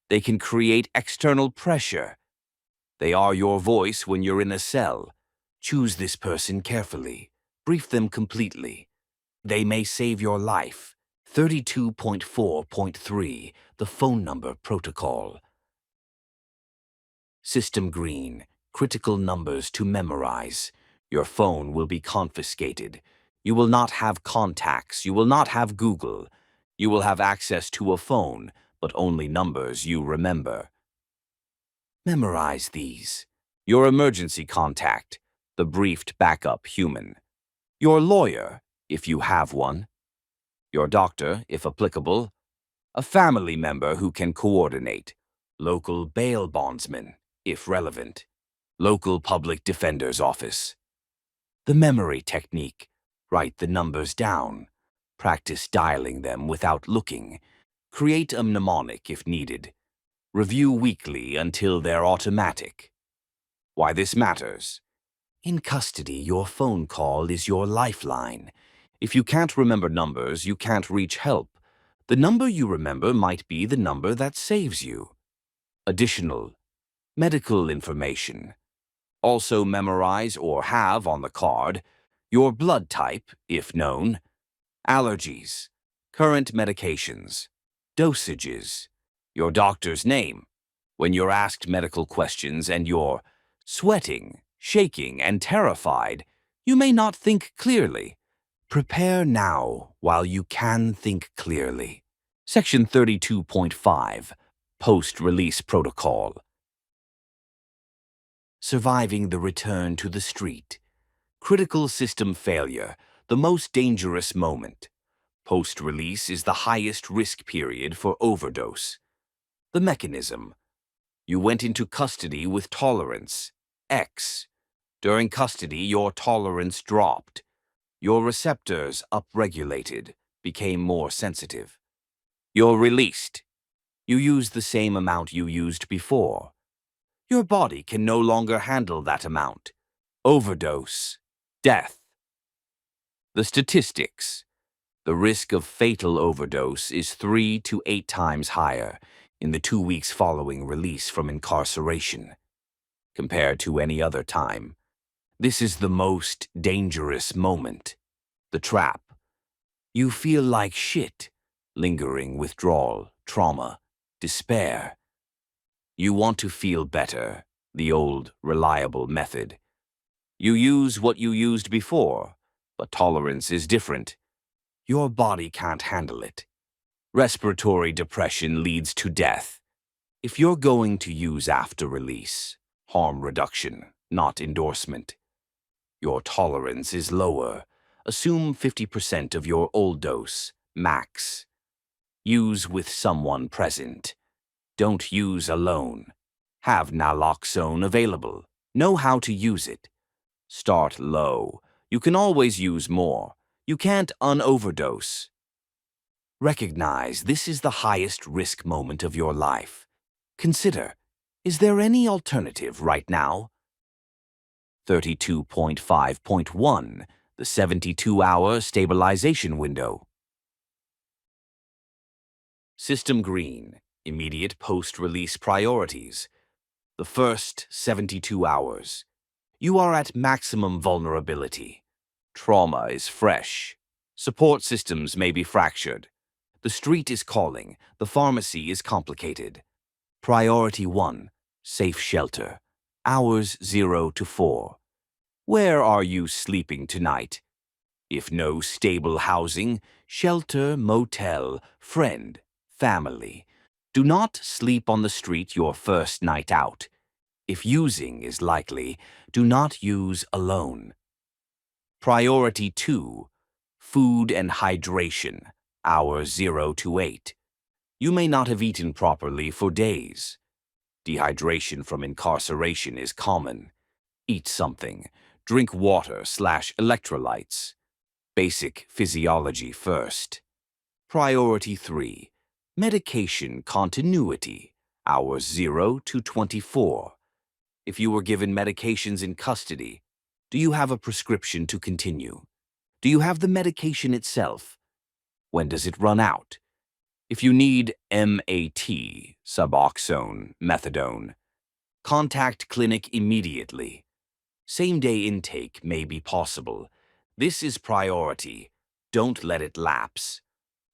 They can create external pressure. They are your voice when you're in a cell. Choose this person carefully. Brief them completely. They may save your life. 32.4.3, the phone number protocol. System green, critical numbers to memorize. Your phone will be confiscated. You will not have contacts. You will not have Google. You will have access to a phone, but only numbers you remember. Memorize these. Your emergency contact, the briefed backup human. Your lawyer, if you have one. Your doctor, if applicable. A family member who can coordinate. Local bail bondsman, if relevant. Local public defender's office. The memory technique. Write the numbers down. Practice dialing them without looking. Create a mnemonic if needed. Review weekly until they're automatic. Why this matters. In custody, your phone call is your lifeline. If you can't remember numbers, you can't reach help. The number you remember might be the number that saves you. Additional, medical information. Also memorize or have on the card your blood type, if known, allergies, current medications, dosages, your doctor's name. When you're asked medical questions and you're sweating, shaking, and terrified, you may not think clearly. Prepare now while you can think clearly. Section 32.5, Post-Release Protocol. Surviving the return to the street. Critical system failure, the most dangerous moment. Post-release is the highest risk period for overdose. The mechanism. You went into custody with tolerance, X. During custody, your tolerance dropped. Your receptors upregulated, became more sensitive. You're released. You use the same amount you used before. Your body can no longer handle that amount. Overdose. Death. The statistics. The risk of fatal overdose is 3 to 8 times higher in the 2 weeks following release from incarceration compared to any other time. This is the most dangerous moment. The trap. You feel like shit. Lingering withdrawal, trauma, despair. You want to feel better, the old, reliable method. You use what you used before, but tolerance is different. Your body can't handle it. Respiratory depression leads to death. If you're going to use after release, harm reduction, not endorsement. Your tolerance is lower. Assume 50% of your old dose, max. Use with someone present. Don't use alone. Have naloxone available. Know how to use it. Start low. You can always use more. You can't unoverdose. Recognize this is the highest risk moment of your life. Consider, is there any alternative right now? 32.5.1, the 72-hour stabilization window. System green, immediate post-release priorities. The first 72 hours. You are at maximum vulnerability. Trauma is fresh. Support systems may be fractured. The street is calling. The pharmacy is complicated. Priority 1, safe shelter. Hours 0 to 4. Where are you sleeping tonight? If no stable housing, shelter, motel, friend, family. Do not sleep on the street your first night out. If using is likely, do not use alone. Priority 2. Food and hydration, hours 0 to 8. You may not have eaten properly for days. Dehydration from incarceration is common. Eat something. Drink water/electrolytes. Basic physiology first. Priority 3. Medication continuity, hours 0 to 24. If you were given medications in custody, do you have a prescription to continue? Do you have the medication itself? When does it run out? If you need MAT, Suboxone, Methadone, contact clinic immediately. Same-day intake may be possible. This is priority. Don't let it lapse.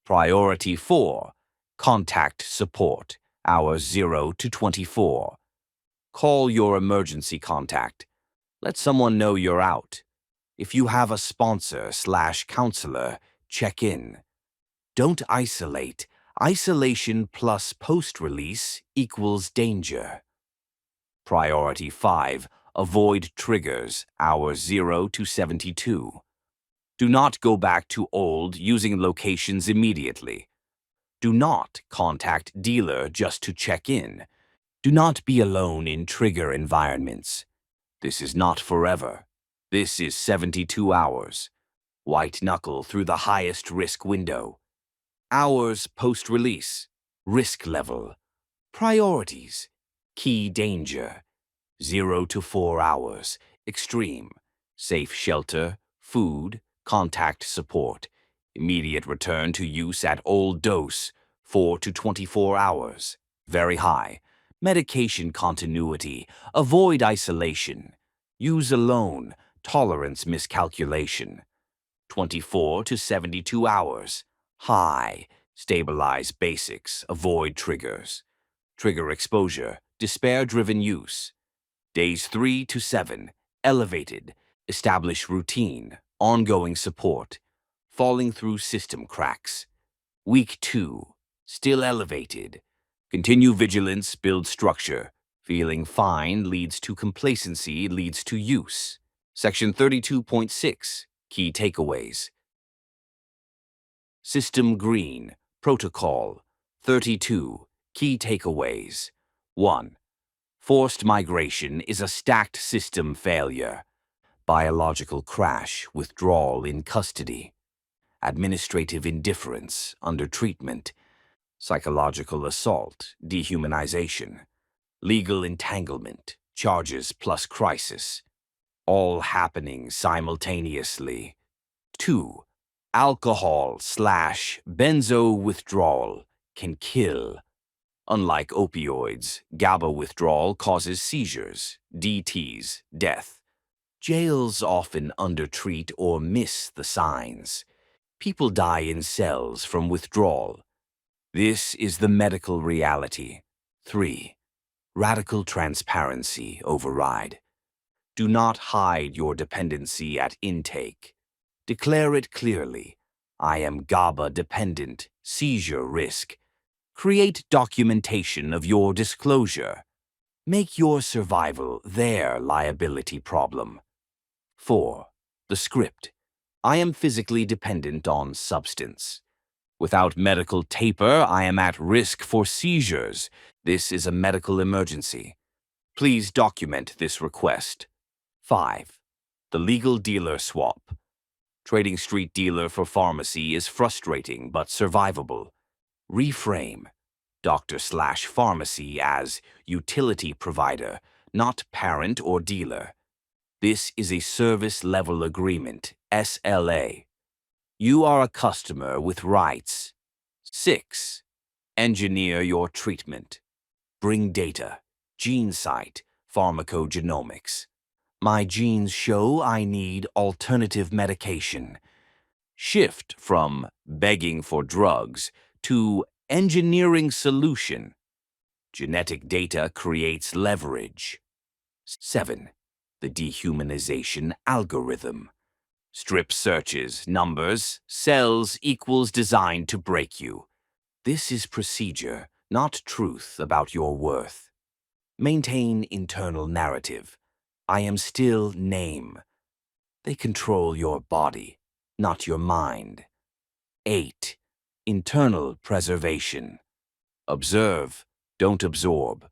Priority 4. Contact support, hours 0 to 24. Call your emergency contact. Let someone know you're out. If you have a sponsor/counselor, check in. Don't isolate. Isolation plus post-release equals danger. Priority 5. Avoid triggers, hours 0 to 72. Do not go back to old using locations immediately. Do not contact dealer just to check in. Do not be alone in trigger environments. This is not forever. This is 72 hours. White knuckle through the highest risk window. Hours post-release. Risk level. Priorities. Key danger. 0 to 4 hours. Extreme. Safe shelter, food, contact support. Immediate return to use at old dose. 4 to 24 hours. Very high. Medication continuity. Avoid isolation. Use alone. Tolerance miscalculation. 24 to 72 hours. High. Stabilize basics. Avoid triggers. Trigger exposure. Despair-driven use. Days 3 to 7. Elevated. Establish routine. Ongoing support. Falling through system cracks. Week 2. Still elevated. Continue vigilance, build structure. Feeling fine leads to complacency, leads to use. Section 32.6. Key takeaways. System green. Protocol. 32. Key takeaways. 1. Forced migration is a stacked system failure. Biological crash, withdrawal in custody. Administrative indifference, under treatment. Psychological assault, dehumanization. Legal entanglement, charges plus crisis. All happening simultaneously. 2. Alcohol/benzo withdrawal can kill. Unlike opioids, GABA withdrawal causes seizures, DTs, death. Jails often undertreat or miss the signs. People die in cells from withdrawal. This is the medical reality. 3. Radical transparency override. Do not hide your dependency at intake. Declare it clearly. I am GABA dependent, seizure risk. Create documentation of your disclosure. Make your survival their liability problem. 4. The script. I am physically dependent on substance. Without medical taper, I am at risk for seizures. This is a medical emergency. Please document this request. 5. The legal dealer swap. Trading street dealer for pharmacy is frustrating but survivable. Reframe. Doctor/pharmacy as utility provider, not parent or dealer. This is a service level agreement, SLA. You are a customer with rights. 6. Engineer your treatment. Bring data, gene site, pharmacogenomics. My genes show I need alternative medication. Shift from begging for drugs to engineering solution. Genetic data creates leverage. 7. The dehumanization algorithm. Strip searches, numbers, cells equals designed to break you. This is procedure, not truth about your worth. Maintain internal narrative. I am still name. They control your body, not your mind. 8. Internal preservation. Observe, don't absorb.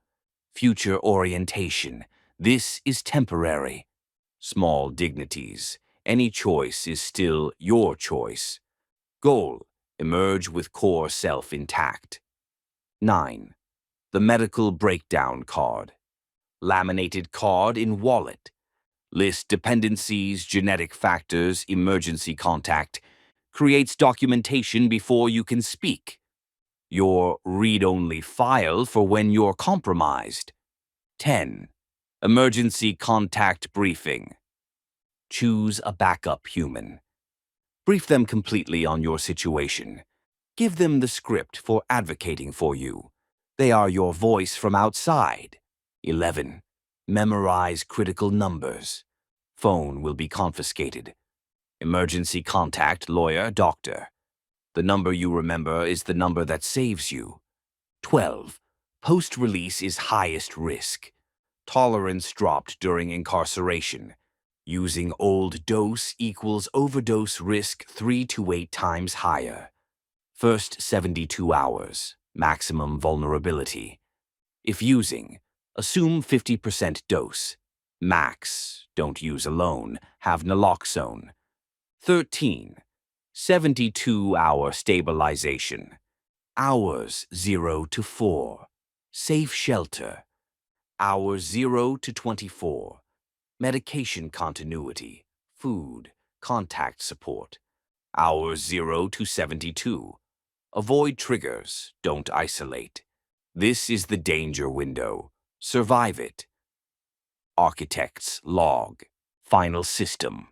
Future orientation. This is temporary. Small dignities. Any choice is still your choice. Goal. Emerge with core self intact. 9. The medical breakdown card. Laminated card in wallet. List dependencies, genetic factors, emergency contact. Creates documentation before you can speak. Your read-only file for when you're compromised. 10. Emergency contact briefing. Choose a backup human. Brief them completely on your situation. Give them the script for advocating for you. They are your voice from outside. 11. Memorize critical numbers. Phone will be confiscated. Emergency contact, lawyer, doctor. The number you remember is the number that saves you. 12. Post-release is highest risk. Tolerance dropped during incarceration. Using old dose equals overdose risk 3 to 8 times higher. First 72 hours, maximum vulnerability. If using, assume 50% dose. Max, don't use alone, have naloxone. 13. 72-hour stabilization. Hours 0 to 4. Safe shelter. Hours 0 to 24. Medication continuity. Food. Contact support. Hours 0 to 72. Avoid triggers. Don't isolate. This is the danger window. Survive it. Architect's log. Final system.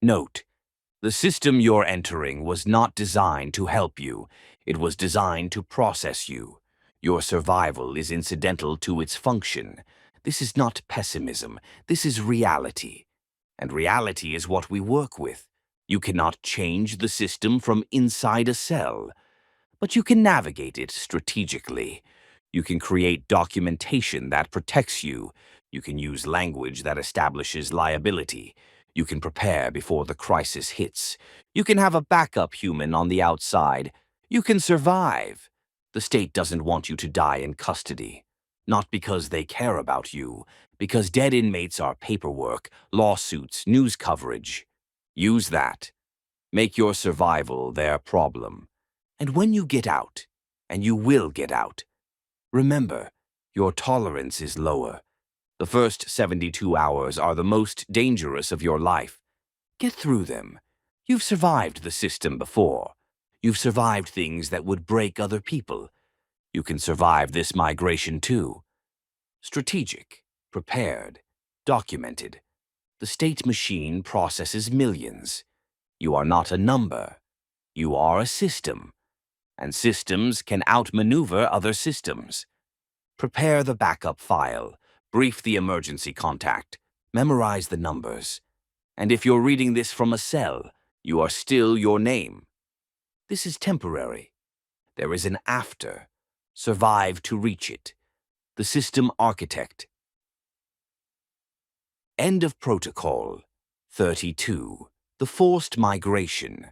Note: the system you're entering was not designed to help you. It was designed to process you. Your survival is incidental to its function. This is not pessimism. This is reality. And reality is what we work with. You cannot change the system from inside a cell, but you can navigate it strategically. You can create documentation that protects you. You can use language that establishes liability. You can prepare before the crisis hits. You can have a backup human on the outside. You can survive. The state doesn't want you to die in custody. Not because they care about you, because dead inmates are paperwork, lawsuits, news coverage. Use that. Make your survival their problem. And when you get out, and you will get out, remember, your tolerance is lower. The first 72 hours are the most dangerous of your life. Get through them. You've survived the system before. You've survived things that would break other people. You can survive this migration too. Strategic, prepared, documented. The state machine processes millions. You are not a number. You are a system. And systems can outmaneuver other systems. Prepare the backup file. Brief the emergency contact. Memorize the numbers. And if you're reading this from a cell, you are still your name. This is temporary. There is an after. Survive to reach it. The system architect. End of protocol. 32. The forced migration.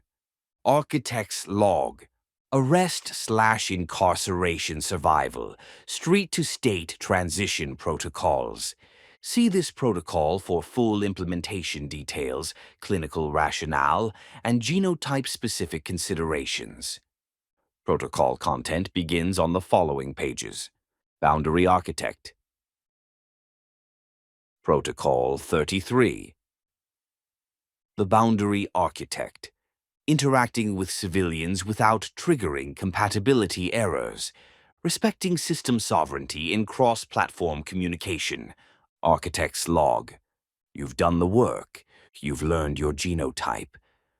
Architect's log. Arrest/incarceration survival. Street-to-state transition protocols. See this protocol for full implementation details, clinical rationale, and genotype-specific considerations. Protocol content begins on the following pages. Boundary Architect. Protocol 33. The Boundary Architect. Interacting with civilians without triggering compatibility errors. Respecting system sovereignty in cross-platform communication. Architect's log. You've done the work. You've learned your genotype.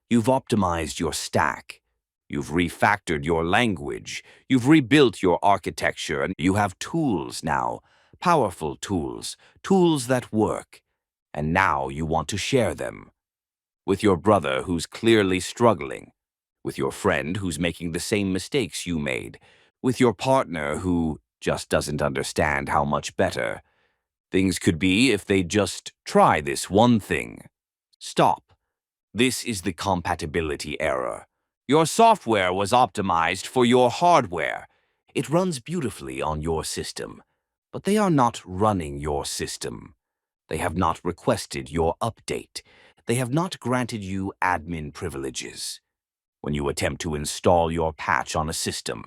You've optimized your stack. You've refactored your language. You've rebuilt your architecture, and you have tools now. Powerful tools. Tools that work. And now you want to share them. With your brother who's clearly struggling. With your friend who's making the same mistakes you made. with your partner who just doesn't understand how much better things could be if they just try this one thing. Stop. This is the compatibility error. Your software was optimized for your hardware. It runs beautifully on your system, but they are not running your system. They have not requested your update. They have not granted you admin privileges. When you attempt to install your patch on a system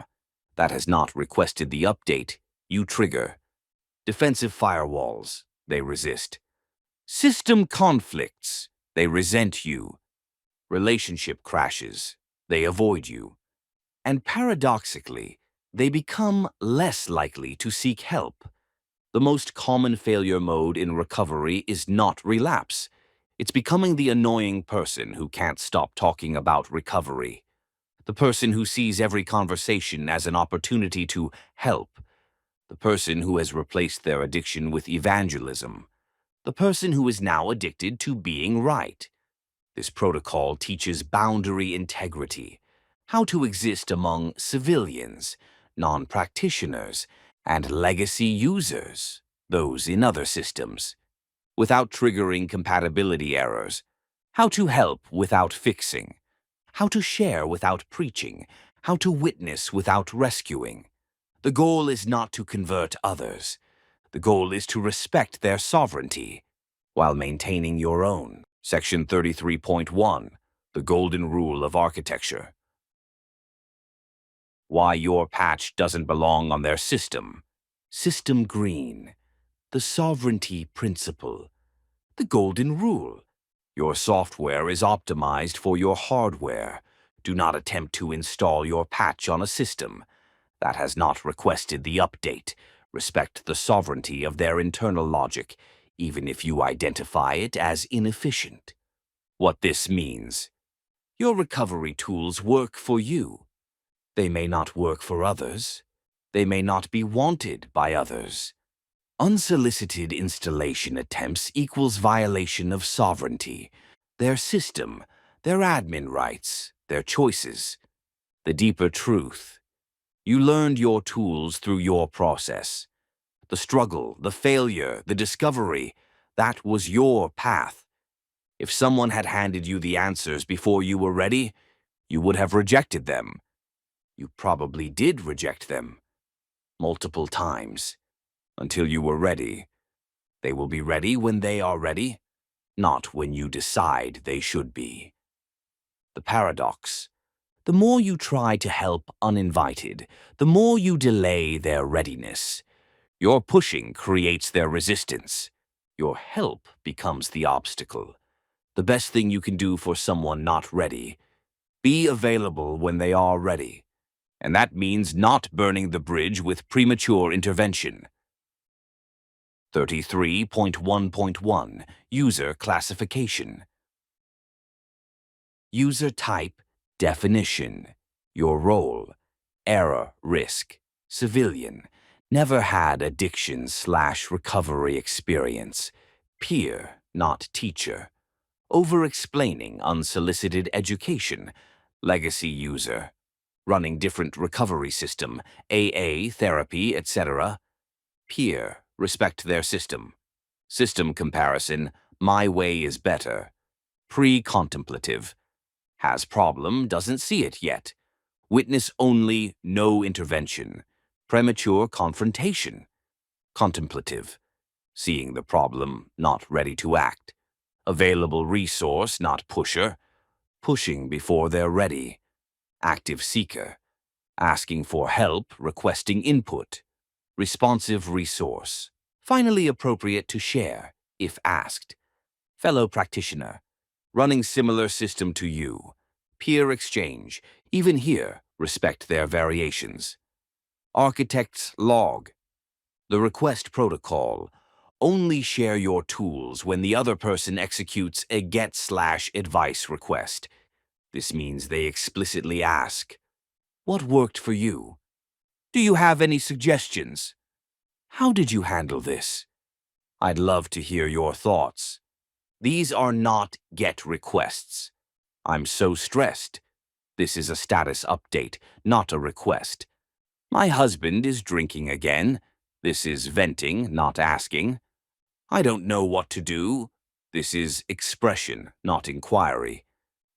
that has not requested the update, you trigger defensive firewalls. They resist. System conflicts. They resent you. Relationship crashes. They avoid you. And paradoxically, they become less likely to seek help. The most common failure mode in recovery is not relapse. It's becoming the annoying person who can't stop talking about recovery. The person who sees every conversation as an opportunity to help. The person who has replaced their addiction with evangelism. The person who is now addicted to being right. This protocol teaches boundary integrity, how to exist among civilians, non-practitioners, and legacy users, those in other systems, without triggering compatibility errors, how to help without fixing, how to share without preaching, how to witness without rescuing. The goal is not to convert others. The goal is to respect their sovereignty while maintaining your own. Section 33.1, the Golden Rule of Architecture. Why your patch doesn't belong on their system. System Green, the Sovereignty Principle, the Golden Rule. Your software is optimized for your hardware. Do not attempt to install your patch on a system that has not requested the update. Respect the sovereignty of their internal logic, even if you identify it as inefficient. What this means: your recovery tools work for you. They may not work for others. They may not be wanted by others. Unsolicited installation attempts equals violation of sovereignty, their system, their admin rights, their choices. The deeper truth: you learned your tools through your process. The struggle, the failure, the discovery, that was your path. If someone had handed you the answers before you were ready, you would have rejected them. You probably did reject them. Multiple times. Until you were ready. They will be ready when they are ready, not when you decide they should be. The paradox: the more you try to help uninvited, the more you delay their readiness. Your pushing creates their resistance. Your help becomes the obstacle. The best thing you can do for someone not ready: be available when they are ready. And that means not burning the bridge with premature intervention. 33.1.1 User Classification. User Type Definition. Your role: error risk, civilian, never had addiction/recovery experience, peer, not teacher, over-explaining unsolicited education, legacy user, running different recovery system, AA, therapy, etc. Peer, respect their system. System comparison, my way is better. Pre-contemplative, has problem, doesn't see it yet. Witness only, no intervention. Premature confrontation. Contemplative, seeing the problem, not ready to act. Available resource, not pusher. Pushing before they're ready. Active seeker, asking for help, requesting input. Responsive resource, finally appropriate to share, if asked. Fellow practitioner, running similar system to you. Peer exchange, even here, respect their variations. Architect's log, the request protocol. Only share your tools when the other person executes a get/advice request. This means they explicitly ask, what worked for you? Do you have any suggestions? How did you handle this? I'd love to hear your thoughts. These are not get requests. I'm so stressed. This is a status update, not a request. My husband is drinking again. This is venting, not asking. I don't know what to do. This is expression, not inquiry.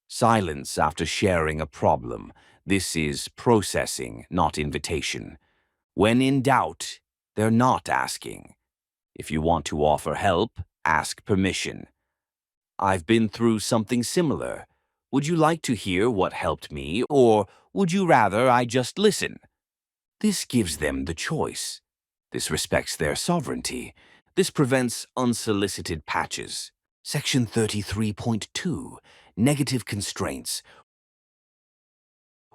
Silence after sharing a problem. This is processing, not invitation. When in doubt, they're not asking. If you want to offer help, ask permission. I've been through something similar. Would you like to hear what helped me, or would you rather I just listen? This gives them the choice. This respects their sovereignty. This prevents unsolicited patches. Section 33.2, Negative Constraints.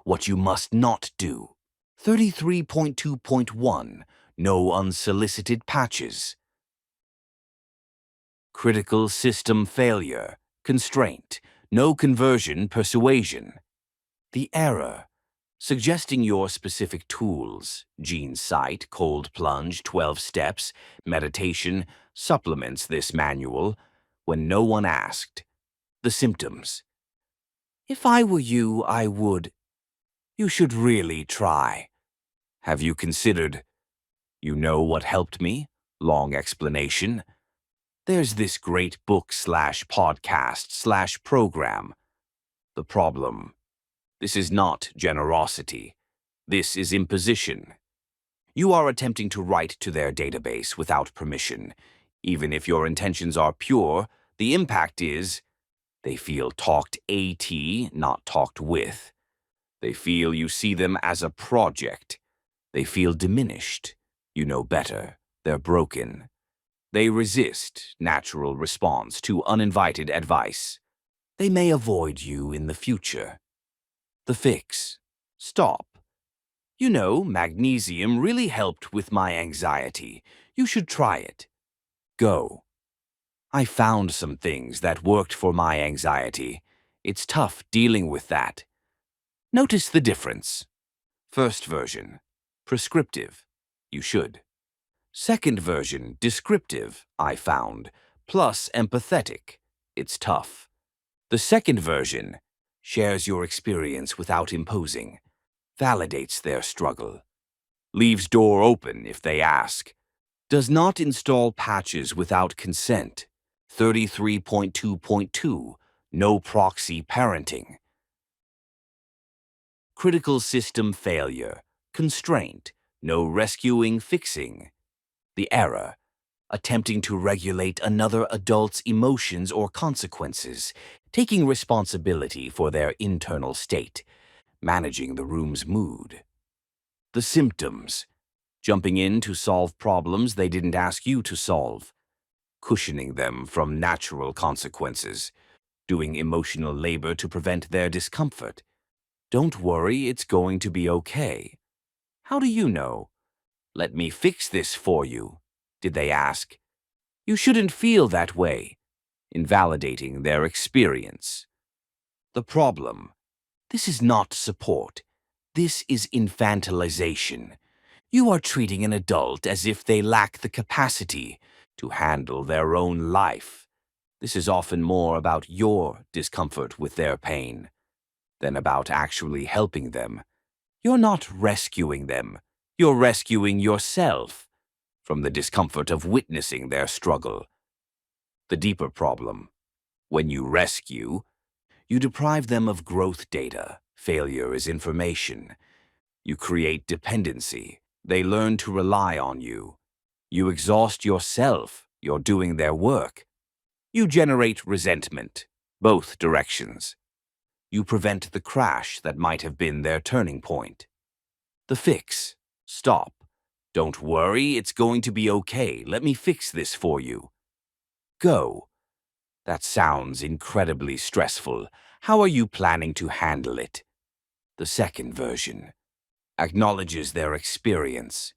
What you must not do. 33.2.1, No unsolicited patches. Critical system failure. Constraint. No conversion persuasion. The error. Suggesting your specific tools, gene sight, cold plunge, 12 steps, meditation, supplements this manual when no one asked. The symptoms. If I were you, I would. You should really try. Have you considered? You know what helped me? Long explanation. There's this great book/podcast/program. The problem. This is not generosity. This is imposition. You are attempting to write to their database without permission. Even if your intentions are pure, the impact is they feel talked at, not talked with. They feel you see them as a project. They feel diminished. You know better. They're broken. They resist natural response to uninvited advice. They may avoid you in the future. The fix. Stop. You know, magnesium really helped with my anxiety. You should try it. Go. I found some things that worked for my anxiety. It's tough dealing with that. Notice the difference. First version. Prescriptive. You should. Second version. Descriptive. I found. Plus empathetic. It's tough. The second version shares your experience without imposing, validates their struggle, leaves door open if they ask, does not install patches without consent. 33.2.2, No proxy parenting. Critical system failure, constraint, no rescuing fixing. The error, attempting to regulate another adult's emotions or consequences, taking responsibility for their internal state, managing the room's mood. The symptoms, jumping in to solve problems they didn't ask you to solve, cushioning them from natural consequences, doing emotional labor to prevent their discomfort. Don't worry, it's going to be okay. How do you know? Let me fix this for you. Did they ask? You shouldn't feel that way. Invalidating their experience. The problem. This is not support. This is infantilization. You are treating an adult as if they lack the capacity to handle their own life. This is often more about your discomfort with their pain than about actually helping them. You're not rescuing them. You're rescuing yourself from the discomfort of witnessing their struggle. The deeper problem. When you rescue, you deprive them of growth data. Failure is information. You create dependency. They learn to rely on you. You exhaust yourself. You're doing their work. You generate resentment, both directions. You prevent the crash that might have been their turning point. The fix. Stop. Don't worry, it's going to be okay. Let me fix this for you. Go. That sounds incredibly stressful. How are you planning to handle it? The second version. Acknowledges their experience,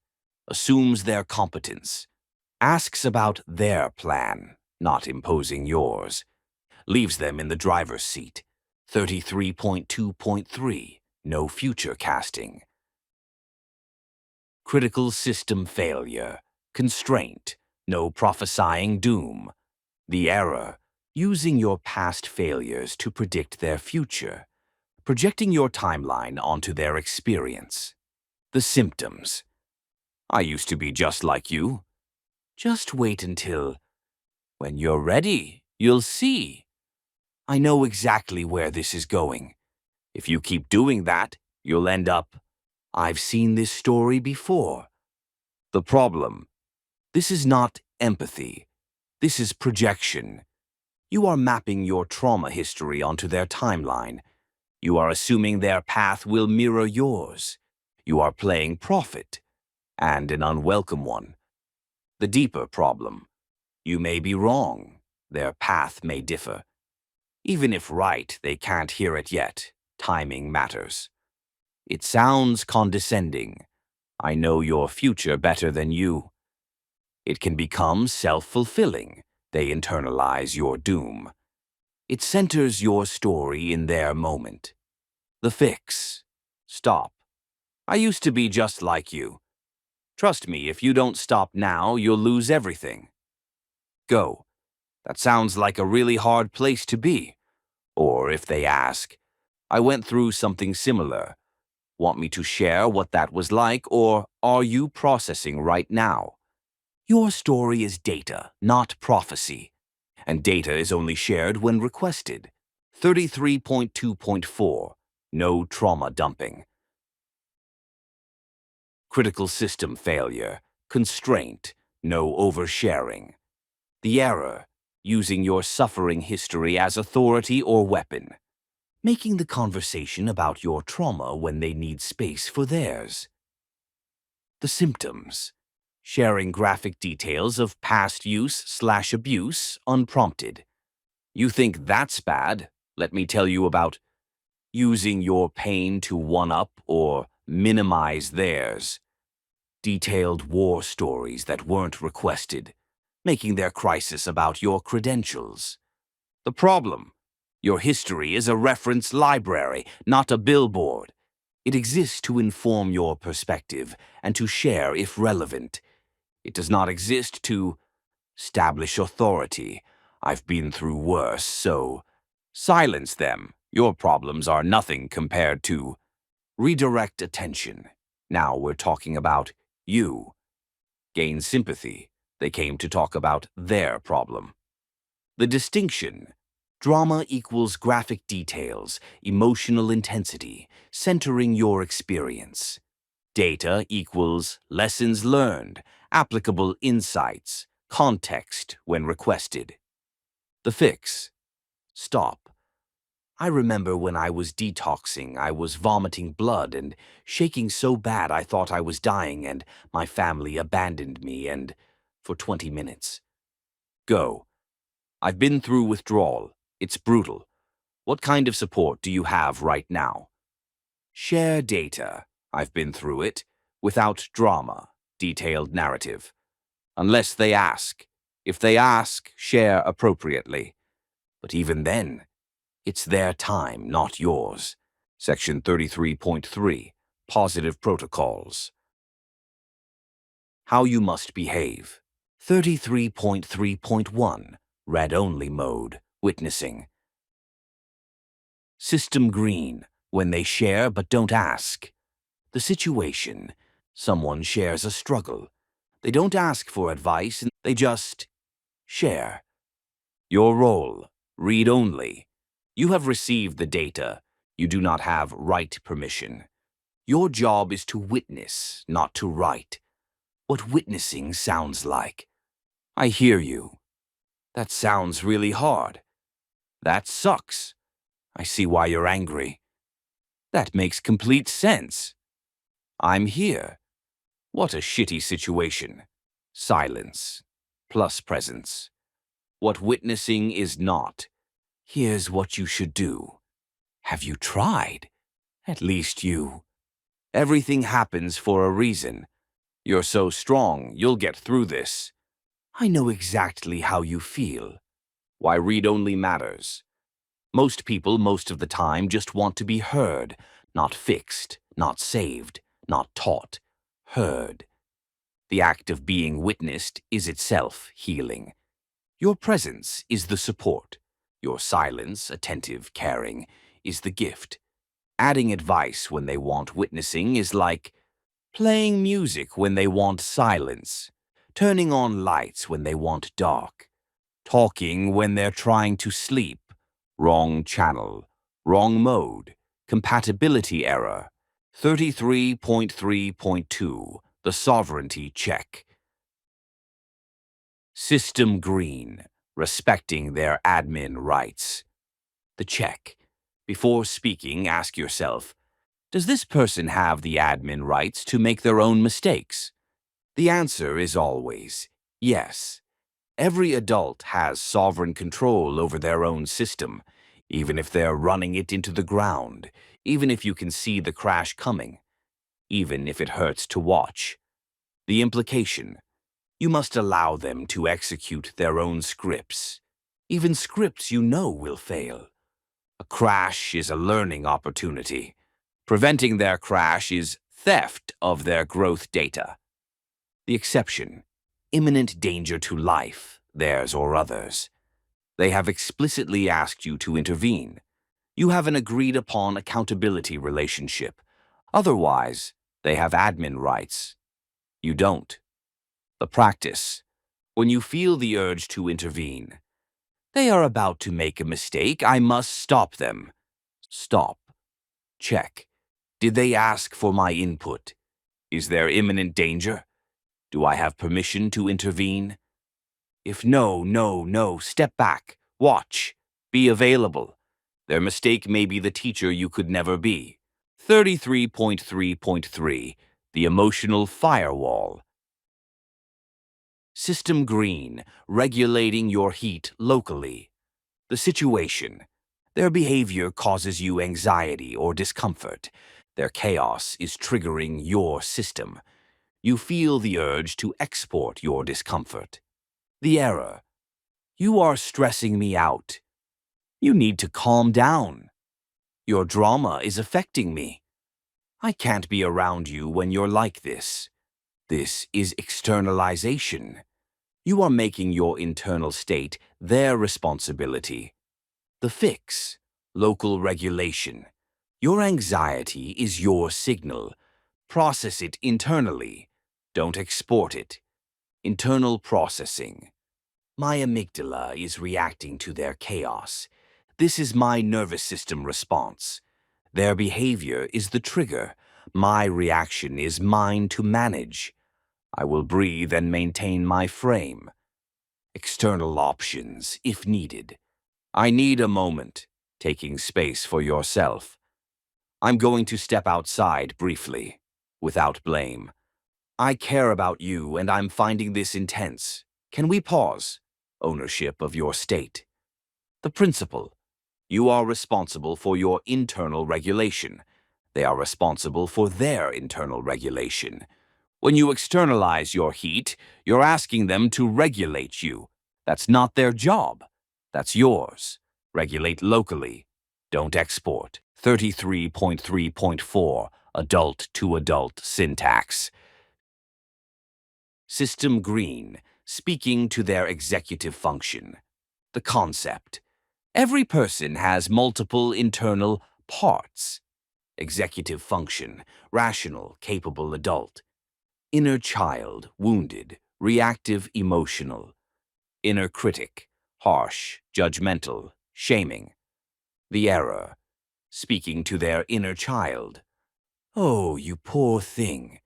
assumes their competence, asks about their plan, not imposing yours, leaves them in the driver's seat. 33.2.3, No future casting. Critical system failure, constraint, no prophesying doom. The error, using your past failures to predict their future, projecting your timeline onto their experience. The symptoms. I used to be just like you. Just wait until, when you're ready, you'll see. I know exactly where this is going. If you keep doing that, you'll end up, I've seen this story before. The problem. This is not empathy. This is projection. You are mapping your trauma history onto their timeline. You are assuming their path will mirror yours. You are playing prophet, and an unwelcome one. The deeper problem. You may be wrong. Their path may differ. Even if right, they can't hear it yet. Timing matters. It sounds condescending. I know your future better than you. It can become self-fulfilling. They internalize your doom. It centers your story in their moment. The fix. Stop. I used to be just like you. Trust me, if you don't stop now, you'll lose everything. Go. That sounds like a really hard place to be. Or if they ask, I went through something similar. Want me to share what that was like, or are you processing right now? Your story is data, not prophecy. And data is only shared when requested. 33.2.4. No trauma dumping. Critical system failure. Constraint. No oversharing. The error. Using your suffering history as authority or weapon. Making the conversation about your trauma when they need space for theirs. The symptoms. Sharing graphic details of past use/abuse unprompted. You think that's bad? Let me tell you about using your pain to one-up or minimize theirs. Detailed war stories that weren't requested, making their crisis about your credentials. The problem. Your history is a reference library, not a billboard. It exists to inform your perspective and to share if relevant. It does not exist to establish authority. I've been through worse, so silence them. Your problems are nothing compared to redirect attention. Now we're talking about you. Gain sympathy. They came to talk about their problem. The distinction. Drama equals graphic details, emotional intensity, centering your experience. Data equals lessons learned, applicable insights, context when requested. The fix. Stop. I remember when I was detoxing, I was vomiting blood and shaking so bad I thought I was dying and my family abandoned me and for 20 minutes. Go. I've been through withdrawal. It's brutal. What kind of support do you have right now? Share data. I've been through it. Without drama. Detailed narrative. Unless they ask. If they ask, share appropriately. But even then, it's their time, not yours. Section 33.3. Positive Protocols. How you must behave. 33.3.1. Read-only mode. Witnessing. System green. When they share but don't ask. The situation. Someone shares a struggle. They don't ask for advice, and they just share. Your role. Read only. You have received the data. You do not have write permission. Your job is to witness, not to write. What witnessing sounds like. I hear you. That sounds really hard. That sucks. I see why you're angry. That makes complete sense. I'm here. What a shitty situation. Silence, plus presence. What witnessing is not. Here's what you should do. Have you tried? At least you. Everything happens for a reason. You're so strong, you'll get through this. I know exactly how you feel. Why read-only matters. Most people, most of the time, just want to be heard, not fixed, not saved, not taught. Heard. The act of being witnessed is itself healing. Your presence is the support. Your silence, attentive, caring, is the gift. Adding advice when they want witnessing is like playing music when they want silence, turning on lights when they want dark, talking when they're trying to sleep, wrong channel, wrong mode, compatibility error. 33.3.2, the sovereignty check. System green, respecting their admin rights. The check. Before speaking, ask yourself, does this person have the admin rights to make their own mistakes? The answer is always yes. Every adult has sovereign control over their own system, even if they're running it into the ground, even if you can see the crash coming, even if it hurts to watch. The implication: you must allow them to execute their own scripts, even scripts you know will fail. A crash is a learning opportunity. Preventing their crash is theft of their growth data. The exception: imminent danger to life, theirs or others. They have explicitly asked you to intervene. You have an agreed-upon accountability relationship. Otherwise, they have admin rights. You don't. The practice: when you feel the urge to intervene, they are about to make a mistake, I must stop them. Stop. Check. Did they ask for my input? Is there imminent danger? Do I have permission to intervene? If no, step back, watch, be available. Their mistake may be the teacher you could never be. 33.3.3, the emotional firewall. System green, regulating your heat locally. The situation: their behavior causes you anxiety or discomfort. Their chaos is triggering your system. You feel the urge to export your discomfort. The error: you are stressing me out. You need to calm down. Your drama is affecting me. I can't be around you when you're like this. This is externalization. You are making your internal state their responsibility. The fix: local regulation. Your anxiety is your signal. Process it internally. Don't export it. Internal processing. My amygdala is reacting to their chaos. This is my nervous system response. Their behavior is the trigger. My reaction is mine to manage. I will breathe and maintain my frame. External options, if needed. I need a moment, taking space for yourself. I'm going to step outside briefly, without blame. I care about you and I'm finding this intense. Can we pause? Ownership of your state. The principle: you are responsible for your internal regulation. They are responsible for their internal regulation. When you externalize your heat, you're asking them to regulate you. That's not their job. That's yours. Regulate locally. Don't export. 33.3.4, adult-to-adult syntax. System green, speaking to their executive function. The concept: every person has multiple internal parts. Executive function: rational, capable adult. Inner child: wounded, reactive, emotional. Inner critic: harsh, judgmental, shaming. The error: speaking to their inner child. Oh, you poor thing.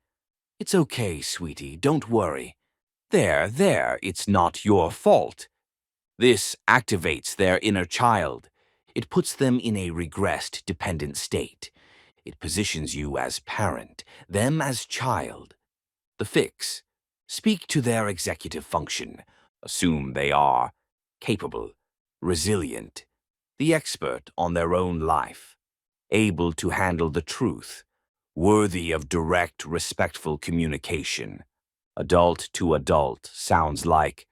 It's okay, sweetie, don't worry. There, it's not your fault. This activates their inner child. It puts them in a regressed, dependent state. It positions you as parent, them as child. The fix: speak to their executive function. Assume they are capable, resilient, the expert on their own life, able to handle the truth, worthy of direct, respectful communication. Adult to adult sounds like,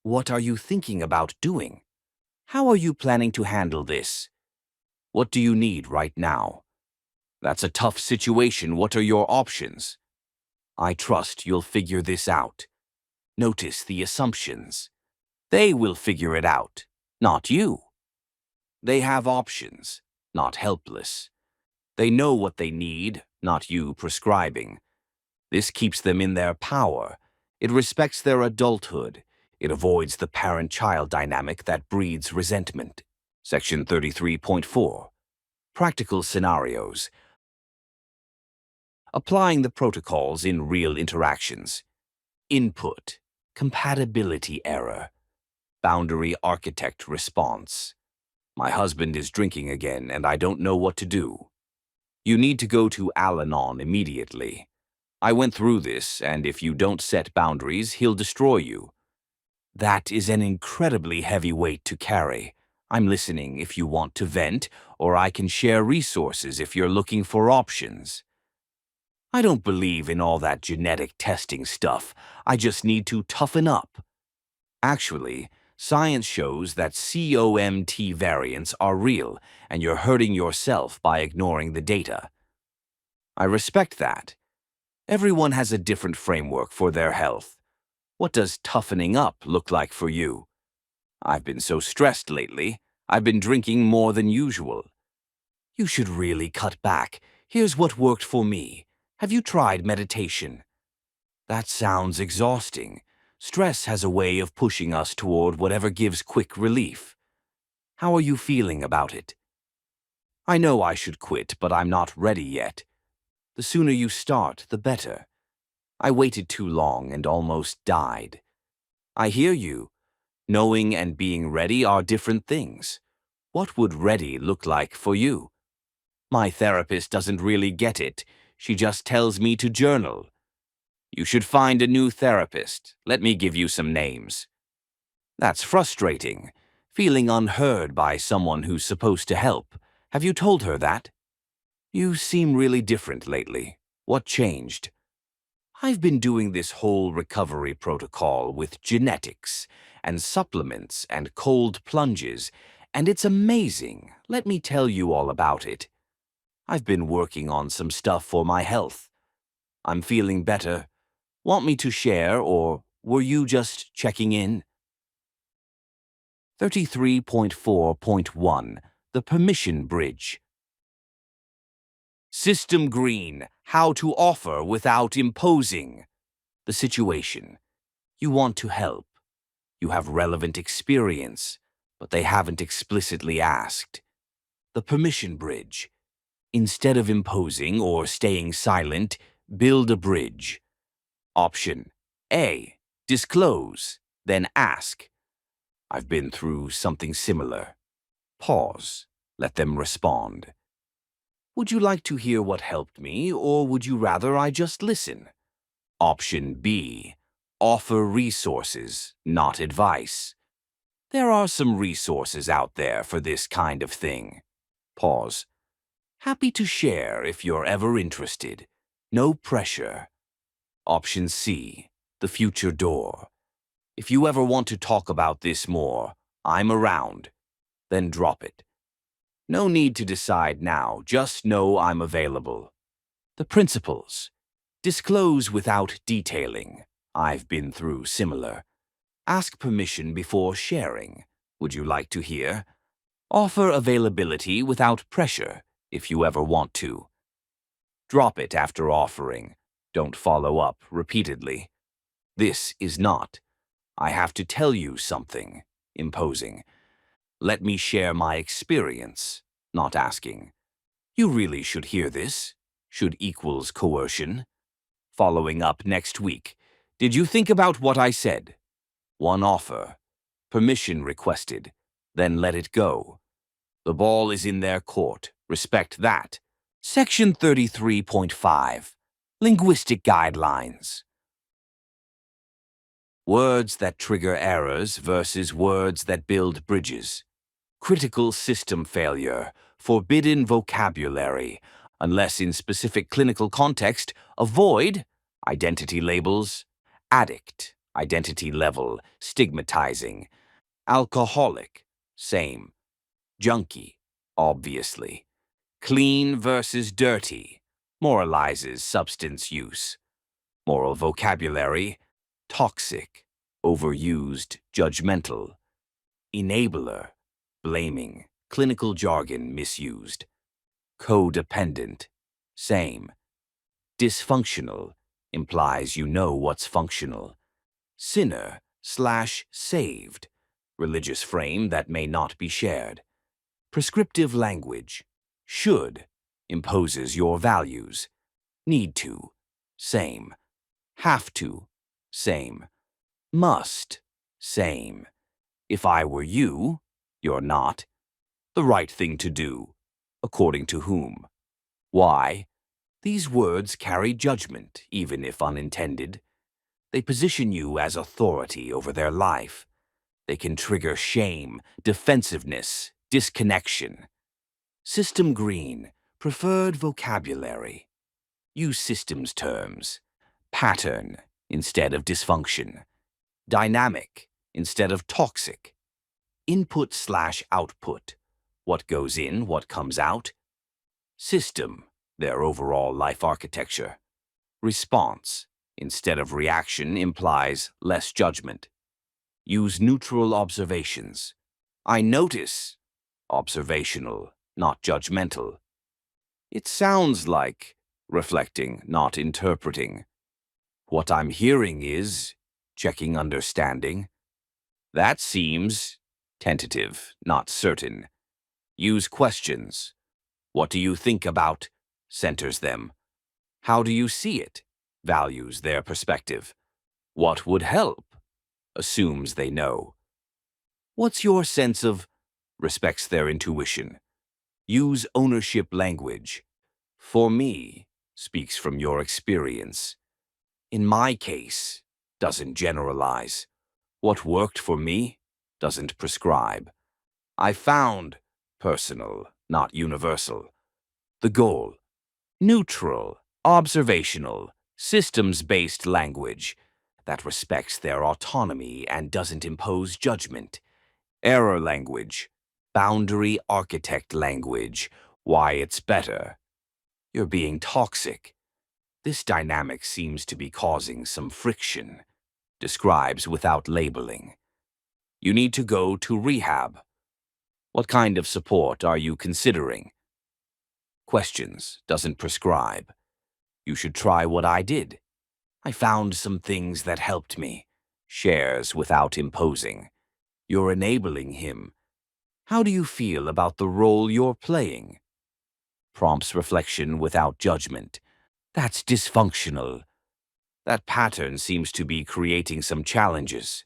what are you thinking about doing? How are you planning to handle this? What do you need right now? That's a tough situation. What are your options? I trust you'll figure this out. Notice the assumptions. They will figure it out, not you. They have options, not helpless. They know what they need, not you prescribing. This keeps them in their power. It respects their adulthood. It avoids the parent-child dynamic that breeds resentment. Section 33.4. Practical scenarios. Applying the protocols in real interactions. Input. Compatibility error. Boundary architect response. My husband is drinking again and I don't know what to do. You need to go to Al-Anon immediately. I went through this, and if you don't set boundaries, he'll destroy you. That is an incredibly heavy weight to carry. I'm listening if you want to vent, or I can share resources if you're looking for options. I don't believe in all that genetic testing stuff. I just need to toughen up. Actually, science shows that COMT variants are real, and you're hurting yourself by ignoring the data. I respect that. Everyone has a different framework for their health. What does toughening up look like for you? I've been so stressed lately. I've been drinking more than usual. You should really cut back. Here's what worked for me. Have you tried meditation? That sounds exhausting. Stress has a way of pushing us toward whatever gives quick relief. How are you feeling about it? I know I should quit, but I'm not ready yet. The sooner you start, the better. I waited too long and almost died. I hear you. Knowing and being ready are different things. What would ready look like for you? My therapist doesn't really get it. She just tells me to journal. You should find a new therapist. Let me give you some names. That's frustrating. Feeling unheard by someone who's supposed to help. Have you told her that? You seem really different lately. What changed? I've been doing this whole recovery protocol with genetics and supplements and cold plunges, and it's amazing. Let me tell you all about it. I've been working on some stuff for my health. I'm feeling better. Want me to share, or were you just checking in? 33.4.1. The Permission Bridge. System Green. How to offer without imposing. The situation. You want to help. You have relevant experience, but they haven't explicitly asked. The Permission Bridge. Instead of imposing or staying silent, build a bridge. Option A. Disclose, then ask. I've been through something similar. Pause. Let them respond. Would you like to hear what helped me, or would you rather I just listen? Option B. Offer resources, not advice. There are some resources out there for this kind of thing. Pause. Happy to share if you're ever interested. No pressure. Option C. The future door. If you ever want to talk about this more, I'm around. Then drop it. No need to decide now, just know I'm available. The principles. Disclose without detailing. I've been through similar. Ask permission before sharing. Would you like to hear? Offer availability without pressure, if you ever want to. Drop it after offering. Don't follow up repeatedly. This is not. I have to tell you something. Imposing. Let me share my experience. Not asking. You really should hear this. Should equals coercion. Following up next week. Did you think about what I said? One offer. Permission requested. Then let it go. The ball is in their court. Respect that. Section 33.5. Linguistic Guidelines. Words that trigger errors versus words that build bridges. Critical system failure. Forbidden vocabulary. Unless in specific clinical context, avoid identity labels. Addict. Identity level. Stigmatizing. Alcoholic. Same. Junkie. Obviously. Clean versus dirty. Moralizes substance use. Moral vocabulary. Toxic. Overused. Judgmental. Enabler. Blaming. Clinical jargon misused. Codependent. Same. Dysfunctional. implies you know what's functional. Sinner/saved, religious frame that may not be shared. Prescriptive language, should, imposes your values. Need to, same. Have to, same. Must, same. If I were you, you're not. The right thing to do, according to whom? Why? These words carry judgment, even if unintended. They position you as authority over their life. They can trigger shame, defensiveness, disconnection. System green, preferred vocabulary. Use systems terms. Pattern instead of dysfunction. Dynamic instead of toxic. Input/output. What goes in, what comes out. System, their overall life architecture. Response instead of reaction implies less judgment. Use neutral observations. I notice. Observational, not judgmental. It sounds like reflecting, not interpreting. What I'm hearing is checking understanding. That seems tentative, not certain. Use questions. What do you think about? Centers them. How do you see it? Values their perspective. What would help? Assumes they know. What's your sense of? Respects their intuition. Use ownership language. For me, speaks from your experience. In my case, doesn't generalize. What worked for me, doesn't prescribe. I found, personal, not universal. The goal, neutral, observational, systems-based language that respects their autonomy and doesn't impose judgment. Error language, boundary architect language, why it's better. You're being toxic. This dynamic seems to be causing some friction. Describes without labeling. You need to go to rehab. What kind of support are you considering? Questions, doesn't prescribe. You should try what I did. I found some things that helped me. Shares without imposing. You're enabling him. How do you feel about the role you're playing? Prompts reflection without judgment. That's dysfunctional. That pattern seems to be creating some challenges.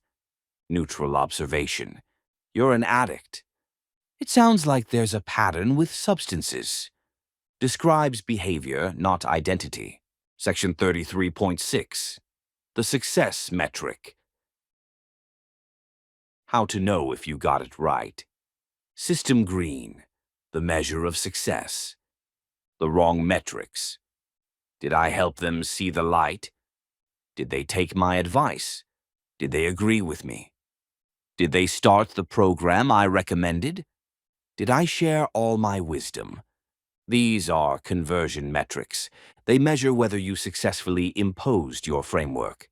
Neutral observation. You're an addict. It sounds like there's a pattern with substances. Describes behavior, not identity. Section 33.6. The success metric. How to know if you got it right. System green. The measure of success. The wrong metrics. Did I help them see the light? Did they take my advice? Did they agree with me? Did they start the program I recommended? Did I share all my wisdom? These are conversion metrics. They measure whether you successfully imposed your framework.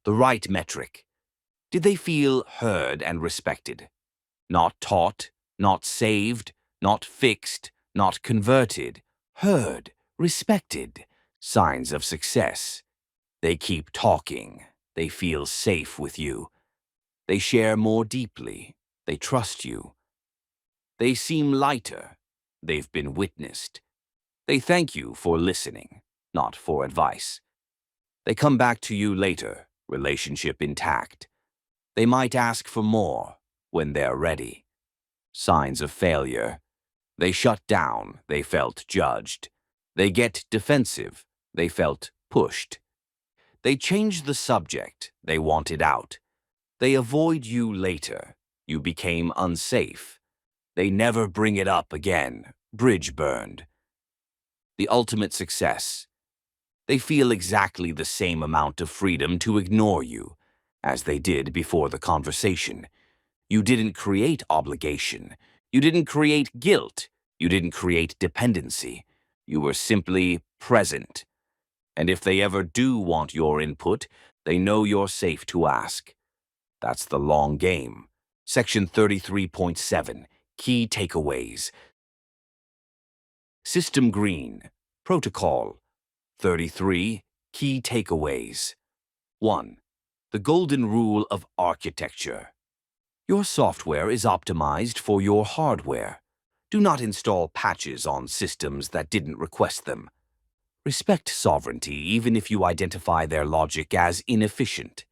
The right metric. Did they feel heard and respected? Not taught, not saved, not fixed, not converted. Heard, respected. Signs of success. They keep talking. They feel safe with you. They share more deeply. They trust you. They seem lighter. They've been witnessed. They thank you for listening, not for advice. They come back to you later, relationship intact. They might ask for more when they're ready. Signs of failure. They shut down. They felt judged. They get defensive. They felt pushed. They change the subject. They want it out. They avoid you later. You became unsafe. They never bring it up again. Bridge burned. The ultimate success. They feel exactly the same amount of freedom to ignore you as they did before the conversation. You didn't create obligation. You didn't create guilt. You didn't create dependency. You were simply present. And if they ever do want your input, they know you're safe to ask. That's the long game. Section 33.7. Key takeaways. System green. Protocol. 33. Key takeaways. 1. The golden rule of architecture. Your software is optimized for your hardware. Do not install patches on systems that didn't request them. Respect sovereignty even if you identify their logic as inefficient.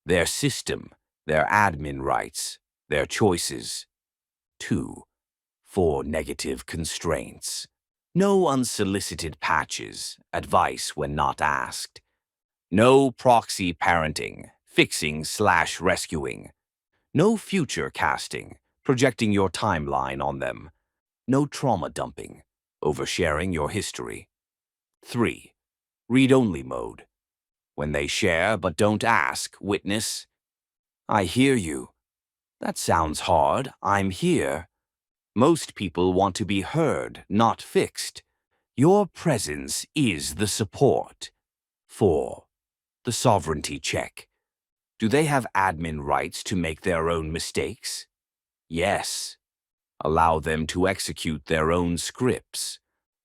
Their system, their admin rights, their choices. 2. 4 negative constraints. No unsolicited patches, advice when not asked. No proxy parenting, fixing/rescuing. No future casting, projecting your timeline on them. No trauma dumping, oversharing your history. 3. Read-only mode. When they share but don't ask, witness. I hear you. That sounds hard. I'm here. Most people want to be heard, not fixed. Your presence is the support. 4. The sovereignty check. Do they have admin rights to make their own mistakes? Yes. Allow them to execute their own scripts.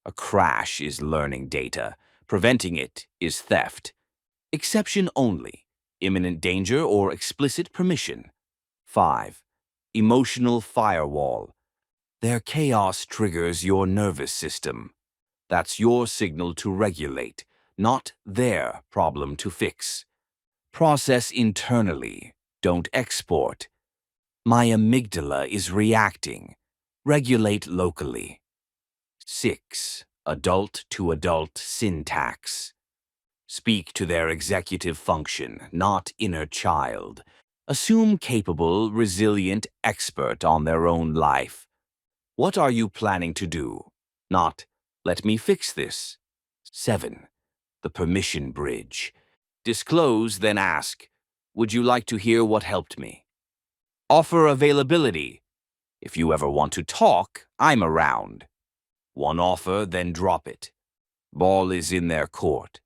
A crash is learning data. Preventing it is theft. Exception only. Imminent danger or explicit permission. 5. Emotional firewall. Their chaos triggers your nervous system. That's your signal to regulate, not their problem to fix. Process internally. Don't export. My amygdala is reacting. Regulate locally. 6. Adult-to-adult syntax. Speak to their executive function, not inner child. Assume capable, resilient expert on their own life. What are you planning to do? Not, let me fix this. 7. The permission bridge. Disclose, then ask, would you like to hear what helped me? Offer availability. If you ever want to talk, I'm around. One offer, then drop it. Ball is in their court.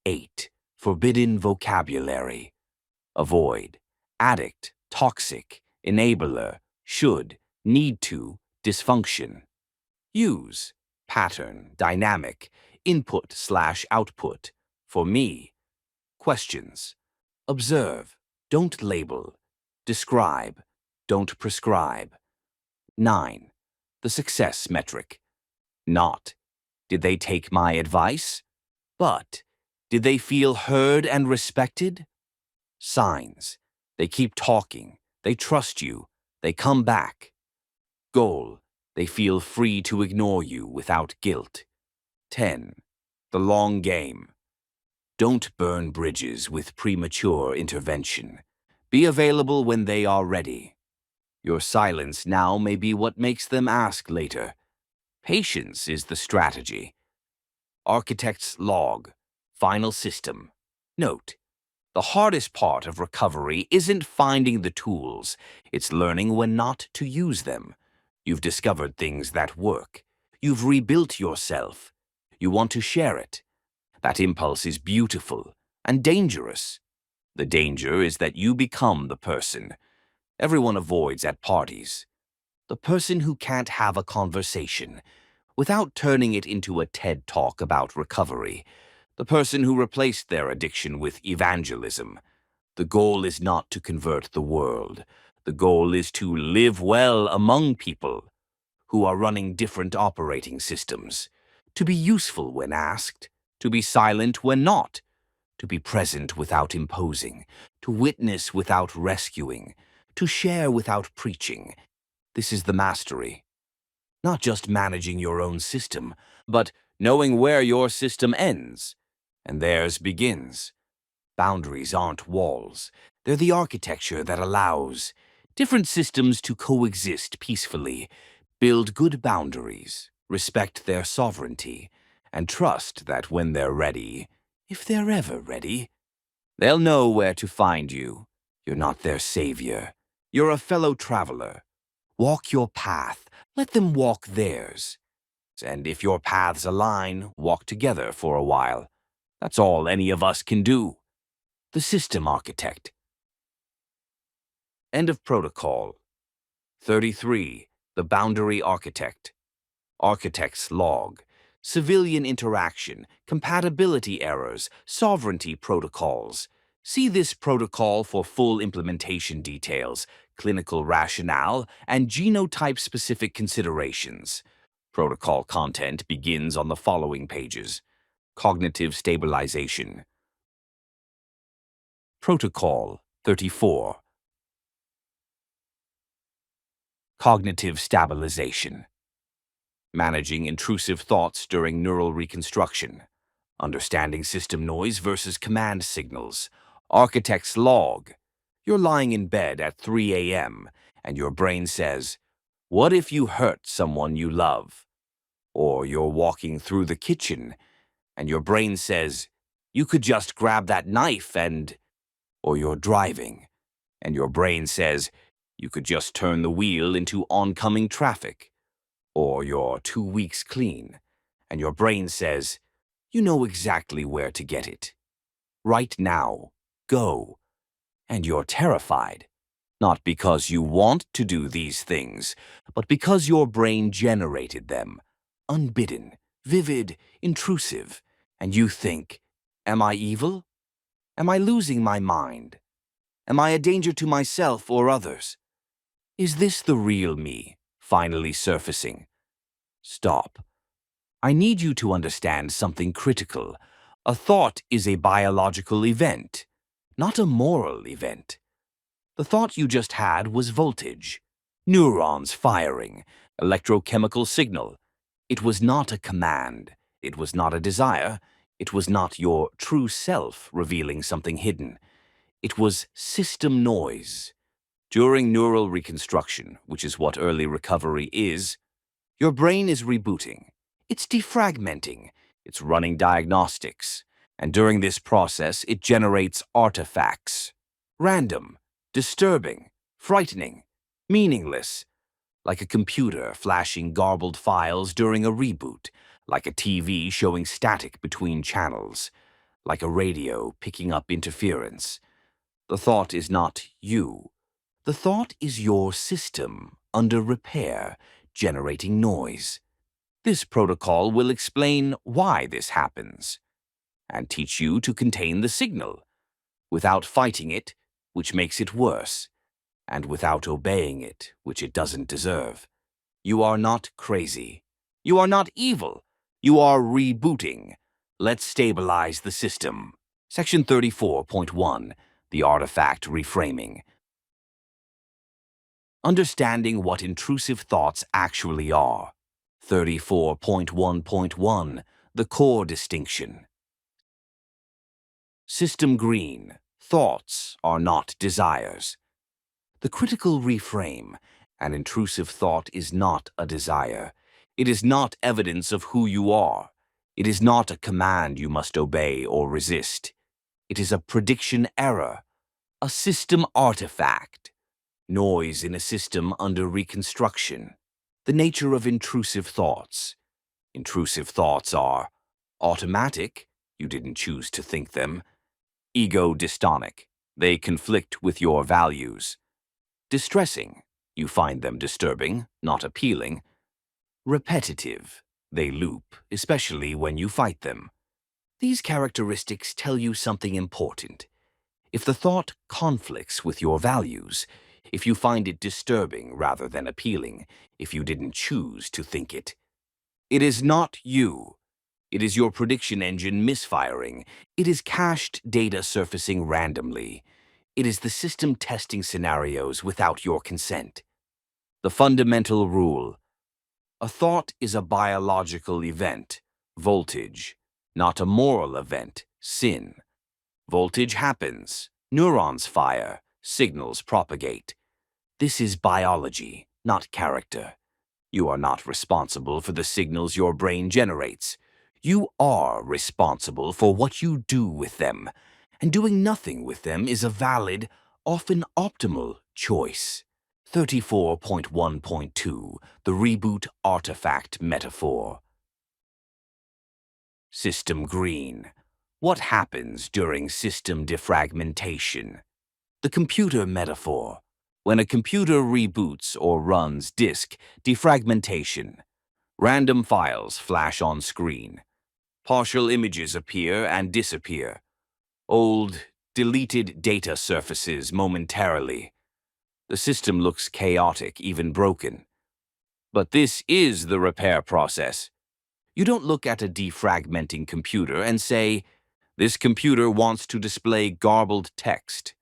8. Forbidden vocabulary. Avoid. Addict, toxic, enabler, should, need to, dysfunction. Use. Pattern, dynamic, input/output. For me. Questions. Observe. Don't label. Describe. Don't prescribe. 9. The success metric. Not, did they take my advice? But, did they feel heard and respected? Signs. They keep talking. They trust you. They come back. Goal. They feel free to ignore you without guilt. 10. The long game. Don't burn bridges with premature intervention. Be available when they are ready. Your silence now may be what makes them ask later. Patience is the strategy. Architect's log. Final system. Note. The hardest part of recovery isn't finding the tools, it's learning when not to use them. You've discovered things that work. You've rebuilt yourself. You want to share it. That impulse is beautiful and dangerous. The danger is that you become the person everyone avoids at parties. The person who can't have a conversation without turning it into a TED Talk about recovery. The person who replaced their addiction with evangelism. The goal is not to convert the world. The goal is to live well among people who are running different operating systems. To be useful when asked. To be silent when not. To be present without imposing. To witness without rescuing. To share without preaching. This is the mastery. Not just managing your own system, but knowing where your system ends and theirs begins. Boundaries aren't walls. They're the architecture that allows different systems to coexist peacefully. Build good boundaries, respect their sovereignty, and trust that when they're ready, if they're ever ready, they'll know where to find you. You're not their savior. You're a fellow traveler. Walk your path. Let them walk theirs. And if your paths align, walk together for a while. That's all any of us can do. The system architect. End of protocol. 33. The boundary architect. Architect's log. civilian interaction, compatibility errors, sovereignty protocols. See this protocol for full implementation details, clinical rationale, and genotype-specific considerations. Protocol content begins on the following pages. Cognitive stabilization. Protocol 34. Cognitive stabilization. Managing intrusive thoughts during neural reconstruction. Understanding system noise versus command signals. Architect's log. You're lying in bed at 3 a.m. and your brain says, "What if you hurt someone you love?" Or you're walking through the kitchen and your brain says, "You could just grab that knife and..." Or you're driving and your brain says, "You could just turn the wheel into oncoming traffic." Or you're 2 weeks clean and your brain says, "You know exactly where to get it. Right now, go." And you're terrified, not because you want to do these things, but because your brain generated them, unbidden, vivid, intrusive, and you think, "Am I evil? Am I losing my mind? Am I a danger to myself or others? Is this the real me finally surfacing?" Stop. I need you to understand something critical. A thought is a biological event, not a moral event. The thought you just had was voltage, neurons firing, electrochemical signal. It was not a command. It was not a desire. It was not your true self revealing something hidden. It was system noise. During neural reconstruction, which is what early recovery is, your brain is rebooting. It's defragmenting. It's running diagnostics. And during this process, it generates artifacts. Random, disturbing, frightening, meaningless. Like a computer flashing garbled files during a reboot. Like a TV showing static between channels. Like a radio picking up interference. The thought is not you. The thought is your system under repair, generating noise. This protocol will explain why this happens and teach you to contain the signal without fighting it, which makes it worse, and without obeying it, which it doesn't deserve. You are not crazy. You are not evil. You are rebooting. Let's stabilize the system. Section 34.1, the artifact reframing. Understanding what intrusive thoughts actually are. 34.1.1, the core distinction. System green, thoughts are not desires. The critical reframe, an intrusive thought is not a desire. It is not evidence of who you are. It is not a command you must obey or resist. It is a prediction error, a system artifact. Noise in a system under reconstruction. The nature of intrusive thoughts. Intrusive thoughts are automatic, you didn't choose to think them. Ego-dystonic, they conflict with your values. Distressing, you find them disturbing, not appealing. Repetitive, they loop, especially when you fight them. These characteristics tell you something important. If the thought conflicts with your values, if you find it disturbing rather than appealing, if you didn't choose to think it, it is not you. It is your prediction engine misfiring. It is cached data surfacing randomly. It is the system testing scenarios without your consent. The fundamental rule: a thought is a biological event, voltage, not a moral event, sin. Voltage happens, neurons fire, signals propagate. This is biology, not character. You are not responsible for the signals your brain generates. You are responsible for what you do with them, and doing nothing with them is a valid, often optimal, choice. 34.1.2, the reboot artifact metaphor. System green. What happens during system defragmentation? The computer metaphor. When a computer reboots or runs disk defragmentation. Random files flash on screen. Partial images appear and disappear. Old, deleted data surfaces momentarily. The system looks chaotic, even broken. But this is the repair process. You don't look at a defragmenting computer and say, "This computer wants to display garbled text.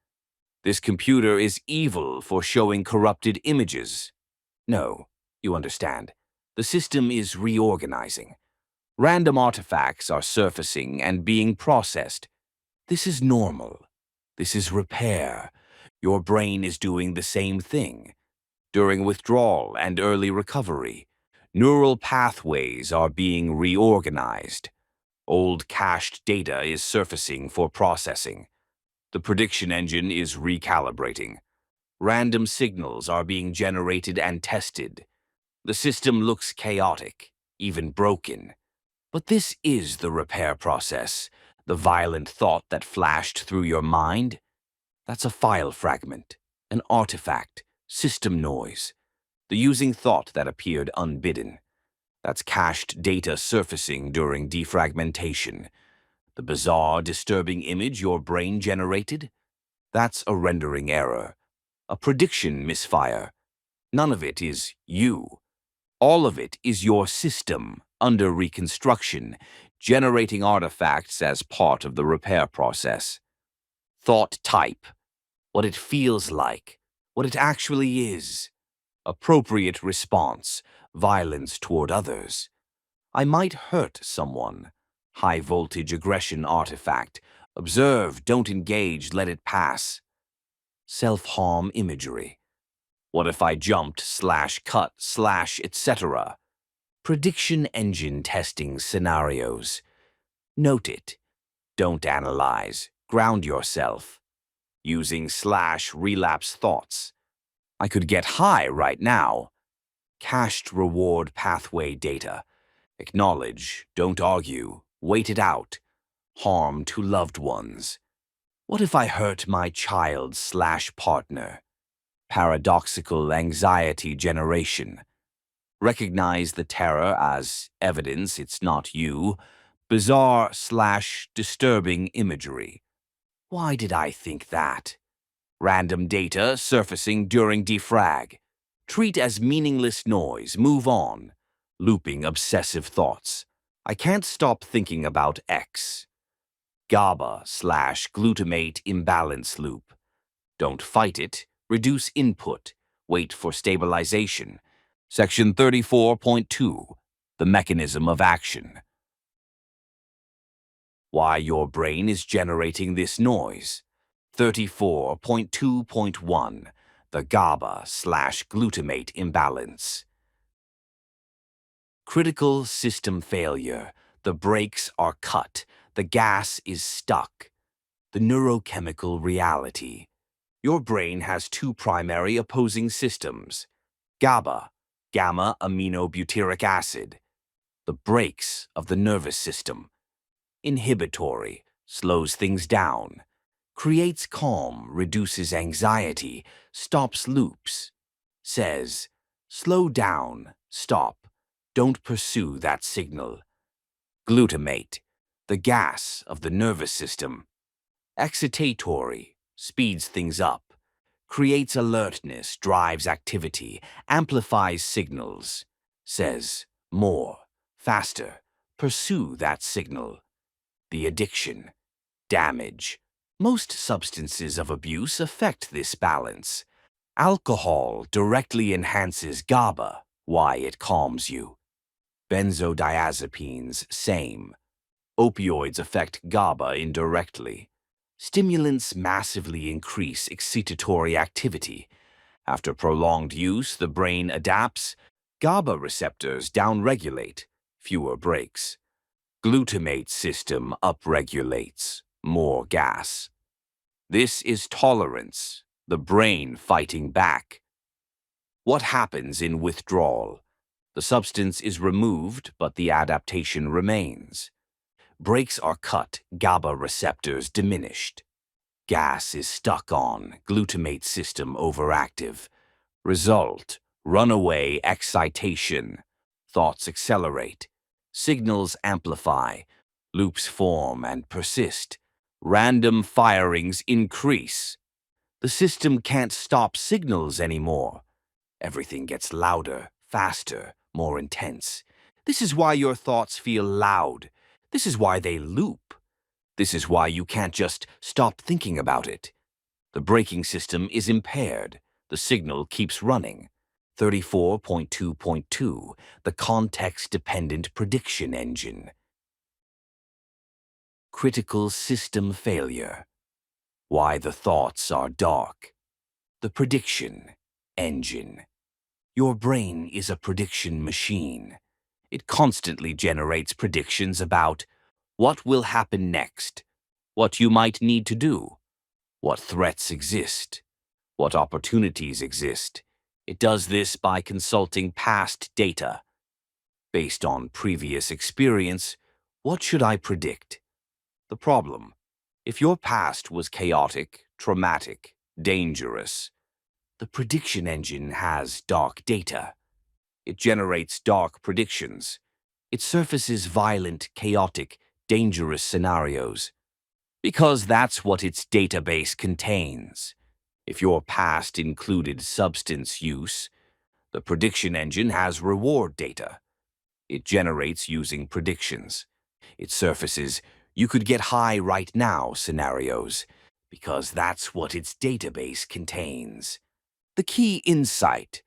This computer is evil for showing corrupted images." No, you understand. The system is reorganizing. Random artifacts are surfacing and being processed. This is normal. This is repair. Your brain is doing the same thing. During withdrawal and early recovery, neural pathways are being reorganized. Old cached data is surfacing for processing. The prediction engine is recalibrating. Random signals are being generated and tested. The system looks chaotic, even broken. But this is the repair process. The violent thought that flashed through your mind, that's a file fragment, an artifact, system noise. The using thought that appeared unbidden. That's cached data surfacing during defragmentation. The bizarre, disturbing image your brain generated, that's a rendering error, a prediction misfire. None of it is you. All of it is your system under reconstruction, generating artifacts as part of the repair process. Thought type, what it feels like, what it actually is. Appropriate response, violence toward others. I might hurt someone. High voltage aggression artifact. Observe, don't engage, let it pass. Self-harm imagery. What if I jumped, /cut, etc.? Prediction engine testing scenarios. Note it. Don't analyze. Ground yourself. Using /relapse thoughts. I could get high right now. Cached reward pathway data. Acknowledge, don't argue, wait it out. Harm to loved ones. What if I hurt my child/partner? Paradoxical anxiety generation. Recognize the terror as evidence it's not you. Bizarre/disturbing imagery. Why did I think that? Random data surfacing during defrag. Treat as meaningless noise, move on. Looping obsessive thoughts. I can't stop thinking about X. GABA/glutamate imbalance loop. Don't fight it, reduce input, wait for stabilization. Section 34.2, the mechanism of action. Why your brain is generating this noise. 34.2.1, the GABA/glutamate imbalance. Critical system failure. The brakes are cut. The gas is stuck. The neurochemical reality. Your brain has two primary opposing systems. GABA, gamma-aminobutyric acid. The brakes of the nervous system. Inhibitory, slows things down. Creates calm, reduces anxiety, stops loops. Says, slow down, stop. Don't pursue that signal. Glutamate, the gas of the nervous system. Excitatory, speeds things up. Creates alertness, drives activity, amplifies signals. Says, more, faster, pursue that signal. The addiction, damage. Most substances of abuse affect this balance. Alcohol directly enhances GABA, why it calms you. Benzodiazepines, same. Opioids affect GABA indirectly. Stimulants massively increase excitatory activity. After prolonged use, the brain adapts. GABA receptors downregulate, fewer breaks. Glutamate system upregulates, more gas. This is tolerance, the brain fighting back. What happens in withdrawal? The substance is removed, but the adaptation remains. Brakes are cut, GABA receptors diminished. Gas is stuck on, glutamate system overactive. Result, runaway excitation. thoughts accelerate, signals amplify, loops form and persist, random firings increase. The system can't stop signals anymore. Everything gets louder, faster, more intense. This is why your thoughts feel loud. This is why they loop. This is why you can't just stop thinking about it. The braking system is impaired. The signal keeps running. 34.2.2, the context-dependent prediction engine. Critical system failure. Why the thoughts are dark. The prediction engine. Your brain is a prediction machine. It constantly generates predictions about what will happen next, what you might need to do, what threats exist, what opportunities exist. It does this by consulting past data. Based on previous experience, what should I predict? The problem: if your past was chaotic, traumatic, dangerous, the prediction engine has dark data. It generates dark predictions. It surfaces violent, chaotic, dangerous scenarios. Because that's what its database contains. If your past included substance use, the prediction engine has reward data. It generates using predictions. It surfaces "you could get high right now" scenarios, because that's what its database contains. The key insight: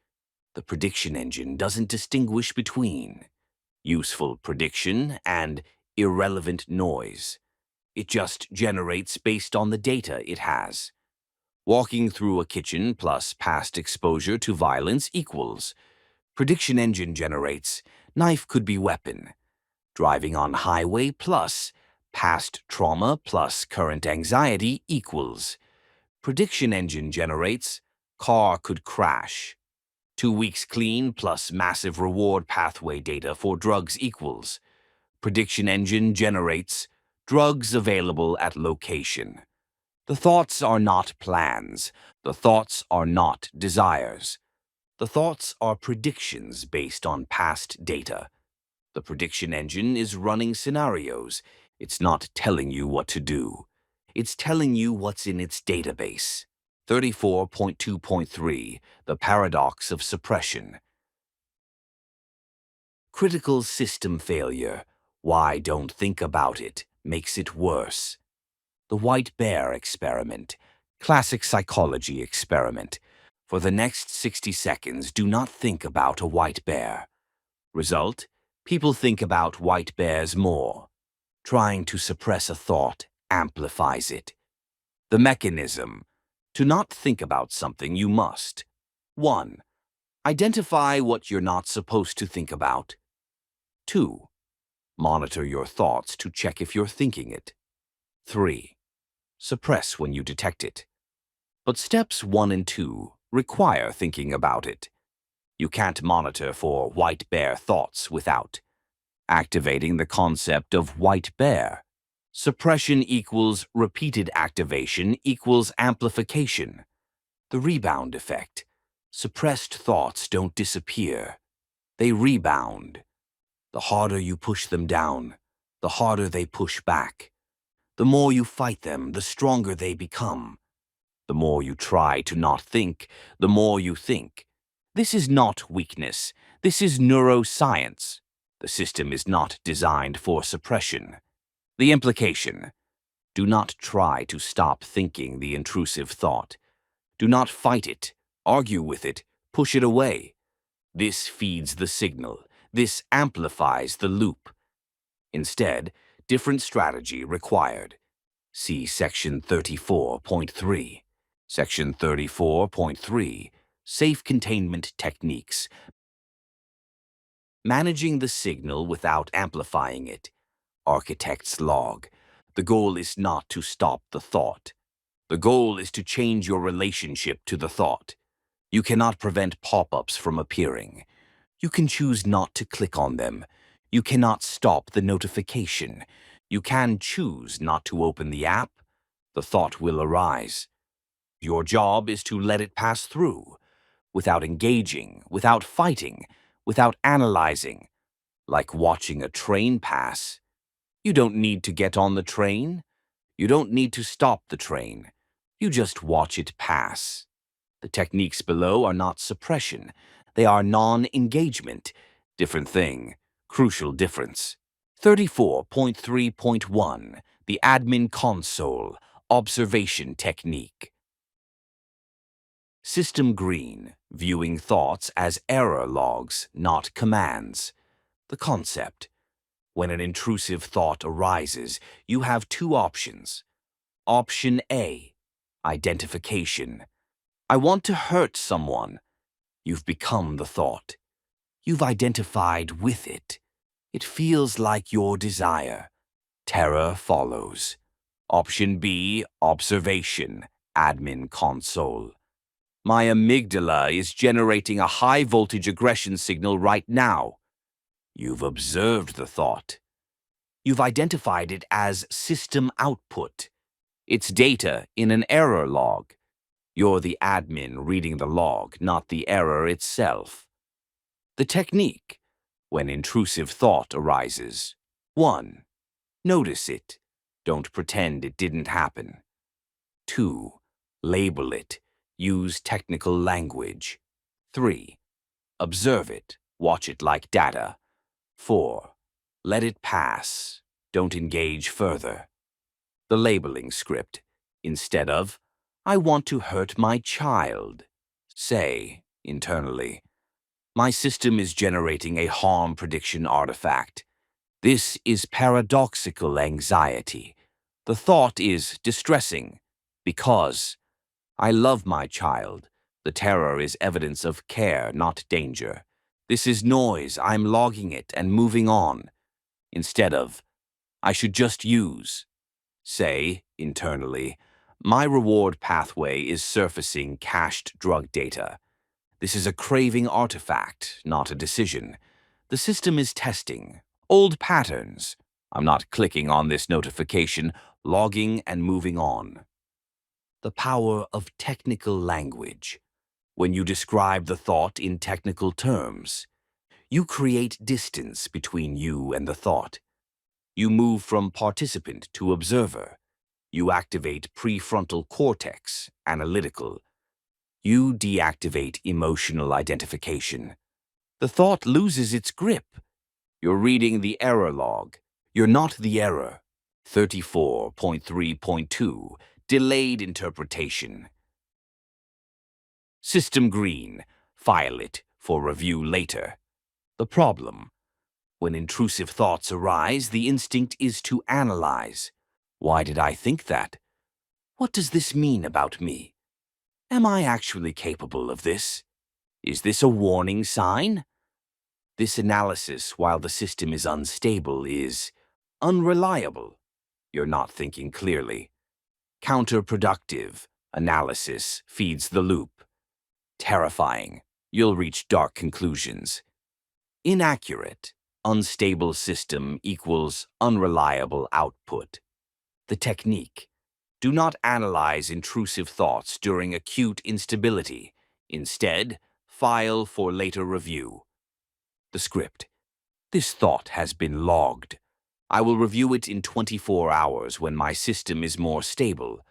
the prediction engine doesn't distinguish between useful prediction and irrelevant noise. It just generates based on the data it has. Walking through a kitchen plus past exposure to violence equals. Prediction engine generates knife could be weapon. Driving on highway plus past trauma plus current anxiety equals. Prediction engine generates car could crash. 2 weeks clean plus massive reward pathway data for drugs equals. Prediction engine generates drugs available at location. The thoughts are not plans. The thoughts are not desires. The thoughts are predictions based on past data. The prediction engine is running scenarios. It's not telling you what to do. It's telling you what's in its database. 34.2.3, the paradox of suppression. Critical system failure. Why don't think about it makes it worse. The white bear experiment. Classic psychology experiment. For the next 60 seconds, do not think about a white bear. Result: people think about white bears more. Trying to suppress a thought amplifies it. The mechanism. To not think about something, you must: 1. Identify what you're not supposed to think about. 2. Monitor your thoughts to check if you're thinking it. 3. Suppress when you detect it. But steps 1 and 2 require thinking about it. You can't monitor for white bear thoughts without activating the concept of white bear. Suppression equals repeated activation equals amplification. The rebound effect. Suppressed thoughts don't disappear. They rebound. The harder you push them down, the harder they push back. The more you fight them, the stronger they become. The more you try to not think, the more you think. This is not weakness. This is neuroscience. The system is not designed for suppression. The implication: do not try to stop thinking the intrusive thought. Do not fight it, argue with it, push it away. This feeds the signal. This amplifies the loop. Instead, different strategy required. See Section 34.3. Section 34.3, Safe Containment Techniques. Managing the signal without amplifying it. Architect's log. The goal is not to stop the thought. The goal is to change your relationship to the thought. You cannot prevent pop-ups from appearing. You can choose not to click on them. You cannot stop the notification. You can choose not to open the app. The thought will arise. Your job is to let it pass through, without engaging, without fighting, without analyzing. like watching a train pass. You don't need to get on the train. You don't need to stop the train. You just watch it pass. The techniques below are not suppression. They are non-engagement. Different thing. Crucial difference. 34.3.1. The Admin Console. Observation Technique. System green. Viewing thoughts as error logs, not commands. The concept. When an intrusive thought arises, you have two options. Option A. Identification. I want to hurt someone. You've become the thought. You've identified with it. It feels like your desire. Terror follows. Option B, observation, admin console. My amygdala is generating a high-voltage aggression signal right now. You've observed the thought. You've identified it as system output. It's data in an error log. You're the admin reading the log, not the error itself. The technique. When intrusive thought arises. 1. Notice it. Don't pretend it didn't happen. 2. Label it. Use technical language. 3. Observe it. Watch it like data. 4. Let it pass. Don't engage further. The labeling script. Instead of, I want to hurt my child. Say, internally, my system is generating a harm prediction artifact. This is paradoxical anxiety. The thought is distressing because I love my child. The terror is evidence of care, not danger. This is noise. I'm logging it and moving on. Instead of, I should just use. Say, internally, my reward pathway is surfacing cached drug data. This is a craving artifact, not a decision. The system is testing old patterns. I'm not clicking on this notification, logging and moving on. The power of technical language. When you describe the thought in technical terms, you create distance between you and the thought. You move from participant to observer. You activate prefrontal cortex, analytical. You deactivate emotional identification. The thought loses its grip. You're reading the error log. You're not the error. 34.3.2. Delayed interpretation. System green. File it for review later. The problem. When intrusive thoughts arise, the instinct is to analyze. Why did I think that? What does this mean about me? Am I actually capable of this? Is this a warning sign? This analysis, while the system is unstable, is unreliable. You're not thinking clearly. Counterproductive. Analysis feeds the loop. Terrifying. You'll reach dark conclusions. Inaccurate. Unstable system equals unreliable output. The technique. Do not analyze intrusive thoughts during acute instability. Instead, file for later review. The script. This thought has been logged. I will review it in 24 hours when my system is more stable.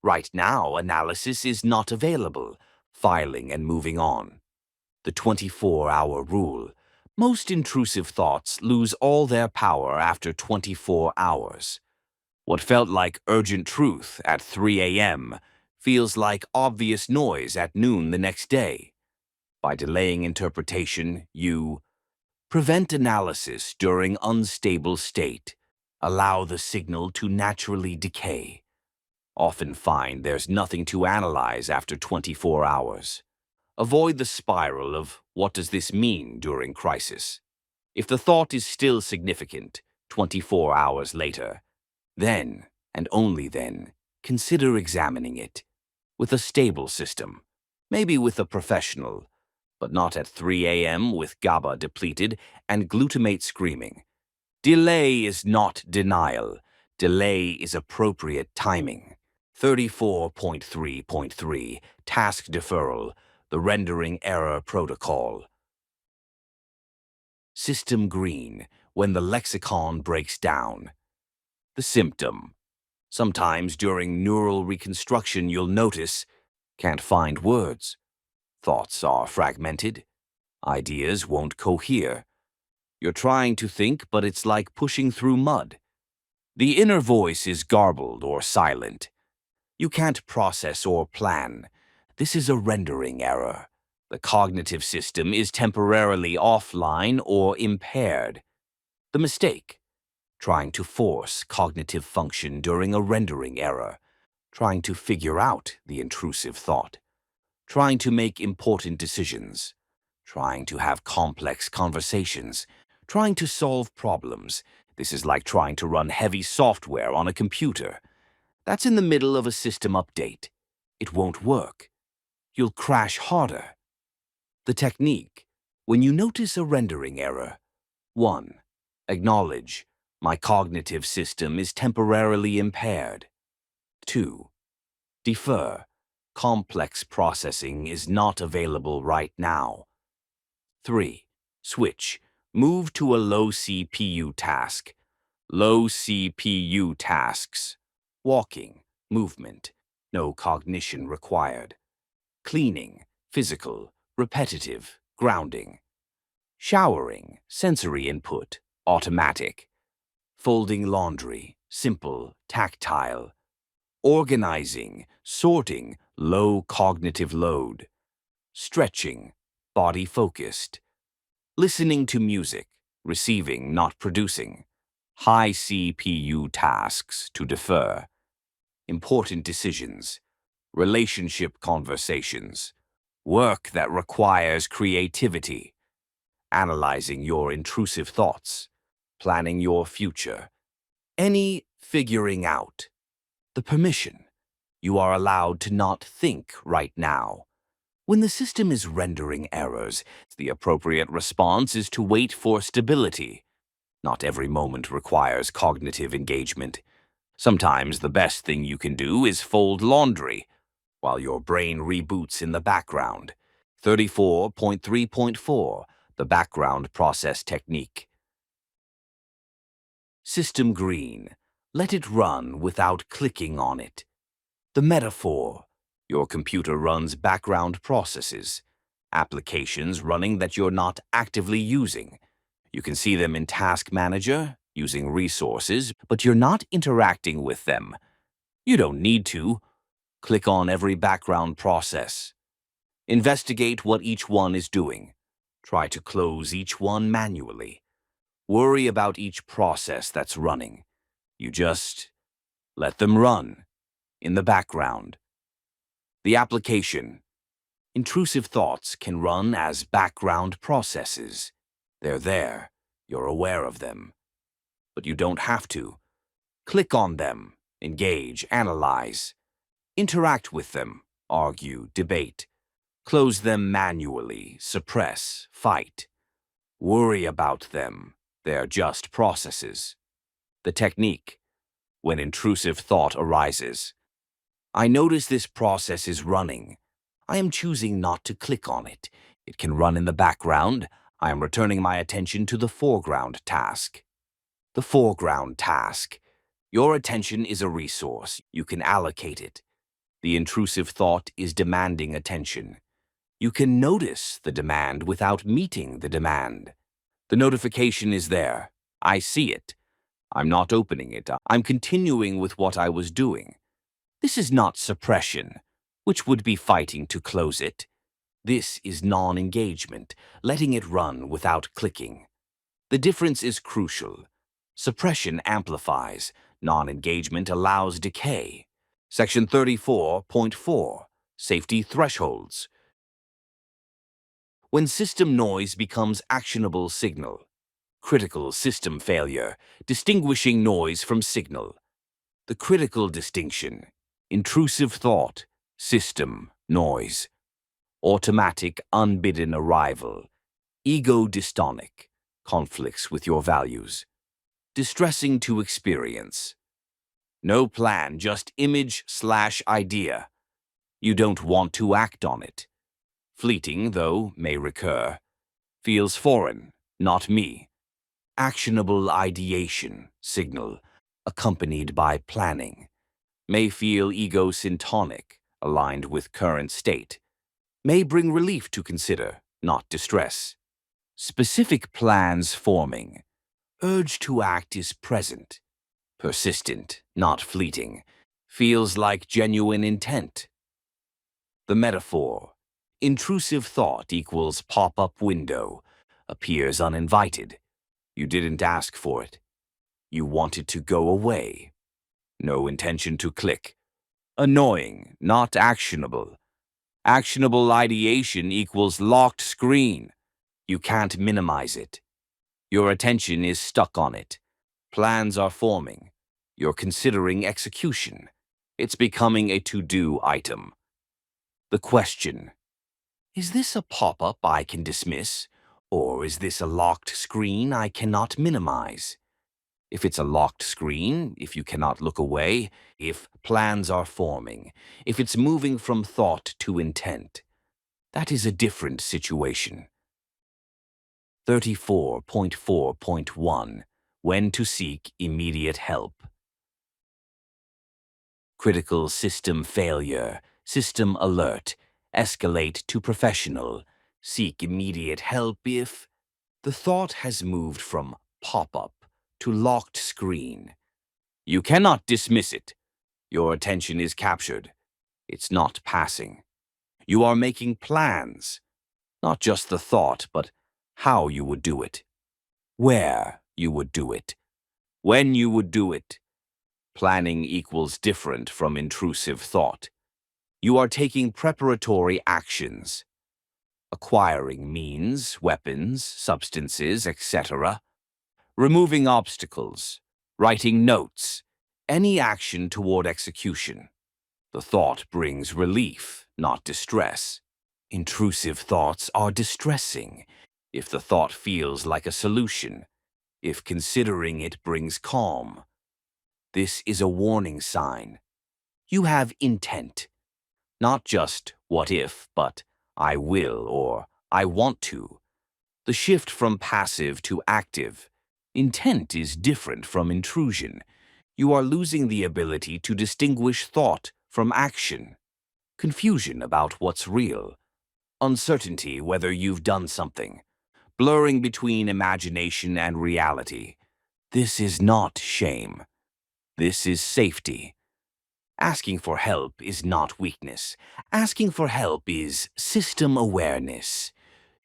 Right now, analysis is not available. Filing and moving on. The 24-hour rule. Most intrusive thoughts lose all their power after 24 hours. What felt like urgent truth at 3 a.m. feels like obvious noise at noon the next day. By delaying interpretation, you prevent analysis during unstable state. Allow the signal to naturally decay. Often find there's nothing to analyze after 24 hours. Avoid the spiral of what does this mean during crisis. If the thought is still significant 24 hours later, then, and only then, consider examining it. With a stable system, maybe with a professional, but not at 3 a.m. with GABA depleted and glutamate screaming. Delay is not denial. Delay is appropriate timing. 34.3.3. Task deferral. The rendering error protocol. System green, when the lexicon breaks down. The symptom. Sometimes during neural reconstruction you'll notice, can't find words. Thoughts are fragmented. Ideas won't cohere. You're trying to think, but it's like pushing through mud. The inner voice is garbled or silent. You can't process or plan. This is a rendering error. The cognitive system is temporarily offline or impaired. The mistake: trying to force cognitive function during a rendering error, trying to figure out the intrusive thought, trying to make important decisions, trying to have complex conversations, trying to solve problems. This is like trying to run heavy software on a computer. That's in the middle of a system update. It won't work. You'll crash harder. The technique: when you notice a rendering error, 1. Acknowledge, my cognitive system is temporarily impaired. 2. Defer, complex processing is not available right now. 3. Switch, move to a low CPU task. Low CPU tasks: walking, movement, no cognition required. Cleaning, physical, repetitive, grounding. Showering, sensory input, automatic. Folding laundry, simple, tactile. Organizing, sorting, low cognitive load. Stretching, body-focused. Listening to music, receiving, not producing. High CPU tasks to defer. Important decisions, relationship conversations, work that requires creativity. Analyzing your intrusive thoughts, planning your future. Any figuring out. The permission. You are allowed to not think right now. When the system is rendering errors, the appropriate response is to wait for stability. Not every moment requires cognitive engagement. Sometimes the best thing you can do is fold laundry while your brain reboots in the background. 34.3.4, the background process technique. System green. Let it run without clicking on it. The metaphor. Your computer runs background processes, applications running that you're not actively using. You can see them in Task Manager, using resources, but you're not interacting with them. You don't need to. Click on every background process. Investigate what each one is doing. Try to close each one manually. Worry about each process that's running. You just let them run in the background. The application. Intrusive thoughts can run as background processes. They're there. You're aware of them. But you don't have to. Click on them. Engage. Analyze. Interact with them. Argue. Debate. Close them manually. Suppress. Fight. Worry about them. They're just processes. The technique. When intrusive thought arises. I notice this process is running. I am choosing not to click on it. It can run in the background. I am returning my attention to the foreground task. The foreground task. Your attention is a resource. You can allocate it. The intrusive thought is demanding attention. You can notice the demand without meeting the demand. The notification is there. I see it. I'm not opening it. I'm continuing with what I was doing. This is not suppression, which would be fighting to close it. This is non-engagement, letting it run without clicking. The difference is crucial. Suppression amplifies. Non-engagement allows decay. Section 34.4, Safety Thresholds. When system noise becomes actionable signal. Critical system failure, distinguishing noise from signal. The critical distinction. Intrusive thought, system, noise. Automatic, unbidden arrival. Ego dystonic, conflicts with your values. Distressing to experience. No plan, just image/idea. You don't want to act on it. Fleeting, though, may recur. Feels foreign, not me. Actionable ideation, signal, accompanied by planning. May feel ego-syntonic, aligned with current state. May bring relief to consider, not distress. Specific plans forming. Urge to act is present. Persistent, not fleeting. Feels like genuine intent. The metaphor. Intrusive thought equals pop-up window. Appears uninvited. You didn't ask for it. You wanted to go away. No intention to click. Annoying, not actionable. Actionable ideation equals locked screen. You can't minimize it. Your attention is stuck on it. Plans are forming. You're considering execution. It's becoming a to-do item. The question. Is this a pop-up I can dismiss? Or is this a locked screen I cannot minimize? If it's a locked screen, if you cannot look away, if plans are forming, if it's moving from thought to intent, that is a different situation. 34.4.1 When to seek immediate help. Critical system failure, system alert, escalate to professional, seek immediate help if the thought has moved from pop-up to locked screen. You cannot dismiss it. Your attention is captured. It's not passing. You are making plans, not just the thought, but how you would do it, where you would do it, when you would do it. Planning equals different from intrusive thought. You are taking preparatory actions, acquiring means, weapons, substances, etc., removing obstacles, writing notes, any action toward execution. The thought brings relief, not distress. Intrusive thoughts are distressing if the thought feels like a solution, if considering it brings calm. This is a warning sign. You have intent. Not just what if, but I will or I want to. The shift from passive to active. Intent is different from intrusion. You are losing the ability to distinguish thought from action. Confusion about what's real. Uncertainty whether you've done something. Blurring between imagination and reality. This is not shame. This is safety. Asking for help is not weakness. Asking for help is system awareness.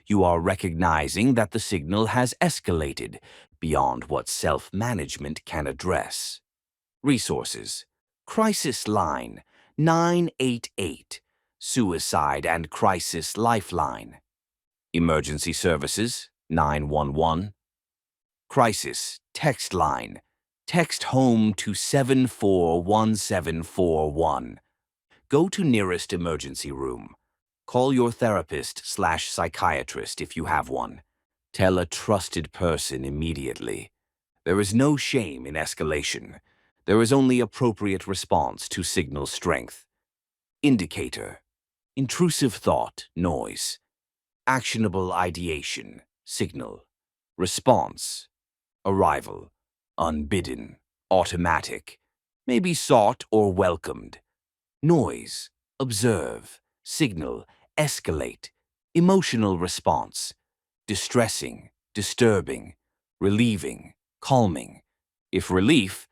You are recognizing that the signal has escalated beyond what self-management can address. Resources. Crisis Line 988. Suicide and Crisis Lifeline. Emergency Services 911. Crisis Text Line. Text home to 741741. Go to nearest emergency room. Call your therapist/psychiatrist if you have one. Tell a trusted person immediately. There is no shame in escalation. There is only appropriate response to signal strength. Indicator. Intrusive thought, noise. Actionable ideation, signal. Response. Arrival. Unbidden. Automatic. May be sought or welcomed. Noise. Observe. Signal. Escalate. Emotional response. Distressing. Disturbing. Relieving. Calming. If relief,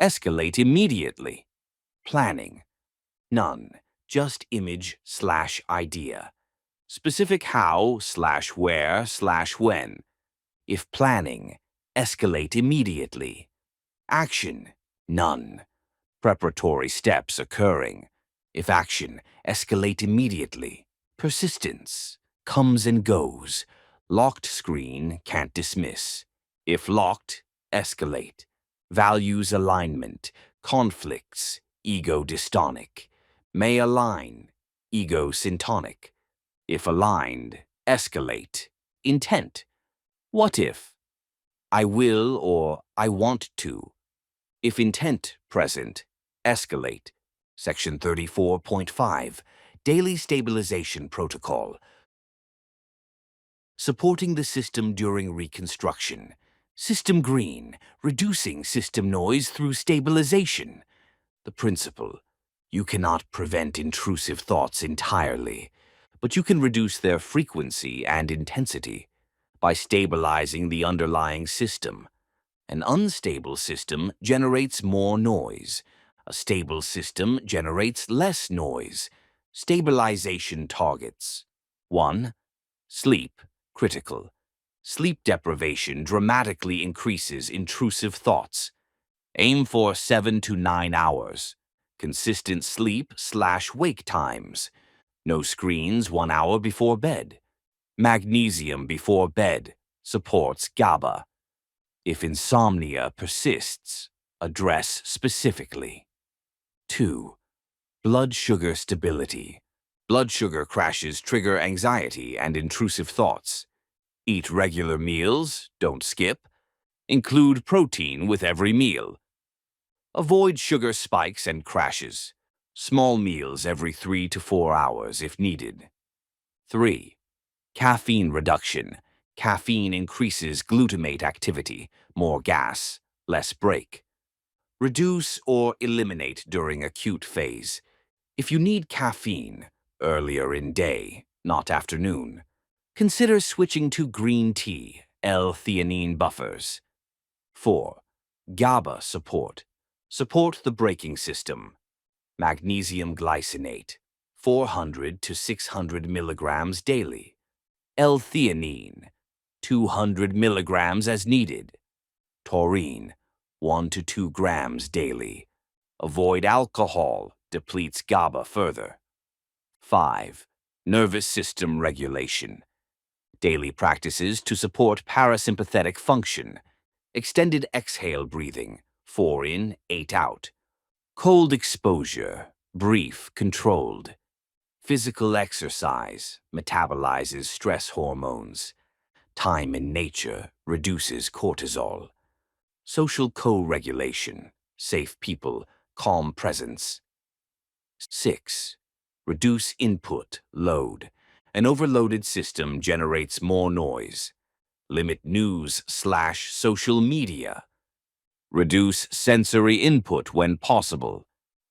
escalate immediately. Planning. None. Just image/idea. Specific how/where/when. If planning, escalate immediately. Action. None. Preparatory steps occurring. If action, escalate immediately. Persistence. Comes and goes. Locked screen, can't dismiss. If locked, escalate. Values alignment. Conflicts. Ego dystonic. May align. Ego syntonic. If aligned, escalate. Intent. What if? I will or I want to. If intent present, escalate. Section 34.5. Daily Stabilization Protocol. supporting the system during reconstruction. System green, reducing system noise through stabilization. The principle: you cannot prevent intrusive thoughts entirely, but you can reduce their frequency and intensity by stabilizing the underlying system. An unstable system generates more noise. A stable system generates less noise. Stabilization targets. 1. Sleep, critical. Sleep deprivation dramatically increases intrusive thoughts. Aim for 7 to 9 hours. Consistent sleep/wake times. No screens 1 hour before bed. Magnesium before bed supports GABA. If insomnia persists, address specifically. 2. Blood sugar stability. Blood sugar crashes trigger anxiety and intrusive thoughts. Eat regular meals, don't skip. Include protein with every meal. Avoid sugar spikes and crashes. Small meals every 3 to 4 hours if needed. 3. Caffeine reduction. Caffeine increases glutamate activity, more gas, less break. Reduce or eliminate during acute phase. If you need caffeine, earlier in day, not afternoon. Consider switching to green tea, L-theanine buffers. 4. GABA support. Support the braking system. Magnesium glycinate, 400 to 600 milligrams daily. L-theanine, 200 milligrams as needed. Taurine, 1 to 2 grams daily. Avoid alcohol, depletes GABA further. 5. Nervous system regulation. Daily practices to support parasympathetic function. Extended exhale breathing, 4 in, 8 out. Cold exposure, brief, controlled. Physical exercise metabolizes stress hormones. Time in nature reduces cortisol. Social co-regulation, safe people, calm presence. 6. Reduce input, load. An overloaded system generates more noise. Limit news/social media. Reduce sensory input when possible.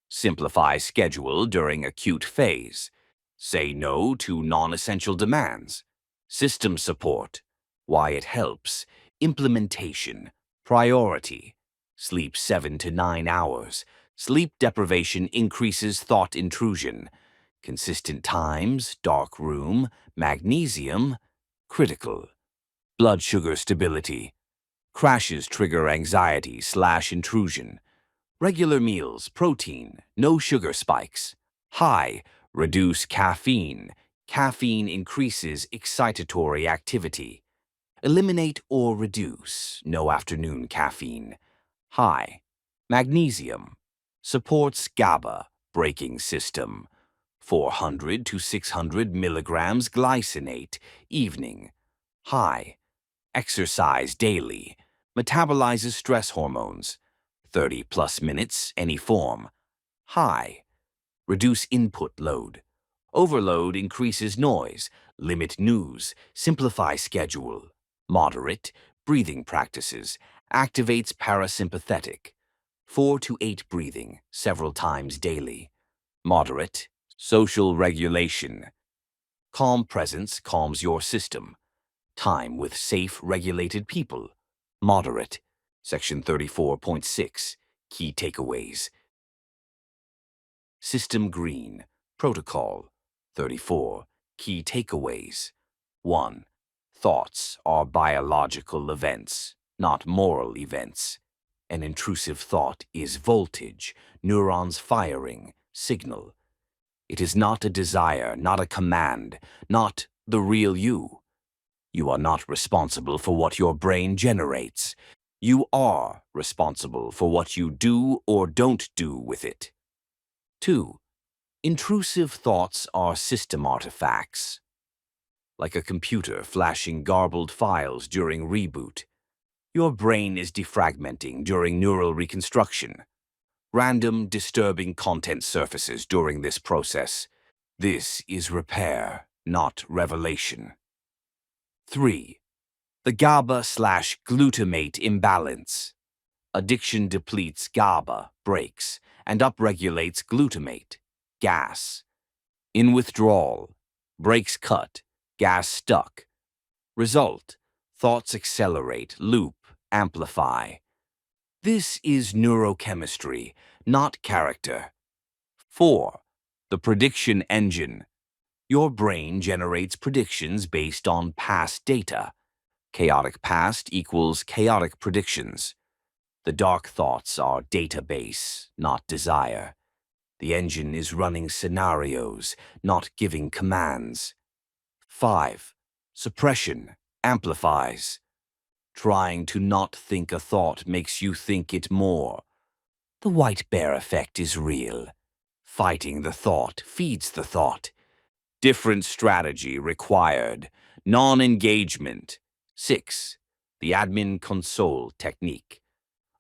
Simplify schedule during acute phase. Say no to non-essential demands. System support. Why it helps. Implementation. Priority. Sleep 7 to 9 hours. Sleep deprivation increases thought intrusion. Consistent times, dark room, magnesium, critical. Blood sugar stability. Crashes trigger anxiety/intrusion. Regular meals, protein, no sugar spikes. High, reduce caffeine. Caffeine increases excitatory activity. Eliminate or reduce, no afternoon caffeine. High, magnesium. Supports GABA, braking system. 400 to 600 milligrams glycinate, evening. High, exercise daily. Metabolizes stress hormones. 30 plus minutes, any form. High, reduce input load. Overload increases noise. Limit news. Simplify schedule. Moderate, breathing practices. Activates parasympathetic. 4 to 8 breathing, several times daily. Moderate, social regulation. Calm presence calms your system. Time with safe, regulated people. Moderate. Section 34.6. Key takeaways. System green. Protocol. 34. Key takeaways. 1. Thoughts are biological events, not moral events. An intrusive thought is voltage, neurons firing, signal. It is not a desire, not a command, not the real you. You are not responsible for what your brain generates. You are responsible for what you do or don't do with it. 2. Intrusive thoughts are system artifacts. Like a computer flashing garbled files during reboot. Your brain is defragmenting during neural reconstruction. Random, disturbing content surfaces during this process. This is repair, not revelation. 3. The GABA/glutamate imbalance. Addiction depletes GABA, brakes, and upregulates glutamate, gas. In withdrawal, brakes cut, gas stuck. Result: thoughts accelerate, loop, amplify. This is neurochemistry, not character. 4. The prediction engine. Your brain generates predictions based on past data. Chaotic past equals chaotic predictions. The dark thoughts are database, not desire. The engine is running scenarios, not giving commands. 5. Suppression amplifies. Trying to not think a thought makes you think it more. The white bear effect is real. Fighting the thought feeds the thought. Different strategy required. Non-engagement. 6. The admin console technique.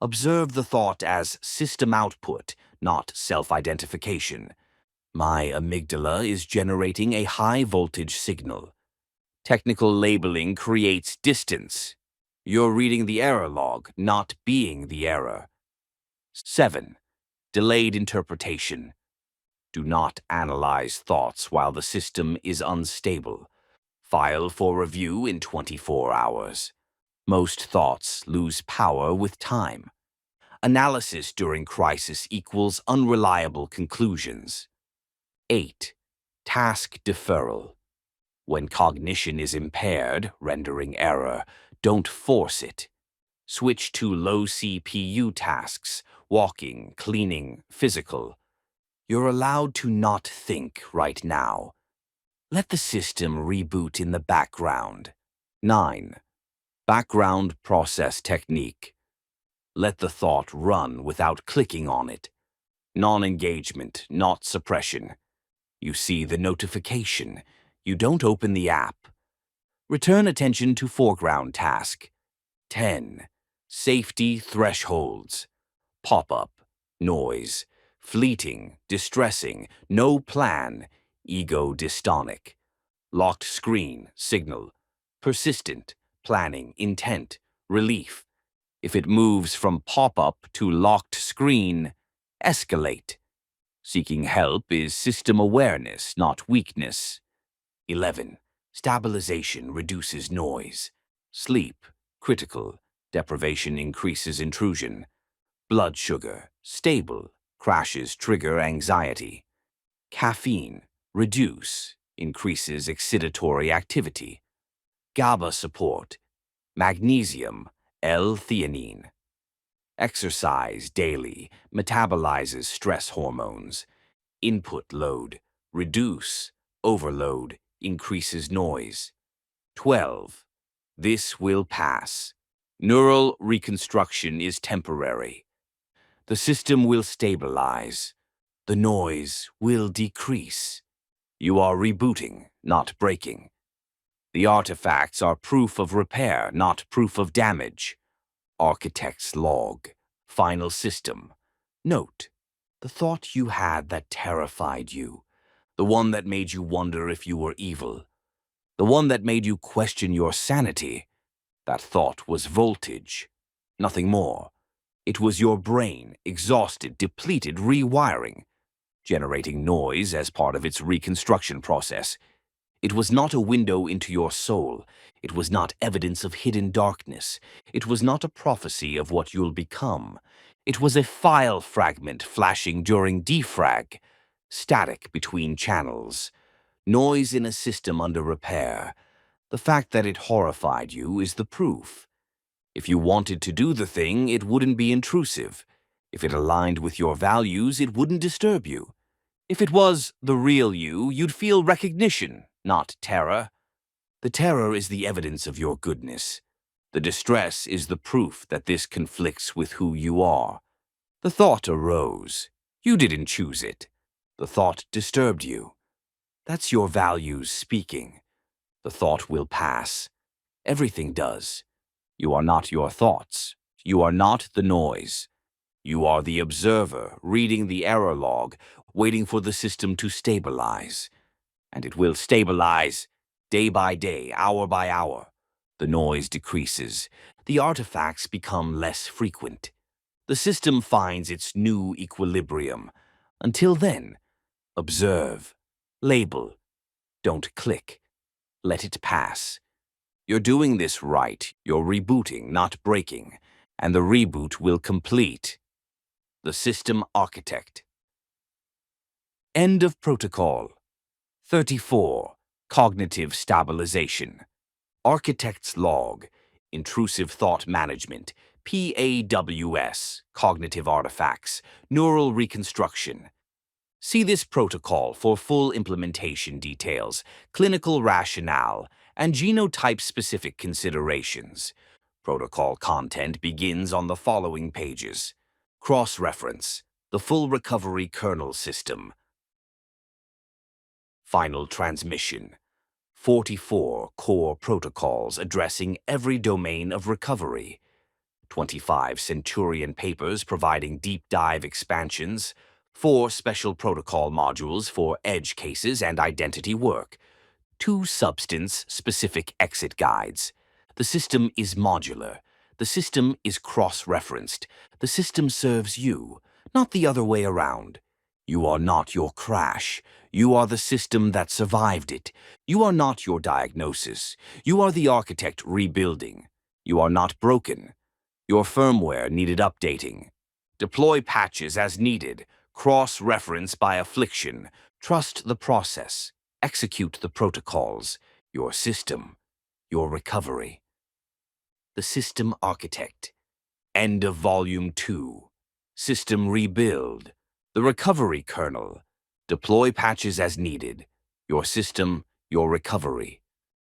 Observe the thought as system output, not self-identification. My amygdala is generating a high-voltage signal. Technical labeling creates distance. You're reading the error log, not being the error. 7. Delayed interpretation. Do not analyze thoughts while the system is unstable. File for review in 24 hours. Most thoughts lose power with time. Analysis during crisis equals unreliable conclusions. 8. Task deferral. When cognition is impaired, rendering error, don't force it. Switch to low CPU tasks, walking, cleaning, physical. You're allowed to not think right now. Let the system reboot in the background. 9. Background process technique. Let the thought run without clicking on it. Non-engagement, not suppression. You see the notification. You don't open the app. Return attention to foreground task. 10. Safety thresholds. Pop-up, noise, fleeting, distressing, no plan, ego dystonic. Locked screen, signal. Persistent, planning, intent, relief. If it moves from pop-up to locked screen, escalate. Seeking help is system awareness, not weakness. 11. Stabilization reduces noise. Sleep, critical. Deprivation increases intrusion. Blood sugar, stable. Crashes trigger anxiety. Caffeine, reduce. Increases excitatory activity. GABA support. Magnesium, L-theanine. Exercise daily metabolizes stress hormones. Input load, reduce. Overload, increases noise. 12. This will pass. Neural reconstruction is temporary. The system will stabilize. The noise will decrease. You are rebooting, not breaking. The artifacts are proof of repair, not proof of damage. Architect's log. Final system. Note: the thought you had that terrified you. The one that made you wonder if you were evil. The one that made you question your sanity. That thought was voltage. Nothing more. It was your brain, exhausted, depleted, rewiring, generating noise as part of its reconstruction process. It was not a window into your soul. It was not evidence of hidden darkness. It was not a prophecy of what you'll become. It was a file fragment flashing during defrag, static between channels, noise in a system under repair. The fact that it horrified you is the proof. If you wanted to do the thing, it wouldn't be intrusive. If it aligned with your values, it wouldn't disturb you. If it was the real you, you'd feel recognition, not terror. The terror is the evidence of your goodness. The distress is the proof that this conflicts with who you are. The thought arose. You didn't choose it. The thought disturbed you. That's your values speaking. The thought will pass. Everything does. You are not your thoughts. You are not the noise. You are the observer, reading the error log, waiting for the system to stabilize. And it will stabilize day by day, hour by hour. The noise decreases. The artifacts become less frequent. The system finds its new equilibrium. Until then, observe, label, don't click. Let it pass. You're doing this right. You're rebooting, not breaking. And the reboot will complete. The system architect. End of protocol. 34. Cognitive stabilization. Architect's log. Intrusive thought management. PAWS. Cognitive artifacts. Neural reconstruction. See this protocol for full implementation details, clinical rationale, and genotype-specific considerations. Protocol content begins on the following pages. Cross-reference. The full recovery kernel system. Final transmission. 44 core protocols addressing every domain of recovery. 25 Centurion papers providing deep dive expansions. 4 special protocol modules for edge cases and identity work. 2 substance-specific exit guides. The system is modular. The system is cross-referenced. The system serves you, not the other way around. You are not your crash. You are the system that survived it. You are not your diagnosis. You are the architect rebuilding. You are not broken. Your firmware needed updating. Deploy patches as needed. Cross-reference by affliction. Trust the process. Execute the protocols. Your system. Your recovery. The System Architect. End of Volume 2. System Rebuild. The Recovery Kernel. Deploy patches as needed. Your system, your recovery.